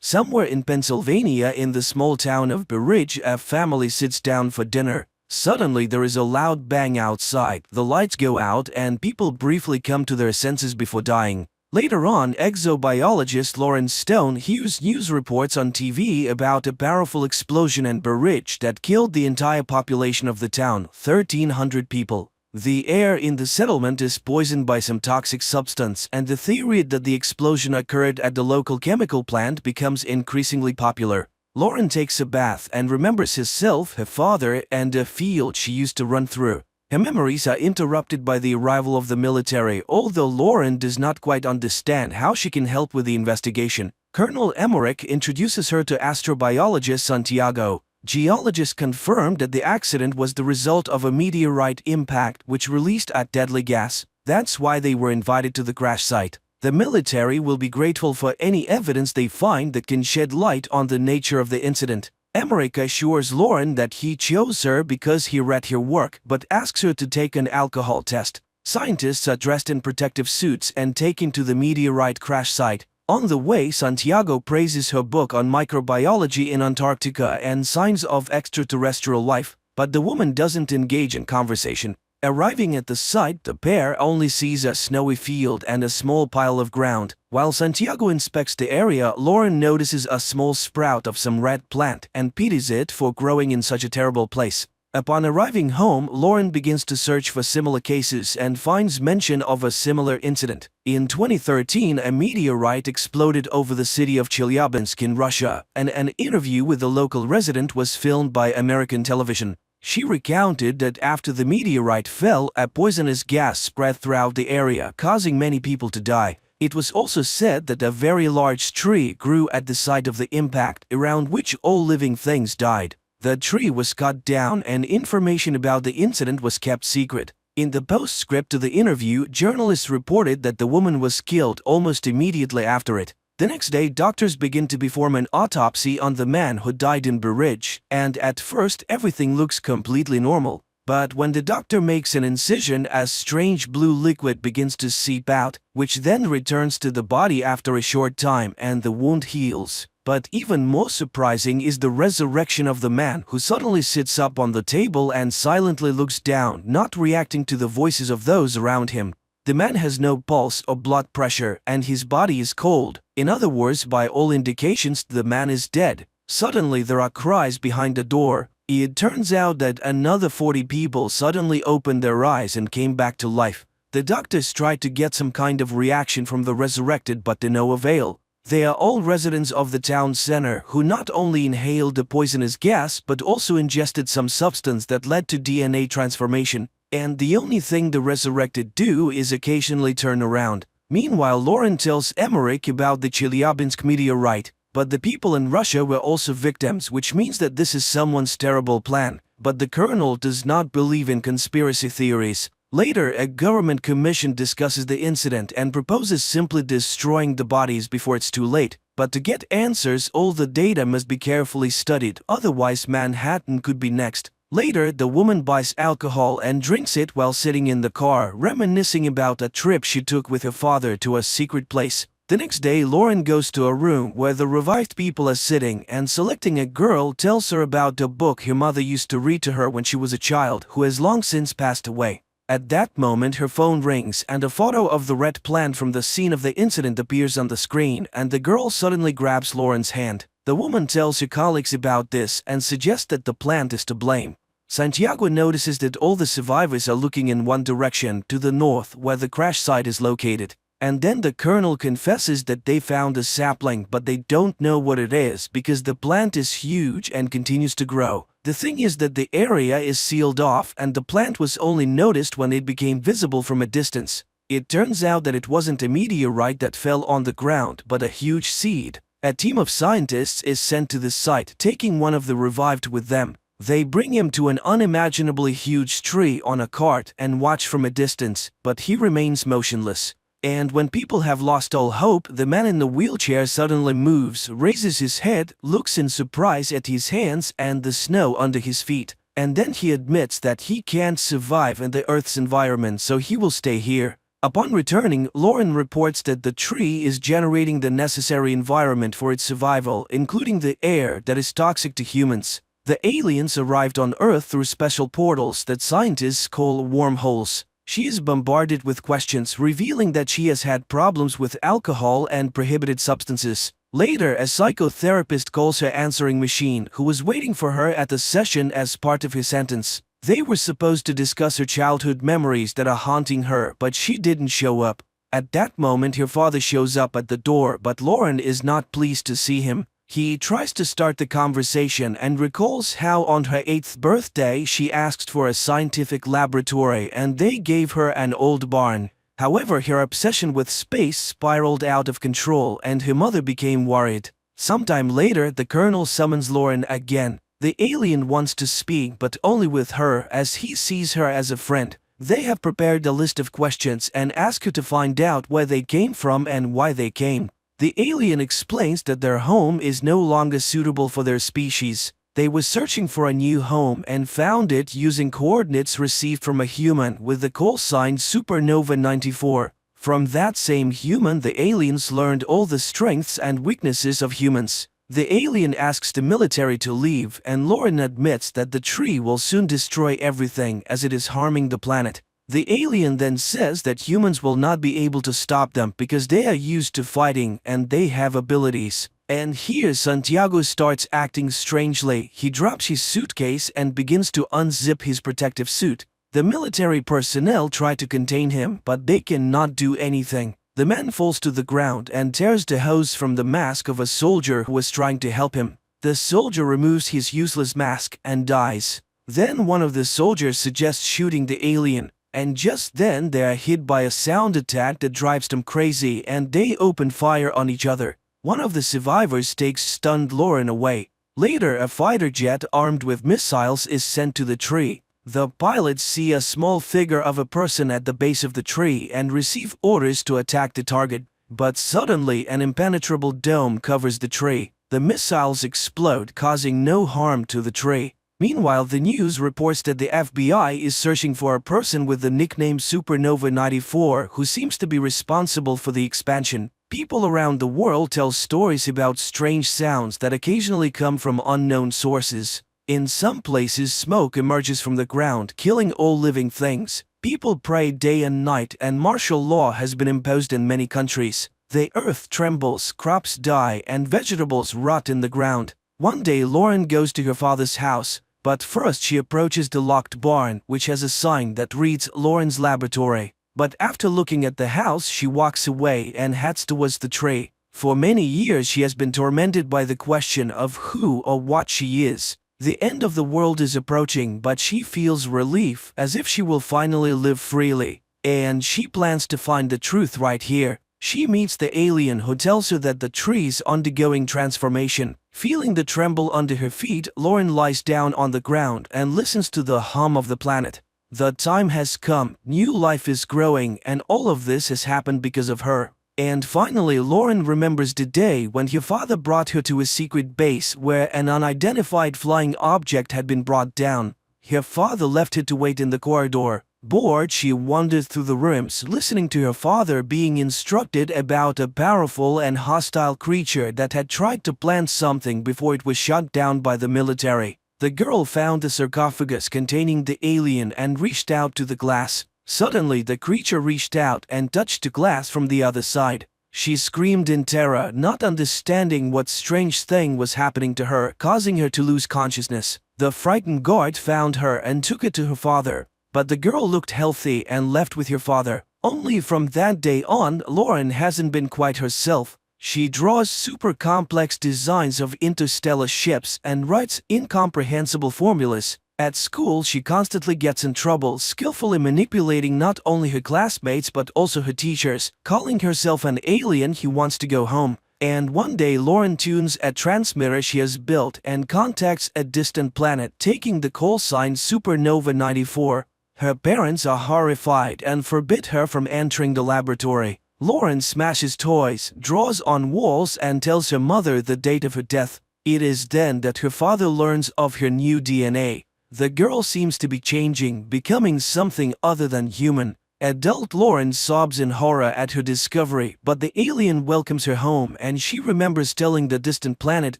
Somewhere in Pennsylvania, in the small town of Berridge, a family sits down for dinner. Suddenly there is a loud bang outside, the lights go out and people briefly come to their senses before dying. Later on, exobiologist Lawrence Stone hears news reports on TV about a powerful explosion in Berridge that killed the entire population of the town, 1,300 people. The air in the settlement is poisoned by some toxic substance, and the theory that the explosion occurred at the local chemical plant becomes increasingly popular. Lauren takes a bath and remembers herself, her father, and a field she used to run through. Her memories are interrupted by the arrival of the military, although Lauren does not quite understand how she can help with the investigation. Colonel Emmerich introduces her to astrobiologist Santiago. Geologists confirmed that the accident was the result of a meteorite impact which released a deadly gas. That's why they were invited to the crash site. The military will be grateful for any evidence they find that can shed light on the nature of the incident. Emmerich assures Lauren that he chose her because he read her work, but asks her to take an alcohol test. Scientists are dressed in protective suits and taken to the meteorite crash site. On the way, Santiago praises her book on microbiology in Antarctica and signs of extraterrestrial life, but the woman doesn't engage in conversation. Arriving at the site, the pair only sees a snowy field and a small pile of ground. While Santiago inspects the area, Lauren notices a small sprout of some red plant and pities it for growing in such a terrible place. Upon arriving home, Lauren begins to search for similar cases and finds mention of a similar incident. In 2013, a meteorite exploded over the city of Chelyabinsk in Russia, and an interview with the local resident was filmed by American television. She recounted that after the meteorite fell, a poisonous gas spread throughout the area, causing many people to die. It was also said that a very large tree grew at the site of the impact, around which all living things died. The tree was cut down and information about the incident was kept secret. In the postscript to the interview, journalists reported that the woman was killed almost immediately after it. The next day, doctors begin to perform an autopsy on the man who died in Burridge, and at first everything looks completely normal. But when the doctor makes an incision, a strange blue liquid begins to seep out, which then returns to the body after a short time and the wound heals. But even more surprising is the resurrection of the man who suddenly sits up on the table and silently looks down, not reacting to the voices of those around him. The man has no pulse or blood pressure and his body is cold. In other words, by all indications, the man is dead. Suddenly there are cries behind the door. It turns out that another 40 people suddenly opened their eyes and came back to life. The doctors tried to get some kind of reaction from the resurrected, but to no avail. They are all residents of the town center who not only inhaled the poisonous gas but also ingested some substance that led to DNA transformation, and the only thing the resurrected do is occasionally turn around. Meanwhile, Lauren tells Emmerich about the Chelyabinsk meteorite, but the people in Russia were also victims, which means that this is someone's terrible plan. But the colonel does not believe in conspiracy theories. Later, a government commission discusses the incident and proposes simply destroying the bodies before it's too late. But to get answers, all the data must be carefully studied, otherwise Manhattan could be next. Later, the woman buys alcohol and drinks it while sitting in the car, reminiscing about a trip she took with her father to a secret place. The next day, Lauren goes to a room where the revived people are sitting and, selecting a girl, tells her about a book her mother used to read to her when she was a child, who has long since passed away. At that moment, her phone rings and a photo of the red plant from the scene of the incident appears on the screen, and the girl suddenly grabs Lauren's hand. The woman tells her colleagues about this and suggests that the plant is to blame. Santiago notices that all the survivors are looking in one direction, to the north, where the crash site is located. And then the colonel confesses that they found a sapling, but they don't know what it is because the plant is huge and continues to grow. The thing is that the area is sealed off and the plant was only noticed when it became visible from a distance. It turns out that it wasn't a meteorite that fell on the ground, but a huge seed. A team of scientists is sent to the site, taking one of the revived with them. They bring him to an unimaginably huge tree on a cart and watch from a distance, but he remains motionless. And when people have lost all hope, the man in the wheelchair suddenly moves, raises his head, looks in surprise at his hands and the snow under his feet, and then he admits that he can't survive in the Earth's environment, so he will stay here. Upon returning, Lauren reports that the tree is generating the necessary environment for its survival, including the air that is toxic to humans. The aliens arrived on Earth through special portals that scientists call wormholes. She is bombarded with questions, revealing that she has had problems with alcohol and prohibited substances. Later, a psychotherapist calls her answering machine, who was waiting for her at the session as part of his sentence. They were supposed to discuss her childhood memories that are haunting her, but she didn't show up. At that moment, her father shows up at the door, but Lauren is not pleased to see him. He tries to start the conversation and recalls how on her 8th birthday she asked for a scientific laboratory and they gave her an old barn. However, her obsession with space spiraled out of control and her mother became worried. Sometime later, the Colonel summons Lauren again. The alien wants to speak, but only with her, as he sees her as a friend. They have prepared a list of questions and ask her to find out where they came from and why they came. The alien explains that their home is no longer suitable for their species. They were searching for a new home and found it using coordinates received from a human with the call sign Supernova 94. From that same human, the aliens learned all the strengths and weaknesses of humans. The alien asks the military to leave, and Lauren admits that the tree will soon destroy everything as it is harming the planet. The alien then says that humans will not be able to stop them because they are used to fighting and they have abilities. And here Santiago starts acting strangely. He drops his suitcase and begins to unzip his protective suit. The military personnel try to contain him, but they cannot do anything. The man falls to the ground and tears the hose from the mask of a soldier who was trying to help him. The soldier removes his useless mask and dies. Then one of the soldiers suggests shooting the alien. And just then they are hit by a sound attack that drives them crazy and they open fire on each other. One of the survivors takes stunned Lauren away. Later, a fighter jet armed with missiles is sent to the tree. The pilots see a small figure of a person at the base of the tree and receive orders to attack the target. But suddenly an impenetrable dome covers the tree. The missiles explode, causing no harm to the tree. Meanwhile, the news reports that the FBI is searching for a person with the nickname Supernova 94 who seems to be responsible for the expansion. People around the world tell stories about strange sounds that occasionally come from unknown sources. In some places, smoke emerges from the ground, killing all living things. People pray day and night, and martial law has been imposed in many countries. The earth trembles, crops die, and vegetables rot in the ground. One day, Lauren goes to her father's house. But first she approaches the locked barn, which has a sign that reads Lauren's Laboratory. But after looking at the house, she walks away and heads towards the tree. For many years she has been tormented by the question of who or what she is. The end of the world is approaching, but she feels relief, as if she will finally live freely. And she plans to find the truth right here. She meets the alien who tells her that the tree is undergoing transformation. Feeling the tremble under her feet, Lauren lies down on the ground and listens to the hum of the planet. The time has come, new life is growing, and all of this has happened because of her. And finally, Lauren remembers the day when her father brought her to a secret base where an unidentified flying object had been brought down. Her father left her to wait in the corridor. Bored, she wandered through the rooms, listening to her father being instructed about a powerful and hostile creature that had tried to plant something before it was shot down by the military. The girl found the sarcophagus containing the alien and reached out to the glass. Suddenly, the creature reached out and touched the glass from the other side. She screamed in terror, not understanding what strange thing was happening to her, causing her to lose consciousness. The frightened guard found her and took her to her father. But the girl looked healthy and left with her father. Only from that day on, Lauren hasn't been quite herself. She draws super complex designs of interstellar ships and writes incomprehensible formulas. At school, she constantly gets in trouble, skillfully manipulating not only her classmates but also her teachers, calling herself an alien who wants to go home. And one day, Lauren tunes a transmitter she has built and contacts a distant planet, taking the call sign Supernova 94. Her parents are horrified and forbid her from entering the laboratory. Lauren smashes toys, draws on walls, and tells her mother the date of her death. It is then that her father learns of her new DNA. The girl seems to be changing, becoming something other than human. Adult Lauren sobs in horror at her discovery, but the alien welcomes her home and she remembers telling the distant planet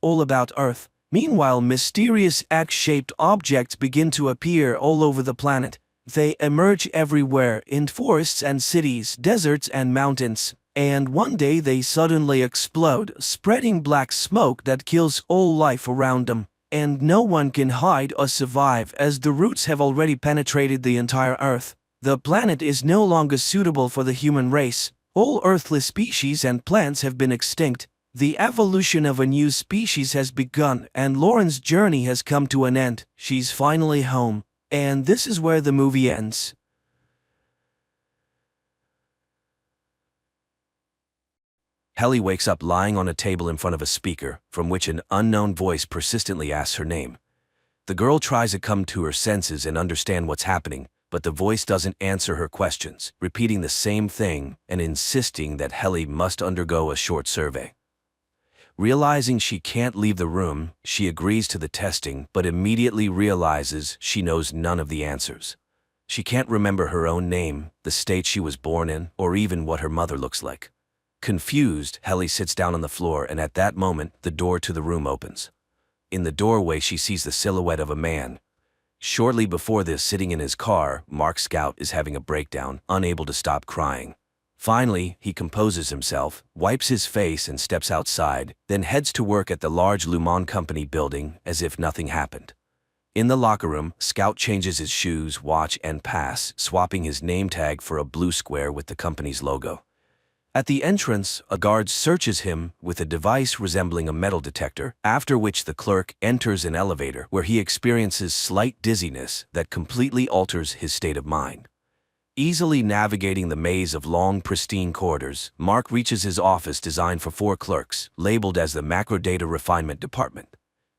all about Earth. Meanwhile, mysterious egg-shaped objects begin to appear all over the planet. They emerge everywhere, in forests and cities, deserts and mountains. And one day they suddenly explode, spreading black smoke that kills all life around them. And no one can hide or survive as the roots have already penetrated the entire Earth. The planet is no longer suitable for the human race. All earthly species and plants have been extinct. The evolution of a new species has begun, and Lauren's journey has come to an end. She's finally home, and this is where the movie ends. Helly wakes up lying on a table in front of a speaker, from which an unknown voice persistently asks her name. The girl tries to come to her senses and understand what's happening, but the voice doesn't answer her questions, repeating the same thing and insisting that Helly must undergo a short survey. Realizing she can't leave the room, she agrees to the testing but immediately realizes she knows none of the answers. She can't remember her own name, the state she was born in, or even what her mother looks like. Confused, Helly sits down on the floor, and at that moment, the door to the room opens. In the doorway, she sees the silhouette of a man. Shortly before this, sitting in his car, Mark Scout is having a breakdown, unable to stop crying. Finally, he composes himself, wipes his face and steps outside, then heads to work at the large Lumon Company building as if nothing happened. In the locker room, Scout changes his shoes, watch, and pass, swapping his name tag for a blue square with the company's logo. At the entrance, a guard searches him with a device resembling a metal detector, after which the clerk enters an elevator where he experiences slight dizziness that completely alters his state of mind. Easily navigating the maze of long, pristine corridors, Mark reaches his office designed for 4 clerks, labeled as the Macro Data Refinement Department.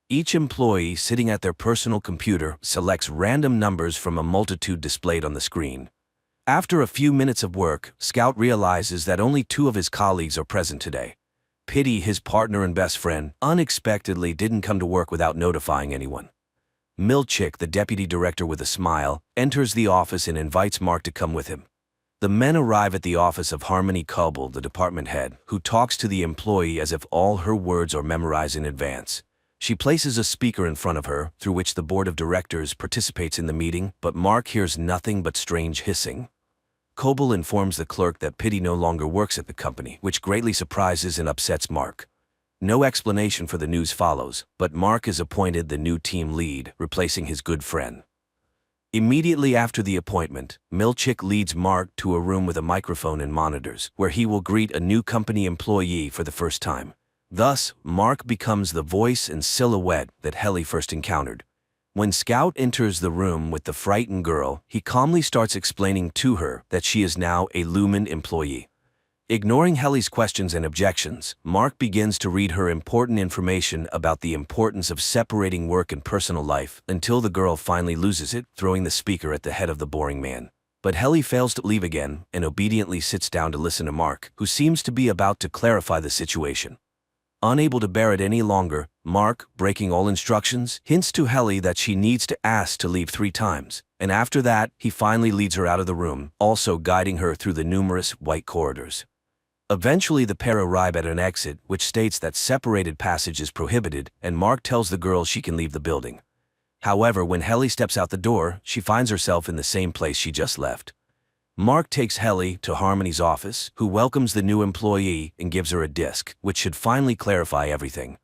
Each employee sitting at their personal computer selects random numbers from a multitude displayed on the screen. After a few minutes of work, Scout realizes that only 2 of his colleagues are present today. Pity, his partner and best friend, unexpectedly didn't come to work without notifying anyone. Milchick, the deputy director with a smile, enters the office and invites Mark to come with him. The men arrive at the office of Harmony Coble, the department head, who talks to the employee as if all her words are memorized in advance. She places a speaker in front of her, through which the board of directors participates in the meeting, but Mark hears nothing but strange hissing. Coble informs the clerk that Pity no longer works at the company, which greatly surprises and upsets Mark. No explanation for the news follows, but Mark is appointed the new team lead, replacing his good friend. Immediately after the appointment, Milchick leads Mark to a room with a microphone and monitors, where he will greet a new company employee for the first time. Thus, Mark becomes the voice and silhouette that Helly first encountered. When Scout enters the room with the frightened girl, he calmly starts explaining to her that she is now a Lumen employee. Ignoring Helly's questions and objections, Mark begins to read her important information about the importance of separating work and personal life until the girl finally loses it, throwing the speaker at the head of the boring man. But Helly fails to leave again and obediently sits down to listen to Mark, who seems to be about to clarify the situation. Unable to bear it any longer, Mark, breaking all instructions, hints to Helly that she needs to ask to leave 3 times, and after that, he finally leads her out of the room, also guiding her through the numerous white corridors. Eventually, the pair arrive at an exit, which states that separated passage is prohibited, and Mark tells the girl she can leave the building. However, when Helly steps out the door, she finds herself in the same place she just left. Mark takes Helly to Harmony's office, who welcomes the new employee and gives her a disc, which should finally clarify everything.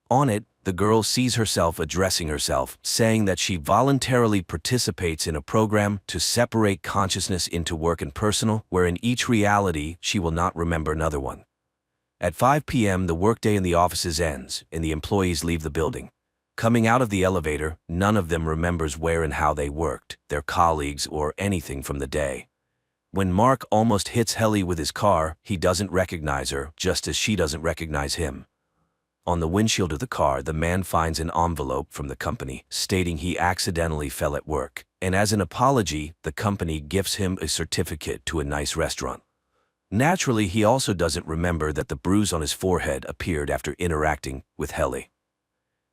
On it, the girl sees herself addressing herself, saying that she voluntarily participates in a program to separate consciousness into work and personal, where in each reality she will not remember another one. At 5 p.m., the workday in the offices ends, and the employees leave the building. Coming out of the elevator, none of them remembers where and how they worked, their colleagues, or anything from the day. When Mark almost hits Helly with his car, he doesn't recognize her, just as she doesn't recognize him. On the windshield of the car, the man finds an envelope from the company, stating he accidentally fell at work, and as an apology, the company gifts him a certificate to a nice restaurant. Naturally, he also doesn't remember that the bruise on his forehead appeared after interacting with Helly.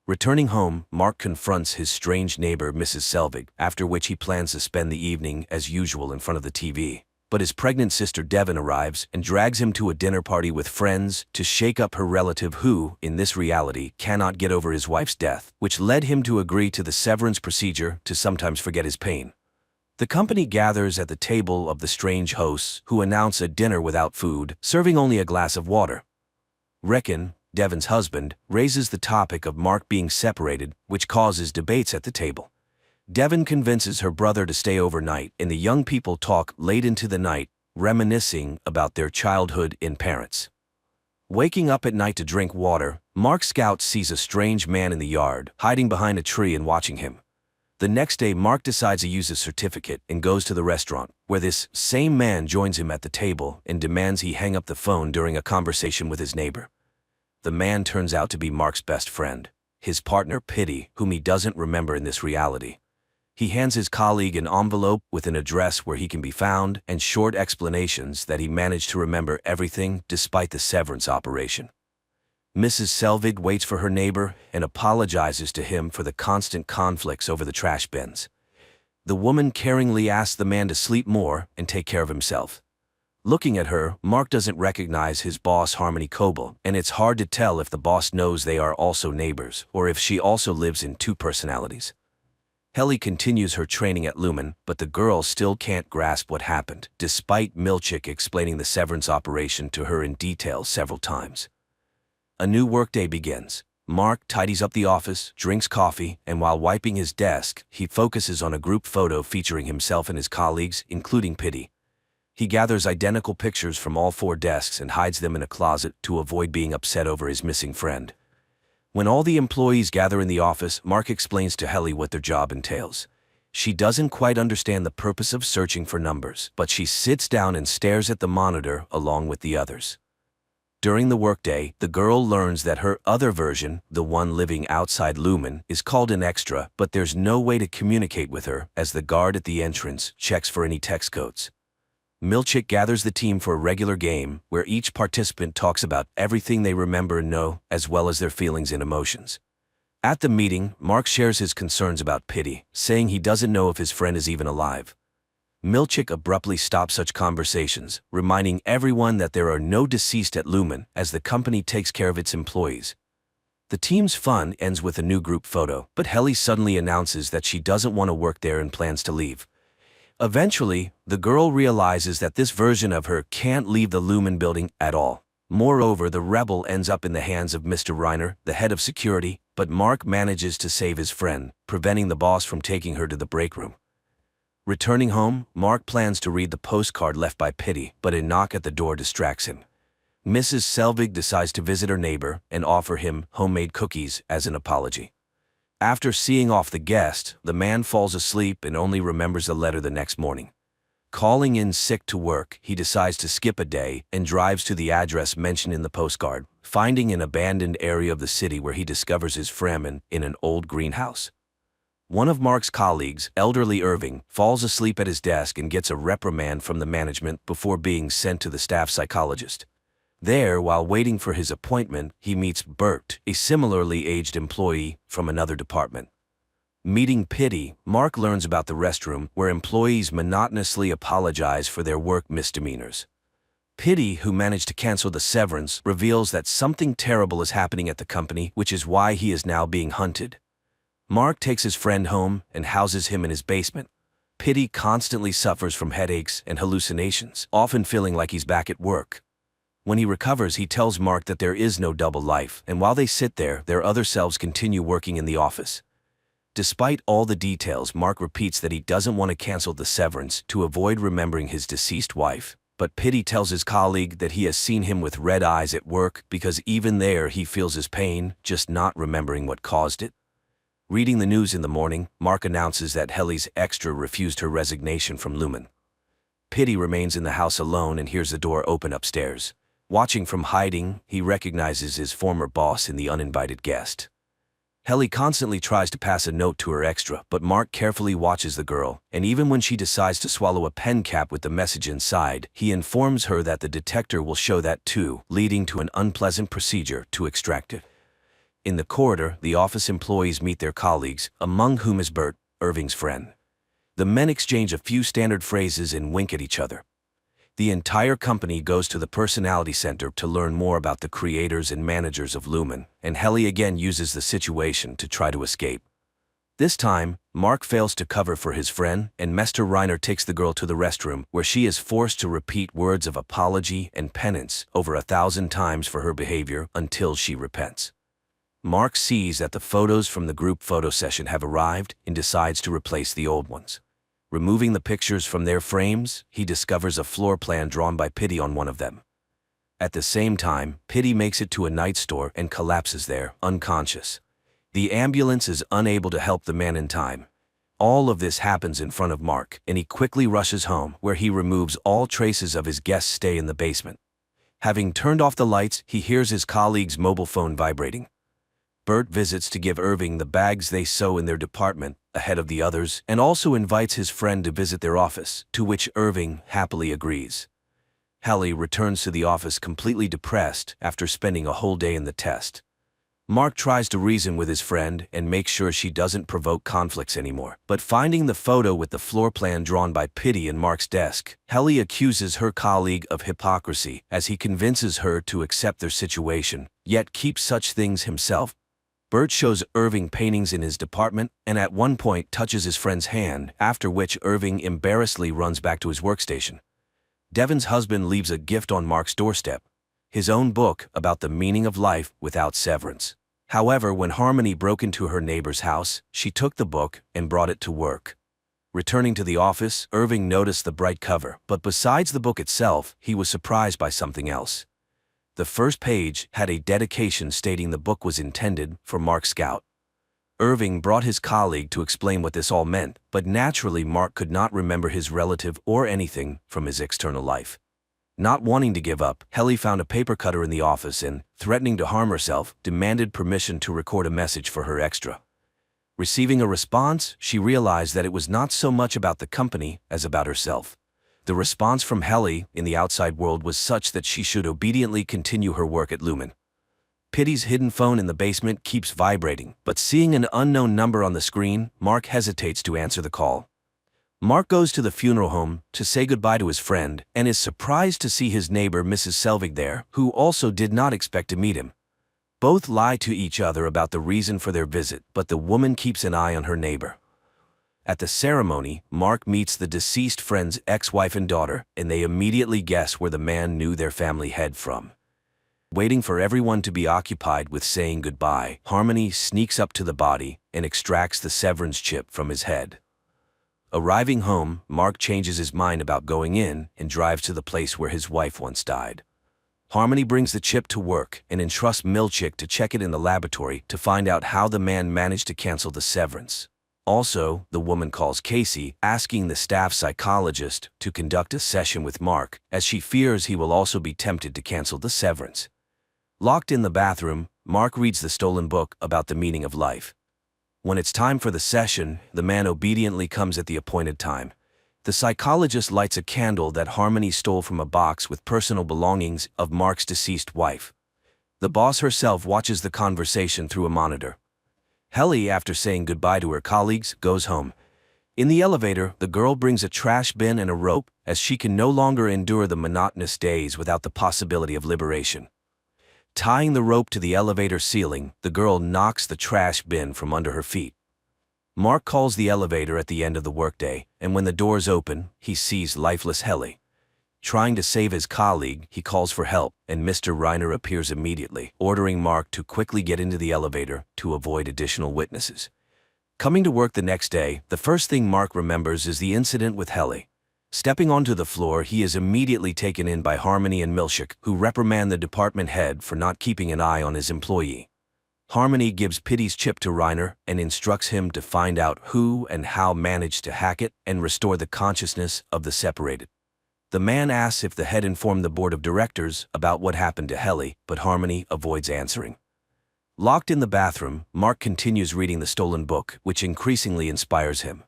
Returning home, Mark confronts his strange neighbor, Mrs. Selvig, after which he plans to spend the evening as usual in front of the TV. But his pregnant sister Devon arrives and drags him to a dinner party with friends to shake up her relative who, in this reality, cannot get over his wife's death, which led him to agree to the severance procedure to sometimes forget his pain. The company gathers at the table of the strange hosts, who announce a dinner without food, serving only a glass of water. Reckon, Devon's husband, raises the topic of Mark being separated, which causes debates at the table. Devon convinces her brother to stay overnight, and the young people talk late into the night, reminiscing about their childhood and parents. Waking up at night to drink water, Mark Scout sees a strange man in the yard, hiding behind a tree and watching him. The next day, Mark decides to use his certificate and goes to the restaurant, where this same man joins him at the table and demands he hang up the phone during a conversation with his neighbor. The man turns out to be Mark's best friend, his partner Pitty, whom he doesn't remember in this reality. He hands his colleague an envelope with an address where he can be found and short explanations that he managed to remember everything despite the severance operation. Mrs. Selvig waits for her neighbor and apologizes to him for the constant conflicts over the trash bins. The woman caringly asks the man to sleep more and take care of himself. Looking at her, Mark doesn't recognize his boss Harmony Coble, and it's hard to tell if the boss knows they are also neighbors or if she also lives in two personalities. Helly continues her training at Lumen, but the girl still can't grasp what happened, despite Milchick explaining the severance operation to her in detail several times. A new workday begins. Mark tidies up the office, drinks coffee, and while wiping his desk, he focuses on a group photo featuring himself and his colleagues, including Pitty. He gathers identical pictures from all 4 desks and hides them in a closet to avoid being upset over his missing friend. When all the employees gather in the office, Mark explains to Helly what their job entails. She doesn't quite understand the purpose of searching for numbers, but she sits down and stares at the monitor along with the others. During the workday, the girl learns that her other version, the one living outside Lumen, is called an extra, but there's no way to communicate with her as the guard at the entrance checks for any text codes. Milchick gathers the team for a regular game where each participant talks about everything they remember and know, as well as their feelings and emotions. At the meeting, Mark shares his concerns about Pitty, saying he doesn't know if his friend is even alive. Milchick abruptly stops such conversations, reminding everyone that there are no deceased at Lumen as the company takes care of its employees. The team's fun ends with a new group photo, but Helly suddenly announces that she doesn't want to work there and plans to leave. Eventually, the girl realizes that this version of her can't leave the Lumen building at all. Moreover, the rebel ends up in the hands of Mr. Reiner, the head of security, but Mark manages to save his friend, preventing the boss from taking her to the break room. Returning home, Mark plans to read the postcard left by Pitty, but a knock at the door distracts him. Mrs. Selvig decides to visit her neighbor and offer him homemade cookies as an apology. After seeing off the guest, the man falls asleep and only remembers the letter the next morning. Calling in sick to work, he decides to skip a day and drives to the address mentioned in the postcard, finding an abandoned area of the city where he discovers his Fremen in an old greenhouse. One of Mark's colleagues, elderly Irving, falls asleep at his desk and gets a reprimand from the management before being sent to the staff psychologist. There, while waiting for his appointment, he meets Bert, a similarly aged employee from another department. Meeting Pitty, Mark learns about the restroom where employees monotonously apologize for their work misdemeanors. Pitty, who managed to cancel the severance, reveals that something terrible is happening at the company, which is why he is now being hunted. Mark takes his friend home and houses him in his basement. Pitty constantly suffers from headaches and hallucinations, often feeling like he's back at work. When he recovers, he tells Mark that there is no double life, and while they sit there, their other selves continue working in the office. Despite all the details, Mark repeats that he doesn't want to cancel the severance to avoid remembering his deceased wife, but Pitty tells his colleague that he has seen him with red eyes at work because even there he feels his pain, just not remembering what caused it. Reading the news in the morning, Mark announces that Helly's extra refused her resignation from Lumen. Pitty remains in the house alone and hears the door open upstairs. Watching from hiding, he recognizes his former boss in the uninvited guest. Helly constantly tries to pass a note to her extra, but Mark carefully watches the girl, and even when she decides to swallow a pen cap with the message inside, he informs her that the detector will show that too, leading to an unpleasant procedure to extract it. In the corridor, the office employees meet their colleagues, among whom is Bert, Irving's friend. The men exchange a few standard phrases and wink at each other. The entire company goes to the Personality Center to learn more about the creators and managers of Lumen, and Helly again uses the situation to try to escape. This time, Mark fails to cover for his friend, and Mr. Reiner takes the girl to the restroom, where she is forced to repeat words of apology and penance over 1,000 times for her behavior until she repents. Mark sees that the photos from the group photo session have arrived and decides to replace the old ones. Removing the pictures from their frames, he discovers a floor plan drawn by Pitty on one of them. At the same time, Pitty makes it to a night store and collapses there, unconscious. The ambulance is unable to help the man in time. All of this happens in front of Mark, and he quickly rushes home, where he removes all traces of his guest's stay in the basement. Having turned off the lights, he hears his colleague's mobile phone vibrating. Bert visits to give Irving the bags they sew in their department, ahead of the others, and also invites his friend to visit their office, to which Irving happily agrees. Helly returns to the office completely depressed after spending a whole day in the test. Mark tries to reason with his friend and make sure she doesn't provoke conflicts anymore. But finding the photo with the floor plan drawn by Pitty in Mark's desk, Helly accuses her colleague of hypocrisy as he convinces her to accept their situation, yet keeps such things himself. Bert shows Irving paintings in his department and at one point touches his friend's hand, after which Irving embarrassedly runs back to his workstation. Devon's husband leaves a gift on Mark's doorstep. His own book about the meaning of life without severance. However, when Harmony broke into her neighbor's house, she took the book and brought it to work. Returning to the office, Irving noticed the bright cover, but besides the book itself, he was surprised by something else. The first page had a dedication stating the book was intended for Mark Scout. Irving brought his colleague to explain what this all meant, but naturally Mark could not remember his relative or anything from his external life. Not wanting to give up, Helly found a paper cutter in the office and, threatening to harm herself, demanded permission to record a message for her extra. Receiving a response, she realized that it was not so much about the company as about herself. The response from Helly in the outside world was such that she should obediently continue her work at Lumen. Pitty's hidden phone in the basement keeps vibrating, but seeing an unknown number on the screen, Mark hesitates to answer the call. Mark goes to the funeral home to say goodbye to his friend and is surprised to see his neighbor Mrs. Selvig there, who also did not expect to meet him. Both lie to each other about the reason for their visit, but the woman keeps an eye on her neighbor. At the ceremony, Mark meets the deceased friend's ex-wife and daughter, and they immediately guess where the man knew their family head from. Waiting for everyone to be occupied with saying goodbye, Harmony sneaks up to the body and extracts the severance chip from his head. Arriving home, Mark changes his mind about going in and drives to the place where his wife once died. Harmony brings the chip to work and entrusts Milchick to check it in the laboratory to find out how the man managed to cancel the severance. Also, the woman calls Casey, asking the staff psychologist to conduct a session with Mark, as she fears he will also be tempted to cancel the severance. Locked in the bathroom, Mark reads the stolen book about the meaning of life. When it's time for the session, the man obediently comes at the appointed time. The psychologist lights a candle that Harmony stole from a box with personal belongings of Mark's deceased wife. The boss herself watches the conversation through a monitor. Helly, after saying goodbye to her colleagues, goes home. In the elevator, the girl brings a trash bin and a rope, as she can no longer endure the monotonous days without the possibility of liberation. Tying the rope to the elevator ceiling, the girl knocks the trash bin from under her feet. Mark calls the elevator at the end of the workday, and when the doors open, he sees lifeless Helly. Trying to save his colleague, he calls for help, and Mr. Reiner appears immediately, ordering Mark to quickly get into the elevator to avoid additional witnesses. Coming to work the next day, the first thing Mark remembers is the incident with Helly. Stepping onto the floor, he is immediately taken in by Harmony and Milchick, who reprimand the department head for not keeping an eye on his employee. Harmony gives Pitty's chip to Reiner and instructs him to find out who and how managed to hack it and restore the consciousness of the separated. The man asks if the head informed the board of directors about what happened to Helly, but Harmony avoids answering. Locked in the bathroom, Mark continues reading the stolen book, which increasingly inspires him.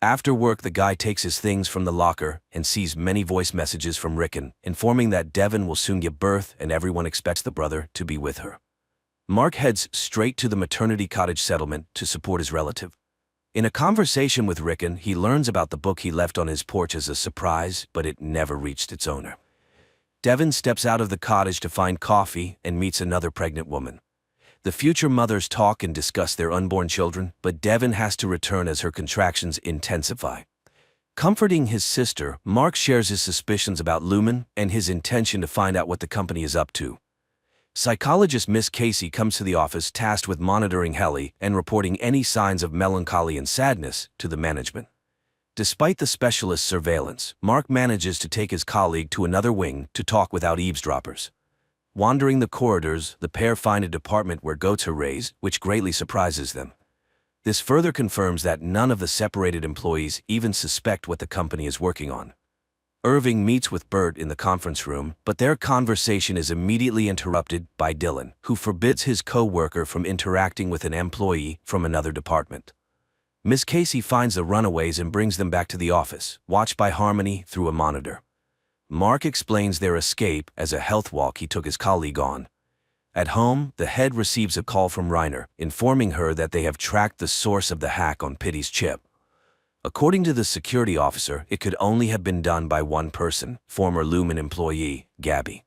After work, the guy takes his things from the locker and sees many voice messages from Rickon, informing that Devon will soon give birth and everyone expects the brother to be with her. Mark heads straight to the maternity cottage settlement to support his relative. In a conversation with Rickon, he learns about the book he left on his porch as a surprise, but it never reached its owner. Devon steps out of the cottage to find coffee and meets another pregnant woman. The future mothers talk and discuss their unborn children, but Devon has to return as her contractions intensify. Comforting his sister, Mark shares his suspicions about Lumen and his intention to find out what the company is up to. Psychologist Miss Casey comes to the office tasked with monitoring Helly and reporting any signs of melancholy and sadness to the management. Despite the specialist's surveillance, Mark manages to take his colleague to another wing to talk without eavesdroppers. Wandering the corridors, the pair find a department where goats are raised, which greatly surprises them. This further confirms that none of the separated employees even suspect what the company is working on. Irving meets with Bert in the conference room, but their conversation is immediately interrupted by Dylan, who forbids his co-worker from interacting with an employee from another department. Miss Casey finds the runaways and brings them back to the office, watched by Harmony through a monitor. Mark explains their escape as a health walk he took his colleague on. At home, the head receives a call from Reiner, informing her that they have tracked the source of the hack on Pitty's chip. According to the security officer, it could only have been done by one person, former Lumen employee, Gabby.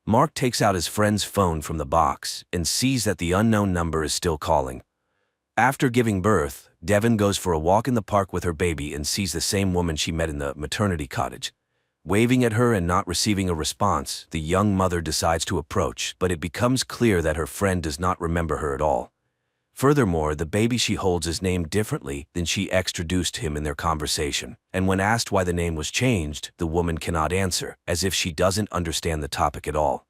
Mark takes out his friend's phone from the box and sees that the unknown number is still calling. After giving birth, Devon goes for a walk in the park with her baby and sees the same woman she met in the maternity cottage. Waving at her and not receiving a response, the young mother decides to approach, but it becomes clear that her friend does not remember her at all. Furthermore, the baby she holds is named differently than she introduced him in their conversation, and when asked why the name was changed, the woman cannot answer, as if she doesn't understand the topic at all.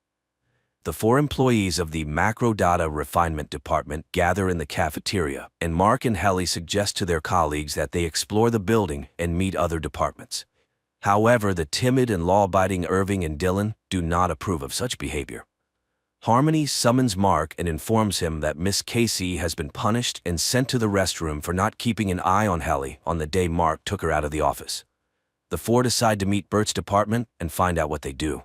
The 4 employees of the Macro Data Refinement Department gather in the cafeteria, and Mark and Helly suggest to their colleagues that they explore the building and meet other departments. However, the timid and law-abiding Irving and Dylan do not approve of such behavior. Harmony summons Mark and informs him that Miss Casey has been punished and sent to the restroom for not keeping an eye on Helly on the day Mark took her out of the office. The 4 decide to meet Bert's department and find out what they do.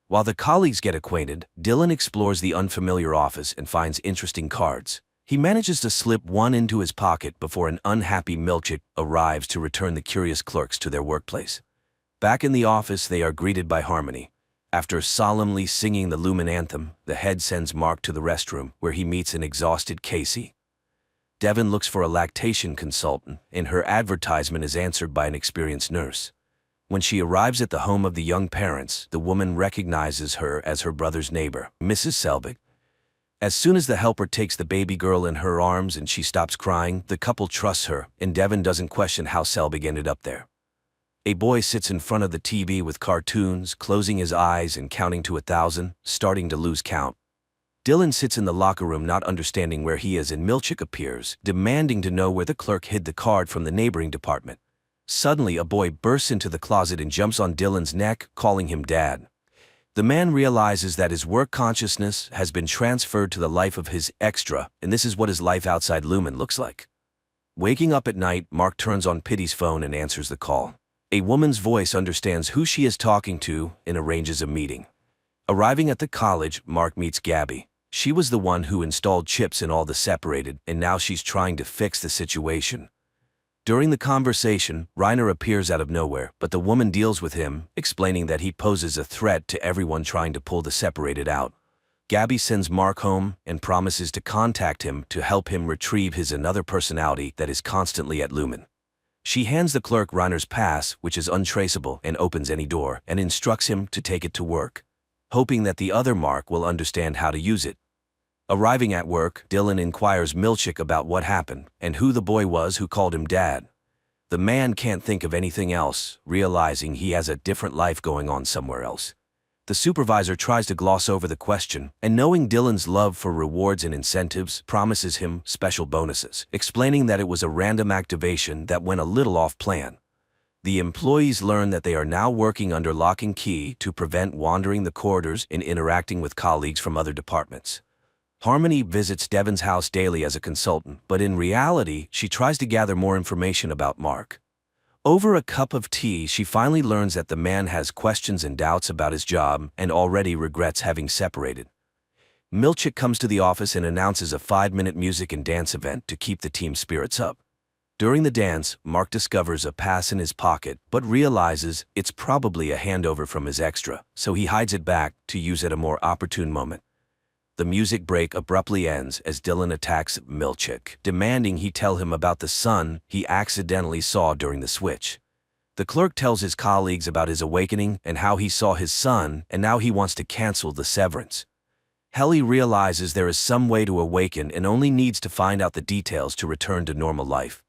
While the colleagues get acquainted, Dylan explores the unfamiliar office and finds interesting cards. He manages to slip one into his pocket before an unhappy Milchick arrives to return the curious clerks to their workplace. Back in the office, they are greeted by Harmony. After solemnly singing the Lumen anthem, the head sends Mark to the restroom, where he meets an exhausted Casey. Devon looks for a lactation consultant, and her advertisement is answered by an experienced nurse. When she arrives at the home of the young parents, the woman recognizes her as her brother's neighbor, Mrs. Selbig. As soon as the helper takes the baby girl in her arms and she stops crying, the couple trusts her, and Devon doesn't question how Selbig ended up there. A boy sits in front of the TV with cartoons, closing his eyes and counting to 1,000, starting to lose count. Dylan sits in the locker room not understanding where he is, and Milchick appears, demanding to know where the clerk hid the card from the neighboring department. Suddenly, a boy bursts into the closet and jumps on Dylan's neck, calling him Dad. The man realizes that his work consciousness has been transferred to the life of his extra, and this is what his life outside Lumen looks like. Waking up at night, Mark turns on Pitty's phone and answers the call. A woman's voice understands who she is talking to and arranges a meeting. Arriving at the college, Mark meets Gabby. She was the one who installed chips in all the separated, and now she's trying to fix the situation. During the conversation, Reiner appears out of nowhere, but the woman deals with him, explaining that he poses a threat to everyone trying to pull the separated out. Gabby sends Mark home and promises to contact him to help him retrieve his another personality that is constantly at Lumen. She hands the clerk Reiner's pass, which is untraceable and opens any door, and instructs him to take it to work, hoping that the other Mark will understand how to use it. Arriving at work, Dylan inquires Milchick about what happened and who the boy was who called him Dad. The man can't think of anything else, realizing he has a different life going on somewhere else. The supervisor tries to gloss over the question, and knowing Dylan's love for rewards and incentives, promises him special bonuses, explaining that it was a random activation that went a little off plan. The employees learn that they are now working under lock and key to prevent wandering the corridors and interacting with colleagues from other departments. Harmony visits Devon's house daily as a consultant, but in reality, she tries to gather more information about Mark. Over a cup of tea, she finally learns that the man has questions and doubts about his job and already regrets having separated. Milchick comes to the office and announces a 5-minute music and dance event to keep the team's spirits up. During the dance, Mark discovers a pass in his pocket, but realizes it's probably a handover from his extra, so he hides it back to use at a more opportune moment. The music break abruptly ends as Dylan attacks Milchick, demanding he tell him about the son he accidentally saw during the switch. The clerk tells his colleagues about his awakening and how he saw his son, and now he wants to cancel the severance. Helly realizes there is some way to awaken and only needs to find out the details to return to normal life.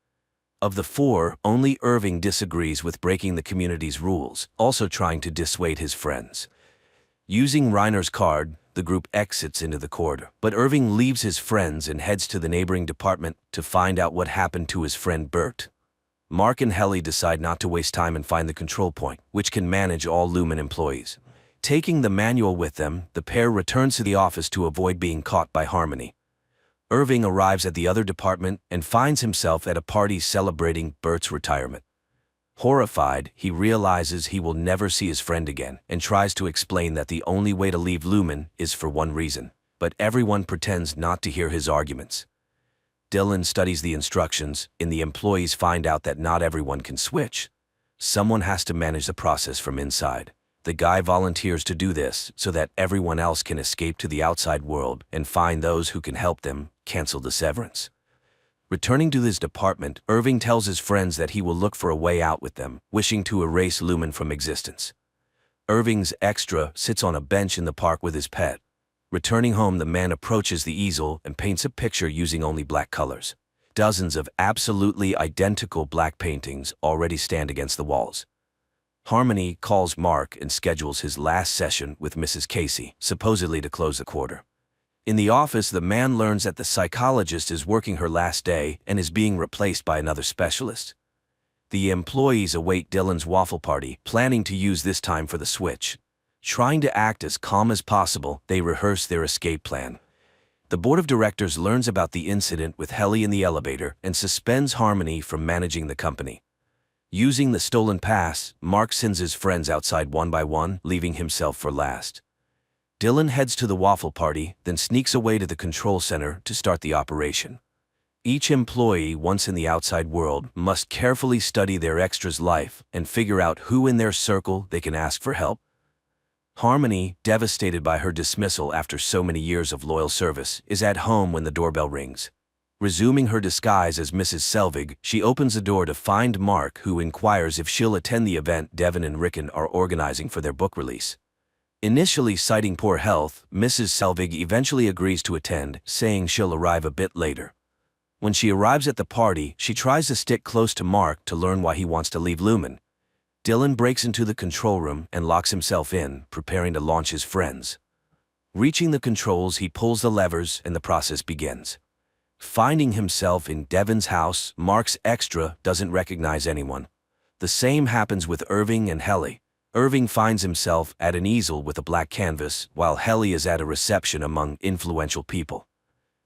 Of the four, only Irving disagrees with breaking the community's rules, also trying to dissuade his friends. Using Reiner's card, the group exits into the corridor, but Irving leaves his friends and heads to the neighboring department to find out what happened to his friend Bert. Mark and Helly decide not to waste time and find the control point, which can manage all Lumen employees. Taking the manual with them, the pair returns to the office to avoid being caught by Harmony. Irving arrives at the other department and finds himself at a party celebrating Bert's retirement. Horrified, he realizes he will never see his friend again and tries to explain that the only way to leave Lumen is for one reason, but everyone pretends not to hear his arguments. Dylan studies the instructions, and the employees find out that not everyone can switch. Someone has to manage the process from inside. The guy volunteers to do this so that everyone else can escape to the outside world and find those who can help them cancel the severance. Returning to his department, Irving tells his friends that he will look for a way out with them, wishing to erase Lumen from existence. Irving's extra sits on a bench in the park with his pet. Returning home, the man approaches the easel and paints a picture using only black colors. Dozens of absolutely identical black paintings already stand against the walls. Harmony calls Mark and schedules his last session with Mrs. Casey, supposedly to close the quarter. In the office, the man learns that the psychologist is working her last day and is being replaced by another specialist. The employees await Dylan's waffle party, planning to use this time for the switch. Trying to act as calm as possible, they rehearse their escape plan. The board of directors learns about the incident with Helly in the elevator and suspends Harmony from managing the company. Using the stolen pass, Mark sends his friends outside one by one, leaving himself for last. Dylan heads to the waffle party, then sneaks away to the control center to start the operation. Each employee, once in the outside world, must carefully study their extra's life and figure out who in their circle they can ask for help. Harmony, devastated by her dismissal after so many years of loyal service, is at home when the doorbell rings. Resuming her disguise as Mrs. Selvig, she opens the door to find Mark, who inquires if she'll attend the event Devin and Rickon are organizing for their book release. Initially citing poor health, Mrs. Selvig eventually agrees to attend, saying she'll arrive a bit later. When she arrives at the party, she tries to stick close to Mark to learn why he wants to leave Lumen. Dylan breaks into the control room and locks himself in, preparing to launch his friends. Reaching the controls, he pulls the levers and the process begins. Finding himself in Devin's house, Mark's extra doesn't recognize anyone. The same happens with Irving and Helly. Irving finds himself at an easel with a black canvas, while Helly is at a reception among influential people.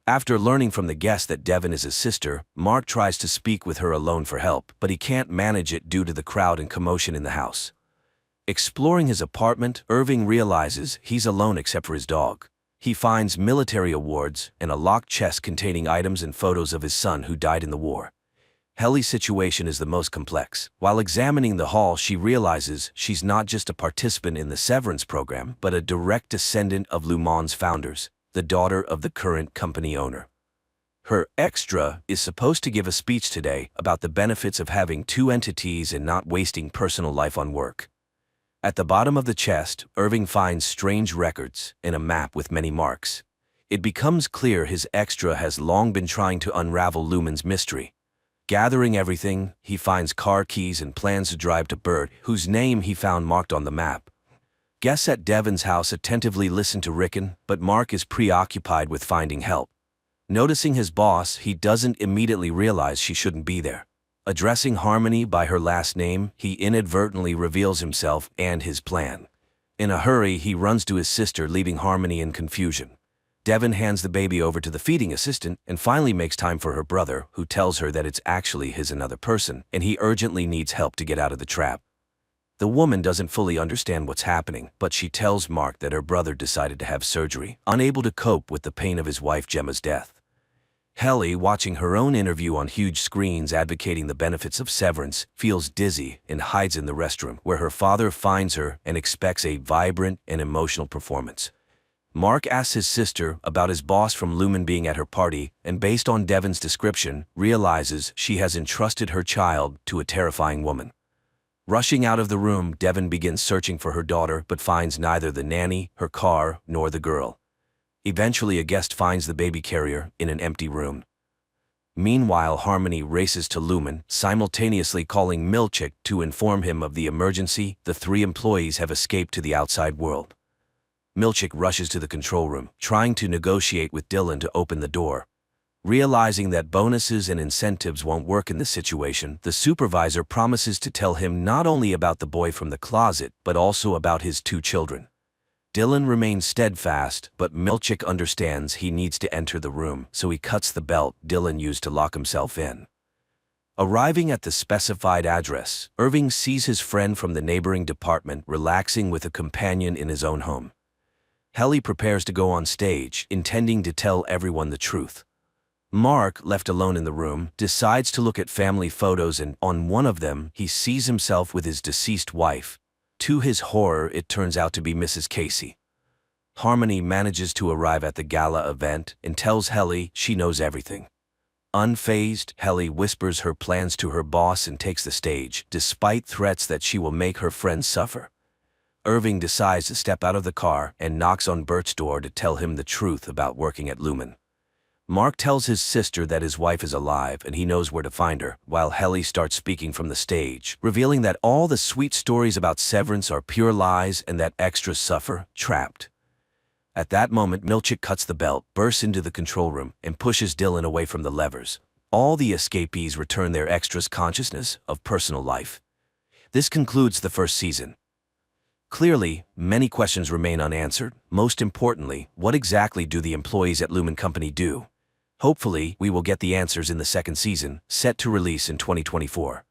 After learning from the guest that Devin is his sister, Mark tries to speak with her alone for help, but he can't manage it due to the crowd and commotion in the house. Exploring his apartment, Irving realizes he's alone except for his dog. He finds military awards and a locked chest containing items and photos of his son who died in the war. Helly's situation is the most complex. While examining the hall, she realizes she's not just a participant in the severance program, but a direct descendant of Lumen's founders, the daughter of the current company owner. Her extra is supposed to give a speech today about the benefits of having two entities and not wasting personal life on work. At the bottom of the chest, Irving finds strange records and a map with many marks. It becomes clear his extra has long been trying to unravel Lumen's mystery. Gathering everything, he finds car keys and plans to drive to Bert, whose name he found marked on the map. Guests at Devin's house attentively listen to Rickon, but Mark is preoccupied with finding help. Noticing his boss, he doesn't immediately realize she shouldn't be there. Addressing Harmony by her last name, he inadvertently reveals himself and his plan. In a hurry, he runs to his sister, leaving Harmony in confusion. Devin hands the baby over to the feeding assistant and finally makes time for her brother, who tells her that it's actually his another person, and he urgently needs help to get out of the trap. The woman doesn't fully understand what's happening, but she tells Mark that her brother decided to have surgery, unable to cope with the pain of his wife Gemma's death. Helly, watching her own interview on huge screens advocating the benefits of severance, feels dizzy and hides in the restroom, where her father finds her and expects a vibrant and emotional performance. Mark asks his sister about his boss from Lumen being at her party, and based on Devin's description, realizes she has entrusted her child to a terrifying woman. Rushing out of the room, Devin begins searching for her daughter but finds neither the nanny, her car, nor the girl. Eventually, a guest finds the baby carrier in an empty room. Meanwhile, Harmony races to Lumen, simultaneously calling Milchick to inform him of the emergency. The 3 employees have escaped to the outside world. Milchick rushes to the control room, trying to negotiate with Dylan to open the door. Realizing that bonuses and incentives won't work in this situation, the supervisor promises to tell him not only about the boy from the closet, but also about his 2 children. Dylan remains steadfast, but Milchick understands he needs to enter the room, so he cuts the belt Dylan used to lock himself in. Arriving at the specified address, Irving sees his friend from the neighboring department relaxing with a companion in his own home. Helly prepares to go on stage, intending to tell everyone the truth. Mark, left alone in the room, decides to look at family photos, and on one of them, he sees himself with his deceased wife. To his horror, it turns out to be Mrs. Casey. Harmony manages to arrive at the gala event and tells Helly she knows everything. Unfazed, Helly whispers her plans to her boss and takes the stage, despite threats that she will make her friends suffer. Irving decides to step out of the car and knocks on Bert's door to tell him the truth about working at Lumen. Mark tells his sister that his wife is alive and he knows where to find her, while Helly starts speaking from the stage, revealing that all the sweet stories about severance are pure lies and that extras suffer, trapped. At that moment, Milchick cuts the belt, bursts into the control room, and pushes Dylan away from the levers. All the escapees return their extras' consciousness of personal life. This concludes the first season. Clearly, many questions remain unanswered. Most importantly, what exactly do the employees at Lumen Company do? Hopefully, we will get the answers in the second season, set to release in 2024.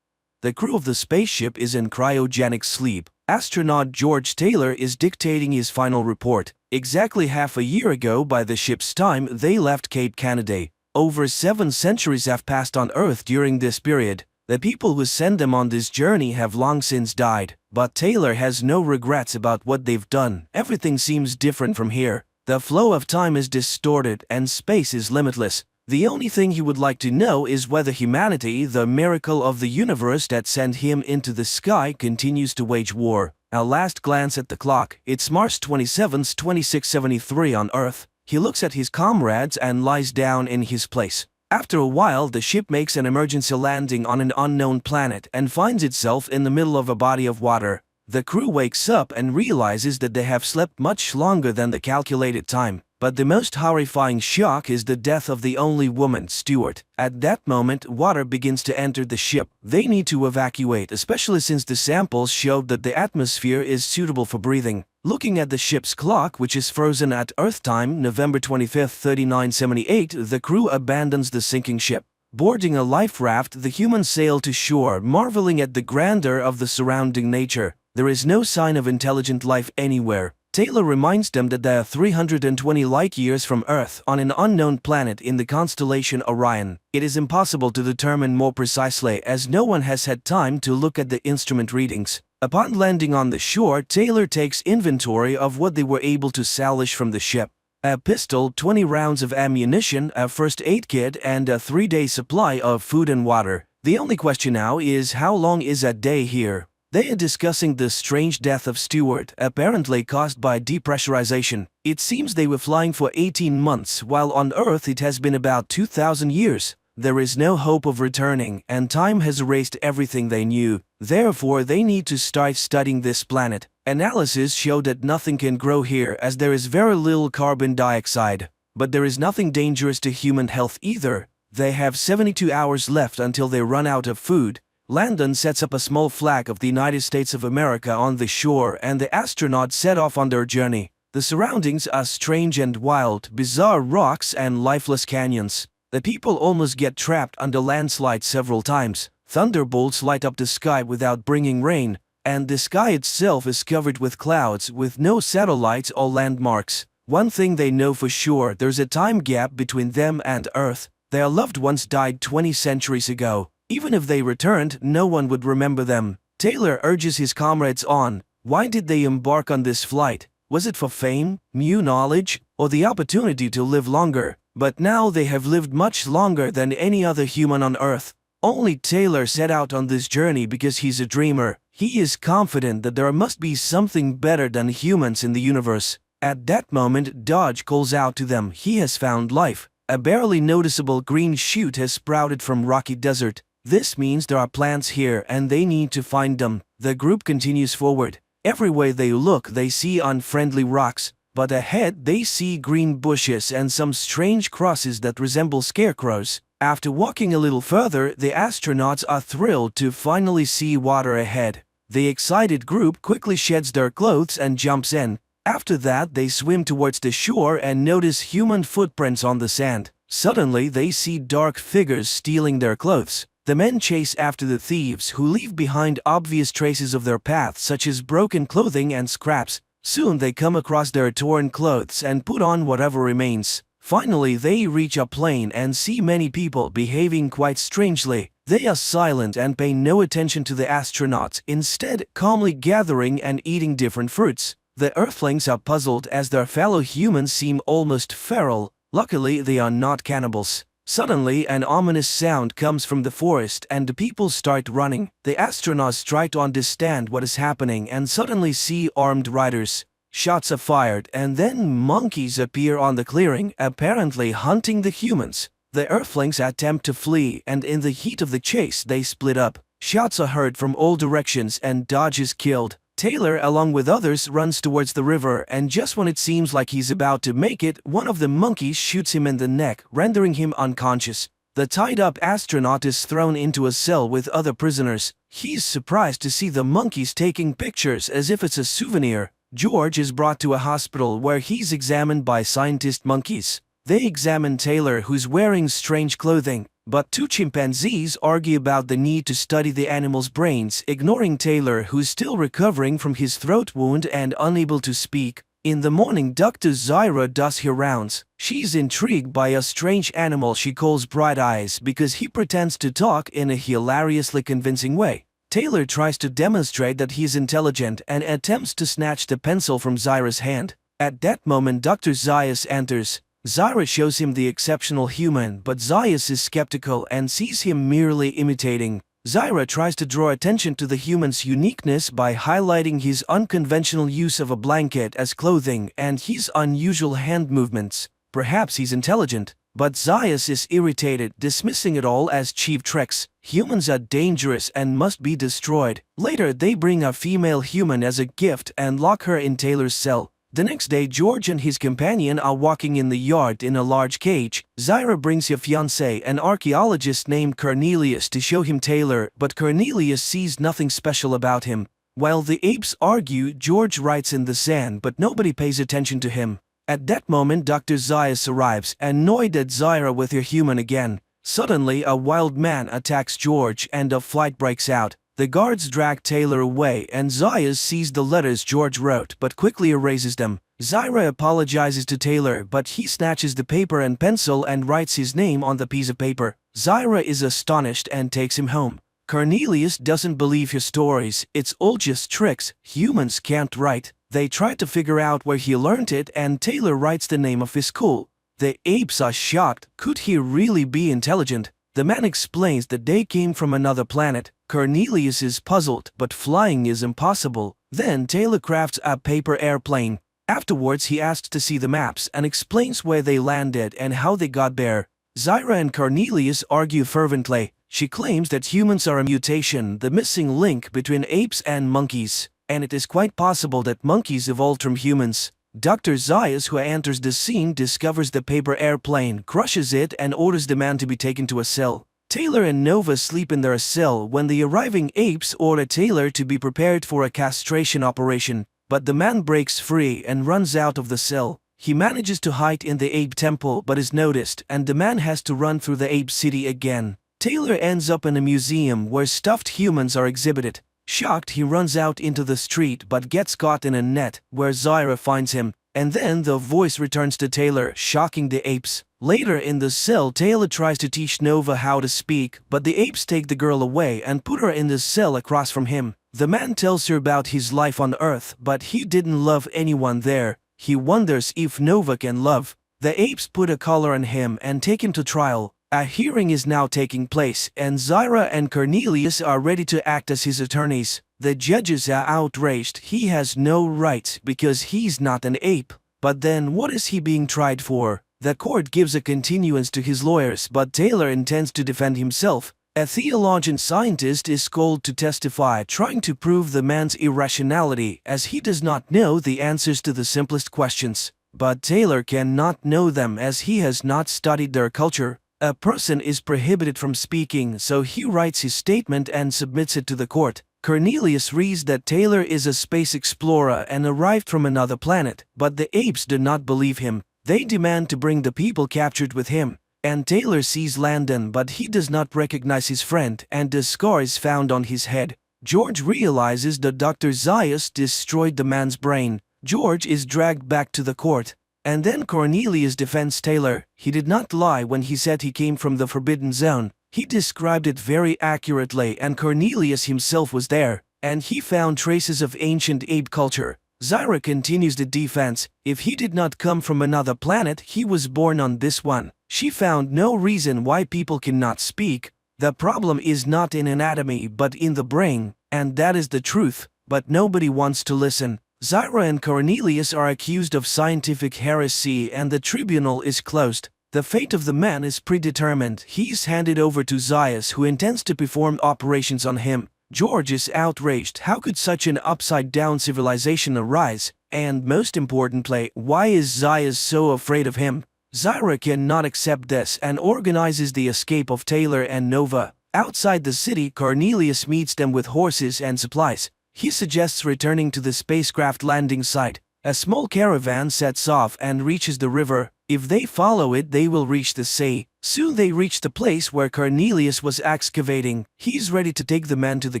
The crew of the spaceship is in cryogenic sleep. Astronaut George Taylor is dictating his final report. Exactly half a year ago by the ship's time, they left Cape Canaday. Over 7 centuries have passed on Earth during this period. The people who sent them on this journey have long since died, but Taylor has no regrets about what they've done. Everything seems different from here. The flow of time is distorted and space is limitless. The only thing he would like to know is whether humanity, the miracle of the universe that sent him into the sky, continues to wage war. A last glance at the clock. It's March 27, 2673 on Earth. He looks at his comrades and lies down in his place. After a while, the ship makes an emergency landing on an unknown planet and finds itself in the middle of a body of water. The crew wakes up and realizes that they have slept much longer than the calculated time. But the most horrifying shock is the death of the only woman, Stewart. At that moment, water begins to enter the ship. They need to evacuate, especially since the samples showed that the atmosphere is suitable for breathing. Looking at the ship's clock, which is frozen at Earth time, November 25, 3978, the crew abandons the sinking ship. Boarding a life raft, the humans sail to shore, marveling at the grandeur of the surrounding nature. There is no sign of intelligent life anywhere. Taylor reminds them that they are 320 light-years from Earth on an unknown planet in the constellation Orion. It is impossible to determine more precisely as no one has had time to look at the instrument readings. Upon landing on the shore, Taylor takes inventory of what they were able to salvage from the ship. A pistol, 20 rounds of ammunition, a first aid kit, and a 3-day supply of food and water. The only question now is how long is a day here? They are discussing the strange death of Stewart, apparently caused by depressurization. It seems they were flying for 18 months, while on Earth it has been about 2,000 years. There is no hope of returning, and time has erased everything they knew. Therefore, they need to start studying this planet. Analysis show that nothing can grow here as there is very little carbon dioxide. But there is nothing dangerous to human health either. They have 72 hours left until they run out of food. Landon sets up a small flag of the United States of America on the shore and the astronauts set off on their journey. The surroundings are strange and wild, bizarre rocks and lifeless canyons. The people almost get trapped under landslides several times. Thunderbolts light up the sky without bringing rain, and the sky itself is covered with clouds with no satellites or landmarks. One thing they know for sure, there's a time gap between them and Earth. Their loved ones died 20 centuries ago. Even if they returned, no one would remember them. Taylor urges his comrades on. Why did they embark on this flight? Was it for fame, new knowledge, or the opportunity to live longer? But now they have lived much longer than any other human on Earth. Only Taylor set out on this journey because he's a dreamer. He is confident that there must be something better than humans in the universe. At that moment, Dodge calls out to them. He has found life. A barely noticeable green shoot has sprouted from rocky desert. This means there are plants here and they need to find them. The group continues forward. Everywhere they look, they see unfriendly rocks, but ahead they see green bushes and some strange crosses that resemble scarecrows. After walking a little further, the astronauts are thrilled to finally see water ahead. The excited group quickly sheds their clothes and jumps in. After that, they swim towards the shore and notice human footprints on the sand. Suddenly, they see dark figures stealing their clothes. The men chase after the thieves, who leave behind obvious traces of their path, such as broken clothing and scraps. Soon they come across their torn clothes and put on whatever remains. Finally, they reach a plain and see many people behaving quite strangely. They are silent and pay no attention to the astronauts, instead calmly gathering and eating different fruits. The Earthlings are puzzled as their fellow humans seem almost feral. Luckily, they are not cannibals. Suddenly, an ominous sound comes from the forest and the people start running. The astronauts try to understand what is happening and suddenly see armed riders. Shots are fired and then monkeys appear on the clearing, apparently hunting the humans. The Earthlings attempt to flee and in the heat of the chase they split up. Shots are heard from all directions and Dodge is killed. Taylor, along with others, runs towards the river, and just when it seems like he's about to make it, one of the monkeys shoots him in the neck, rendering him unconscious. The tied-up astronaut is thrown into a cell with other prisoners. He's surprised to see the monkeys taking pictures as if it's a souvenir. George is brought to a hospital where he's examined by scientist monkeys. They examine Taylor, who's wearing strange clothing. But two chimpanzees argue about the need to study the animal's brains, ignoring Taylor, who's still recovering from his throat wound and unable to speak. In the morning, Dr. Zyra does her rounds. She's intrigued by a strange animal she calls Bright Eyes because he pretends to talk in a hilariously convincing way. Taylor tries to demonstrate that he's intelligent and attempts to snatch the pencil from Zyra's hand. At that moment, Dr. Zaius enters. Zyra shows him the exceptional human, but Zaius is skeptical and sees him merely imitating. Zyra tries to draw attention to the human's uniqueness by highlighting his unconventional use of a blanket as clothing and his unusual hand movements. Perhaps he's intelligent, but Zaius is irritated, dismissing it all as cheap tricks. Humans are dangerous and must be destroyed. Later, they bring a female human as a gift and lock her in Taylor's cell. The next day, George and his companion are walking in the yard in a large cage. Zyra brings her fiancé, an archaeologist named Cornelius, to show him Taylor, but Cornelius sees nothing special about him. While the apes argue, George writes in the sand, but nobody pays attention to him. At that moment, Dr. Zaius arrives, annoyed at Zyra with her human again. Suddenly, a wild man attacks George and a fight breaks out. The guards drag Taylor away and Zaius sees the letters George wrote but quickly erases them. Zyra apologizes to Taylor but he snatches the paper and pencil and writes his name on the piece of paper. Zyra is astonished and takes him home. Cornelius doesn't believe her stories, it's all just tricks, humans can't write. They try to figure out where he learned it and Taylor writes the name of his school. The apes are shocked, could he really be intelligent? The man explains that they came from another planet. Cornelius is puzzled, but flying is impossible. Then Taylor crafts a paper airplane. Afterwards, he asks to see the maps and explains where they landed and how they got there. Zyra and Cornelius argue fervently. She claims that humans are a mutation, the missing link between apes and monkeys, and it is quite possible that monkeys evolved from humans. Dr. Zaius, who enters the scene, discovers the paper airplane, crushes it, and orders the man to be taken to a cell. Taylor and Nova sleep in their cell when the arriving apes order Taylor to be prepared for a castration operation, but the man breaks free and runs out of the cell. He manages to hide in the ape temple but is noticed, and the man has to run through the ape city again. Taylor ends up in a museum where stuffed humans are exhibited. Shocked, he runs out into the street but gets caught in a net, where Zyra finds him. And then the voice returns to Taylor, shocking the apes. Later in the cell, Taylor tries to teach Nova how to speak, but the apes take the girl away and put her in the cell across from him. The man tells her about his life on Earth, but he didn't love anyone there. He wonders if Nova can love. The apes put a collar on him and take him to trial. A hearing is now taking place, and Zyra and Cornelius are ready to act as his attorneys. The judges are outraged. He has no rights because he's not an ape. But then what is he being tried for? The court gives a continuance to his lawyers, but Taylor intends to defend himself. A theologian scientist is called to testify, trying to prove the man's irrationality, as he does not know the answers to the simplest questions. But Taylor cannot know them as he has not studied their culture. A person is prohibited from speaking, so he writes his statement and submits it to the court. Cornelius reads that Taylor is a space explorer and arrived from another planet, but the apes do not believe him. They demand to bring the people captured with him. And Taylor sees Landon, but he does not recognize his friend, and a scar is found on his head. George realizes that Dr. Zaius destroyed the man's brain. George is dragged back to the court. And then Cornelius defends Taylor. He did not lie when he said he came from the Forbidden Zone. He described it very accurately, and Cornelius himself was there, and he found traces of ancient ape culture. Zyra continues the defense. If he did not come from another planet, he was born on this one. She found no reason why people cannot speak. The problem is not in anatomy but in the brain, and that is the truth, but nobody wants to listen. Zyra and Cornelius are accused of scientific heresy and the tribunal is closed. The fate of the man is predetermined. He is handed over to Zaius, who intends to perform operations on him. George is outraged. How could such an upside-down civilization arise? And most importantly, why is Zaius so afraid of him? Zyra cannot accept this and organizes the escape of Taylor and Nova. Outside the city, Cornelius meets them with horses and supplies. He suggests returning to the spacecraft landing site. A small caravan sets off and reaches the river. If they follow it, they will reach the sea. Soon they reach the place where Cornelius was excavating. He's ready to take the man to the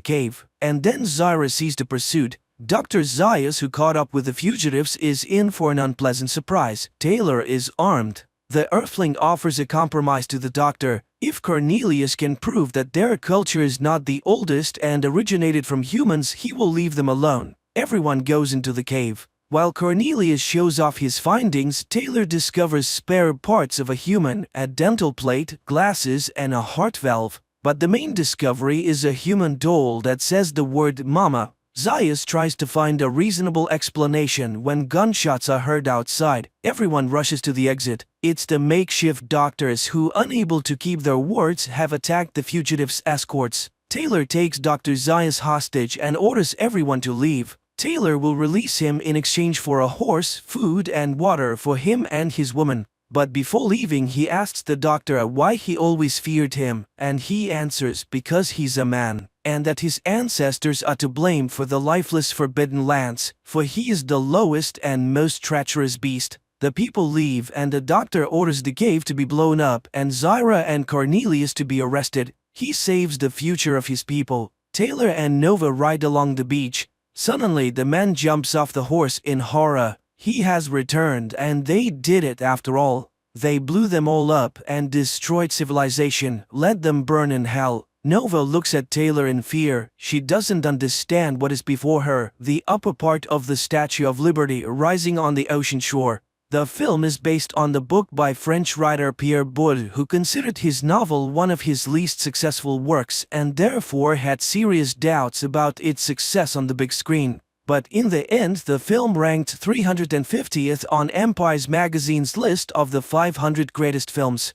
cave. And then Zyra sees the pursuit. Dr. Zaius, who caught up with the fugitives, is in for an unpleasant surprise. Taylor is armed. The Earthling offers a compromise to the doctor. If Cornelius can prove that their culture is not the oldest and originated from humans, he will leave them alone. Everyone goes into the cave. While Cornelius shows off his findings, Taylor discovers spare parts of a human, a dental plate, glasses, and a heart valve. But the main discovery is a human doll that says the word mama. Zaius tries to find a reasonable explanation when gunshots are heard outside. Everyone rushes to the exit. It's the makeshift doctors who, unable to keep their words, have attacked the fugitives' escorts. Taylor takes Dr. Zaius hostage and orders everyone to leave. Taylor will release him in exchange for a horse, food, and water for him and his woman. But before leaving, he asks the doctor why he always feared him, and he answers because he's a man, and that his ancestors are to blame for the lifeless Forbidden Lands, for he is the lowest and most treacherous beast. The people leave, and the doctor orders the cave to be blown up and Zyra and Cornelius to be arrested. He saves the future of his people. Taylor and Nova ride along the beach. Suddenly, the man jumps off the horse in horror. He has returned, and they did it after all. They blew them all up and destroyed civilization, let them burn in hell. Nova looks at Taylor in fear. She doesn't understand what is before her, the upper part of the Statue of Liberty rising on the ocean shore. The film is based on the book by French writer Pierre Boulle, who considered his novel one of his least successful works and therefore had serious doubts about its success on the big screen. But in the end, the film ranked 350th on Empire's magazine's list of the 500 greatest films.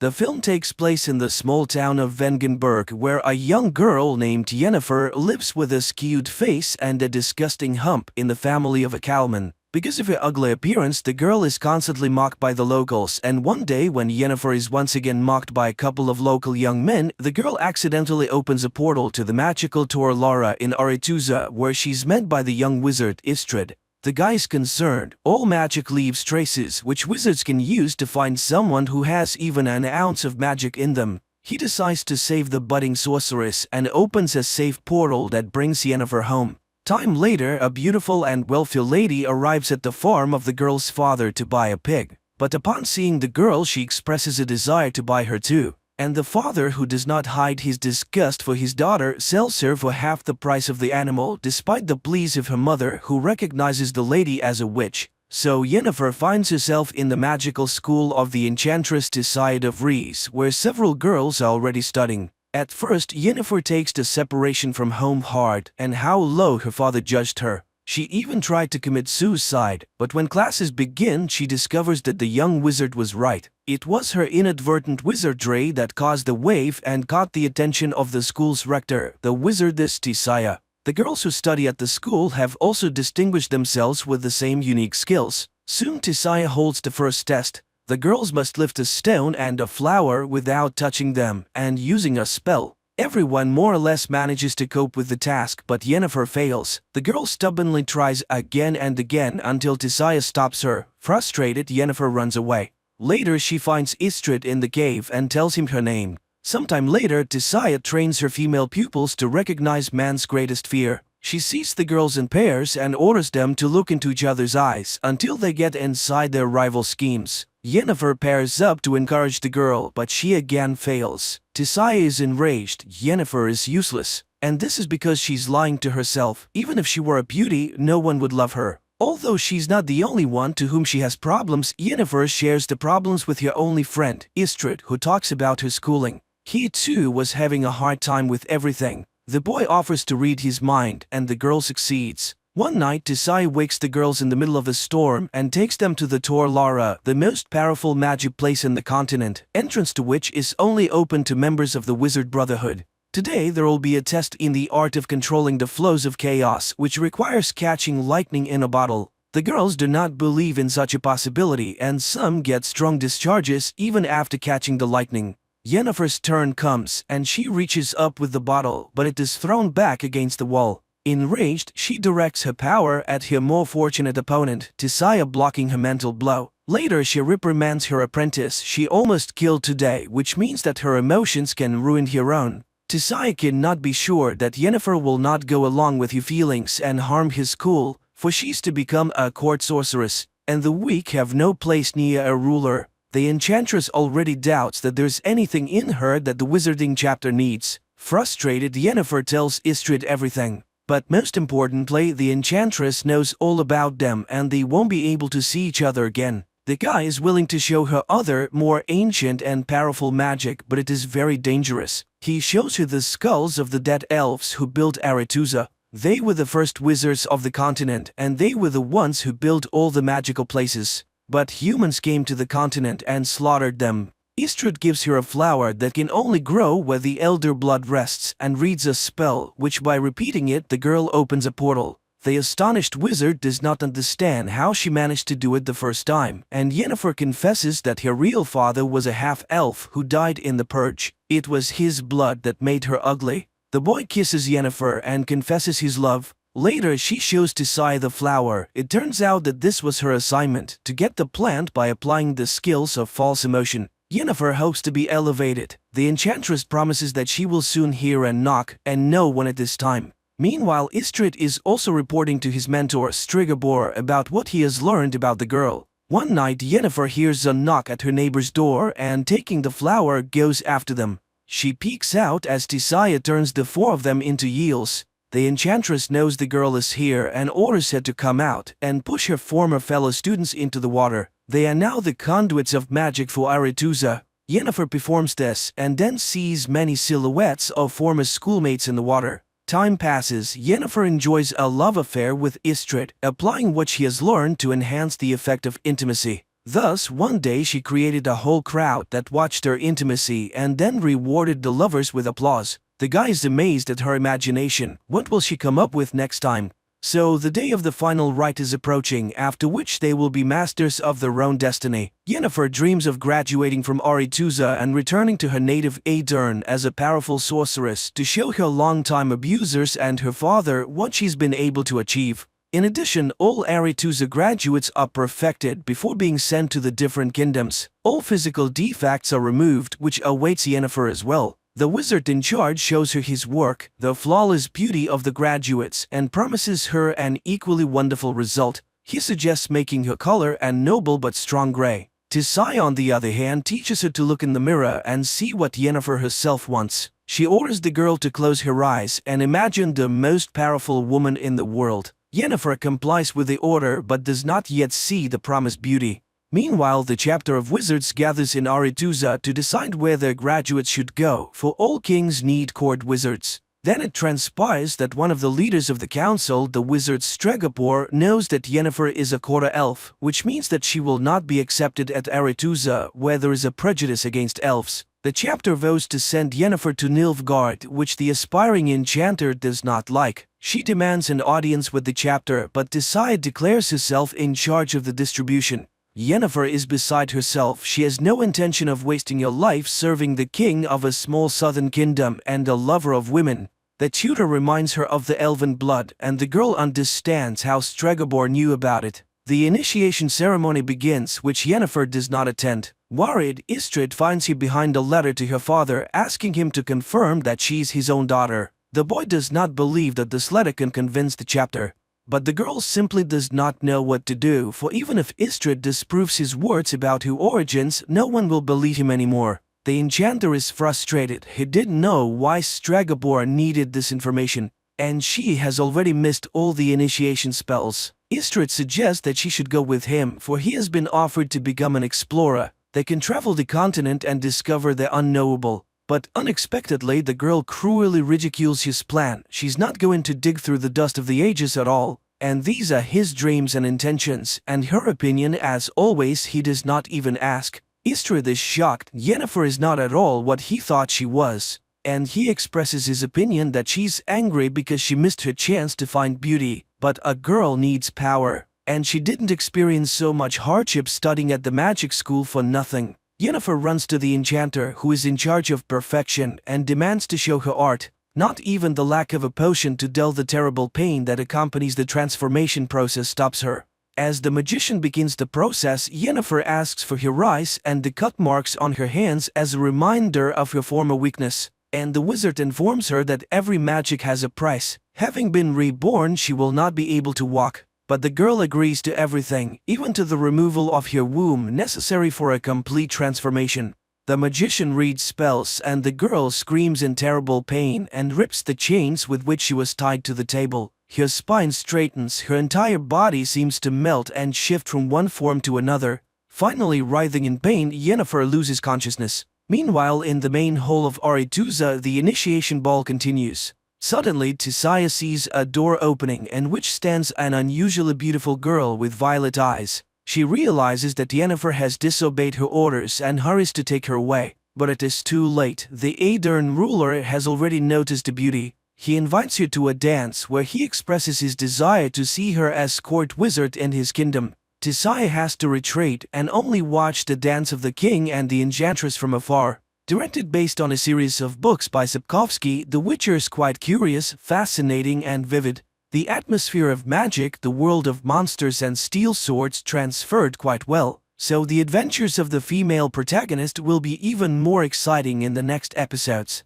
The film takes place in the small town of Vengenberg, where a young girl named Yennefer lives with a skewed face and a disgusting hump in the family of a cowman. Because of her ugly appearance, the girl is constantly mocked by the locals, and one day when Yennefer is once again mocked by a couple of local young men, the girl accidentally opens a portal to the magical Tor Lara in Aretuza, where she's met by the young wizard Istrid. The guy is concerned. All magic leaves traces, which wizards can use to find someone who has even an ounce of magic in them. He decides to save the budding sorceress and opens a safe portal that brings Yennefer home. Time later, a beautiful and wealthy lady arrives at the farm of the girl's father to buy a pig. But upon seeing the girl, she expresses a desire to buy her too. and the father, who does not hide his disgust for his daughter, sells her for half the price of the animal despite the pleas of her mother, who recognizes the lady as a witch. So Yennefer finds herself in the magical school of the enchantress Tissaia of Vries, where several girls are already studying. At first, Yennefer takes the separation from home hard and how low her father judged her. She even tried to commit suicide, but when classes begin, she discovers that the young wizard was right. It was her inadvertent wizardry that caused the wave and caught the attention of the school's rector, the wizardess Tissaia. The girls who study at the school have also distinguished themselves with the same unique skills. Soon Tissaia holds the first test. The girls must lift a stone and a flower without touching them and using a spell. Everyone more or less manages to cope with the task, but Yennefer fails. The girl stubbornly tries again and again until Tissaia stops her. Frustrated, Yennefer runs away. Later, she finds Istredd in the cave and tells him her name. Sometime later, Tissaia trains her female pupils to recognize man's greatest fear. She sees the girls in pairs and orders them to look into each other's eyes until they get inside their rival schemes. Yennefer pairs up to encourage the girl, but she again fails. Tissaia is enraged. Yennefer is useless. And this is because she's lying to herself. Even if she were a beauty, no one would love her. Although she's not the only one to whom she has problems, Yennefer shares the problems with her only friend, Istredd, who talks about her schooling. He too was having a hard time with everything. The boy offers to read his mind, and the girl succeeds. One night, Tissaia wakes the girls in the middle of a storm and takes them to the Tor Lara, the most powerful magic place in the continent, entrance to which is only open to members of the Wizard Brotherhood. Today, there will be a test in the art of controlling the flows of chaos, which requires catching lightning in a bottle. The girls do not believe in such a possibility, and some get strong discharges even after catching the lightning. Yennefer's turn comes, and she reaches up with the bottle, but it is thrown back against the wall. Enraged, she directs her power at her more fortunate opponent, Tissaia, blocking her mental blow. Later, she reprimands her apprentice she almost killed today, which means that her emotions can ruin her own. Tissaia cannot be sure that Yennefer will not go along with her feelings and harm his school, for she's to become a court sorceress, and the weak have no place near a ruler. The enchantress already doubts that there's anything in her that the wizarding chapter needs. Frustrated, Yennefer tells Istredd everything. But most importantly, the enchantress knows all about them and they won't be able to see each other again. The guy is willing to show her other, more ancient and powerful magic, but it is very dangerous. He shows her the skulls of the dead elves who built Aretuza. They were the first wizards of the continent, and they were the ones who built all the magical places. But humans came to the continent and slaughtered them. Istredd gives her a flower that can only grow where the elder blood rests and reads a spell, which by repeating it the girl opens a portal. The astonished wizard does not understand how she managed to do it the first time, and Yennefer confesses that her real father was a half-elf who died in the purge. It was his blood that made her ugly. The boy kisses Yennefer and confesses his love. Later, she shows Tissaia the flower. It turns out that this was her assignment, to get the plant by applying the skills of false emotion. Yennefer hopes to be elevated. The enchantress promises that she will soon hear a knock and know when it is time. Meanwhile, Istredd is also reporting to his mentor Stregobor about what he has learned about the girl. One night, Yennefer hears a knock at her neighbor's door and, taking the flower, goes after them. She peeks out as Tissaia turns the four of them into eels. The enchantress knows the girl is here and orders her to come out and push her former fellow students into the water. They are now the conduits of magic for Aretuza. Yennefer performs this and then sees many silhouettes of former schoolmates in the water. Time passes. Yennefer enjoys a love affair with Istredd, applying what she has learned to enhance the effect of intimacy. Thus, one day she created a whole crowd that watched her intimacy and then rewarded the lovers with applause. The guy is amazed at her imagination. What will she come up with next time? So the day of the final rite is approaching, after which they will be masters of their own destiny. Yennefer dreams of graduating from Aretuza and returning to her native Aedirn as a powerful sorceress to show her longtime abusers and her father what she's been able to achieve. In addition, all Aretuza graduates are perfected before being sent to the different kingdoms. All physical defects are removed, which awaits Yennefer as well. The wizard in charge shows her his work, the flawless beauty of the graduates, and promises her an equally wonderful result. He suggests making her color a noble but strong gray. Tisai, on the other hand, teaches her to look in the mirror and see what Yennefer herself wants. She orders the girl to close her eyes and imagine the most powerful woman in the world. Yennefer complies with the order but does not yet see the promised beauty. Meanwhile, the chapter of wizards gathers in Aretuza to decide where their graduates should go, for all kings need court wizards. Then it transpires that one of the leaders of the council, the wizard Stregobor, knows that Yennefer is a quarter elf, which means that she will not be accepted at Aretuza, where there is a prejudice against elves. The chapter vows to send Yennefer to Nilfgaard, which the aspiring enchanter does not like. She demands an audience with the chapter, but Tisai declares herself in charge of the distribution. Yennefer is beside herself. She has no intention of wasting her life serving the king of a small southern kingdom and a lover of women. The tutor reminds her of the elven blood, and the girl understands how Stregobor knew about it. The initiation ceremony begins, which Yennefer does not attend. Worried, Istrid finds her behind a letter to her father, asking him to confirm that she's his own daughter. The boy does not believe that this letter can convince the chapter. But the girl simply does not know what to do, for even if Istrid disproves his words about her origins, no one will believe him anymore. The enchanter is frustrated. He didn't know why Stregobor needed this information, and she has already missed all the initiation spells. Istrid suggests that she should go with him, for he has been offered to become an explorer. They can travel the continent and discover the unknowable. But unexpectedly, the girl cruelly ridicules his plan. She's not going to dig through the dust of the ages at all, and these are his dreams and intentions, and her opinion, as always, he does not even ask. Istrid is shocked. Yennefer is not at all what he thought she was, and he expresses his opinion that she's angry because she missed her chance to find beauty. But a girl needs power, and she didn't experience so much hardship studying at the magic school for nothing. Yennefer runs to the enchanter, who is in charge of perfection, and demands to show her art. Not even the lack of a potion to dull the terrible pain that accompanies the transformation process stops her. As the magician begins the process, Yennefer asks for her eyes and the cut marks on her hands as a reminder of her former weakness. And the wizard informs her that every magic has a price. Having been reborn, she will not be able to walk. But the girl agrees to everything, even to the removal of her womb necessary for a complete transformation. The magician reads spells, and the girl screams in terrible pain and rips the chains with which she was tied to the table. Her spine straightens, her entire body seems to melt and shift from one form to another. Finally, writhing in pain, Yennefer loses consciousness. Meanwhile, in the main hall of Aretuza, the initiation ball continues. Suddenly, Tisai sees a door opening, in which stands an unusually beautiful girl with violet eyes. She realizes that Yennefer has disobeyed her orders and hurries to take her away. But it is too late. The Aedirn ruler has already noticed the beauty. He invites her to a dance where he expresses his desire to see her as court wizard in his kingdom. Tisai has to retreat and only watch the dance of the king and the enchantress from afar. Directed based on a series of books by Sapkowski, The Witcher is quite curious, fascinating and vivid. The atmosphere of magic, the world of monsters and steel swords transferred quite well, so the adventures of the female protagonist will be even more exciting in the next episodes.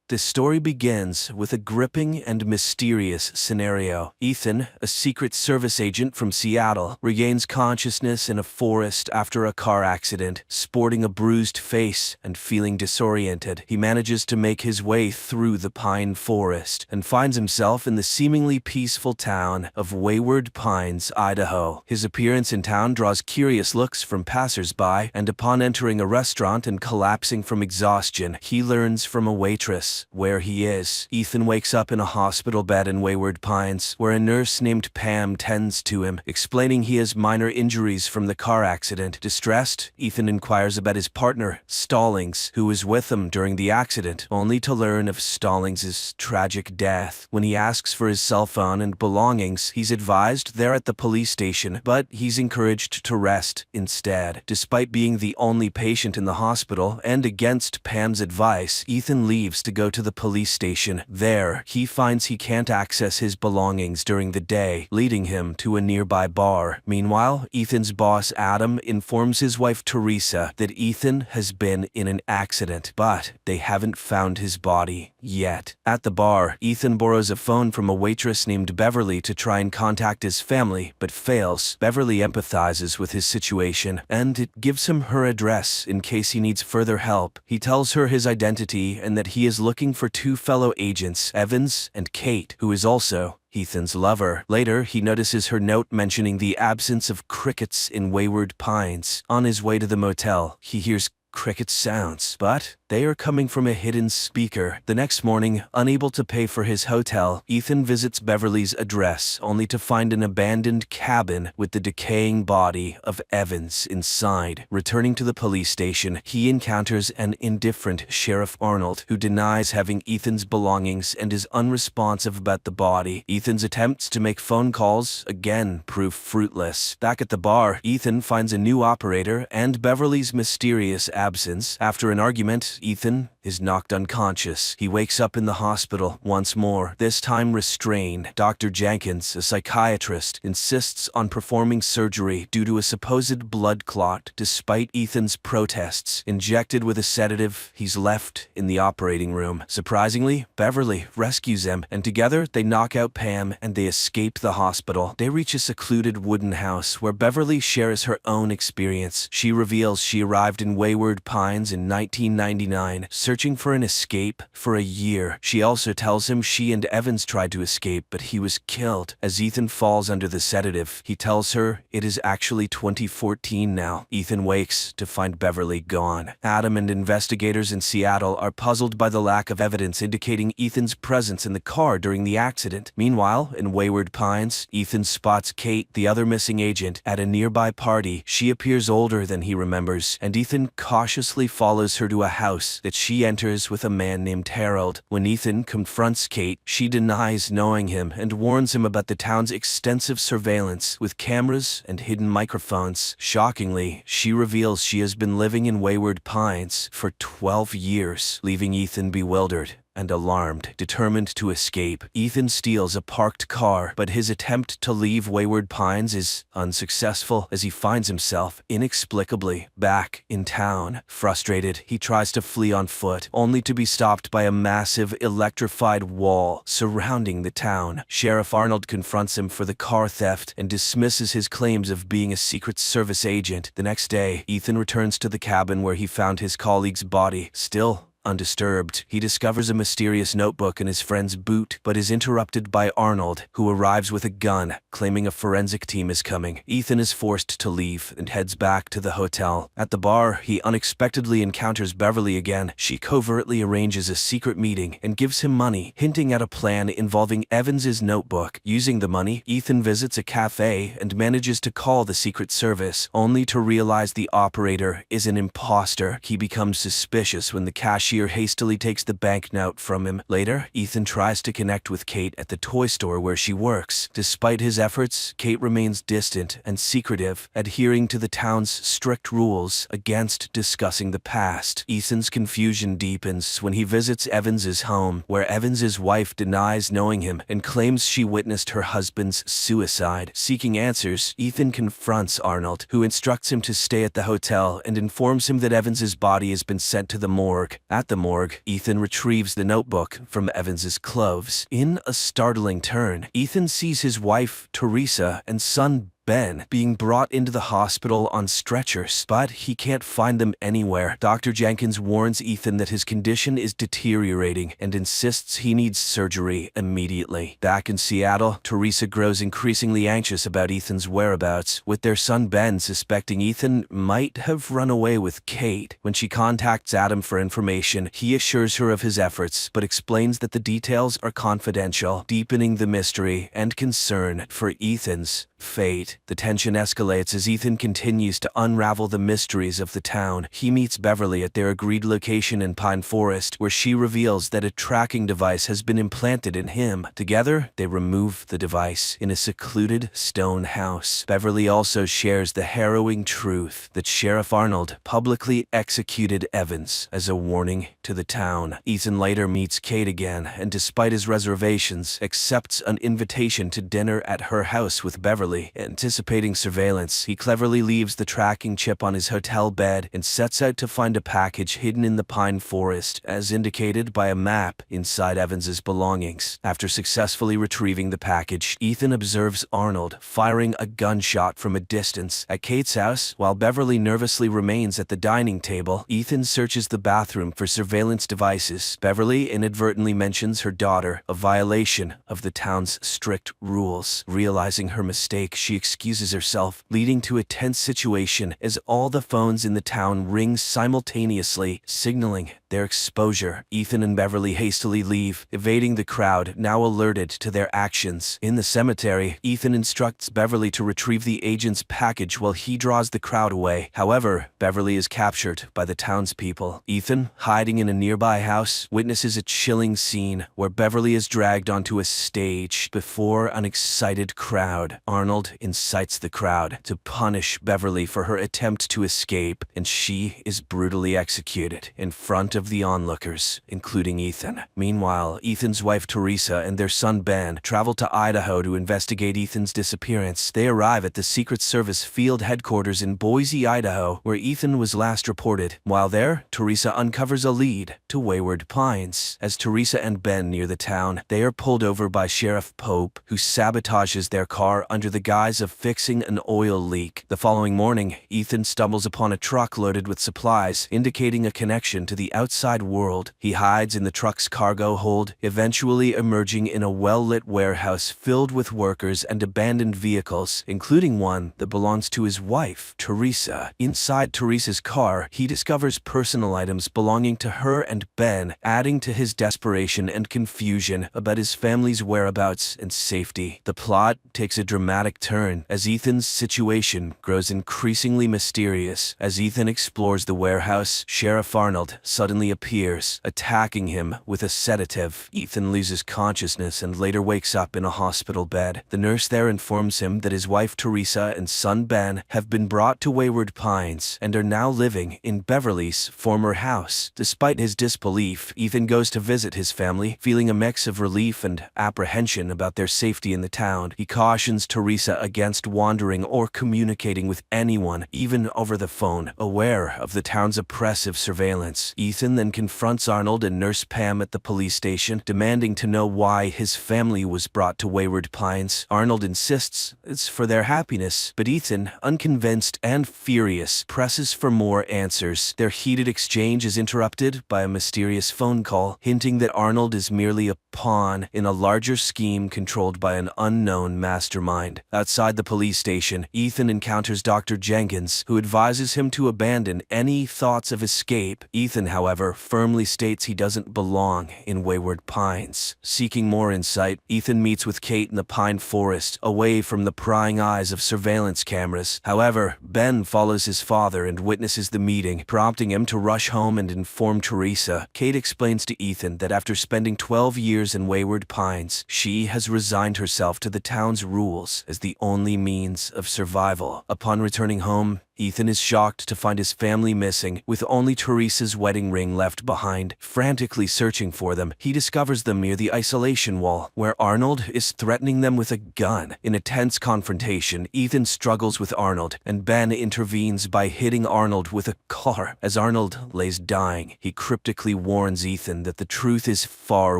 The story begins with a gripping and mysterious scenario. Ethan, a Secret Service agent from Seattle, regains consciousness in a forest after a car accident. Sporting a bruised face and feeling disoriented, he manages to make his way through the pine forest and finds himself in the seemingly peaceful town of Wayward Pines, Idaho. His appearance in town draws curious looks from passers-by, and upon entering a restaurant and collapsing from exhaustion, he learns from a waitress where he is. Ethan wakes up in a hospital bed in Wayward Pines, where a nurse named Pam tends to him, explaining he has minor injuries from the car accident. Distressed, Ethan inquires about his partner, Stallings, who was with him during the accident, only to learn of Stallings' tragic death. When he asks for his cell phone and belongings, he's advised they're at the police station, but he's encouraged to rest instead. Despite being the only patient in the hospital, and against Pam's advice, Ethan leaves to go to the police station. There, he finds he can't access his belongings during the day, leading him to a nearby bar. Meanwhile, Ethan's boss Adam informs his wife Teresa that Ethan has been in an accident, but they haven't found his body. yet. At the bar, Ethan borrows a phone from a waitress named Beverly to try and contact his family, but fails. Beverly empathizes with his situation, and it gives him her address in case he needs further help. He tells her his identity and that he is looking for two fellow agents, Evans and Kate, who is also Ethan's lover. Later, he notices her note mentioning the absence of crickets in Wayward Pines. On his way to the motel, he hears cricket sounds, but they are coming from a hidden speaker. The next morning, unable to pay for his hotel, Ethan visits Beverly's address only to find an abandoned cabin with the decaying body of Evans inside. Returning to the police station, he encounters an indifferent Sheriff Arnold who denies having Ethan's belongings and is unresponsive about the body. Ethan's attempts to make phone calls again prove fruitless. Back at the bar, Ethan finds a new operator and Beverly's mysterious absence. After an argument, Ethan is knocked unconscious. He wakes up in the hospital once more, this time restrained. Dr. Jenkins, a psychiatrist, insists on performing surgery due to a supposed blood clot. Despite Ethan's protests, injected with a sedative, he's left in the operating room. Surprisingly, Beverly rescues him, and together they knock out Pam and they escape the hospital. They reach a secluded wooden house where Beverly shares her own experience. She reveals she arrived in Wayward Pines in 1999, searching for an escape for a year. She also tells him she and Evans tried to escape, but he was killed. As Ethan falls under the sedative, he tells her it is actually 2014 now. Ethan wakes to find Beverly gone. Adam and investigators in Seattle are puzzled by the lack of evidence indicating Ethan's presence in the car during the accident. Meanwhile, in Wayward Pines, Ethan spots Kate, the other missing agent, at a nearby party. She appears older than he remembers, and Ethan cautiously follows her to a house that she enters with a man named Harold. When Ethan confronts Kate, she denies knowing him and warns him about the town's extensive surveillance with cameras and hidden microphones. Shockingly, she reveals she has been living in Wayward Pines for 12 years, leaving Ethan bewildered and alarmed. Determined to escape, Ethan steals a parked car, but his attempt to leave Wayward Pines is unsuccessful as he finds himself inexplicably back in town. Frustrated, he tries to flee on foot, only to be stopped by a massive electrified wall surrounding the town. Sheriff Arnold confronts him for the car theft and dismisses his claims of being a Secret Service agent. The next day, Ethan returns to the cabin where he found his colleague's body, still undisturbed. He discovers a mysterious notebook in his friend's boot, but is interrupted by Arnold, who arrives with a gun, claiming a forensic team is coming. Ethan is forced to leave and heads back to the hotel. At the bar, he unexpectedly encounters Beverly again. She covertly arranges a secret meeting and gives him money, hinting at a plan involving Evans's notebook. Using the money, Ethan visits a cafe and manages to call the Secret Service, only to realize the operator is an imposter. He becomes suspicious when the cashier hastily takes the banknote from him. Later, Ethan tries to connect with Kate at the toy store where she works. Despite his efforts, Kate remains distant and secretive, adhering to the town's strict rules against discussing the past. Ethan's confusion deepens when he visits Evans's home, where Evans's wife denies knowing him and claims she witnessed her husband's suicide. Seeking answers, Ethan confronts Arnold, who instructs him to stay at the hotel and informs him that Evans's body has been sent to the morgue. At the morgue, Ethan retrieves the notebook from Evans's clothes. In a startling turn, Ethan sees his wife, Teresa, and son, Ben, being brought into the hospital on stretchers, but he can't find them anywhere. Dr. Jenkins warns Ethan that his condition is deteriorating and insists he needs surgery immediately. Back in Seattle, Teresa grows increasingly anxious about Ethan's whereabouts, with their son Ben suspecting Ethan might have run away with Kate. When she contacts Adam for information, he assures her of his efforts, but explains that the details are confidential, deepening the mystery and concern for Ethan's fate. The tension escalates as Ethan continues to unravel the mysteries of the town. He meets Beverly at their agreed location in Pine Forest, where she reveals that a tracking device has been implanted in him. Together, they remove the device in a secluded stone house. Beverly also shares the harrowing truth that Sheriff Arnold publicly executed Evans as a warning to the town. Ethan later meets Kate again, and despite his reservations, accepts an invitation to dinner at her house with Beverly Beverly. Anticipating surveillance, he cleverly leaves the tracking chip on his hotel bed and sets out to find a package hidden in the pine forest, as indicated by a map inside Evans's belongings. After successfully retrieving the package, Ethan observes Arnold firing a gunshot from a distance at Kate's house. While Beverly nervously remains at the dining table, Ethan searches the bathroom for surveillance devices. Beverly inadvertently mentions her daughter, a violation of the town's strict rules. Realizing her mistake, she excuses herself, leading to a tense situation as all the phones in the town ring simultaneously, signaling their exposure. Ethan and Beverly hastily leave, evading the crowd, now alerted to their actions. In the cemetery, Ethan instructs Beverly to retrieve the agent's package while he draws the crowd away. However, Beverly is captured by the townspeople. Ethan, hiding in a nearby house, witnesses a chilling scene where Beverly is dragged onto a stage before an excited crowd. Arnold incites the crowd to punish Beverly for her attempt to escape, and she is brutally executed in front of the onlookers, including Ethan. Meanwhile, Ethan's wife Teresa and their son Ben travel to Idaho to investigate Ethan's disappearance. They arrive at the Secret Service field headquarters in Boise, Idaho, where Ethan was last reported. While there, Teresa uncovers a lead to Wayward Pines. As Teresa and Ben near the town, they are pulled over by Sheriff Pope, who sabotages their car under the guise of fixing an oil leak. The following morning, Ethan stumbles upon a truck loaded with supplies, indicating a connection to the outside world. He hides in the truck's cargo hold, eventually emerging in a well-lit warehouse filled with workers and abandoned vehicles, including one that belongs to his wife, Teresa. Inside Teresa's car, he discovers personal items belonging to her and Ben, adding to his desperation and confusion about his family's whereabouts and safety. The plot takes a dramatic turn as Ethan's situation grows increasingly mysterious. As Ethan explores the warehouse, Sheriff Arnold suddenly appears, attacking him with a sedative. Ethan loses consciousness and later wakes up in a hospital bed. The nurse there informs him that his wife Teresa and son Ben have been brought to Wayward Pines and are now living in Beverly's former house. Despite his disbelief, Ethan goes to visit his family, feeling a mix of relief and apprehension about their safety in the town. He cautions Teresa against wandering or communicating with anyone, even over the phone. Aware of the town's oppressive surveillance, Ethan then confronts Arnold and Nurse Pam at the police station, demanding to know why his family was brought to Wayward Pines. Arnold insists it's for their happiness, but Ethan, unconvinced and furious, presses for more answers. Their heated exchange is interrupted by a mysterious phone call, hinting that Arnold is merely a pawn in a larger scheme controlled by an unknown mastermind. Outside the police station, Ethan encounters Dr. Jenkins, who advises him to abandon any thoughts of escape. Ethan, however, firmly states he doesn't belong in Wayward Pines. Seeking more insight, Ethan meets with Kate in the pine forest, away from the prying eyes of surveillance cameras. However, Ben follows his father and witnesses the meeting, prompting him to rush home and inform Teresa. Kate explains to Ethan that after spending 12 years in Wayward Pines, she has resigned herself to the town's rules as the only means of survival. Upon returning home, Ethan is shocked to find his family missing, with only Teresa's wedding ring left behind. Frantically searching for them, he discovers them near the isolation wall, where Arnold is threatening them with a gun. In a tense confrontation, Ethan struggles with Arnold, and Ben intervenes by hitting Arnold with a car. As Arnold lays dying, he cryptically warns Ethan that the truth is far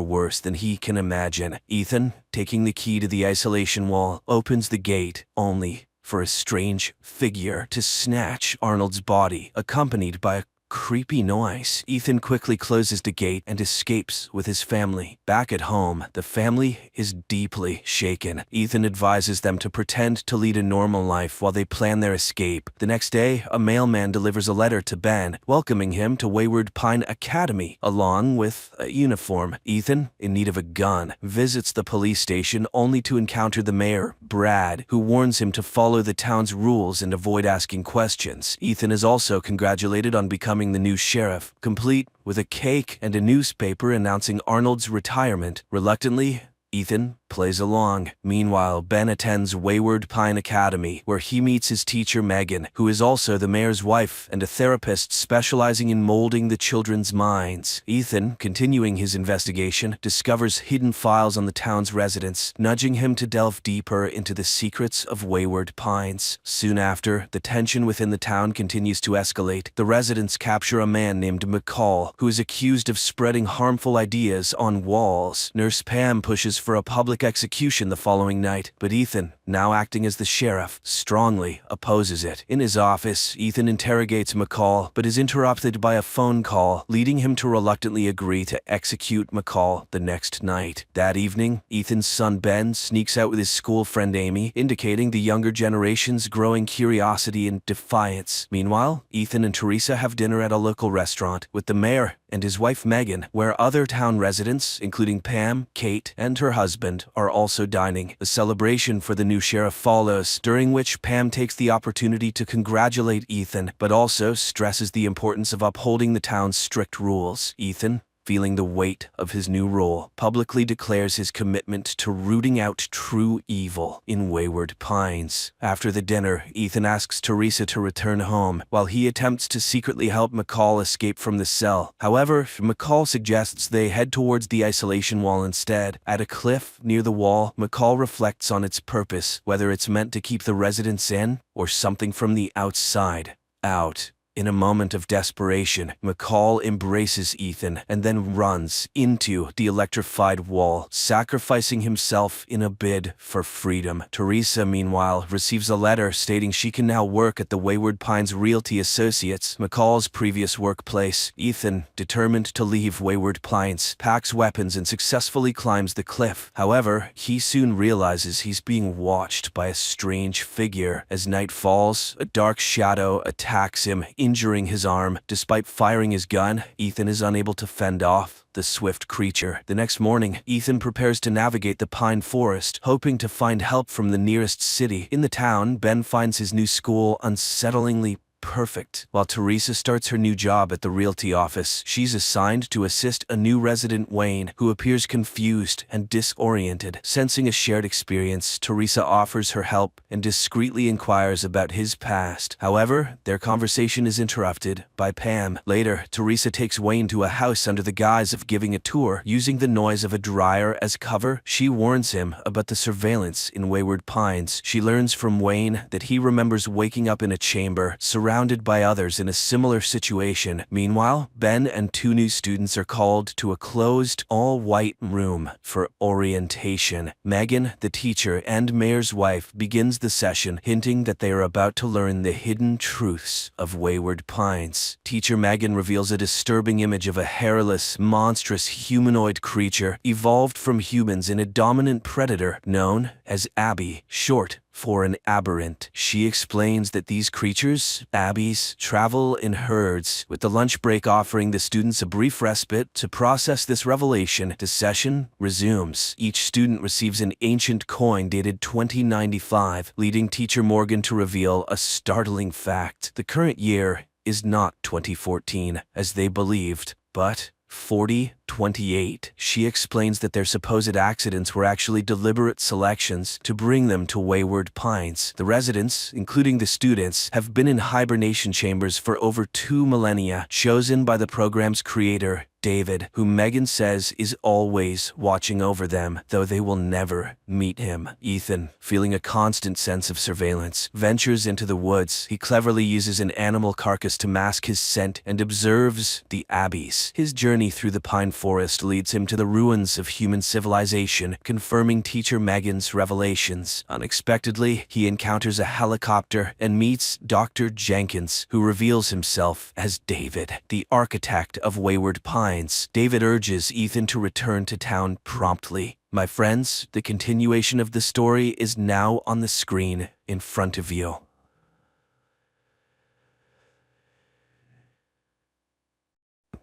worse than he can imagine. Ethan, taking the key to the isolation wall, opens the gate, only for a strange figure to snatch Arnold's body, accompanied by a creepy noise. Ethan quickly closes the gate and escapes with his family. Back at home, the family is deeply shaken. Ethan advises them to pretend to lead a normal life while they plan their escape. The next day, a mailman delivers a letter to Ben, welcoming him to Wayward Pine Academy, along with a uniform. Ethan, in need of a gun, visits the police station only to encounter the mayor, Brad, who warns him to follow the town's rules and avoid asking questions. Ethan is also congratulated on becoming the new sheriff, complete with a cake and a newspaper announcing Arnold's retirement. Reluctantly, Ethan plays along. Meanwhile, Ben attends Wayward Pine Academy, where he meets his teacher Megan, who is also the mayor's wife and a therapist specializing in molding the children's minds. Ethan, continuing his investigation, discovers hidden files on the town's residents, nudging him to delve deeper into the secrets of Wayward Pines. Soon after, the tension within the town continues to escalate. The residents capture a man named McCall, who is accused of spreading harmful ideas on walls. Nurse Pam pushes for a public execution the following night, but Ethan, now acting as the sheriff, strongly opposes it. In his office, Ethan interrogates McCall, but is interrupted by a phone call, leading him to reluctantly agree to execute McCall the next night. That evening, Ethan's son Ben sneaks out with his school friend Amy, indicating the younger generation's growing curiosity and defiance. Meanwhile, Ethan and Teresa have dinner at a local restaurant with the mayor and his wife Megan, where other town residents, including Pam, Kate, and her husband, are also dining. A celebration for the new sheriff follows, during which Pam takes the opportunity to congratulate Ethan, but also stresses the importance of upholding the town's strict rules. Ethan, feeling the weight of his new role, publicly declares his commitment to rooting out true evil in Wayward Pines. After the dinner, Ethan asks Teresa to return home, while he attempts to secretly help McCall escape from the cell. However, McCall suggests they head towards the isolation wall instead. At a cliff near the wall, McCall reflects on its purpose, whether it's meant to keep the residents in, or something from the outside out. In a moment of desperation, McCall embraces Ethan and then runs into the electrified wall, sacrificing himself in a bid for freedom. Teresa, meanwhile, receives a letter stating she can now work at the Wayward Pines Realty Associates, McCall's previous workplace. Ethan, determined to leave Wayward Pines, packs weapons and successfully climbs the cliff. However, he soon realizes he's being watched by a strange figure. As night falls, a dark shadow attacks him, injuring his arm. Despite firing his gun, Ethan is unable to fend off the swift creature. The next morning, Ethan prepares to navigate the pine forest, hoping to find help from the nearest city. In the town, Ben finds his new school unsettlingly perfect. While Teresa starts her new job at the realty office, she's assigned to assist a new resident, Wayne, who appears confused and disoriented. Sensing a shared experience, Teresa offers her help and discreetly inquires about his past. However, their conversation is interrupted by Pam. Later, Teresa takes Wayne to a house under the guise of giving a tour. Using the noise of a dryer as cover, she warns him about the surveillance in Wayward Pines. She learns from Wayne that he remembers waking up in a chamber surrounded by others in a similar situation. Meanwhile, Ben and two new students are called to a closed, all-white room for orientation. Megan, the teacher and mayor's wife, begins the session, hinting that they are about to learn the hidden truths of Wayward Pines. Teacher Megan reveals a disturbing image of a hairless, monstrous humanoid creature evolved from humans in a dominant predator known as Abby, short for an aberrant. She explains that these creatures, Abbies, travel in herds, with the lunch break offering the students a brief respite to process this revelation. The session resumes. Each student receives an ancient coin dated 2095, leading teacher Morgan to reveal a startling fact. The current year is not 2014, as they believed, but 4028. She explains that their supposed accidents were actually deliberate selections to bring them to Wayward Pines. The residents, including the students, have been in hibernation chambers for over 2 millennia, chosen by the program's creator, David, who Megan says is always watching over them, though they will never meet him. Ethan, feeling a constant sense of surveillance, ventures into the woods. He cleverly uses an animal carcass to mask his scent and observes the Abbies. His journey through the pine forest leads him to the ruins of human civilization, confirming teacher Megan's revelations. Unexpectedly, he encounters a helicopter and meets Dr. Jenkins, who reveals himself as David, the architect of Wayward Pines. David urges Ethan to return to town promptly. My friends, the continuation of the story is now on the screen in front of you.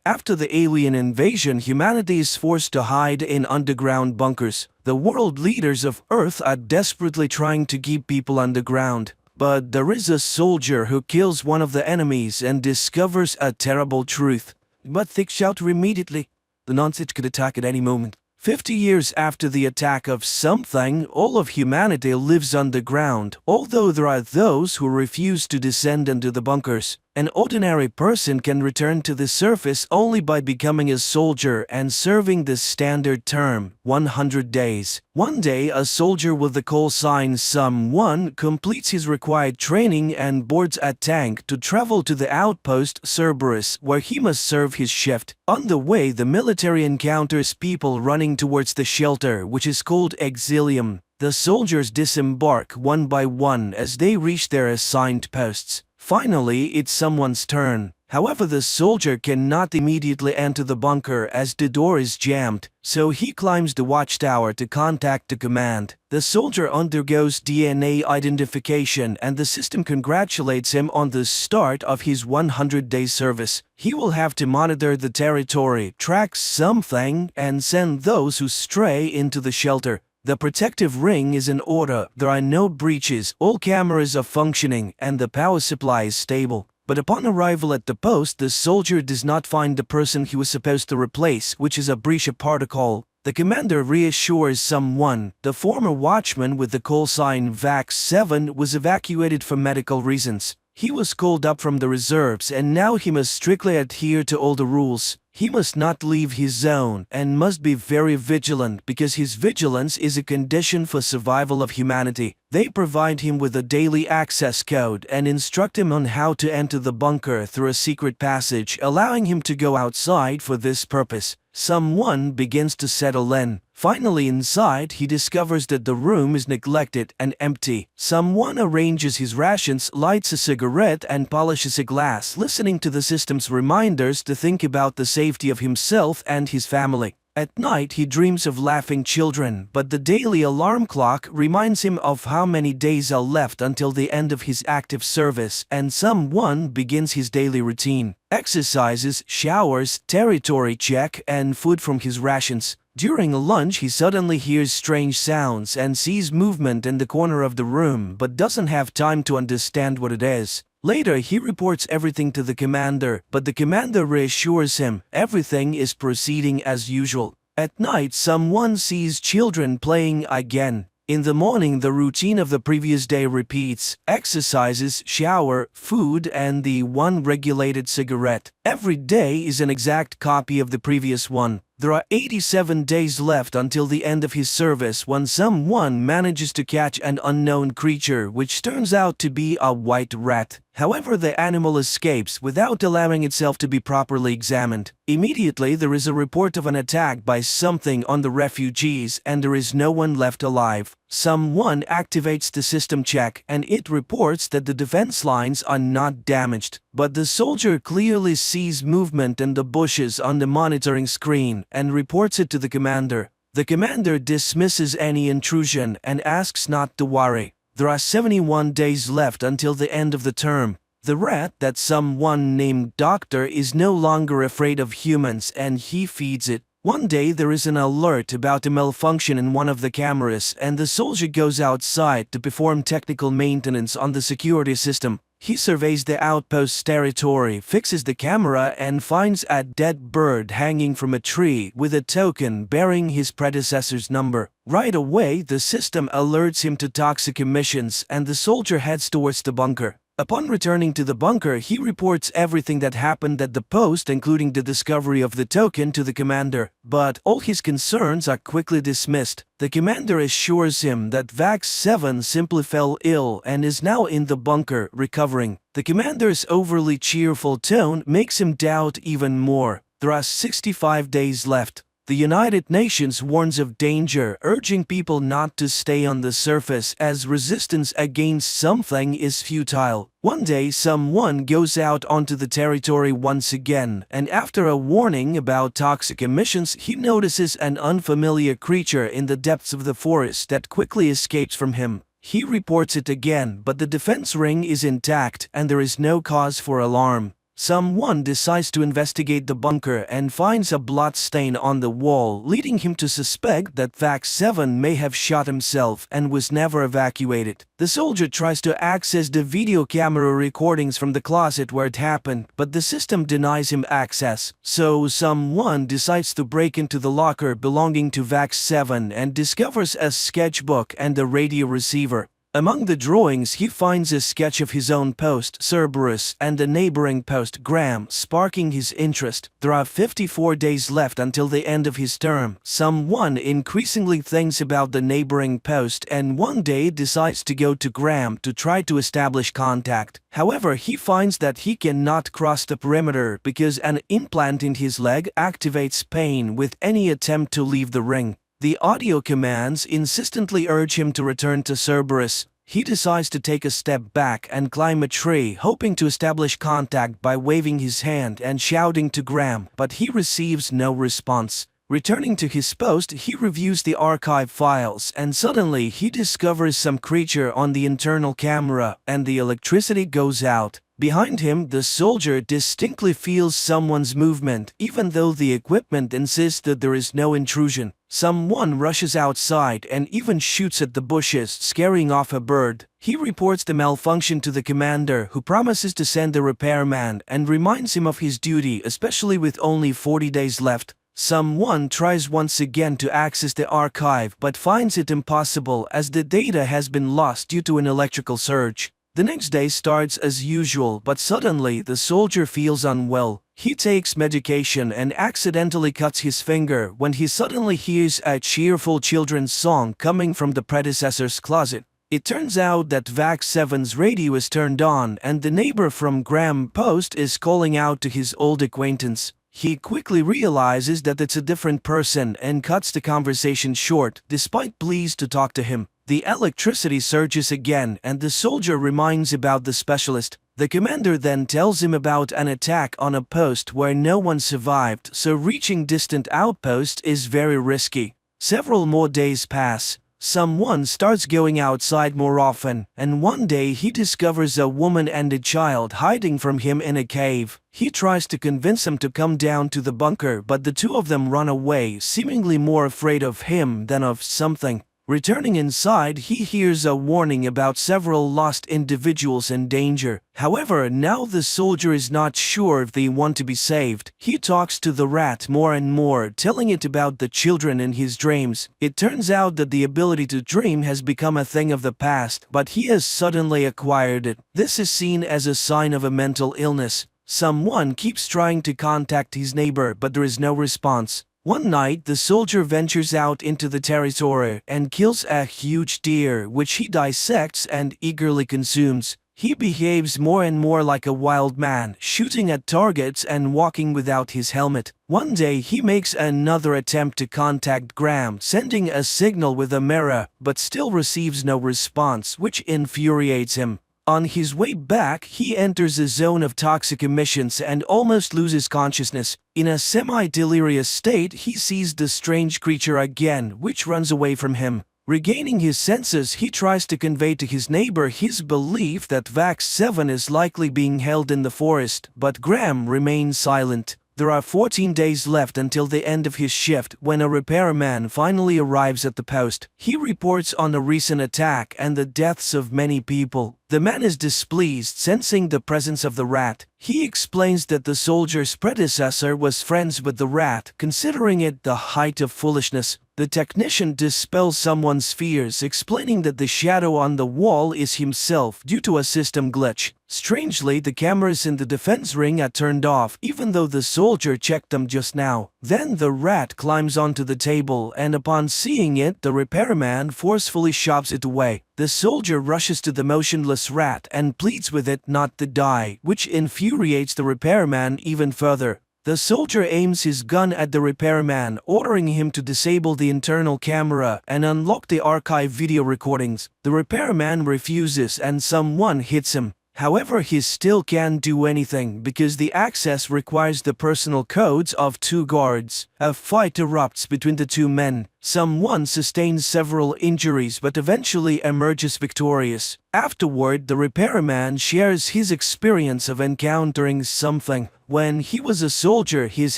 After the alien invasion, humanity is forced to hide in underground bunkers. The world leaders of Earth are desperately trying to keep people underground. But there is a soldier who kills one of the enemies and discovers a terrible truth. But think shelter immediately. The nonsense could attack at any moment. 50 years after the attack of something, all of humanity lives underground, although there are those who refuse to descend into the bunkers. An ordinary person can return to the surface only by becoming a soldier and serving the standard term, 100 days. One day, a soldier with the call sign SUM-1 completes his required training and boards a tank to travel to the outpost Cerberus, where he must serve his shift. On the way, the military encounters people running towards the shelter, which is called Exilium. The soldiers disembark one by one as they reach their assigned posts. Finally, it's someone's turn. However, the soldier cannot immediately enter the bunker as the door is jammed, so he climbs the watchtower to contact the command. The soldier undergoes DNA identification and the system congratulates him on the start of his 100-day service. He will have to monitor the territory, track something, and send those who stray into the shelter. The protective ring is in order, there are no breaches, all cameras are functioning, and the power supply is stable. But upon arrival at the post, the soldier does not find the person he was supposed to replace, which is a breach of protocol. The commander reassures SUM-1. The former watchman with the call sign VAX-7 was evacuated for medical reasons. He was called up from the reserves and now he must strictly adhere to all the rules. He must not leave his zone and must be very vigilant because his vigilance is a condition for survival of humanity. They provide him with a daily access code and instruct him on how to enter the bunker through a secret passage, allowing him to go outside for this purpose. SUM-1 begins to settle in. Finally inside, he discovers that the room is neglected and empty. SUM-1 arranges his rations, lights a cigarette and polishes a glass, listening to the system's reminders to think about the safety of himself and his family. At night, he dreams of laughing children, but the daily alarm clock reminds him of how many days are left until the end of his active service, and SUM-1 begins his daily routine. Exercises, showers, territory check, and food from his rations. During lunch, he suddenly hears strange sounds and sees movement in the corner of the room, but doesn't have time to understand what it is. Later, he reports everything to the commander, but the commander reassures him everything is proceeding as usual. At night, SUM-1 sees children playing again. In the morning, the routine of the previous day repeats: exercises, shower, food, and the one regulated cigarette. Every day is an exact copy of the previous one. There are 87 days left until the end of his service when SUM-1 manages to catch an unknown creature which turns out to be a white rat. However, the animal escapes without allowing itself to be properly examined. Immediately, there is a report of an attack by something on the refugees and there is no one left alive. SUM-1 activates the system check and it reports that the defense lines are not damaged. But the soldier clearly sees movement in the bushes on the monitoring screen and reports it to the commander. The commander dismisses any intrusion and asks not to worry. There are 71 days left until the end of the term. The rat that SUM-1 named Doctor is no longer afraid of humans and he feeds it. One day there is an alert about a malfunction in one of the cameras and the soldier goes outside to perform technical maintenance on the security system. He surveys the outpost's territory, fixes the camera and finds a dead bird hanging from a tree with a token bearing his predecessor's number. Right away, the system alerts him to toxic emissions and the soldier heads towards the bunker. Upon returning to the bunker, he reports everything that happened at the post, including the discovery of the token, to the commander. But all his concerns are quickly dismissed. The commander assures him that VAX-7 simply fell ill and is now in the bunker, recovering. The commander's overly cheerful tone makes him doubt even more. There are 65 days left. The United Nations warns of danger, urging people not to stay on the surface as resistance against something is futile. One day, SUM-1 goes out onto the territory once again, and after a warning about toxic emissions, he notices an unfamiliar creature in the depths of the forest that quickly escapes from him. He reports it again, but the defense ring is intact and there is no cause for alarm. Someone decides to investigate the bunker and finds a blood stain on the wall, leading him to suspect that VAX 7 may have shot himself and was never evacuated. The soldier tries to access the video camera recordings from the closet where it happened, but the system denies him access. So someone decides to break into the locker belonging to VAX 7 and discovers a sketchbook and a radio receiver. Among the drawings, he finds a sketch of his own post, Cerberus, and a neighboring post, Graham, sparking his interest. There are 54 days left until the end of his term. Someone increasingly thinks about the neighboring post and one day decides to go to Graham to try to establish contact. However, he finds that he cannot cross the perimeter because an implant in his leg activates pain with any attempt to leave the ring. The audio commands insistently urge him to return to Cerberus. He decides to take a step back and climb a tree, hoping to establish contact by waving his hand and shouting to Graham, but he receives no response. Returning to his post, he reviews the archive files and suddenly he discovers some creature on the internal camera and the electricity goes out. Behind him, the soldier distinctly feels someone's movement, even though the equipment insists that there is no intrusion. Someone rushes outside and even shoots at the bushes, scaring off a bird. He reports the malfunction to the commander, who promises to send a repairman and reminds him of his duty, especially with only 40 days left. Someone tries once again to access the archive but finds it impossible as the data has been lost due to an electrical surge. The next day starts as usual, but suddenly the soldier feels unwell. He takes medication and accidentally cuts his finger when he suddenly hears a cheerful children's song coming from the predecessor's closet. It turns out that VAX 7's radio is turned on and the neighbor from Graham Post is calling out to his old acquaintance. He quickly realizes that it's a different person and cuts the conversation short, despite pleas to talk to him. The electricity surges again and the soldier reminds about the specialist. The commander then tells him about an attack on a post where no one survived, so reaching distant outposts is very risky. Several more days pass. Someone starts going outside more often, and one day he discovers a woman and a child hiding from him in a cave. He tries to convince them to come down to the bunker, but the two of them run away, seemingly more afraid of him than of something. Returning inside, he hears a warning about several lost individuals in danger. However, now the soldier is not sure if they want to be saved. He talks to the rat more and more, telling it about the children in his dreams. It turns out that the ability to dream has become a thing of the past, but he has suddenly acquired it. This is seen as a sign of a mental illness. Someone keeps trying to contact his neighbor, but there is no response. One night, the soldier ventures out into the territory and kills a huge deer, which he dissects and eagerly consumes. He behaves more and more like a wild man, shooting at targets and walking without his helmet. One day, he makes another attempt to contact Graham, sending a signal with a mirror, but still receives no response, which infuriates him. On his way back, he enters a zone of toxic emissions and almost loses consciousness. In a semi-delirious state, he sees the strange creature again, which runs away from him. Regaining his senses, he tries to convey to his neighbor his belief that VAX 7 is likely being held in the forest, but Graham remains silent. There are 14 days left until the end of his shift when a repairman finally arrives at the post. He reports on a recent attack and the deaths of many people. The man is displeased, sensing the presence of the rat. He explains that the soldier's predecessor was friends with the rat, considering it the height of foolishness. The technician dispels someone's fears, explaining that the shadow on the wall is himself due to a system glitch. Strangely, the cameras in the defense ring are turned off, even though the soldier checked them just now. Then the rat climbs onto the table, and upon seeing it, the repairman forcefully shoves it away. The soldier rushes to the motionless rat and pleads with it not to die, which infuriates the repairman even further. The soldier aims his gun at the repairman, ordering him to disable the internal camera and unlock the archive video recordings. The repairman refuses and someone hits him. However, he still can't do anything because the access requires the personal codes of 2 guards. A fight erupts between the 2 men. Someone sustains several injuries but eventually emerges victorious. Afterward, the repairman shares his experience of encountering something. When he was a soldier, his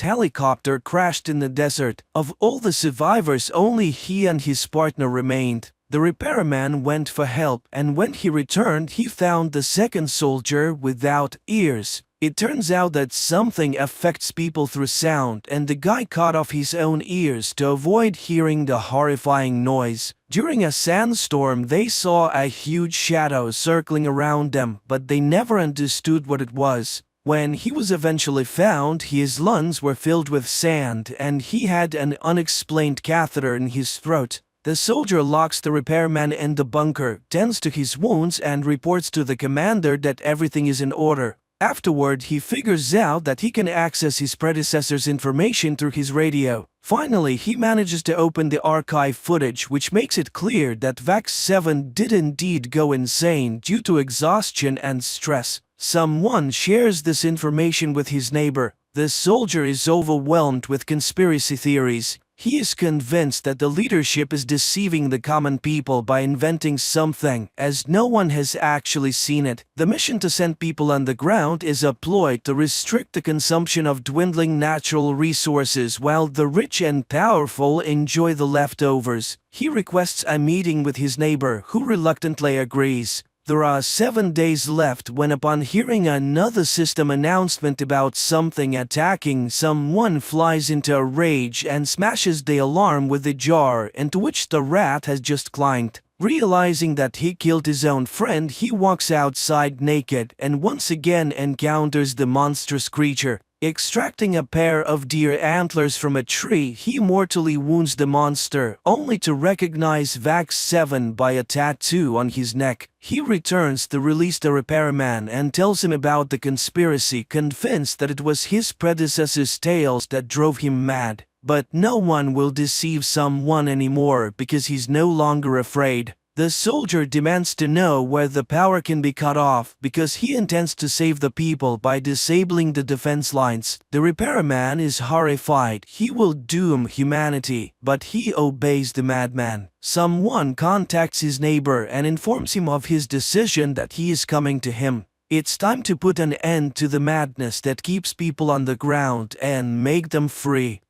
helicopter crashed in the desert. Of all the survivors, only he and his partner remained. The repairman went for help, and when he returned, he found the second soldier without ears. It turns out that something affects people through sound, and the guy cut off his own ears to avoid hearing the horrifying noise. During a sandstorm, they saw a huge shadow circling around them, but they never understood what it was. When he was eventually found, his lungs were filled with sand, and he had an unexplained catheter in his throat. The soldier locks the repairman in the bunker, tends to his wounds, and reports to the commander that everything is in order. Afterward, he figures out that he can access his predecessor's information through his radio. Finally, he manages to open the archive footage, which makes it clear that VAX 7 did indeed go insane due to exhaustion and stress. Someone shares this information with his neighbor. The soldier is overwhelmed with conspiracy theories. He is convinced that the leadership is deceiving the common people by inventing something, as no one has actually seen it. The mission to send people on the ground is a ploy to restrict the consumption of dwindling natural resources while the rich and powerful enjoy the leftovers. He requests a meeting with his neighbor, who reluctantly agrees. There are 7 days left when, upon hearing another system announcement about something attacking, someone flies into a rage and smashes the alarm with the jar into which the rat has just climbed. Realizing that he killed his own friend, he walks outside naked and once again encounters the monstrous creature. Extracting a pair of deer antlers from a tree, he mortally wounds the monster, only to recognize VAX 7 by a tattoo on his neck. He returns to release the repairman and tells him about the conspiracy, convinced that it was his predecessor's tales that drove him mad. But no one will deceive someone anymore because he's no longer afraid. The soldier demands to know where the power can be cut off because he intends to save the people by disabling the defense lines. The repairman is horrified. He will doom humanity, but he obeys the madman. Someone contacts his neighbor and informs him of his decision that he is coming to him. It's time to put an end to the madness that keeps people on the ground and make them free.